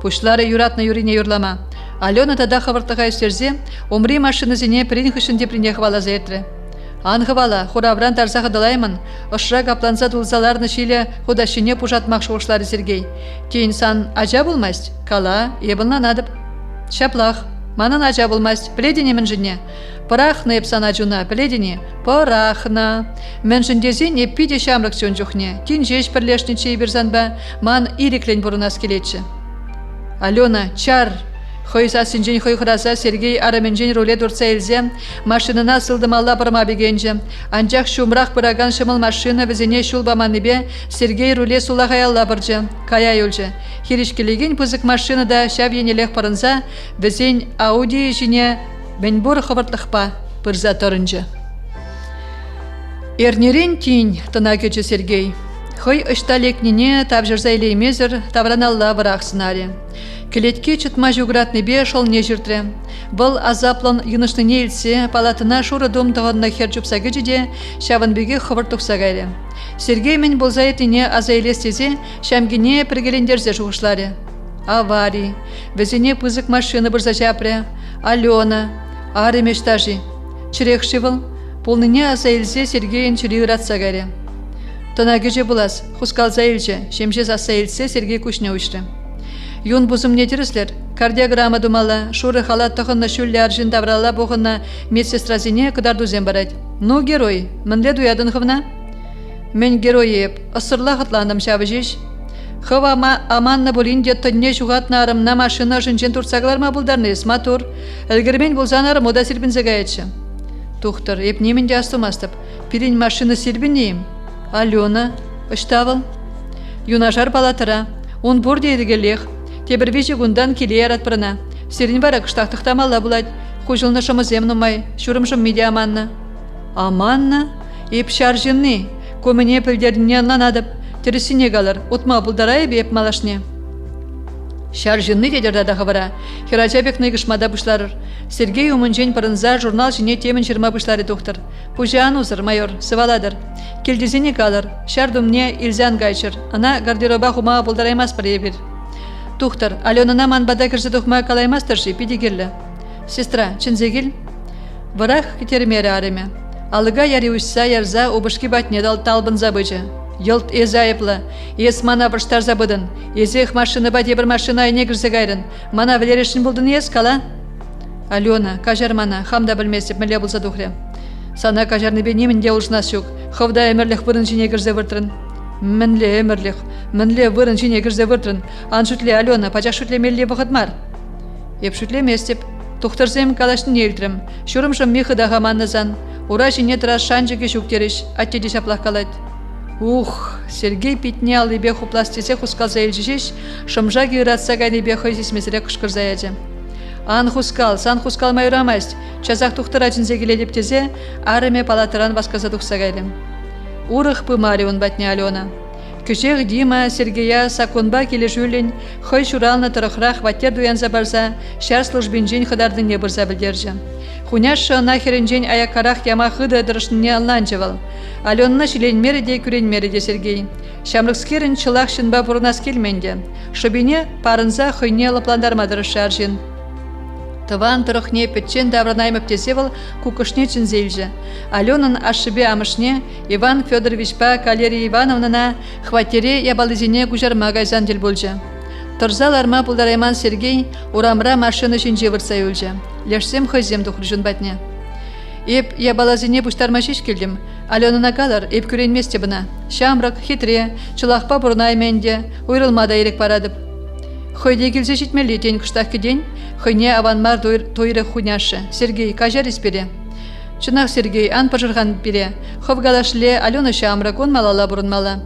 Пушлары юратны юрине юрлама. Алена тада хывыртлыға үстерзе, омри машинызіне прин хышын деприне хвала зайтры. Аңғывала, хуравран тарзағы дылаймын, ұшыра капланса тулзаларны шиле худашыне пужатмақ шуғышлары Сергей. Кейін сан ажа болмаст, кала, ебылна надып. Шаплақ, манын ажа болмаст, пледене мін жіне. Пырахны епсан ажуна, пледене, пырахна. Мін жіндезен еппиде шамрық сен жүхне, тин жеш бірлешні чей бірзанба, ман иреклен бұрынас келетші. Алена, чар! Хойса синжен хойхыраса Сергей араменжен руле дұртса елзе, машинына сылдымалла бұрма бегенже. Анжақ шумрақ бұраган шымыл машина візіне шулбаманыбе Сергей руле сулағаялла бұржы, кая елжі. Хиришкелеген пызык машинада шав енелек парынса, візен Ауди жіне бен бұр хывыртлықпа бұрза тұрынжы. Эрнерен тин тына көчі Сергей. Хой ұшталекніне табжырза елеймезір тавраналла бұрақ сценарий. Келетке чытма жугратны бе шол не жүртірі. Бұл азаплан юнышны не елсе, палатына шуры дом тұғынна хер жүпсагы жеде, шавынбеге хывыр тұқса гайры. Сергей мен бұл заетіне аза елестезе, шамгене пригелендерзе жуғышлары. Аварий, везіне пызык машины бұрза жапры, Алена, ары мештажи. Чырекші бұл, полныне аза елзе Сергейін чүрі ұратса гайры. Тонагы же бұлас, хускалза елже, шемшез аса елсе Сергей күшіне ұшры. Юн бузым не теріслер, кардиограмма думала, шуры халат тұғынна шүллі аржын даврала бұғынна медсестразине кыдар дузен барад. Ну, герой, мінле дуядын хывна? Мен герой еп, ысырла қытландым шабы жеш. Хыва аманна болин деттінне жуғатна арымна машина жынжен турсағылар ма бұлдарны матур, әлгірмен болзан арым ода сілбінзе гаятшы. Тухтыр, еп немен де астымастып, пирин машина сілбінейім. Алена, ұштавыл. Юнажар палатыра, он бұр дейді келех. Тебірвежі гундан келе аратпырына. Серін бара кыштақтықтамалла бұлад. Хужылны шымызем нумай, шурымшым меди аманна. Аманна? Еп шаржынны. Көміне пілдеріне анадып. Тересіне қалыр. Отма бұлдара ебе еп малашне. Шаржынны дедерда дағывара. Хирачабек найгышмада бұшларыр. Сергей умынжен пырынза журнал жіне темін жырма бұшлары доқтыр. Пужан узыр, майор, сываладыр. Келдезіне қалыр. Шардумне илзан гайчыр. Ана гардероба хума бұлдараймас бір ебір. Тухтар, Аленана манбада кірзі тұхма калаймастыршы, педигерлі. Сестра, чынзегіл? Варах кетермері арыме. Алыға яри ұшса ярза обышки батне дал талбын забыжы. Йылт айыплы. Ес мана вырштар забыдын. Езех машины бат ебір машина айне кірзі гайрын. Мана вілерешін бұлдын ес кала? Алена, кажар мана, хамда білмесіп мүле бұлса дұхре. Сана кажарны бе немінде ұлжына шук. Ховда әмірлік бұрын жіне кірзі выртырын. Мінле емірліх, мінле вырын жіне кірзе выртрын, ан шүтле Алена, пачақ шүтлемелле бұғытмар. Еп шүтлемес деп, тұқтырзем калашын елтірім, шүрімшім мехыдаға маннызан, ура жіне тұрас шанжыге шүктеріш, аттеде шаплақ қалайды. Сергей питне алыбе хупластесе хускалса елжішеш, шымжаги ыратса гайнебе хойсесмесірек қышқырзаяды. Ан хускал, сан хускал майрамасть, чазақ тұқтыра жінзе келедіп тезе, арыме палатыран басқаза тұқса гайлым. Урых пымари он батне Алена. Күшех Дима, Сергея, сакунба келе жүлін, хой шуралны тұрықрақ ваттер дуянза барса, шар службинжен хыдардың не бұрза білдержі. Хуняшы нахерінжен аякарах яма хыды дұрышныне алланчывал. Аленна шиленмереде күренмереде Сергей. Шамрықскерін чылақ шынба бұрынас келменде. Шыбине парынза хойне лапландармадырышы аржын. Тыван тұрықне петчен давранаймып тезевал кукышне чынзелжі. Аленын ашыбе амышне Иван Федоровичпа Калерия Ивановнана хватере ябалызине гужарма гайзан дел болжы. Тұрзал арма пулдарайман Сергей урамра машины жинже вырсай өлжі. Лешсем хызем тухрыжын батне. Еп ябалазине буштарма шиш келдім. Аленына калар еп күренместе бұна. Шамрак, хитре, чылақпа бұрнайменде, уйрылмада ерек парадып. Хойде келзе жетмелі тен күштақ кеден, хойне аванмар тойры хуняшы. Сергей, кажар испере. Чынақ Сергей, ан пажырған бере. Ховгалашле Алена Шамрак, он малала бұрынмала.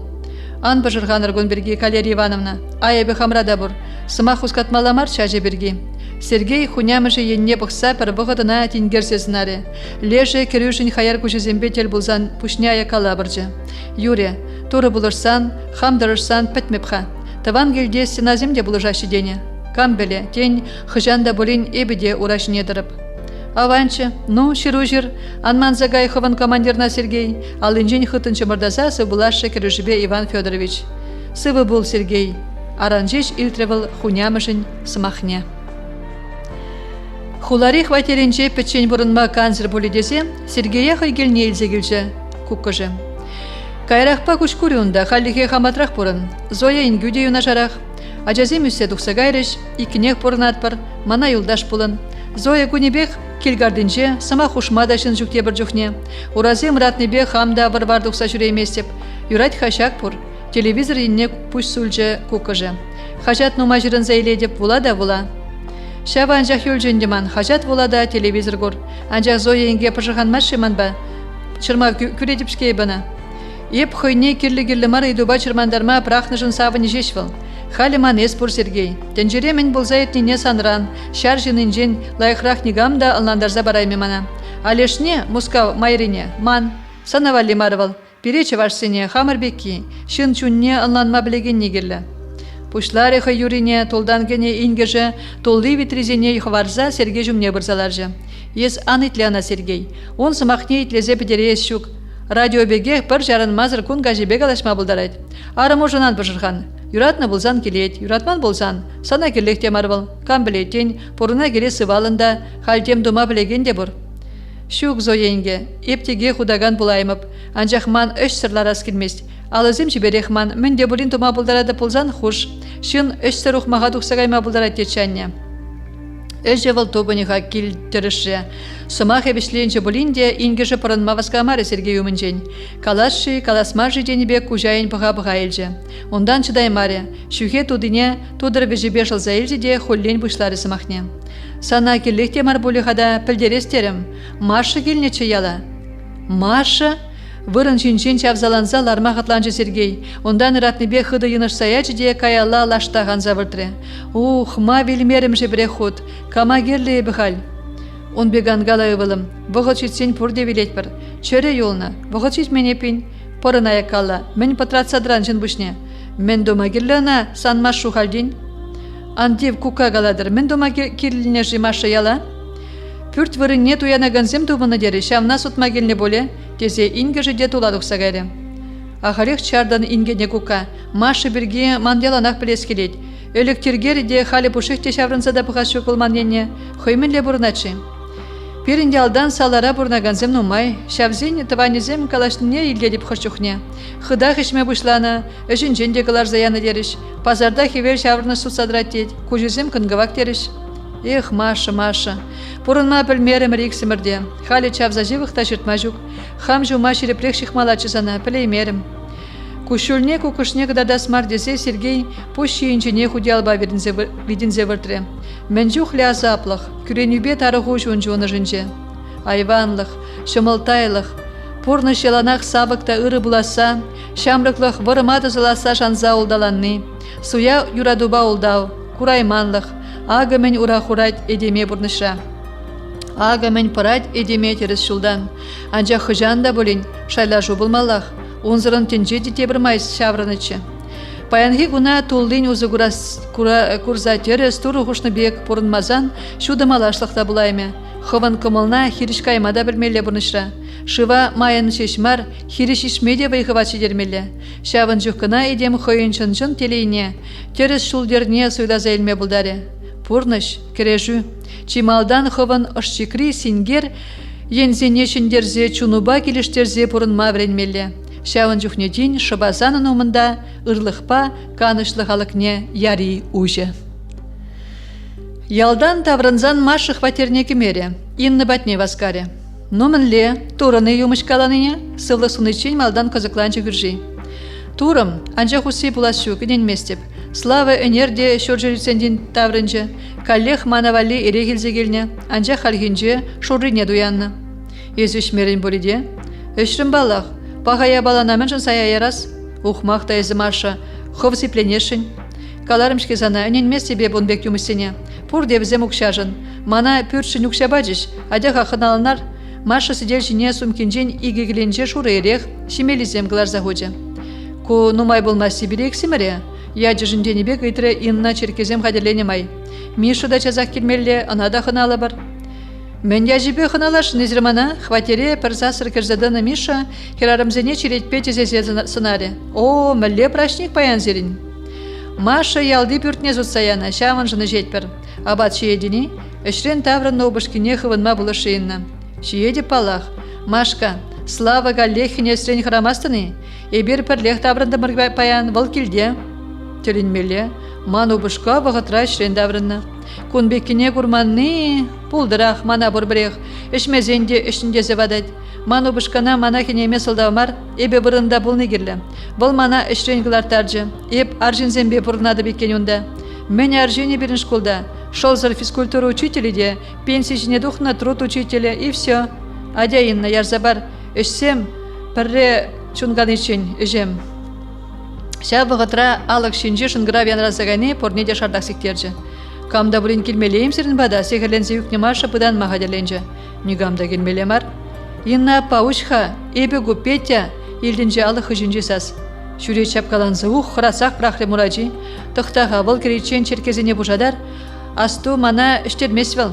Ан пажырған аргон берге Калерия Ивановна. Айабе хамрада бұр. Сымақ ұскатмаламар чаже берге. Сергей хунямышы енне бұқса пір бұғытына тенгерсесінары. Леже керюшін хаяр көшізембе тел бұлзан пүшне кала бұржы. Юре, туры бұлырсан, хамдырырсан пәтмепха. Таван келде сеназемде бұлыжашы дене. Камбеле, тень хыжанда болин ебеде урашыне дырып. Аванчы, ширу жир, анман загай хыван командирна Сергей, ал инжен хытынчы мырдаса сыбулашы керюшібе Иван Федорович. Сывы бұл Сергей, аранжеш илтревыл хунямышын сымахне. Хулари хватеренче печень бұрынма канцер боледесе, Сергея хойгелне елзе келжі, куккыжы. Кайрақпа күшкүрюнда халлиге хаматрах бұрын, Зоя ингюде юнашарақ. Ажазем үссе тұқса гайрыш, икінек бұрын атпыр, мана юлдаш бұлын. Зоя күнебек келгардынче, сама хушмадашын жүкте бір жүхне. Уразем ратнебе хамда варвар тұқса жүрейместеп. Юрать хашак бұр, телевизор инне пуш сүлжі куккыжы. Хажат нума жырын зайледеп вула да вула. Шава анжақ юлжендеман, хажат вулада телевизор гор. Анжақ Зоя инге пыжыған машиман ба, чырма күредіп шкейбана. Еп хойне кирлі мар идуба чырмандарма прахнышын савыны жешвыл. Халиман эспур Сергей. Тенжере мен болзает не санран, шаржын инжен лайықрақ негамда алнандарза барайме мана. Алешне, муска майрине, ман, санавали марвал, перече вашсене, хамарбеки, шын чунне алнанма білеген негерлі. Пушларе хай юрине, толдангене ингеже, толли витризене хварза Сергей жумне бұрзаларжы. Ес ан итляна Сергей. Он самахне итлезе педере шук. Радиобеге бір жарын мазыр күн гажебе галашма бұлдарайды. Арым ожынан бұжырған. Юратна болзан келет, юратман болзан, сана келекте марвал, кам білеттен, порына келе сывалында, хальтем дума білеген де бұр. Шук Зоенге, ептеге худаган бұлаймып, анжақман өш сырларас келмест. Алызым жіберехман, мен де бұлин дума бұлдарады болзан хуш, шын өш сыр ұқмаға дұқсағайма бұлдарады течанне. Өжевал тобыниға келтіріші. Сымақ ебішленші бұлінде ингежі пұрынма васқамары Сергей өмінжен. Калашы, каласмажы денебе күжайын бұға елжі. Ондан чыдай маре, шүхе тудыне тудыр вежебе жылза елжі де холлен бұшлары сымақне. Сана келлекте мар бұлығада пілдерестерім. Машы келнече яла. Машы? Вырын жинжен чавзаланза ларма хатланжы Сергей. Ондан ратнебе хыды йыныш саячы де каяла лаштаған завыртры. Ма вельмерім жебре худ. Кама герлі ебіхал. Он бегангала ывылым. Бұғыл читсен пұрде велет бір. Чөре юлна. Бұғыл чит мен епін. Пұрын аякалла. Мен патратсадран жын бұшне. Мен дома герліна санмаш шухалдин. Андев кука галадыр. Мен дома кирліне жимашы яла. Пүрт вырынне туянагансем тубыны дері. Шамна сутма келіне боле. Тезе инге жеде туладық сағайры. Ахарех чардан ингене кука. Машы бірге манделанақ білес келет. Өліктергер де халі пұшықте шаврынса да бұға шөкілман енне. Хойменле бұрначы. Перінде алдан салара бұрнаганзем нумай. Шавзен тыванезем калашныне илдедіп қырчухне. Хыдақ ішме бұшланы. Өшін женде кылар заяны деріш. Пазарда хевер шаврыны сұтсадырат дед. Күжізем күнгівак деріш. Эх, Маша. Пұрынма білмерім рейксімірде. Халі чавза живықта жыртма жүк. Хам жума шерепрек шықмалачы сана, пілеймерім. Кушульне кукушне кададас мар десе Сергей пущи инчене худялба видинзе выртре. Менжух лязаплых, күренюбе тарыгу жунжуны жынже. Айванлых, шымылтайлых, пурны шеланах сабыкта ыры буласа, шамрыклых вырымады зыласа шанза улдаланны. Суя юрадуба улдау, курайманлых, ага мен ура хурать эдеме бурныша. Ага мен пырать эдеме терес шулдан. Анжа хыжанда болин, шайлажу булмалах, унзырын тенже детебірмайыз шаврынычы. Паянхи гуна тулдин узы курза терес туру хушны бек пурынмазан шудымалашлықта булайме. Хыван кымылна хириш каймада білмелі бұрнышра. Шыва майын шешмар хириш ишмеде вайхывачы дермелі. Шавын жүхкына едем хойынчын телейне. Терес шулдерне суйдаза елме бұлдаре. Пурныш, кережу. Чималдан хыван ышчикри сингер ензене шындерзе чунуба келіштерзе пурынма вренмелі. Шавын жүхне дин шыбазанын умында ырлықпа канышлы халықне яри уже. Ялдан таврынзан машы хватерне кемере, инны батне васкаре. Нумынле, турыны юмышкаланыне, сывлы сунычень малдан козыкланчы гүржи. Турым, анжа хуси булашу кеден местеп, слава энерде шоржерицендин таврынчы, каллех манавали ерегілзегелне, анжа халхинже шоррине дуянны. Езвишмерен болиде, өшрім балақ, пағая баланамен жын сая ярас, ухмақта езі маша, ховзи пленешін. Каларымшке зана өненме себе бонбек юмысене. Пур девзем укшажын. Мана пүршін укшабаджиш, адяха хыналынар. Маша сидельшіне сумкенжен игегіленже шуры ерех, шимелизем глар заходе. Ку нумай болмас сибирек симере, яджыжын денебек үйтірі инна черкезем хадерлене май. Миша да чазақ келмелле, ана да хыналы бар. Мен яжибе хыналаш незірмана, хватере пірзасыр керзаданы Миша, херарымзене черетпе тезезе сынаре. О, мәлле прашник паян зерін. Маша ялды пүртне зутсаяна, шавын жыны жетпір. Абат шиедini, эшрен таврын обышкине хывынма бұлы шиынна. Шиеде палах, Машка, слава галлехіне эсрен храмастыны, эбер пірлех таврынды мыргай паян выл келде. Теренмеле, ман обышка вағытра эшрен таврынны. Кунбеккине курманны, пулдырақ, мана бұрбірех, эшмезенде эшінде зевадать. Ман обышкана мана хенеме сылдавмар, эбе бұрында бұлны керлі. Бұл мана эшрен гылартаржы, эб аржинзембе бұрынады беккен онда. Мен аржине берін школда, шолзар физкультура учителі де, пенсии духна труд учителя и все. Адяинна ярзабар, эшсем, пірре чунганы чен, эжем. Ша вғытра алық шенже шынгыра вянразагане порнеде шардақ сектержі. Камда бұрын келмелейім сірін бада, секерлензе юкне маша пыдан мағадерленже. Нигамда келмелемар. Инна паушха, эбе гупетя, елденже алық хыжынже сас. Шүре чапкаланзы ух, хырасақ прахле мураджи. Тұқтаға бұл керечен черкезіне бұжадар, асту мана іштермесвел.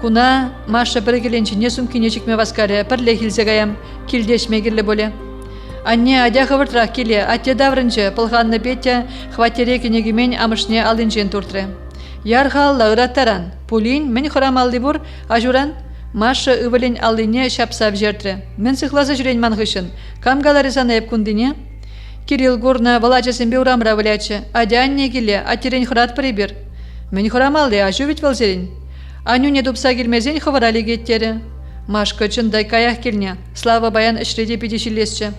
Куна маша бір келенчіне сумкіне чекме васкаре, пірле хилзегаям, килдешме керлі боле. Анне адя хывыртрақ келе, атте даврынчы, пылғанны бетте, хватере кенегімен амышне алынжен туртре. Ярғалла ұраттаран, пулин, мен хырамалды бұр, ажуран, маша ывылен алыне шапсап жертре. Мен сықлазы жүрен манғышын, камгаларызаны еп күндіне? Кирилл гурна валачасембе урамра валячы, адянне келе, аттерен хырат прибер. Мен хырамалды, ажу ведь валзерин. Аню не дупса келмезен хывырали геттері. Машка чындай каях келне, слава баян ішреде педешілесчі.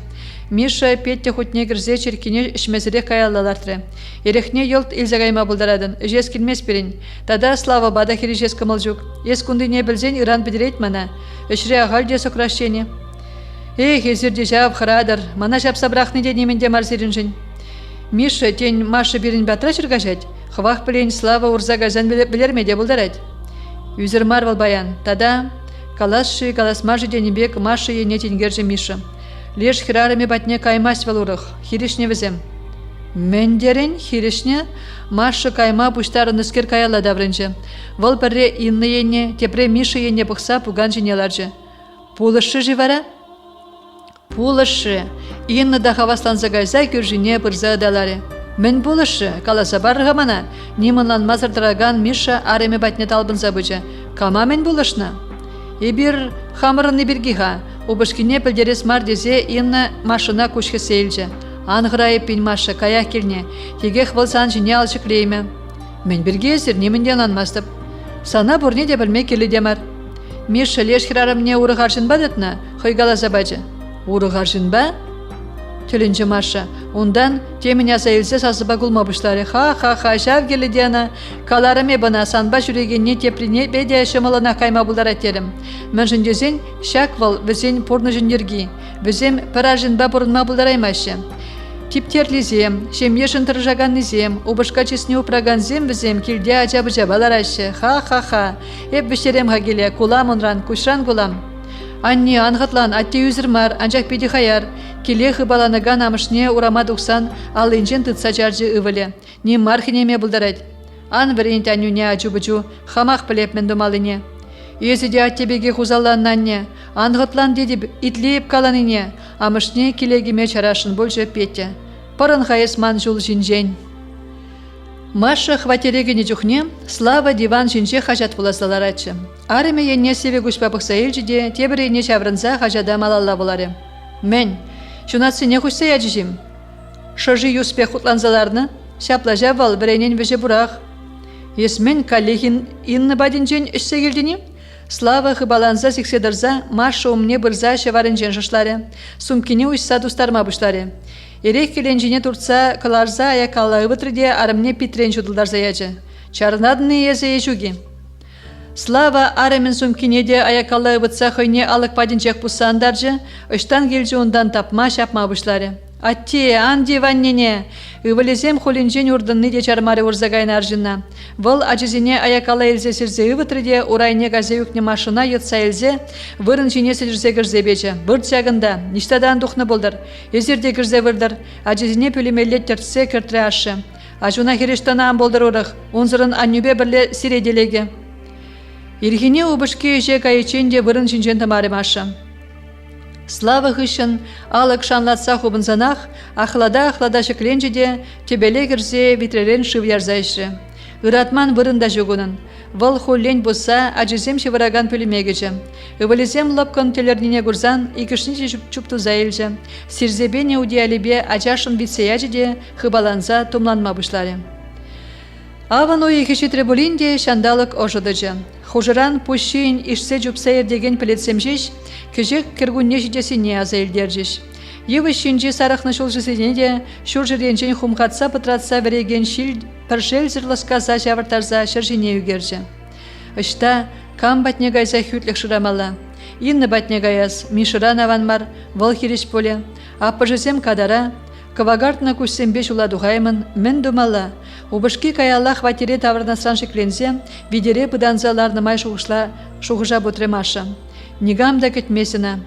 Миша петте хутне кірзе черкине ішмезіре каялалартыры. Ерехне елт илзагайма бұлдарадын, жес келмес берін. Тада слава бада хері жес кымылжук. Ес күнді не білзен иран бідірейт мана. Үшре ағал де сокращені. Эх, езерде жав хырадыр, мана жапса брахны де неменде марзерін жын. Миша тен Маша берін бәтра жүргажать. Хвах білен слава урзагазан білермеде бұлдарад. Юзер марвал баян. Тада каласшы, каласмажы денебек Маша ене тенгержі Миша. Леш хирарыме батне каймас валурых, хиришне візем. Мендерін хиришне Маша кайма пуштарын ыскер каяла даврынжы. Вал бірре инны ене, тепре Миша ене бұқса пуган жинеларжы. Пулышы живара? Пулышы. Инны да хаваслан загайза күржіне бірза адалары. Мен пулышы, каласа барыға мана, немынлан мазырдыраган Миша ареме батне талбын забычы. Кама мен пулышна? Ибір хамырыны біргиға. Убышкине пілдерес мар дезе инна машина күшкі сейлжі. Аңғырайы пен Маша каяқ келне, теге хвылсан жіне алшы клейме. Мен бірге зір немінден анмастып. Сана бұрне де білме келі демар. Миша леш хирарым не урығаршын ба дытна, хойгала забаджы. Урығаршын ба? Тюленче Маша. Ундан темен азайлзе сазыба кулмабышлары. Ха-ха-ха, жав келі дияна. Каларыме бана санба жүрегенне теприне беде шымылына кайма булдар әтерім. Мен жіндезен шак вал візен порны жіндерги. Візем пара жынба бұрынма булдараймашы. Типтерлизем, шемье шынтыржаганнизем, убышка чесне упраганзем візем келде ажабы-жабаларашы. Ха-ха-ха. Эп бішерем хагеле, кулам онран, кушран кулам. Анне анғытлан атте үзірмар, анжақ беді хаяр. Келе хыбаланыган амышне урама дұқсан, ал инжен тұтса жаржы ывылы. Не мархинеме бұлдарад. Ан варент анюне ачу-бычу, хамақ білеп мен думалыне. Езіде аттебеге хузалланнанне, анғытлан дедіп итлейіп каланыне, амышне келегіме чарашын больше петте. Пырын хайысман жул жинжен. Маша хватерегіне жүхне, Слава диван жинже хажат бұласаларачы. Арыме енне севе гүшпапықса елжіде, тебірейне чаврынса хажада малалла болары. Мен, шунатсыне хұшса яжижим. Шыжы юспе хутланзаларны, шаплажа вал бірейнен веже бұрақ. Есмен каллехин инны бадинжен үшсе келдені? Слава хыбаланза сикседырза, Маша умне бұрза шеварынжен жышлары, сумкіне ұшса дустарма бұшлары. Ерек келенжіне турца кыларза аякалла ывытрыде арымне питрен жудылдарза яжы. Чарнадыны езе ежуги. Слава арымын сумкіне де аякалла ывытса хойне алық падинчек пұсандаржы, ұштан келжі ондан тапма шапма бұшлары. Атте, анди ваннене, ывылезем холинжен урдынны де чармары урзагайны аржына. Выл ажызіне аякала елзе сірзе ывытрыде урайне газе үкне машина йытса елзе, вырын жіне сілірзе кірзе бечі. Бұрт жағында, ништадан дұқны болдар, езерде кірзе вырдар, ажызіне пөлемелет тертсе кіртірі ашы. Ажуна херештана болдар ұрық, онзырын аннюбе бірле сиределеге. Ирхине убышке еже кайыченде вырын жинжен тамары машы. Слава хышын, алық шанлатса хубынзанах, ахлада шекленжеде, тебеле кірзе витререн шыв ярзайшы. Ыратман вырында жүгінін. Выл холлен бұса, ажызем шевыраган пөлемегежі. Ывылезем лапкан телернине гурзан, икішнеже чупту заэлжі. Сирзебене удиалебе ажашын витсеяжеде, хыбаланза тумланма бұшлары. Аван ойы хешетре болинде шандалық ожыдыжы. Хужыран пущин ишсе жупсайыр деген пілетсемжеш, кежек кіргунне жидесіне азайлдержеш. Евы шинжи сарахны шулжысыне де, шуржыренжен хумхатса пытратса вереген шил піршел зырласказа жавыртарза шыржине үгержі. Ышта кам батне гайза хүтлік шырамала. Инны батне гаяз, мишыран аванмар, вал хириш поле, аппыжызем кадара, кавагартна кушсембеш уладуғаймын, мен думала. Убышки каялла хватере таврнасан шеклензе, видере пыданзаларны май шуғыжа бұтремаша. Нигам да кетмесіна.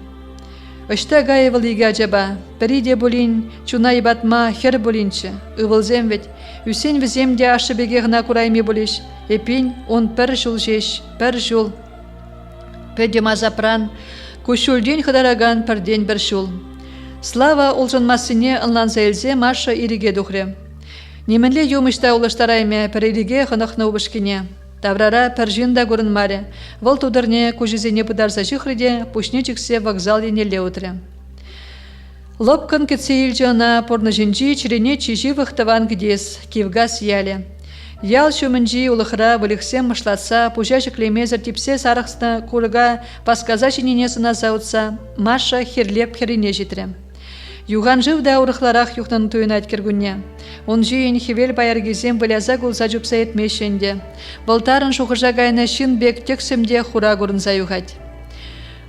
Ышта гайывыл иге ажаба, піриде болин, чуна ибатма хер болинчі. Ывылзем вет, үсен віземде ашы беге ғына курайме болиш. Эпин он пір жыл жеш, пір жыл. Пөдема запран, кушулден хыдараган пірден бір жыл. Слава олжынмасыне ынланса елзе Маша ириге дұхре. Неменле юмышта улаштарайме перериге хынықны убышкине. Таврара пержинда көрінмаре. Выл тудырне кужизене пыдарса жихриде пушне чиксе вокзал енеле утре. Лопкан кетсе илжана порны жинжи чирене чижи вахтаван гдес, кивгас яле. Ял шумынжи улыхра вылихсем мышлатса, пужа жиклемезір типсе сарықсына курыга пасказа шиненесына заутса, Маша херлеп херине житре. Юған жив да урықларақ юқтан туйнат кергунне. Он жиен хевел баяргезем выляза гулза жупса етмешенде. Болтарын шуғыжа гайна шин бек тексемде хура гурынза юғать.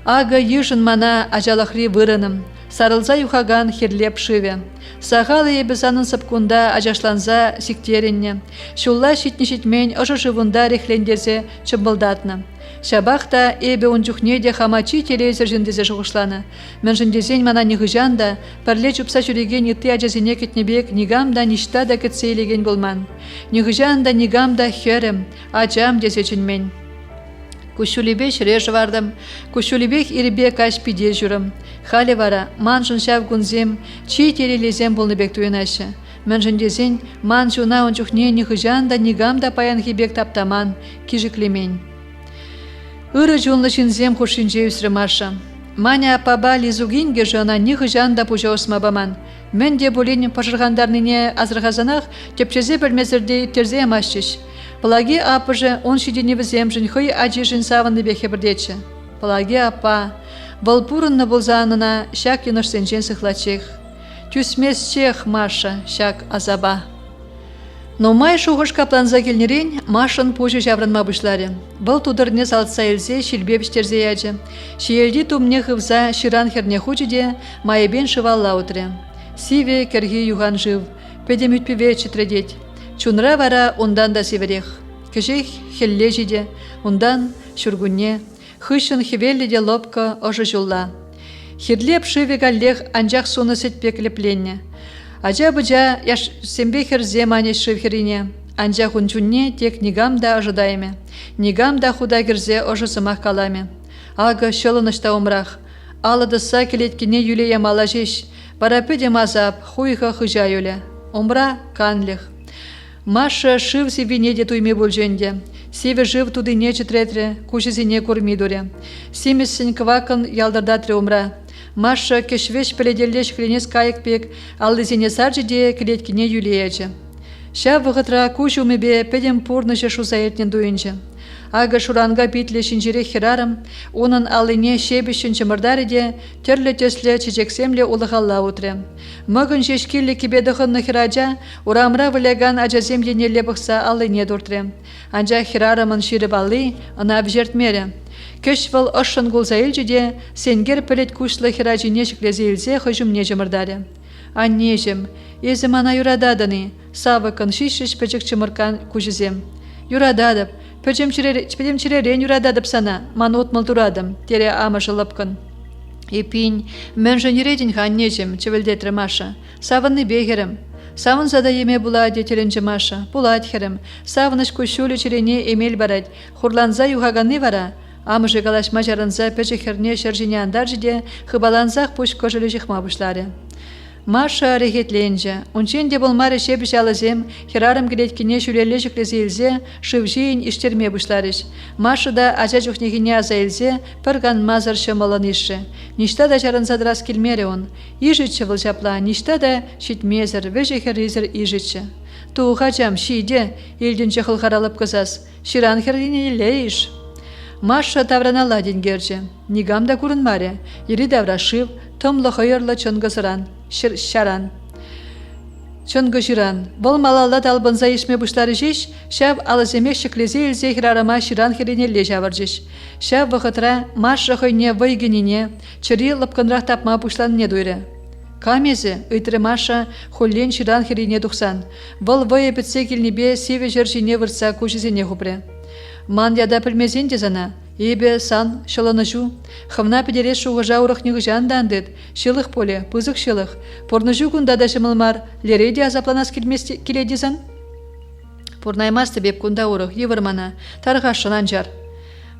Ага ежін мана ажалахри вырыным. Сарылза юхаган херлеп шиве. Сағалы ебізанын сыпкунда ажашланза сиктеренне. Шулла шитне-шитмен ұжы живунда рехлендезе чымбылдатны. Шабақта эбе ончухне де хамачи телевизор жіндезе жуғышланы. Мен жіндезен мана нихыжан да, парле чупса жүреген итты ажазине кетнебек нигам да ништа да кетсейлеген болман. Нихыжан да нигам да херем, ажам дезечін мен. Кушулибе шреж вардым, кушулибех ирбе каш пиде жүрім. Халі вара, ман жыншав гунзем, чи телелезем болныбек туйнашы. Мен жіндезен, ман жуна ончухне нихыжан да нигам да паян хибек таптаман, кижіклемен. Үрі жонлы жінзем хушинже үсірі Маша. Маня апаба лизугинге жона нихыжан да пужа осмабаман. Мен де болен пашырғандарныне азырғазанақ тепчезе білмезірде терзе амашчыш. Палаги апыжы он шидені візем жын хой ажи жын савынды бехе бірдечі. Палаги апа, волпурынны болзанына шак еношсенжен сықлачех. Тюсмес чех Маша, щак азаба. Но май шуғыш капланза келнерен Машын пожы жавранма бұшлары. Бұл тудырне салтса елзе шилбебіштерзе яджы. Шиелді тумне хывза ширан херне хучыде майыбен шывалла утыры. Сиве керги юған жив, педем үтпеве читредеть. Чунра вара ондан да северех. Кежех хелле жиде, ондан шургунне, хышын хевелледе лопка ожы жулла. Хирлеп шыве галлех анжақ суны сетпеклепленне. Ажа-быжа яш сембе херзе мане шывхерине. Анжақ унчунне тек нигам да ожидайме. Нигам да худа кирзе ожы сымақ каламе. Ага шылынышта умрах. Аладыса келеткіне юлея малажеш. Парапеде мазап, хуйха хыжа юле. Умра канлех. Маша шыв севинеде туйме бульженде. Севе жив туды не читретре, кушезине курмидуре. Семесін квакын ялдардатре умра. Маша кешвеш пеледеллеш хленес кайык пек, аллызине саржиде клеткине юлеяче. Ша вғытра куш умебе педем пурныше шусаетнен дуинче. Ага шуранга питле шинжире херарым, онын алыне шебешін чымырдариде, терле төсле чечексемле улығалла утре. Мығын шешкелі кебедіғын хераджа, урамра выляган ажазем енеле бұқса алыне дұртре. Анжа херарымын ширіп алли, ына бжертмере. Көш выл ұшын гулзаилжіде, сенгер пілет кушлы хераджине шіклезейлзе хыжымне жымырдаре. Аннежім, езім ана юрададыны, савыкын шиш пөчік чымыркан кужызем. Юрададып, пөчем чиререн юрададып сана, ман отмыл турадым, тере амы жылыпкын. Епин, мен жөнередін аннежім, чевілдетрі Маша, савынны бегерім. Савын зада еме була детеренчі Маша, булат херім, савыныш кушулі чирене емел барад, хурланза юхаганны вара, амыжы галашма жарынза пөчі херне шержине андаржыде, хыбаланзақ пуш кожылы жихма бұшлары. Маша рехетленже, унченде болмары шебіш алызем, херарым келеткіне шүрелі жүклезе елзе, шывжейін іштерме бұшларыш. Маша да ажа жүхнегіне аза елзе, пырган мазыр шымылын іші. Ништа да жарынзадрас келмере он. Ижітші выл жапла, ништа да шитмезір, вежі херізір ижітші. Туға жам, шиде, елдінші қылғаралып кызас, ширан хердіне лейш. Маша тавранала денгерже, нигам да курынмаре, ері даврашив, тымлы хойырлы чонгызыран, шаран. Чонгы бұл малалла талбынза ешме бұштары жеш, шав алыземек шеклезе елзе хирарама ширан херенелле жавыр жеш. Шав вғытра Маша хойне вайгенине, чыри лыпкынрақ тапма бұшланне дуйры. Камезе, ыйтры Маша холлен ширан херене дұқсан, бұл вайы бітсе келнебе севе жыржине вырса көшізене хупре. Ман яда пілмезен дезана, ебе сан шылыны жу. Хымна педере шуғыжа урықнығы жандандыд, шылық поле, пызық шылық. Порны жу күнда да шымылмар, лереде азапланас келедезан? Порнаймасты беп күнда урық, евырмана, тарға шынан жар.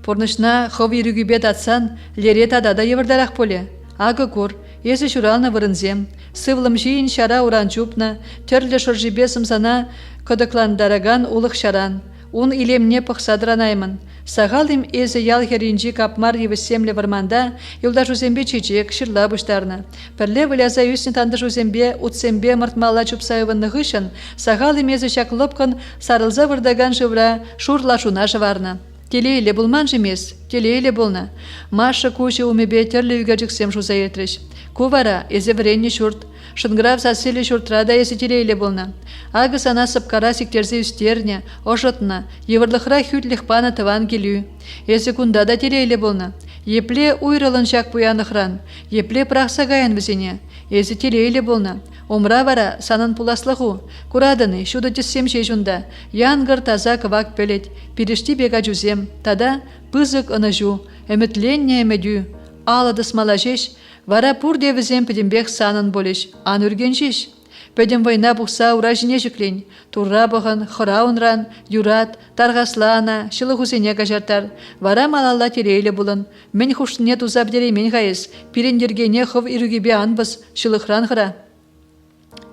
Порнышна хов ерігібет атсан, лере тада да евырдарақ поле. Ағы кур, езі шуралны вырынзем, сывлым жиын шара уран жупна, терлі шоржибесім сана кодыкландараган улық шаран. Он илемне пықсадыранаймын. Сағалым езі ял херинжі капмар евісемлі варманда, юлда жузембе чечек, шырла бұштарны. Пірле выляза үсін танды жузембе, утсембе мұртмалла чупсайывынны ғышын, сағалым езі шақлыпқын сарылза вырдаган жывра шурла шуна жыварны. Телейлі бұлман жемес, телейлі бұлна. Маша куші умебе терлі үгәжіксем жуза етріш. Кувара, езі вренні шурт. Шынграв сасылі шуртрада есі телейлі бұлна. Ағы сана сыпкара сиктерзе үстерне, ожытна, евырлықра хүтліх паны тыван келю. Есі күнда да телейлі бұлна. Епле уйрылын шак пуянықран, епле прақса гаян візіне. Есі телейлі бұлна. Омра вара санын пуласлығу. Курадыны, шуды тіссем шей жунда. Янгыр таза кывак пелет, пирішті бега жузем. Тада пызык ыны жу, әмітленне әмедю. Алады смала жеш, вара пур девізем педембек санын болеш. Ан үрген жеш. Педем война бұқса ура жіне жүклен. Турра бұғын, хыраунран, юрат, тарғаслана, шылығузене кажартар. Вара малалла терейлі бұлын. Мен хуштыне тузап дере мен ғайыз. Пирендергене хов ирігебе анбыз, шылықран ғыра.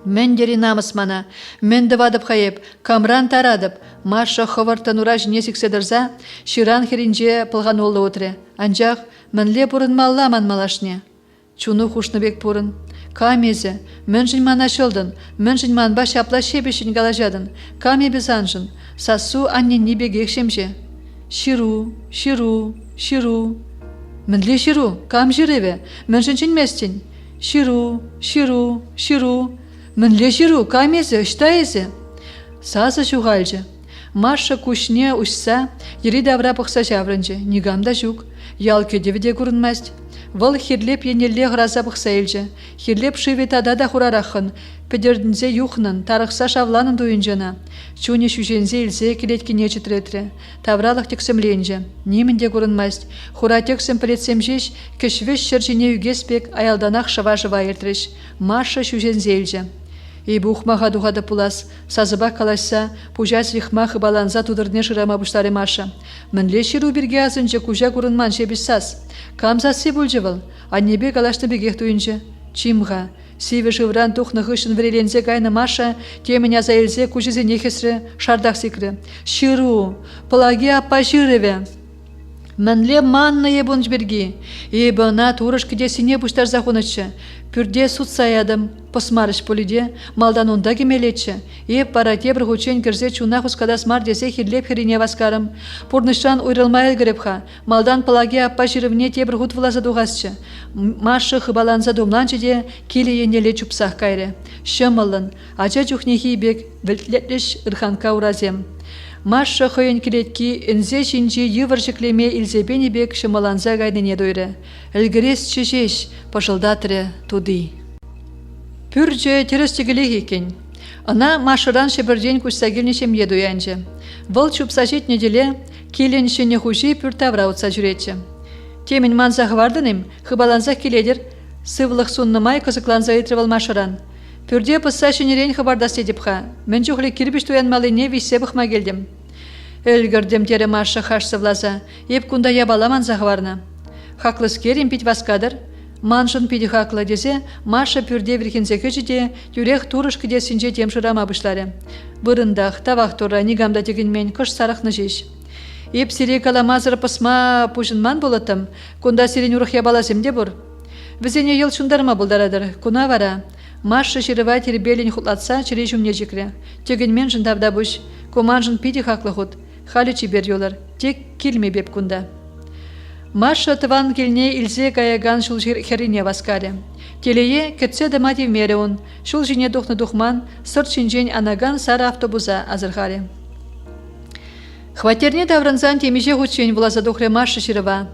Мен дери намыс мана, мен дывадып хайып, камран тарадып, Маша ховартан ура жіне сікседірза, ширан херинже пылған олы отыры. Анжақ, мінле бұрын малламан малашне. Чуну хушныбек пурын. Камезе, мен жын мана шылдын, мен жын манба шапла шебешін галажадын. Каме безанжын, сасу аннен небегек шемже. Ширу, ширу, ширу. Мінле ширу, кам жиреве, мен жын жын местен. Ширу, ширу, ширу. Мінле ширу, камезе, штаезе. Сазы жуғалжы. Маша кушне ушса, ери давра пықса жаврынжы, нигамда жук, ял кедевіде көрінмәст. Выл хирлеп енелле ғраза пықса елжі, хирлеп шывет адада хурарақын, педердінзе юхнын, тарықса шавланын дуйынжына, чуне шүжензе илзе келеткене чытретірі, тавралық тексімленжі, немінде көрінмәст, хура тексім пілетсемжеш, кішвеш шыржіне үгеспек, аялданақ шыва-жыва ертіріш, Маша шүжензе елжі. И бухмаға дұғады пулас, сазыба калашса, пужас рихмахы баланза тудырне жырама бұштары Маша. Мінле шеру бірге азынжы күжа көрінман шебіссас. Камзасы бұлжывыл, аннебе калашты бігех туынжы. Чимға, сиві жывран тұхны ғышын вірелензе гайны Маша, темін аза елзе күжізе нехесрі шардақ секрі. Шеру, пылаге аппа жырыве. Мінле манны ебун жберги. Ебіна турыш кедесіне бұштар захунычы. Пүрде суд саядым, посмарыш полиде, малдан онда кемелетші. Еп пара тебір ғучен кірзе чунақ ұскадас мар десе хирлеп хирине васкарым. Пурнышан уйрылмай әлгірепха, малдан пылаге аппа жирівне тебір ғут влаза дуғасчы. Машы хыбаланза думланчы де келе енеле чупсақ кайры. Шымылын, ача чухнехи бек вілтлетліш ырханка уразем. Маша хойын келетки інзе шинжи евір жіклеме илзебені бек шымаланза гайдыне дойры. Әлгірес чешеш, пашылдатыры туды. Пүрже терестігілік екен. Ана Машыран шебірден күшсагілнешем едуянжы. Выл чупсажет неделе келеншіне хужи пүр тавра ұтса жүретші. Темін манзақ вардыным, хыбаланзақ келедер, сывлық суннымай қызықланза етрівал Машыран. Пүрде пысса шенерен хабардас едіпха. Мен жүхлі кірбіш туянмалыне весе бұқма келдім. Әлгірдім тері Маша хашсы влаза. Еп күнда ябаламан зағварна. Хақлыс керім пить васкадыр. Маншын пиді хақлы дезе, Маша пүрде вірхензекі жеде, юрех турыш кедесінже темшырама бұшлары. Бұрындақ, тавақ тұра, нигамда дегенмен күш сарықны жеш. Еп сире каламазыр пысма пұжынман болытым. Күнда сирен ұрық ябаласым де бұр. Візене ел шындарма бұлдарадыр. Күна вара. Маша шерыва тербелін хутлатса, чире жүмне жекре. Тегенмен жындавда бұш. Команжын пиді хақлы худ. Халі чибер йолар. Тек келме беп күнда. Маша тыван келне илзе каяган шул херине васкаре. Телее кетсе дамати мере он. Шул жіне духны духман, сырт шинжен анаган сара автобуза азырхаре. Хватерне давранзан темеже хучен влаза духре Маша шерыва.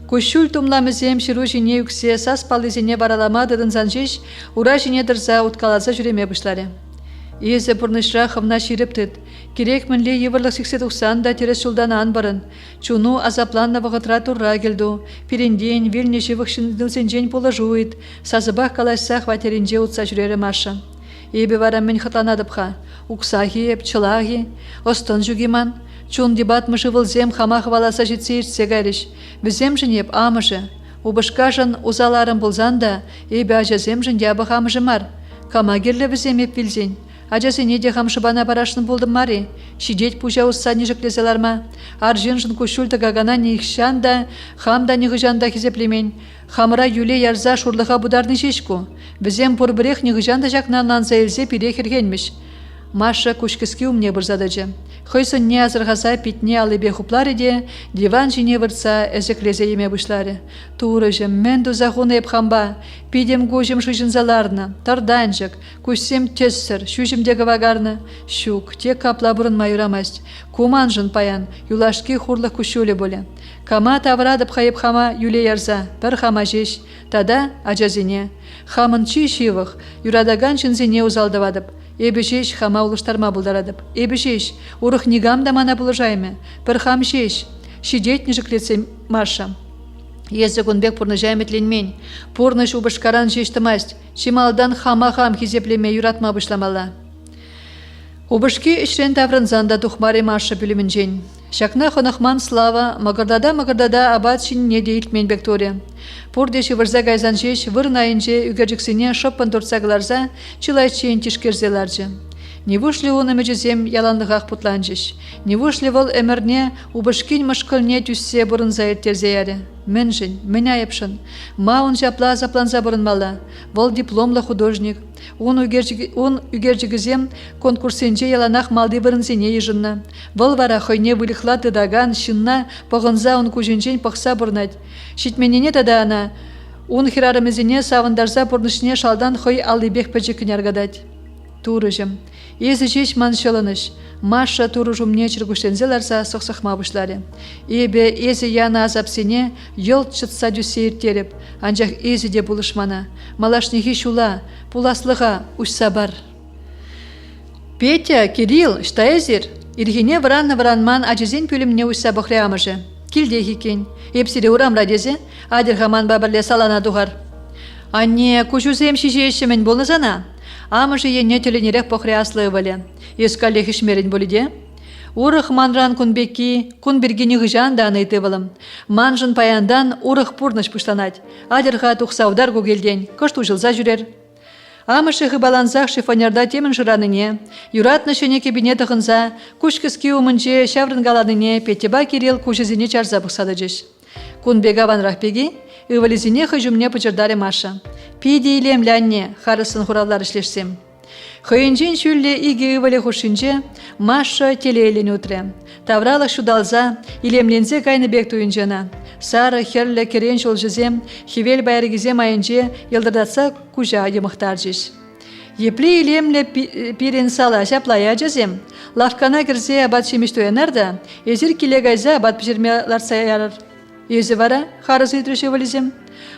Кушул тумламызем ширу жіне үксе сас палызене бараламадыдын занжеш, ура жіне дырза уткалаза жүреме бұшлары. Езі бұрнышра хымна ширіп тыд. Керек мінле еврлық 80-90 да терес шулдан анбарын. Чуну азапланна вағытра турра келду. Перенден, вельнеше вықшындылсенжен положует. Сазыбақ калашса хватерінже утса жүрері Маша. Ебі варам мен хытланадыпха. Уксахи еп, чылахи, остын жүгеман. Чун дебат мышы вылзем хамах валаса жетсе ертсе гайрыш. Бізем жынеп амышы. Убышкажын узаларым болзан да, ебі ажазем жын ябы хамыжы мар. Кама керлі бізем еп білзен. Ажасы неде хамшыбана барашын болдым мари. Шидет пужа усса нежіклезелар ма. Аржын жын кушулты гагана нехшан да, хамда нехыжан да хизеплемен. Хамыра юле ярза шурлыға бударны жешку. Бізем пұрбірех нехыжан да жақнан ланза елзе перехергенміш. Маша кушкіски умне бұрзадыжы. Хойсын не азырғаса питне алыбе хуплары де, диван жіне вырца әзіклезе еме бұшлары. Турыжым, мен дұзағуны епхамба, пидем гожым шыжынзаларны, тарданжық, күшсем тессір, шүжімдегі вагарны, шук, тек капла бұрын майырамаст, куманжын паян, юлашки хурлық күшулі боле. Кама таврадып хайып хама юле ярза, бір хама жеш, тада ажазине. Хамын чи шивық, юрадаган чынзине узалдывадып. Эбешеш хама улыштарма булдарадып. Эбешеш, урых нигам да мана булыжайме. Пір хам шеш, шидет нежіклетсе Маша. Езі күнбек пұрны жайметленмен. Пұрныш убышкаран жештімаст. Шималдан хама-хам хизеплеме юратма бышламала. Убышки ішрен таврынзанда тухмаре Маша бүлімінжен. Шакна хонахман слава, магырдада абат шинне дейлтмен бектория. Пурдеші вырза гайзан жеш, вырнайынже үгерджіксіне шоппан турцагларза, чилайчен тишкерзеларжы. Не вышли он эмеджезем яландығақ путланжыш. Не вышли вол эмерне убышкин мышкылне түссе бұрын заеттерзеяре. Мэнжін, меня епшін. Ма он жапла запланза бұрынмала. Вол дипломлы художник. Он үгерджігізем конкурсенже яланақ малды бұрынзене ежынна. Вол вара хойне вылықла тыдаган шынна пағынза он күжінжен пақса бұрнать. Шитменене тада ана ун хирарымызине савындарса пурнышне шалдан хой аллыбех пэджикін аргадать. Турыжым. Езі жеш маншылыныш. Маша турыжумне чыргуштензе ларса соқсақма бұшлары. Ебе езі яна азапсене йол чытса дүсейір теріп. Анжақ езі де бұлышмана. Малашнихи шула, пуласлыға ұшса бар. Петя, Кирилл, штаезір? Иргене вранман ажызен пөлімне ұшса бұқре амыжы. Килде хикен. Епсире урам радезе, адыр хаман бабырле салана дұғар. Анне, күшузем шишешімен болнызана? Амыжы енне төленерек бұқре аслы валі. Ескале хишмерін болиде. Урых манран кунбеки, кунбергені ғыжан да анайты вылым. Манжын паяндан урых пурныш пұштанать. Адырға тұқсаудар көгелден, күшт ұжылза жүрер. Амышы ғыбаланзақ шифонерда темін жыраныне, юратны шене кабинеті ғынза, күшкіскі умынже шаврынгаланыне Петеба Кирилл күшізіне чарза бұқсады жеш. Кунбега ванрахпеги, ывализіне хыжумне пычырдаре Маша. Пиде илемлянне, харысын хуравлар ішлешсем. Хыйынжен шүлле иге ывалі хушинже, Маша телейлен утре. Таврала шудалза, илемлензе кайны бек туйынжена. Сары херлі керен жолжызем, хевел байргізем айынже, елдырдатса кужа емықтар жеш. Епле илемле пирен сала жаплая жазем. Лавкана кірзе абат шемеш туянарда, езір келе гайза абат пішірме ларса ярыр. Езі вара, харызы итріші валізем.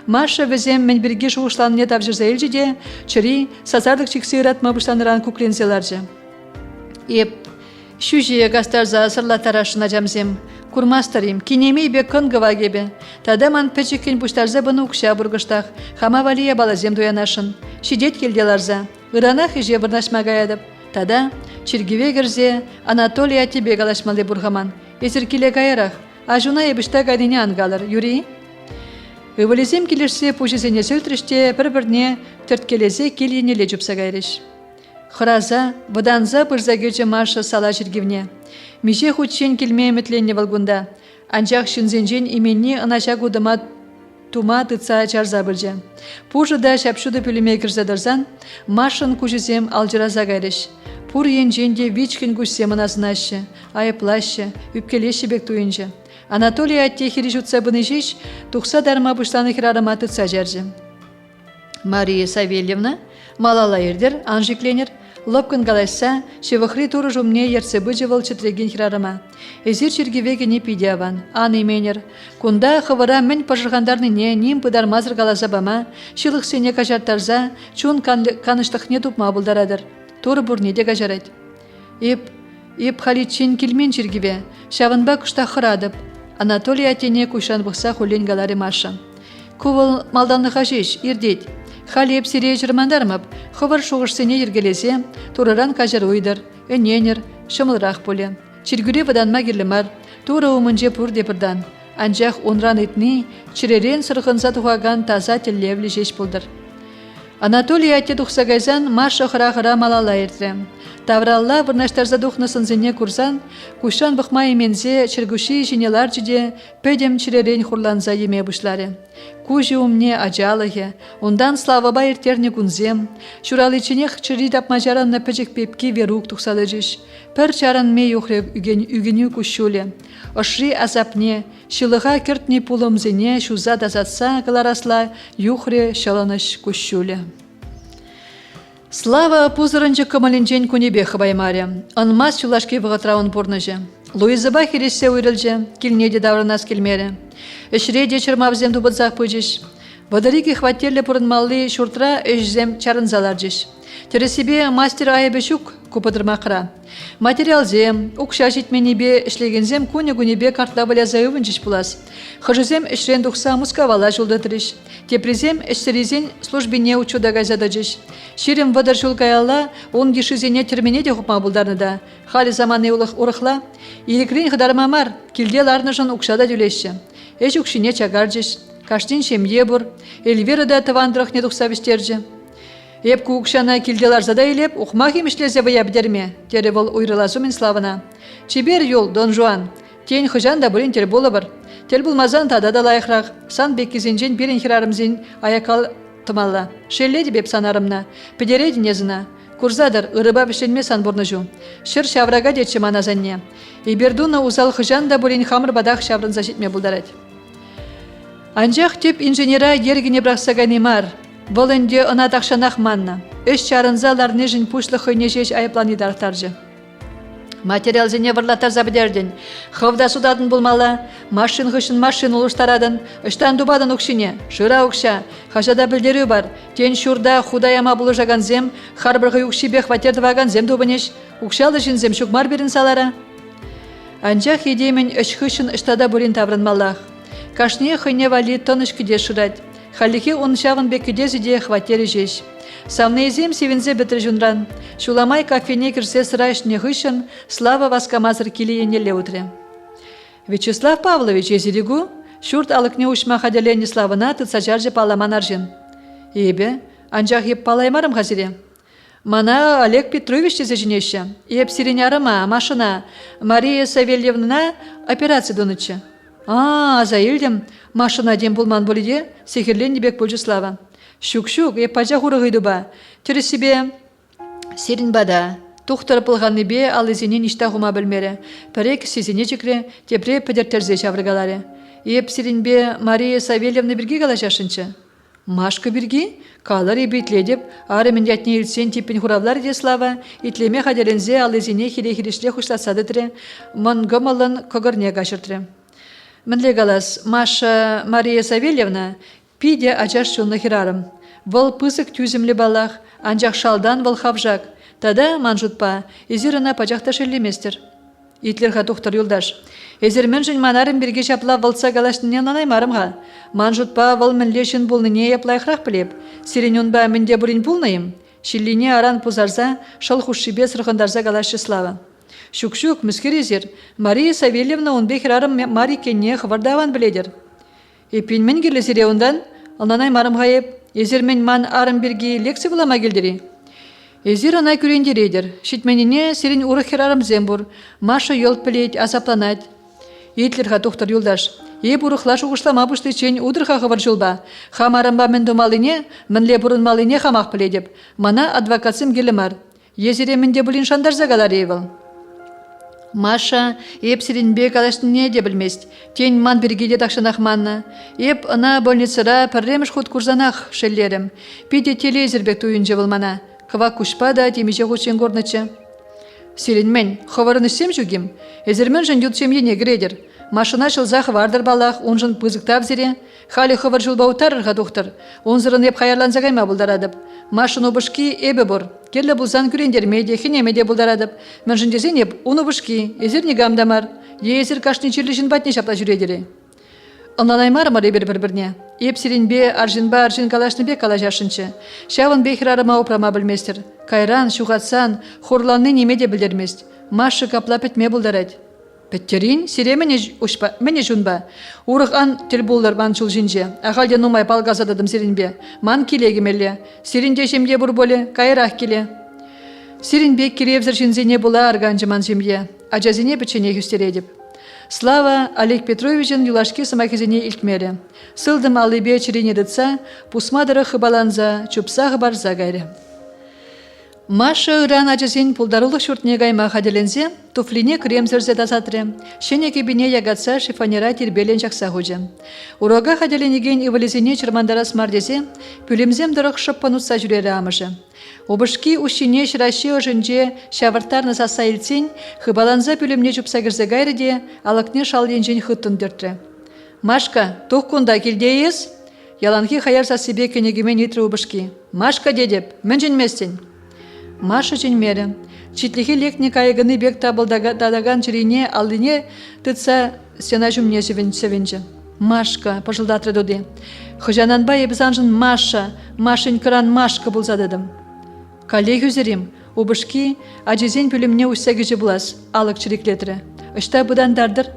Маша візем мен бірге шуғышланне тавжырза елжеде, чыри сазардық чексі ыратма бұштаныран куклензеларжы. Еп, шүже гастарза сырлатарашына жамзем. Курмастарим, кинемей бек кынгыва кебе. Тадаман пәчеккен бұштарза бұны ұқша бұрғыштақ, хама валия балазем дуянашын. Шидет келделарза, ыранах еже бұрнашма гаядып. Тада, чиргиве кірзе, Анатолия тебе галашмалы бұрғаман. Езір келе гайырақ, ажуна ебішта гайдыне ангалыр, юри? Өвілізем келерсе пұшызене сөлтіріште бір-бірне түрткелезе келенеле жүпса гайрыш. Хыраза, бұданза бұрзагөчі Маша сала жүргівне. Мише худшен келмей үмітленне валгунда. Анжақ шынзенжен именне ынаша кудыма тума тыца чарза бірже. Пужыда шапшуды пөліме кірзадырзан, Машын күшізем алжыраза гайрыш. Пур енженде вичкін күшсем ынасынашы, айыплашы, үпкелеші бек туйынжы. Анатолия атте хирижутса бұны жеш, тұқса дарма бұштаны хирарыма тыца жаржы. Мария Савельевна, малала ердер, анжикленер, лопкын галайса, шевахри туры жумне ерсебы жывыл чытреген хирарыма. Эзир чергевеге не пидяван, ан именер. Кунда хывыра мен пажырғандарныне ним пыдар мазыр галаса бама, шылық сене кажартарза, чун каныштықне тупма бұлдарадыр. Туры бурне де кажарайд. Еп халитчин келмен чергеве, шавынба күшта хырадып. Анатолия тене кушан бұқса хулен галары Маша. Кувыл малданлыға жеш, ирдет. Халеп сире жырмандармап, хывыр шуғышсене ергелесе, тураран кажар уйдыр, өненер, шымылрақ поле. Чиргүре ваданма керлімар, тура умынже пұр депірдан. Анжақ онран етні, чиререн сырғынса туғаган таза теллевлі жеш болдыр. Анатолия атте тұқсагайзан Маша хыра-хыра малала ерді. Тавралла вырнаштарза духнысын зене курсан, кушан бұқма емензе чиргуши жинелар жиде пөдем чиререн хурланза еме бұшлары. Кужи умне ажалығы, ондан славаба ертерне күнзем, шуралычынех чири тапмажаранна пөжек пепки верук тұқсалы жиш, пір чаран ме юхрек үгеню күшуле, ошри азапне, шылыға кіртне пулым зене шуза дазатса каларасла юхре шаланыш күшуле. Слава пузырынчы кымалинчен күнебе хыбаймаре, анмас чулашки вғытрауын порныжы. Луизаба хересе уйрылжы, килнеде даврынас келмере. Эшреде чырмавзем тубыдзақ пөжіш. Вадарике хваттерлі пұрынмалли шуртра эшзем чарынзалар жеш. Тересебе мастер айыбешук купыдырмақыра. Материалзем, укша житменебе ішлегензем күні-күнебе картлабыля заевын жеш бұлас. Хыжызем эшрен дұқса мускавала жолдатырыш. Тепризем эшсерезен службине учуда гайзада жеш. Ширим вадар жулкаялла, он дешизене термене де хупма бұлдарныда. Хали заманы урықла. Ирекрин хыдармамар, килде ларнышын укшада дүлеші. Эш укшине чагар жеш. Каштин шемье бұр. Эльвирада тавандырық не дұқса біштерджі. Еп кукшана килделар зада елеп, ухмах емішлезе ваябдерме, теревол уйрылазумен славына. Чибер юл, Дон Жуан. Тень хыжан да бурин тер болы бір. Тел булмазан тада да лайықрақ. Сан беккізенжен бірін хирарымзен аякал тымалла. Шелледи беп санарымна. Педереди незына. Курзадыр, ырыба бішленме сан бурныжу. Шыр шаврага детші маназанне. Ибердуна узал хыжан да бурин хамыр бадақ шаврын зажитме бұлдарад. Анжақ теп инженера ергіне брақсаганемар. Бұл үнде ұна тақшанақ манна. Үш чарынзаларны жын пушлы хойне жеш айыпланидарқтаржы. Материал зене варлатар забдерден. Ховда судадын булмала, машин хышын машин улуштарадын, үштан дубадын укшине, шыра укша, хажада білдері бар, тен шурда худаяма булыжаган зем, харбырғы укшибе хватердываган зем дубынеш, укшалды жын зем шукмар берін салара. Анжақ едемен үш хышын үштада бурин таврынмалах. Кашне хыне вали тоныш кіде шырать, халихи уншавын бекіде зіде хватері жеш. Савнезем севензе бітір жунран. Шуламай кафене кірсе сырайшне хышын, слава васкамазыр келиене леутре. Вячеслав Павлович езерегу, шурт алыкне ушма хаделені славына тыцажаржы паламан аржын. Ебе, анжақ еп палаймарым хазире. Мана Олег Петрович тезе жинеші. Еп сиренярыма, машина, Мария Савельевна операция донычы. Заилдем, машина дем булман болиде, сехерлен небек болжы слава. Шук-шук, еппажа хурығыйду ба. Түрі себе серін бада. Тухтар пылғаны бе, ал езіне ништа хума білмері. Пәрек сезіне жекре, тепре пәдертерзе шаврыгалары. Еп серін бе Мария Савельевна бірге қалашашынчы. Машка бірге? Қалар ебетле деп, ары міндетіне елсен тепін хуравлар де слава, итлеме қаделензе ал езіне хире-хирешле хушласады тірі, мұнгымылын когырне қашыртыры. Мінле қалас, Маша Мария Савельевна, пиде ачаш шулны хирарым. Вол пысык тюзімлі балах, анжақ шалдан вол хавжак. Тада манжутпа, езіріна пачақта шеллеместер. Итлерға тухтар юлдаш. Езірмен жын манарым бірге шапла волца галашніне нанаймарымға. Манжутпа вол мінлешін бұлныне еплайқрақ білеп. Сиренюн ба мінде бұрын бұлнайым. Шиллине аран пузарза, шал хушшибе сырғындарза галашы слава. Шук-шук, мүскер езір. Мария Савельевна онбе хирарым Мари кенне хвардаван біледер. Епин мен керлесере ондан, алнанай марым ғайып, езір мен ман арым бірге лекция бұлама келдері. Езір ана күрендерейдер, шитменіне серін ұрық херарым зембур, Маша йолт білейд, асапланайд. Етлерға тоқтар юлдаш. Еп ұрықлаш ұғышлама бұшты чен ұдырға ғывар жылба. Хам арымба мен думалыне, мінле бұрын малыне хамақ біледіп. Мана адвокатсым келімар. Езіре менде бұлін шандарза қалар ейвіл. Маша еп сиренбе калашне де білмест. Тень ман бергеде тақшанақ манна. Еп ана больницара парремш худ курзанақ шеллерім. Пиде телезірбек туйынжы болмана. Кыва кушпа да темеже хучен горнычы. Сиренмен, ховарын үсем жүгім. Эзермен жын ютчем ене гредер. Машина шылзақ вардыр балақ, он жын пызықтап зере. Хали ховар жылба утарырға доқтыр. Он зырын еп хайарланзағайма бұлдарадып. Машину бышки эбі бұр. Келі бұлзан күрендермеде, хинемеде бұлдарадып. Мен жындезен еп, уны бышки, езір негамдамар. Езір кашны чирлішін батне шапла жүредері. Ынланаймар мар ебір бір-бірне. Еп сиренбе, аржинба, аржин калашныбе калажашынчы. Шавын бейхирарыма упрама білместір. Кайран, шуғатсан, хорланны немеде білдермест. Машы капла петме бұлдарад. Петтерин, сире мене жунба. Урық ан тел болдар бан чул жинже. Ағалде нумай палгазададым сиренбе. Ман келегімелі. Сиренде жемде бұр боле, кайрақ келе. Сиренбе керевзір жинзене була арганжы ман жемде. Ажазине бічене хүстередіп. Слава Олег Петровичын юлашки самахизене илтмері. Сылдым алыбе чирене дытса, пусмадыры хыбаланза, чупса хыбарза гайры. Маша ыран ажызен пулдарылық шүртіне гайма хаделензе, туфлине кремзірзе дазатры, шене кебіне ягатса шифанера тербелен жақса хуже. Урога хаделенеген ивализене чырмандарас мардезе, пүлемзем дырық шыппанутса жүрері амыжы. Обышки ушине шыраши ожынже шавыртарны саса илтсен, хыбаланза пүлемне жүпса кірзе гайрыде, алықне шалденжен хыттын дыртры. Машка, тух кунда келдейіз? Яланхи хаярса себе кенегімен итрі обышки. Машка дедеп, мен женместен. Маша женмері. Читлихи лекне кайгыны бек табылдадаган чирине алдыне тытса сена жүмне севенчі. Машка, пожылдатры доды. Хыжананба ебізанжын Маша, Машын кыран Машка болса дедім. Коллег үзерім, обышки ажезен пөлімне үссәгіжі бұлас, алық чириклетрі. Үшта бұдан дардыр.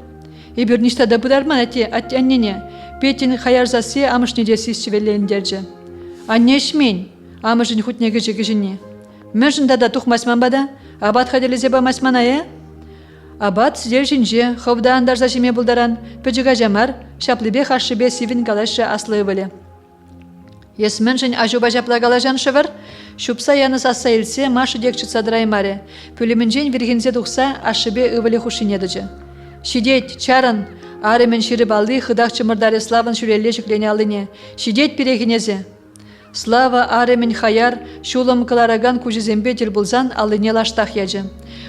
Ебір ништада бұдарман әннене, петін хаярзасы амышнеде сесчевелендерджі. Аннешмен, амышын хутнегі жегіжіне. Мен жындада тухмасман бада, абат хаделезе бамасман ая? Абат сидер жинже, ховда андарза жеме бұлдаран, пөджіға жамар, шаплыбе хашыбе сивін калашы аслы өвілі. Есмен жын ажуба жапла калажан шывыр, шупса яны саса елсе, машы дек чыца драймаре, пөлімін жен вергензе тұқса, ашыбе өвілі хушинедіжі. Шидет, чарын, Аремен ширыбалы хыдах чымырдаре Славан шүрелле жүклене алыне. Шидет перегінезе. Слава аремен хаяр, шулым кылараган кужизембе булзан алыне лаштах яжы.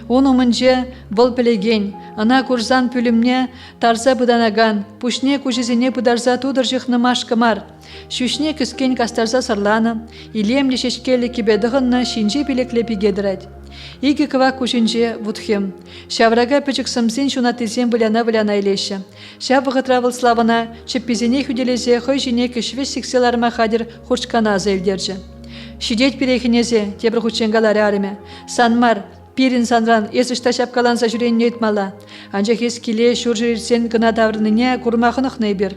Оны мынже бұл пілеген, ана курзан пүлімне тарза бұданаган, пушне кужизене бұдарза тудыр жықны машкымар. Шүшне күскен кастарза сырланы, илемлі шешкелі кебедіғынны шинже пілекле пигедірәд. Игі кыва кушинже вудхем. Шаврага пөчік сымзин шунатызен выляна илеші. Шавығы Славана чеппизене хүделезе хой жіне кішве сікселарма хадир хурчкана азайлдерже. Шидет перехінезе тебір хученгалары арыме. Санмар, пирин санран, есішта шапкаланса жүренне етмала. Анжақ ес келе шуржырсен гына даврыныне курмақынықны бер.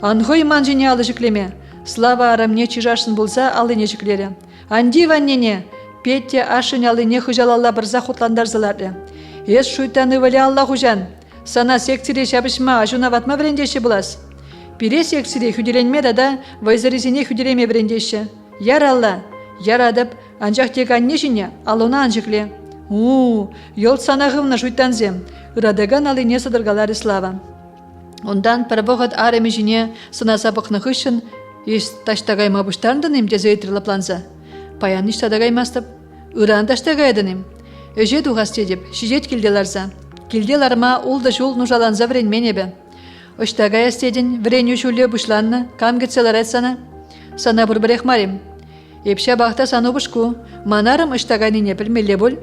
Анғой ман жіне алы жүклеме. Слава арамне чижашын болса алыне жүклері. Анди ваннене, Петте ашын алыне хыжалалла бірза хутландарзыларды. Ес шуйтаны вали алла хужан. Сана сектире шабышма ажуна ватма брендеші бұлас. Пире сектире хүделенме да вайзаризине хүделеме брендеші. Яр алла, яр адып, анжақ тек анне жіне, алуна анжықле. Йол санағымна шуйтанзем. Ырадаган алыне садыргалары Слава. Ондан парабоғат ареме жіне сынаса бұқнық үшін, ес таштағайма бұштарындын емде зөйтірлі планза. Паян иштадагаймастып, ыран таштагайдыным. Өже дуғасте деп, шижет келделарза. Келделарма улды жол нужаланза вренменебе. Оштагай астеден вреню жуле бұшланны, кам кетселар айтсана. Сана бұрбірех марим. Епша бақта сану бұшку, манарым оштагайныне білмеле бол.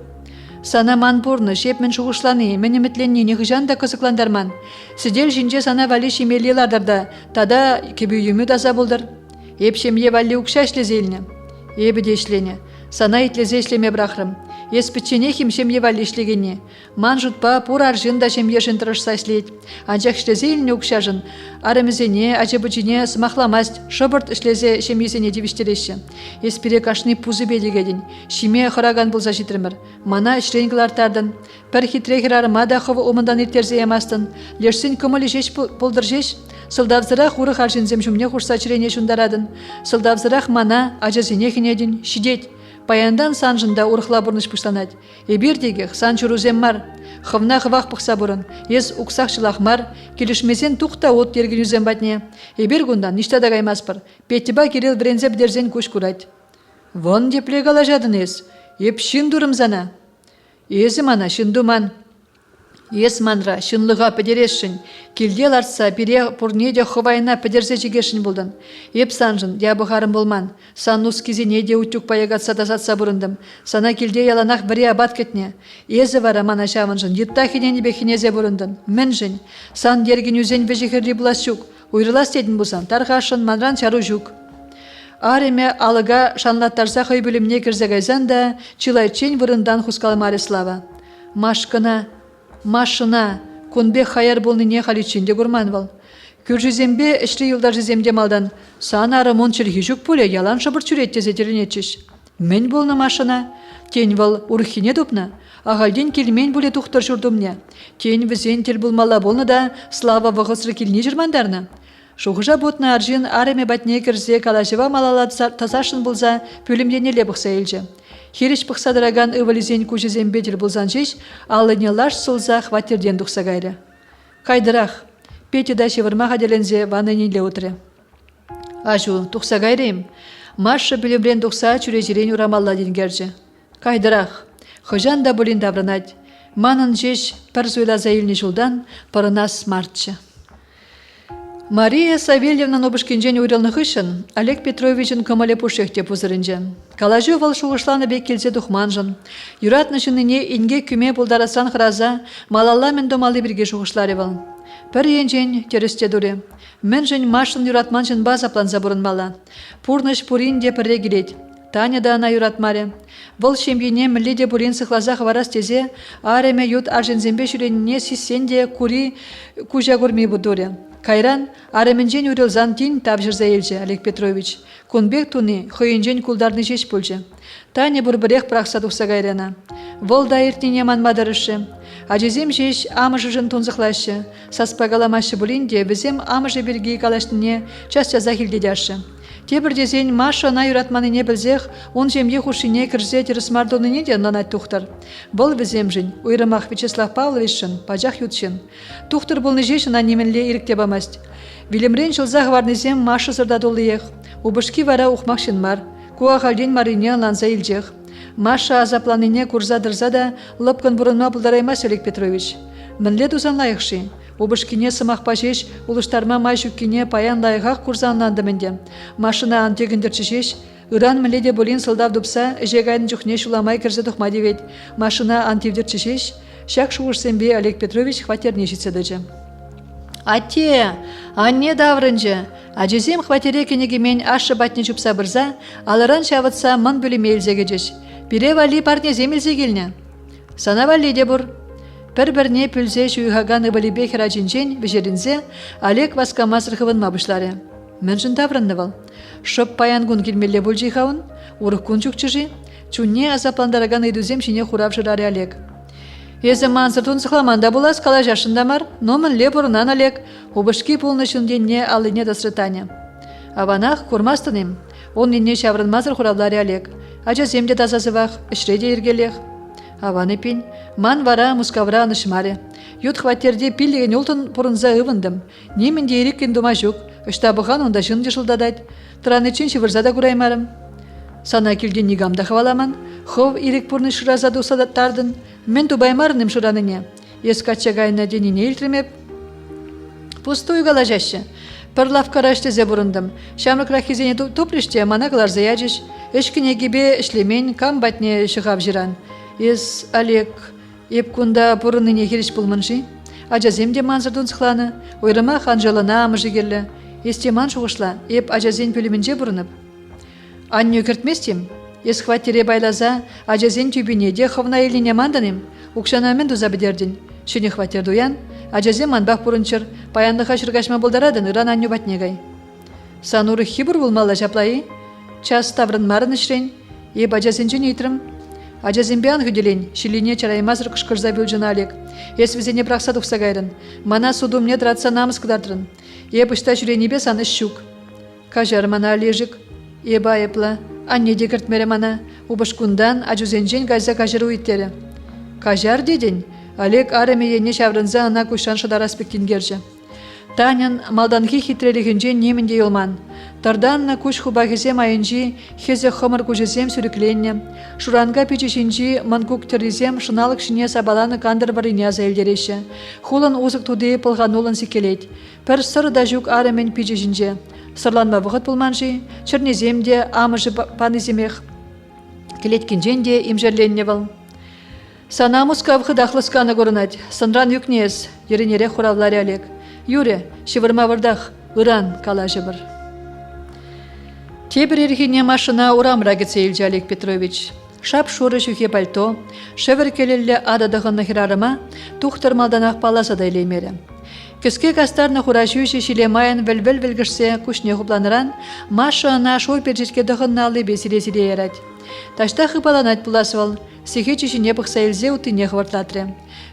Сана ман бұрны, жепмен шуғышланы, мен үмітленнені ғыжан да қызықландарман. Сидел жинже сана вали шимелелардарда, тада кебүйімі даза болдар. Епшемле вали ұқшашлы зеліне. Ебі де ішлене. Сана итлезе ішлеме брахрым. Ес пітчене химшемле вали ішлегене. Ман жұтпа пұр аржын да шемле жынтырышса ішлейд. Анжақ ішлезе иліне ұқшажын. Арымызене, ажыбыжыне сымақламаст, шыбырт ішлезе шемесене девіштереші. Ес перек ашны пузы белігеден. Шиме қыраган болса житірмір. Мана ішленгілартардын. Пір хитрегірарыма да қывы омындан иртерзе емастын. Лешсін көмілі жеш болдыр жеш. Сылдавзырақ урық аржынзем жүмне құрса чірене шундарадын. Сылдавзырақ мана ажызене хинедін шидет. Паяндан санжында урықла бұрныш пұштанад. Ебірдегі сан чурузем мар. Хывна хывақ пықса бұрын. Ес ұқсақ шылақ мар. Келішмесен тұқта от ерген үзем батне. Ебір гундан ништада гаймаспыр. Петтіба керел бірензе бідерзен көш курайд. Вон деплегала жадын ес. Еп шындурым зана. Езі мана шындуман. Ес манра шынлыға педерешшін. Келдел артса бире пұрнеде хывайна педерзе жегешін болдын. Еп санжын, дябығарым болман. Саннус кезене де үттік паягатса дасатса бұрындым. Сана келде яланақ бірі абат кетне. Езі вара мана шавынжын. Етта хинені бекінезе бұрындын. Мен жын. Сан дерген үзен вежекерли бұлас жүк. Уйрылас дедін бұсан. Тарғашын манран чару жүк. Ареме алыға шанлаттарса хой бөлімне кірзегайзан да чилайчен вырындан хускалмары Слава. Машына, конбе хаяр болныне халичинде гурманвал. Күржізембе ішті йылдар жіземде малдан. Сан арымон чіргі жүк поле ялан шабыр чүретте зетерінетчіш. Мен болны машына. Тен вал урхине допна. Ағалден келмен боле тұқтыр жүрдімне. Тен візен тел болмала болны да Слава вғысры келіне жүрмандарна. Шуғыжа ботна аржин ареме батне кірзе калашева малалад тазашын болса пөлімденеле бұқса елжі. Хереш пықсадыраган ывализен көжезен бетер болзан жеш, алыне лаш солза хватерден дұқса гайры. Кайдырақ, петі да шевырма қаделензе ванынеле отыры. Ажу, тұқса гайрым, машы білімрен дұқса чүрежерен урамалла денгерже. Кайдырақ, хыжан да болин давранад, манын жеш пір зойлаза еліне жолдан парынас мартчы. Мария Савельевна нобышкенжен уйрылны хышын, Олег Петровичын кымыле пушехте пузырынжы. Калажу вал шуғышланы бек келсе дұхманжын. Юратны жыныне инге күме бұлдарасан қыраза, малалла мен домалы бірге шуғышлары вал. Пір енжен терісте дұры. Мен жын машын юратманжын база планза бұрынмала. Пурныш пурин де пірре келет. Таня да ана юратмаре. Вал шембене мілі де бұрын сықлазақ варас тезе, ареме ют аржынзембе жүреніне сиссен де кури кужа көрмей бұдыры. Кайран, аременжен үрілзан тин табжырза елжі, Олег Петрович. Конбек туны, хойынжен кулдарны жеш пөлжі. Таня бұрбірех прақса тұқса гайрана. Вол да ертіне манмадарышы. Ажезем жеш амыжы жын тонзықлашы. Саспагаламашы бұлінде, бізем амыжы бірге калаштыне час жаза хилдедяшы. Тебірдезен Маша на юратманыне білзех, он жемге хушине кірзе теріс мардоныне де нанайт тухтар. Бұл віземжін, уйрымақ Вячеслав Павловичшын, пажақ ютшын. Тухтар бұл нежешін анеменле ирікте бамаст. Вилемрен жылзақ варнезем Маша сырда долыех. Убышки вара ухмақшын мар. Куа халден марине ланза илжех. Маша азапланыне курза-дырза да лыпкын бұрынма бұлдараймас Олег Петрович. Мінле дузан лайықшы. Убышкине сымақ пашеш, улыштарма май жүккине паян лайығақ курзанланды мінде. Машина антегіндірчішеш, ыран мінледе болин сылдав дұпса, жегайдың жүхне шуламай кірзі тұхма девет. Машина антевдірчішеш, шак шуғырсенбе Олег Петрович хватерне жетседіжі. Ате, анне даврынжы. Ажезем хватере кенегемен ашы батне жүпса бірза, алыран шавытса мын бөліме елзегежеш. Пире вали партне земелзе келіне. Сана вали де бұр. Бір-бірне пүлзе жүйғаған ыбылебе хирачинчен бежерінзе Олег васкамазырхывын мабышлары. Міншін таврынны был. Шып паянгун келмелі бұл жиғауын, ұрықкун жүкчіжі, чүнне азапландараған үйдузем шине хурап жырары Олег. Езі мансыртун сықламанда болас қала жашындамар, номын ле бұрынан Олег, убышки пулны шынденне алыне дасрытане. Аванақ курмастынем, он инне шаврынмазыр хураблары Олег. Ача земде дазазывақ, ішреде ергелех. Аваны пен, ман вара мускавра анышмаре. Ют хваттерде пиллеген ултын пұрынза ывындым. Неменде ереккен дума жүк, үштабыған онда жын жышылдадайд. Тұраны чынші вырзада күраймарым. Сана келден негамда хваламан, хов ирек пұрны шыразады усадаттардын. Мен тубаймарыным шыраныне. Ескатча гайна деніне илтірмеп. Пустой галажашы. Пір лавкарашты зе бұрындым. Шамрык рахизене тупліште мана кылар заядыш. Эшкіне гебе ішлемен кам батне шығап жиран. Ес Олег, еп кунда бұрыныне кереш бұлмынши. Ажазем де манзырдың сықланы, ойрыма ханжалына амыжы келі. Естеман шуғышла, еп ажазен пөліменже бұрынып. Анне өкіртместем, ес хваттере байлаза, ажазен тюбіне де ховна еліне манданем, ұқшанамен дұза бідердін. Шыне хваттер дуян, ажазен манбақ бұрынчыр, паяндыға шыргашма болдарадын ұран анне батнегай. Сануры хибур болмала жаплайы, час таврын марын ішрен, еп ажазенчен үйтрім. Ажазембян хүделен, шилине чараймазыр кышкырза бөлжіна Олег. Ес візене брақса тұқса гайрын. Мана судумне дратса намыз кыдардырын. Еп үшта жүренебе сан іш шук. Кажар мана алежік. Еба епла. Анне декірт мере мана. Убышкундан ажузенжен гайза кажыру иттері. Кажар деден. Олег арымейене шаврынза ана кушан шыдар аспектін гержі. Танян малданхи хитрелігінжен немінде елман. Тарданна куш хубахизем айынжи, хезе хомыр кужезем сүрікленне. Шуранга пичешінжи мангук терезем шыналық шине сабаланы кандыр барыня заэлдереші. Хулын узық туды пылғанулын секелет. Пір сыр да жүк арымен пичешінже. Сырланма вғыт пулманжи, чернеземде амыжы паныземех. Келеткенжен де имжерленне был. Санамус кавхы дахлысканы көрінад. Сынран юкнез, ерінере хуравлары Олег. Юре, шивырма вырдах, ыран калажы бір. Тебір ерхине машина урамра кетсе елжі Олег Петрович. Шап шуры жүхе пальто, шевір келелі ададығын хирарыма, тухтыр малданақ паласа да елемері. Кіске кастарны хурашүй шешілемайын віл-віл вілгішсе күшне құпланыран, машина шой пержетке дығынна алы бесіре-сіре ерад. Ташта хыпаланат пуласывал, сихе чешіне бұқса елзе ұтыне хвартлатры.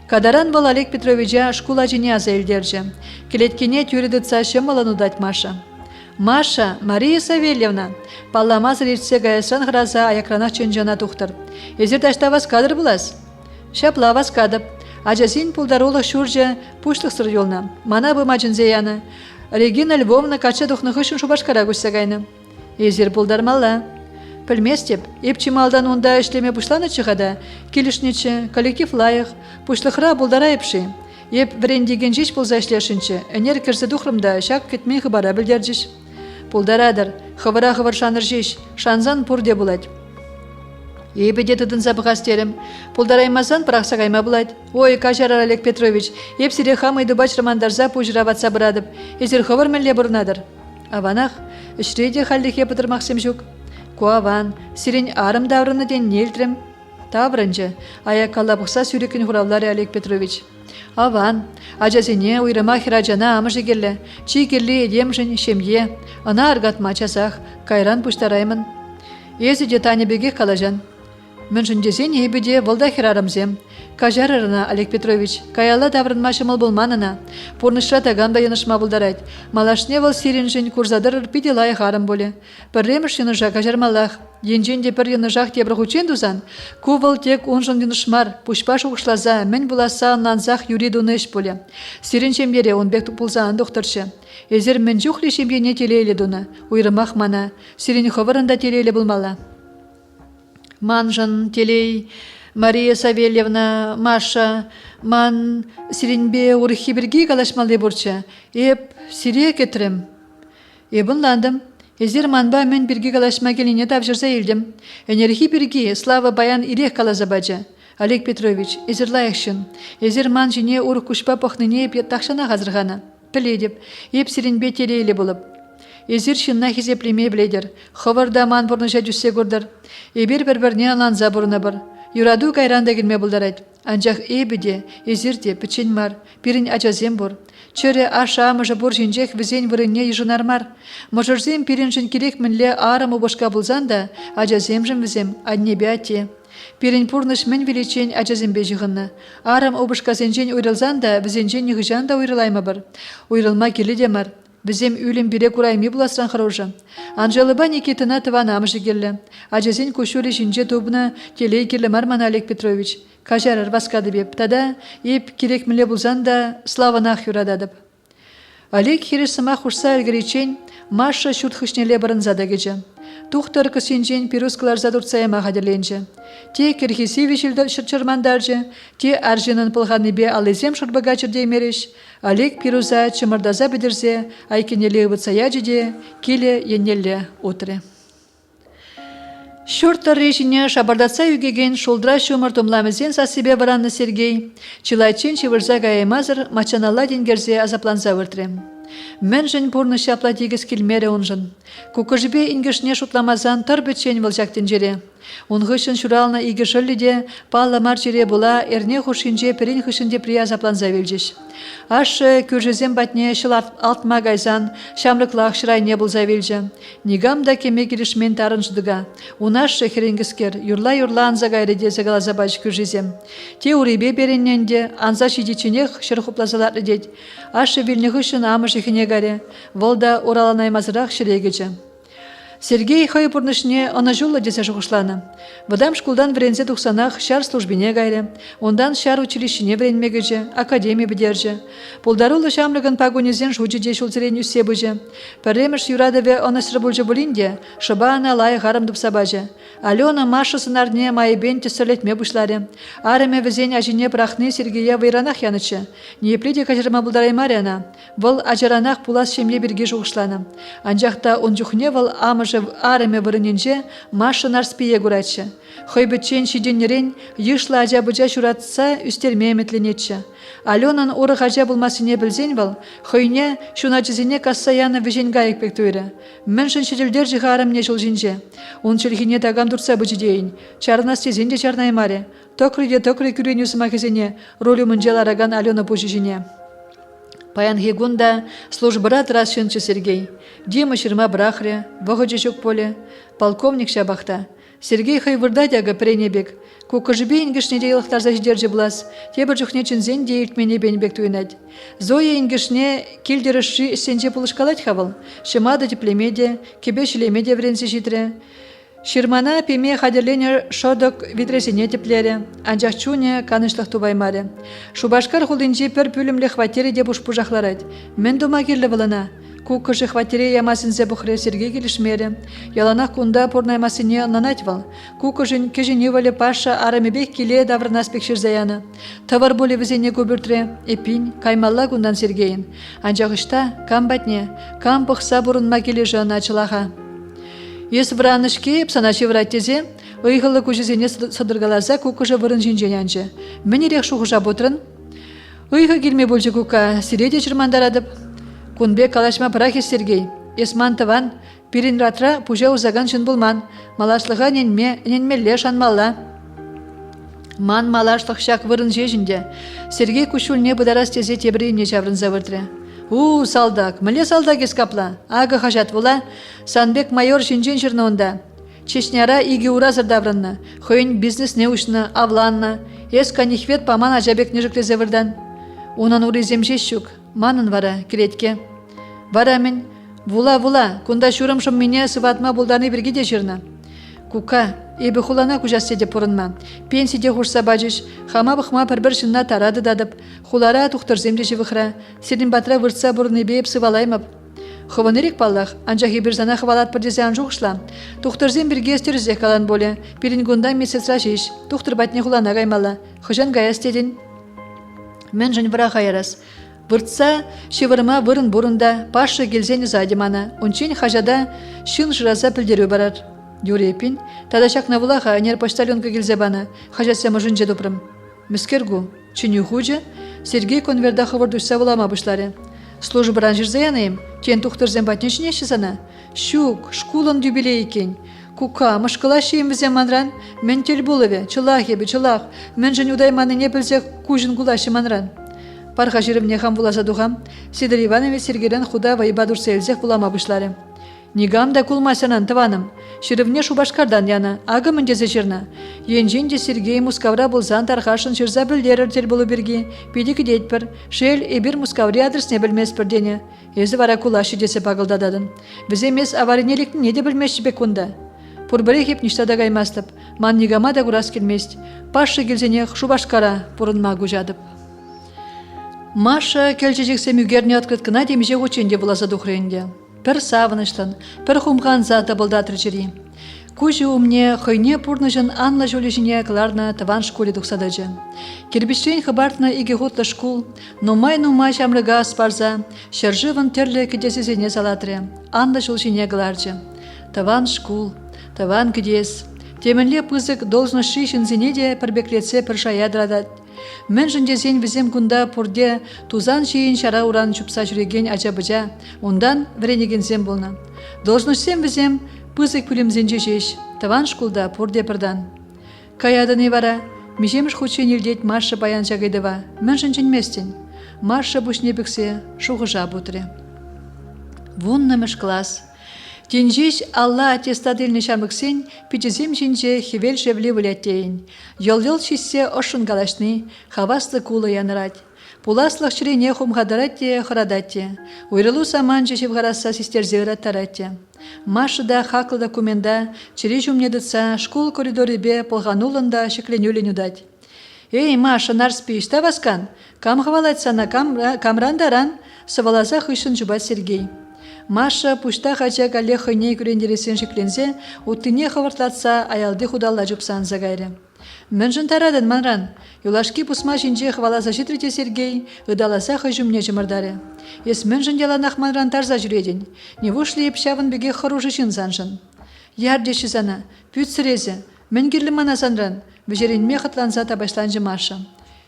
Кадаран был Олег Петровича шкула жіне аза елдерже. Келеткене тюредыца шымылын удать Маша. Маша, Мария Савельевна, палламаз речсе гаясан граза аякранах чөнжана тухтыр. Езер ташта вас кадр булас? Шапла вас кадып. Ажасин пулдарулы шурже пушлық сыр елна. Мана бы мачынзе яны. Регина Львовна кача тухнығы үшін шубашкара көшсе гайны. Езер пулдармалла. Пілместеп, епчі малдан онда ішлеме пушланы чығада, келішнечі, коллектив лайық, пушлықра бұлдара епші. Еп врендеген жеш бұлза ішлешінші, әнер кірзі дұқрымда шақ кетмен хыбара білдердіш. Бұлдарадыр, хывыра-хывыр шаныр жеш, шанзан пұрде бұлад. Ебеде тұдын забығастерім, бұлдараймазан пырақсағайма бұлад. Ой, кажарар Олег Петрович, еп сире хамайды бач романдарза пұжыраватса бұрадып, езір хывыр мінле бұрнадыр. Аванақ, үшреде халдеке бұтырмақсым жүк. Куаван, сирен арым даврыны ден нелтрім. Таврынжы, аякалла бұқса сүрекін хуравлары Олег Петрович. Аван, ажазине уйрыма хирajana амыжы келі, чи келі едемжін шемге, ана аргатма часақ, кайран пұштараймын. Езі де таны беге қалажан. Міншін десен ебеде волда хирарымзем, Кажарырына, Олег Петрович, каяла даврынмашымыл болманына. Порнышра тагам да янышма булдарать. Малашне вал сиринжин курзадырыр пиделай харым боле. Пірремыш яныша кажармалах. Енжен де пір янышах тебір хучен дузан. Кувал тек онжын янышмар. Пушпаш уғышлаза, мен буласа нанзах юри дуныш боле. Сиринчем бере он бек пулзаан доқтырчы. Эзер мен жухли шембене телейлі дуны. Уйрымах мана. Сирин ховарында телейлі булмала. Манжын, телей... Мария Савельевна, Маша, ман сиренбе урхи бірге калашмалды борча. Еп, сире кетірім. Ебынландым. Эзер манба мен бірге калашма келіне тапжырса елдім. Энерхи бірге, слава баян ирек калаза бача. Олег Петрович, эзер лайықшын. Эзер ман жіне урх кушпа похныне еп тақшана қазырғана. Піледіп, еп сиренбе телейлі болып. Эзер шынна хизеплеме біледер. Ховарда ман бұрныша жүссе көрдір. Эбер бір-бірне аланза бұрына бір. Юраду кайранда келме булдарайт. Анжақ эбеде, эзерде, пічен мар, пирин ачазем бұр. Чөре аша амыжы бұр жинжек візен вырынне ежынар мар. Мұжырзем пирин жын керек мінле арым ұбышқа бұлзан да, ачазем жын візем, аднебе ате. Пирин пурныш мен величен ачазембе жығынны. Арым ұбышқа зенжен уйрылзан да, візенжен негіжан да уйрылайма бір. Уйрылма келі де мар. Бізем үйлім бире курайми буласран хороша. Анжелыба Никитына тывана амыжы келі. Ажазин кушури жинже тобына телей келі марман Олег Петрович. Кажарыр васкады беп. Тада еп керек міле бұлзан да славанах юрададып. Олег хирисыма хушса әлгіречен Маша шүртхышнеле бұрынзада кечі. Тухтар кысенжен пирускалар задурцаяма қадерленжі. Те Кирхисевич шырчырмандаржы, те аржинын пылғаны бе алызем шырбыға чырдеймереш. Олег пируза чымырдаза бідірзе, айкенеле ұвытсая жеде, келе енелі отыры. Шорттар режине шабардатса үгеген шолдра шумыр томламызен сасыбе варанны Сергей, чилайчен чевырза гайымазыр мачанала денгерзе азапланза выртрем. Мен жын порны шапла дегіз келмере онжын. Кукыжбе ингішне шутламазан тар бітшен вылжақтен жере. Онгышын шурална игі жыллиде палла мар жере була эрне хушинже перин хышынде прия запланза велжеш. Ашы күржізем батне шыл алтма гайзан шамрыклах шырайне булза велже. Нигам да кеме керешмен тарын жыдыга. Унашы херенгіскер юрла анза гайреде загалаза бач күржізем. Те урибе беренненде анза шидиченех шырхуплазалар дед. Ашы вильне хышын амыш ихіне гаре. Волда ураланаймазырақ шырегече. Сергей хай пурнышне ана жулла десе жуғышланы. Вадам шкулдан врензе тухсанах шар службине гайре, ондан шар училищине вренмегеже, академия бідерже. Пулдарулы шамлыгын пагонезен жуджиде шулцерен үссебеже. Пәрремеш юрадове ана срабульже болинде, шыба ана лай гарам дупсабаже. Алена Маша сынарне майбен тесерлетме бушларе. Ареме везен ажине прахны Сергея вайранах янычы. Непледе кажырма булдараймаряна. Выл ажаранах пулас шемле бірге жуғышланы. Анжақта он жухне выл амыж ареме вырыненже Маша нарспие гурачы. Хойбетчен шиденерен йышла ажабыжа шуратса үстерме эметленетчі. Аленан оры ғажа болмасыне білзен был, хойне шуначызіне кассаяны вежен гайық пектуйры. Міншін шеделдер жиға арымне жыл жинже. Он шелхине тагам дұрса бұжы дейін. Чарна стезенде чарнаймаре. Токрыде күрен үсіма кезене ролі мұнжел араган Алена бұжы жине. Паян хегунда службыра трасшынчы Сергей. Дима шырма брахре, вағыжы жок поле, полковник шабахта. Сергей хайвырда дяга пренебек. Кукыжбе ингішне дейлықтар заждержі бұлас. Тебір жүхне чынзен дейлтмене бенбек туйнать. Зоя ингішне келдеріші сенже пулышкалать хавал. Шымады теплемеде, кебе шілемеде вренсе житре. Ширмана пеме хадерлене шодок витресене теплере, анжақ чуне канышлық тубаймаре. Шубашкар хулдинжи пір пүлімлі хватере де бұш пұжақларад. Мен дома келі вылына. Куккыжы хватере ямасынзе бұхре Сергей келішмере. Яланақ кунда порнаймасыне нанать вал. Куккыжын кежіне валі паша арамебек келе давырнаспек шырзаяны. Тавар боле візене көбіртре, эпин, каймалла кундан Сергейін. Анжақ ішта, кам батне, кам бұқса бұрынма келе жаны ачылаға. Ес вранышке псаначы враттезе, ойғылы көжізене садыргалаза куккыжы вырын жинженянжы. Мен ерек шуғыжа бұтрын. Ойғы келме болжы кука, сиреде жырмандарадып. Кунбе калашма прахи Сергей. Есман тыван, пирин ратра пужа узаган шын булман. Малашлыға ненмелле шанмалла. Ман малашлық шак вырын жежінде. Сергей кушулне бұдарас тезе тебіріне жаврын завыртыры. Салдак, міле салдак ескапла. Ага хажат була, Санбек майор жинжен жырны онда. Чечняра иги уразыр даврынна, хойн бизнес неушна, авланна, ес канихвет паман ажабек нежеклезе вырдан. Унан уризем жещук, манын вара, киретке. Вара мен, вула, кунда шурымшым меня сыватма булданы бірге де жирна. Кука, ебі хулана кужасте де пұрынма. Пенсиде хушса бажыш, хама бұхма бір шынна тарады дадып, хулара тухтырзем де живыхра, седін батра выртса бұрыны бейіп сывалаймып. Хованырик паллах, анжахи бір зана хвалат пырдезе анжуқшла. Тухтырзем бірге стерізек калан боле, перингунда месяцра жеш, тухтыр батне хулана гаймала, хыжан гая стедін. Мен жын вара хайрас. Выртса, шевырма вырын бұрында, пашы келзені задимана, ончен хажада шын жыраза пілдеру барар. Юрепин, тада шакна вулаха, анер почтальонка келзе бана, хажатся мыжынже допрым. Міскергу, чыню хуже, Сергей конверда хавырдушса вулама бұшлары. Службыран жырзаянайым, кен тухтырзен батнешіне шызана. Щук, шкулын дюбилей екен. Кука, мышкыла шейім візем манран, мен тел болыве, чылах ебі, чылах, мен жын удайманы не білзек кужын гулашы манран. Парха жирымне хам вуласа духам, Сидор Иванович Сергейрен худа вайба дурса елзек вулама бұшлары. Нигам да кулмасянан тываным, ширывне шубашкардан яна, агымын дезе жирна. Енжен Сергей мускавра болзан тархашын шырза білдерір тел болу бірге, педик дейтпір, шел эбір мускаври адресне білмеспір дене. Езі вара кулашы десе пағылдададын. Біз емес аваринеліктің неде білмеші бек онда. Пұрбірі хеп ништада гаймастып, ман нигама да курас келмест. Пашы келзенех шубашкара пұрынма гужадып. Маша келчечексе мүгерне открыткына демеже ученде буласа духренде. Пір савыныштан, пір хумхан зата болдатыр жири. Кужи умне хойне пурныжын анла жолежине кларна таван школе духсадыжы. Кирбиштен хабартна иге хутла шкул, нумай шамрыга спарза, шаржывын терле кедесізене салатыры, анла жолжине кларжы. Таван шкул, таван кедес. Теменле пызык должностьши шинзенеде пірбеклетсе пір шаядрадат. Мен жындезен візем күнда пұрде тузан жейін шара уран чупса жүреген ача-быча, ондан вренегензем болна. Должностьсем візем пызык пүлімзенже жеш, таван шкулда пұрде пырдан. Каядыны вара, межемш хучен елдет Маша баян жагайдыва, мен жынженместен. Маша бұшне біксе шуғыжа бұтыры. Вуннымыш класс. Тенжеш Алла аттестадыльны шамыксен, пичезем жинже хевел жевле вылятейін. Йол-йол шиссе ошын галашны, хаваслы кулы янырать. Пуласлық шырене хумхадаратте, хырадатте. Уйрылу саман жешев гараса систерзе ыраттаратте. Маша да хақлы документа, чире жумнедыца, школ коридорыбе полғанулында шекленюлен удать. Эй, Маша, нарспи, шта васкан? Кам хвалать сана, камрандаран, савалаза хышын жубать Сергей. Маша пушта хача кале хыне күрендересен шеклензе, уттыне хавыртлатса, аялды худалла жупсан загайры. Мен жын тарадын манран, юлашки пусма жинже хваласа житрите Сергей, ыдаласа хыжумне жымырдары. Ес мен жын деланах манран тарза жүреден, не вышли епшавын беге хоружы жын занжын. Ярдеші зана, пют сірезе, мен керлі мана санран, вежеренме хытланса табашланжы Маша.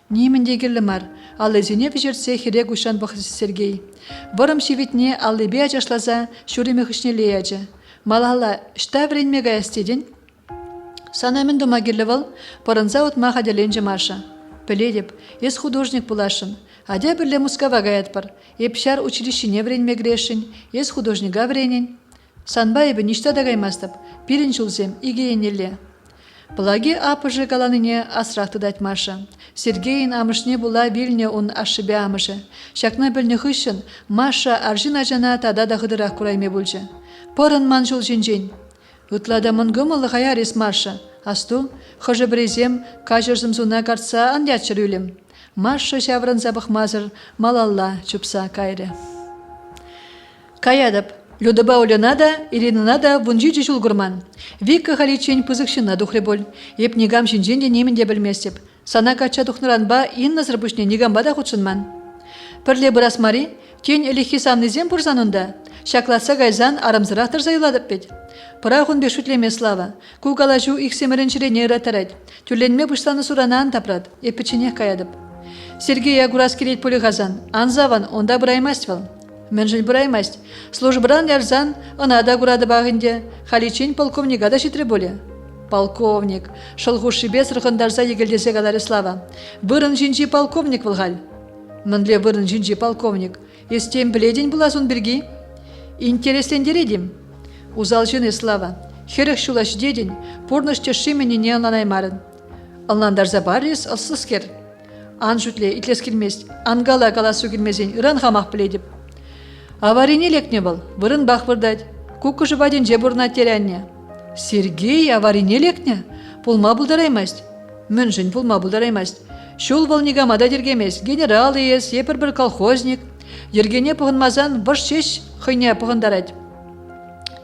Немінде керлімар, ал өзіне вежерсе херек ушан бұқсы Сергей. Варым шевитне аллыбе ачашлаза, шуреме хышне леячы. Малала, шта вренме гаястеден? Сана мен дома керлівал, парынза отма хаделенжі Маша. Пеледеп, ес художник булашын. Адя бірле мускава гаятпар. Епшар училищине вренме грешін, ес художника вренен. Санба ебі ништа да гаймастып, пирин жулзем, игеенелле. Плаги апыжы каланыне асрақты дать Маша. Сергейін амышне була вильне он ашыбе амышы. Шакна білні хышын, Маша аржин ажана тада да хыдырақ курайме бүлчі. Порын ман жол жинжен. Утлада мұнгымылы хаярес Маша. Асту, хыжы бірезем, кажырзым зуна картса андячыр үлім. Маша шаврын забық мазыр, малалла чупса кайры. Каядып. Людоба Оленада, Иринада вунжиджи жулгурман. Вика халичень пызыкшына духре боль. Еп нигам шинженде неменде білместеп. Сана кача духныранба инна зырбышне нигамба да худшынман. Пірле бұрас мари, тень элихи самнызем бұрзанында. Шакласа гайзан арамзырақтыр зайладып бет. Пырағын бешутлеме слава. Кугалажу иксеміріншірене ратарад. Тюрленме бұштаны суранан тапрад. Епічіне каядып. Сергей агурас керет полі ғазан. Анзаван онда бұраймаствал. Мен жыл бұраймаст. Службыран ярзан, ынада курады бағынде. Халичень полковника да шитре боле. Полковник. Шылғуши бес рықындарза егелдесе калары слава. Вырын жинжи полковник вылғал. Мынле вырын жинжи полковник. Естем біледен бұлазун бірги. Интересен дередім. Узал жыны слава. Херех шулаш дедень, пурныште шимени не аланаймарын. Алнандарза баррес алсыскер. Ан жүтле итлес келмес, ангала каласу келмезен ыран хамақ біледіп. Аварине лекне был, вырын бақ вырдать. Куку жываден же бурна терянне. Сергей аварине лекне? Пулма бұлдараймаст. Мөнжін пулма бұлдараймаст. Шул волнигамада дергемес, генерал ес, епір бір колхозник. Ергене пұғынмазан бұш шеш хыйне пұғындарад.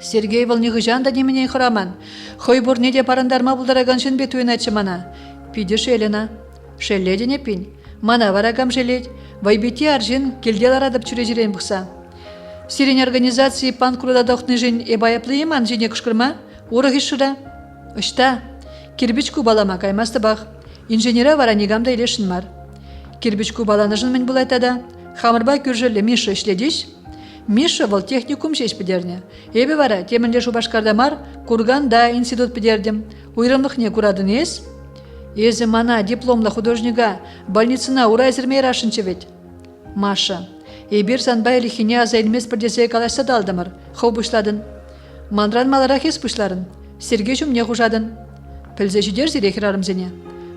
Сергей волниғы жанда неменен хыраман. Хой бурне де парандарма бұлдараган жын бетуін айтшы мана. Пиді шелена. Шелледене пин. Мана варагам желед. Вайбети аржин келдел арадып чүре жирен бұқса. Сирен организации пан курдадоқны жын эбаяплыйман жіне күшкірма. Урығы шыра. Үшта. Кирбичку балама каймасты бақ. Инженера вара негамда илешін мар. Кирбичку баланы жын мен бұл айтада. Хамырба күржілі Миша ішледеш. Миша вол техникум шеш підерне. Эбі вара темінде шубашкарда мар, курганда институт підердім. Уйрымлық не курадын ес? Езі мана дипломлы художнига больницына урайзірмей рашынчы ведь. Маша. Эбір санбай лихине азайлмес бірдесе калашса далдымыр. Хау бұшладын. Мандран маларах ес бұшларын. Сергей жүмне хужадын. Пілзе жидер зерехер арымзене.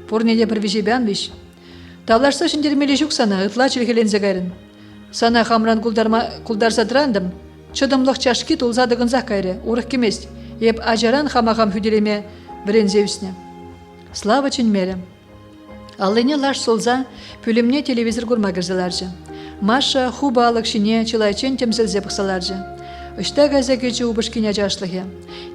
Пурнеде бір вежебян виш. Тавларса шындермелі жүк сана ытла чілгелензе гайрын. Сана хамран кулдарзадырандым. Чыдымлық чашки тулзадығынзақ кайры. Урық кемест. Еп ажаран хамахам хүделеме бірензе үсіне. Слава чынмері. Алыне лаш солза пүлімне телевизор көрма кірзіларжы. Маша хубалық шине чылайчен темзілзе бұқсаларжы. Үшті газагечі убышкине жашлығы.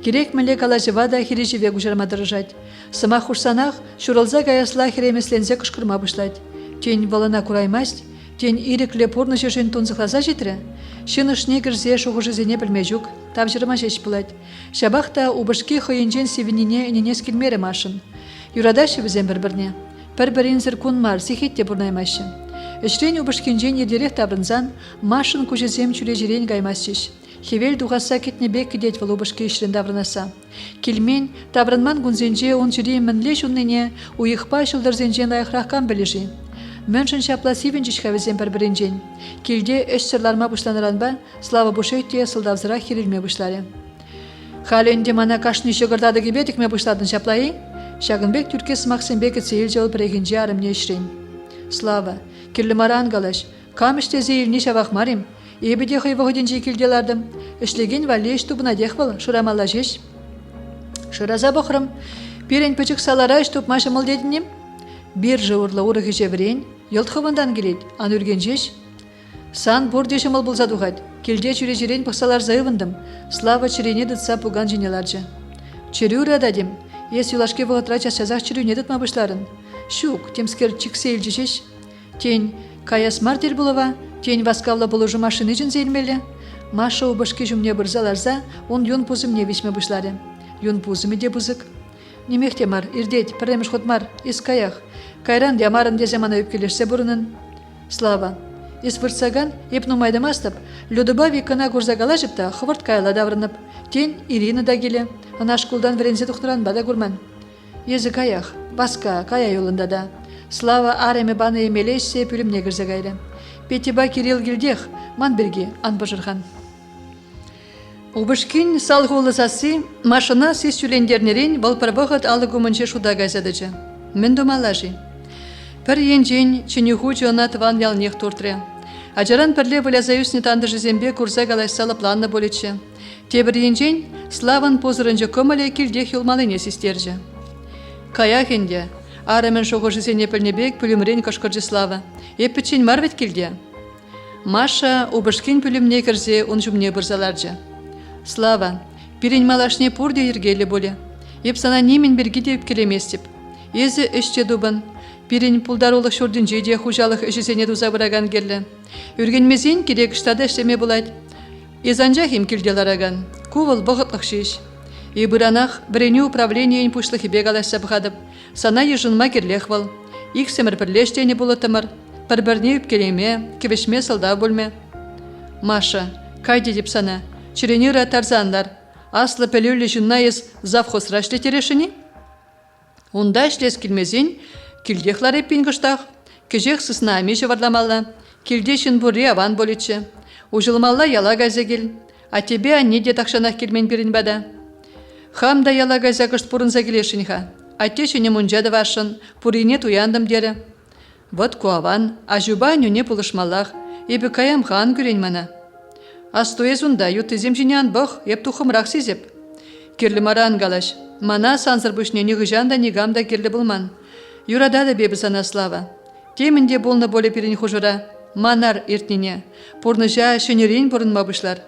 Керек міле калажыва да хирежіве күжармадырыжад. Сыма хушсанақ шуралза гаясла хиремеслензе күшкірма бұшлад. Тень валына кураймаст, тень ирекле порны жешін тонзықлаза жетірі. Шынышне кірзе шуғыжызене білме жүк, тавжырма жеш бұлад. Шабақта убышки хойынжен севинине ененес келмері машын. Юрадашы бізен бір-бірне. Бір-бірін зіркун мар, сихетте бұрнаймашы. Үшрен убышкенжен едерек табрынзан, машын күжезем чүре жерен гаймасчыш. Хевел дуғаса кетнебек кедет вал убышки үшрен даврынаса. Келмен, табрынман гүнзенже он жүре мінле жүннене, уйықпа шылдырзенжен лайықраққан білежі. Мөншін шапла сивенчіш хавезен бір-бірінжен. Келде өш сырларма бұшланыранба, слава бұшөйтте сылдавзыра хирилме бұшлары. Халенде мана кашны шығырдады кебетік ме бұшладын шаплайы? Шагынбек түрке сымақсенбек цейл жол бірегінже арымне үшрен. Слава, керлі маран галаш, камыште зейліне шавақ марим, ебеде хайвағыденже келделардым, үшлеген вале штубына дехвал, шурамалла жеш. Шураза бұқырым, перен пөчік салара штуб машымыл дедінем? Бір жауырлы урығы жеврен, елтхывындан келет, ан үрген жеш. Сан бұр дешіміл бұл задуғад, келде чүре жерен бұқсалар зайвындым, слава чирене дытса пуган женеларжы. Чүрі ұрададым, ес юлашке вғытра часазақ чүріне дытма бұшларын. Шук, темскер чиксейл жешеш. Тень каяс мартер бұлыва, тень васкавла бұлыжы машины жын зейлмелі. Маша убышке жүмне бірзаларза, он юн пузымне весме бұшлары. Юн пузымы де бұзық. Немехте мар, ирдет, піреміш хотмар, ес каях. Кайран де амарын де замана өпкелешсе бұрынын. Слава. Ес выртсаган, епнумайды мастып, людыба викана гурзагала жіпта, хывырт кайла даврынып. Тень Ирина да келе, ана шкулдан врензе тұқтыран бада гурман. Езі каях, баска, кая юлында да. Слава ареме баны емелешсе пүлімне кірзе гайды. Петиба Кирилл Гилдех, манберге, анбажырхан. Убышкин салғулы сасы, машына сес чүлендернерен балпарбағыт алығымынше шуда гайзадычы. Мен думалажы. Пір енжен чынюху жона тыван ялнех туртре. Ажаран пірле вылязаюсне танды жызембе курса галайсалы планны болечі. Тебір енжен славан позырынжы көміле келдех юлмалыне сестержі. Каях енде, арымен шоғы жызене пілнебек пүлімрен кашқыржы слава. Еппічен марвет келде. Маша убышкин пүлімне кірзе он жүмне бірзаларжы. Слава, пирен малашне пурде ергелі боле. Еп сана немен берге деп келеместіп. Езі іште дубын. Пирен пулдарулық шордын жеде хужалық ішісене дуза бұраган келі. Үргенмезен керек штада іштеме болайды. Езанжа хем келделараган. Кувыл бұғытлық шеш. Ебіранақ бірені управлениен пұшлық ебе қалашса бұғадып. Сана ежынма керлех вал. Ик семір бірлештені болытымыр. Бір-бірне үпкелеме, кевешме сылда бөлме. Маша, кайде деп сана. Чиренира тарзандар. Аслы пелюлі жынна ез завхоз рашлетерешіні? Онда ішлес келмезен, келдехлар еппен күштақ. Кежех сысна амеші варламалла. Келдешін бұри аван болетші. Ужылмалла яла газе кел. А тебе анне де тақшанақ келмен берін бада. Хам да ялагайза кышт пурынса келешінха. Аттешіне мұнжады вашын, пурине туяндым дері. Вот куаван, ажуба нюне пулышмалах, ебі каям хан күрен мана. Астуезунда ютызем жинян бұх, еп тухымрақ сезеп. Керлі маран галаш, мана сансыр бүшне нигыжанда нигамда керлі бұлман. Юрадады бебі сана слава. Темінде болны боле перен хужыра, манар ертнене, пурныжа шенерен бұрынма бұшлар.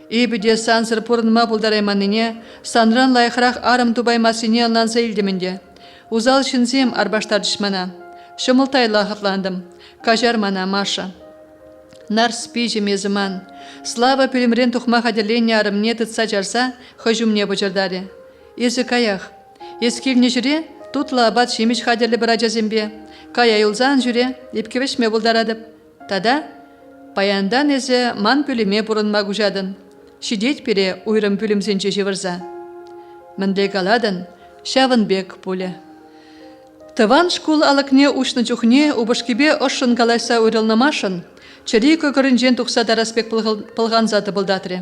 Ебіде сансыр пұрынма бұлдарайманныне, санран лайқырақ арым тубаймасыне алнанса елдемінде. Узал шынзем арбаштардышмана. Шымылтай лағытландым, кажар мана Маша. Нар спи жемезіман. Слава пөлімрен тұхма қадерленне арымне тұтса жарса, хожумне бұжырдаре. Езі каях. Ескеліне жүре, тұтла абат шемеш қадерлі бір ажазембе. Кая юлзан жүре, епкевешме бұлдарадып. Тада, паяндан езі ман пөліме бұрынма күжадын. Шидет пере уйрым пөлімзенче жевырза. Міндек аладын, шавынбек пөлі. Тыван шкул алыкне ушны чухне убышкебе ошын калайса уйрылнымашын, чари көкірінжен тұқса дараспек пылған заты бұлдатыры.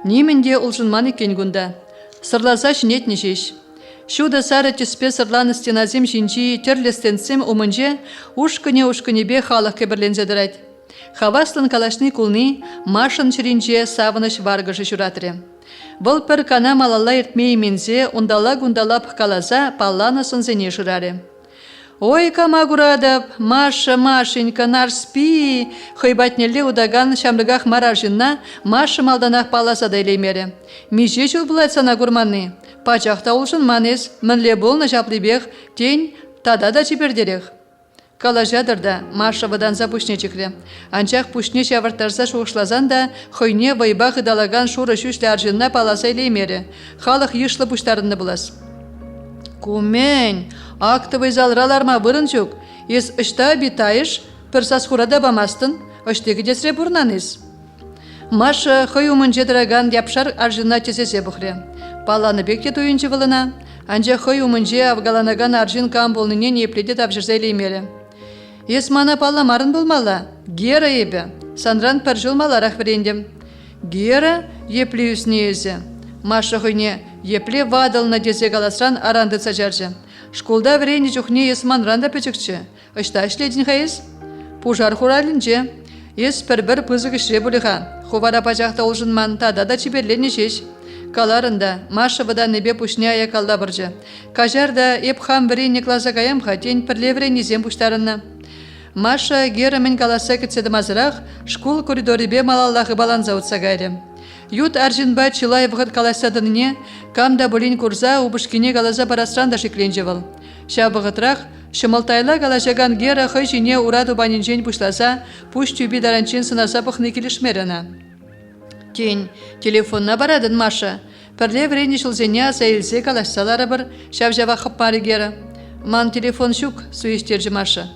Неменде ұлжынман екен гунда. Сырлаза жінет нешеш. Шуда сары теспе сырланы стеназем жинчи терлестенсем умынже ушкыне-ушкынебе халық кебірлензе дырайд. Хаваслын калашны кулны машын чиринже савыныш варгыжы жүратыры. Бұл пір кана малала ертмей мензе ундала-гундалап калаза палланысын зене жырары. Ой, камагурадып, Машенька, нар спи, хойбатнелі удаган шамрыгах маражынна, Маша малданах паласа дайлеймері. Меже жыл бұлайтсана гурманны. Пачақта олшын манес, мінле болны жаплыбех, тень тада да чипердерек. Калажадырда Маша ваданза пушне чекре. Анчақ пушне шавыртарса шуғышлазан да, хойне вайбақ ыдалаган шуры шүшлі аржынна паласа илеймері. Халық ешлі пуштарынны бұлас. Кумень, актовый залраларма бұрынчук, ес ұшта битайыш, пірсас хурада бамастын, ұштегі десре бұрнаныз. Маша хой умын жедіраган япшар аржына тесесе бұхре. Паланы бекте туйынчы вылына, анжа хой умынже авгаланаган аржын камболныне непледе тапжырзайлеймері. Ес мана пала марын болмала, Гера ебі, санран пәржылмаларақ бірендім. Гера епле үсіне езі. Маша хойне епле вадылына дезе галасран аранды сажаржы. Школда врени чухне ес манранда печікчі. Үшта ішледін хайыз? Пужар хуралінже. Ес бір пызық ішре бұлыға. Хувара пачақта олжынман тада да чиберлені шеш. Каларында Маша вада небе пушне аякалда біржі. Кажарда еп хам врени класа каям хатен пірле врени зем пуштарына. Маша Гера мен каласа кетседім азырақ, школ коридорибе малаллағы баланза ұтса гайры. Ют аржинба чилай вғыт каласадыныне, камда болин курза убышкине каласа барасранда шекленжевал. Ша вғытрақ, шымылтайла калашаган Гера хой жине ураду банинжен пушласа, пуш тюби даранчен сынаса пықны келішмеріна. Тень, телефонна барадын Маша. Пірле врени шылзене сайылзе калашсалары бір, шавжава хыппары Гера. Ман телефон шук, суестержі Маша.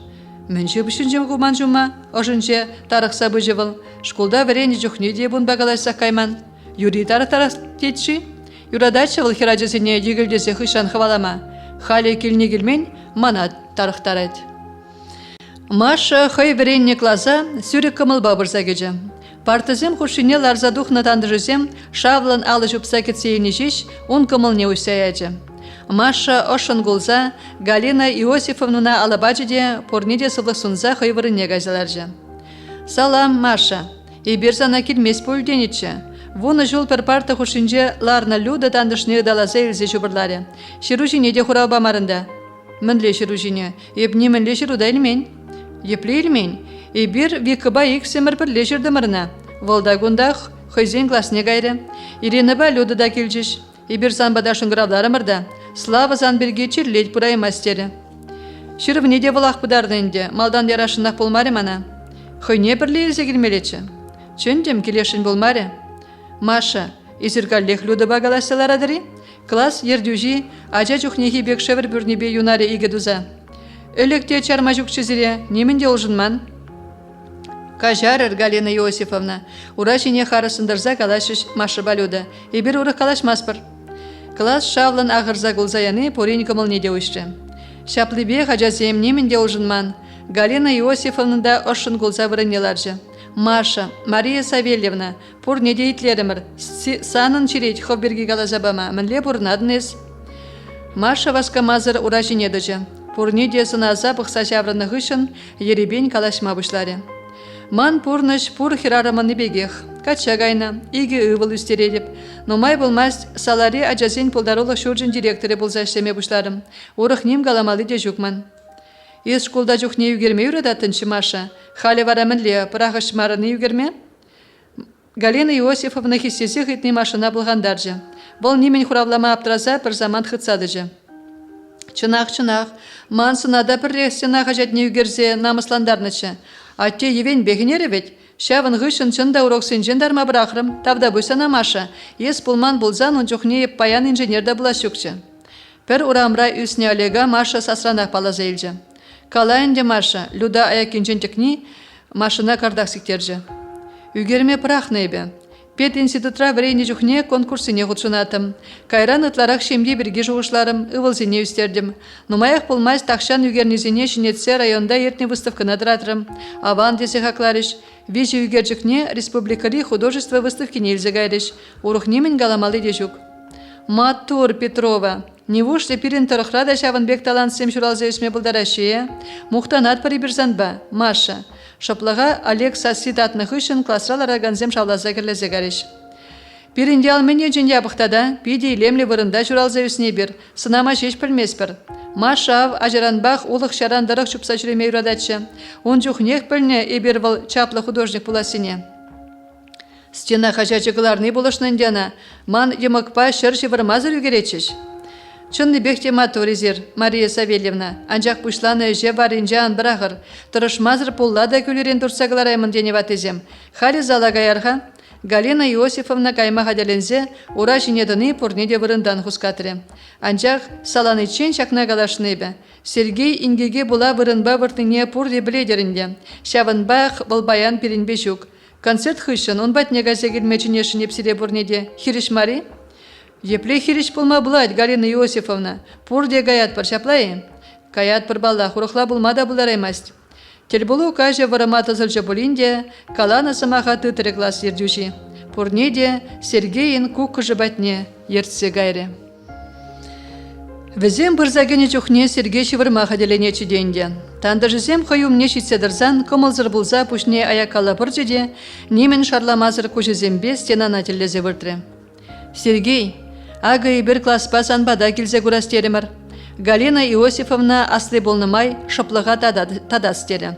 Мэнші бүшінжем ғуман жұма, ожынше тарықса бұжывыл. Школда варені жүхне де бұн бағалайсақ кайман. Юри тарық тетші. Юрадачы выл хиражесіне егілдесе хышан хвалама. Халі келіне келмен мана тарықтарайд. Маша хай варені класа сүрек кымыл бабырса кеже. Партызем хушине ларзадух натандыжызем шавлан алы жүпса кетсейіне жеш, он кымыл не усаяйды. Маша ошын гулза, Галина Иосифовнуна алабаджиде порниде сылысунза хайвырыне газаларжы. Салам, Маша. Иберзана келмес пөлденетші. Вуны жол пір парта хушинже ларна люда тандышны далаза елзе жубырлары. Ширужине де хурау бамарында. Мінле ширужине, ебні мінле шируда елмен. Епле елмен, ибір викыба иксемір пірле жырдымырына. Волдагундах хойзен классне гайры. Иреніба люда да келжіш. Ибір занбада шыңғыравлары мырда. Слава занберге чирлеть пурай мастері. Шырывне де вылақ бұдардынде, малдан ярашынақ болмары мана. Хойне бірле елзе келмелечі. Чөндем келешін болмары. Маша, изіргаллех люды бағаласыларадыры? Класс ердюжи, ажа жүхнеге бек шевір бүрнебе юнаре иге дуза. Өлекте чарма жүкчізіре, немінде олжынман? Кажарыр Галина Иосифовна, ура жіне харысындырза калашыш Маша балюда, ебір уры калашмаспыр. Класс шавлын ағырза гулзаяны порень кымыл неде өшті. Шаплыбе хажазем немінде олжынман, Галина Иосифовна да ошын гулза вырынеларжы. Маша, Мария Савельевна, пур не дейтлеремір, санын чиреть хобберги галазабама, мінле бұрнадыныз. Маша васкамазыр ура жинедіжі. Пурни де сыназа бұқса жаврыны ғышын, еребен калашма бұшлары. Ман пурныш пур хирарымыны бегех, качагайна, иге ывыл үстередіп. Номай болмаз салари ажазин пулдарулық шуржын директоры болза іштеме бұшларым. Урық нем галамалы де жүкман. Ес школда жүхне югерме юрадатыншы Маша. Халі варамынле пырағыш марыны югерме? Галина Иосифовна хиссесі хитни машина бұлғандаржы. Бұл немен хуравлама аптыраза бір заман хытсадыжы. Чынақ, ман сынада бір рексена қажетне югерзе намысландарнычы. Атте евен бегінері бет. Шавын ғышын чында уроксын жындарма бірақырым, тавда бұйсана Маша. Ес пулман бұлзан он жүхне паян инженерда бұла шүкчі. Пір урамра үсіне Олега Маша сасранақ палаза елжі. Калайынде Маша, люда аякинжен текни машина кардақ сиктержі. Үгерме пырақ нейбе. Пет институтра врейні жүхне конкурсыне ғұтшынатым. Кайран ытларақ шемде бірге жуғышларым, ывылзене үстердім. Нумаяқ болмайз тақшан үгернезене жинетсе районда ертне выставканы дыратырым. Аван десе хақларыш. Вежі үгерджікне республикари художество выставки нельзя гайрыш. Урухнемен галамалы дежук. Матур Петрова. Невуште пирин тұрықрада шавынбек талантсем журалза үсме бұлдарашие. Мұқтанат парибірзанба, Маша. Шаплаға Олег сасит атнық үшін классралара ганзем шавлаза кірлезе гариш. Пиринде алмене жінде абықтада, пиде илемлі вырында журалза үсне бір, сынама шеш білмес бір. Маша ажаранбақ улық шарандырық шупса жүреме юрадатшы. Он жүхнех білне ебервал чаплы художник пуласыне. Стена хажачығыларны болышнындяна, ман емықпа шыршы вырмазыр үгеречіш. Чынны бекте маторизер, Мария Савельевна, анжақ пұшланы же баринжан бірағыр, тұрышмазыр пуллада күлерен тұрсағылараймын дене ватызем. Хали залагаярға, Галина Иосифовна кайма хаделензе, ура жинедіні пұрнеде вырындан хускатыры. Анжақ саланы чен шақна галашныбе. Сергей ингеге була вырынба выртыне пұрде біледерінде. Шавынбақ болбаян перенбе жүк. Концерт хышын, он батне газегілмечінешін епсіре бұрнеде. Хириш Мари? Епле хириш пулма булать, Галина Иосифовна. Пурде гаят пар шаплайы. Каят пар балла, хурухла булмада булараймасть. Тельбулу кажа варамата зылжа булинде, калана самаха тытыры класс ердюши. Пурнеде Сергейін куккыжы батне ертсе гайре. Візем бірзагені жүхне Сергей шывырмаха деленечі денде. Тандажызем хойум нешітседірзан, комылзыр булза пушне аякала біржеде, немен шарламазыр кужызембе стенана теллезе выртры. Сергей, ага бір класспа санбада келзе гурастерімір. Галина Иосифовна аслы болнымай шыплыға тадастері.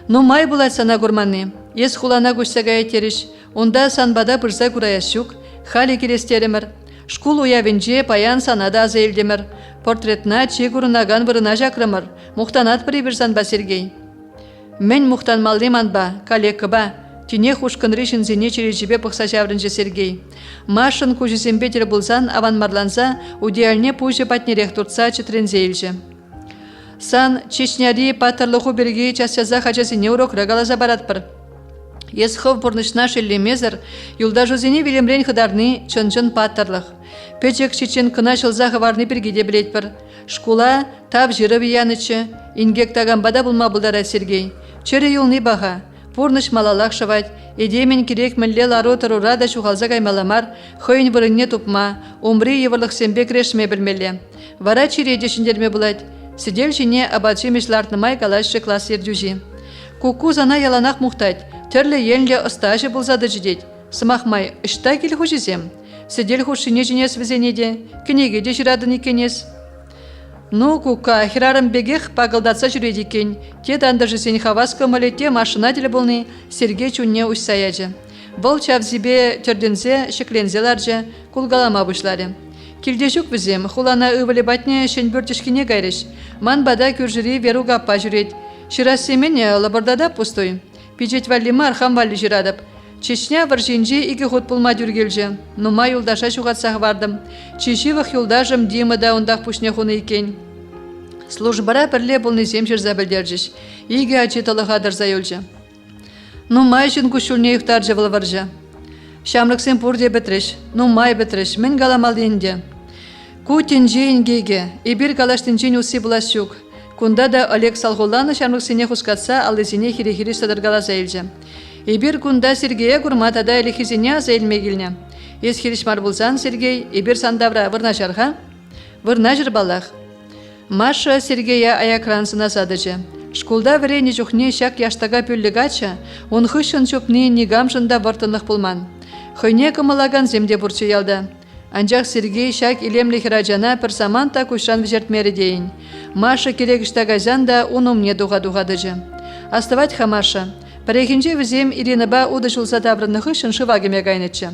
Ну май булай сана гурманы, ес хулана гүшсәгә етеріш, онда санбада бірза гураяшук, хали келестерімір. Шкул уявенже паян санада азайлдемір. Портретна чегурынаган вырына жакрымыр. Мухтанат прибірзан ба Сергей. Мен мухтанмалдеман ба, калекы Тине хушкынры шинзене чережебе пықса жаврынже Сергей. Машын кужызембетер булзан аванмарланза, удеальне пуже патнерех турца читрензейлже. Сан Чечняри патырлыху берге часяза хачасыне урок рагалаза баратпыр. Есхов бұрнышна шеллемезір, юлда жузене велемрен хыдарны чын-чын паттырлық. Печек чечен кына шылза хыварны бергеде білетпір. Шкула тап жыры биянычы, ингек тагамбада булма бұлдара Сергей. Чөрі юлны баға, бұрныш малалақ шывать, едемен керек мүлле лару тұрурада шуғалза каймаламар, хойын вырынне тупма, умри евырлық сембек решме білмелі. Вара чиреде шиндерме бұлать, сидел жіне абадши мешлартнымай калашшы класс ердюжи. Куку зана яланақ мұқтать, тірлі елінле ұстажы бұлзады жидет. Сымақмай, үшта кел хужизем. Сидел хушине жинес візенеде, кенеге де жирадын екенес. Ну, кука, хирарым бегех пағылдатса жүреді екен. Те дандыжы сен хавас көмілі, те машина делі болны, Сергей чунне ұшсаяжы. Бұл чавзибе түрдензе, шеклензеларжы, кулгалама бұшлары. Келдешук візем, хулана ывылі батне шен бөртішкіне гайрыш. Ман бада күржірі веру гаппа жүрет. Ширасемене лабырдада пустой. Пичет валлима архам валли жирадып. Чечня варжинже игі ход пулма дүргелже. Нума юлдаша шуғатсақ бардым. Чешивах юлдажым демада ондақ пушне хуны екен. Службара пірле бұлны земшір забілдержіш. Игі ачеталыға дырза юлжы. Нумай жын күшілне юқтар жывыл варжы. Шамрықсен пұрде бітріш. Нумай бітріш. Мен галамал енде. Кутинже ингеге. Ибір галаштынжен усы бұлашук. Кунда да Олег Салғоланы шамрықсене хускатса, алызіне хире-хире садыргала зәйлжі. Эбир кунда Сергея курматада элихизине аза элмегилне. Ес хиришмар булсан Сергей, эбир сандавра вырнажарха? Вырнажыр балах. Маша Сергея аякраnsына садыжы. Шкулда врени жухне шак яштага пүллігача, он хышын чупни нигамшында вартынлық пулман. Хойне кымылаган земде бурчы ялда. Анжақ Сергей шак илемлі хирajana пір саманта кушан вжертмері дейін. Маша керегіштагазан да унумне дуға-дуғадыжы. Аставать Маша. Парехинче візем Иринаба удышылса таврыны хышын шывагеме гайнычы.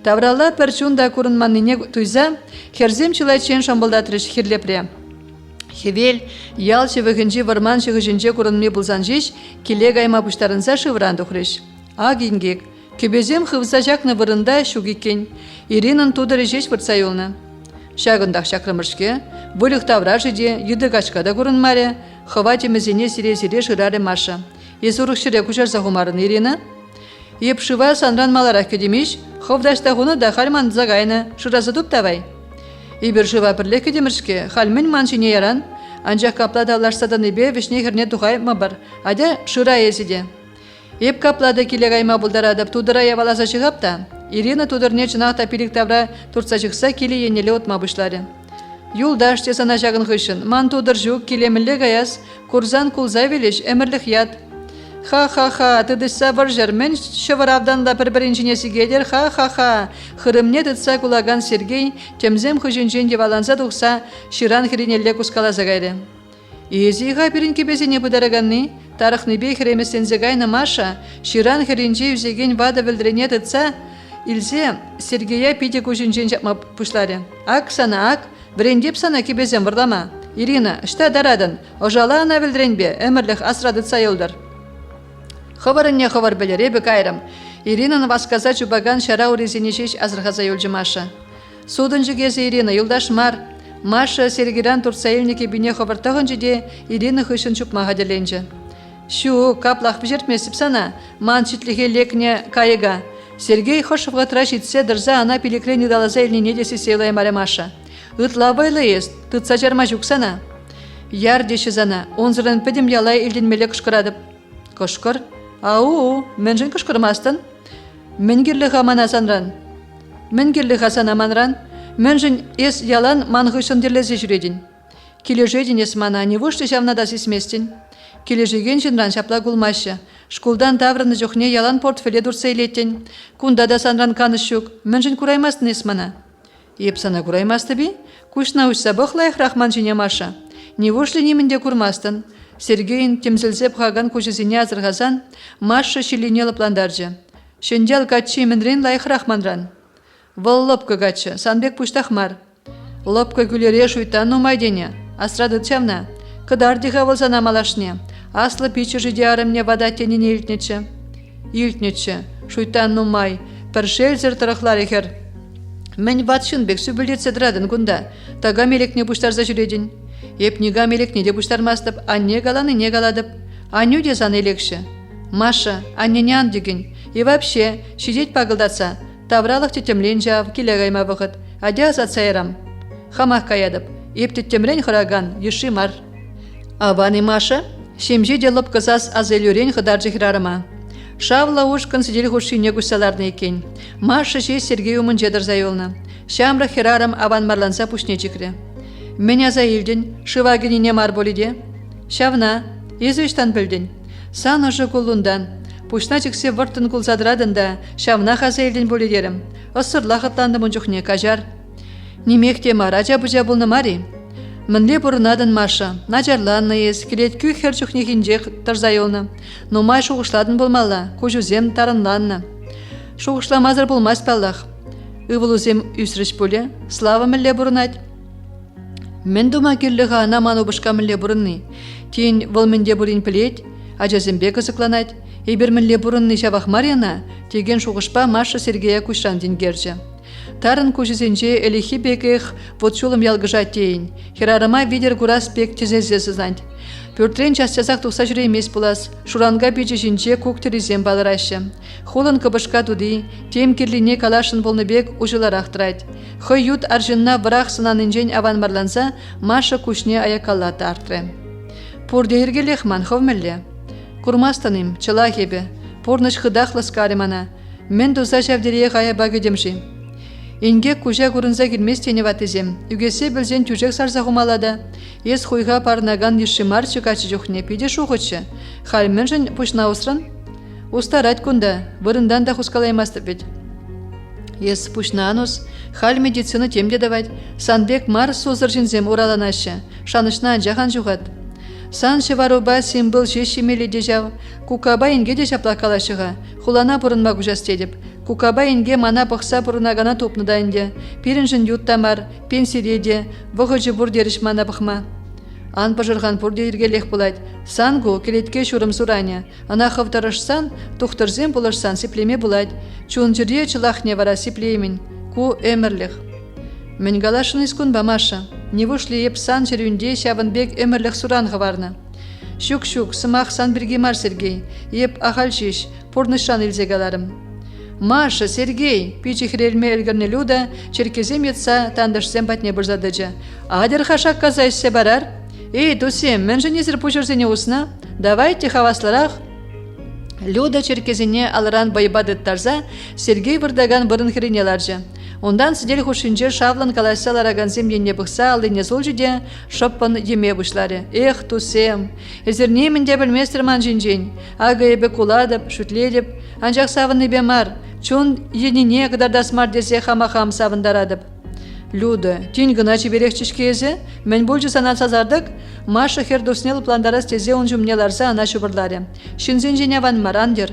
Тавралла пәрчунда курынманныне туйза, херзем чылайчен шамбылдатырыш хирлепре. Хевел, ялчы вғынче варман шығышынче курынме бұлзан жеш, келе гайма бұштарынса шывран дұқрыш. Агингек, көбезем хывса жақны вырында шугикен, Иринын тудыры жеш выртса юлны. Шагындақ шақрымыршке, вылық тавра жеде, еді қачқада курынмаре, хыва темізіне сире-сире шырары Маша. Есурық шыре күшарса хумарын Ирина. Еп шыва санран маларақ кедемеш, ховдаштағыны да хальман загайны шыразы туптавай. Ибір шыва бірлі кедеміршке, хальмен маншыне яран, анжақ каплада ларсадан ебе вишне херне тухай мабар, адя шыра есіде. Еп каплада келегайма бұлдарадып тудыра яваласа шығапта, Ирина тудырне чынақта пилік тавра турца шықса келе енелі отма бұшлары. Юлдаш тесана жағын хышын, ман тудыр жүк келемілі гаяс, курзан кулза велеш әмірлік яд. Ха-ха-ха, тыдышса варжар, мен шывыравдан да бір-біріншіне сигедер, ха-ха-ха. Хырымне тытса кулаган Сергей, темзем хыжынжен деваланса тұқса, шыран хіринелле кускала загайды. Езиға бірін кебезіне бұдарыганны, тарықны бей хіреместен загайны Маша, шыран хіринже үзеген вада білдірене тытса, илзе Сергея пиде күжінжен жапма пұшлары. Ак сана ак, бірендеп сана кебезен вырдама. Ирина, ішта дарадын, ожала ана білдіренбе, әмірлік асрадытса елдір. Ховарынне ховар білері бі кайрым. Иринаны васказа чубаган шара урезіне жеш азырғаза елжі Маша. Судынжы кезі Ирина, юлдаш мар. Маша Сергеран турса елнеке бине ховартағын жеде Ирина хышын чупмаға деленжі. Шу, каплақ бжертмесіп сана, ман читліге лекне кайыға. Сергей хошывға тыраш итсе дырза ана пилекле недалаза еліне десі сейлай маре Маша. Ытлавайлы ест, тұтса жарма жүксана. Яр деші зана, онзырын педім ялай елденмелі кышқырадып. Кышқыр? Ау, мен жын кышқырмастын. Менгерлі хамана санран. Менгерлі хасан аманран. Мен жын ес ялан манғышын дерлезе жүредін. Кележедін ес мана, не вұшты жавнада сесместін. Кележеген жынран шапла гулмашы. Шкулдан таврыны жоқне ялан портфеле дұрса елеттен. Кундада санран каныш жүк. Мен жын кураймастын ес мана. Еп сана кураймасты би? Кушна ұшса бұқлайық рахман жіне Маша. Не вұшлы немінде курмастын. Сергейін темзілзеп қаған көшізіне азырғазан, Маша шилинелі пландаржы. Шендел качы мінрен лайық рахманран. Вол лопка качы, санбек пұштақмар. Лопка күлере шуйтан нумайдене, асрады чавна. Кыдар диға болсан амалашне, аслы пичі жиде арымне вада теніне илтнечі. Илтнечі, шуйтан нумай, піршел зір тұрықлар ехер. Мен ватшын бек сүбілдет седрадын күнда, тага мелекне пұштарза жүредін. Еп нега мелекне де пұштармастып, анне галаны не галадып. Аню де зан елекші. Маша, анне не андеген. И вообще, шидеть пағылдатса, тавралық тетемлен жав, келегайма вғыт, адя азат сайрам. Хамақ каядып, еп тетемлен хыраган, еші мар. Аваны Маша, шемже де лып кызас азелюрен хыдаржы хирарыма. Шавла ушкын сидел хушине гусаларны екен. Маша же Сергей умын жедір зайолны. Шамры хирарым аван марланса пушне чикре. Меня заилден, шывагенине мар болиде. Шавна, езуштан білден. Сан ұжы кулундан. Пушна чиксе выртын кулзадырадын да, шавна хазаилден болидерім. Осырла хытланды мұнжухне кажар. Немекте маража бұжа болны мари. Мінле бұрынадын Маша, начарланны ес, келет күй херчухне хинже тарзайолны. Нумай шуғышладын болмалла, көжузем тарынланны. Шуғышламазыр болмас паллах. Ывылузем үсіріш боле, слава мінле бұрынад. Мен дума керліға анаман обышқа мінле бұрынны. Тейін вол менде бұрын пілет, ажазембе кызыкланад. Ебір мінле бұрынны шавақ марияна, теген шуғышпа Маша Сергея күшрандин герже. Тарын көжізенже әліхи бекех вотшулым ялгыжа тейін. Херарыма видер гурас бек тезезе сызанд. Пөртрен частязақ тұқса жүре емес болас, шуранға бейджі жінже көк терезем балырашы. Холын кыбышқа туды, тем керлине калашын болны бек ұжылар ақтырайд. Хой ют аржынна врақ сынанынжен аван марланса, Маша күшне аякаллаты артры. Пурдегергелех ман ховмелле. Курмастаным, чыла хебе. Порныш хыдахлас каримана. Мен доза шавдерие хая багедемши. Инге кужа гурынза келмес тене ватызем. Үгесе білзен тюжек сарза хумалада. Ес хуйга парнаган ешимар чыкачы жухне пиде шухычы. Халмен жын пушна усран? Устарать кунда, вырындан да хускалаймасты бит. Ес пушнанус, халь медицина темде давать. Санбек мар созыр жинзем ураланашы. Шанышна жахан жухат. Сан шеваруба симбыл жешимели дежав. Кукаба инге де жаплакалашыға. Хулана бұрынма күжастедіп. Кукаба инге мана бұқса бұрынагана топныда инде. Пирінжін юттамар, пенсиреде, бұғы бұр деріш мана бұқма. Ан пажырған бұрде ергелек бұлайды. Сангу келетке шурым сураня. Ана хавдарышсан, тұқтырзен бұлышсан сиплеме бұлайды. Чун жүрде чылахне вара сиплеймін. Ку өмірлік. Мен галашын искун бамаша. Не вышли еп сан жерюнде шабынбек өмірлік суранға варна. Шук-шук, сымақ сан бірге мар Сергей. Еп ахалшиш, порнышан илзегаларым. Маша, Сергей, пичи хрельме элгерне люда, черкезем етса, тандышсем батне бұрзадыжа. Адер хашак казайсы барар? Эй, тусем, мен же незір пушырзене усна? Давайте хавасларах. Люда черкезіне алыран байбадыт тарза, Сергей вырдаган бұрын хренеларжа. Ондан сидел хушинже шавлан калайсалар аганзем енне бұқса алыне сол жүде шоппан еме бұшлары. Эх, тусем, әзірнемін де білместерман жинжен, ага ебе куладып, шүтледіп, анжақ савыны бемар, чун еніне қыдардасмар десе хама-хам савындарадып. Люда, тин гына чеберекчишкезе, мен болжы санат сазардық, Маша хердуснел пландарас тезе он жумнеларса ана шубырларе. Шинзен жене ван марандер.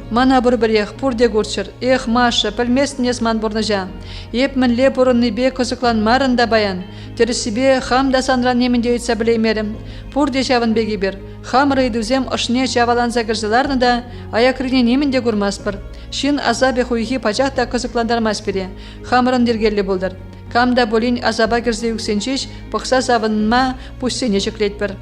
Мана бұрбірех, пұрде гурчыр. Эх, Маша, пілместінес ман бұрныжа. Еп мінле бұрынны бе көзіклан марында баян. Тересібе хам да санран немінде өйтса білеймерім. Пұрде шавын беге бір. Хам рейдузем ұшне чаваланза кірзіларны да, аякріне немінде көрмаспыр. Шин азабе хуйхи пачақ да көзікландармас бере. Хамырын дергелі болдар. Камда болин азаба кірзе үксенчеш, пықса савынма пустене чеклетпір.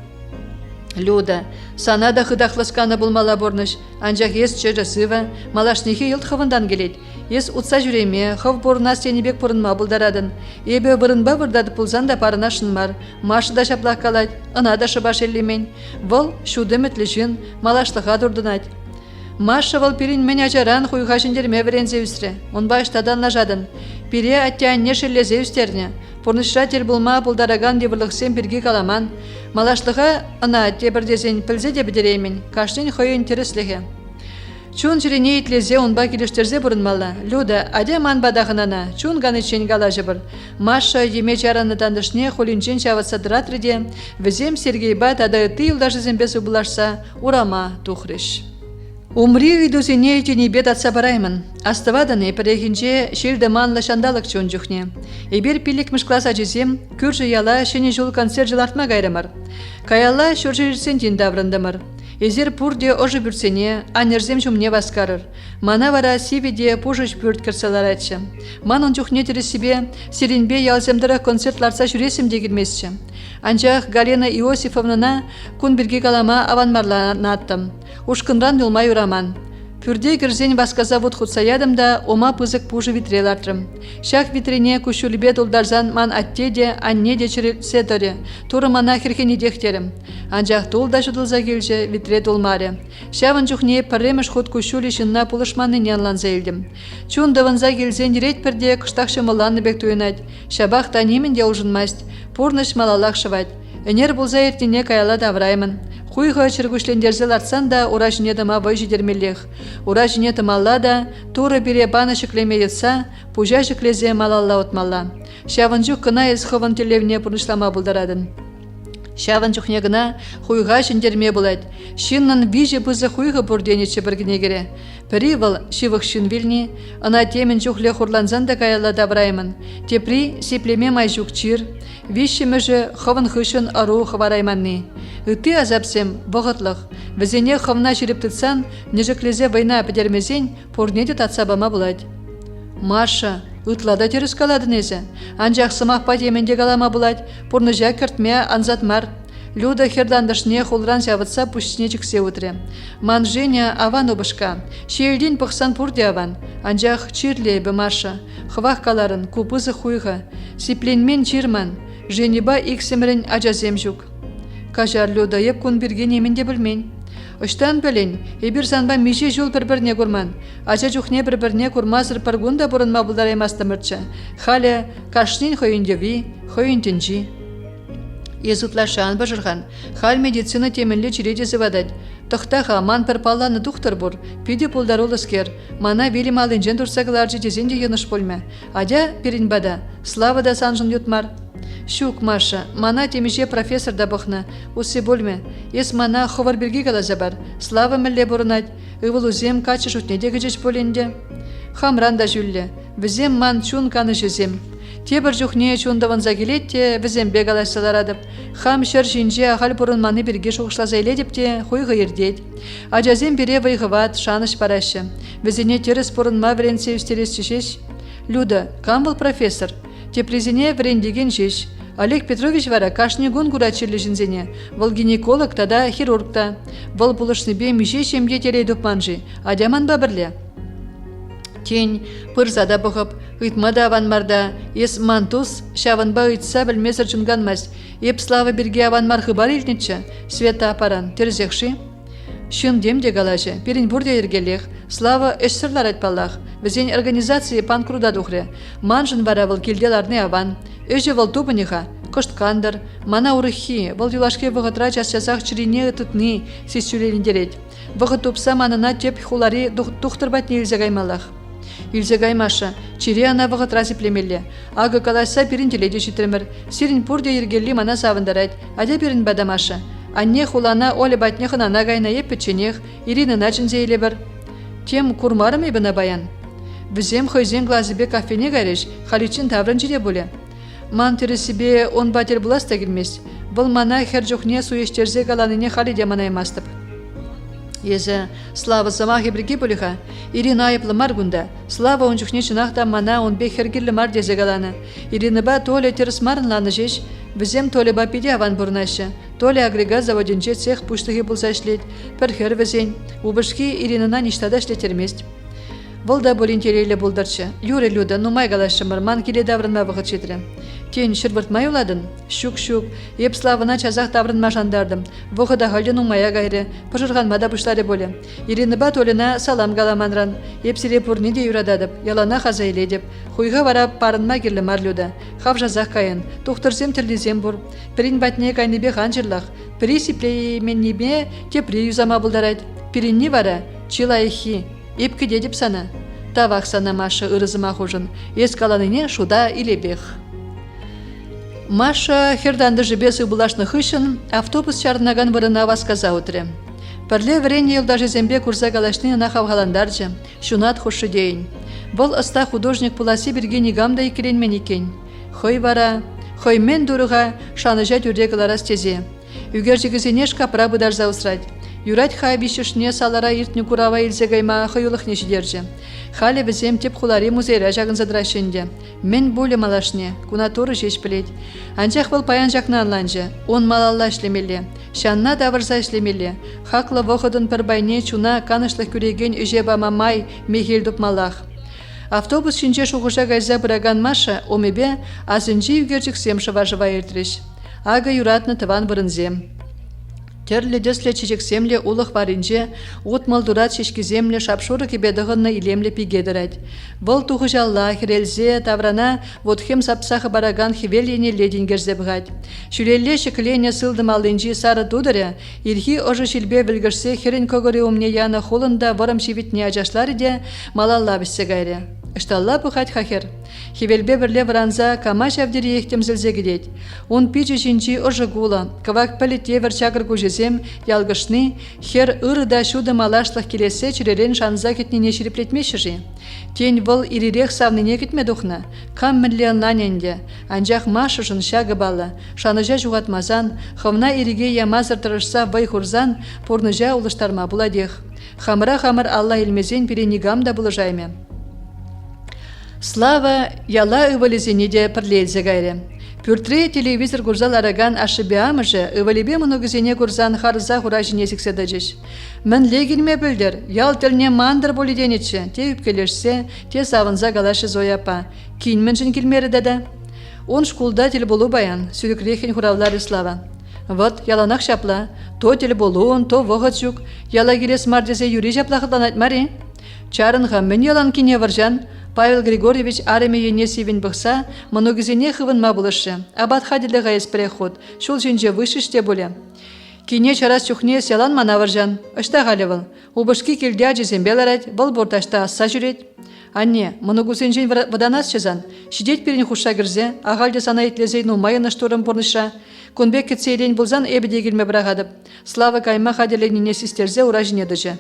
Люда, сана да хыдахласканы болмала борныш, анжақ ес чырысыва, малашнехе елт хывындан келет. Ес утса жүреме, хыв борына стенебек бұрынма бұлдарадын. Ебе бұрынба бұрдады пулзан да парына шынмар, машы да шаплақ калад, ына да шыбаш еллемен. Вол шуды мүтлішін, малашлыға дұрдынад. Маша вол пирин мен ажаран хуйға жіндерме верензе үсірі. Он баштадан лажадын. Пире аттианне шеллезе үстерне. Порнышра тел булма бұлдараган девірлықсен бірге каламан. Малашлыға ына тебірдезен пілзе де бідереймен. Каштен хойын тересліге. Чун жирене итлезе онба келіштерзе бұрынмала. Люда, адеман бадағынана. Чун ганы чен галажы бір. Маша еме жараны тандышне холинчен шаватсадыратырде. Візем Сергейба тады ты юлдажызен бесі бұлашса урама тухрыш. Умри үйдузене тенебет атса бараймын. Астываданы перехинче шерді манлы шандалық чон жүхне. Ебер пилікміш класс ажызем, күржі яла шене жол концерт жылартма гайрымыр. Каяла шоржы жүрсен тен даврындымыр. Езер пурде ожы бүрсене, анерзем жұмне васкарыр. Мана вара сиведе пужыш бүрт кірсалар айтшы. Манын жүхне тері себе серенбе ялземдірі концертларса жүресім дегілмесші. Анчақ Галина Иосифовнана күн бірге калама аванмарланаттым. Ушкынран юлмай ураман. Пүрде кірзен басказа вуд хутсаядым да ома пызык пужы витрелартрым. Шақ витрине күшулібе долдарзан ман аттеде, аннеде чірсе дөрі. Туры мана херхені дехтерім. Анжақ толда жудылза келже витре долмаре. Шавын жүхне парремеш худ күшулі шынна пулышманы нянланза елдім. Чун даванза келзен рейд пірде кыштақшы мыланны бек туйнать. Шабақ та немінде ұлжынмаст. Пурныш малалақ шывать. Энер болза ертіне каяла давраймын. Хуйға чыргушлендерзел артсан да ура жинетыма вай жидермелех. Ура жинетымалла да туры бире баны шыклеме етса, пужа шыклезе малалла отмалла. Шавын жүк кына ез хывын телевне пұрнышлама бұлдарадын. Шавын жүхне гына хуйға жіндерме бұлайды. Шиннын вижі бұзы хуйғы бұрденечі біргіне кере. Пірі выл шивық шын вилни, ына темін жүхле хурланзан да каялла давраймын. Тепри сиплеме май жүк чир, виші мүжі хывын хышын ару хварайманны. Үті азапсем бұғытлық. Візене хывна жүріп тұтсан, нежіклезе вайна педермезен порнеде татсабама бұлайды. Маша, ұтлада теріс каладын езі. Анжақ сымақ пат еменде калама бұлайды, порныжа кіртме анзатмар. Люда хердандышне хулран жавытса пүшіне жіксе өтірі. Ман Женя аван обышка. Шейлден пықсан пұрде аван. Анжақ чирле бі Маша. Хвақ каларын купызы хуйға. Сипленмен чирман. Женеба иксемірін ажазем жүк. Кажар Люда еп күн бірген еменде білмен. Оштан пелен, ебір санба мише жол бір-бірне көрман. Ача жүхне бір-бірне көрмазыр паргунда бұрынма бұлдараймастымырчы. Халя кашнин хойындеви, хойынденжи. Езутлашан бажырған, хал медицина темінлі чиреде зывадать. Тоқтаға ман перпаланы доктор бұр, пиде пулдарол іскер, мана велим алынжен тұрсағыларжы дезенде еныш болме. Адя перенбада, слава да санжын ютмар. Шук, Маша, мана темеше профессор да бұқна, усы болме. Ес мана ховар берге қалаза бар, слава мүлле бұрынать, ұвыл үзем качы шутнеде гіжеш боленде. Хамран да жүлле, візем ман чун каны жүзем. Тебір жүхне чундаван загелетте, візем бегаласылар адып. Хам шыр жинже ағал бұрын маны берге шоқышлаза еледіп те, хойғы ердет. Ажазем бере вайғыват, шаныш парашы. Візіне теріс бұрын ма вренсе үстерес чешеш. Люда, кам был профессор? Теплезіне врендеген жеш. Олег Петрович вара кашнегон гурачерлі жінзене. Вол гинеколог тада хирургта. Вол бұлышны бе мише шемге терейдіп манжи. Адяман ба бірле. Тень, пырзада бұғып, ұйтмада аванмарда, ес мантус, шаванба ұйтса білмесір чынганмас. Еп слава берге аванмар хыбар елнетші, света апаран, терзекші. Шын демде галажы, перін бұрде ергелех, слава өссірлар айтпаллах. Візен организации панкруда дұхре. Манжын вара выл келделарны аван. Өже выл тупыныға, кышткандар, мана урыхи, выл юлашке вғытра час-часақ чирине ұтытны сесюлеріндерет. Вғыт тупса манына теп хулари тухтырбатны елзегаймалах. Илзегаймаша, чире ана вғытра сеплемелі. Ағы каласа перін теледе шитірмір. Сирін пұрде ергелі мана савындарайд, адя перін бадамаша. Анне хулана оле батнехын ана гайна еп печенех, иринына жінзейлі бір. Тем курмарым ебіна баян. Візем хойзен глазыбе кафене гайреш, халичин таврын жиде боле. Ман тересібе он батер бұласта келмес. Бұл мана хер жоқне суештерзе галаныне халиде манаймастып. Езі, слава замах ебірге болиға. Ирина айыплы маргунда. Слава он жүхне чынақта мана он бе хергерлі мар дезе галаны. Ирина ба толе терес марынланы жеш. Візем толе ба пиде аван бұрнашы. Толе агрегат заводинче цех пуштығы бұлса шлет. Пір хер візен. Убышки Иринына ништада шлетермест. Волда болин терейлі бұлдарчы. Юры люда, нумай галашы мырман келе даврынма вғыт жетірі. Тен шырбыртмай уладын? Шук-шук. Еп славына чазақ даврынма жандардым. Вғыда ғалды нумая гайры. Пыжырған мада бұштары боле. Ириныба толына салам галаманран. Еп сире пурни де юрададып. Ялана хазайле деп. Хуйға вара парынма керлі мар люда. Хав жазақ кайын. Тухтырзем тірлізем бұр. Пірін батне кайныбе ханжырлақ. Пірі сиплейменнебе тепри юзама бұлдарайд. Пірінні вара чилайхи. Епкі дедіп сана. Тавақ сана Маша ырызыма хужын. Ескаланыне шуда илебех. Маша херданды жібесі бұлашны хышын, автобус чарнаган вырына васказа утре. Пірле врене елдажы зембе курса галашны на хавгаландаржы, шунат хушы дейін. Бұл ыста художник пуласи бірге негамда икеленмен екен. Хой вара, хой мен дұрыға шаныжа түрдегіларас тезе. Үгержігізіне шкапра бұдар заусрать. Юрать хай бишішне салара иртні курава илзегайма хойылық нешідерже. Халі візем теп хулари музейра жағын задрашынде. Мен боле малашне, кунатуры жеш білет. Анчақ бұл паян жақны анланжы, он малалла ішлемелі. Шанна давырза ішлемелі. Хақлы вғыдын пір байне чуна канышлық көреген үже бама май мегелдіп малақ. Автобус шинче шуғыша гайза бұраган Маша, омебе азынжи үгерчіксем шыва-жыва ертреш. Ага юратны тыван бұрынзем. Терлі дәслі чечексемле улық барынже, от малдурат шешкіземле шапшуры кебедіғынны илемле пигедірәд. Бұл туғы жалла, хирелзе, таврана, водхем сапсақы бараган хивеліне ледінгерзе бұғад. Шүрелле шеклене сылдым алынжи сары дудыря, ирхи ожы шілбе білгірсе херін көгірі умне яны холында ворым шевітне ажашлары де малалла біссе гайры. Ышталла бұғад хахер. Хивелбе бірле вранза кама шавдері ехтем зілзе гедет. Он пичі жинчи ожы гула, кавак пәлітте варчагыр көжезем, ялгышны, хер ырыда шуды малашлық келесе чүререн шанза кетнене шереплетмеші. Тень выл ирирек савныне кетме дұхна, кам мінлен ланенде, анжақ машышын шагы балы, шаныжа жуғатмазан, хывна ириге ямазыр тұрышса вай хурзан, порныжа улыштарма буладех. Хамыра-хамыр Алла илмезен перенигам да бұлыжайме. Слава яла ывалезене де пірлелзе гайре. Пүртре телевизор гурзал араган ашыбеамыжы, ывалебе мұнығызене гурзан харыза хура жинесік седажеш. Мін легілме білдір, ял тіліне мандыр болиденетші, те үпкелерсе, те савынза галашы зояпа. Кейін мін жын келмері дада. Он шкулда тел болу баян, сүрікрехен хуравлары Слава. Вот яланах шапла, то тел болуын, то вогат жук, яла келес мардесе юри жаплахытланат мари. Чарынға мен ялан кине варжан, Павел Григорьевич ареме ене сивен бұқса, многізене хывын ма бұлышы, абат хадилі ғайыз переход, шул жинже вышыште боле. Кине чарас чухне сялан мана варжан, ышта ғалевыл, убышки келдя жезен беларать, бұл борташта асса жүрет. Анне, многузенжен ваданас чезан, шидет перен хуша кірзе, ағалде сана етлезей нумайына штурым борныша, конбек кетсейлен бұлзан эбеде келме бірағадып, слава кайма хадиленіне систерзе уражіне дыжы.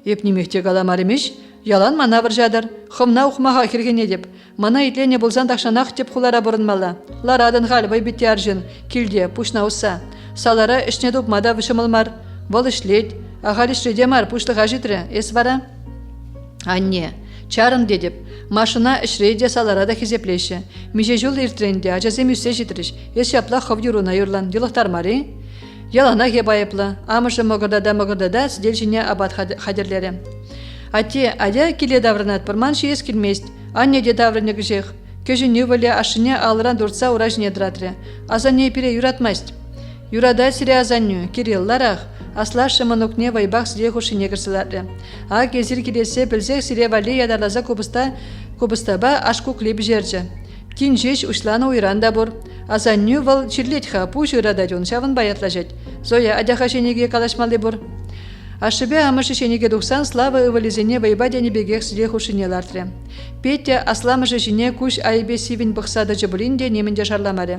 Епнемекте галамаремеш, ялан мана варжадар, хымна ухмаға кергене деп, мана етлене бұлзан тақшанақ деп хулара бұрынмала. Ларадын ғал байбетте аржын, келде, пушна уса. Салара ішне допмада вышымылмар, бұл ішлет, ағал ішредемар пушлыға житрі, ес вара? Анне, чарын дедіп, машина ішреде саларада хизеплеші. Меже жол иртренде, ажазем үссе житріш, ес шапла хов юруна юрлан, делықтар мари? Ялана хебайыплы, амышы мұғырдада сидел жіне абат хадерлері. Ате, адя келе даврынат, пырман шиес келмест, анне де даврыны гжех. Көжі нөвілі ашыне алыран дұртса уражне дратыры. Азанне пере юратмаст. Юрада сире азанню, Кирилларах, аслашы мұнукне вайбақ сире хушыне кірсілары. А кезір келесе білсек сире вали ядарлаза кубыстаба ашку клип жерджі. Тин жеш ушланы уйранда бұр. Азанню вал чирлетха пуш юрада дюн шавын баятлажет. Зоя адяха шенеге калашмалы бұр. Ашыбе амышы шенеге дұқсан слава ывализене вайбадяне бегех сире хушыне лартры. Петя асламышы жіне күш айбе сивин бұқсады жыбылінде немінде жарламары.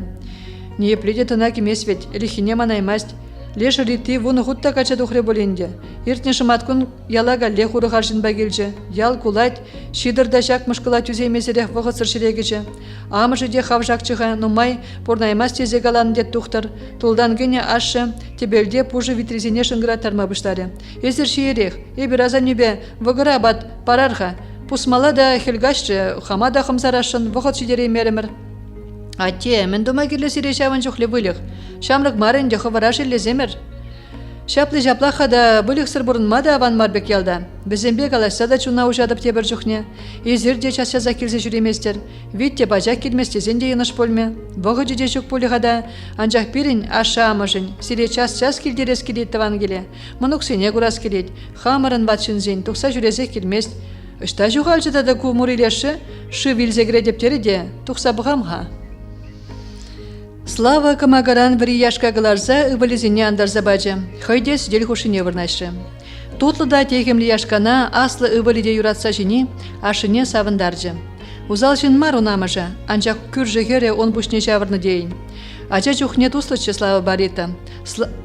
Не пледе тына кемес ведь, лихине манаймасть. Леш рити вуны хутта кача духре болинде. Иртне шыматкун ялага лехуры харшин багилже. Ял кулать, шидырда жак мышкыла тюзе месерех вғыцыр ширегече. Амышы де хавжакчыға нумай порнаймас тезе галан дед тухтар. Тулдан гене ашы тебелде пужы витризене шынгыра тарма быштаре. Эзер шиерех, эбір азан небе вғыра бат парарха. Пусмала да хелгашчы, хамада хымсарашын вғыт шидерей меремір. Ате, мен дома керлі сирешавын жүхлі вылық. Шамрық марын де хывараш елі земір. Шаплы жаплаха да бұлық сыр бұрынма да аван марбек ялда. Бізембек алашса да чуна ұжадып тебір жүхне. Езір де часяза келзе жүреместер. Витте бажак келместезен де еныш пөлме. Бұғы жүде жүк пөліға да. Анжақ бірін аша амыжын. Сире час келдерес келет таван келе. Мұнық сене құрас келет. Хамырын батшын зен. Тұқса жүрезе келмест. Үшта жүғалжыда да кумур илеші. Шы вилзегре дептері де. Тұқса бұғамға. Слава камагаран бір яшка галарза ывализине андарза баджа. Хайде сидел хушине вырнашы. Тутлыда текемлі яшкана аслы ывалиде юратса жini, ашыне савындаржы. Узал жин мар унамажа, анжақ күр жығере он бушне жавырны дейін. Ача чухне туслычы слава барита.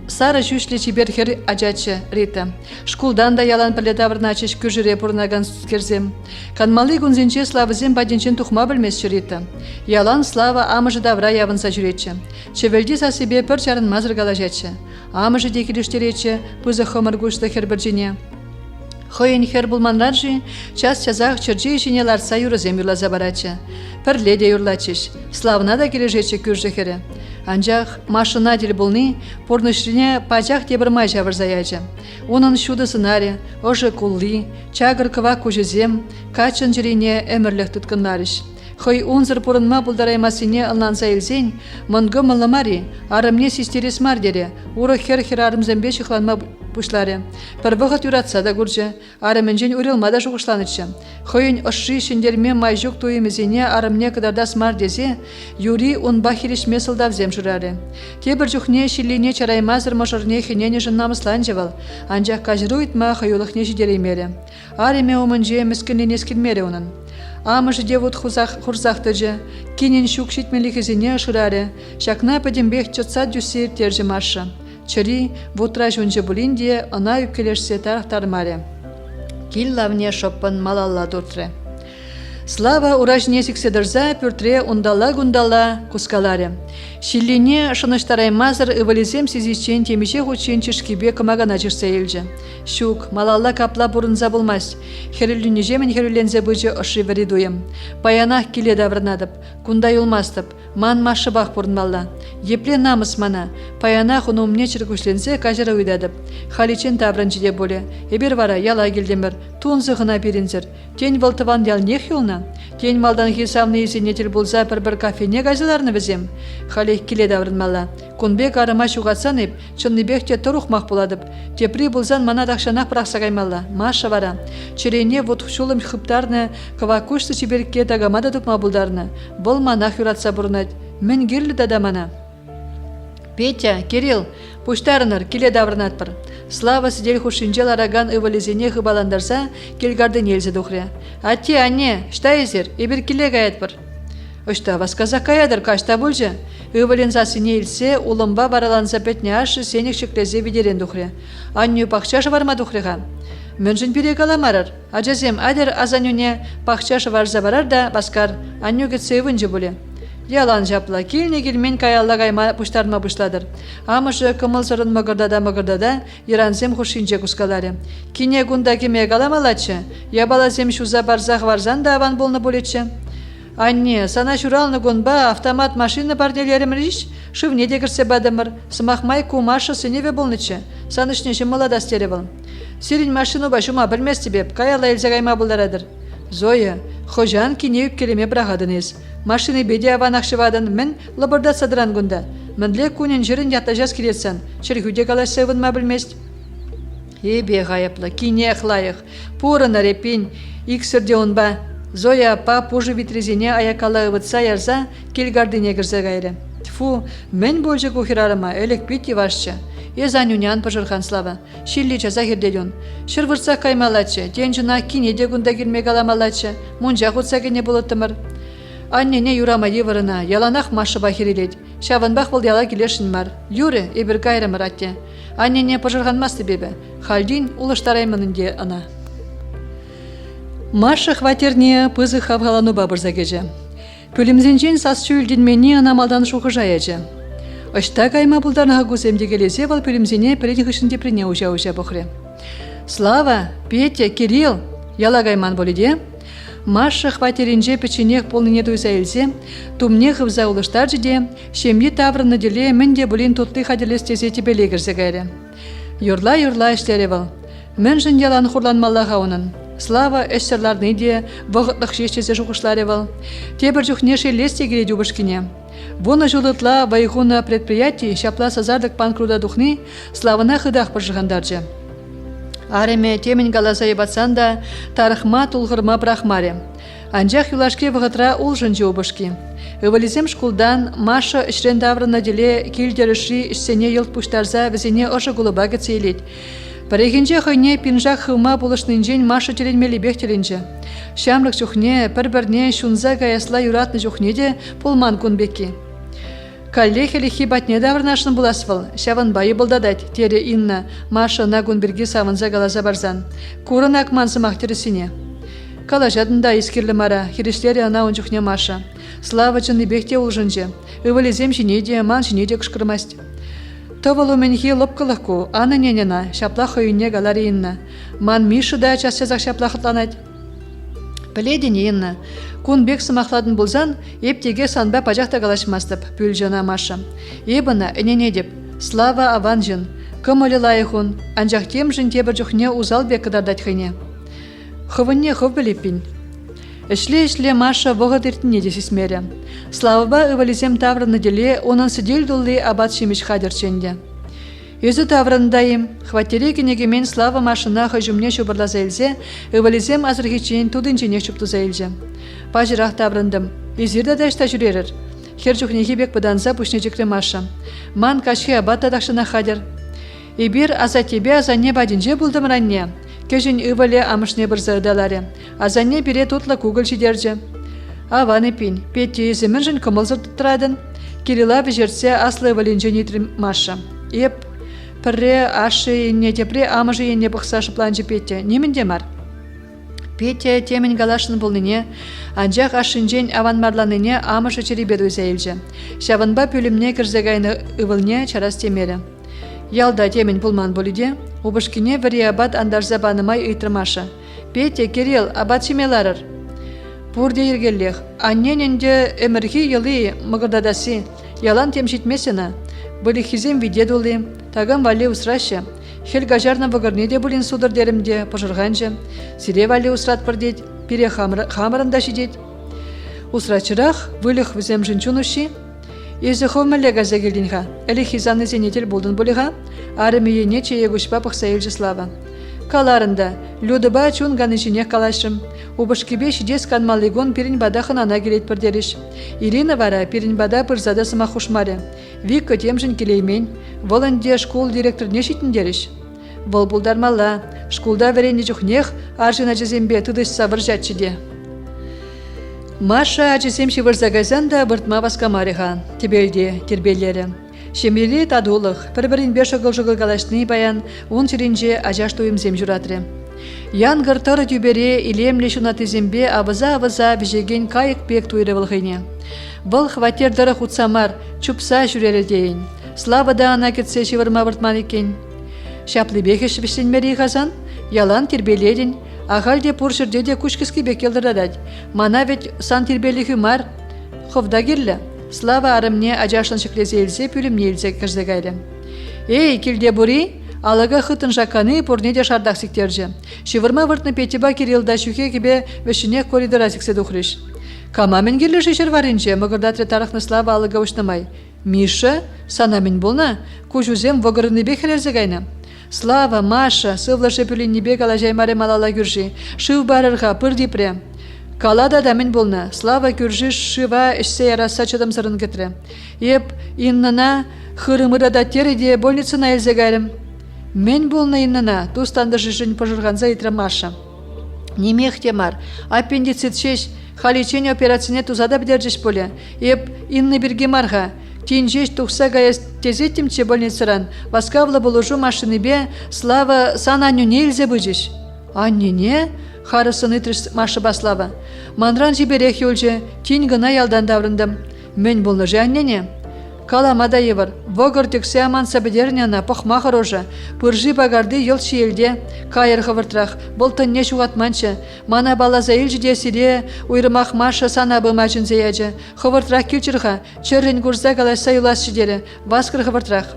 Сара жүшлі чибер хер ачачы рита. Шкулдан да ялан палетаврна ачыш күржіре пұрнаган керзем. Канмалы гунзенче славызем баденчен тухма білмес рита. Ялан слава амыжы давра явынса жүретчі. Чевелді са себе пір чарын мазыр галажетчі. Амыжы декеліштеретчі, пызы хомыр гушты хер біржіне. Хойын хер булманларжы, час чазақ чыржы ішіне ларса юрызем юрлаза барачы. Пірледе юрлачыш, славна да кележетчі күржі хері. Анжақ машина дел болны, порнышрине пачақ тебірмай жавырзаячы. Оның шуды сынаре, ожы кулли, чагыр кыва көжізем, качын жирене әмірлік тұткынларыш. Хой унзыр порынма бұлдараймасыне ылнанса елзен, мұнғы мылымари, арымне систерес мардере, уры хер-хер арымзембе шықланма пушларе. Пір вғыт юратса да күржі, арымынжен үрілмада жұғышланычы. Хойын ұшы шендерме майжук туйымызене арымне кыдардас мардезе, юри он бахиришме сылдавзем жырары. Тебір жүхне шиліне чараймазыр мажырне хенене жын намысланжевал, анжақ кажыруйтма хайулықне жидереймере. Арыме омынже мүскінен ескілмере оның. Амыжы девут хурзақтыжы, кенен шук шитмелікізіне шырары, шакна падембек чотса дюсер тержі маршы. Чыри, вутра жонжы бұлінде, ына үпкелешсе тарақтармаре. Кил лавне шоппын малалла дұртры. Слава уражне сикседырза пүртре ундала-гундала кускаларе. Шиллине шыныштараймазыр ывализем сизичен темеше хучен чешкебе кымагана жүрсе елжі. Шук, малалла капла бұрынза болмас. Херілінежемен херілензе бұжы ұшы веридуем. Паянақ келе даврынадып, кундай олмастып, ман машы бақ бұрынмалла. Епле намыс мана, паянақ ұнымне чыргушлензе кажыра уйдадып. Халичен таврынжыде боле. Ебер вара яла келдемір, тунзы гына беринзер. Тень валтыван ял нех юлна. Тень малдан хисамны изинетел булза бір кафене газыларны бізем. Халех келе даврынмала. Кунбек арыма шуғатсан еп, чынныбекте тұрухмақ буладып. Тепри булзан мана дақшанақ прақсағаймала. Маша вара. Черене вот шулым хыптарны, кавакушты чеберке тагамада тупма булдарны. Бұл манах юратса бұрнат. Мен герлі дада мана. Петя, Кирилл, пуштарыныр, келе даврынатпыр. Слава сидель хушинжел араган ывалезене хыбаландарса, келгарды нельзя духря. Ати, анне, штайзер, ибір келе гаятпыр. Ошта, васказа каядыр, кашта бульжа. Ывалензасы нейлсе, улымба бараланса петне ашы сенек шеклезе видерен духря. Анню пахчашы варма духряға. Мөнжін берек аламарыр. Аджазем адер азанюне пахчашы варза барар да баскар. Анню кетсе ывынжы буле. Ялан жапла, келне келмен каялла кайма пуштарма пуштадыр. Амышы кымылсырын мыгырдада, иранзем хушинче кускаларе. Кине гунда кеме каламалачы, ябалазем шуза барзах варзан да аван болны болетче. Анне, сана шуралны гунба автомат машина парнелерім риш, шывне дегірсе бадымыр, сымахмай кумашы сыневе болнычы, санышнеше мыладастере бол. Сирин машину башума білмес тебеп, каялла елзе кайма болдарадыр. Зоя, хожан кинеюп келеме брахадыныз. Машины беде аванақшывадын мен лабырда садыран гунда. Мінле күнен жырын ятажас келетсан, шыргуде каласы ма білмест. Ебе ғайыплы, кине қлайық, пурына репин, иксірде онба. Зоя апа пужы витрезине аякалы ұвытса ярза, келгардыне кірзі ғайры. Тьфу, мен бөлжі кухирарыма, әлік бит евашчы. Езанюнян пожырхан слава. Шилли жаза херделюн. Шырвырса каймалачы, тенжына кинеде гунда келмек аламалачы, мунжа хутса кене болыттымыр. Аннене юрама еварына, яланақ машы бахирелет. Шаванбақ бол яла келешін мар. Юры, ебір кайрымыр атте. Аннене пожырғанмасты бебі. Халдин улыштараймынынде ана. Маша хватерне пызы хавгалану бабырза кеже. Пөлімзенжен сасчу үлденмені анамалдан шуқы жаячы. Ашта кайма бұлдарнаға көземде келесе вал пөлімзене передних ішінде прине ұжа бұқыры. Слава, Петя, Кирилл, яла кайман болиде. Маша хватеринже печенех полныне туйса елсе, тумне хывза улыштар жиде, шемде таврыны деле менде бұлин тұтты хаделестесе тепеле кірсе кайры. Юрла іштері вал. Мен жын ялан хурланмаллаға онын. Слава эшсерларны де вағытлық шешчесе шуқышлары вал. Тебір жүхнеше лесте кере дюбышкине. Вона жулытла вайхуна предприятий шапла сазардық панкруда духны славына хыдақ пыржығандаржы. Ареме темен галаса ебатсан да тарыхма тулғырма брахмаре. Анжақ юлашке вғытра ул жынжы обышки. Ывализем шкулдан Маша ішрен даврына деле келдеріші ішсене елт пуштарза візене ошы гулыба кетсейлет. Парегенже хойне пинжақ хыма булышнынжен Маша теленмелі бехтеренже. Шамрық жүхне, бір-бірне шунза гаясла юратны жүхне де пулман күнбекі. Каллехелихи батне даврнашын буласвал, шаван байы болдадать, тере Инна, Маша на гунберги саванза галаза барзан. Курын акман сымақ тересіне. Калажадында искерлі мара, хирештері ана онжухне Маша. Слава чынны бехте улжынже, ывалезем жинеде, ман жинеде кышкырмасть. Товалу менхи лопкалахку, аны ненена, шаплах ойне галари Инна. Ман Миша да частезақ шаплахытланать. Біледіне Инна. Кун бек сымақладын болзан, ептеге санба пажақта галашмастып, пүлжана Маша. Ебіна, әнене деп, Слава аван жын, кым өлі лайықын, анжақ тем жын тебір жүхне узал бек кыдардать хыне. Хывынне хыв білеппін. Ішле Маша вғыд ертіне десесмері. Славаба ывализем таврыны деле, онын сидел дулы абат шемеш хадерченде. Өзі таврындайым, хваттере кенегемен Слава Машына хыжымне шубырлаза елзе, ывализем азыргечен тудынчене шуптуза елзе. Пажырақ таврындым, езерді дәшта жүрерір. Хер жүхнеге бек бұданза пүшне жекре Маша. Ман кашхи абат тадақшына хадер. Ибір аза тебе азанне бадинже бұлдым ранне. Кежін ывале амышне бірзі ыдаларе. Азанне бире тұтлы кугыл жидерже. Аваны пин, Петя езімін жын кымылзыр тұттырадын. Кирилла бежерсе аслы ываленже нетрім Маша. Еп, пірре ашы не тепре амыжы енне бұқса шыпланжы Петя. Немінде мар? Петя темен галашын болныне, анжақ ашынжен аванмарланыне амышы черебед өзәйілжі. Шаванба пөлімне кірзегайны ывылне чарас темері. Ялда темен пулман болиде, убышкине вари абат андарза банымай ыйтрымаша. Петя, Кирилл, абат шемеларыр. Пурде ергеллех, аннененде эмірхи йылы мығырдадаси, ялан темшитмесіна. Бұлі хизем виде дулы, тагам вали усрашы. Хельгажарна вăгăрне те пулин судыр деремде пăшырганчă, сире валли усрат пăрдет, пире хамырында çитет. Усрачырах вылых вӹсем жынчунущи, Езі ховмәлі газа келденға, әлі хизаны зенетел болдың болыға, арымиене чее күшпа пықса елжі слава. Каларында, людыба чун ганы жіне калашым, убышкебе шидес канмалыгон пирин бада хынана келет бірдеріш. Ирина вара пирин бада пырзада сыма хушмары. Вик көтемжін келеймен, воланде школ директор не шитіндеріш. Вол бұлдармалла, школда веренде жүхнех, аржына жезембе тыдыш сабыр жатчыде. Маша ачысем шивырзагайзан да бұртма васкамариға, тебелде, тербелері. Шемелі тадулық, бір-бірін беш ұғыл-жұғыл қалашны баян, он черенже ажаш тойымзем жүратыры. Ян ғыртары тюбере илемлі шунаты зембе авыза-авыза бежеген кайық бек туйры вылғыне. Бұл хватердары хутсамар, чупса жүрері дейін. Слава да ана кетсе шивырма бұртман екен. Шаплы бекі швештенмері ғазан, ялан тербеледен, Ағалде пұршырде де күшкіскі бекелдірадад. Мана ведь сан тербелі хүмар. Ховда келі. Слава арымне ажашлан шықлезе елзе пүлімне елзе кірзегайлі. Эй, келде бұри, алыға хытын жақаны пұрнеде шардақ сіктерже. Шывырма выртны петеба керелда шүхе кебе вешіне коридора сіксе дұқрыш. Камамен келі шешер варынче, мұғырдатры тарықны Слава алыға ұшнамай. Миша, санамен болна, көжузем вғырыны бекелерзегайна. Слава, Маша, сывлашы пүліннебе кала жаймары малала күржі. Шыв барырға, пырдипре. Калада дамын болна. Слава күржі шыва ішсе яраса чыдым сырын кетірі. Еп, иннана хырымырада тереде больницына әлзегәрім. Мен болна иннана, тустанды жышын пожырғанза итра Маша. Немех темар, аппендицит шеш, халичень операцияне тузада бідерджіш боле. Еп, инны бірге марға. Тинжеш тухса гаяс тезетимче больницаран, васкавла болужу машиныбе, Слава сан анюне илзе быжиш. Аннене? Харысын итріш Маша Баслава. Манран жиберех юлже, тин гына ялдан даврындым. Мен болныжы аннене? Каламада евар, вогыр тексе аман сабедерняна, похма хороша, пыржи багарды ел шиелде, кайыр хывыртрах, болтын не шуғатманчы, мана балаза илжіде сире, уйрымақ Маша сана бымачын зеяджы, хывыртрах кючырға, чөррен гурза галайса юлас шидері, васкыр хывыртрах.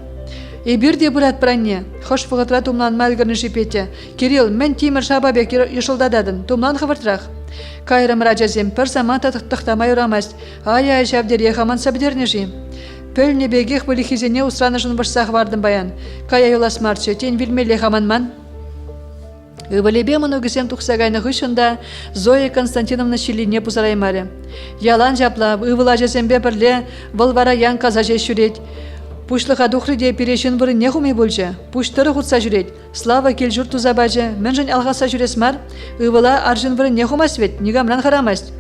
Эбирде бұрат пранне, хош фығытра тумлан мальгырны жипете, Кирилл, мен Тимір шабабек ешылдададын, тумлан хывыртрах. Кайрым раджазем, пір заман тақтамай ұрамаст, ай-ай жавдер ехаман сабедернежи. Пөлне бегех были хизене устранышын башсах вардым баян. Кая юлас марчы, тень вильмеле хаманман. Ывалебе мұнығысен тұқсағайны ғышында Зоя Константиновна шилине пузараймаре. Ялан жаплап, ывыла жезембе бірле, вылвара ян каза жеш жүрет. Пушлыға дұқрыде перешін бұрын не хумей болжы. Пуштыры құтса жүрет. Слава кел жүр тузабажы, мен жын алғаса жүрес мар. Ывыла аржын бұрын не хумас вет, негамран харамаст.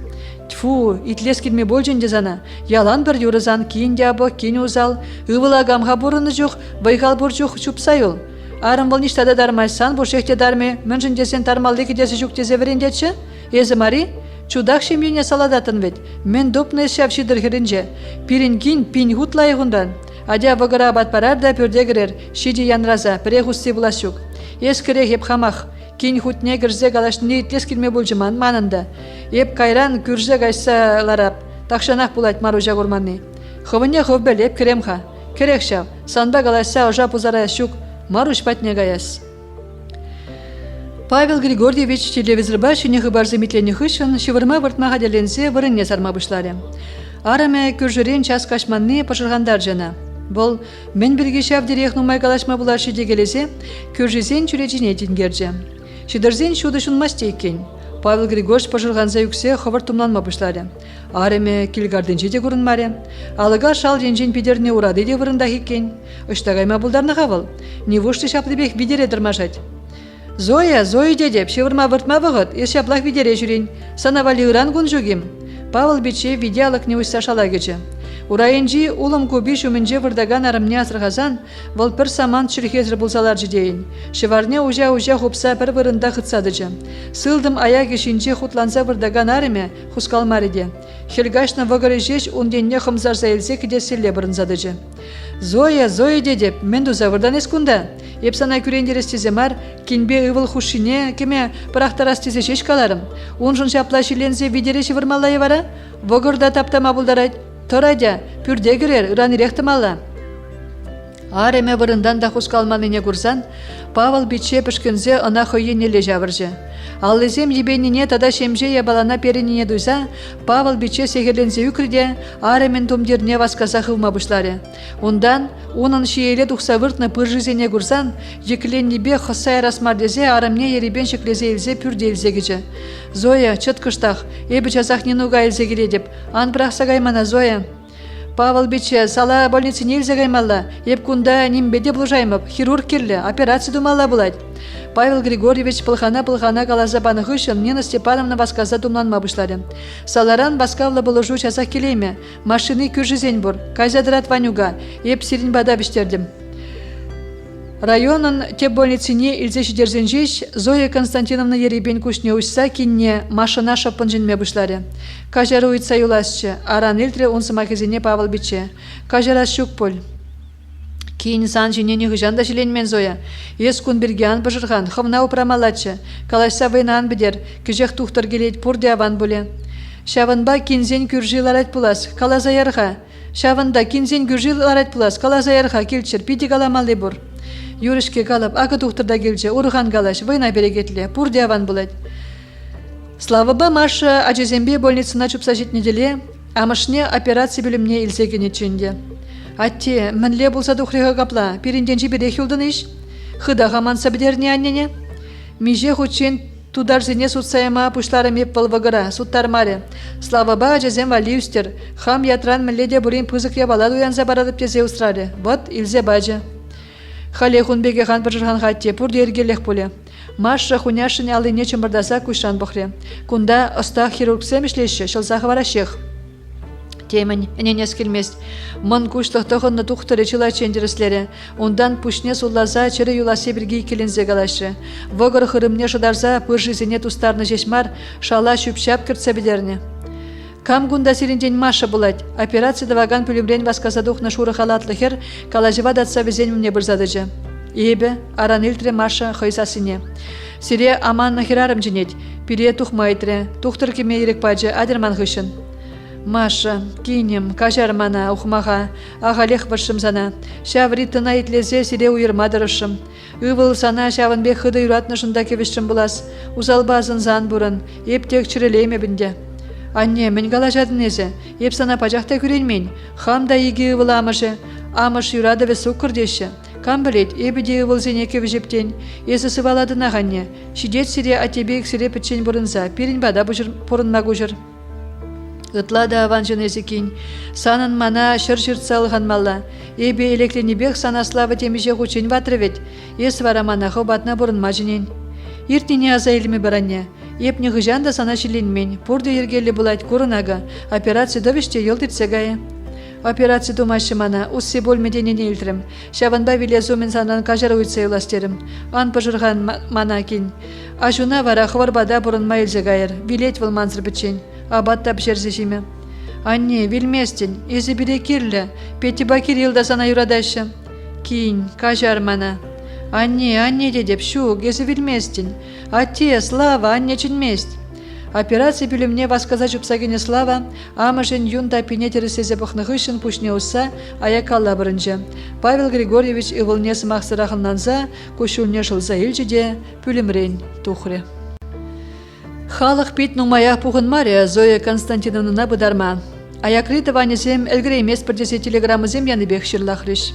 Тьфу, итлес келме болжын дезана. Ялан бір юрызан кейін дябы, кейін узал. Ывыла гамға бұрыны жоқ, байғал бұр жоқ чупсайыл. Арым бұл ништада дармайсан, бұл шекте дарме, мен жын десен тармалдекі десі жүк тезе верендетші? Езі мари, чудақ шемдене саладатын вет. Мен допны шапшидыр херінже. Пирин пин хутлайығындан. Адя вғыра батпарар да пөрде кірер, шиди янраза, піре хусти бұласюк. Ес кіре еп хамақ. Кин хутне гірзе галашны итлес келме болжыман манында. Еп кайран күрзе гайса ларап, тақшанақ булайт маружа гурманны. Хывыне хывбел еп керемха. Керек шав, санба галайса ожа пузарая щук, маруш патне гаяс. Павел Григорьевич телевизорба шыне хыбар заметлені хышын, шывырма выртмаға деленсе вырынне сарма бұшлары. Араме күржірен час кашманны пашырғандар жана. Бұл мен бірге шав дерек нумай галашма булашы дегелесе, күржізен чүречіне денгерже. Шидырзен шуды шунмасте екен. Павел Григорьевич пожырғанза юксе ховар тумланма бұшлары. Ареме килгарденче де көрінмаре. Алыға шал женжен пидерне урады де вырында екен. Үштағайма бұлдарны қавыл. Не вұшты шаплыбек видере дырмашать. Зоя дедеп, шевырма выртма вғыт, ес шаплақ видере жүрен. Санавали ұран күн жүгем. Павел биче видеалык не ұйса шала кече. Урайынжи улым көбі шөмінже вырдаган арымне асырғазан, вол пір саман чүрхезір бұлсалар жидейін. Шеварне ұжа хупса пір вырында қытсадыжы. Сылдым аяк ешінче хутланса вырдаган арыме хускалмариде. Хелгашна вғыры жеш унденне хымзар заилзе кедеселле бұрынзадыжы. Зоя дедеп, мен дуза вырдан ескунда. Епсана күрендерес теземар, кенбе ывыл хушине, кеме пырақтарас тезе шеш каларым. Унжын шапла шилензе видереші вырмалайы вара, вғырда таптама бұлдарайд. Торадя, пүрде кірер, ұраны рехтімалла. Ареме вырындан да хускалманыне курсан, Павыл биче пішкінзе ына хойенеле жавыржы. Аллызем ебенине тада шемже ябалана перенине дуйса, Павыл биче сегерлензе үкірде, аремен тумдерне васказа хывма бұшлары. Ондан, унын шиеле тухса выртны пыржызене курсан, екіленнебе хосай расмардезе арамне еребен шеклезе елзе пүрде елзе кече. Зоя, чыткыштах, эбі жазақ ненуга елзе келе деп, ан бірақса гаймана Зоя. Павыл биче, сала больницы нельзя гаймалла, еп кунда нимбеде блужаймып, хирург керлі, операция думалла булать. Павел Григорьевич пылхана калаза банығы үшін Нина Степановна васказа думланма бұшлады. Саларан баскавла бұлыжу часақ келейме, машины күржізен бұр, кайзадырат ванюга, еп сирин бада біштердім. Районын теп больницыне илзеші дерзенжеш Зоя Константиновна еребен күшне ұшса кенне машина шапын жінме бұшлады. Кажары уйтса юласчы, аран илтре онсыма кезене Павыл биче. Кажарас шук пол. Кейін сан жинені ғыжанда жиленмен Зоя. Ес күн бергеан бұжырған, хымна упрамалатчы. Калашса вайнан бідер, кежек тухтар келейд пұрде аван бұле. Шавынба кинзен күржиларат пулас, калазаярға. Шавында кинзен күржиларат пулас, калазаярға келчір, пиди каламалы бұр. Юришке калып, акы тухтырда келчі, урған калаш, вайна берегетле, пұрде аван бұлад. Слава ба Маша Ачезембе больницына чупса жетнеделе, амышне операция білімне илсекене чүнде. Атте, мінле болса дұқриға капла, перінденші бере хюлдын иш? Хыдаға манса бідерне аннене? Меже хучен тударзене судсайма пушлары меп валвагыра, судтармаре. Слава ба Ачезем валиюстер, хам ятран мінледе бұрын пызық ябалады уянза барадып тезе устрады. Вот илзе бажы. Хале хунбеге хан пыржырхан хатте, пұрды ергелек поле. Маша хуняшыне алыне чымырдаса кушан бұқре. Кунда ұста хирургсем ішлеші, шылсақы варашех. Темін, эненес келмест. Мын куштықтығынны тұқтыры чыла чендеріслері. Ондан пүшне суллаза чыры юласе бірге келінзе қалашы. Вогыр хырымне шыдарза пыржызене тустарны жешмар, шала шүпшап кіртсе бідеріне. Кам гунда сиренден Маша булать. Операция даваган пүлімрен васказадух на шуры халатлы хер, калажыва датса везен мне бірзадыжы. Ебе, аран илтре Маша хайсасыне. Сире аман нахирарым жинет, пире тухмайтре, тухтыр кеме ерек паджы адерман хышын. Маша, кинем, кажармана, ухмаха, ағалех варшымзана. Шаври тына итлезе сире уйырмадырышым. Үвыл сана шавынбек хыды юратны жында кевешшім булас. Узалбазын зан бұрын, ептек чырелейме бінде. Анне, мен галажадын езе, еп сана пажақта күренмен, хамда еге үвыл амышы, амыш юрады ве сукыр деші. Кам білет, ебеде үвыл зенеке вежептен, есі сываладын ағанне, шидет сире атебек сире пітчен бұрынса, перін бада бұрынма күжір. Ытлада аван жөнесі кейін, санын мана шыр-шыртса алған малла, ебе элекленебек сана славы темеже құчен ватрывет, ес вара мана хобатна бұрынма жінен. Иртіне аза елімі баранне, епні ғыжанда сана шиленмен, пұрды ергелі бұлайт көрінага, операция довеште елдетсе гайы. Операция думашы мана, уссы бөлмеденен елдірім, шаванба вилезумен санан кажар уйтса еластерім, ан пыжырған мана кин. Ажуна вара хварбада бұрынма елзе гайыр, вилет выл манзыр бітчен, абатта пішерзе жеме. Анне, вилместен, езі біре керлі, петиба Кирилда сана юрадашы. Кин, кажар мана. Анне дедеп, шук, езі вилместен. Атте, Слава, анне чынмест. Операция білімне васказа жупсагене Слава, амышын юнда пенетеры сезе бұқнығы үшін пүшне ұсса, аякалла бірінжі. Павел Григорьевич ұвылнесі мақсырағыннанза, көшіліне жылза елжіде, пүлімрен тұқыры. Халық пет нумаях пұғын мария Зоя Константиновна бұдарма. Аякриты ванезем әлгірі емес бірдесе телеграммызем яныбек шырлақрыш.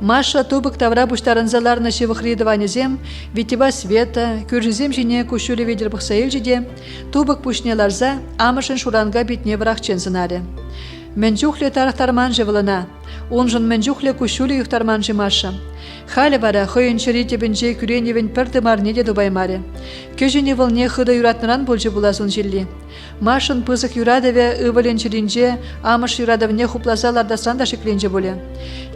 Маша тубык тавра буштарынзаларны шевықриды ванезем, витива света, күржізем жіне күшілі ведер бұқса елжіде, тубык пүшнеларза амышын шуранға бетне врақчен зынаре. Менчухле тарахтарман жевылына, онжын менчухле күшілі юхтарман жимаша. Халі вара хойынчыри тебінже күреневен пірді марнеде дубаймаре. Көжіне вылне хыды юратныран болжы буласын жилли. Машын пызық юрадыве ывыленчеринже, амыш юрадывне хуплазалардасан да шекленже боле.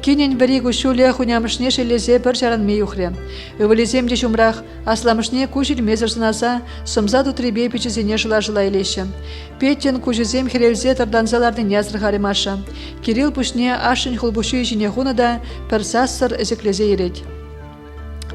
Кинен бірі күшілі хунямышне шелезе бір жаранме юхре. Ывылеземде шумрақ, асламышне күшіл мезір сынаса, сымза дутребе печізене жыла-жыла елеші. Петтен күшізем херелзе тарданзалардың язры Маша. Кирилл пушне ашын хулбушу жіне хуны да пір сассыр әзеклезе ерет.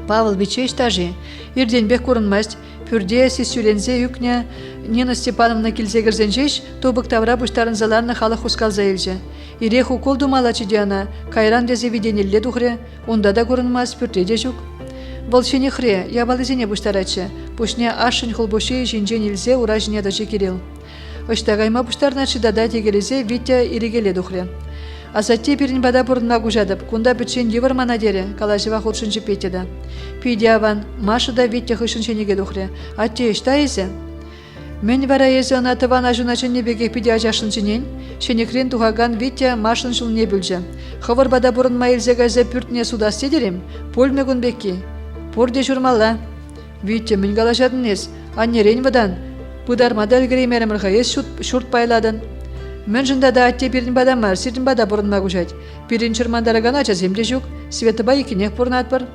Павел бичеш тажи, ирденбек көрінмаст, пүрде сесюлензе юкне, Нина Степановна килзе кірзенжеш, тобык тавра буштарын заларны халық хускалза елже. Ирех укол думалачы диана, кайран дезе виденелле духре, онда да көрінмас пүртеде жүк. Волчене хре, ябалызене буштарачы, пушне ашын холбоши жинжен илзе ура жинедачы Кирилл. Оштагайма буштарначы дада тегелезе Витя ирегеле духре. Азатте пирин бада бұрынма гужадып, кунда бітшен евармана дере, калажыва худшынчы петеда. Пидяван, Маша да Витя хышынченеге духре. Атте ешта езе? Мен вара езе анатыван ажуначын небеге пидя жашынчынен, шенекрен тухаган Витя Машын жыл не бүлжі. Хывыр бада бұрынма елзе газе пүртіне судас тедерем, пөлмегін бекки. Порде журмалла. Витя, мен калажадын ез, аннерен вадан. Бұдармада ілгіремерімірға ез шурт байладын. Мен жында да атте пирин бада мар, сирин бада бұрынма күжать. Пирин чырмандараган ача земле жүк, светыба екінек бұрнат бар.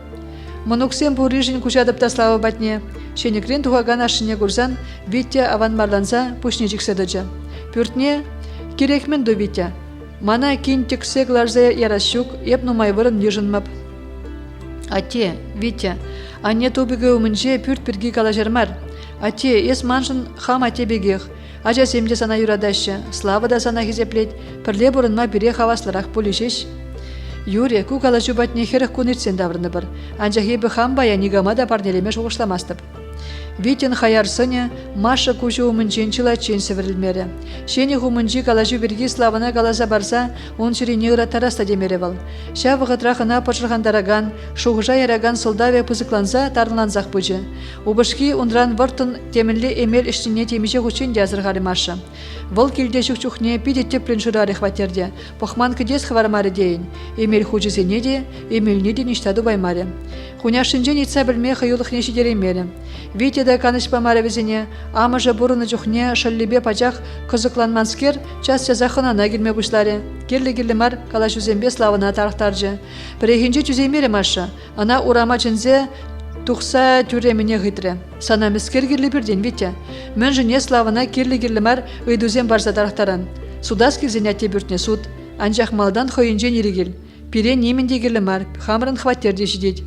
Мұнуксен бұл режин күжадып таславы батне. Шенекрен тухаган ашыне күрзан, Витя аван марланса пушнечік сәдіжі. Пүртне, керек мен до Витя. Мана кин тексек ларзе ярашук, еп нумай вырын ежынмап. Атте, Витя, анне тобыға өмінже пүрт піргі калажармар. Атте, ес маншын хам атте бегех. Ажа семде сана юрадашы, слава да сана хизеплет, пірле бұрынма бире хавасларақ полишеш. Юре, ку калажу батне херах куныртсен даврыны бар, анжа хебі хам бая нигама да парнелеме жоғышламастып. Витин хаяр сыне, Маша кужу умынчен чилачен северілмері. Шені хумынчи калажу бірге славына калаза барса, он ширине ұра тараста демеревал. Ша вғытрақына пачырғандараган, шуғыжа яраган солдаве пызыкланса тарыланзақ бұжы. Убышки ундран выртын темінлі емел іштіне темеше хучен дязырғары Маша. Выл келде шуқчухне пидетте пліншурары хватерде, похман кедес хвармары дейін. Емел хучызене де, емел неден іштаду баймары. Хуняшынжен итса білме хыюлық нешедеремері. Витя да канышпамары візіне, амыжы бұрыны жүхне шаллебе пачақ кызыкланманскер час жазақынана келме бұшлары. Керлі мар кала жүзембе славына тарықтаржы. Бірегенже жүземері Маша, ана урама жінзе тұқса түреміне ғытры. Сана міскер керлі бірден, Витя. Мен жіне славына керлі мар ұйдузем барза тарықтаран. Судас келзен әте бүртіне суд. Анжақ малдан хойынжен ерігел. Пире неменде керлі мар, хамырын хваттерде жидет.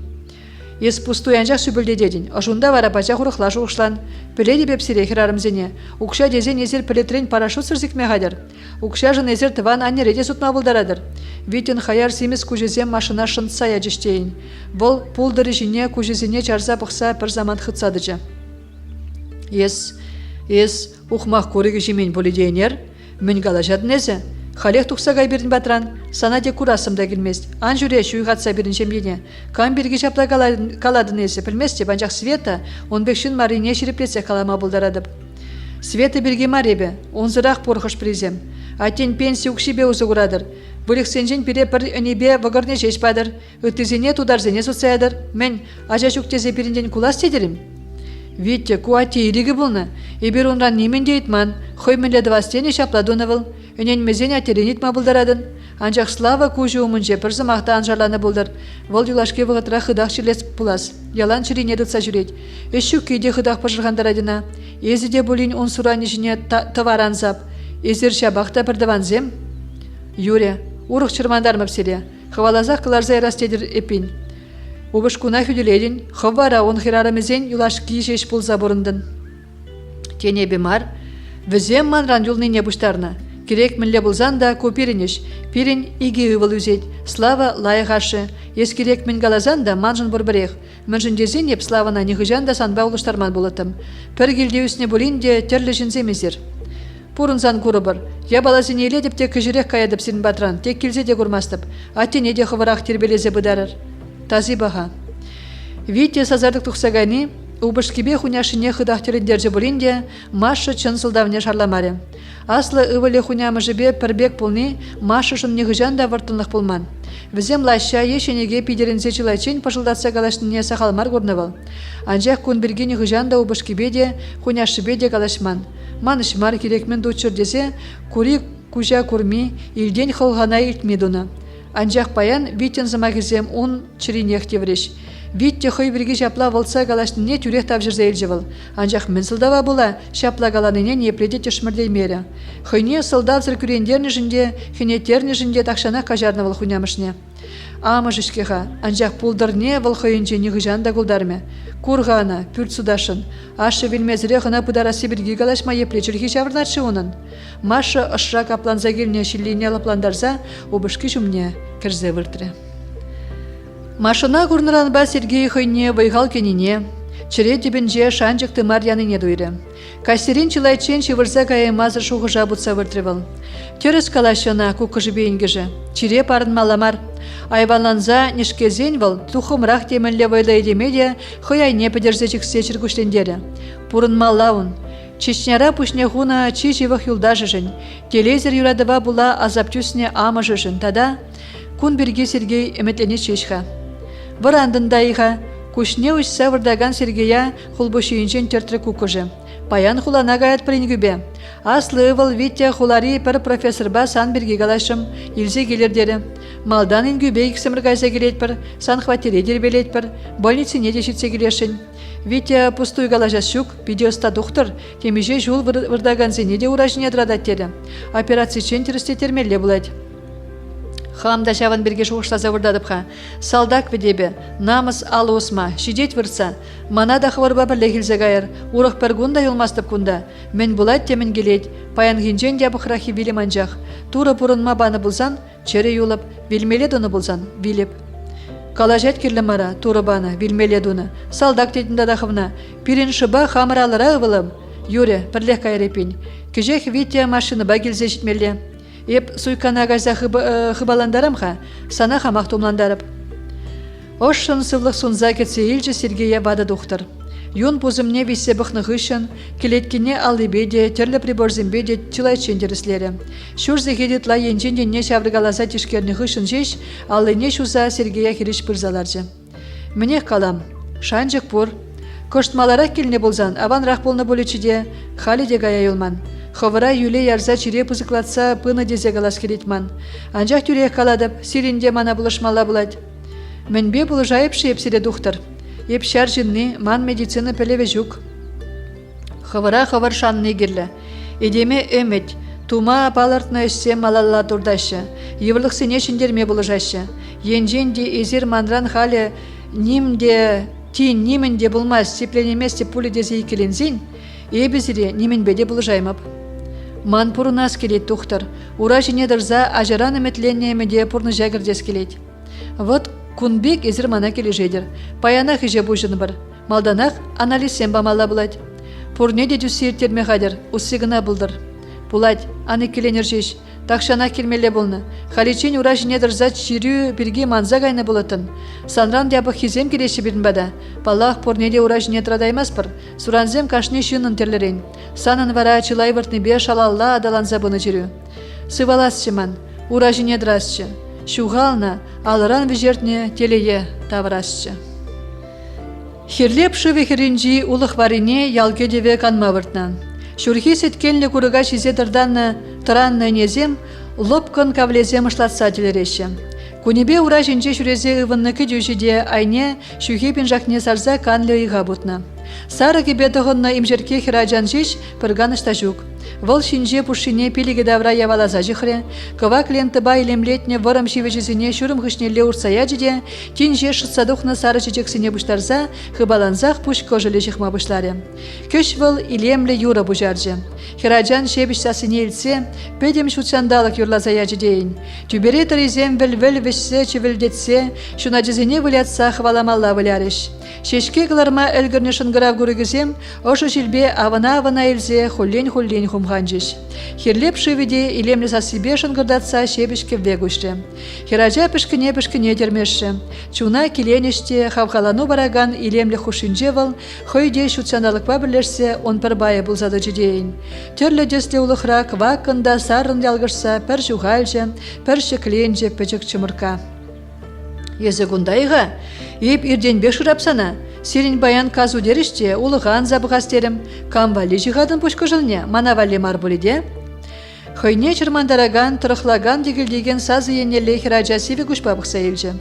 Ес пустой анжақ сүбілде дедін. Ашунда вара пачақ ұрықла жуғышлан. Піледі беп сирехер арымзене. Укша дезен езер пілетрен парашют сырзікме қадыр. Укша жын езер тыван аннереде сутма бұлдарадыр. Витин хаяр семіз күжезем машина шынтса яджіштейін. Бұл пулдыры жіне күжезіне чарза бұқса бір заман қытсадыжы. Ес, ұқмақ көрігі жемен боледейінер. Мен қалажадын езі. Халех тұқса ғайберін батран, сана де курасымда келмес. Ан жүре шуйғатса бірінші мені. Кам бірге жапла каладын есі, білместе, банжақ Света, он бекшін марине шереплесе қалама бұлдарадып. Света бірге маребе, он зырақ порхыш призем. Аттен пенсия ұқшибе ұзы құрадыр. Бұлық сенжен пире бір өнебе вағырне жеш падыр. Үттізіне тударзене сұтсайдыр. Мен ажа жүктезе бірінден кулас тедерім. Витя, куати ириги бұлны. Ебір онран немен дейтман, хой мінледі вастені шапладуны Өнен мезен әтеренет ма бұлдарадын. Анжақ слава көжі өмінже бір зымақты анжарланы бұлдар. Вол юлашке вғытра хыдақ шерлес бұлас. Ялан шырине дұтса жүрет. Үші кейде хыдақ пажырғандарадына. Езіде бұлін он сураны жіне тываранзап. Езір шабақта бірдіванзем. Юре, ұрық чырмандар мәпселе. Хывалазақ қыларзай растедір эпин. Убыш куна хүділедін. Хывара он хирарымызен юлашки жеш бұлза бұрындын. Тенебе мар. Візем манран юлны не бұштарна. Керек мінле бұлзан да көпірінеш, пирін иге ұвыл үзет, слава лайығашы. Ес керек мін галазан да манжын бұрбірех. Мінжін дезен еп славана нехыжан да санба ұлыштарман болытым. Пір келде үсіне болин де терлі жінземезер. Пұрынзан көрі бір. Я балазын еле деп те күжірек каядып сен батран, тек келзе де көрмастып. Аттен еде хывырақ тербелезе бұдарыр. Тазы баға. Витя сазардық тұқсағайны, Убышкебе хуняшыне хыдахтеріндерже болинде, Маша чын сылдавне шарламаре. Аслы ывыле хунямыжыбе пірбек пулны, Маша шын негыжан да вартынлық пулман. Візем лаща ешенеге пидерінзе чылайчен пашылдатса калашныне сақалмар көрнывал. Анжақ күн бірге негыжан да убышкебе де, хуняшыбе де калашман. Манышмар керекмен дучыр десе, кури кужа курми, илден хылғана илтмедуна. Анжақ паян Витин замағызем он чиринех тевреш. Витте хой бірге шапла волса галашныне тюрех тав жүрзе елжевал. Анжақ мен сылдава була, шапла галаныне непреде тешмірдей мері. Хойне сылдав зіркүрендерні жінде, хенетерні жінде тақшана кажарнывал хунямышне. Ама жышкеха, анжақ пулдырне вал хойынче негыжан да гулдарме. Кургана, пүрт судашын. Ашы вилмезіре ғына пыдара Сибирге галашма епле чүрхи чавырнатшы оның. Маша ышра капланза келіне шиллине лапландарза, обышки жүмне кірзе выртыры. Машына курныранба Сергей хойне вайғал кенине, чыре дебінже шанчықты Марьяныне дуйры. Кастерин чылайчен чывырза кайымазы шуғыжа бұтса выртрывал. Терес калашына кукыжы бейінгіжі, чире парын маламар. Айванланза нишкезен вал тухымрақ темінлі вайлы едемеде хойайне підерзе чіксе чіргүштендері. Пурын маллауын. Чечняра пушнехуна чи живых юлдажыжын. Телезер юрадыва була азаптюсне амыжыжын. Тада кун бірге Сергей үмітлене чешха. Бір андындайға кушне үшса вырдаган Сергея хулбушиінчен тертрі кукыжы. Паян хулана гаят прингүбе. Аслы вал Витя хулари пір профессорба сан бірге галашым, илзе келердері. Малдан ингүбе иксімір гайза келет пір, сан хватере дербелет пір, больницы дешітсе келешін. Витя пустуй галажас шук, видеоста доктор, темеже жул вырдаган зенеде уражыне драдаттері. Операция чен терісте термелле бұлайды. Хамда шаван бірге шуғыштаза вырдадыпха. Салдак ведебе, намыс ал осма, шидет вырса. Мана да хварба бірле келзе гайыр, урық пергунда юлмастып кунда. Мен бұлайт темен келет, паян гинжен дябықрахи вилиманжақ. Тура бұрынма баны бұлзан, чере юлып, вилмелед оны бұлзан, виліп. Калажет керлімара, тура баны, вилмелед оны. Салдак тетін дадақывна, пирин шыба хамыралыра ывылым. Юре, бірлех кайрепин. Кежех Витя машины ба келзе жетмелі. Еп суйкана гайза хыбаландарымха, сана хамақ томландарып. Ошын сывлық сунза кетсе елжі Сергея бады доктор. Юн пузымне весе бұқны ғышын, келеткене алыбеде, терлі приборзымбеде чылайчен деріслері. Шурзы хедетла енженденне шаврыгаласа тишкерні ғышын жеш, алыне шуза Сергея хириш пырзаларжы. Мінех калам, шанжық пұр. Көштмаларақ келіне болзан, аванрақ болны болечіде, хали де гая юлман. Ховара юле ярза чире пызыклатса пыны дезе галас келетман. Анжақ түрек каладып, сиринде мана бұлышмала бұлад. Мінбе бұл жайып шепсіде доктор. Еп шар жинны, ман медицина пелеве жүк. Ховара ховар шанны герлі. Едеме өмет, тума апалартна өссе малалла турдашы. Еврлық сене шіндерме бұл жашы. Енженде езір мандран халі нимде тин нимінде бұлмас сепленеместе пулі дезе екелензин, ебезіре нимінбеде бұл жаймап. Ман пұрынас келет доктор, ура жіне дырза ажаран үмітленнемеде пұрны жагырдес келет. Вот кунбек езір мана келе жедер, паянақ еже бұжын бір, малданақ анализсен бамалла бұлад. Пұрне де дүсі ертерме қадыр, ұсығына бұлдыр. Бұлад, аны келенер жеш, тақшана келмелі болны. Халичен ура жіне дырза чирю бірге манза гайны болатын. Санран дябы хизем келеші бірін бада. Палақ пұрнеде ура жіне традаймас бір. Суранзем кашны шынын терлерен. Санын вара чылай выртны бе шалалла адаланза бұны жүрі. Сываласшы ман, ура жіне дырасшы. Шуғална, алыран вежертне телее таврасшы. Херлеп шывы херінжі улық варине ялгедеве канма выртнан. Шурхи сеткенлі күріға шизе дырданны тұранны незем, лопкын кавлезем ұшлатса телереші. Кунебе ура жінже шүрезе ұвыннықы дүйжіде айне шүхе пен жақне сарза канлы ұйға бұтны. Сары кебе тұғынны имжерке хираджан жеш пырғанышта жүк. Вол шинже пушине пилиге давра явалаза жихре, кова кленты ба илемлетне вырым шивежізіне шүрім хышнеле урсая жиде, тин же шытсадухны сары жечексіне бұштарза, хыбаланзақ пуш кожылы жихма бұшлары. Көш вол илемлі юра бұжаржы. Хираджан шебішсасыне илсе, педем шутсандалық юрлазая жидейін. Тюбере таризем віл-віл вешсе чевілдетсе, шуна жізіне вылятса хваламалла вылярыш. Шешке кыларма әлгірне шынгырав көрігізем, ошу жилбе авана-авана илзе хуллен-хуллен хумханжыш. Херлеп шыведе илемлі сасыбе шынгырдатса шебішке вегушре. Хираджа пішкіне дермешші. Чуна келенеште хавхалану бараган илемлі хушинже вал, хойде шутсандалықпа бірлерсе он пір байы бұлзады жидейін. Түрлі десле улықра квакында сарын ялғырса пір жуғалжы, пір шекленже пөжік чымырка. Езі күндайға, еп ирден беш ұрапсана, серін баян казу деріште улыған забығастерім, камвали жиғадын пұшқы жылне, манавали марбулиде. Хойне чырмандараган, тұрықлаган дегілдеген сазы енелі хираджа севе күшпабықса елжі.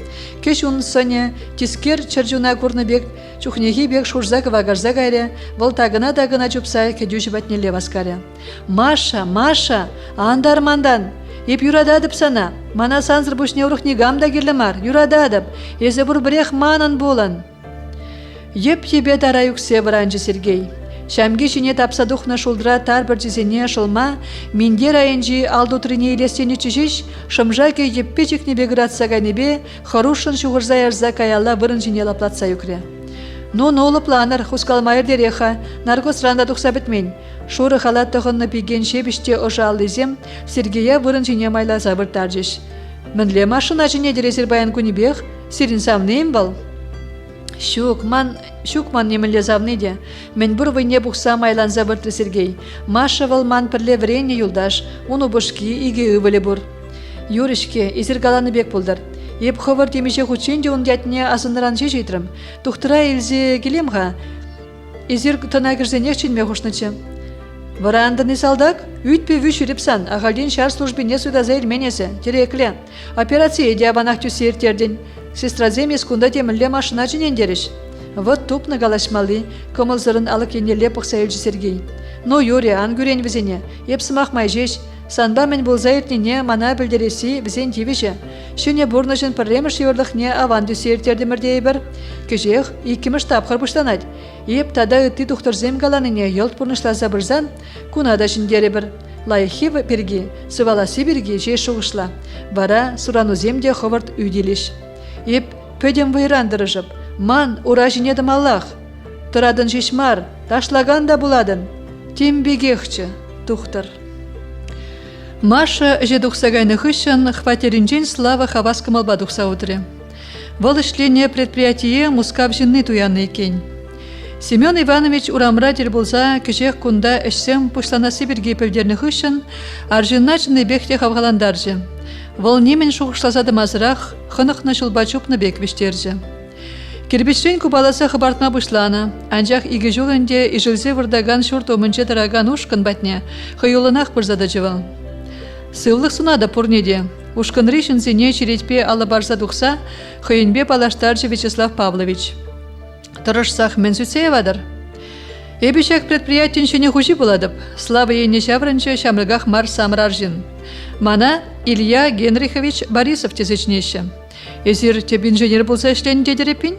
Кеш ұнысыне, тискер чыржуна күрнібек, чухнеги бек шурза кывагарза гайре, волтагына-дагына жүпса кедюжі батнеле васкаре. Маша, андармандан! Еп юрададып сана, мана санзыр бұшне ұрық негам да керлімар, юрададып, езі бұр бірех манын болын. Еп-ебе дара юксе варанчы Сергей. Шамги жіне тапса духна шулдыра тар бір жезене шылма, миндер айынжи алды утрыне елестені чижиш, шымжаке еппе чекнебе градса гайнебе, харушын шуғырза ярза каялла вырын жіне лаплатса юкре. Ну, планыр, хускалмайыр дереха, наргос ранда тухса бітмен. Шуры халат тұғынны пиген шебіште ожалызем, Сергея вырын жіне майла забыртар жеш. Мінле машина жіне дересер баян күнебех, сирин самнейм был. Шукман неміле завныде. Мен бұр войне бұқса майлан забыртыр Сергей. Маша валман пірле врене юлдаш, уну бушки иге өвілі бұр. Юришке, изіргаланы бек бұлдар. Еп ховар темеше хученде он дятне асыныран жейтрім. Тухтыра елзе келемға. Изір тына кірзенек ченме хушнычы. Варандыны салдак, үйтпе вүш үріпсан, ағалден шар службене судаза елменесі, терекле. Операция диабанақ түсі ертерден. Сестразем ескунда темілі машина жинендеріш. Вот тупны галашмалы, көмілзырын алық енеле пықса елжі Сергей. Ну, Юрий, ангүрен візене, епсымақ майжеш, санба мен болза ертіне мана білдересі візен тивеше. Шыне бұрнышын пірреміш еурлықне аван түсі ертердімірдей бір. Кежех, икіміш тапқыр бұштанад. Еп тада үтті тұқтырзем галаныне елт бұрнышласа бірзан, күнада жіндері бір. Лайхи перги, сываласы бірге жей шуғышла. Бара сурануземде ховард үйделеш. Еп пөдем вайрандырыжып, ман ура жинедім Аллах. Тұрадын жешмар, ташлаган да буладын. Тембегехчі, тұқтыр. Маша же дұқсагайны хышын, хватерінжен слава хаваскым алба дұқса отыры. Бұл ішлене предприятие мускав жинны туянны екен. Семен Иванович урамрадер болса, кежех кунда әшсем пұшланасы бірге пөлдерні хышын, аржынна жынны бекте хавғаландаржы. Вол немен шуғышлазады мазырақ, хынықны жылбачупны беквештерді. Кирбештен кубаласы хабартма бұшланы, анжақ игі жолынде ижілзе вырдаган шурт омынче тараган ушкын батне, хыюлынақ бірзады жывал. Сывлық сунада пурнеде, ушкын ришін зене черетпе алы барса дұқса, хыйынбе палаштаржы Вячеслав Павлович. Тұрышсақ мен сүтсеевадыр. Эбішек предприятин шыне хужи буладып, слава ене шаврынчы шамрыгах мар самраржын. Мана Илья Генрихович Борисов тезечнеші. Эзір теп инженер болса ішлен дедерепін?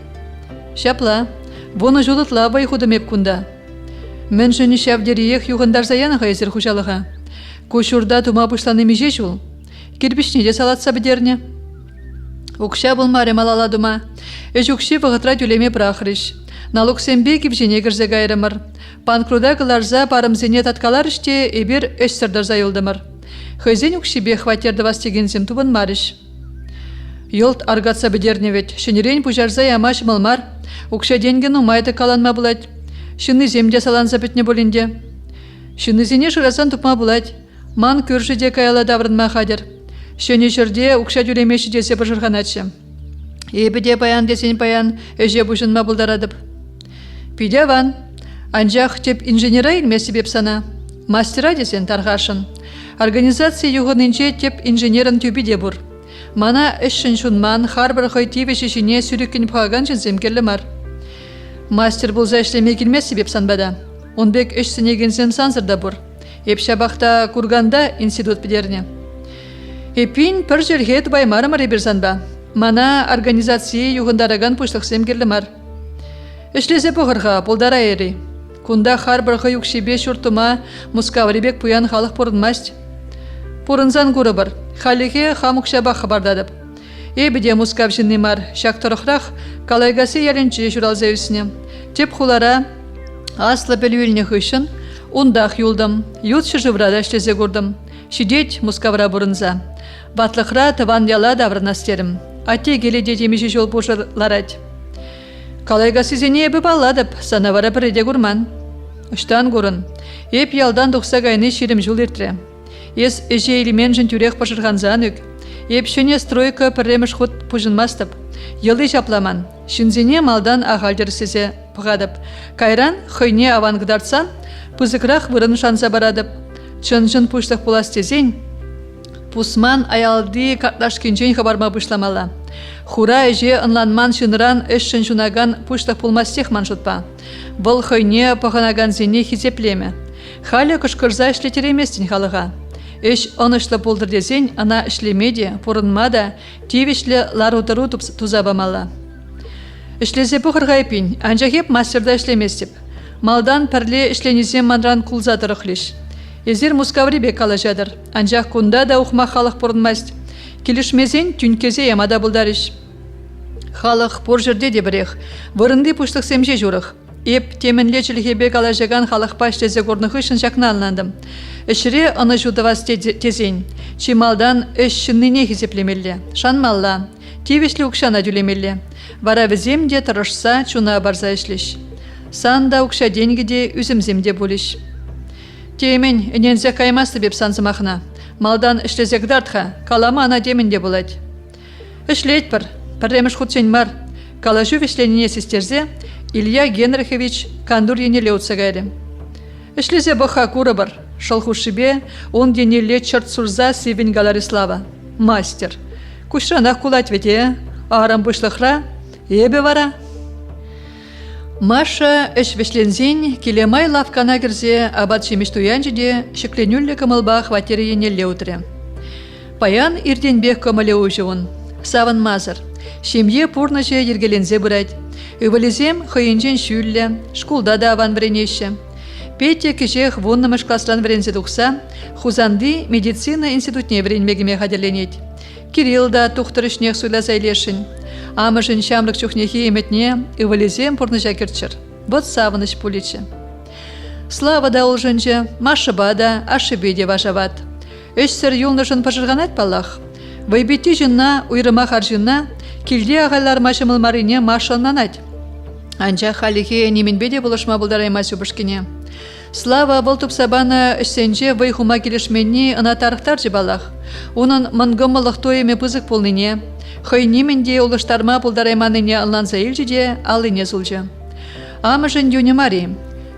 Шапла, воны жолытла бай худымеп күнда. Мен жыны шавдериех юғындар заяныға эзір хужалыға. Көшурда тума бұшланы меже жол. Кирбішне де салатса бідерне. Укша бұл марем алаладыма. Эж укши вғытра тюлеме прахрыш. Налуксембе кипжене кірзе гайрымыр. Панкруда кыларза парымзене таткалар іште эбір эш сырдарза юлдымыр. Хызен укшибе хватерді вастегензем тубын марыш. Йолт аргатса бідерневет, шынерен пужарза ямаш мылмар, укша денген умайды каланма бұлад. Шыны земде саланса бітне болінде. Шыны зене шырасан тупма бұлад. Ман көршіде каяла даврынма хадер. Шыны жерде укша жүремеші десе бір жырғанатшы. Ебіде паян десен паян, әже бұжынма бұлдарадып. Пиде ван, анжақ теп инженера илме себеп сана. Мастера десен тарғашын. Организация юғынынче теп инженерін түбіде бұр. Мана ішшін шунман харбір қойтиве шешіне сүріккен пағаған жынзем келі мар. Мастер бұлза ішлеме келмес себеп санбада. Онбек ішсіне гензем сансырда бұр. Еп шабақта курганда институт бідеріне. Епин пір жерге тұбай марымыр ебір санба. Мана организация юғындараган пұшлықсем келі мар. Ішлезе бұғырға бұлдара ері. Кунда харбір қойық шебе шүртыма мұскаваребек пұян халық бұрынмаст. Пұрынзан көрі бір. Халиге хамукшаба хабардадып. Эбіде мускав жынны мар, шак тұрықрақ, калайгасы ялінче жұралза үсіне. Теп хулара, аслы бөлуіліне хышын, ундақ юлдым, ютшы жыврада ішлезе көрдім. Шидет мускавра бұрынза. Батлықра тыван яла даврынастерім. Ате келеде темеші жол бұжырларад. Калайгасы зене ебі балладып, санавара біреде көрман. Үштан көрін. Еп ялдан тұқса гайны шерім жол ертірі. Ес эже елімен жын түрек пашырғанзан үк. Епшіне стройка пірреміш құт пұжынмастып. Елі жапламан. Шынзене малдан ағалдыр сізе пұғадып. Кайран хойне авангдартсан, пызықрақ вырын шанса барадып. Чын-жын пұштық бұлас тезен. Пусман аялды картлашкенжен хабарма пұшламала. Хура эже ынланман шыныран эш шын жунаган пұштық пұлмастех маншутпа. Бұл хойне пағанаган зене хизеплеме. Халя кышкырза ішлетереместін халыға. Эш онышлы болдыр дезен, ана ішлемеде, пұрынмада, тевішлі лар отыру тузабамала. Ішлезе бұқырғайпин, анжағеп мастерда ішлемес деп. Малдан пірле ішленізем манран кулзадырық леш. Езер мускаври бек ала жадыр. Анжақ күнда да ұқма халық бұрынмаст. Келішмезен түнкезе ямада бұлдарыш. Халық бұр жерде де бірех. Вырынды пұштық семже жұрық. Еп темінле жылхебек ала жаған халық паштезе көрнықы үшін жақна алынандым. Ішіре аны жудывас тезен. Чималдан үш шынныне хезеплемелі. Шанмалла. Тевешлі ұқшана дүлемелі. Вара віземде тұрышса чуна барза ішлеш. Санда ұқша денгеде үзімземде болеш. Темен энензе каймасты беп санзымақына. Малдан ішлезек дартха, калама ана демінде болады. Ішлейт бір, пірреміш құтсен мар. Калажу вешленіне сестерзе, Илья Генрихович кандур енеле ұтсағайды. Ішлезе бұқа күрі бір, шалхушыбе, он денеле чырт сурза севен Галарислава. Мастер. Кушранақ кулать вете, арам бұшлықра, ебе вара. Маша эш вешлензен келемай лавкана кірзе абат шемеш туянжеде шекленюлі кымылба хватері енеле утыры. Паян ирденбек көмілі ұжуын. Савын мазыр. Шемье пурныже ергелензе бұрайд. Өвілізем хыйынжен шүллі, шкулда да аван вренеші. Петя кешех вуннымыш класслан врензе дұқса, хузанды медицина институтне вренмегіме хадерленет. Кирилл да тухтырышнех суйласа илешін. Амышын шамлык чухнехи еметне өвілізем пурныжа кірчір. Бұд савыныш пуличі. Слава да олжынжы, Машыба да ашыбеде важават. Өшсір юлнышын пажырғанат палах. Вайбетті жынна, уйрыма харжынна, келде ағайлар машымыл марине машыннанат. Анча халихе неменбеде бұлышма бұлдараймас өбішкене. Слава бұл тұпсабаны үшсенже вайхума келішменне ына тарықтар жібалақ. Оның мұнгымылық тойеме пызық болныне, хойнеменде ұлыштарма бұлдарайманыне ыланса елжеде алыне зұлжы. Амыжын юнемари.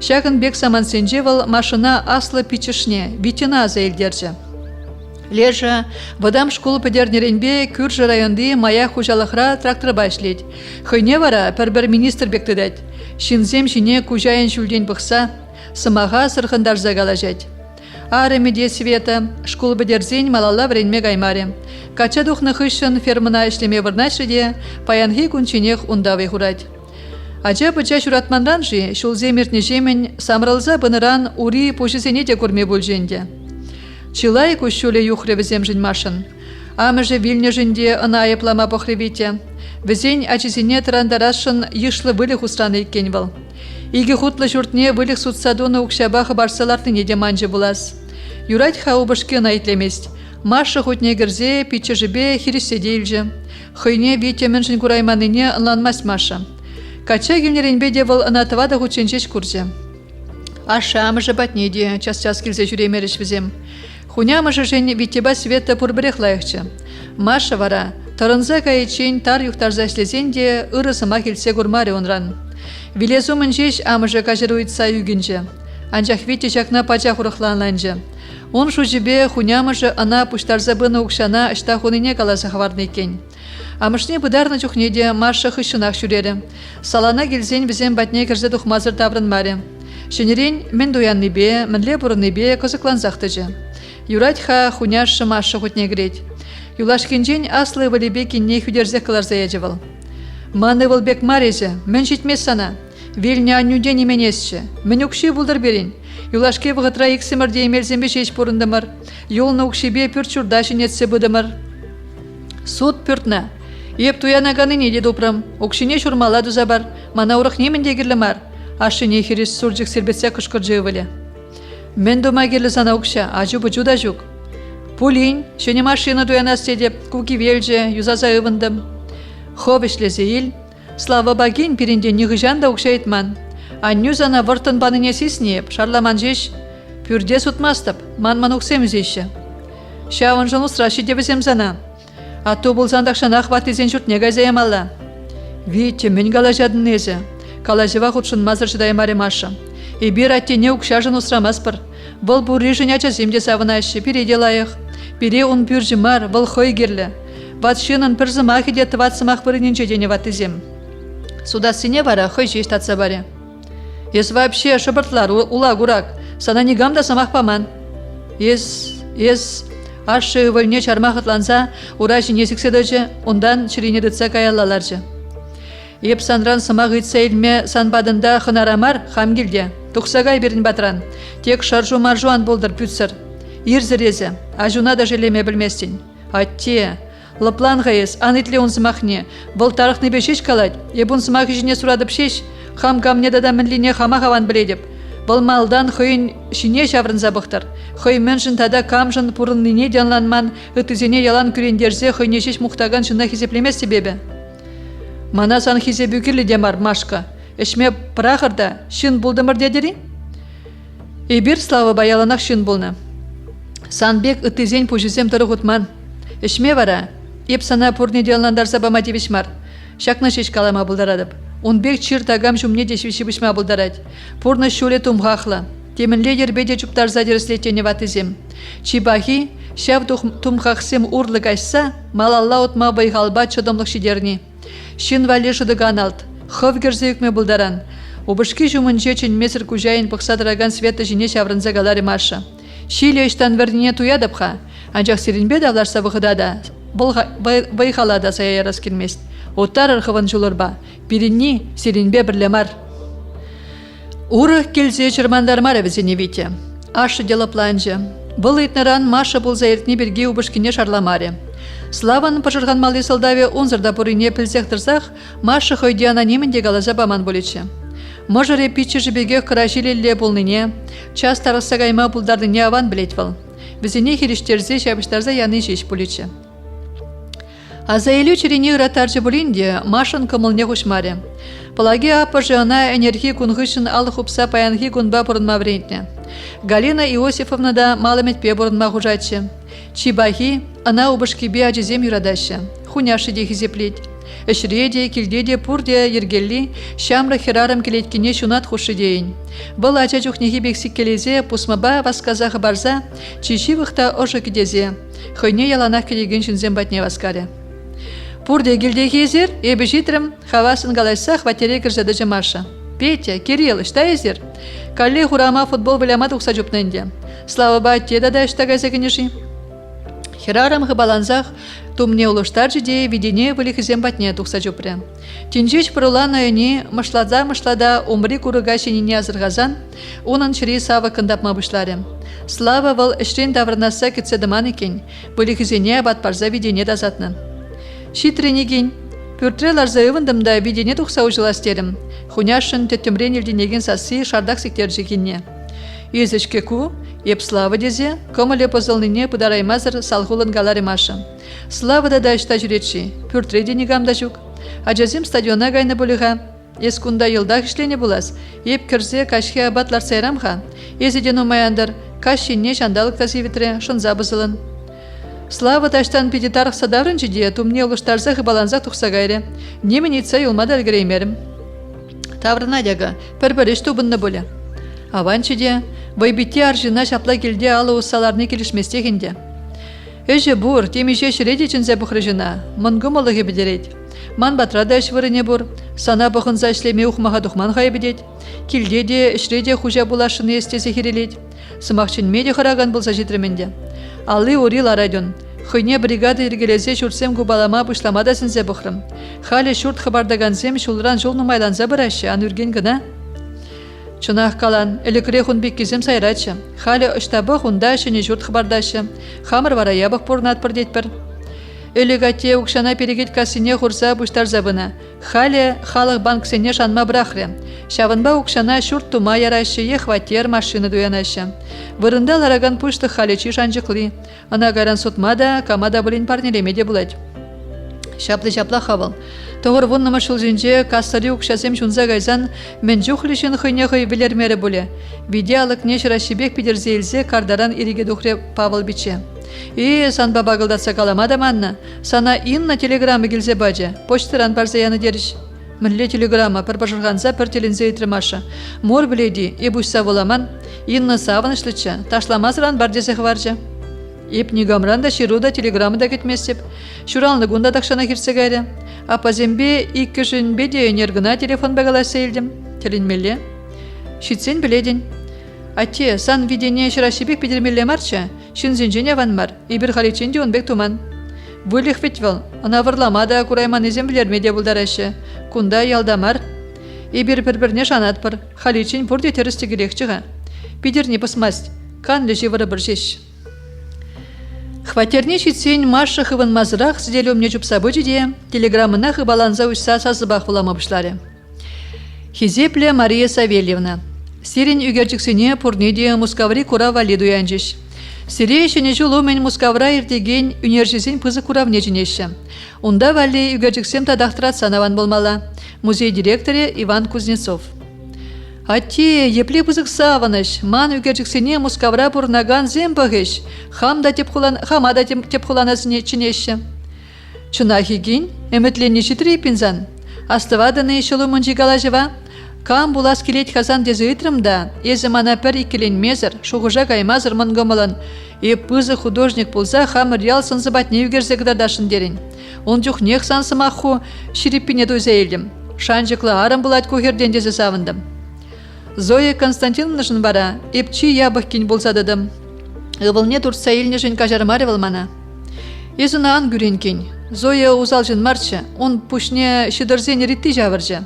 Шағын бек самансенже выл машына аслы пичішне, витина аза елдерже. Лежа, вадам школу педернеренбе Күржі районды мая хужалықра трактор башлет. Хойне вара пәрбір министр бектедет. Шинзем жіне кужайын жүлден бұқса, сымаға сырхындар загалажет. Арымеде света, школ бедерзен малала вренме гаймаре. Кача духны хышын фермына ішлеме вырнашыде, паянхи күнченех ундавы хурать. Ача быча шуратманран жи, шулзе мертне жемен, самралза быныран ури пошысене де көрме болженде. Чилай кущуле юхре візем жын машын. Амыжы вильне жынде ына айыплама похревите. Візен ачизине тырандарашын йышлы вылық устраны еккен был. Игі хутлы жұртне вылық судсадуны ұқшабақы барсаларды неде манжы булас. Юрать хаубышке найтлемест. Маша хутне гірзе пичі жібе хирисседейлжі. Хойне витемен жын курайманыне ынланмас Маша. Кача келнеренбе де был ынатыва да хутченчеш курзе. Аша амыжы батнеде, час-час келзе жүремеріш візем. Хунямыжы жен витеба света пурбірех лайықчы. Маша вара, тарынза кайчен тар юхтарза ішлезенде ырысыма келсе гурмаре онран. Вилезумын жеш амыжы кажыруйтса югінжі. Анжақ вите жақна пача хурықланланжы. Он шужібе хунямыжы ана пуштарза бұны ұқшана ішта хуныне каласа хаварны екен. Амышне бұдарны жүхнеде Маша хышынақ жүрері. Салана келзен бізен батне кірзі дұқмазыр таврын маре. Шенерен мен дуянны бе, мінле бұрынны бе кызықланзақты жы. Юратха хуняшы Маша хутне греть. Юлашкенжен аслы валебе кенне хүдерзе кыларза ежевал. Маны вылбек марезе, мен жетмес сана. Вельне аннюде неменесші. Мен үкші бұлдыр берін. Юлашке вғытра иксімірде емелзембе шеш бұрындымыр. Юлны үкшебе пүрт чурдашын етсе бұдымыр. Суд пүртна. Еп туянаганы неде допрам. Үкшіне шурмала дұзабар. Мана ұрық неменде керлімар. Ашыне херес суржық сербетсе күшкір жевілі. Мен дома келі сана ұқша, ажубы жуда жүк. Пулин, шөне машина туянас дедеп, куки велже, юзаза ывындым. Хов ішлезе ел. Слава багин перенде нығыжан да ұқша етман. Анню зана выртын баныне сеснеп, шарламан жеш. Пүрде сутмастып, ман ұқсем зеші. Шауын жын ұсрашы дебізем зана. Ату бұл зандақшан ақват езен жұрт не газаям алла. Витте, мен галажадын незе. Калажева худшын мазыр жыдаймаре Маша. И бир аттене укшажын усрамаспыр. Бұл бұри жыняча земде савынайшы, переде лайық. Пере он пүржімар, бұл хой керлі. Ватшынын пірзімақ еде тыватсымақ бірінінче дене ватызем. Судасыне вара хой жеш татса баре. Ес вообще шыбыртлар ула гурак, сана негам да самақ паман. Ес, ашы вөлне чармақ ытланса, ура жіне сікседөжі, ондан шырине дытса каялаларжы. Еп санран сымақ итса илме санбадында хынарамар хамгилде. Тухсагай берін батран. Тек шаржу маржуан болдыр пүтсір. Ирзірезе, ажуна да желеме білместін. Атте, лыплан ғайыз, анытле он сымақне. Бұл тарықны бешеш калад. Ебун сымақ жіне сурадып шеш. Хам камне да мінліне хама хаван біледіп. Бұл малдан хойын шине шаврын забықтыр. Хой меншін тада камжын пұрынлыне жанланман, үтізене ялан күрендерзе хойнешеш мұқтаган шына хизеплемес себебі. Мана сан хизебі кірлі демар, Машка. Эшме прахырда шын бұлдымыр дедері? Эбір слава баяланақ шын бұлны. Санбек үтізен пұжызем тұры ғутман. Эшме вара, еп сана пұрны деландар сабама девішмар. Шакна шеш калама бұлдарадып. Он бек чир тагам жумне дешвиші бішма бұлдарад. Пұрны шуле тумғақла. Темінле ербеде чуптар задерслетене ватызем. Чибахи, шав тумғақсем урлы кайса, малалла отма байғалба чодымлық шидерни. Шын вале шыдыган алт. Хов керзе үкме бұлдаран. Обышки жумынче чен месір күжайын пықсадыраган света жіне шаврынза галари Маша. Шиле іштан вердіне туядыпха. Анчақ сиренбе давларса бұғыдада. Байғалада сая ярас келмест. Оттар архывын жулырба. Бірінні сиренбе бірлемар. Урық келзе чырмандармар әвізіне вите. Ашы делы планжы. Бұл итнаран Маша бұл заертіне берге убышкіне шарламаре. Славан пожырған малы солдаве онзырда бұрыне пілзектірзақ, Маша хойдиана немінде галаза баман болече. Можыре пичі жібеге қырашилелле болныне, час тарысагайма бұлдардыне аван білетвал. Бізіне херіштерзе шабыштарза яны жеш болече. Азаэлю черене ұратаржы болинде Машын кымылне құшмаре. Палаги апажы ана энергии күнгышын алы хупса паянги күнба бұрынма врентне. Галина Иосифовна да малыметпе бұрынма құжатшы. Чибахи ана убышкебе ажызем юрадашы. Хуняшы де хизеплет. Эшреде, килдеде, пурде, ергелли, шамры херарым келеткене шунат хушы дейін. Бұл ача жүхнеге бексік келезе, пусмаба васказағы барза, чишивықта ошы кедезе. Хойне яланақ келеген шынзен батне васкаре. Пурде гилде хезер, ебі житрім, хавасын галайса хватере кіржады Маша. Петя, Кирилл, шта езер? Калле хурама футбол білямат ұқса жүпненде. Слава батте да іштагай зәгінеші. Херарам ғыбаланзақ тумне улыштар жиде видене вылихізем батне тұқса жүпрі. Тинжеч пырулан айыне мышлада умри курыға шеніне азырғазан, онын шыри сава кындапма бұшлары. Слава вал ішрен давырнаса кетседіман екен, вылихізене батпарза видене дазатны. Шитренеген, пүртрелар заывындымда видене тұқса ұжыластерім. Хуняшын төттімрен елденеген сасы шардақ сектер жекенне. Езішке ку, еп слава дезе, комыле позылныне пыдараймазыр салхулын галари Маша. Слава да ішта жүретші, пүртре денегамда жүк. Ажазим стадиона гайны болыға. Ес кунда елдақ ішлене булас, еп кірзе кашхе абатлар сайрамға. Езеден умаяндар, кашшинне шандалық тасивитре шынза бызылын. Слава таштан педитарық садаврын жиде, тумне ұлыштарзақ и баланзақ тұқса гайре. Немен етса елмады әлгіреймерім. Таврына дяга, пір-біріш тубынны болы. Аванчыде, вайбитте аржына шапла келде алы ұссаларны келішместегінде. Эже бур, темеше шіреде чынзе бұқрыжына, мұнгым олығы бідерет. Ман батрада әш вырыне бур, сана бұқынза ішлеме ұқмаға дұқман ғай бідет. Келде де, шіреде хужа булашыны естесе херелет. Сымақчын меде қыраған бұлса жетірменде. Алы орил арадон. Хыйне бригада ергелезе шурсем губалама бұшламада сінзе бұқрым. Халі шурт хабардаганзем шулран жол нумайланза бұрашы, ан үрген гына. Чынақ калан, әлікіре хун беккезем сайрачы. Халі ұштабы хунда шыне журт хабардашы. Хамыр варая бұқ бұрнат бірдетпір. Элегате укшана перегет касыне хурса бұштар забына. Халі халық банксене шанма бірақры. Шавынба укшана шурт тума ярашы, ехватер машины дуянашы. Вырында лараган пұшты халечи шанжықлы. Ана гаран сутмада, камада бұлін парнелемеде бұлад. Шаплы-шапла хавыл. Тоғыр вұннымы шылжынже кастары укшасем шунза гайзан мен жүхлішін хыйне-хый білермері бұлі. Видеалық нешіра шебек підерзейлзе кардаран ириге дұхре Павыл биче. Сан бабагылдатса каламада манна. Сана инна телеграммы келзе баджа. Почтыран барзаяны деріш. Мінле телеграмма пір бажырғанса пір телензе етірмаша. Мор біледі, ебушса воламан. Инна савынышлыча, ташламазыран бардесех варжа. Еп негамранда шируда телеграммы да кетмесеп. Шуралны гунда дақшана кирсе гайры. Апазембе иккі жынбе де энергіна телефон бағаласа елдім. Теленмелі. Шитсен біледен. Ате, сан видене шырашибек педермелі марча. Шынзенжене ван мар. Ибір халиченде он бек туман. Вылих ведь вел, она варламада курайман изем білермеде бұлдарашы. Кунда ялдамар. Ибір бір-бірне жанат бір. Халичин бұрде терісті керекчіға. Пидерне пысмасть. Кан лежи вары бір жеш. Хватерне шитсен Маша хывын мазырақ сиделі өмне жұпса бөжеде, телеграммына хыбаланза ұшса сазыбақ бұлама бұшлары. Хизепле Мария Савельевна. Сирен үгерчіксіне пұрнеде мускаври кура валиду янжеш. Сире шене жолу мен мускавра ертеген үнержесен пызы куравне жинеші. Онда вали үгерчіксем тадақтырат санаван болмала. Музей директоры Иван Кузнецов. Атте, епле пызык саваныш, ман үгерчіксене мускавра пұрнаган зембағыш, хамада тепхуланасыне чинеші. Чынахиген, әмітлене житри пинзан. Астывадыны шылу мұнжигала жыва, кам булас келет хазан дезі үтрімда, езі мана пір икелен мезір, шуғыжа каймазыр мұнгымылын, пызы художник болса хамыр ялсын зыбат не үгерзегдардашын дерін. Он жүх нех сансымақу шириппине дозейлдім. Шанжықлы арым бұлат көхерден дезі савындым. Зоя Константиновнашын бара, епчи ябық кен болса дадым. Ывылне туртса елнешін кажармарывыл мана. Езіна ан гүрен кен. Зоя узалжын марчы, он пушне шидырзен ритти жавыржы.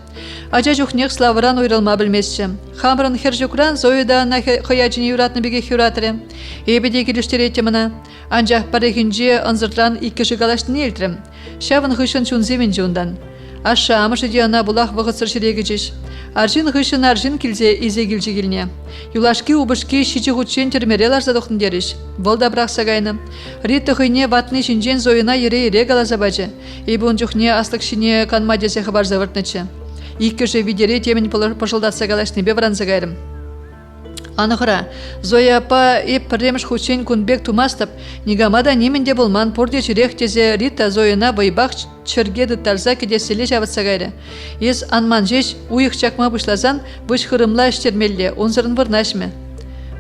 Ажа жүхнех славыран ойрылма білмесші. Хамрын хер жүкран Зояда на хыячыне юратны беге хюратры. Эбеде келіштеретті мына. Анжақ парехінже анзыртран иккі жыгалаштын елтрім. Шавын хышын чунзевен жондан. Аша амышы диана булах вғытсыр шіреге жеш. Аржин хышын аржин келзе изе келжі келіне. Юлашки убышки шичі ғутшен термерелар задоқтын дереш. Волда бірақ сағайны. Рита хыйне ватны шинжен Зояна ере галаза бачы. Ебі он жүхне аслық шине канма десе хабар завыртнычы. Иккі же видере темен пожылдатса галашны бевран загайрым. Анықыра, Зоя апа еп пірреміш хучен күнбек тумастып, негамада немінде болман порде жүрек тезе Рита Зояна байбақ чыргеді тарза кедеселе жавытса гайры. Ез анман жеш уйық чакма бұшлазан бұш хырымла іштермелле, онзырын вырнашмы.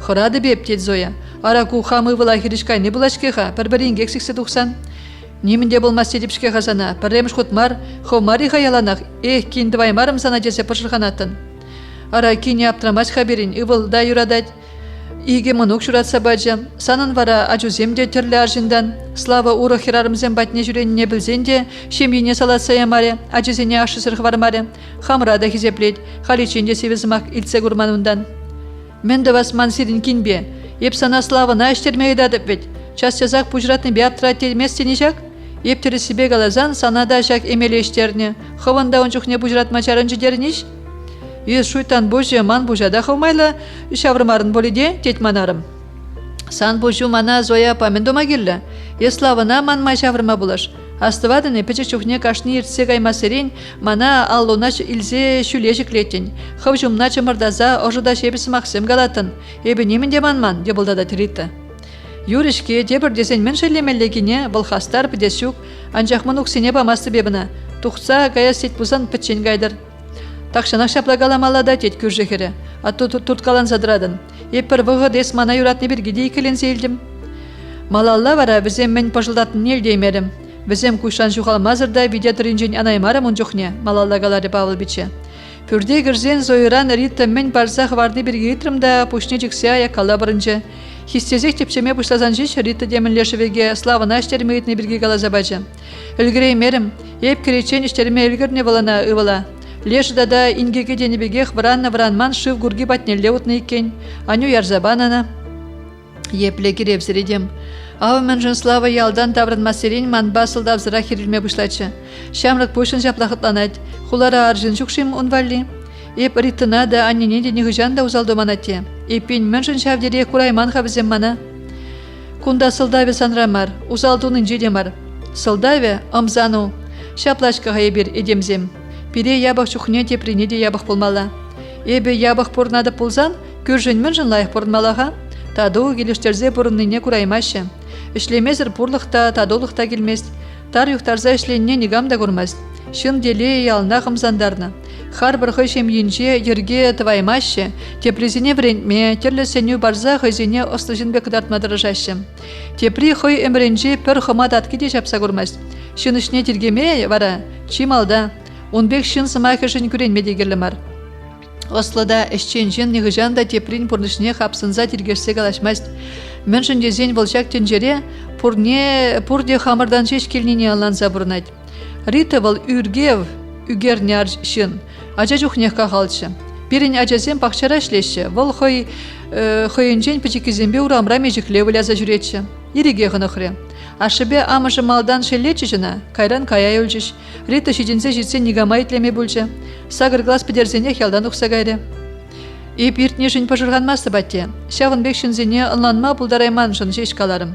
Хырады беп, дед Зоя. Араку хамы вала хиришкай не булашкеха, пір-бірін кексіксі тұқсан. Немінде болмас дедіпшке хазана, пірреміш хутмар, хомари хаяланақ, кенді ваймарым сана десе пыршырханатын. Ара кине аптрамаш хаберин, ывылда юрадать. Иге мұнық жүратса баджа, санын вара ажуземде түрлі аржиндан. Слава уры хирарымзен батне жүреніне білзенде, шемйене салатса ямаре, ажызене ашысыр хвармаре. Хамрада хизеплет, халиченде севізімақ илтсе гурманундан. Менді вас мансирин кинбе, еп сана славына іштермей дадып бет. Час язақ пұжратны бе аптырат телместені жақ? Еп түрі себе галазан санада жақ емелі іштеріне. Хывында он жүхне пұжрат мачарын жидерінеш? Ез шуйтан божия ман божада хавмайла, шаврымарын болиде, тет манарым. Сан божу мана Зоя апамен дома келі. Ез славына манмай шаврыма булаш. Астывадыны пече чухне кашны ертсе гаймасырен, мана аллонач илзе шүлежік леттен. Хавжумна чымырдаза ожыда шебісі мақсым галатын. Эбі немінде манман, дебылдада тіритті. Юришке дебір десен мен шелемелегіне бұлхастар підесюк, анжақмын ұқсене бамасты бебіна. Тұқса гая сет бұзан пітчен гайдыр. Тақшанақ шаплагаламалада тет күржекері, атты турткалан задырадын. Еппір вғы дес мана юратны бергеде икеленсе елдім. Малалла вара бізем мен пажылдатын елдеймерім. Бізем кушан жуғалмазырда видеотринжен анаймарым он жоқне, малаллагалары Павыл биче. Пүрде кірзен Зоиран Рита мен барсақ варды берге итрімда пушне жіксе аякала бірінжі. Хистезек тепшеме пұшлазан жеш Рита демінлешевеге славына іштерме етіне берге галазабачы. Үлгіреймерім, еп керечен іштерме үлгірне валана ывала. Лешда да ингеге денебегех вранман шив гурги батнелле утны иккен, аню ярзабанана. Епле кереп зіредем. Ау мен слава ялдан таврын масерин ман басылдав зыра хирилме бұшлачы. Шамрық пошын жаплақытланать, хулара аржын жүкшим унвалли. Еп Ритына да аннене денегі жанда узалдоманате. Еппен мен шавдере курайман хавызем мана. Кунда сылдаве санрамар, узалдунын жедемар. Сылдаве амзану, шаплашкаға ебер едемзем. Пире ябық чухне теприне де ябық болмала. Эбе ябық порнады пулзан, көржен мен жын лайық порнмалаға. Таду келіштерзе бұрынныне кураймашы. Ішлемезір пурлықта, тадолықта келмес. Тар юқтарза ішленне негам да көрмес. Шын деле ялна қымзандарны. Хар бір хойшем енже ерге тваймашы. Тепризіне врентме, терлі сеню барза хойзіне ослыжынбе кыдартмадырыжашы. Тепри хой эмренже пір хымат аткеде жапса көрмес. Шын ішне тергеме вара, чималда. Онбек шын сымайқы жын күренме дегерлімар. Ослыда әшчен жын неғыжан да теприн пұрнышне қапсынза тергерсе қалашмаст. Мен жын дезен волшак тенжере пурде хамырдан шеш келнене аланса бұрнать. Рита вал үргев, үгерняр шын, ажа жүхнеққа қалшы. Пирин ажазем пақчара ішлеші, вал хойынчен пічекізембе урамра межікле выляза жүретші. Ириге ғынықре. Ашыбе амыжы малдан шеллечі жына, кайран кая өлжіш. Рита шиденсе жетсен негамай тлеме бүлжі. Сагыр глаз педерзене хелдан ұқса гайры. Еп иртне жын пожырғанмасы бәтте. Шавын бек шынзене ынланма бұлдарайман жын шешкаларым.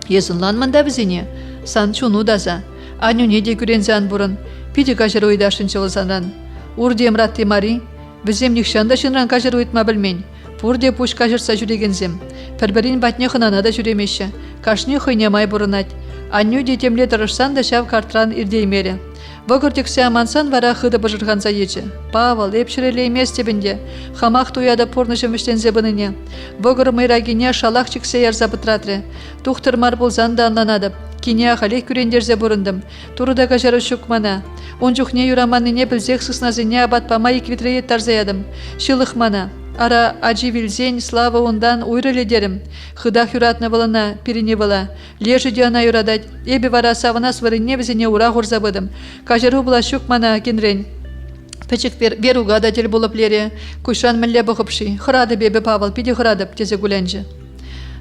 Езынланман да бізене, сан чуну даза. Аню неде күрензан бұрын, пиде кажыр ойдашын чылызанран. Урдем ратты мари, бізем нихшанда шынран кажыр ойытма білмен. Пурде пуш кажырса жүрегензем. Пәрбәрін батне хынана да жүремеші. Кашне хойнемай бұрынат. Аню детемле тұрышсан да шав картран ирдеймере. Вогыртексе амансан вара хыды бажырғанса ечі. Павал, епшірелі емес тебінде. Хамақ туяда порнышым іштензе бұныне. Вогыр мೈрагине шалақ чіксе ярза бұтратыры. Тухтыр мар болзан да анланадып. Кине ақалек күрендерзе бұрындым. Туруда кажары шукмана. Он жүхне юраманныне білзек сысназыне абатпама еквитреет тарзаядым. Шылық мана. Ара аджи вилзень слава ондан уйрыле дерім. Хыдах юратны вылына, перене выла. Лежі диана юрадать. Эбі вара савына сварыне візіне ура ғурзабыдым. Кажыру бұла шукмана кенрен. Печек веруга да тел болып лере. Кушан мүлле бұқыпши. Хырады бебе Павел, пиде хырадып, тезе гулянжы.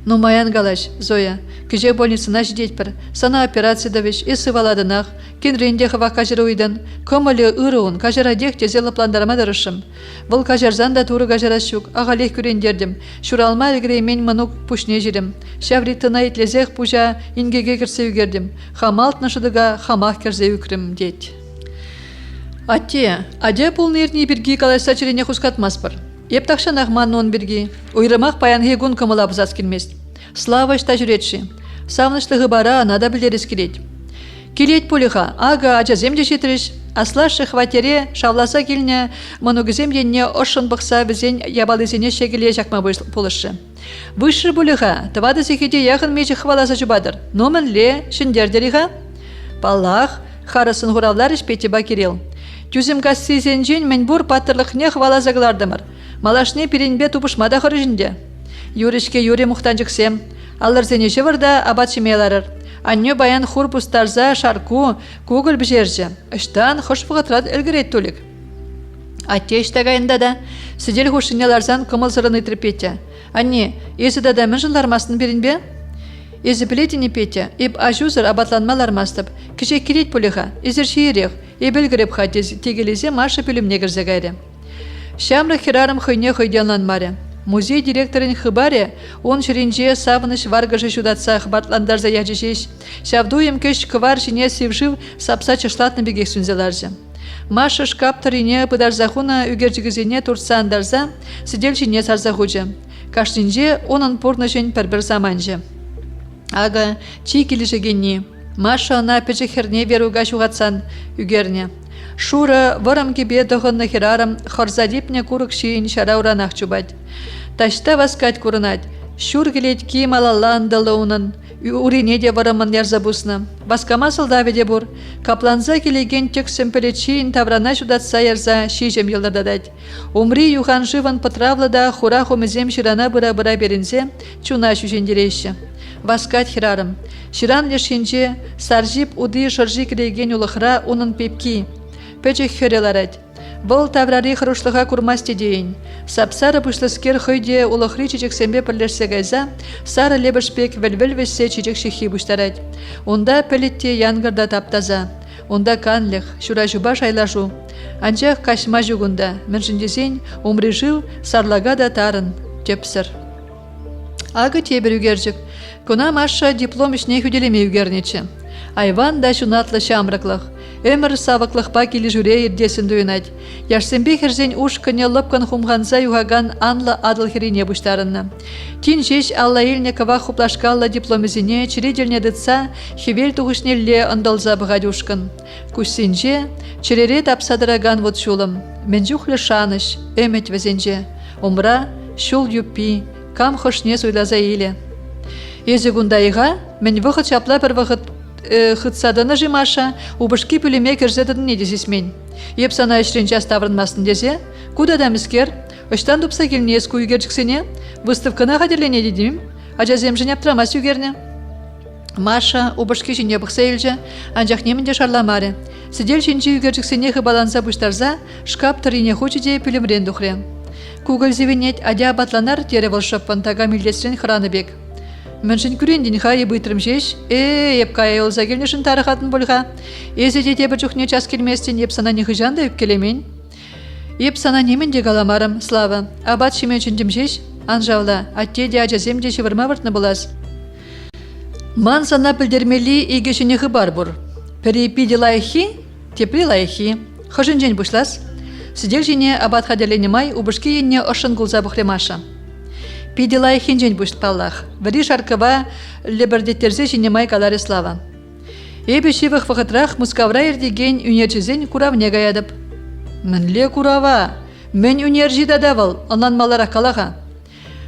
Ну маян галаш, Зоя, кіже больницына жидеть пір, сана операция давеш, есі валадынақ, кенренде хыва кажыры уйдан, көмілі ұрыуын кажыра дек тезелі пландарыма дырышым. Бұл кажарзан да туры кажара шук, ағалек күрендердім, шуралма әлгіреймен мұнук пушне жирім. Шаври тына етлезех пужа ингеге кірсе үгердім, хамалт нашыдыға хамақ керзе үкірім дед. Атте, аде пулнерні біргі калайса чирене хускатмаспыр. Ептақшан ағман он бірге, ойрымақ паян хегун кымыла бұзас келмес. Слава ішта жүретші. Савнышлығы бара анада білдеріс келет. Келет полиға, ага ажазем де жетіріш, аслашы хватере шавласа келіне, мұнугізем денне ошын бұқса бізен ябалызене шегіле жақма полышы. Вышыр полиға, тавады зекеде яғын мечі хваласа жұбадыр. Номын ле, шындердеріға? Паллах, харысын ғуравлар ішпетеба керел. Тюзім кассизен жен мен бұр паттырлықне хвалазаглардымыр. Малашне перенбе тупышмада хорыжінде. Юришке юре мұқтанжықсем. Алыр зенеші вырда абат шемеларыр. Анне баян хур пустарза шарку кугыл бжерже. Ыштан хош бұғытрат әлгірет төлік. Атте іштағайында да сидел хушынеларзан кымыл сырыны трепетя. Анне, езі дадамын жылармасын берінбе? Езі білетіне петя, еп ажузыр абатланмалармастып, кіше керет полиға, езір шиерек, ебіл гіріп хатез тегелезе маша пөлімне кірзе гайры. Шамры хирарым хойне хойдянланмаре. Музей директорын хыбаре, он шыринже савыныш варгажы шудатса хбатландарза яджешеш. Шавдуем көш кывар жіне севжив сапса чышлатны бегек сүнзеларжы. Маша шкаптарыне пыдарзахуна үгерчігізіне турса андарза, сидел жіне сарзахуджы. Каштинже онын порны жен пәрбір заманжы. Ага, чи келішігенне. Маша ана печехерне веруга шуғатсан үгерне. Шура варам кебе дохынны хирарам хорзадипне курык шиин шара уранах чубать. Ташта васкать курынать. Шур келет ки малалан далуынын. Урине де варамын ярзабусны. Васкама сылдаведе бур. Капланза келеген тек сэмпелечиин таврана шудатса ярза шижем йылдададать. Умри юхан живан пытравлада хура хомызем ширана быра-быра берінзе чуна шүжендерейші. Васкать хирарым. Ширан лешенже саржип уды шыржи келеген улықра унын пепки. Печек хөреларать. Бұл таврари хырушлыға курмасте дейін. Сапсары пышлыскер хойде улықри чечек сәмбе пірлерсе гайза, сары лебішпек вәлвіл весе чечек шихи бұштарать. Онда пәлетте янгырда таптаза. Онда канлық, шура жуба шайлажу. Анчақ кашма жүгінда, міншіндесен умри жыл сарлага да тарын, тепсір. Ағы тебір үгержік. Куна маша диплом ішне хүделеме үгернечі. Айван да шунатлы шамрықлық. Өмір савықлықпа келі жүре ердесін дүйінать. Яшсенбе херзен ушкыне лыпкан хумғанза юғаган анлы адыл херине бұштарынны. Тин жеш алла елне кава хуплашкалла дипломизіне чиределне дытса, хевел туғышнелле ындалза бұға дюшкын. Кушсенже, чирере тапсадыраган вот шулым. Мен жүхлі шаныш, өмет везенже. Умра, шул юппи, кам хошне суйлаза еле. Езі гундайға, мен вғыт шапла бір вғыт хытсадыны жимаша, убышки пүлеме керзедін не дезесмен. Еп сана ішренча ставрынмасын дезе, кудадам іскер, ұштан дұпса келіне еску үгерчіксене, выставкына қадерлене дедім, ажазем жын аптырамас үгерне. Маша убышки жіне бұқса елжі, анжақ немінде шарламары. Сидел жінжі үгерчіксене хыбаланса бұштарза, шкап тұрыне хочеде пілімрен дұқре. Кугыл зевенет адя батланар тере волшаппан тага милдесрен храны бек. Міншін күренден хай бұйтырым жеш, еп кая олза келнешін тарықатын болға. Езеде де бір жүхне час келместен еп сана нехы жанды өп келемен. Еп сана неменде галамарым, слава. Абат шемен чүндім жеш, анжаула, атте де ажазем де шевырма выртны болаз. Ман сана пілдермели егешінеғі бар бұр. Перепиди лайхи, тепли лайхи. Хожын жен бұшлас. Сидел жіне абат хадерлене май убышки енне ошын гулза бұхремаша. Пиди лайхин жен бұшт паллах. Вари шаркова лебердеттерзе жіне май калары слава. Эбе шивых вақытрах мускавра ердеген үнерчізен куравне гаядып. Мінле курава. Мен үнержи дадавал, онан маларақ калаға.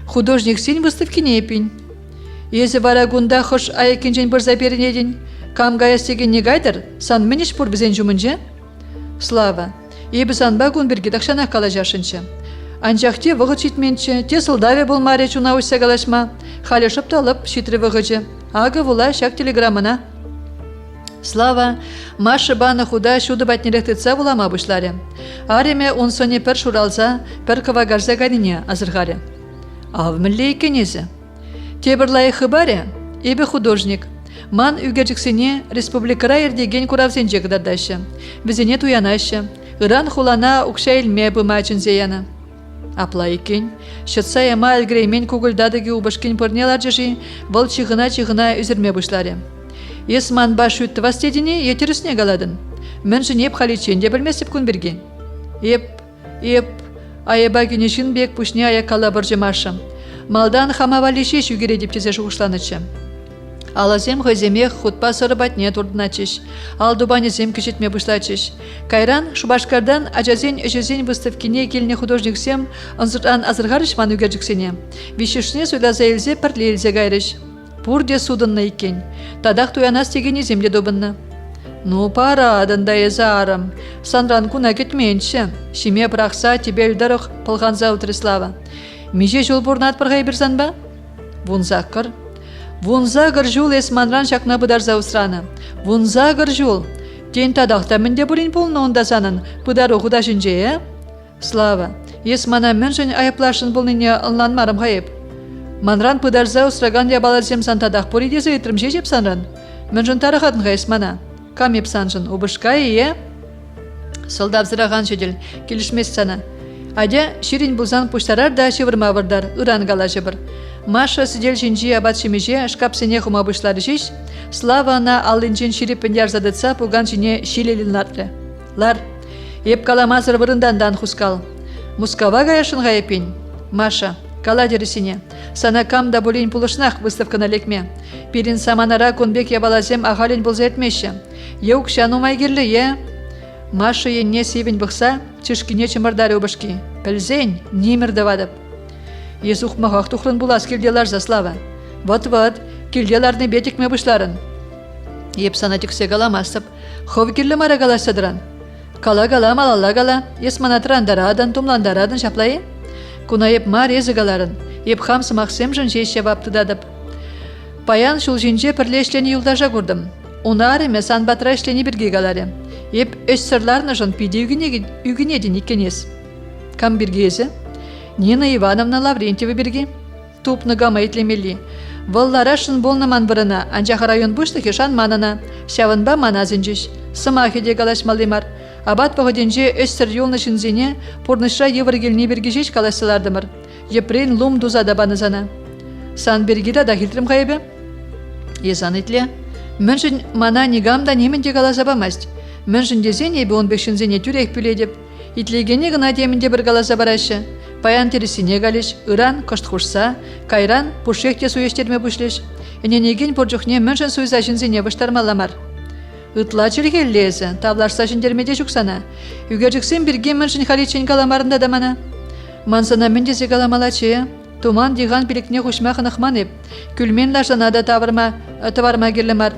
Художник син выставкине епин. Езі варагунда хош айекенжен бір заперінеден, камгая стеген негайдыр, сан мінеш бұр бізен жұмынже? Слава, ебі санба күн бірге дақшана қала жашыншы. Анжақте вғыт шитменші, те сылдаве бұл маре чуна ұшса қалашма, халі шыпталып шитрі вғычы, ағы вұла шак телеграмына. Слава, Маша баны худа шуды батнеректіца вулама бұшлары. Ареме он соне пір шуралза, пір кавагарза гарине азырғары. Ав мүлі екенезі. Тебір лайықы баре, ебі художник. Ман үгерчіксіне республикара ердеген куравзен жегдардашы. Візіне туянашы. Иран хулана ұқша илме бұмачын зияны. Апла екен. Шытса ема әлгіреймен күгілдадығы ұбышкен пырнелар жыжи, бұл чығына үзірме бұшлары. Ес ман баш үтті вастедіне етерісіне қаладын. Мен жын еп халичен де білмесіп күн бірге. Айеба генешін бек пүшне аякала бір жымашым. Малдан хамавалишеш үгере деп тезе шуғышланычы. Алазем ғыземех хутпа сырыбатне турдыначыш. Алдубанезем кешетме бұшлачыш. Кайран Шубашкардан ажазен әжезен выставкине келіне художниксем ынзыртан азырғарыш ман үгерджіксене. Вишешне сөйлаза елзе пірлі елзе гайрыш. Пурде судынны екен. Тадақ туянас тегене земле добынны. Ну пара адында еза арым. Санран күна кетменші. Шиме бірақса тебелдіріқ пылғанза утрыслава. Меже жол бұрнат бірғай бірзан ба? Вунзақыр. Вунзағыр жол есманран шақна бұдар заусраны. Вунзағыр жол. Тен тадақта мінде бұрын болны онда санын. Бұдар оқуда жінже, Слава. Есмана мен жын айыплашын болныне ылнанмарым ғайып. Манран бұдар заусраган ябаларзем сан тадақ бұры дезі етрім жеп санран. Мен жын тарықатын ға есмана. Кам еп санжын. Убышқа Сылдап зыраған жедел. Келішмес сана. Адя ширин бұлзан пұштарар да шевырма вырдар, ұран гала жыбыр. Маша сидел жинжи абат шемеже, шкапсене хума бұшлары жеш, Слава ана алынжен шириппен ярзадытса пуган жіне шилелін ларды. Лар, еп каламазыр вырындандан хускал. Мускава гаяшын ғайепен. Маша, кала дерісіне. Сана кам да болейн пулышнақ выставкана лекме. Перин саманара конбек ябалазем ағален бұлза етмеші. Еук шанумай керлі, Маша енне севен бұқса, чышкине чымырдары ұбышки. Пәлзен, немір давадып. Езуқ мағақ тұқрын бұлас келделар за Слава. Вот, келделарны бетікме бұшларын. Еп сана түксе қаламастып, хов керлі мара қаласыдыран. Кала малалла кала, ес манатырандарадан, тумландарадан шаплайы. Куна еп мар езі қаларын, еп хам сымақсем жын жешше баптыдадып. Паян шул жинже пірлешлені юлдажа көрдім. Уна ареме сан батыра ішлені бірге қалары. Еп өз сырларны жын пиде үгінеден екенес. Кам біргезі? Нина Ивановна Лаврентьева бірге. Тупны гама етлемелі. Валлара шын болнаман біріна, анжақ район бұшты шан манана. Шавынба маназын жүш. Сымахеде қалашмалымар. Абат пағыденже өз сыр юлны жынзене пұрнышра евіргеліне бірге жеш қаласылардымыр. Епрен лум дузада банызана. Сан бергида да хилтрім қайбе? Езан етле. Міншін мана негамда немінде қалазабамаст. Міншін дезен ебі 15-зене түрек пүледіп. Итлегене гына демінде бір қалаза барашы. Паян тересіне қалеш, ыран кыштхушса, кайран пушекте суештерме бұшлеш. Эненеген поржухне міншін суйза жінзене бұштармаламар. Ытла чергеллезі, тавларса жіндермеде жүксана. Үгержіксен бірге міншін халичен каламарында дамана. Мансана міндезе каламалачы. Туман диған білікне хушмақын ықманып. Күлмен лажанада таварма керлімар.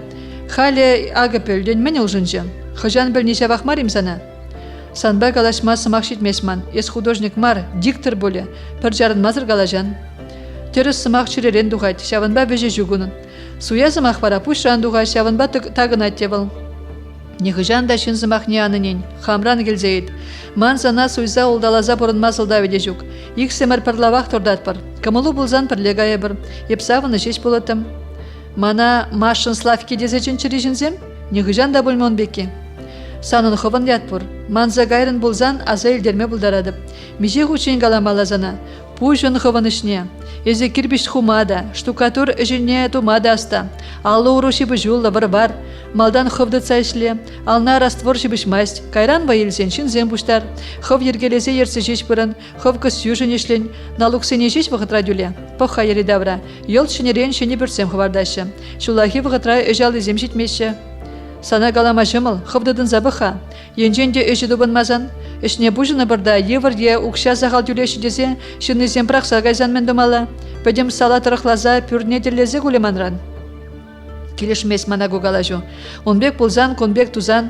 Халі ағы пөлден мен ұлжынжы. Хыжан білнеше вақмарим сана. Санба калашма сымақ шетмесман. Ес художник мар, диктор боле. Пір жарын мазыр калажан. Терес сымақ чиререн дұғайт, шавынба беже жүгінін. Суя сымақ бара пұшран дұға, шавынба тағын аттевыл. Нихыжан да шын сымақ не анынен, хамран келзейд. Ман сана суйза олдалаза бұрынма сылда веде жүк. Ик семір парлавақ тұрдат бар. Камылу бұлзан пірлегая бір. Епсавыны шеш болатым. Мана машын славки дезечін чирижінзем, нихыжан да бөлмон беке. Санын ховын ятпур. Манза гайрын бұлзан аза елдерме бұлдарадып. Меже хучен галамалазана. Пужын ховын ішне. Езе кирбиш хумада, штукатур жіне тумада аста. Аллы уру шибы жулла бар. Малдан ховды цайшле, ална раствор шибыш масть. Кайран ваилсен шинзем буштар. Хов ергелезе ерсе жеш бұрын, хов кысю жынешлен. Налук сене жеш вғытра дюле. Поха ери давра. Йол шинерен шене бүрсем хвардашы. Шулахи вғытра өжал изем жетмеші. Сана галама жымыл, ховдыдын забыха. Енженде өжі дубынмазан. Ишне бужыны бірда евір е укша зағал дюлеші дезе, шыны земпрақ сағайзан мен думала. Пөдем сала тұрықлаза пүрне дерлезе гулеманран. Келешмес мана гугалажу. Онбек пулзан, конбек тузан.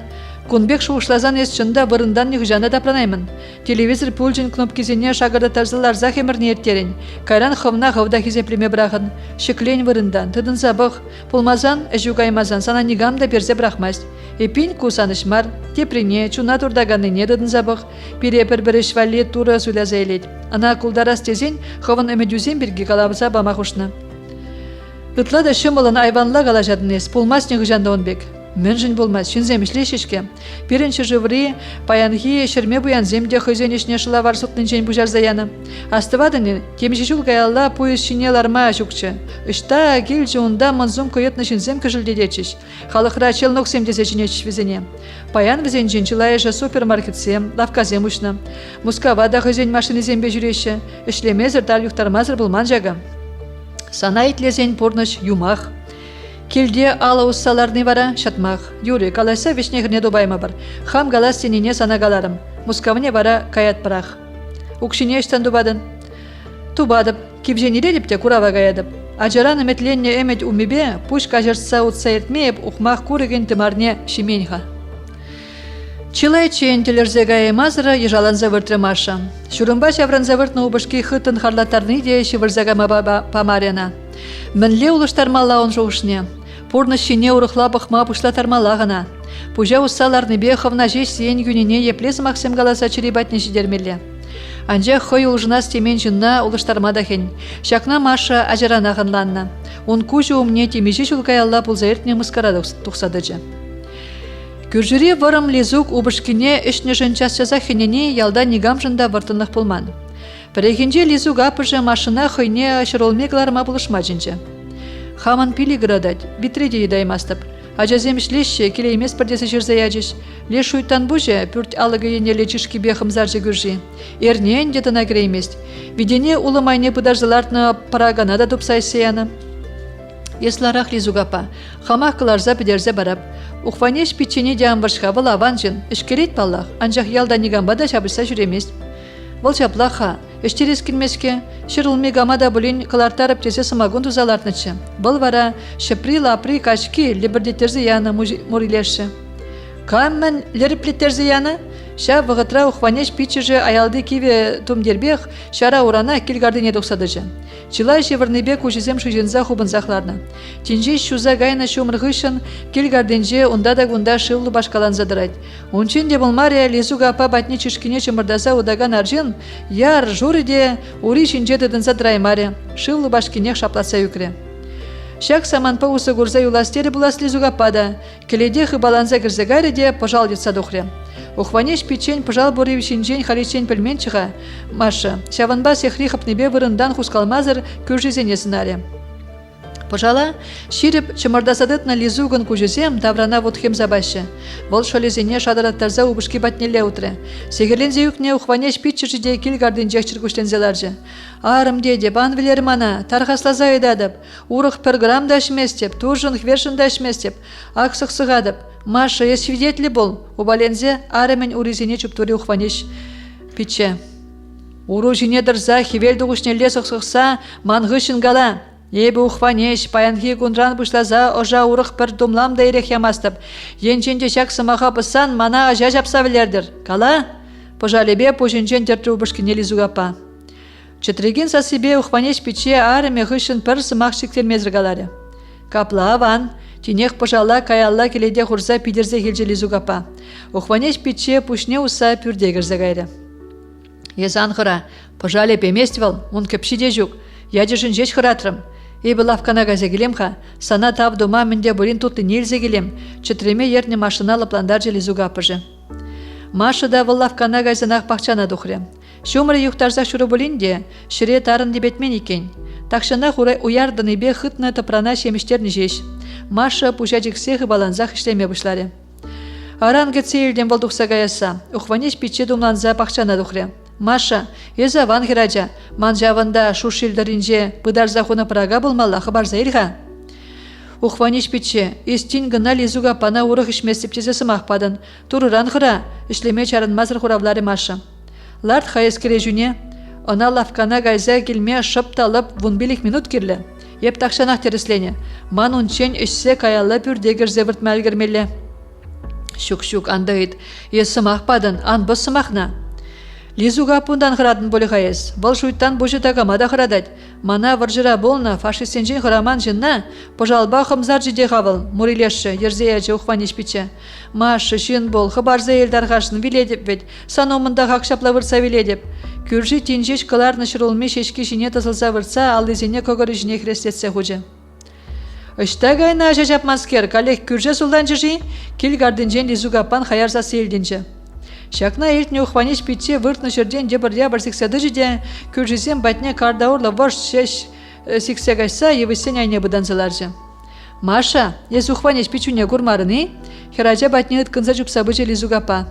Конбек шуышлазан ес шында бұрындан нехжаны да пранаймын. Телевизор пульжин кнопкизене шагырды тарзылар захемірне ертерен. Кайран ховна ховда хизеплеме брахын. Шеклен вырындан, тыдын забық. Пулмазан, әжугаймазан, сана нигам да берзе брахмасть. Эпин кусанышмар, теприне, чуна турдаганныне дыдын забық. Пирепер біріш валли тура сүляза елет. Ана кулдарас тезен, ховын өмедюзен бірге калабыза бамақушны. Ытлада шымылын айванла калажадынес, пулмас нехжанда онбек. Мөнжін болмас, шынзем ішлешешке. Перінші жыври, паянхи, шерме буян земде хызенешне шылавар сутнын жен бужар заяны. Астывадыны, темші жул каялла поезд шине ларма жүкчі. Ышта, келчі онда манзум көйетні шынзем кыжылдедечіш. Халықра челнок семдесе жинечіш візене. Паян візен жинчылайыша супермаркетсем, лавказем ұшны. Мускавада хызен машины зембе жүреші. Ішлемезір дал юхтармазыр бұлман жағы. Сана итлезен порныш юмах. Келде ала уссаларны вара шатмақ. Юрий, калайса вишнехірне добайма бар. Хам галас сеніне сана галарым. Мускавне вара каят прах. Укшине іштан дубадын. Тубадып, кивженере депте курава гаядып. Ажараны метленне эмет умебе, пуш кажырса утса ертмееп, ухмақ курыген тымарне шименьха. Чилай чейн телерзе гае мазыра ежалан завыртры маша. Шурымба шавран завыртны убышки хытын харлатарны де шивырзагама памарена. Мінле улыштармала он жоушне. Пурны шине урыхла бұқма пұшлатармала ғана. Пужа уссаларны беховна жеш сиен күніне еплес мақсым галаса чиребатне жидермелі. Анжа хой улжына стемен жынна улыштармадахен. Шакна маша ажарана ғанланна. Он кужу умне темежі шулкаялла пулзаертне мұскара тұқсадыжы. Күржіре варым лезук убышкине ішне жынчасчаза хенене ялда нигам жында вартынық пулман. Перехенже лезук апыжы машина хойне шыролмегларма бұлышма жынчы. Хаман пили градать, битреде едаймастып. Ажазем шлешше келеймес пірдесі жүрзаядыш. Леш уйттан бұжы пүрт алығы ене лечішкі бехым заржы күржі. Ернен детіна кереймест. Видене улымайне пыдаржылартны парагана да тупсайсияны. Есларах лезугапа. Хамақ кыларза пидерзе барап. Ухванеш пичене диамбыршқа бұл аванжын. Ішкерет паллах. Анжақ ялда нигамбада шабырса жүремест. Бұл чаплаха. Эштерес килмеске, шырылме гамада бұлін қылартарып тесе самагун тузалартнычы. Бұл вара шыпри лапри качки лебірдеттерзі яны мұрилерші. Каммен леріплеттерзі яны? Ша вғытра ухванеш пичіжі аялды киве тумдербех шара урана келгардыне доқсадыжы. Чилай шевірнебе көжізем шыжынза хубынзақларны. Тенже шуза гайна шумырғышын келгарденже онда да гунда шывлы башкалан задырайд. Ончен де болмария лезуга апа батне чышкине чымырдаса удаган аржын, яр журиде ури шинже дыдын задыраймаре, шывлы башкинех шапласа юкре. Шак саман паусы гурза юластері булас лезуга пада, келеде хыбаланза кірзегаре де пожал детса духре. Ухванеш печень пожал борев шинжен халичен пельменчыға, Маша, шаванба сехри хапнебе вырындан хускалмазыр күржізене сынаре. Пожала, ширип чымырдасадытна лизугын кужезем даврана вотхем забашы. Бол шолезене шадараттарза убышки батнеле утре. Сегерлен зеюкне ухванеш питчержиде килгардын жекчір күштензеларжы. Арым деде, бан вилер мана, тархаслаза едадып, урых пер грамм дашместеп, туржын хвершын дашместеп, аксық сығадып. Маша, я свидетели бол, убалензе арымен уризене чуптуре ухванеш питче. Уру жине дырза, хивел дугушнеле сықсықса, мангышын гала. Ебі ухванеш, паянхи кундран бұшлаза, ожа урық бір думлам да ерек ямастып. Енченде шак сымаға бұсан, мана ажа жапса білердір. Кала? Пожалебе пожинчен тертру бышкине лизугапа. Чытреген сасыбе ухванеш пече арыме хышын пір сымақ шектелмезір қалары. Капла аван, тинех пожала каялла келеде хурса пидерзе хелжели зугапа. Ухванеш пече пушне уса пюрдегірзе гайры. Езан хыра, пожале пеместивал, он кепшиде жук, ядежын жеч хыратрым. Эбі лавкана газе келемха, сана тав дома менде бурин туты нельзе келем, чытреме ерне машина лапландар жели зугапыжы. Маша да выл лавкана газенах пахчана духре. Шумры юхтарзах шуры болинде, шыре тарын дебетмен екен. Такшана хурай уярдыны бе хытны тыпрана шеміштерні жеш. Маша пужаджик сехы баланзах іштеме бұшлары. Аран гетсе елден болдықса гаяса, ухванеш пиче думланза пахчана духре. Маша, еза ван хираджа, манжавында шушилдеринже пыдарза хуна прага болмалла хабарза илха. Ухванеш пиче, истин гына лизуга пана урых ишместепчезе сымақпадын. Турыран хыра, ішлеме чарынмазыр хуравлары Маша. Ларт хайескере жүне, она лавкана гайза келме шыпталып вунбилик минут кирлі. Еп тақшанақ тереслене, ман унчен ішсе каялы пүрдегір зевірт мәлгірмелі. Шук-шук андайд, ес сымақпадын, ан бұс сымақна. Лизуга пундан хырадын болы хайыз. Бұл жуйттан бұжыда камада хырадад. Мана варжыра болна фашистенжен хыраман жынна, пожалба хымзар жиде хавыл, мурилешші, ерзеяжы ухванеш пиче. Машы, шын бол, хыбарза елдар хашын виледеп вет, саномында хақшапла вырса виледеп. Күржі тенжеш кыларны шырулме шешкі жіне тасылса вырса, ал езене когыры жіне хрестетсе хуже. Ышта гайна жажап маскер, калек күрже сулдан жыжи, кел гардынжен лизугапан хаярза сейлденже. Шакна елтне ухванеш пиче выртны жерден дебірдя бір секседі жиде, күржізен батне кардаурла ваш шеш сексегайса евісен айне бұданзыларжы. Маша, ез ухванеш пичуне гурмарыны, хераджа батне ыткынса жупсабыжы лизугапа.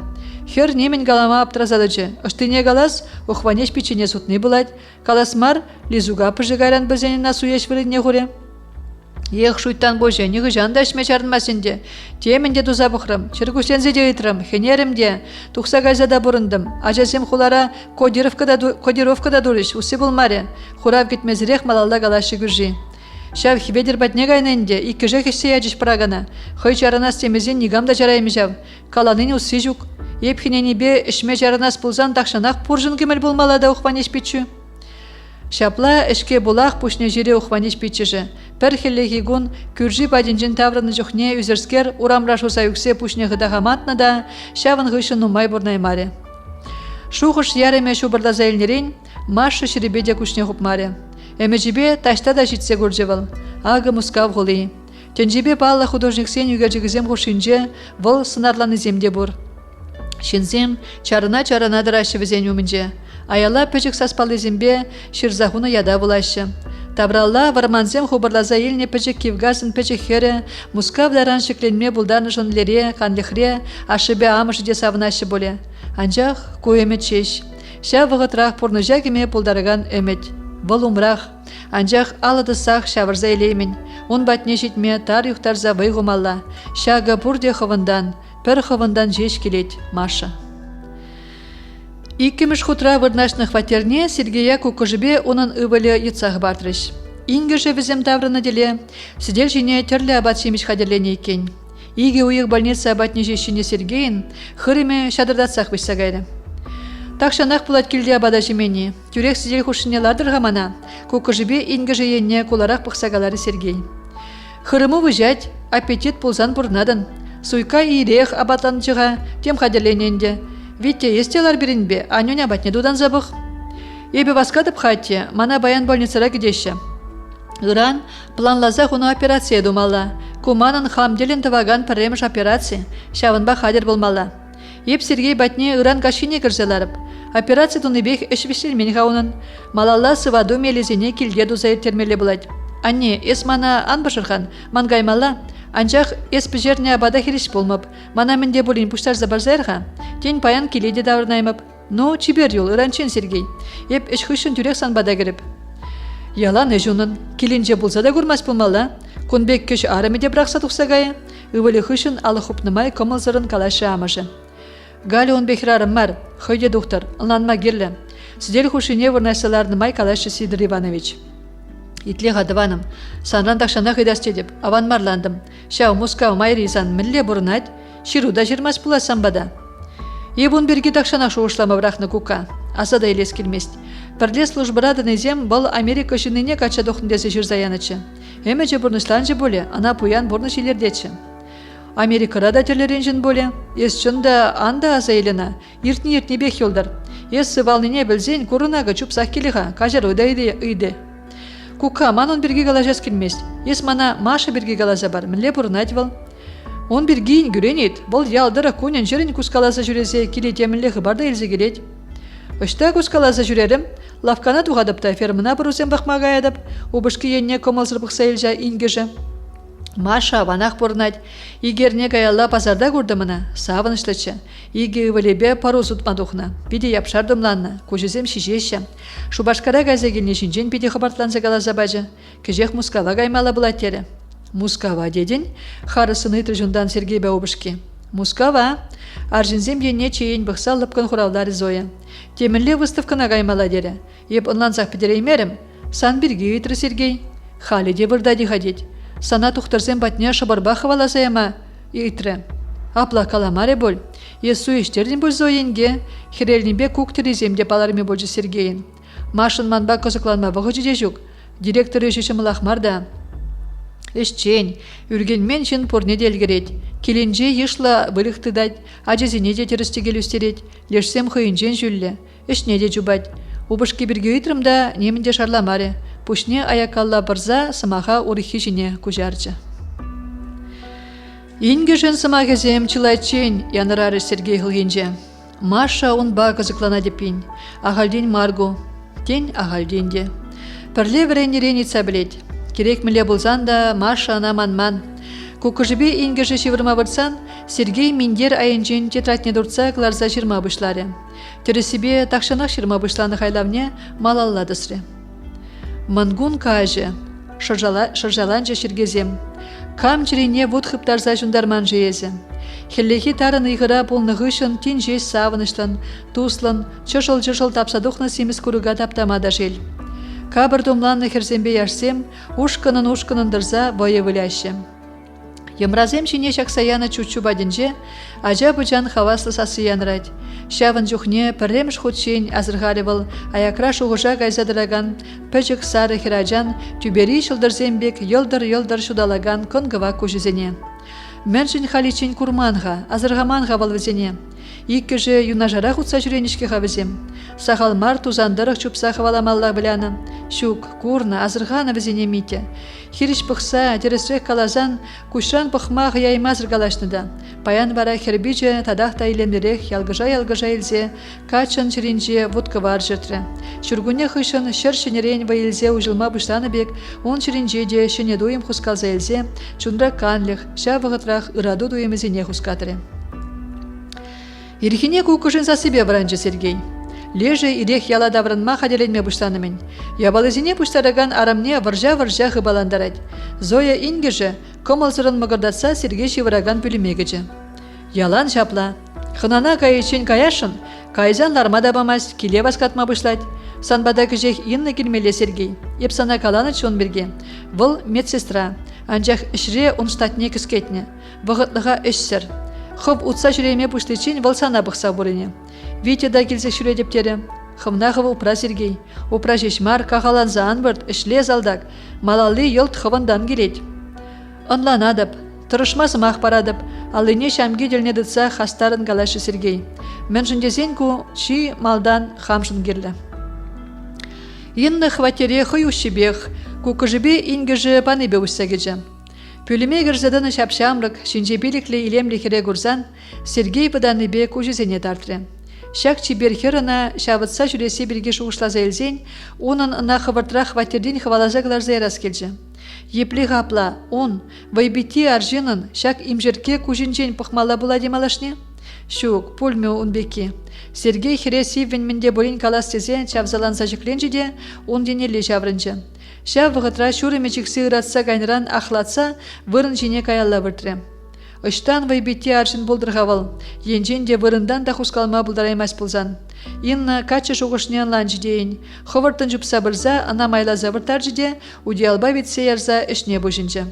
Хер немен галама аптразадыжы, ыштыне галас ухванеш пичине сутны булать, каласмар лизугапыжы гайран бізенен насуеш вырыдне хуре. Ех шуйттан боже, нығы жанда ішме чарынмасынде. Теменде туза бұқырым, чыргушензе де ұйтырым, хенерімде, тұқса гайзада бұрындым. Ажасем хулара кодировкада дұрыш, усы бұлмаре. Хурав кетмезірек малалда галашы күржи. Шав хибедір батне гайненде, иккіжек ішсе яджыш прагана. Хой чарынас темезен нигамда жарайми жав. Каланын усы жүк. Епхенені бе ішме чарынас пулзан тақшанақ пұржын кемел болмалада ұқванеш пичу. Шапла ішке булақ пушне жире ухванеш пичіжі. Пір хеллеги гун күржі бадинжін таврыны жоқне үзерскер урамрашуса юксе пушне ғыдағаматны да шавын ғышын умай бұрнаймаре. Шуғыш яреме шубырдаза елнерен Маша шеребеде күшне ғупмаре. Әмежібе ташта да житсе көржевіл. Ағы мұскав ғылы. Тенжібе балла художниксен үгержігізем ғушинже выл сынарланы земде бұр. Шинзем чарына дырашы візен өмінже. Аяла пөчік саспалы зембе шырзахуны яда бұлашы. Табралла варманзем хубырлаза елне пөчік кевгасын пөчік хері, мұскавдаран шекленме бұлдарны жонлере, қанлихре, ашыбе амышы де савынашы боле. Анжақ көйемет шеш. Ша вғытрақ пұрныжа кеме пұлдарыған өмет. Бұл умрақ. Анжақ алыды сақ шавырза елеймін. Он батне жетме тар юқтарза вайғымалла. Шағы бұрде хывындан, пір хывындан жеш келет Маша. Иккіміш хутра вырнашны хватерне Сергея кукыжбе онын ывылы йытсағы бартырыш. Ингіжі візем таврыны деле, сидел жіне терлі абат шеміш хадерлене екен. Иге уйық больница абатне жешіне Сергейін хырыме шадырдатсақ бішса гайды. Тақшанақ пулат келде абада жемені, тюрек сидел хушыне ладырға мана, кукыжбе ингіжі енне куларақ пықсагалары Сергей. Хырымы выжать, аппетит пулзан бұрнадын. Суйка ирех абатланчыға тем хадерлененде. Витте естелар берінбе, анюня батне дудан забық. Ебе васкадып хатте, мана баян больницара кедеші. Иран планлаза хуну операция думала. Куманын хамделін тываган паремыш операция, шавынба хадер болмала. Еп Сергей батне Иран кашине кірзеларып. Операция туныбех эшвеселмен хаунын. Малалла сываду мелезене келде дузайыр термеле бұлад. Анне, эс мана анбашырхан, мангаймала. Анжақ эс піжерне абада хереш болмап, мана менде болин пуштар забарзайырға. Тен паян келейде давырнаймап. Ну, чибер юл, Иранчен Сергей. Еп эшхышын түрек санбада кіріп. Ялан эжунын, келінже болса да көрмас болмала. Конбек көш арымеде бірақса тұқсағайы. Өвілі хышын алы хупнымай комылзырын калашы амышы. Галі он бехрарым мар, хойде доктор, ыланма герлі. Сидел хушине вырнайсаларны май калашы Сидор Иванович. Итле ғадываным, санран тақшана қидасте деп, аван марландым. Шау Москау майризан мілле бұрынат, шируда жирмас бұла самбада. Ебун берге тақшана шоушлама бірақны кука, асада елес келмест. Пірле службырадын ezem бұл Америка жыныне кача доқындесі жүрзаянычы. Әмәче бұрнышланжы боле, ана пуян бұрны шелердечі. Америкара да терлерен жын боле, ес чында анда аза елена, иртні бек елдар. Ес сывалныне білзен көрінағы чупсақ келіға, кажар ойда үйді. Кука, ман он бірге қалажас келмес. Ес мана Маша бірге қалаза бар, мінле бұрынат вал. Он біргейін күренет, бұл ялдыра көнен жерін кускаласа жүрезе келетемінле ғыбарда елзе келет. Үшті кускаласа жүрерім, лавкана туғадыпта фермына бұрусен бақмаға едіп, обышқы енне комалсыр бұқса елжа ингежі. Маша ванақ бұрынат, игерне каялла пазарда көрдіміна, савынышлычы, иге өвілебе пару сұтмадуқна, биде япшардымланна, көжізем шижеші. Шубашкара газегеліне жинжен биде қабартланса қалаза бәжі, кежех Мускава гаймала бұлаттері. Мускава дедін, харысыны тұржындан Сергей бә обышки. Мускава, аржинзем енне чейін бұқса лыпкын құралдары Зоя. Темінле выставкана гаймала дері. Еп онлансақ підереймерім, сан бірге үйтірі Сергей. Халі де вырдади хадет. Сана тухтарсем батне шабарба хваласаяма үйтірі. Апла каламаре бол. Есу іштерден бол Зоенге, хирелнебе кук тереземде паларме болжы Сергейін. Машын манба козыкланма вғы жүде жүк. Директор үшіші мылақмарда. Ишчен, үргенмен жын порне делгерет. Келенже ешла вылықтыдать, ажезіне де терістегел үстерет. Лешсем хойынжен жүлі. Ишне де жубать. Убышки бірге үйтірімда немінде шарламаре. Пушне аякалла барза сымаға урихи жіне күжарчы. Инге жын сымағызем чылайчен янырары Сергей ғылгенже. Маша он ба кызыклана депин. Ағалден Марго, тен ағалденде. Пірле віренереница білет. Керек міле болзан да Маша анаман-ман. Кукыжыбе ингежі шевірма вырсан, Сергей миндер айынжен тетратне дұртса кларза жирма бұшлары. Тересібе тақшанақ жирма бұшланы хайлавне малалладысры. Мангун кажы, шыржаланжа шергезем. Кам чирене вуд хыптарза жундарман жеезі. Хеллехи тарын иғыра болнығышын тен жез савыныштан, туслан, чышыл-чышыл тапсадуқны семіз күріға таптамада жел. Кабыр думланны херзембе яшсем, ушкынын дырза бойы віляші. Емразем жіне шақсаяны чучу бадінже, ажа бұжан хаваслы сасы янрать. Шавын жүхне пірлем шхутшен азырғаривал, аякра шуғыжа гайзадыраган, пөжік сары хираджан, тюбери шылдырзембек елдыр шудалаган конгыва көжізене. Мәржін халичен курманға, азырғаманға валвізене. Иккіжі юнажара құтса жүренішке қавызем. Сақалмар тузандырық чупса хаваламалла біляны. Шук, курна, азырғаны візене мите. Хириш пықса, тересрек калазан, кушран пықма ғияймазыр галашныда. Паян бара хербиже тадақта илемдерек ялгыжа елзе, качын чиринже вудка бар жыртры. Шүргуне хышын шыр шенерен вайлзе ұжылма бұштаны бек, он чиринже де шене дуем хускалза елзе, чундра канлих, ша вғытрақ ыраду дуемізіне хускатыры. Ирхине кукышын сасыбе варанжы Сергей. Леже ирех яла давранма хаделенме бұштанымен. Ябалызіне бұштараган арамне варжа хыбаландарад. Зоя ингеже комалсырын мығырдатса Сергей шевыраган пүлімегеже. Ялан шапла. Хынана кайычен каяшын, кайзан лармада бамас, келе баскатма бұшлад. Санбада күжех инны келмеле Сергей. Епсана каланы чон берге. Выл медсестра. Анжақ ішре он штатне кіскетне. Вғытлыға үшсір. Хып утса жүреме пуштычын валсана бұқса бұрыне. Витя да келсе жүре дептері. Хымнағывы упра Сергей. Упра жешмар кағаланза анбырт ішле залдак. Малалы елт хывандан келет. Онланадып, тұрышмасы мақ парадып, алыне шамге делне дытса хастарын галашы Сергей. Мен жындезен ку чи малдан хамшын керлі. Инны хватере хыющебех, кукыжыбе ингежі паныбе үссагеже. Пүліме гірзадыны шапшамрық, шинжебеліклі илемлі хере гурзан, Сергей бұданыбе көжізене тартры. Шак чибер херына шавытса жүресе бірге шуғышлаза елзен, онын на хывыртыра хватерден хвалаза кыларза ярас келжі. Еплі ғапла, он, вайбити аржинын, шак имжерке көжінжен пықмала бұла демалашне? Шук, пульме унбеки. Сергей хере сиввенменде болин калас тезе чавзаланса жікленжеде, он денелі жаврынжы. Шав вғытра шурымечіксі ұратса гайныран ахлатса, вырын жіне каялла выртры. Ыштан вайбетте аршын болдырғавал, енжен де вырындан да хускалма бұлдараймас бұлзан. Инна качы шуғышнен лан жидейін, хывыртын жұпса бірза, ана майла завыртар жиде, удиалба бетсе ярза ішне бұжынжы.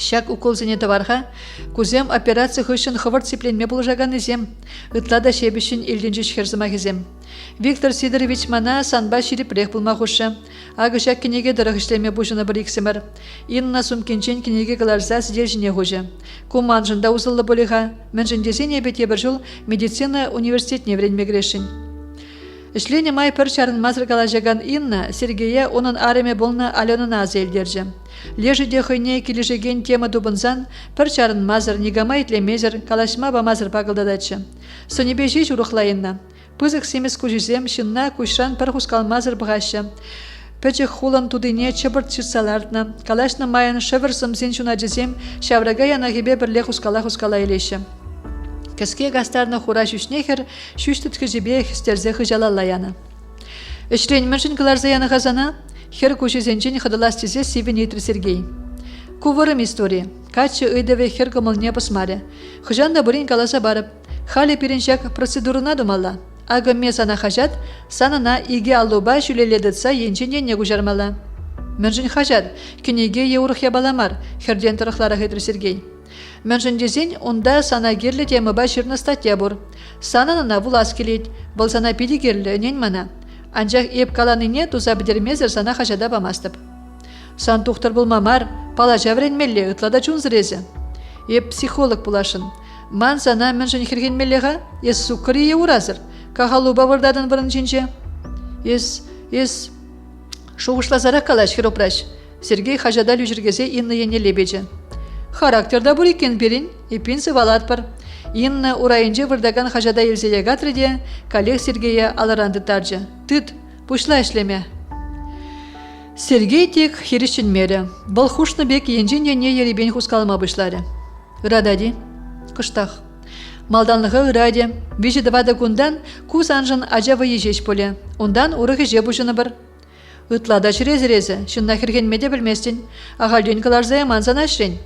Шак уколзене товарха, кузем операция хышын хывырт сипленме булжаган изем, ытлада шебешін илденжіш херзымахизем. Виктор Сидорович мана санба шириpreх булма хушы, ағы жак кенеге дырық ішлеме бұжыны бір иксімір. Инна сумкенчен кенеге каларза сидел жіне хужы. Куман жында узылы болиға, мен жіндезене бете бір жыл медицина университетіне вренме грешін. Ішлене май пір чарын мазыр калажаган Инна Сергея onun арыме болна Аленына азелдержі. Лежі де хойне кележеген тема дубынзан пір чарын мазыр негамай тлемезір калашма ба мазыр пағылдадачы. Сонебе жеш урухлайынна. Пызық семес күжізем шынна күшран пір хускал мазыр бұғашы. Пәчі хулан тудыне чыбырт чырсалардына, калашна майын шывырсым сен шуна жезем шаврага янагебе бірле хускала елеші. Кәске гастарны хура шүшнехер, шүштіткі жебе хістерзе хыжалала яны. Ішрен міншін кыларза яны ғазана, хер көшізенчен хыдылас тезе сивен ейтір Сергей. Кувырым история. Качы ыйдыве хер кымылне пысмаре. Хыжанда бұрын каласа барып, халі переншак процедурына думала. Ағы ме сана хажат, санына иге алуба шүлеледітса енченен не гужармала. Міншін хажат, кенеге еурық ябаламар, херден тұрықлары хейтір Сергей. Міншін дезен, онда сана герлі темыба шырны статья бұр. Сананына вулас келет, бұл сана пиди герлі нен мана. Анжақ еп каланыне туза бідермезір сана хажада бамастып. Сан тұқтыр бұл мамар, пала жавренмелі, ұтлада чунзырезі. Еп психолог бұлашын. Ман сана міншін хергенмеліға, ес суккыры еуразыр. Кахалуба вырдадын вырынчинче. Ес шуғышлазара калаш хиропраш. Сергей хажада люжіргезе Инны ене лебеже. Характерда бұр екен берін, епін сывалат бар. Инна урайынче вырдаган хажада елзеге гатырде, коллег Сергея аларанды таржы. Тыт, пушла ішлеме. Сергей тек хирішін мері. Бұл хушны бек енжен ене еребен хускалма бұшлары. Ырадади, кыштақ. Малданлығы ыраде, вежі давада күндан куз анжын ажавы ежеш поле. Ондан урығы же бұжыны бір. Ытлада шырезі-резі, шынна хіргенмеде білместен, ағалден кыларзая манзан ашрен.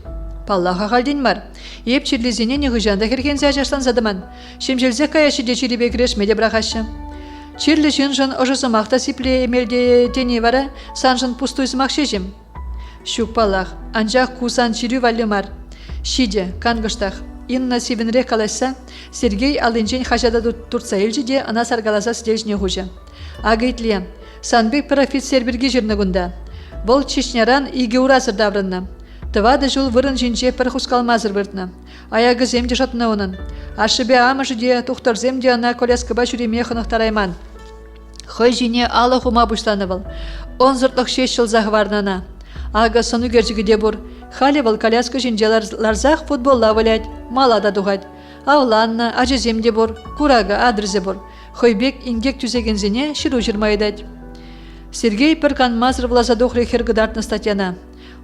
Паллах ағалден бар. Еп чирлезіне неғыжанда хіргензе ажаштан задыман. Шемжелзе каяшы де чиребе кірешмеде брахашы. Чирлі жын ұжызымақта сипле емелде тені вара, санжын пустуйзымақ шежім. Шук паллах, анжақ кусан чирю валымар. Шиде, кангыштақ. Инна сивенре калашса, Сергей алынчен хажада туртса елжіде ана саргаласа сдельжне хужа. Агайтле, санбек профицер бірге жирнығында. Бұл чешняран иге уразыр даврынна. Тывады жыл вырын жинче пір хускалмазыр біртна. Аяғы земде жатына онын. Ашыбе амыжыде, тұқтар земде ана коляскаба жүреме қынықтарайман. Хой жине алы хума бұшланы был. Он зыртлық 6 жыл зағварнана. Ага сону герчігіде бұр. Халі бұл коляска жинже ларзақ футболла вылять, мала да дуғад. Ауланна, ажы земде бұр, курага адресе бұр. Хойбек ингек түзегензіне шыру жырмайдад. Сергей піркан мазыр влаза дұқры хергідартны статьяна.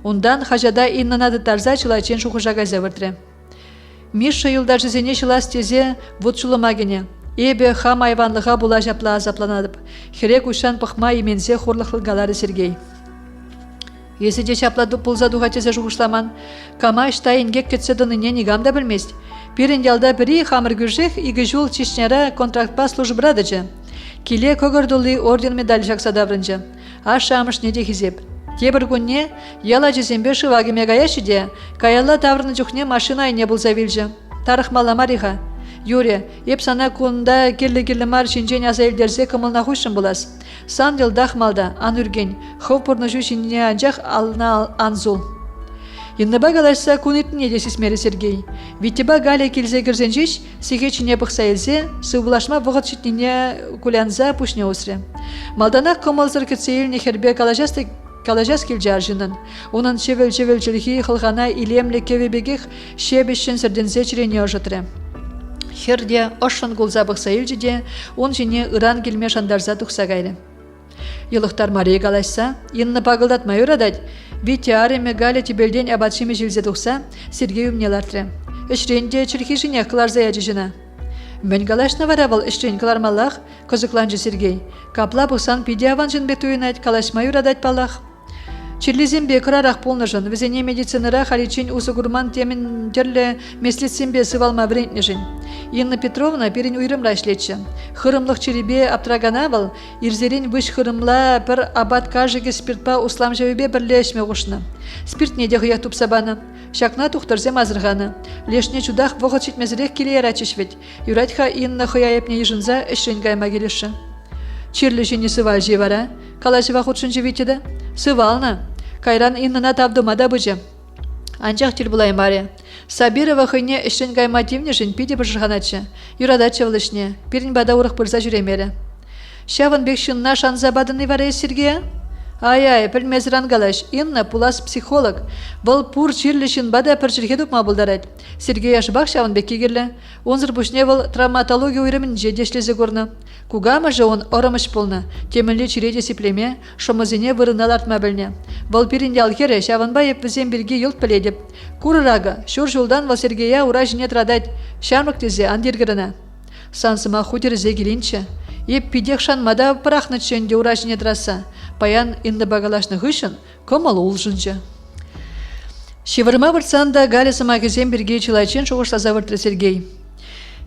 Ондан хажада иннанады тарза чылайчен шухыжага зәвіртірі. Миша юлдар жызене шылас тезе вұтшылымагене. Эбе хам айванлыға була жапла азапланадып. Херек ушан пықма имензе хорлықлыгалары Сергей. Есі де чапладу пулза дуға тезе жуғышламан. Кама ішта ингек кетсе дыныне негам да білмест. Пирен ялда бірі хамыр күржек игі жол чешняра контрактпа службырадыжы. Келе көгірдулы орден медаль жақса даврынжы. Аша амыш неде хизеп. Тебір күнне яла жезембе шывагеме гаяшы де, каялла таврыны жүхне машина айне бұлза вилжі. Тарых маламариға. Юре, еп сана күнда келі-келі мар шинжен аза елдерзе кымылна хушын бұлас. Сан елдақ малда, ан үрген, хов пұрныжу шинне анжақ алына анзул. Еннеба галашса күнетін едесіз мәрі Сергей. Витеба галя келзе кірзенжеш, сеге чине бұқса елзе, сывылашма вғыт шетнене кулянза пушне осре. Малданақ кымылзыр кетсе еліне хербе калажас келжі аржынын. Онын шевел-шевел жылхи қылғана илемлі кевебегех шебешін сірдензе чирене ожытыры. Херде ошын гулза бұқса елжіде, он жіне ыран келме жандарза тұқса гайды. Елықтар Мария галашса, енні бағылдатмай ұрадад, Витя ареме галя тибелден абатшеме жилзе тұқса, Сергей умнелартыры. Үшренде чірхи жіне қыларза яжы жына. Мен галашна варавал үшрен қылармалақ, көзікланжы Сергей. Капла бұқсан пиде аван жын бетуінайд, калашмай ұрадад палақ. Чирлизембе кырарах полныжын, візене медицинара халичин усугурман темін терлі меслетсембе сывалма врентнежін. Инна Петровна перін уйрымра ішлетші. Хырымлық черебе аптрагана ирзерин выш хырымла бір абат кажыге спиртпа услам жевебе бірле әшме ғушны. Спирт неде ғыя тупсабаны. Шакна тухтырзем азырғаны. Лешне чудах вғыт шитмезірек келе ярачышвет. Юратха Инна хыяепне ежінза ішрен гайма келеші. Чирлі жені сывал жевара. Калашыва худшын жевитеді. Сывална. Кайран Иннана тавдумада бұжы. Анчақ тел бұлай маре. Сабирова хыйне ішрен гайма тивне жын пиде бұжырғаначы. Юрадачы вылышне. Перін бада урық бірза жүремері. Шавын бек шынна шанза бадыны варай Сергея? Ай-ай, пілмезіран галаш. Инна пулас психолог. Бұл пур чирлішін бада пірчірге дұпма бұлдарад. Сергей ашбақ шавын бек кегерлі. Онзыр бұшне бұл травматология үйрімін жедешлезі көрні. Кугама же он орымыш болны. Темінлі чиреде сиплеме, шомызіне вырынал артма білне. Бұл перінде алхері шавын байып візен бірге юлт піледіп. Курырага, шур жолдан вал Сергея ура жіне традать. Шамрық тезе андергіріна. Сансыма хутерізе келінчі. Еп пидек шанмада пырақны чөнде ура жіне траса. Паян инді бағалашны ғышын, көмал олжынчы. Шевырма вырцанда Галя самагезем бірге чылайчен шоғышта завыртыры Сергей.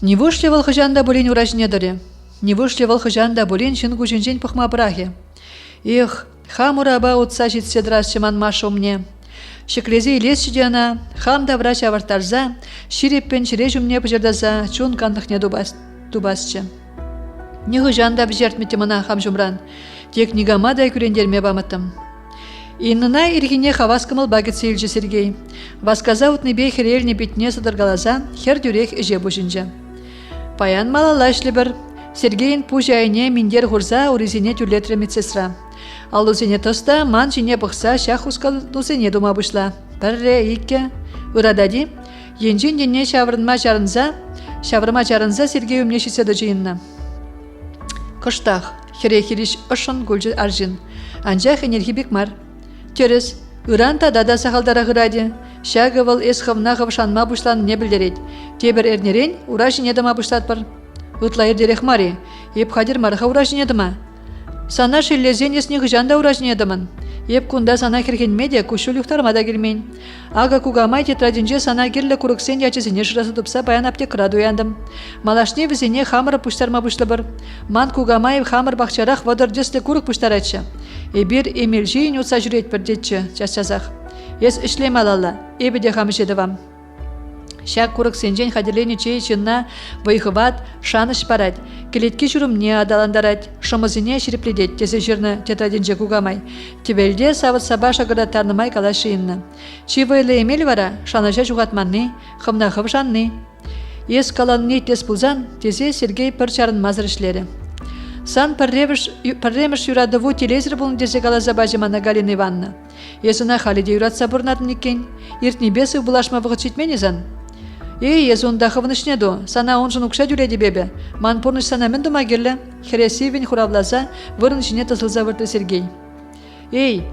Не вышли волхыжанда болен ура жіне дөрі. Не вышли волхыжанда болен шын күжінжен пұхма бірахе. Эх, хамура ба отса жетсе драс чыман машу мне. Шеклезе илесші ана, хам да врач авартарза, ширеппен шире жүмне пыжырдаза, чун кандықне дубасчы. Не ғыжанда бжертметі мына хам жұмран. Тек нигамадай күрендерме бамытым. Иннына иргине хаваскамыл багет сейлжі Сергей. Васказа утныбей херельне бетне садыргалаза, хер дюрех эже бұжынжы. Паян малалашлы бір. Сергейін пужы айне миндер ғурза урезине тюлетрі медсестра. Ал узене тоста ман жіне бұқса шах ускал узене дума бұшла. Бірре, икке. Урадади. Енжін дене шавырма жарынза Сергей умне шиседі жиынна. Кыштах. Хере-хериш ұшын гүлжі аржын. Анжақ энерги бекмар. Терес, ұранта дада сақалдара ғыради. Шағывыл эсхавна ғывшанма бұшлан не білдерет. Тебір әрнерен ұра жинедіма бұшлат бар. Ұтла ердерек мари. Еп қадыр марыға ұра жинедіма. Сана шеллезен есіне ғыжанда ұра жинедімін. Еп күнда сана кіргенмеде күшіл ұқтармада келмейін. Ага кугамай тетрадинже сана керлі күріксен ячызіне жырасы тұпса баян аптекыра дуяндым. Малашне візіне хамыр пұштарма бұшлы бір. Ман кугамай хамыр бақчарақ вадыр деслі күрік пұштаратшы. Эбір емелжейін ұтса жүрет бір детчі час-часақ. Ес ішлем алалла, эбіде хамыш едівам. Шак күрік сенжен хадерлене чей чынна вайхыват, шаныш парад. Келетке жүрімне адаландарад, шымызыне шерепледет, тесе жырны тетрадинже кугамай. Тебелде савыт саба шагырда тарнымай калашы инны. Чи вайлы емел вара, шаныша жуғатманны, хымна хып жанны. Ес каланны тес пулзан, тесе Сергей пір чарын мазыр ішлері. Сан пірреміш юрадыву телезір бұлын десе калаза бажымана Галина Ивановна. Есіна халиде юратса бұрнатын екен, ертнебесі бұлашма вғыт жетмені зан. Эй, езунда хывнышне до, сана онжын укша дүледі бебе. Ман порныш сана мен дума керлі, хересивен хуравлаза, вырын жіне тызылза вырты Сергей. Эй,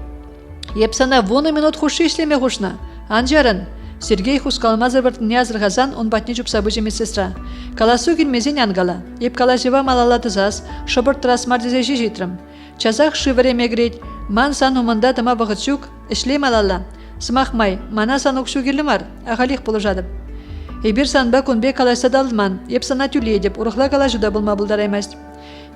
еп сана воны минут хушы ішлеме хушна. Анжарын, Сергей хускалмазыр выртын не азырғазан, он батне жупса быжы медсестра. Каласу келмезен ангала, еп калашева малала тызас, шыбыр тұрас мардезе житрым. Чазақ шывыре мегрет, ман сан умында тыма вғытшук, ішле малала. Смахмай, мана сан укшу келі мар, ағалих бұлыжадып. Эбир санба күнбе калашса далман, еп сана түле деп, урықла калашуда бұлма бұлдараймас.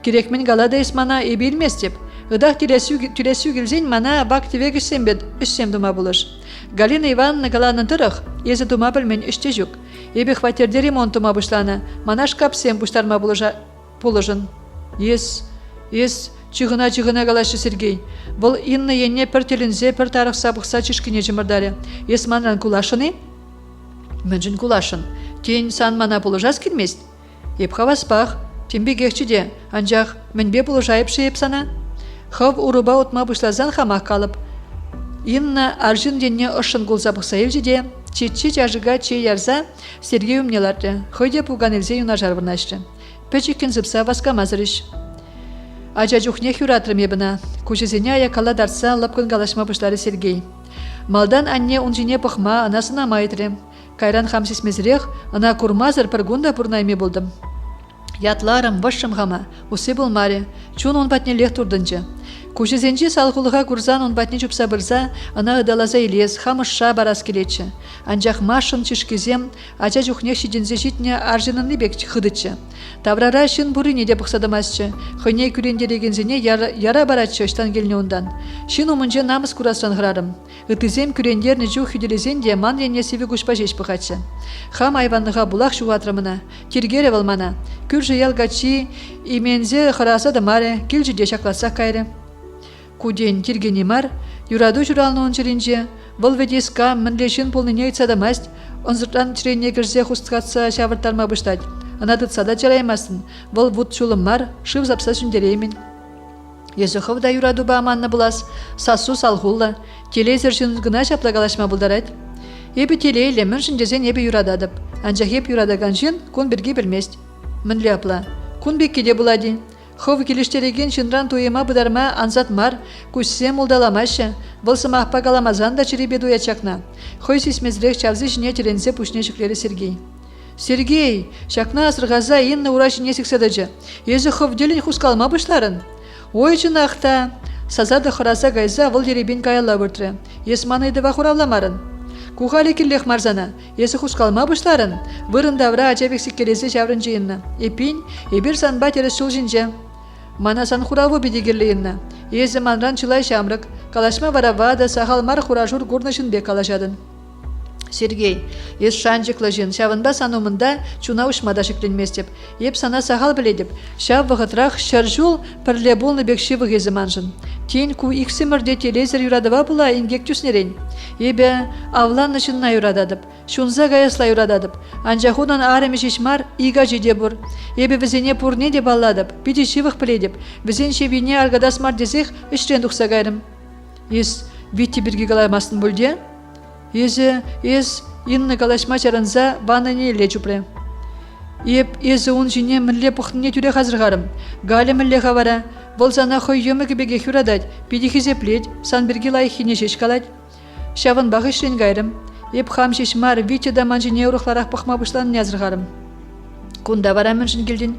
Керекмен галада есмана эбі илмес деп, ұдақ түресу келзен мана бак тевек ішсем бед, ішсем дума бұлыш. Галина Ивановна галанын тұрық, езі дума білмен іште жүк. Эбі хватерде ремонт тума бұшланы, мана шкапсем бұштарма бұлыжын. Ес, чығына галашы Сергей. Бұл инны енне пір телінзе, пір тарықса бұқса чишкіне жымырдары. Ес манран кулашыны? Мәнжін кулашын. Тен сан мана бұлыжас келмес? Еп хаваспақ, тембе кекчіде, анжақ мәнбе бұлыжайып шейіп сана. Хав ұруба отма бұшлазан хамақ қалып. Инна аржын денне ұшын гулза бұқса елжеде, чечі жажыға чей ярза Сергей умнеларды. Хойде пуған елзе юна жарвырнашты. Пәчеккен зыпса васкамазырыш. Ажа жүхне хюратрым ебіна. Көшізіне аякала дарса лапкын галашма бұшлары Сергей. Малдан анне унжине пұхма анасына майтры. Кайран хамсисмезрех, ана курмазыр піргунда пұрнайме болдым. Ятларым, вышшым хама, усы болмаре, чун он батне лех турдынчы. Кужезенче салхулыға курзан он батне чупса бырза, ана ыдалаза илес, хамышша барас келечі. Анжақ машын чишкезем, ача жухне шидензе житне аржинынны бек хыдычы. Таврара шын бұрыне де бұқсадымасчы. Хойне күрендерегензене яра баратчы ыштан келіне ондан. Шын умынже намыс курастан ғырарым. Үтізем күрендерні жух хүделезен де ман енесеві күшпа жеш бұқатчы. Хам айванныға бұлақ шуғатрымына, тергері валмана. Күр жиял гачи, имензе қыраса да маре, келжі де шақласа кайры. Куден тиргени мар, юраду журалны он черенже, вол ведеска мінлешін полныне айтсадамаст, онзыртан чирене кірзе хустқатса шавыртарма бұштад. Ана тұтсада жараймасын, вол вуд шулым мар, шыв запса сүндереймін. Езіхов да юраду ба аманны бұлас, сасу салғулла, телезір жын гына шаплагалашма бұлдарад. Ебі телейлі мін жіндезен ебі юрададып, анжақ еп юрадаган жын кун бірге білмест. Мінлі апла, кун беккеде бұлади. Хов келіштереген шынран туема бұдарма анзат мар, күссем ұлдаламашы, вылсыма ақпа каламазан да чиребе дуячакна. Хой сесмезірек чавзы жіне терензе пушне жүклері Сергей. Сергей, шакна асырғаза инны урашын несіксадыжы. Езі хов делін хускалма бұшларын. Ой жынақта, сазады қыраса гайза выл деребен каялла бұртыры. Есманайды вахуравламарын. Кухали келлех марзана, есі хускалма бұшларын. Вырын давра ачабексік келесі жаврын жиынна. Епин, ебір санба терес шул жинже. Мана сан хураву бедегерлейінна. Езі манран чылай шамрык, калашма варавада сахалмар хуражур гурнышын бек калашадын. Сергей, ес шанжықлы жин, шавынба санумында чуна ушмада шекленместеп. Еп сана сахал біледіп, шав вғытрақ шаржул пірле болны бек шивы кезі манжын. Тен ку иксімірде телезір юрадыва бұла ингек түснерен. Ебе авлан нышынна юрададып, шунза гаясла юрададып. Анжахудан арымы шишмар ига жеде бұр. Ебе візене пурне де балладып, биде шивық біледіп. Візен шевине аргадас мар дезех үштен дұқса гайрым. Ес витте бірге қалаймасын бүлде? Езі инны калашма чарынза баныне ле чупре. Еп езі он жіне мінле пұқтыне түре қазырғарым. Галі мінле қавара. Бұл зана хой емі кебеге хүрадад, пиді хизеплет, сан бірге лайхине шеш калад. Шавын бағы ішлен гайрым. Еп хам шешмар витте даман жіне ұрықларақ пұқма бұшланын язырғарым. Кунда варамын жын келден.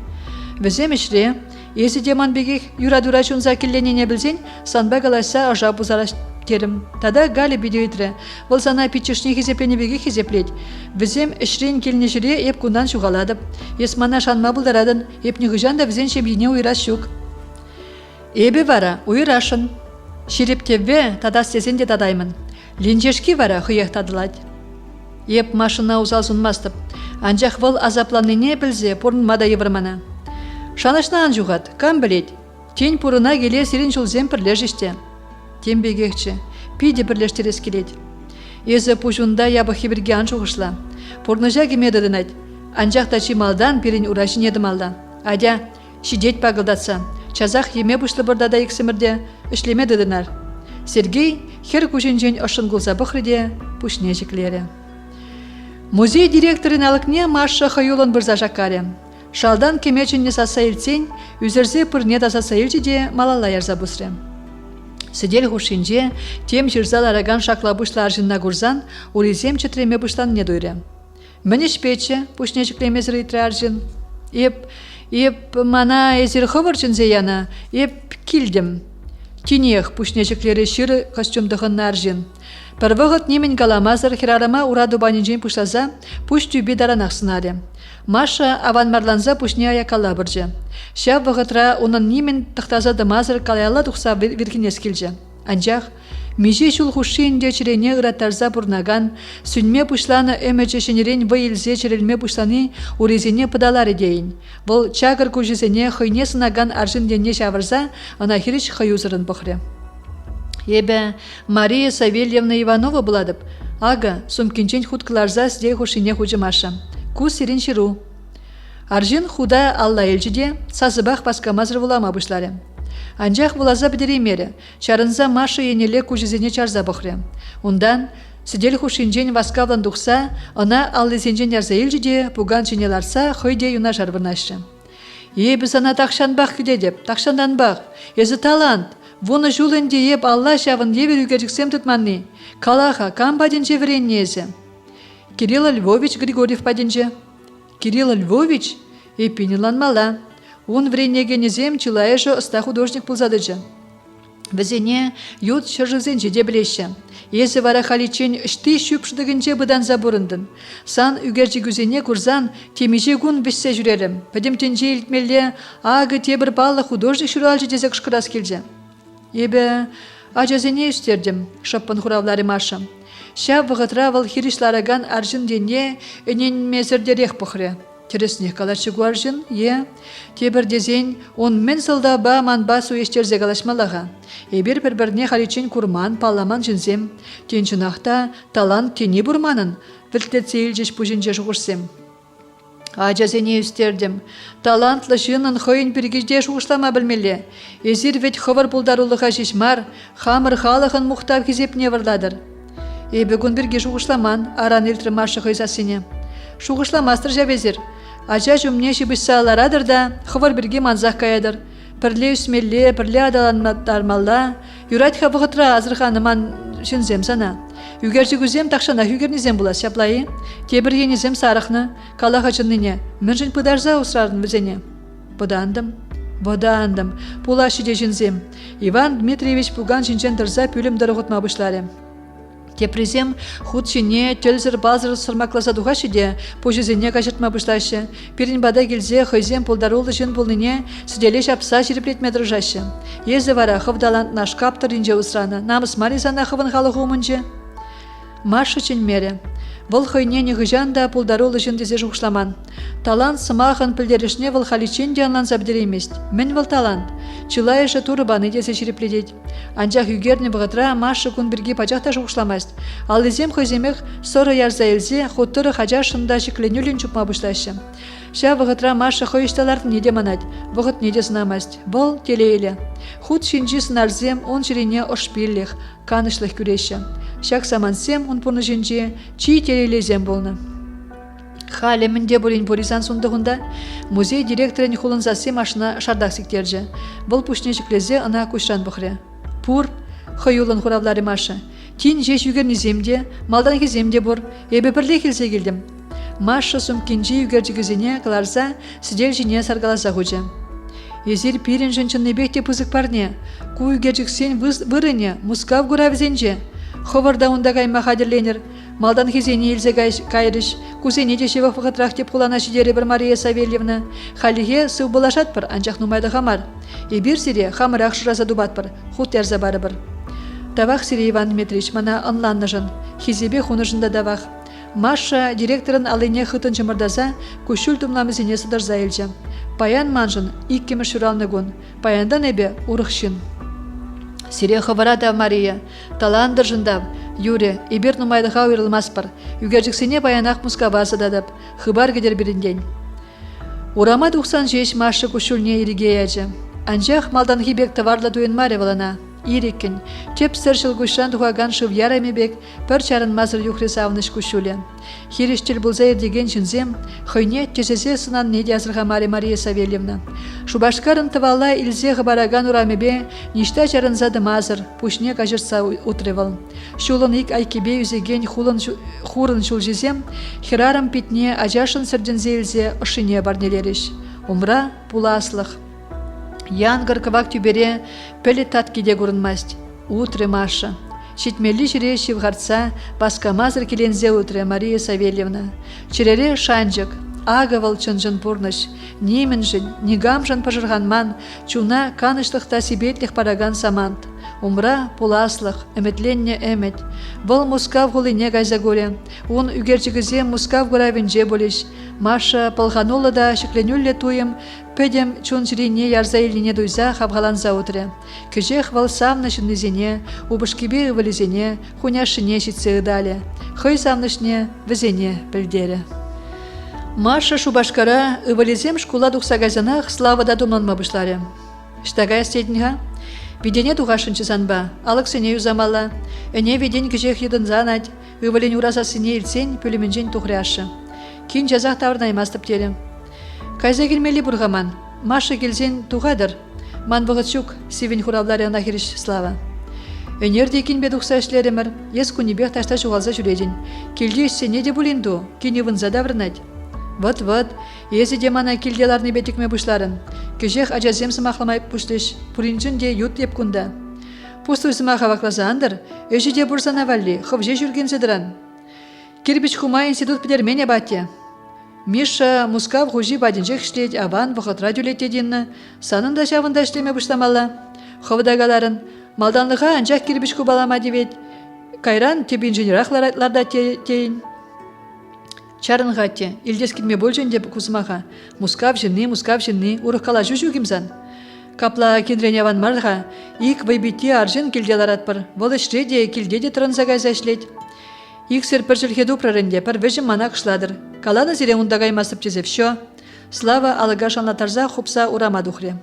Візем ішре, езі деман беге юрадура чунза келленене білзен, санба каласа ажа бұзараш терім. Тада галі биде үйтірі. Бұл сана питчешне хизеплене беге хизеплет. Візем ішрен келіне жүре еп кундан шуғаладып. Есмана шанма бұлдарадын, еп негіжан да візен шебіне уйрас шук. Эбе вара, уйрашын. Ширептеве тада стезен де тадаймын. Ленжешки вара хыех тадылад. Еп машина узал сунмастып. Анжақ выл азапланыне білзе пұрынмада евірмана. Шанышна анжуғат, кам білет. Тень пұрына келе сирен жулзен пірлежіште. Тем бегекче, пиде бірлештерес келет. Езі пұжында ябықы бірге анжуғышла. Пұрныжа кемедідін айт. Анжақ тачи малдан перен урашын едім алда. Адя, шидет пағылдатса. Чазақ еме бұшлы бұрдада ексімірде үшлемедідінар. Сергей хер күшінжен ұшын ғылза бұқырде пұшне жеклері. Музей директорын алықне машы қайылын бірза жақаре. Шалдан кемечінне саса елцен, үзірзе пұрне да саса елчеде малала ярза бұсыры. Сидел хушинже, тем жирзал араган шакла бұшлар жынна гурзан, улизем четреме бұшлан не дойры. Мініш пече, пұшне жеклемез рейтрі аржын. Еп мана ezir хывырчын зеяна, еп килдім. Тинех пушнечеклері шыры костюмдығын наржын. Пірвығыт немен каламазыр хирарама ураду банинжен пушлаза, пуш тюбе даранақ сынаре. Маша аванмарланза пушне аякала біржі. Шав вғытра онын немен тықтаза дымазыр калайла тұқса виркинес келжі. Анжақ, меже шул хушинде чирене ыраттарза бұрнаган, сүнме пушланы өмече шенерен вайылзе чирелме пушланы урезене пыдалар дейін. Бұл чагыр көжізене хойне сынаган аржын денне шавырза, ана хиріш хаюзырын бұқыры. Ебе, Мария Савельевна Иванова бұладып, ага, сумкинчен хуткаларза сде хушине хужымаша. Ку сирин ширу. Аржын худа алла елжіде, сазыбақ баскамазыр вулама бұшлары. Анжақ бұлаза бідеремері, чарынза машы енеле күжізене чарза бұқыры. Ондан, сидел хушинжен васкавлан дұқса, она аллезенжен ярза елжіде, пуган женеларса, хойде юна жарвырнашы. Біз ана тақшан бақ күде деп, тақшандан бақ, езі талант, вуны жулынде еп алла шавын евер үгеріксем тұтманны, калаха, кам баден жеверенне езі. Кирилл Львович Григорьев паденже. Кирилл Львович епинилан мала. Он вренеге незем чилаежо ста художник пулзадыжы. Візене ют шыржызенче де білеші. Езі вара халичен ішті шүпшідігінче бұдан забурындын. Сан үгерчі күзене күрзан темеже күн бішсе жүрерім. Пәдемтенже илтмелі ағы тебір балы художник шүралжы дезек шқырас келже. Ебі ажазене үстердім, шаппын хуравлары маша. Ша вғытра выл хиришлараган аржын дене өнен мезірдерек бұқыры. Тересіне калачы гуаржын, тебір дезен он мен сылда ба манба суештерзе галашмалаға. Ебір бір-біріне халичен курман, палламан жінзем. Тенчынақта талант тені бұрманын, вілтетсейл жеш пұжынже жуғырсем. Ажазене үстердім. Талантлы жынын хойын біргежде жуғышлама білмелі. Езір вет хывыр бұлдарулыға жешмар, хамыр халығын мұқтав кезепне вырладыр. Ебі күн бірге жуғышламан, аран елтірі маршы хойзасыне. Шуғышламастыр жәвезір. Ажа жүмне шибішса аларадыр да, хывыр бірге манзақ каядыр. Пірле үсмелле, пірле адаланмалла, юрайт хабығытра азырханыман шынзем сана. Үгерші күзем тақшана үгернезем бұла шаплайы. Тебір енезем сарықны, калаға жынныне, мін жын пыдарза ұсырарын бізене. Бодандым, пула шиде жынзем. Иван Дмитриевич пуган жынчен дырза пүлім дырығытма бұшлары. Тепрезем худ шине, тельзір базыр сырмакласа дуға шиде, пожызене қажыртма бұшлашы. Перін бада келзе, хойзем пулдарулы жын пулныне, сүделе шапса жиреплетме дыржашы. Езі вара хывдалант наш каптыр инже ұсраны, намыс маризана хывын халығы умынже. Машы чын мере. Выл хойне негыжан да пулдарулы жын дезе жуқшламан. Талант сымағын пілдерішне выл халичен де анлан забдеремест. Мен выл талант. Чылайышы турыбаны дезе жирепледет. Анжақ үгерні бұғытра машы күн бірге пачақта жуқшламаст. Ал езем хойземех соры ярза елзе, хуттыры хажа шында шекленюлін чупма бұшлашы. Ша бұғытра машы хойышталардың неде манад, бұғыт неде сынамаст. Бұл телейлі. Худ шинжи сынарзем он жирене ошпиллих, канышлых күреші. Шак самансем он пұрны жинжи, чи телейлезем болны. Халі мінде болин боризан сундығында, музей директорын хулын засем ашына шардақ сіктерджі. Бұл пүшне жіклезе ына күшран бұқыры. Пұр, хойулын хуравлары машы. Тин жеш үгерні земде, малдан кеземде бұр, ебе бірле келсе келдім. Машы сумкенжи үгерджігізіне қыларса, сидел жіне саргаласа ғуджы. Езір пирен жынчынны бекте пызық парне, ку үгерджіксен вырыне, мускав ғуравзенже. Ховарда онда кайма хадерленер, малдан хизене елзе кайрыш, кузене дешевах вғытрах деп құлана шидері бір Мария Савельевна. Халиге сыв болашат бір, анчақ нумайды хамар. Ебір сире хамырақ шыраза дубат бір, худ әрза бары бір. Давақ сире Иван Дмитриевич мана анланны жын, хизебе хуны жында давақ. Маша директорын алыне хытын жымырдаза, күшіл тұмламызене сыдырза елже. Паян манжын, иккемі шыралны гон, паяндан әбе ұрықшын. Сире хыварада Мария, таландыр жындав, юре, ибер нумайдыға уйрылмас бар, үгержіксене баянақ мұскава зададып, хыбар кедер бірінден. Урама 96 машы күшілне иріге әжі. Анжақ малдан хибек таварла дуен маре валана. Иреккен, теп сыршыл күшан туғаган шыв ярамебек, пір чарын мазыр юхрес авныш күшілі. Хирештел бұлзайыр деген жынзем, хойне тезезе сынан неде азырға Мария Савельевна. Шубашкарын тывалла илзе ғыбараган урамебе, ништа чарынзады мазыр, пушне кажырса утревал. Шулын ик айкебе үзеген хурын шулжезем, хирарым питне ажашын сырдензе илзе ұшыне барнелеріш. Умра пуласлық. Янгыр кывак тюбере пелі таткиде көрінмаст. Утре Маша. Шитмелі жире шивғарца баскамазыр келензе утре Мария Савельевна. Чирере шанжық, ағывал чынжын пұрныш. Немен жын, негам жын пажырғанман, чуна канышлықта сибетліх параган самант. Умра пуласлық, әметленне әмет. Бұл мускав ғулыне гайза көре. Он үгерчігізе мускав ғыравенже болеш. Маша пылғанулы да шекленюлле туым, пөдем чун жирине ярза еліне дуйза хабғаланза утре. Кежех вал самны шыннызене, убышкебе ывалезене, хуняшыне шитсе ыдале. Хой самнышне візене білдері. Маша шубашкара ывалезем шкула дұқсагазанақ славада думнанма бұшлары. Штагай стедінға? Видене туғашынчы санба, алықсыне юзамала, әне виден кежех едін занать, ывален уразасыне илсен пөліменжен тұғыряшы. Кин жазақ тавырнаймастып телі. Кайза келмелі бұрғаман, Маша келзен туғадыр. Ман бұғытшук, севен хуравлары анахириш слава. Өнерде кин бе тұқса ішлерімір, ес күнебек ташта жуғалза жүреден. Келде үссене де бұлинду, кені вынза давырнать. Вот, езі де мана келделарны бетікме бұшларын. Кежех ажазем сымақламай бұшлыш, пұринжын де ют еп күнда. Пустуйсыма хавакласандыр, өшіде бұрсана валли, хывже жүрген зедіран. Кирпич хума институт педермене батте. Миша мускав хужи бадинжек шлеть, аван вахатра дюлетединна, санын да шавында ішлеме бұштамалла. Хывдагаларын, малданлыға анжақ кирпич кубалама девет, кайран теп инженерахларда тейін. Чарын хатте, илдес килме болжен деп кузмаха. Мускав жинни, урық кала жүжу кимсан. Капла кенрене ван марха, ик вайбити аржен килделарат пар, вол ішреде килдеде транзагай зашлеть. Ик серпер жылхеду праренде, пар вежім манак шладыр. Калана зире ундагай масып чезев шо. Слава алыга шанлатарза хупса урама духре.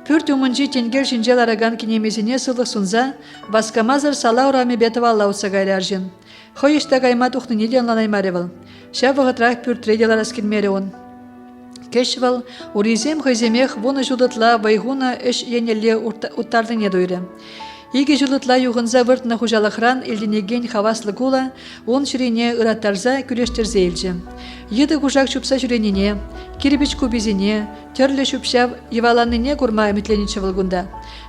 Пүрт умынжи тенгел шинжел араган кинемезіне сылық сунза, баскамазыр сала ураме бетова аллаутса гайры аржен. Хой ішта гайма тухны нелен ланаймаревал. Ша вғытрах пүрт рейделар аскелмере он. Кешвал, уризем хойземех вуны жудытла вайгуна эш енелле уттардың недойры. Иге жудытла юғынза выртна хужалықран елденеген хаваслы гула, он жүрене ыраттарза күлештерзе елжі. Еді хужак чупса жүреніне, кирбич кубизіне, терлі чупшав еваланыне курма үмітленінші вылгунда.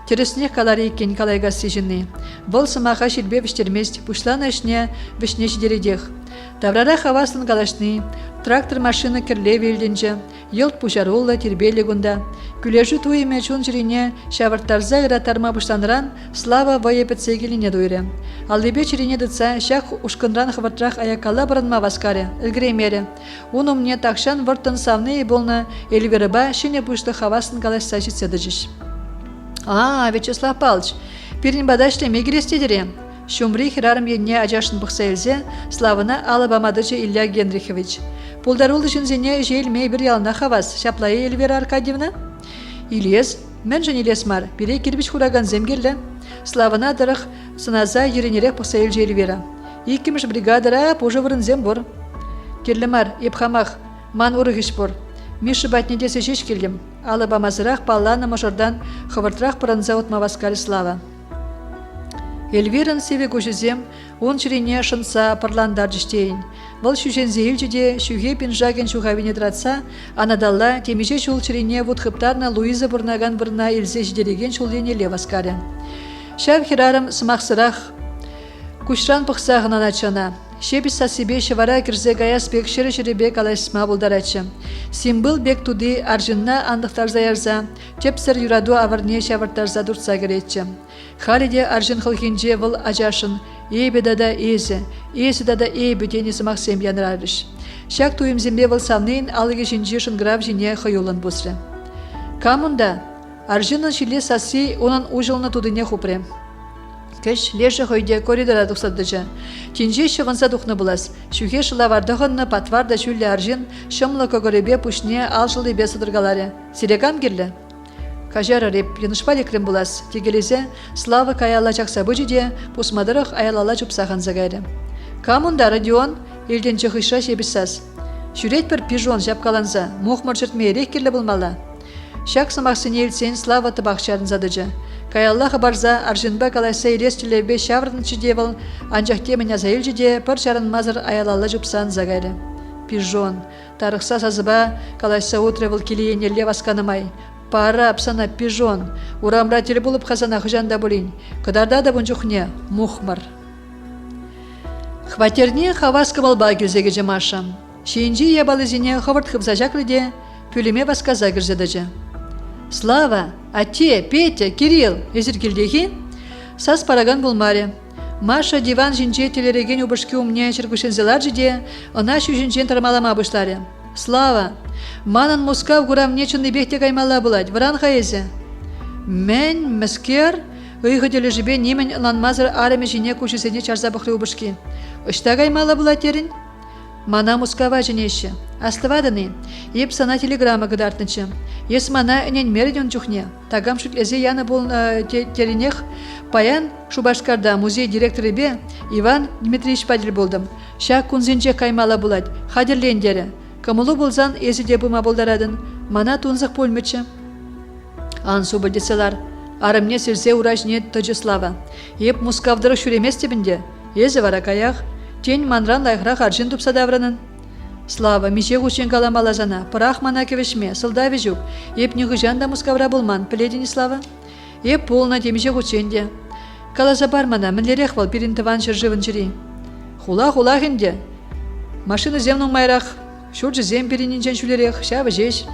Тересіне калары екен калайға сижінні. Бұл сымаға шелбе віштермест, пушлана ішне вішне шедередех. Таврара хаваслын галашны, трактор машина керлеве елденжі, елт пушарулла тербелі гунда. Күлежі туйме чун жүрене шавырттарза ыраттарма бұштаныран слава вайепетсегеліне дойры. Аллебе чирене дытса шақ ушкынран хвартрах аякала барынма васкаре, ілгіремере. Он мне такшан выртын савны болна эльверыба шине пушты хавасын галашса житседыжиш. Вячеслав Павлович, пирин бадашле мегерестедере. Шумри хирарым енне ажашын бұқса елзе, славына алабамадычы Илья Генрихович. Пулдарулы жынзене желмей бір ялына хавас, шаплайы Эльвера Аркадьевна? Илес, мен жын Илес мар, бире кирбич хураган земгерлі. Славына дырық сыназа еренерек бұқса елже Эльвера. Иккіміш бригадара пужы вырын зем бұр. Керлі мар, епхамах, ман урығыш бұр. Миші батнедесі жеш келгім. Алабамазырақ палланы мұжырдан хывыртырақ пыранза отма васкалі слава. Эльвирын севе көжізем, он жүрене шынса парландар жүштейін. Бұл шүжен зейлжіде шүге пинжаген шуғавине дратса, анадалла темеже шул жүрене вудхыптарна Луиза бұрнаган бұрна елзе жидереген шулденеле васкаре. Шав хирарым сымақсырақ күшран пықсағынан ачана. Шебіс сасибе шевара кірзе гаяс бек шері-шеребек алайсыма бұлдарачы. Симбыл бек туды аржынна андықтар заярза, тепсір юраду аварне шавыртарза дұртса керетчі. Халиде аржын қылхенже выл ажашын, ейбе дада езі дада ейбе денесі мақсем янырарыш. Шак туым зембе выл савнейн алығы жинже шынграв жине қойылын бұсры. Камында, аржынын шиле саси онын ұжылны тудыне хупре. Кеш лежі хойде коридора тұқсадыжы. Тенже шығынса тұқны бұлас. Шүхе шылавардығынны патварда шүлі аржын шымлы көгіребе пүшне алжылы бе сыдыргалары. Сирекам керлі? Кажары реп, енышпали крем бұлас. Тегелезе славы каялла жақса бұжиде пұсмадырық аялала жұпсаған загайры. Камында радион елден чықыша шебіссаз. Шүрет бір пижон жапкаланса, мұхмыр жыртме ерек керлі бұлмала. Шак сымақсыне елсен слава табақшарын задыжы. Каяллаха барза аржинба калайса елестілербе шаврынчы девыл, анжақ теміне заилжіде пір жарын мазыр аялалы жұпсан загайры. Пижон, тарықса сазыба калайса утревыл келиенелле васканымай. Пара апсана пижон, урамра телі болып қазана хыжанда болин. Кыдарда да бұнжықне, мұхмыр. Хватерне хаваска балба гүлзеге жамаша. Шейінжі ебалызіне хавырт хыбза жақлыде, пүлеме васказа гірзедіжі. Слава, Ате, Петя, Кирилл, езір келдегі? Сас параган болмаре. Маша диван жинже телереген убышки умне чыргышензелар жиде, она шүжінжен тармалама бұштаре. Слава, манын мускав гурамне чынны бехте каймала бұлад, вран хаезе. Мен, мәскер, ұйғы телі жібе немен ланмазыр араме жине күшісене чарза бұқры убышки. Үшта каймала бұлад терін? Мана мускава женеші. Астывадыны, еп сана телеграмма гыдартнычы. Ес мана үнен мерден чухне. Тагам шутлезе яны бол теренех паян Шубашкарда музей директоры бе Иван Дмитриевич Падель болдым. Шак кунзенже каймала булад. Хадерлендері. Камулу болзан езіде бұма болдарадын. Мана тунзық пөлмечі. Ансу білдеселар. Арымне сірзе уражне Тожеслава. Еп мускавдырық шүремес тебінде. Езі варакаях. Тень манран лайхрах аржин тупса давранын. Слава, мише гучен каламалазана, пырах мана кевешме, сылда вежук. Еп нюгыжан да мускавра болман, пледени Слава? Еп полна темеше гученде. Каласа бар мана, мінлерек вал пиринтыван жыржывын жири. Хула хенде. Машина земнің майрақ, шуржы зем пирининчен шулерек, шабы жеш.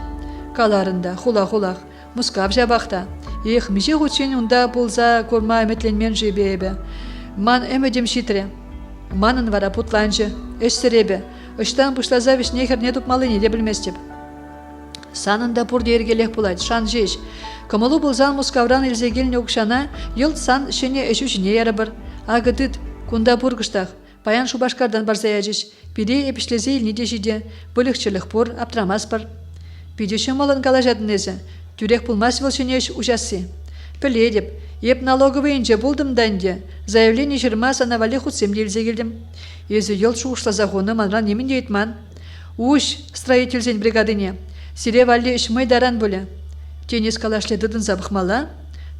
Каларында, хула, мускав жабақта. Ех, меже хучен унда пулза корма эметленмен жебебе. Ман эмедем шитре. Манын вара путланчы, эш серебе. Ыштан пушлаза вишнехер не тупмалыне де білместеп. Санында пурде ергелек пулать, шан жеш. Камалу булзан мускавран илзегелне укшана, йылт сан шене эшушіне ярабыр. Агытыт, кунда пургыштах, паян шубашкардан барзаячыш. Пиде эпишлезе илниде жиде, бөлікчілік пур, аптрамас пыр. Пиде шымалын калажадынезе, тюрек пулмас выл шенеш ужасы. Піледеп, еп налоговый инже булдым данде, заявление жирма санавали худсем илзегелдім. Езі йылт шуғышла захуны манран немін дейтман. Уш, строительзен бригадыне. Сире валли ішмай даран бөлі. Тенес калашле дыдын забықмала.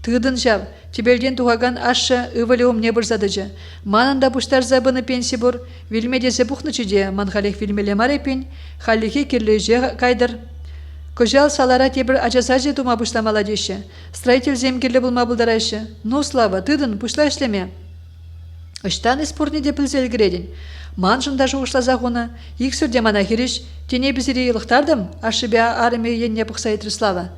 Тыдын жав, тебелден туғаган ашы ывылы омне бұрзадыжы. Манында бұштар забыны пенси бұр, вилмедесі бұқнычыде манхалек вилмеле марепен, халлеке керлеже кайдыр. Көжал салара тебір ажасажы тума бұштамала деші. Строитель земгерлі бұлма бұлдарайшы. Ну, Слава, тыдын бұшла ішлеме. Ыштан испорне де пілзел греден. Ман жында жуғышла зағуна, иксірде мана хереш, тене бізіре елықтардым, ашы бе арыме енне бұқсайтры Слава.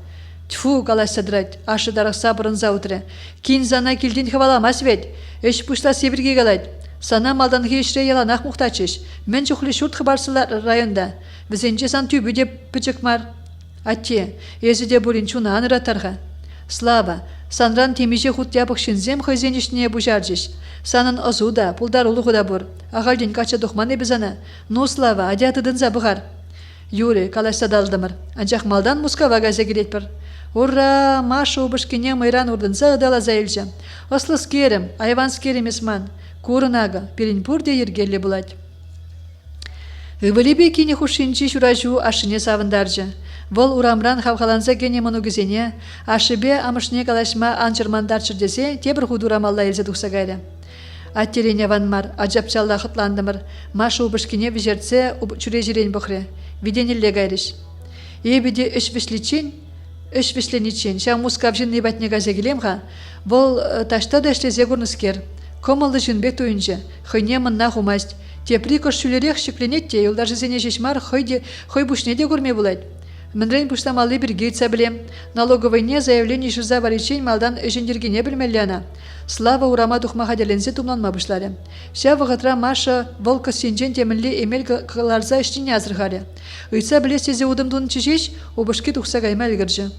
Тьфу, калаш садрать, ашы дарықса бұрын заутыры. Кейін зана келден хаваламас вет, эш пұшла северге галайд. Сана малдан хешре еланақ мұқтачыш. Мен жүхлі шурт хабарсылар районда. Візенче сан түйбі деп пүчікмар. Атте, езі де бұрын чуна аныратарға. Слава, санран темеже хұттябық шынзем хойзенішіне бұжаржыш. Санын озуда, пулдар ұлығы да бұр. Ағалден кача дұқманы бізана. Ну, Слава, адиатыдын забығар. Юрий, калаш садалдымыр. Анчақ малдан мускава газа келетпір. Ура, Маша убышкене майран урдынса ыдала заилжа. Ослыс керім, айванс керемесман. Курынага, перенпурде ергелі бұлад. Ывылебе кене хушинчи шуражу ашыне савындаржы. Вол урамран хавхаланса кене монугізене, ашыбе амышне калашма анчырмандар чырдесе, тебір худурамалла елзе дұқса гайры. Аттерене ванмар, аджапчалла хытландымыр. Маша убышкене вижерце чуре жирен бұқре. Виденелле гайрыш. Ебеде үш вишленичен, шам мускавжын небатне газе келемға, вол ташта да ішлезе көрніскер. Комылды жынбек тойынжы, хыйне мынна хумасть. Тепри көшшілерек шекленетте, елдар жызене жешмар хой бушне де көрме болайд. Мінрен пұштамалы бір гейтса білем. Налоговайне заявление жырза баричен малдан өжендергене білмелі ана. Слава урама дұқмаға делензе тумланма бұшлары. Ша вғытра Маша волка сенжен темінлі емел қыларза іштіне азырғары. Үйца білестезе удымдың чешеш, обышке тұқса ғаймал гіржі.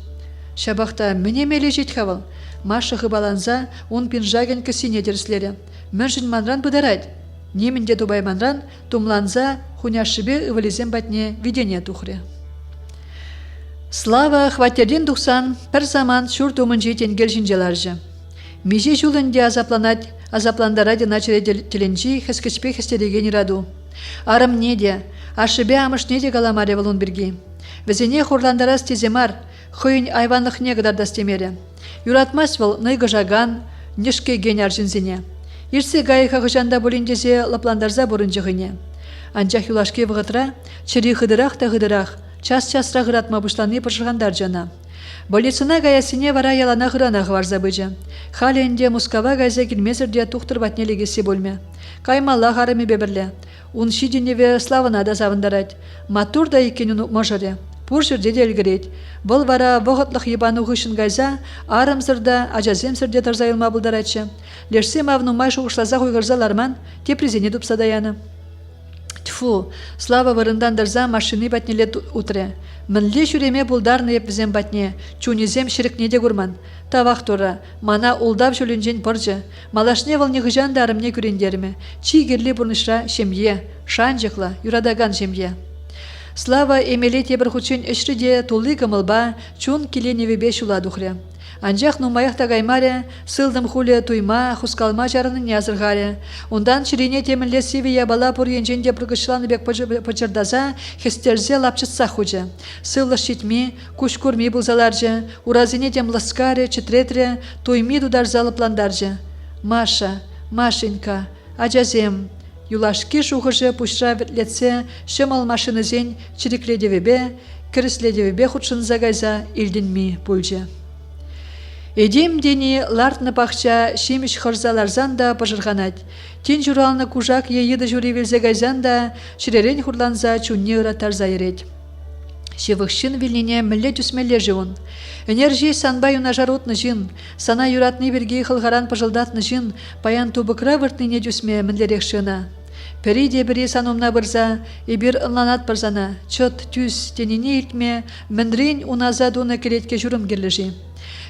Шабақта міне меле жет хавал. Маша ғыбаланза, он пинжаген кісіне дерслері. Мөржін манран бұдарайд. Немінде дубай манран, тумланза, хуняшыбе ывалезен батне видене тұқыры. Слава хватерден дұқсан, пір заман шур тумын жетен гелжінжеларжы. Меже жулынде азапландараде начаре теленжи хэскечпе хэстереген ираду. Арым неде, ашыбе амыш неде галамаре валун бірге. Везене хорландарас теземар, хойын айванлық негадардас темере. Юратмас вал найгы жаган, нешке ген аржынзене. Ирсе гайыха ғыжанда болиндезе лапландарза борынжығыне. Анчах юлашке вғытра, чыри хыдырақ та хыдырақ, час-часра ғыратма бұшланы пыршығандар жана. Болецына гаясыне вара ялана ғыранағы варза бөжі. Халенде мускава гайза келмезірде тұқтыр батнелегесі бөлме. Каймалла ғарымы бебірлі. Он шиденеве славына да завындарад. Матур да екенін можыре. Пур жерде де әлгірет. Бұл вара вғытлық ебану ғышын гайза, арымзырда, ажаземсірде тарзайылма бұлдарадшы. Лерсе мавну май шуғышлаза ғойғырзаларман, тепризене дұпсадаяны. Тьфу, Слава вырындан дарза машины батнеле утре. Мінле жүреме бұлдарны еп візем батне, чунезем шірікне де көрман. Тавақ тұра, мана улдап жүлінжен бұржы. Малашне валне ғыжан дарымне көрендеріме. Чи керле бұрнышра шемье, шанжықла, юрадаган шемье. Слава эмеле тебір хучен үшріде тулы кымылба, чун келеневебе шула дұхре. Анжақ нумаяқта гаймаре, сылдым хуле туйма, хускалма жарының язырғаре. Ондан ширине темінле севия бала пұр енженде пұргышланы бек пычырдаза, хестерзе лапчытса хучы. Сыллы шитми, күш көрмей бұлзаларжы, уразине тем ласкаре, читретре, туйми дударзалы пландаржы. Маша, Машенька, ажазем. Юлашки шуғыжы пұшра летсе, шымал машинызен чирикледевебе, кіріследевебе худшын загайза илдінми пульжы. Эдем дени лартны пахча шимиш хырзаларзан да пыжырғанат. Тен журалны кужак ейді жури велзе гайзан да ширерен хурланза чунне ыратарза ерет. Шевықшын вилнине мүлле түсмелле жуын. Энержи санбай унажарутны жын, сана юратны берге хылғаран пыжылдатны жын, паян тубыкра выртныне түсме мінлерек шына. Пері де бірі санумна бірза, ебір ынланат бірзана, чот түс теніне илтме, міндрен уназа дуны керетке жүрім керлежі.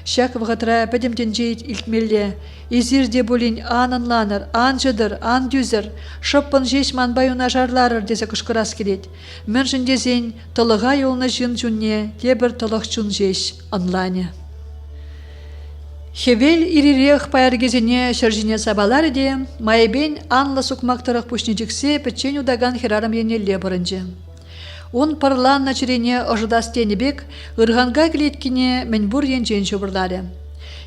Шак вғытра пәдемден жейт илтмелле, изирде болин ан ынланыр, ан жыдыр, ан дүзір, шыппын жеш манбай унажарларыр десе күшкірас керет. Мен жіндезен тылыға елны жын жүнне, тебір тылық жүн жеш ынлане. Хевел ирирех пайыргезіне шыржіне сабалар де, майбен анлы сукмақтырық пүшнежіксе пітчен удаган херарым енелле бұрынжы. Он парлан начирене ожидас тенебек, ырғанға келеткіне мәнбур енжен шубырлары.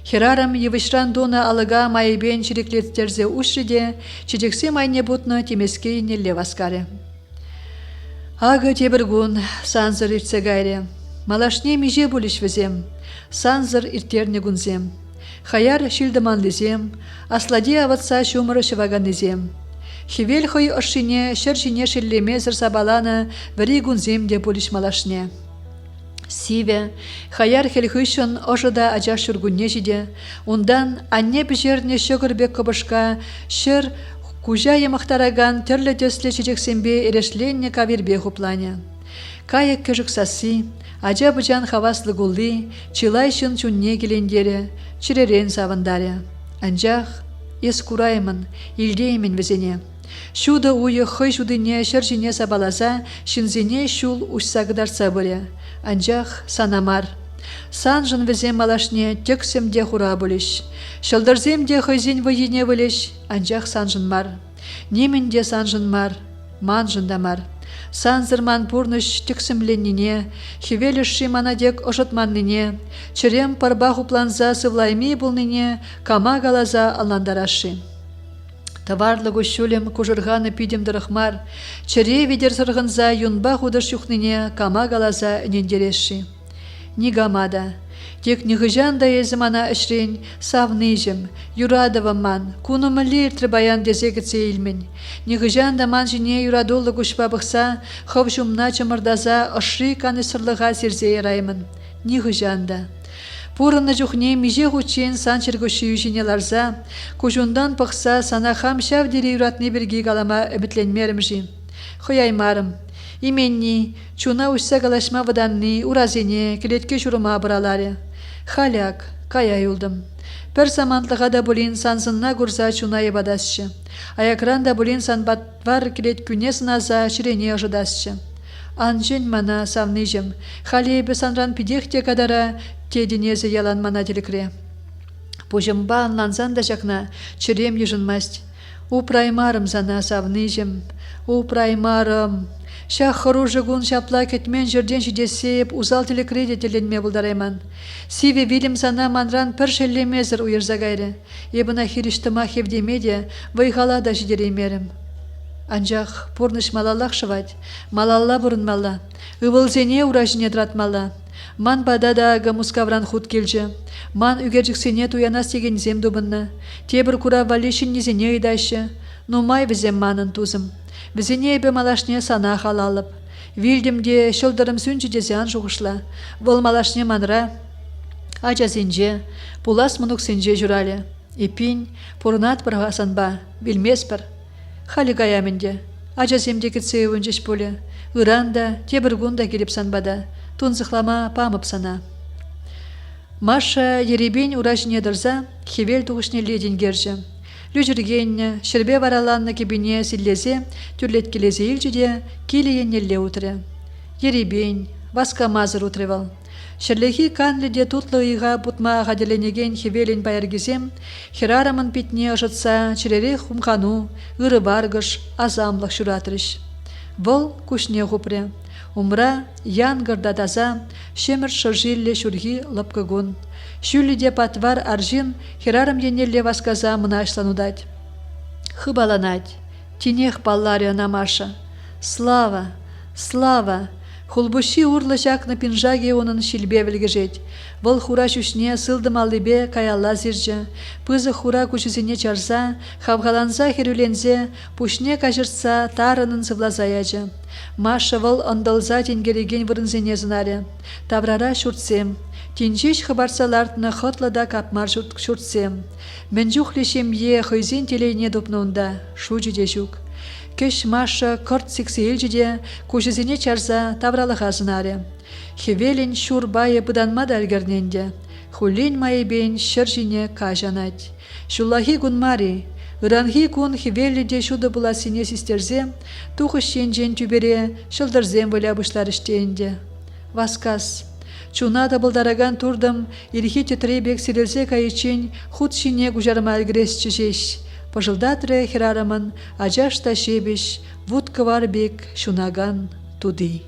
Херарым евышран доны алыға майбен чиреклеттерзе ушриде, чедексе майне бұтны темеске енелле васкары. Ағы тебіргун, санзыр иртсе гайре. Малашне меже бұліш візем, санзыр иртерне гунзем. Хаяр шилдыман лизем, асладе аватса шумыры шываган лизем. Хевел хой ошине, шершине шиллеме сабаланы, вари гунзем де бұліш малашне. Сиве, хаяр хелхышын ожыда ажа шүргүнне жиде, ондан анне бежерне шөгірбек кыбышка, шыр кужа емақтараган тірлі төсле чечексембе ерешленне кавербе хуплане. Кайык кежік сасы, ажа бұжан хаваслы гулли, чилайшын чунне келендері, чиререн савындаре. Анжақ, ес кураймын, илдеймін візене. Шуды уйы хый жудыне шыржине сабаласа, шинзене шул ушсагдарса бұре. Анжақ санамар. Санжын візем малашне тексемде хура бұліш. Шылдырземде хыйзен вайыне вылеш, анжақ санжын мар. Неменде санжын мар, манжында мар. Санзырман пурныш тексемленнине, хевелішші манадек ожытманныне, черем парба хупланза сывлайми булныне, кама галаза аландарашы. Таварлы шулем кужырғаны пидем дырықмар, чере ведер сырғынза юнба худыш юхныне, кама галаза нендереші. Нигамада. Тек нигыжан да езімана ішрен, савныжым, юрадывым ман, кунымы лиртрі баян дезегітсе илмен. Нигыжан да ман жіне юрадолы күшпа бұқса, хов жумна чымырдаза ұшри каны сырлыға серзе ераймын. Нигыжан да. Пурыны жүхне меже хучен санчырғы шүйі жіне ларза, күжундан пықса сана хам шавдері юратны бірге қалама үмітленмерім жи. Хойаймарым. Именни, чуна ұшса қалашма ваданны, уразене, келетке жұрыма бұралары. Халяк, кая юлдым. Пір замантлыға да бұлін сансынна күрза чуна ебадасшы. Аякран да бұлін санбатвар келет күне сыназа ширене ұжыдасшы. Анжен мана савныжым, халебі санран пидехте кадара тедінезі ялан мана телекре. Пужымба анланзан да жақна, чирем ежынмасть. Упраймарым зана савныжым, упраймарым. Шах хоружы гун шапла кетмен жерден жидесеп, узал телекреде теленме бұлдарайман. Сиве вилім сана манран пір шеллемезір уйырза гайры. Ебіна хириштыма хевдемеде, вайғала да жидереймерім. Анжақ пурныш малалақ шывать, малалла бұрынмалла, ывылзене уражыне дратмалла. Ман бада гамускавран худ келжі. Ман үгержіксене туянас деген зем дубынна. Тебір кура валишін незене үйдайшы. Нумай візем манын тузым. Візене ебі малашне сана халалып. Вилдімде шылдырым сүнчі дезян жуғышла. Выл малашне манра. Ача сенже, пулас мұнық сенже жүралі. Епин, пұрнат бірға санба, білмес бір. Халі гаямінде. Ача земде кетсе өңжеш боле. Үранда, тебір гунда келіп санбада. Тунзықлама памып сана. Маша еребен уражыне дырза, хевел туғышне леден гержі. Люжіргенне, шырбе вараланны кебіне силлезе, түрлет келезе илжіде, келейеннелле утыры. Еребен, васка мазыр утырывал. Шырлехи канледе тутлы иға бұтма ғаделенеген хевелен байыргезем, херарамын питне ұжытса, чирере хумхану, ұры баргыш, азамлық шуратырыш. Бұл күшне ғупре. Умра, янгырда таза, шемір шыржилі шүргі лыпкыгун. Шүліде патвар аржин, херарым енелле васказа мына ашланудать. Хыбаланать, тинех балларио намаша. Слава, слава, Хулбущи урлы жакны пинжаге онын шилбе вілгежет. Вăл хура чушне сылдымаллипе каялла зиржі. Пызы хура кучызине чарса, хавгаланса херюлензе, пушне качыртса тарынын сывлазаячы. Маша вăл ындылса тенгереген вырынзене зынаре. Таврара шуртсем. Тинчиш хабарсалартны хытлы да капмар шуртсем. Мӹнчух лешемье хăйсен телейне тупнунда. Шучы те çук. Кеш Маша кырт сиксейлчеде, кучызине чарса тавралыха зынаре. Хевелин шур байы пыданмада ӹлгерненде. Хулин майыбен шыржине кажанать. Шуллахи кунмари. Ыранхи кун хевеллиде шуды буласине систерзе, тухы шенжен тюбере шылдырзем вылябышлар іштеенде. Васкас. Чунада былдараган турдым, ирхи тетребек сирелсе кайычен худ шине гужарма ӹлгресчі жеш. Пăжылдатры херарамын ачашта шебеш, вуд кыварбек шунаган туди.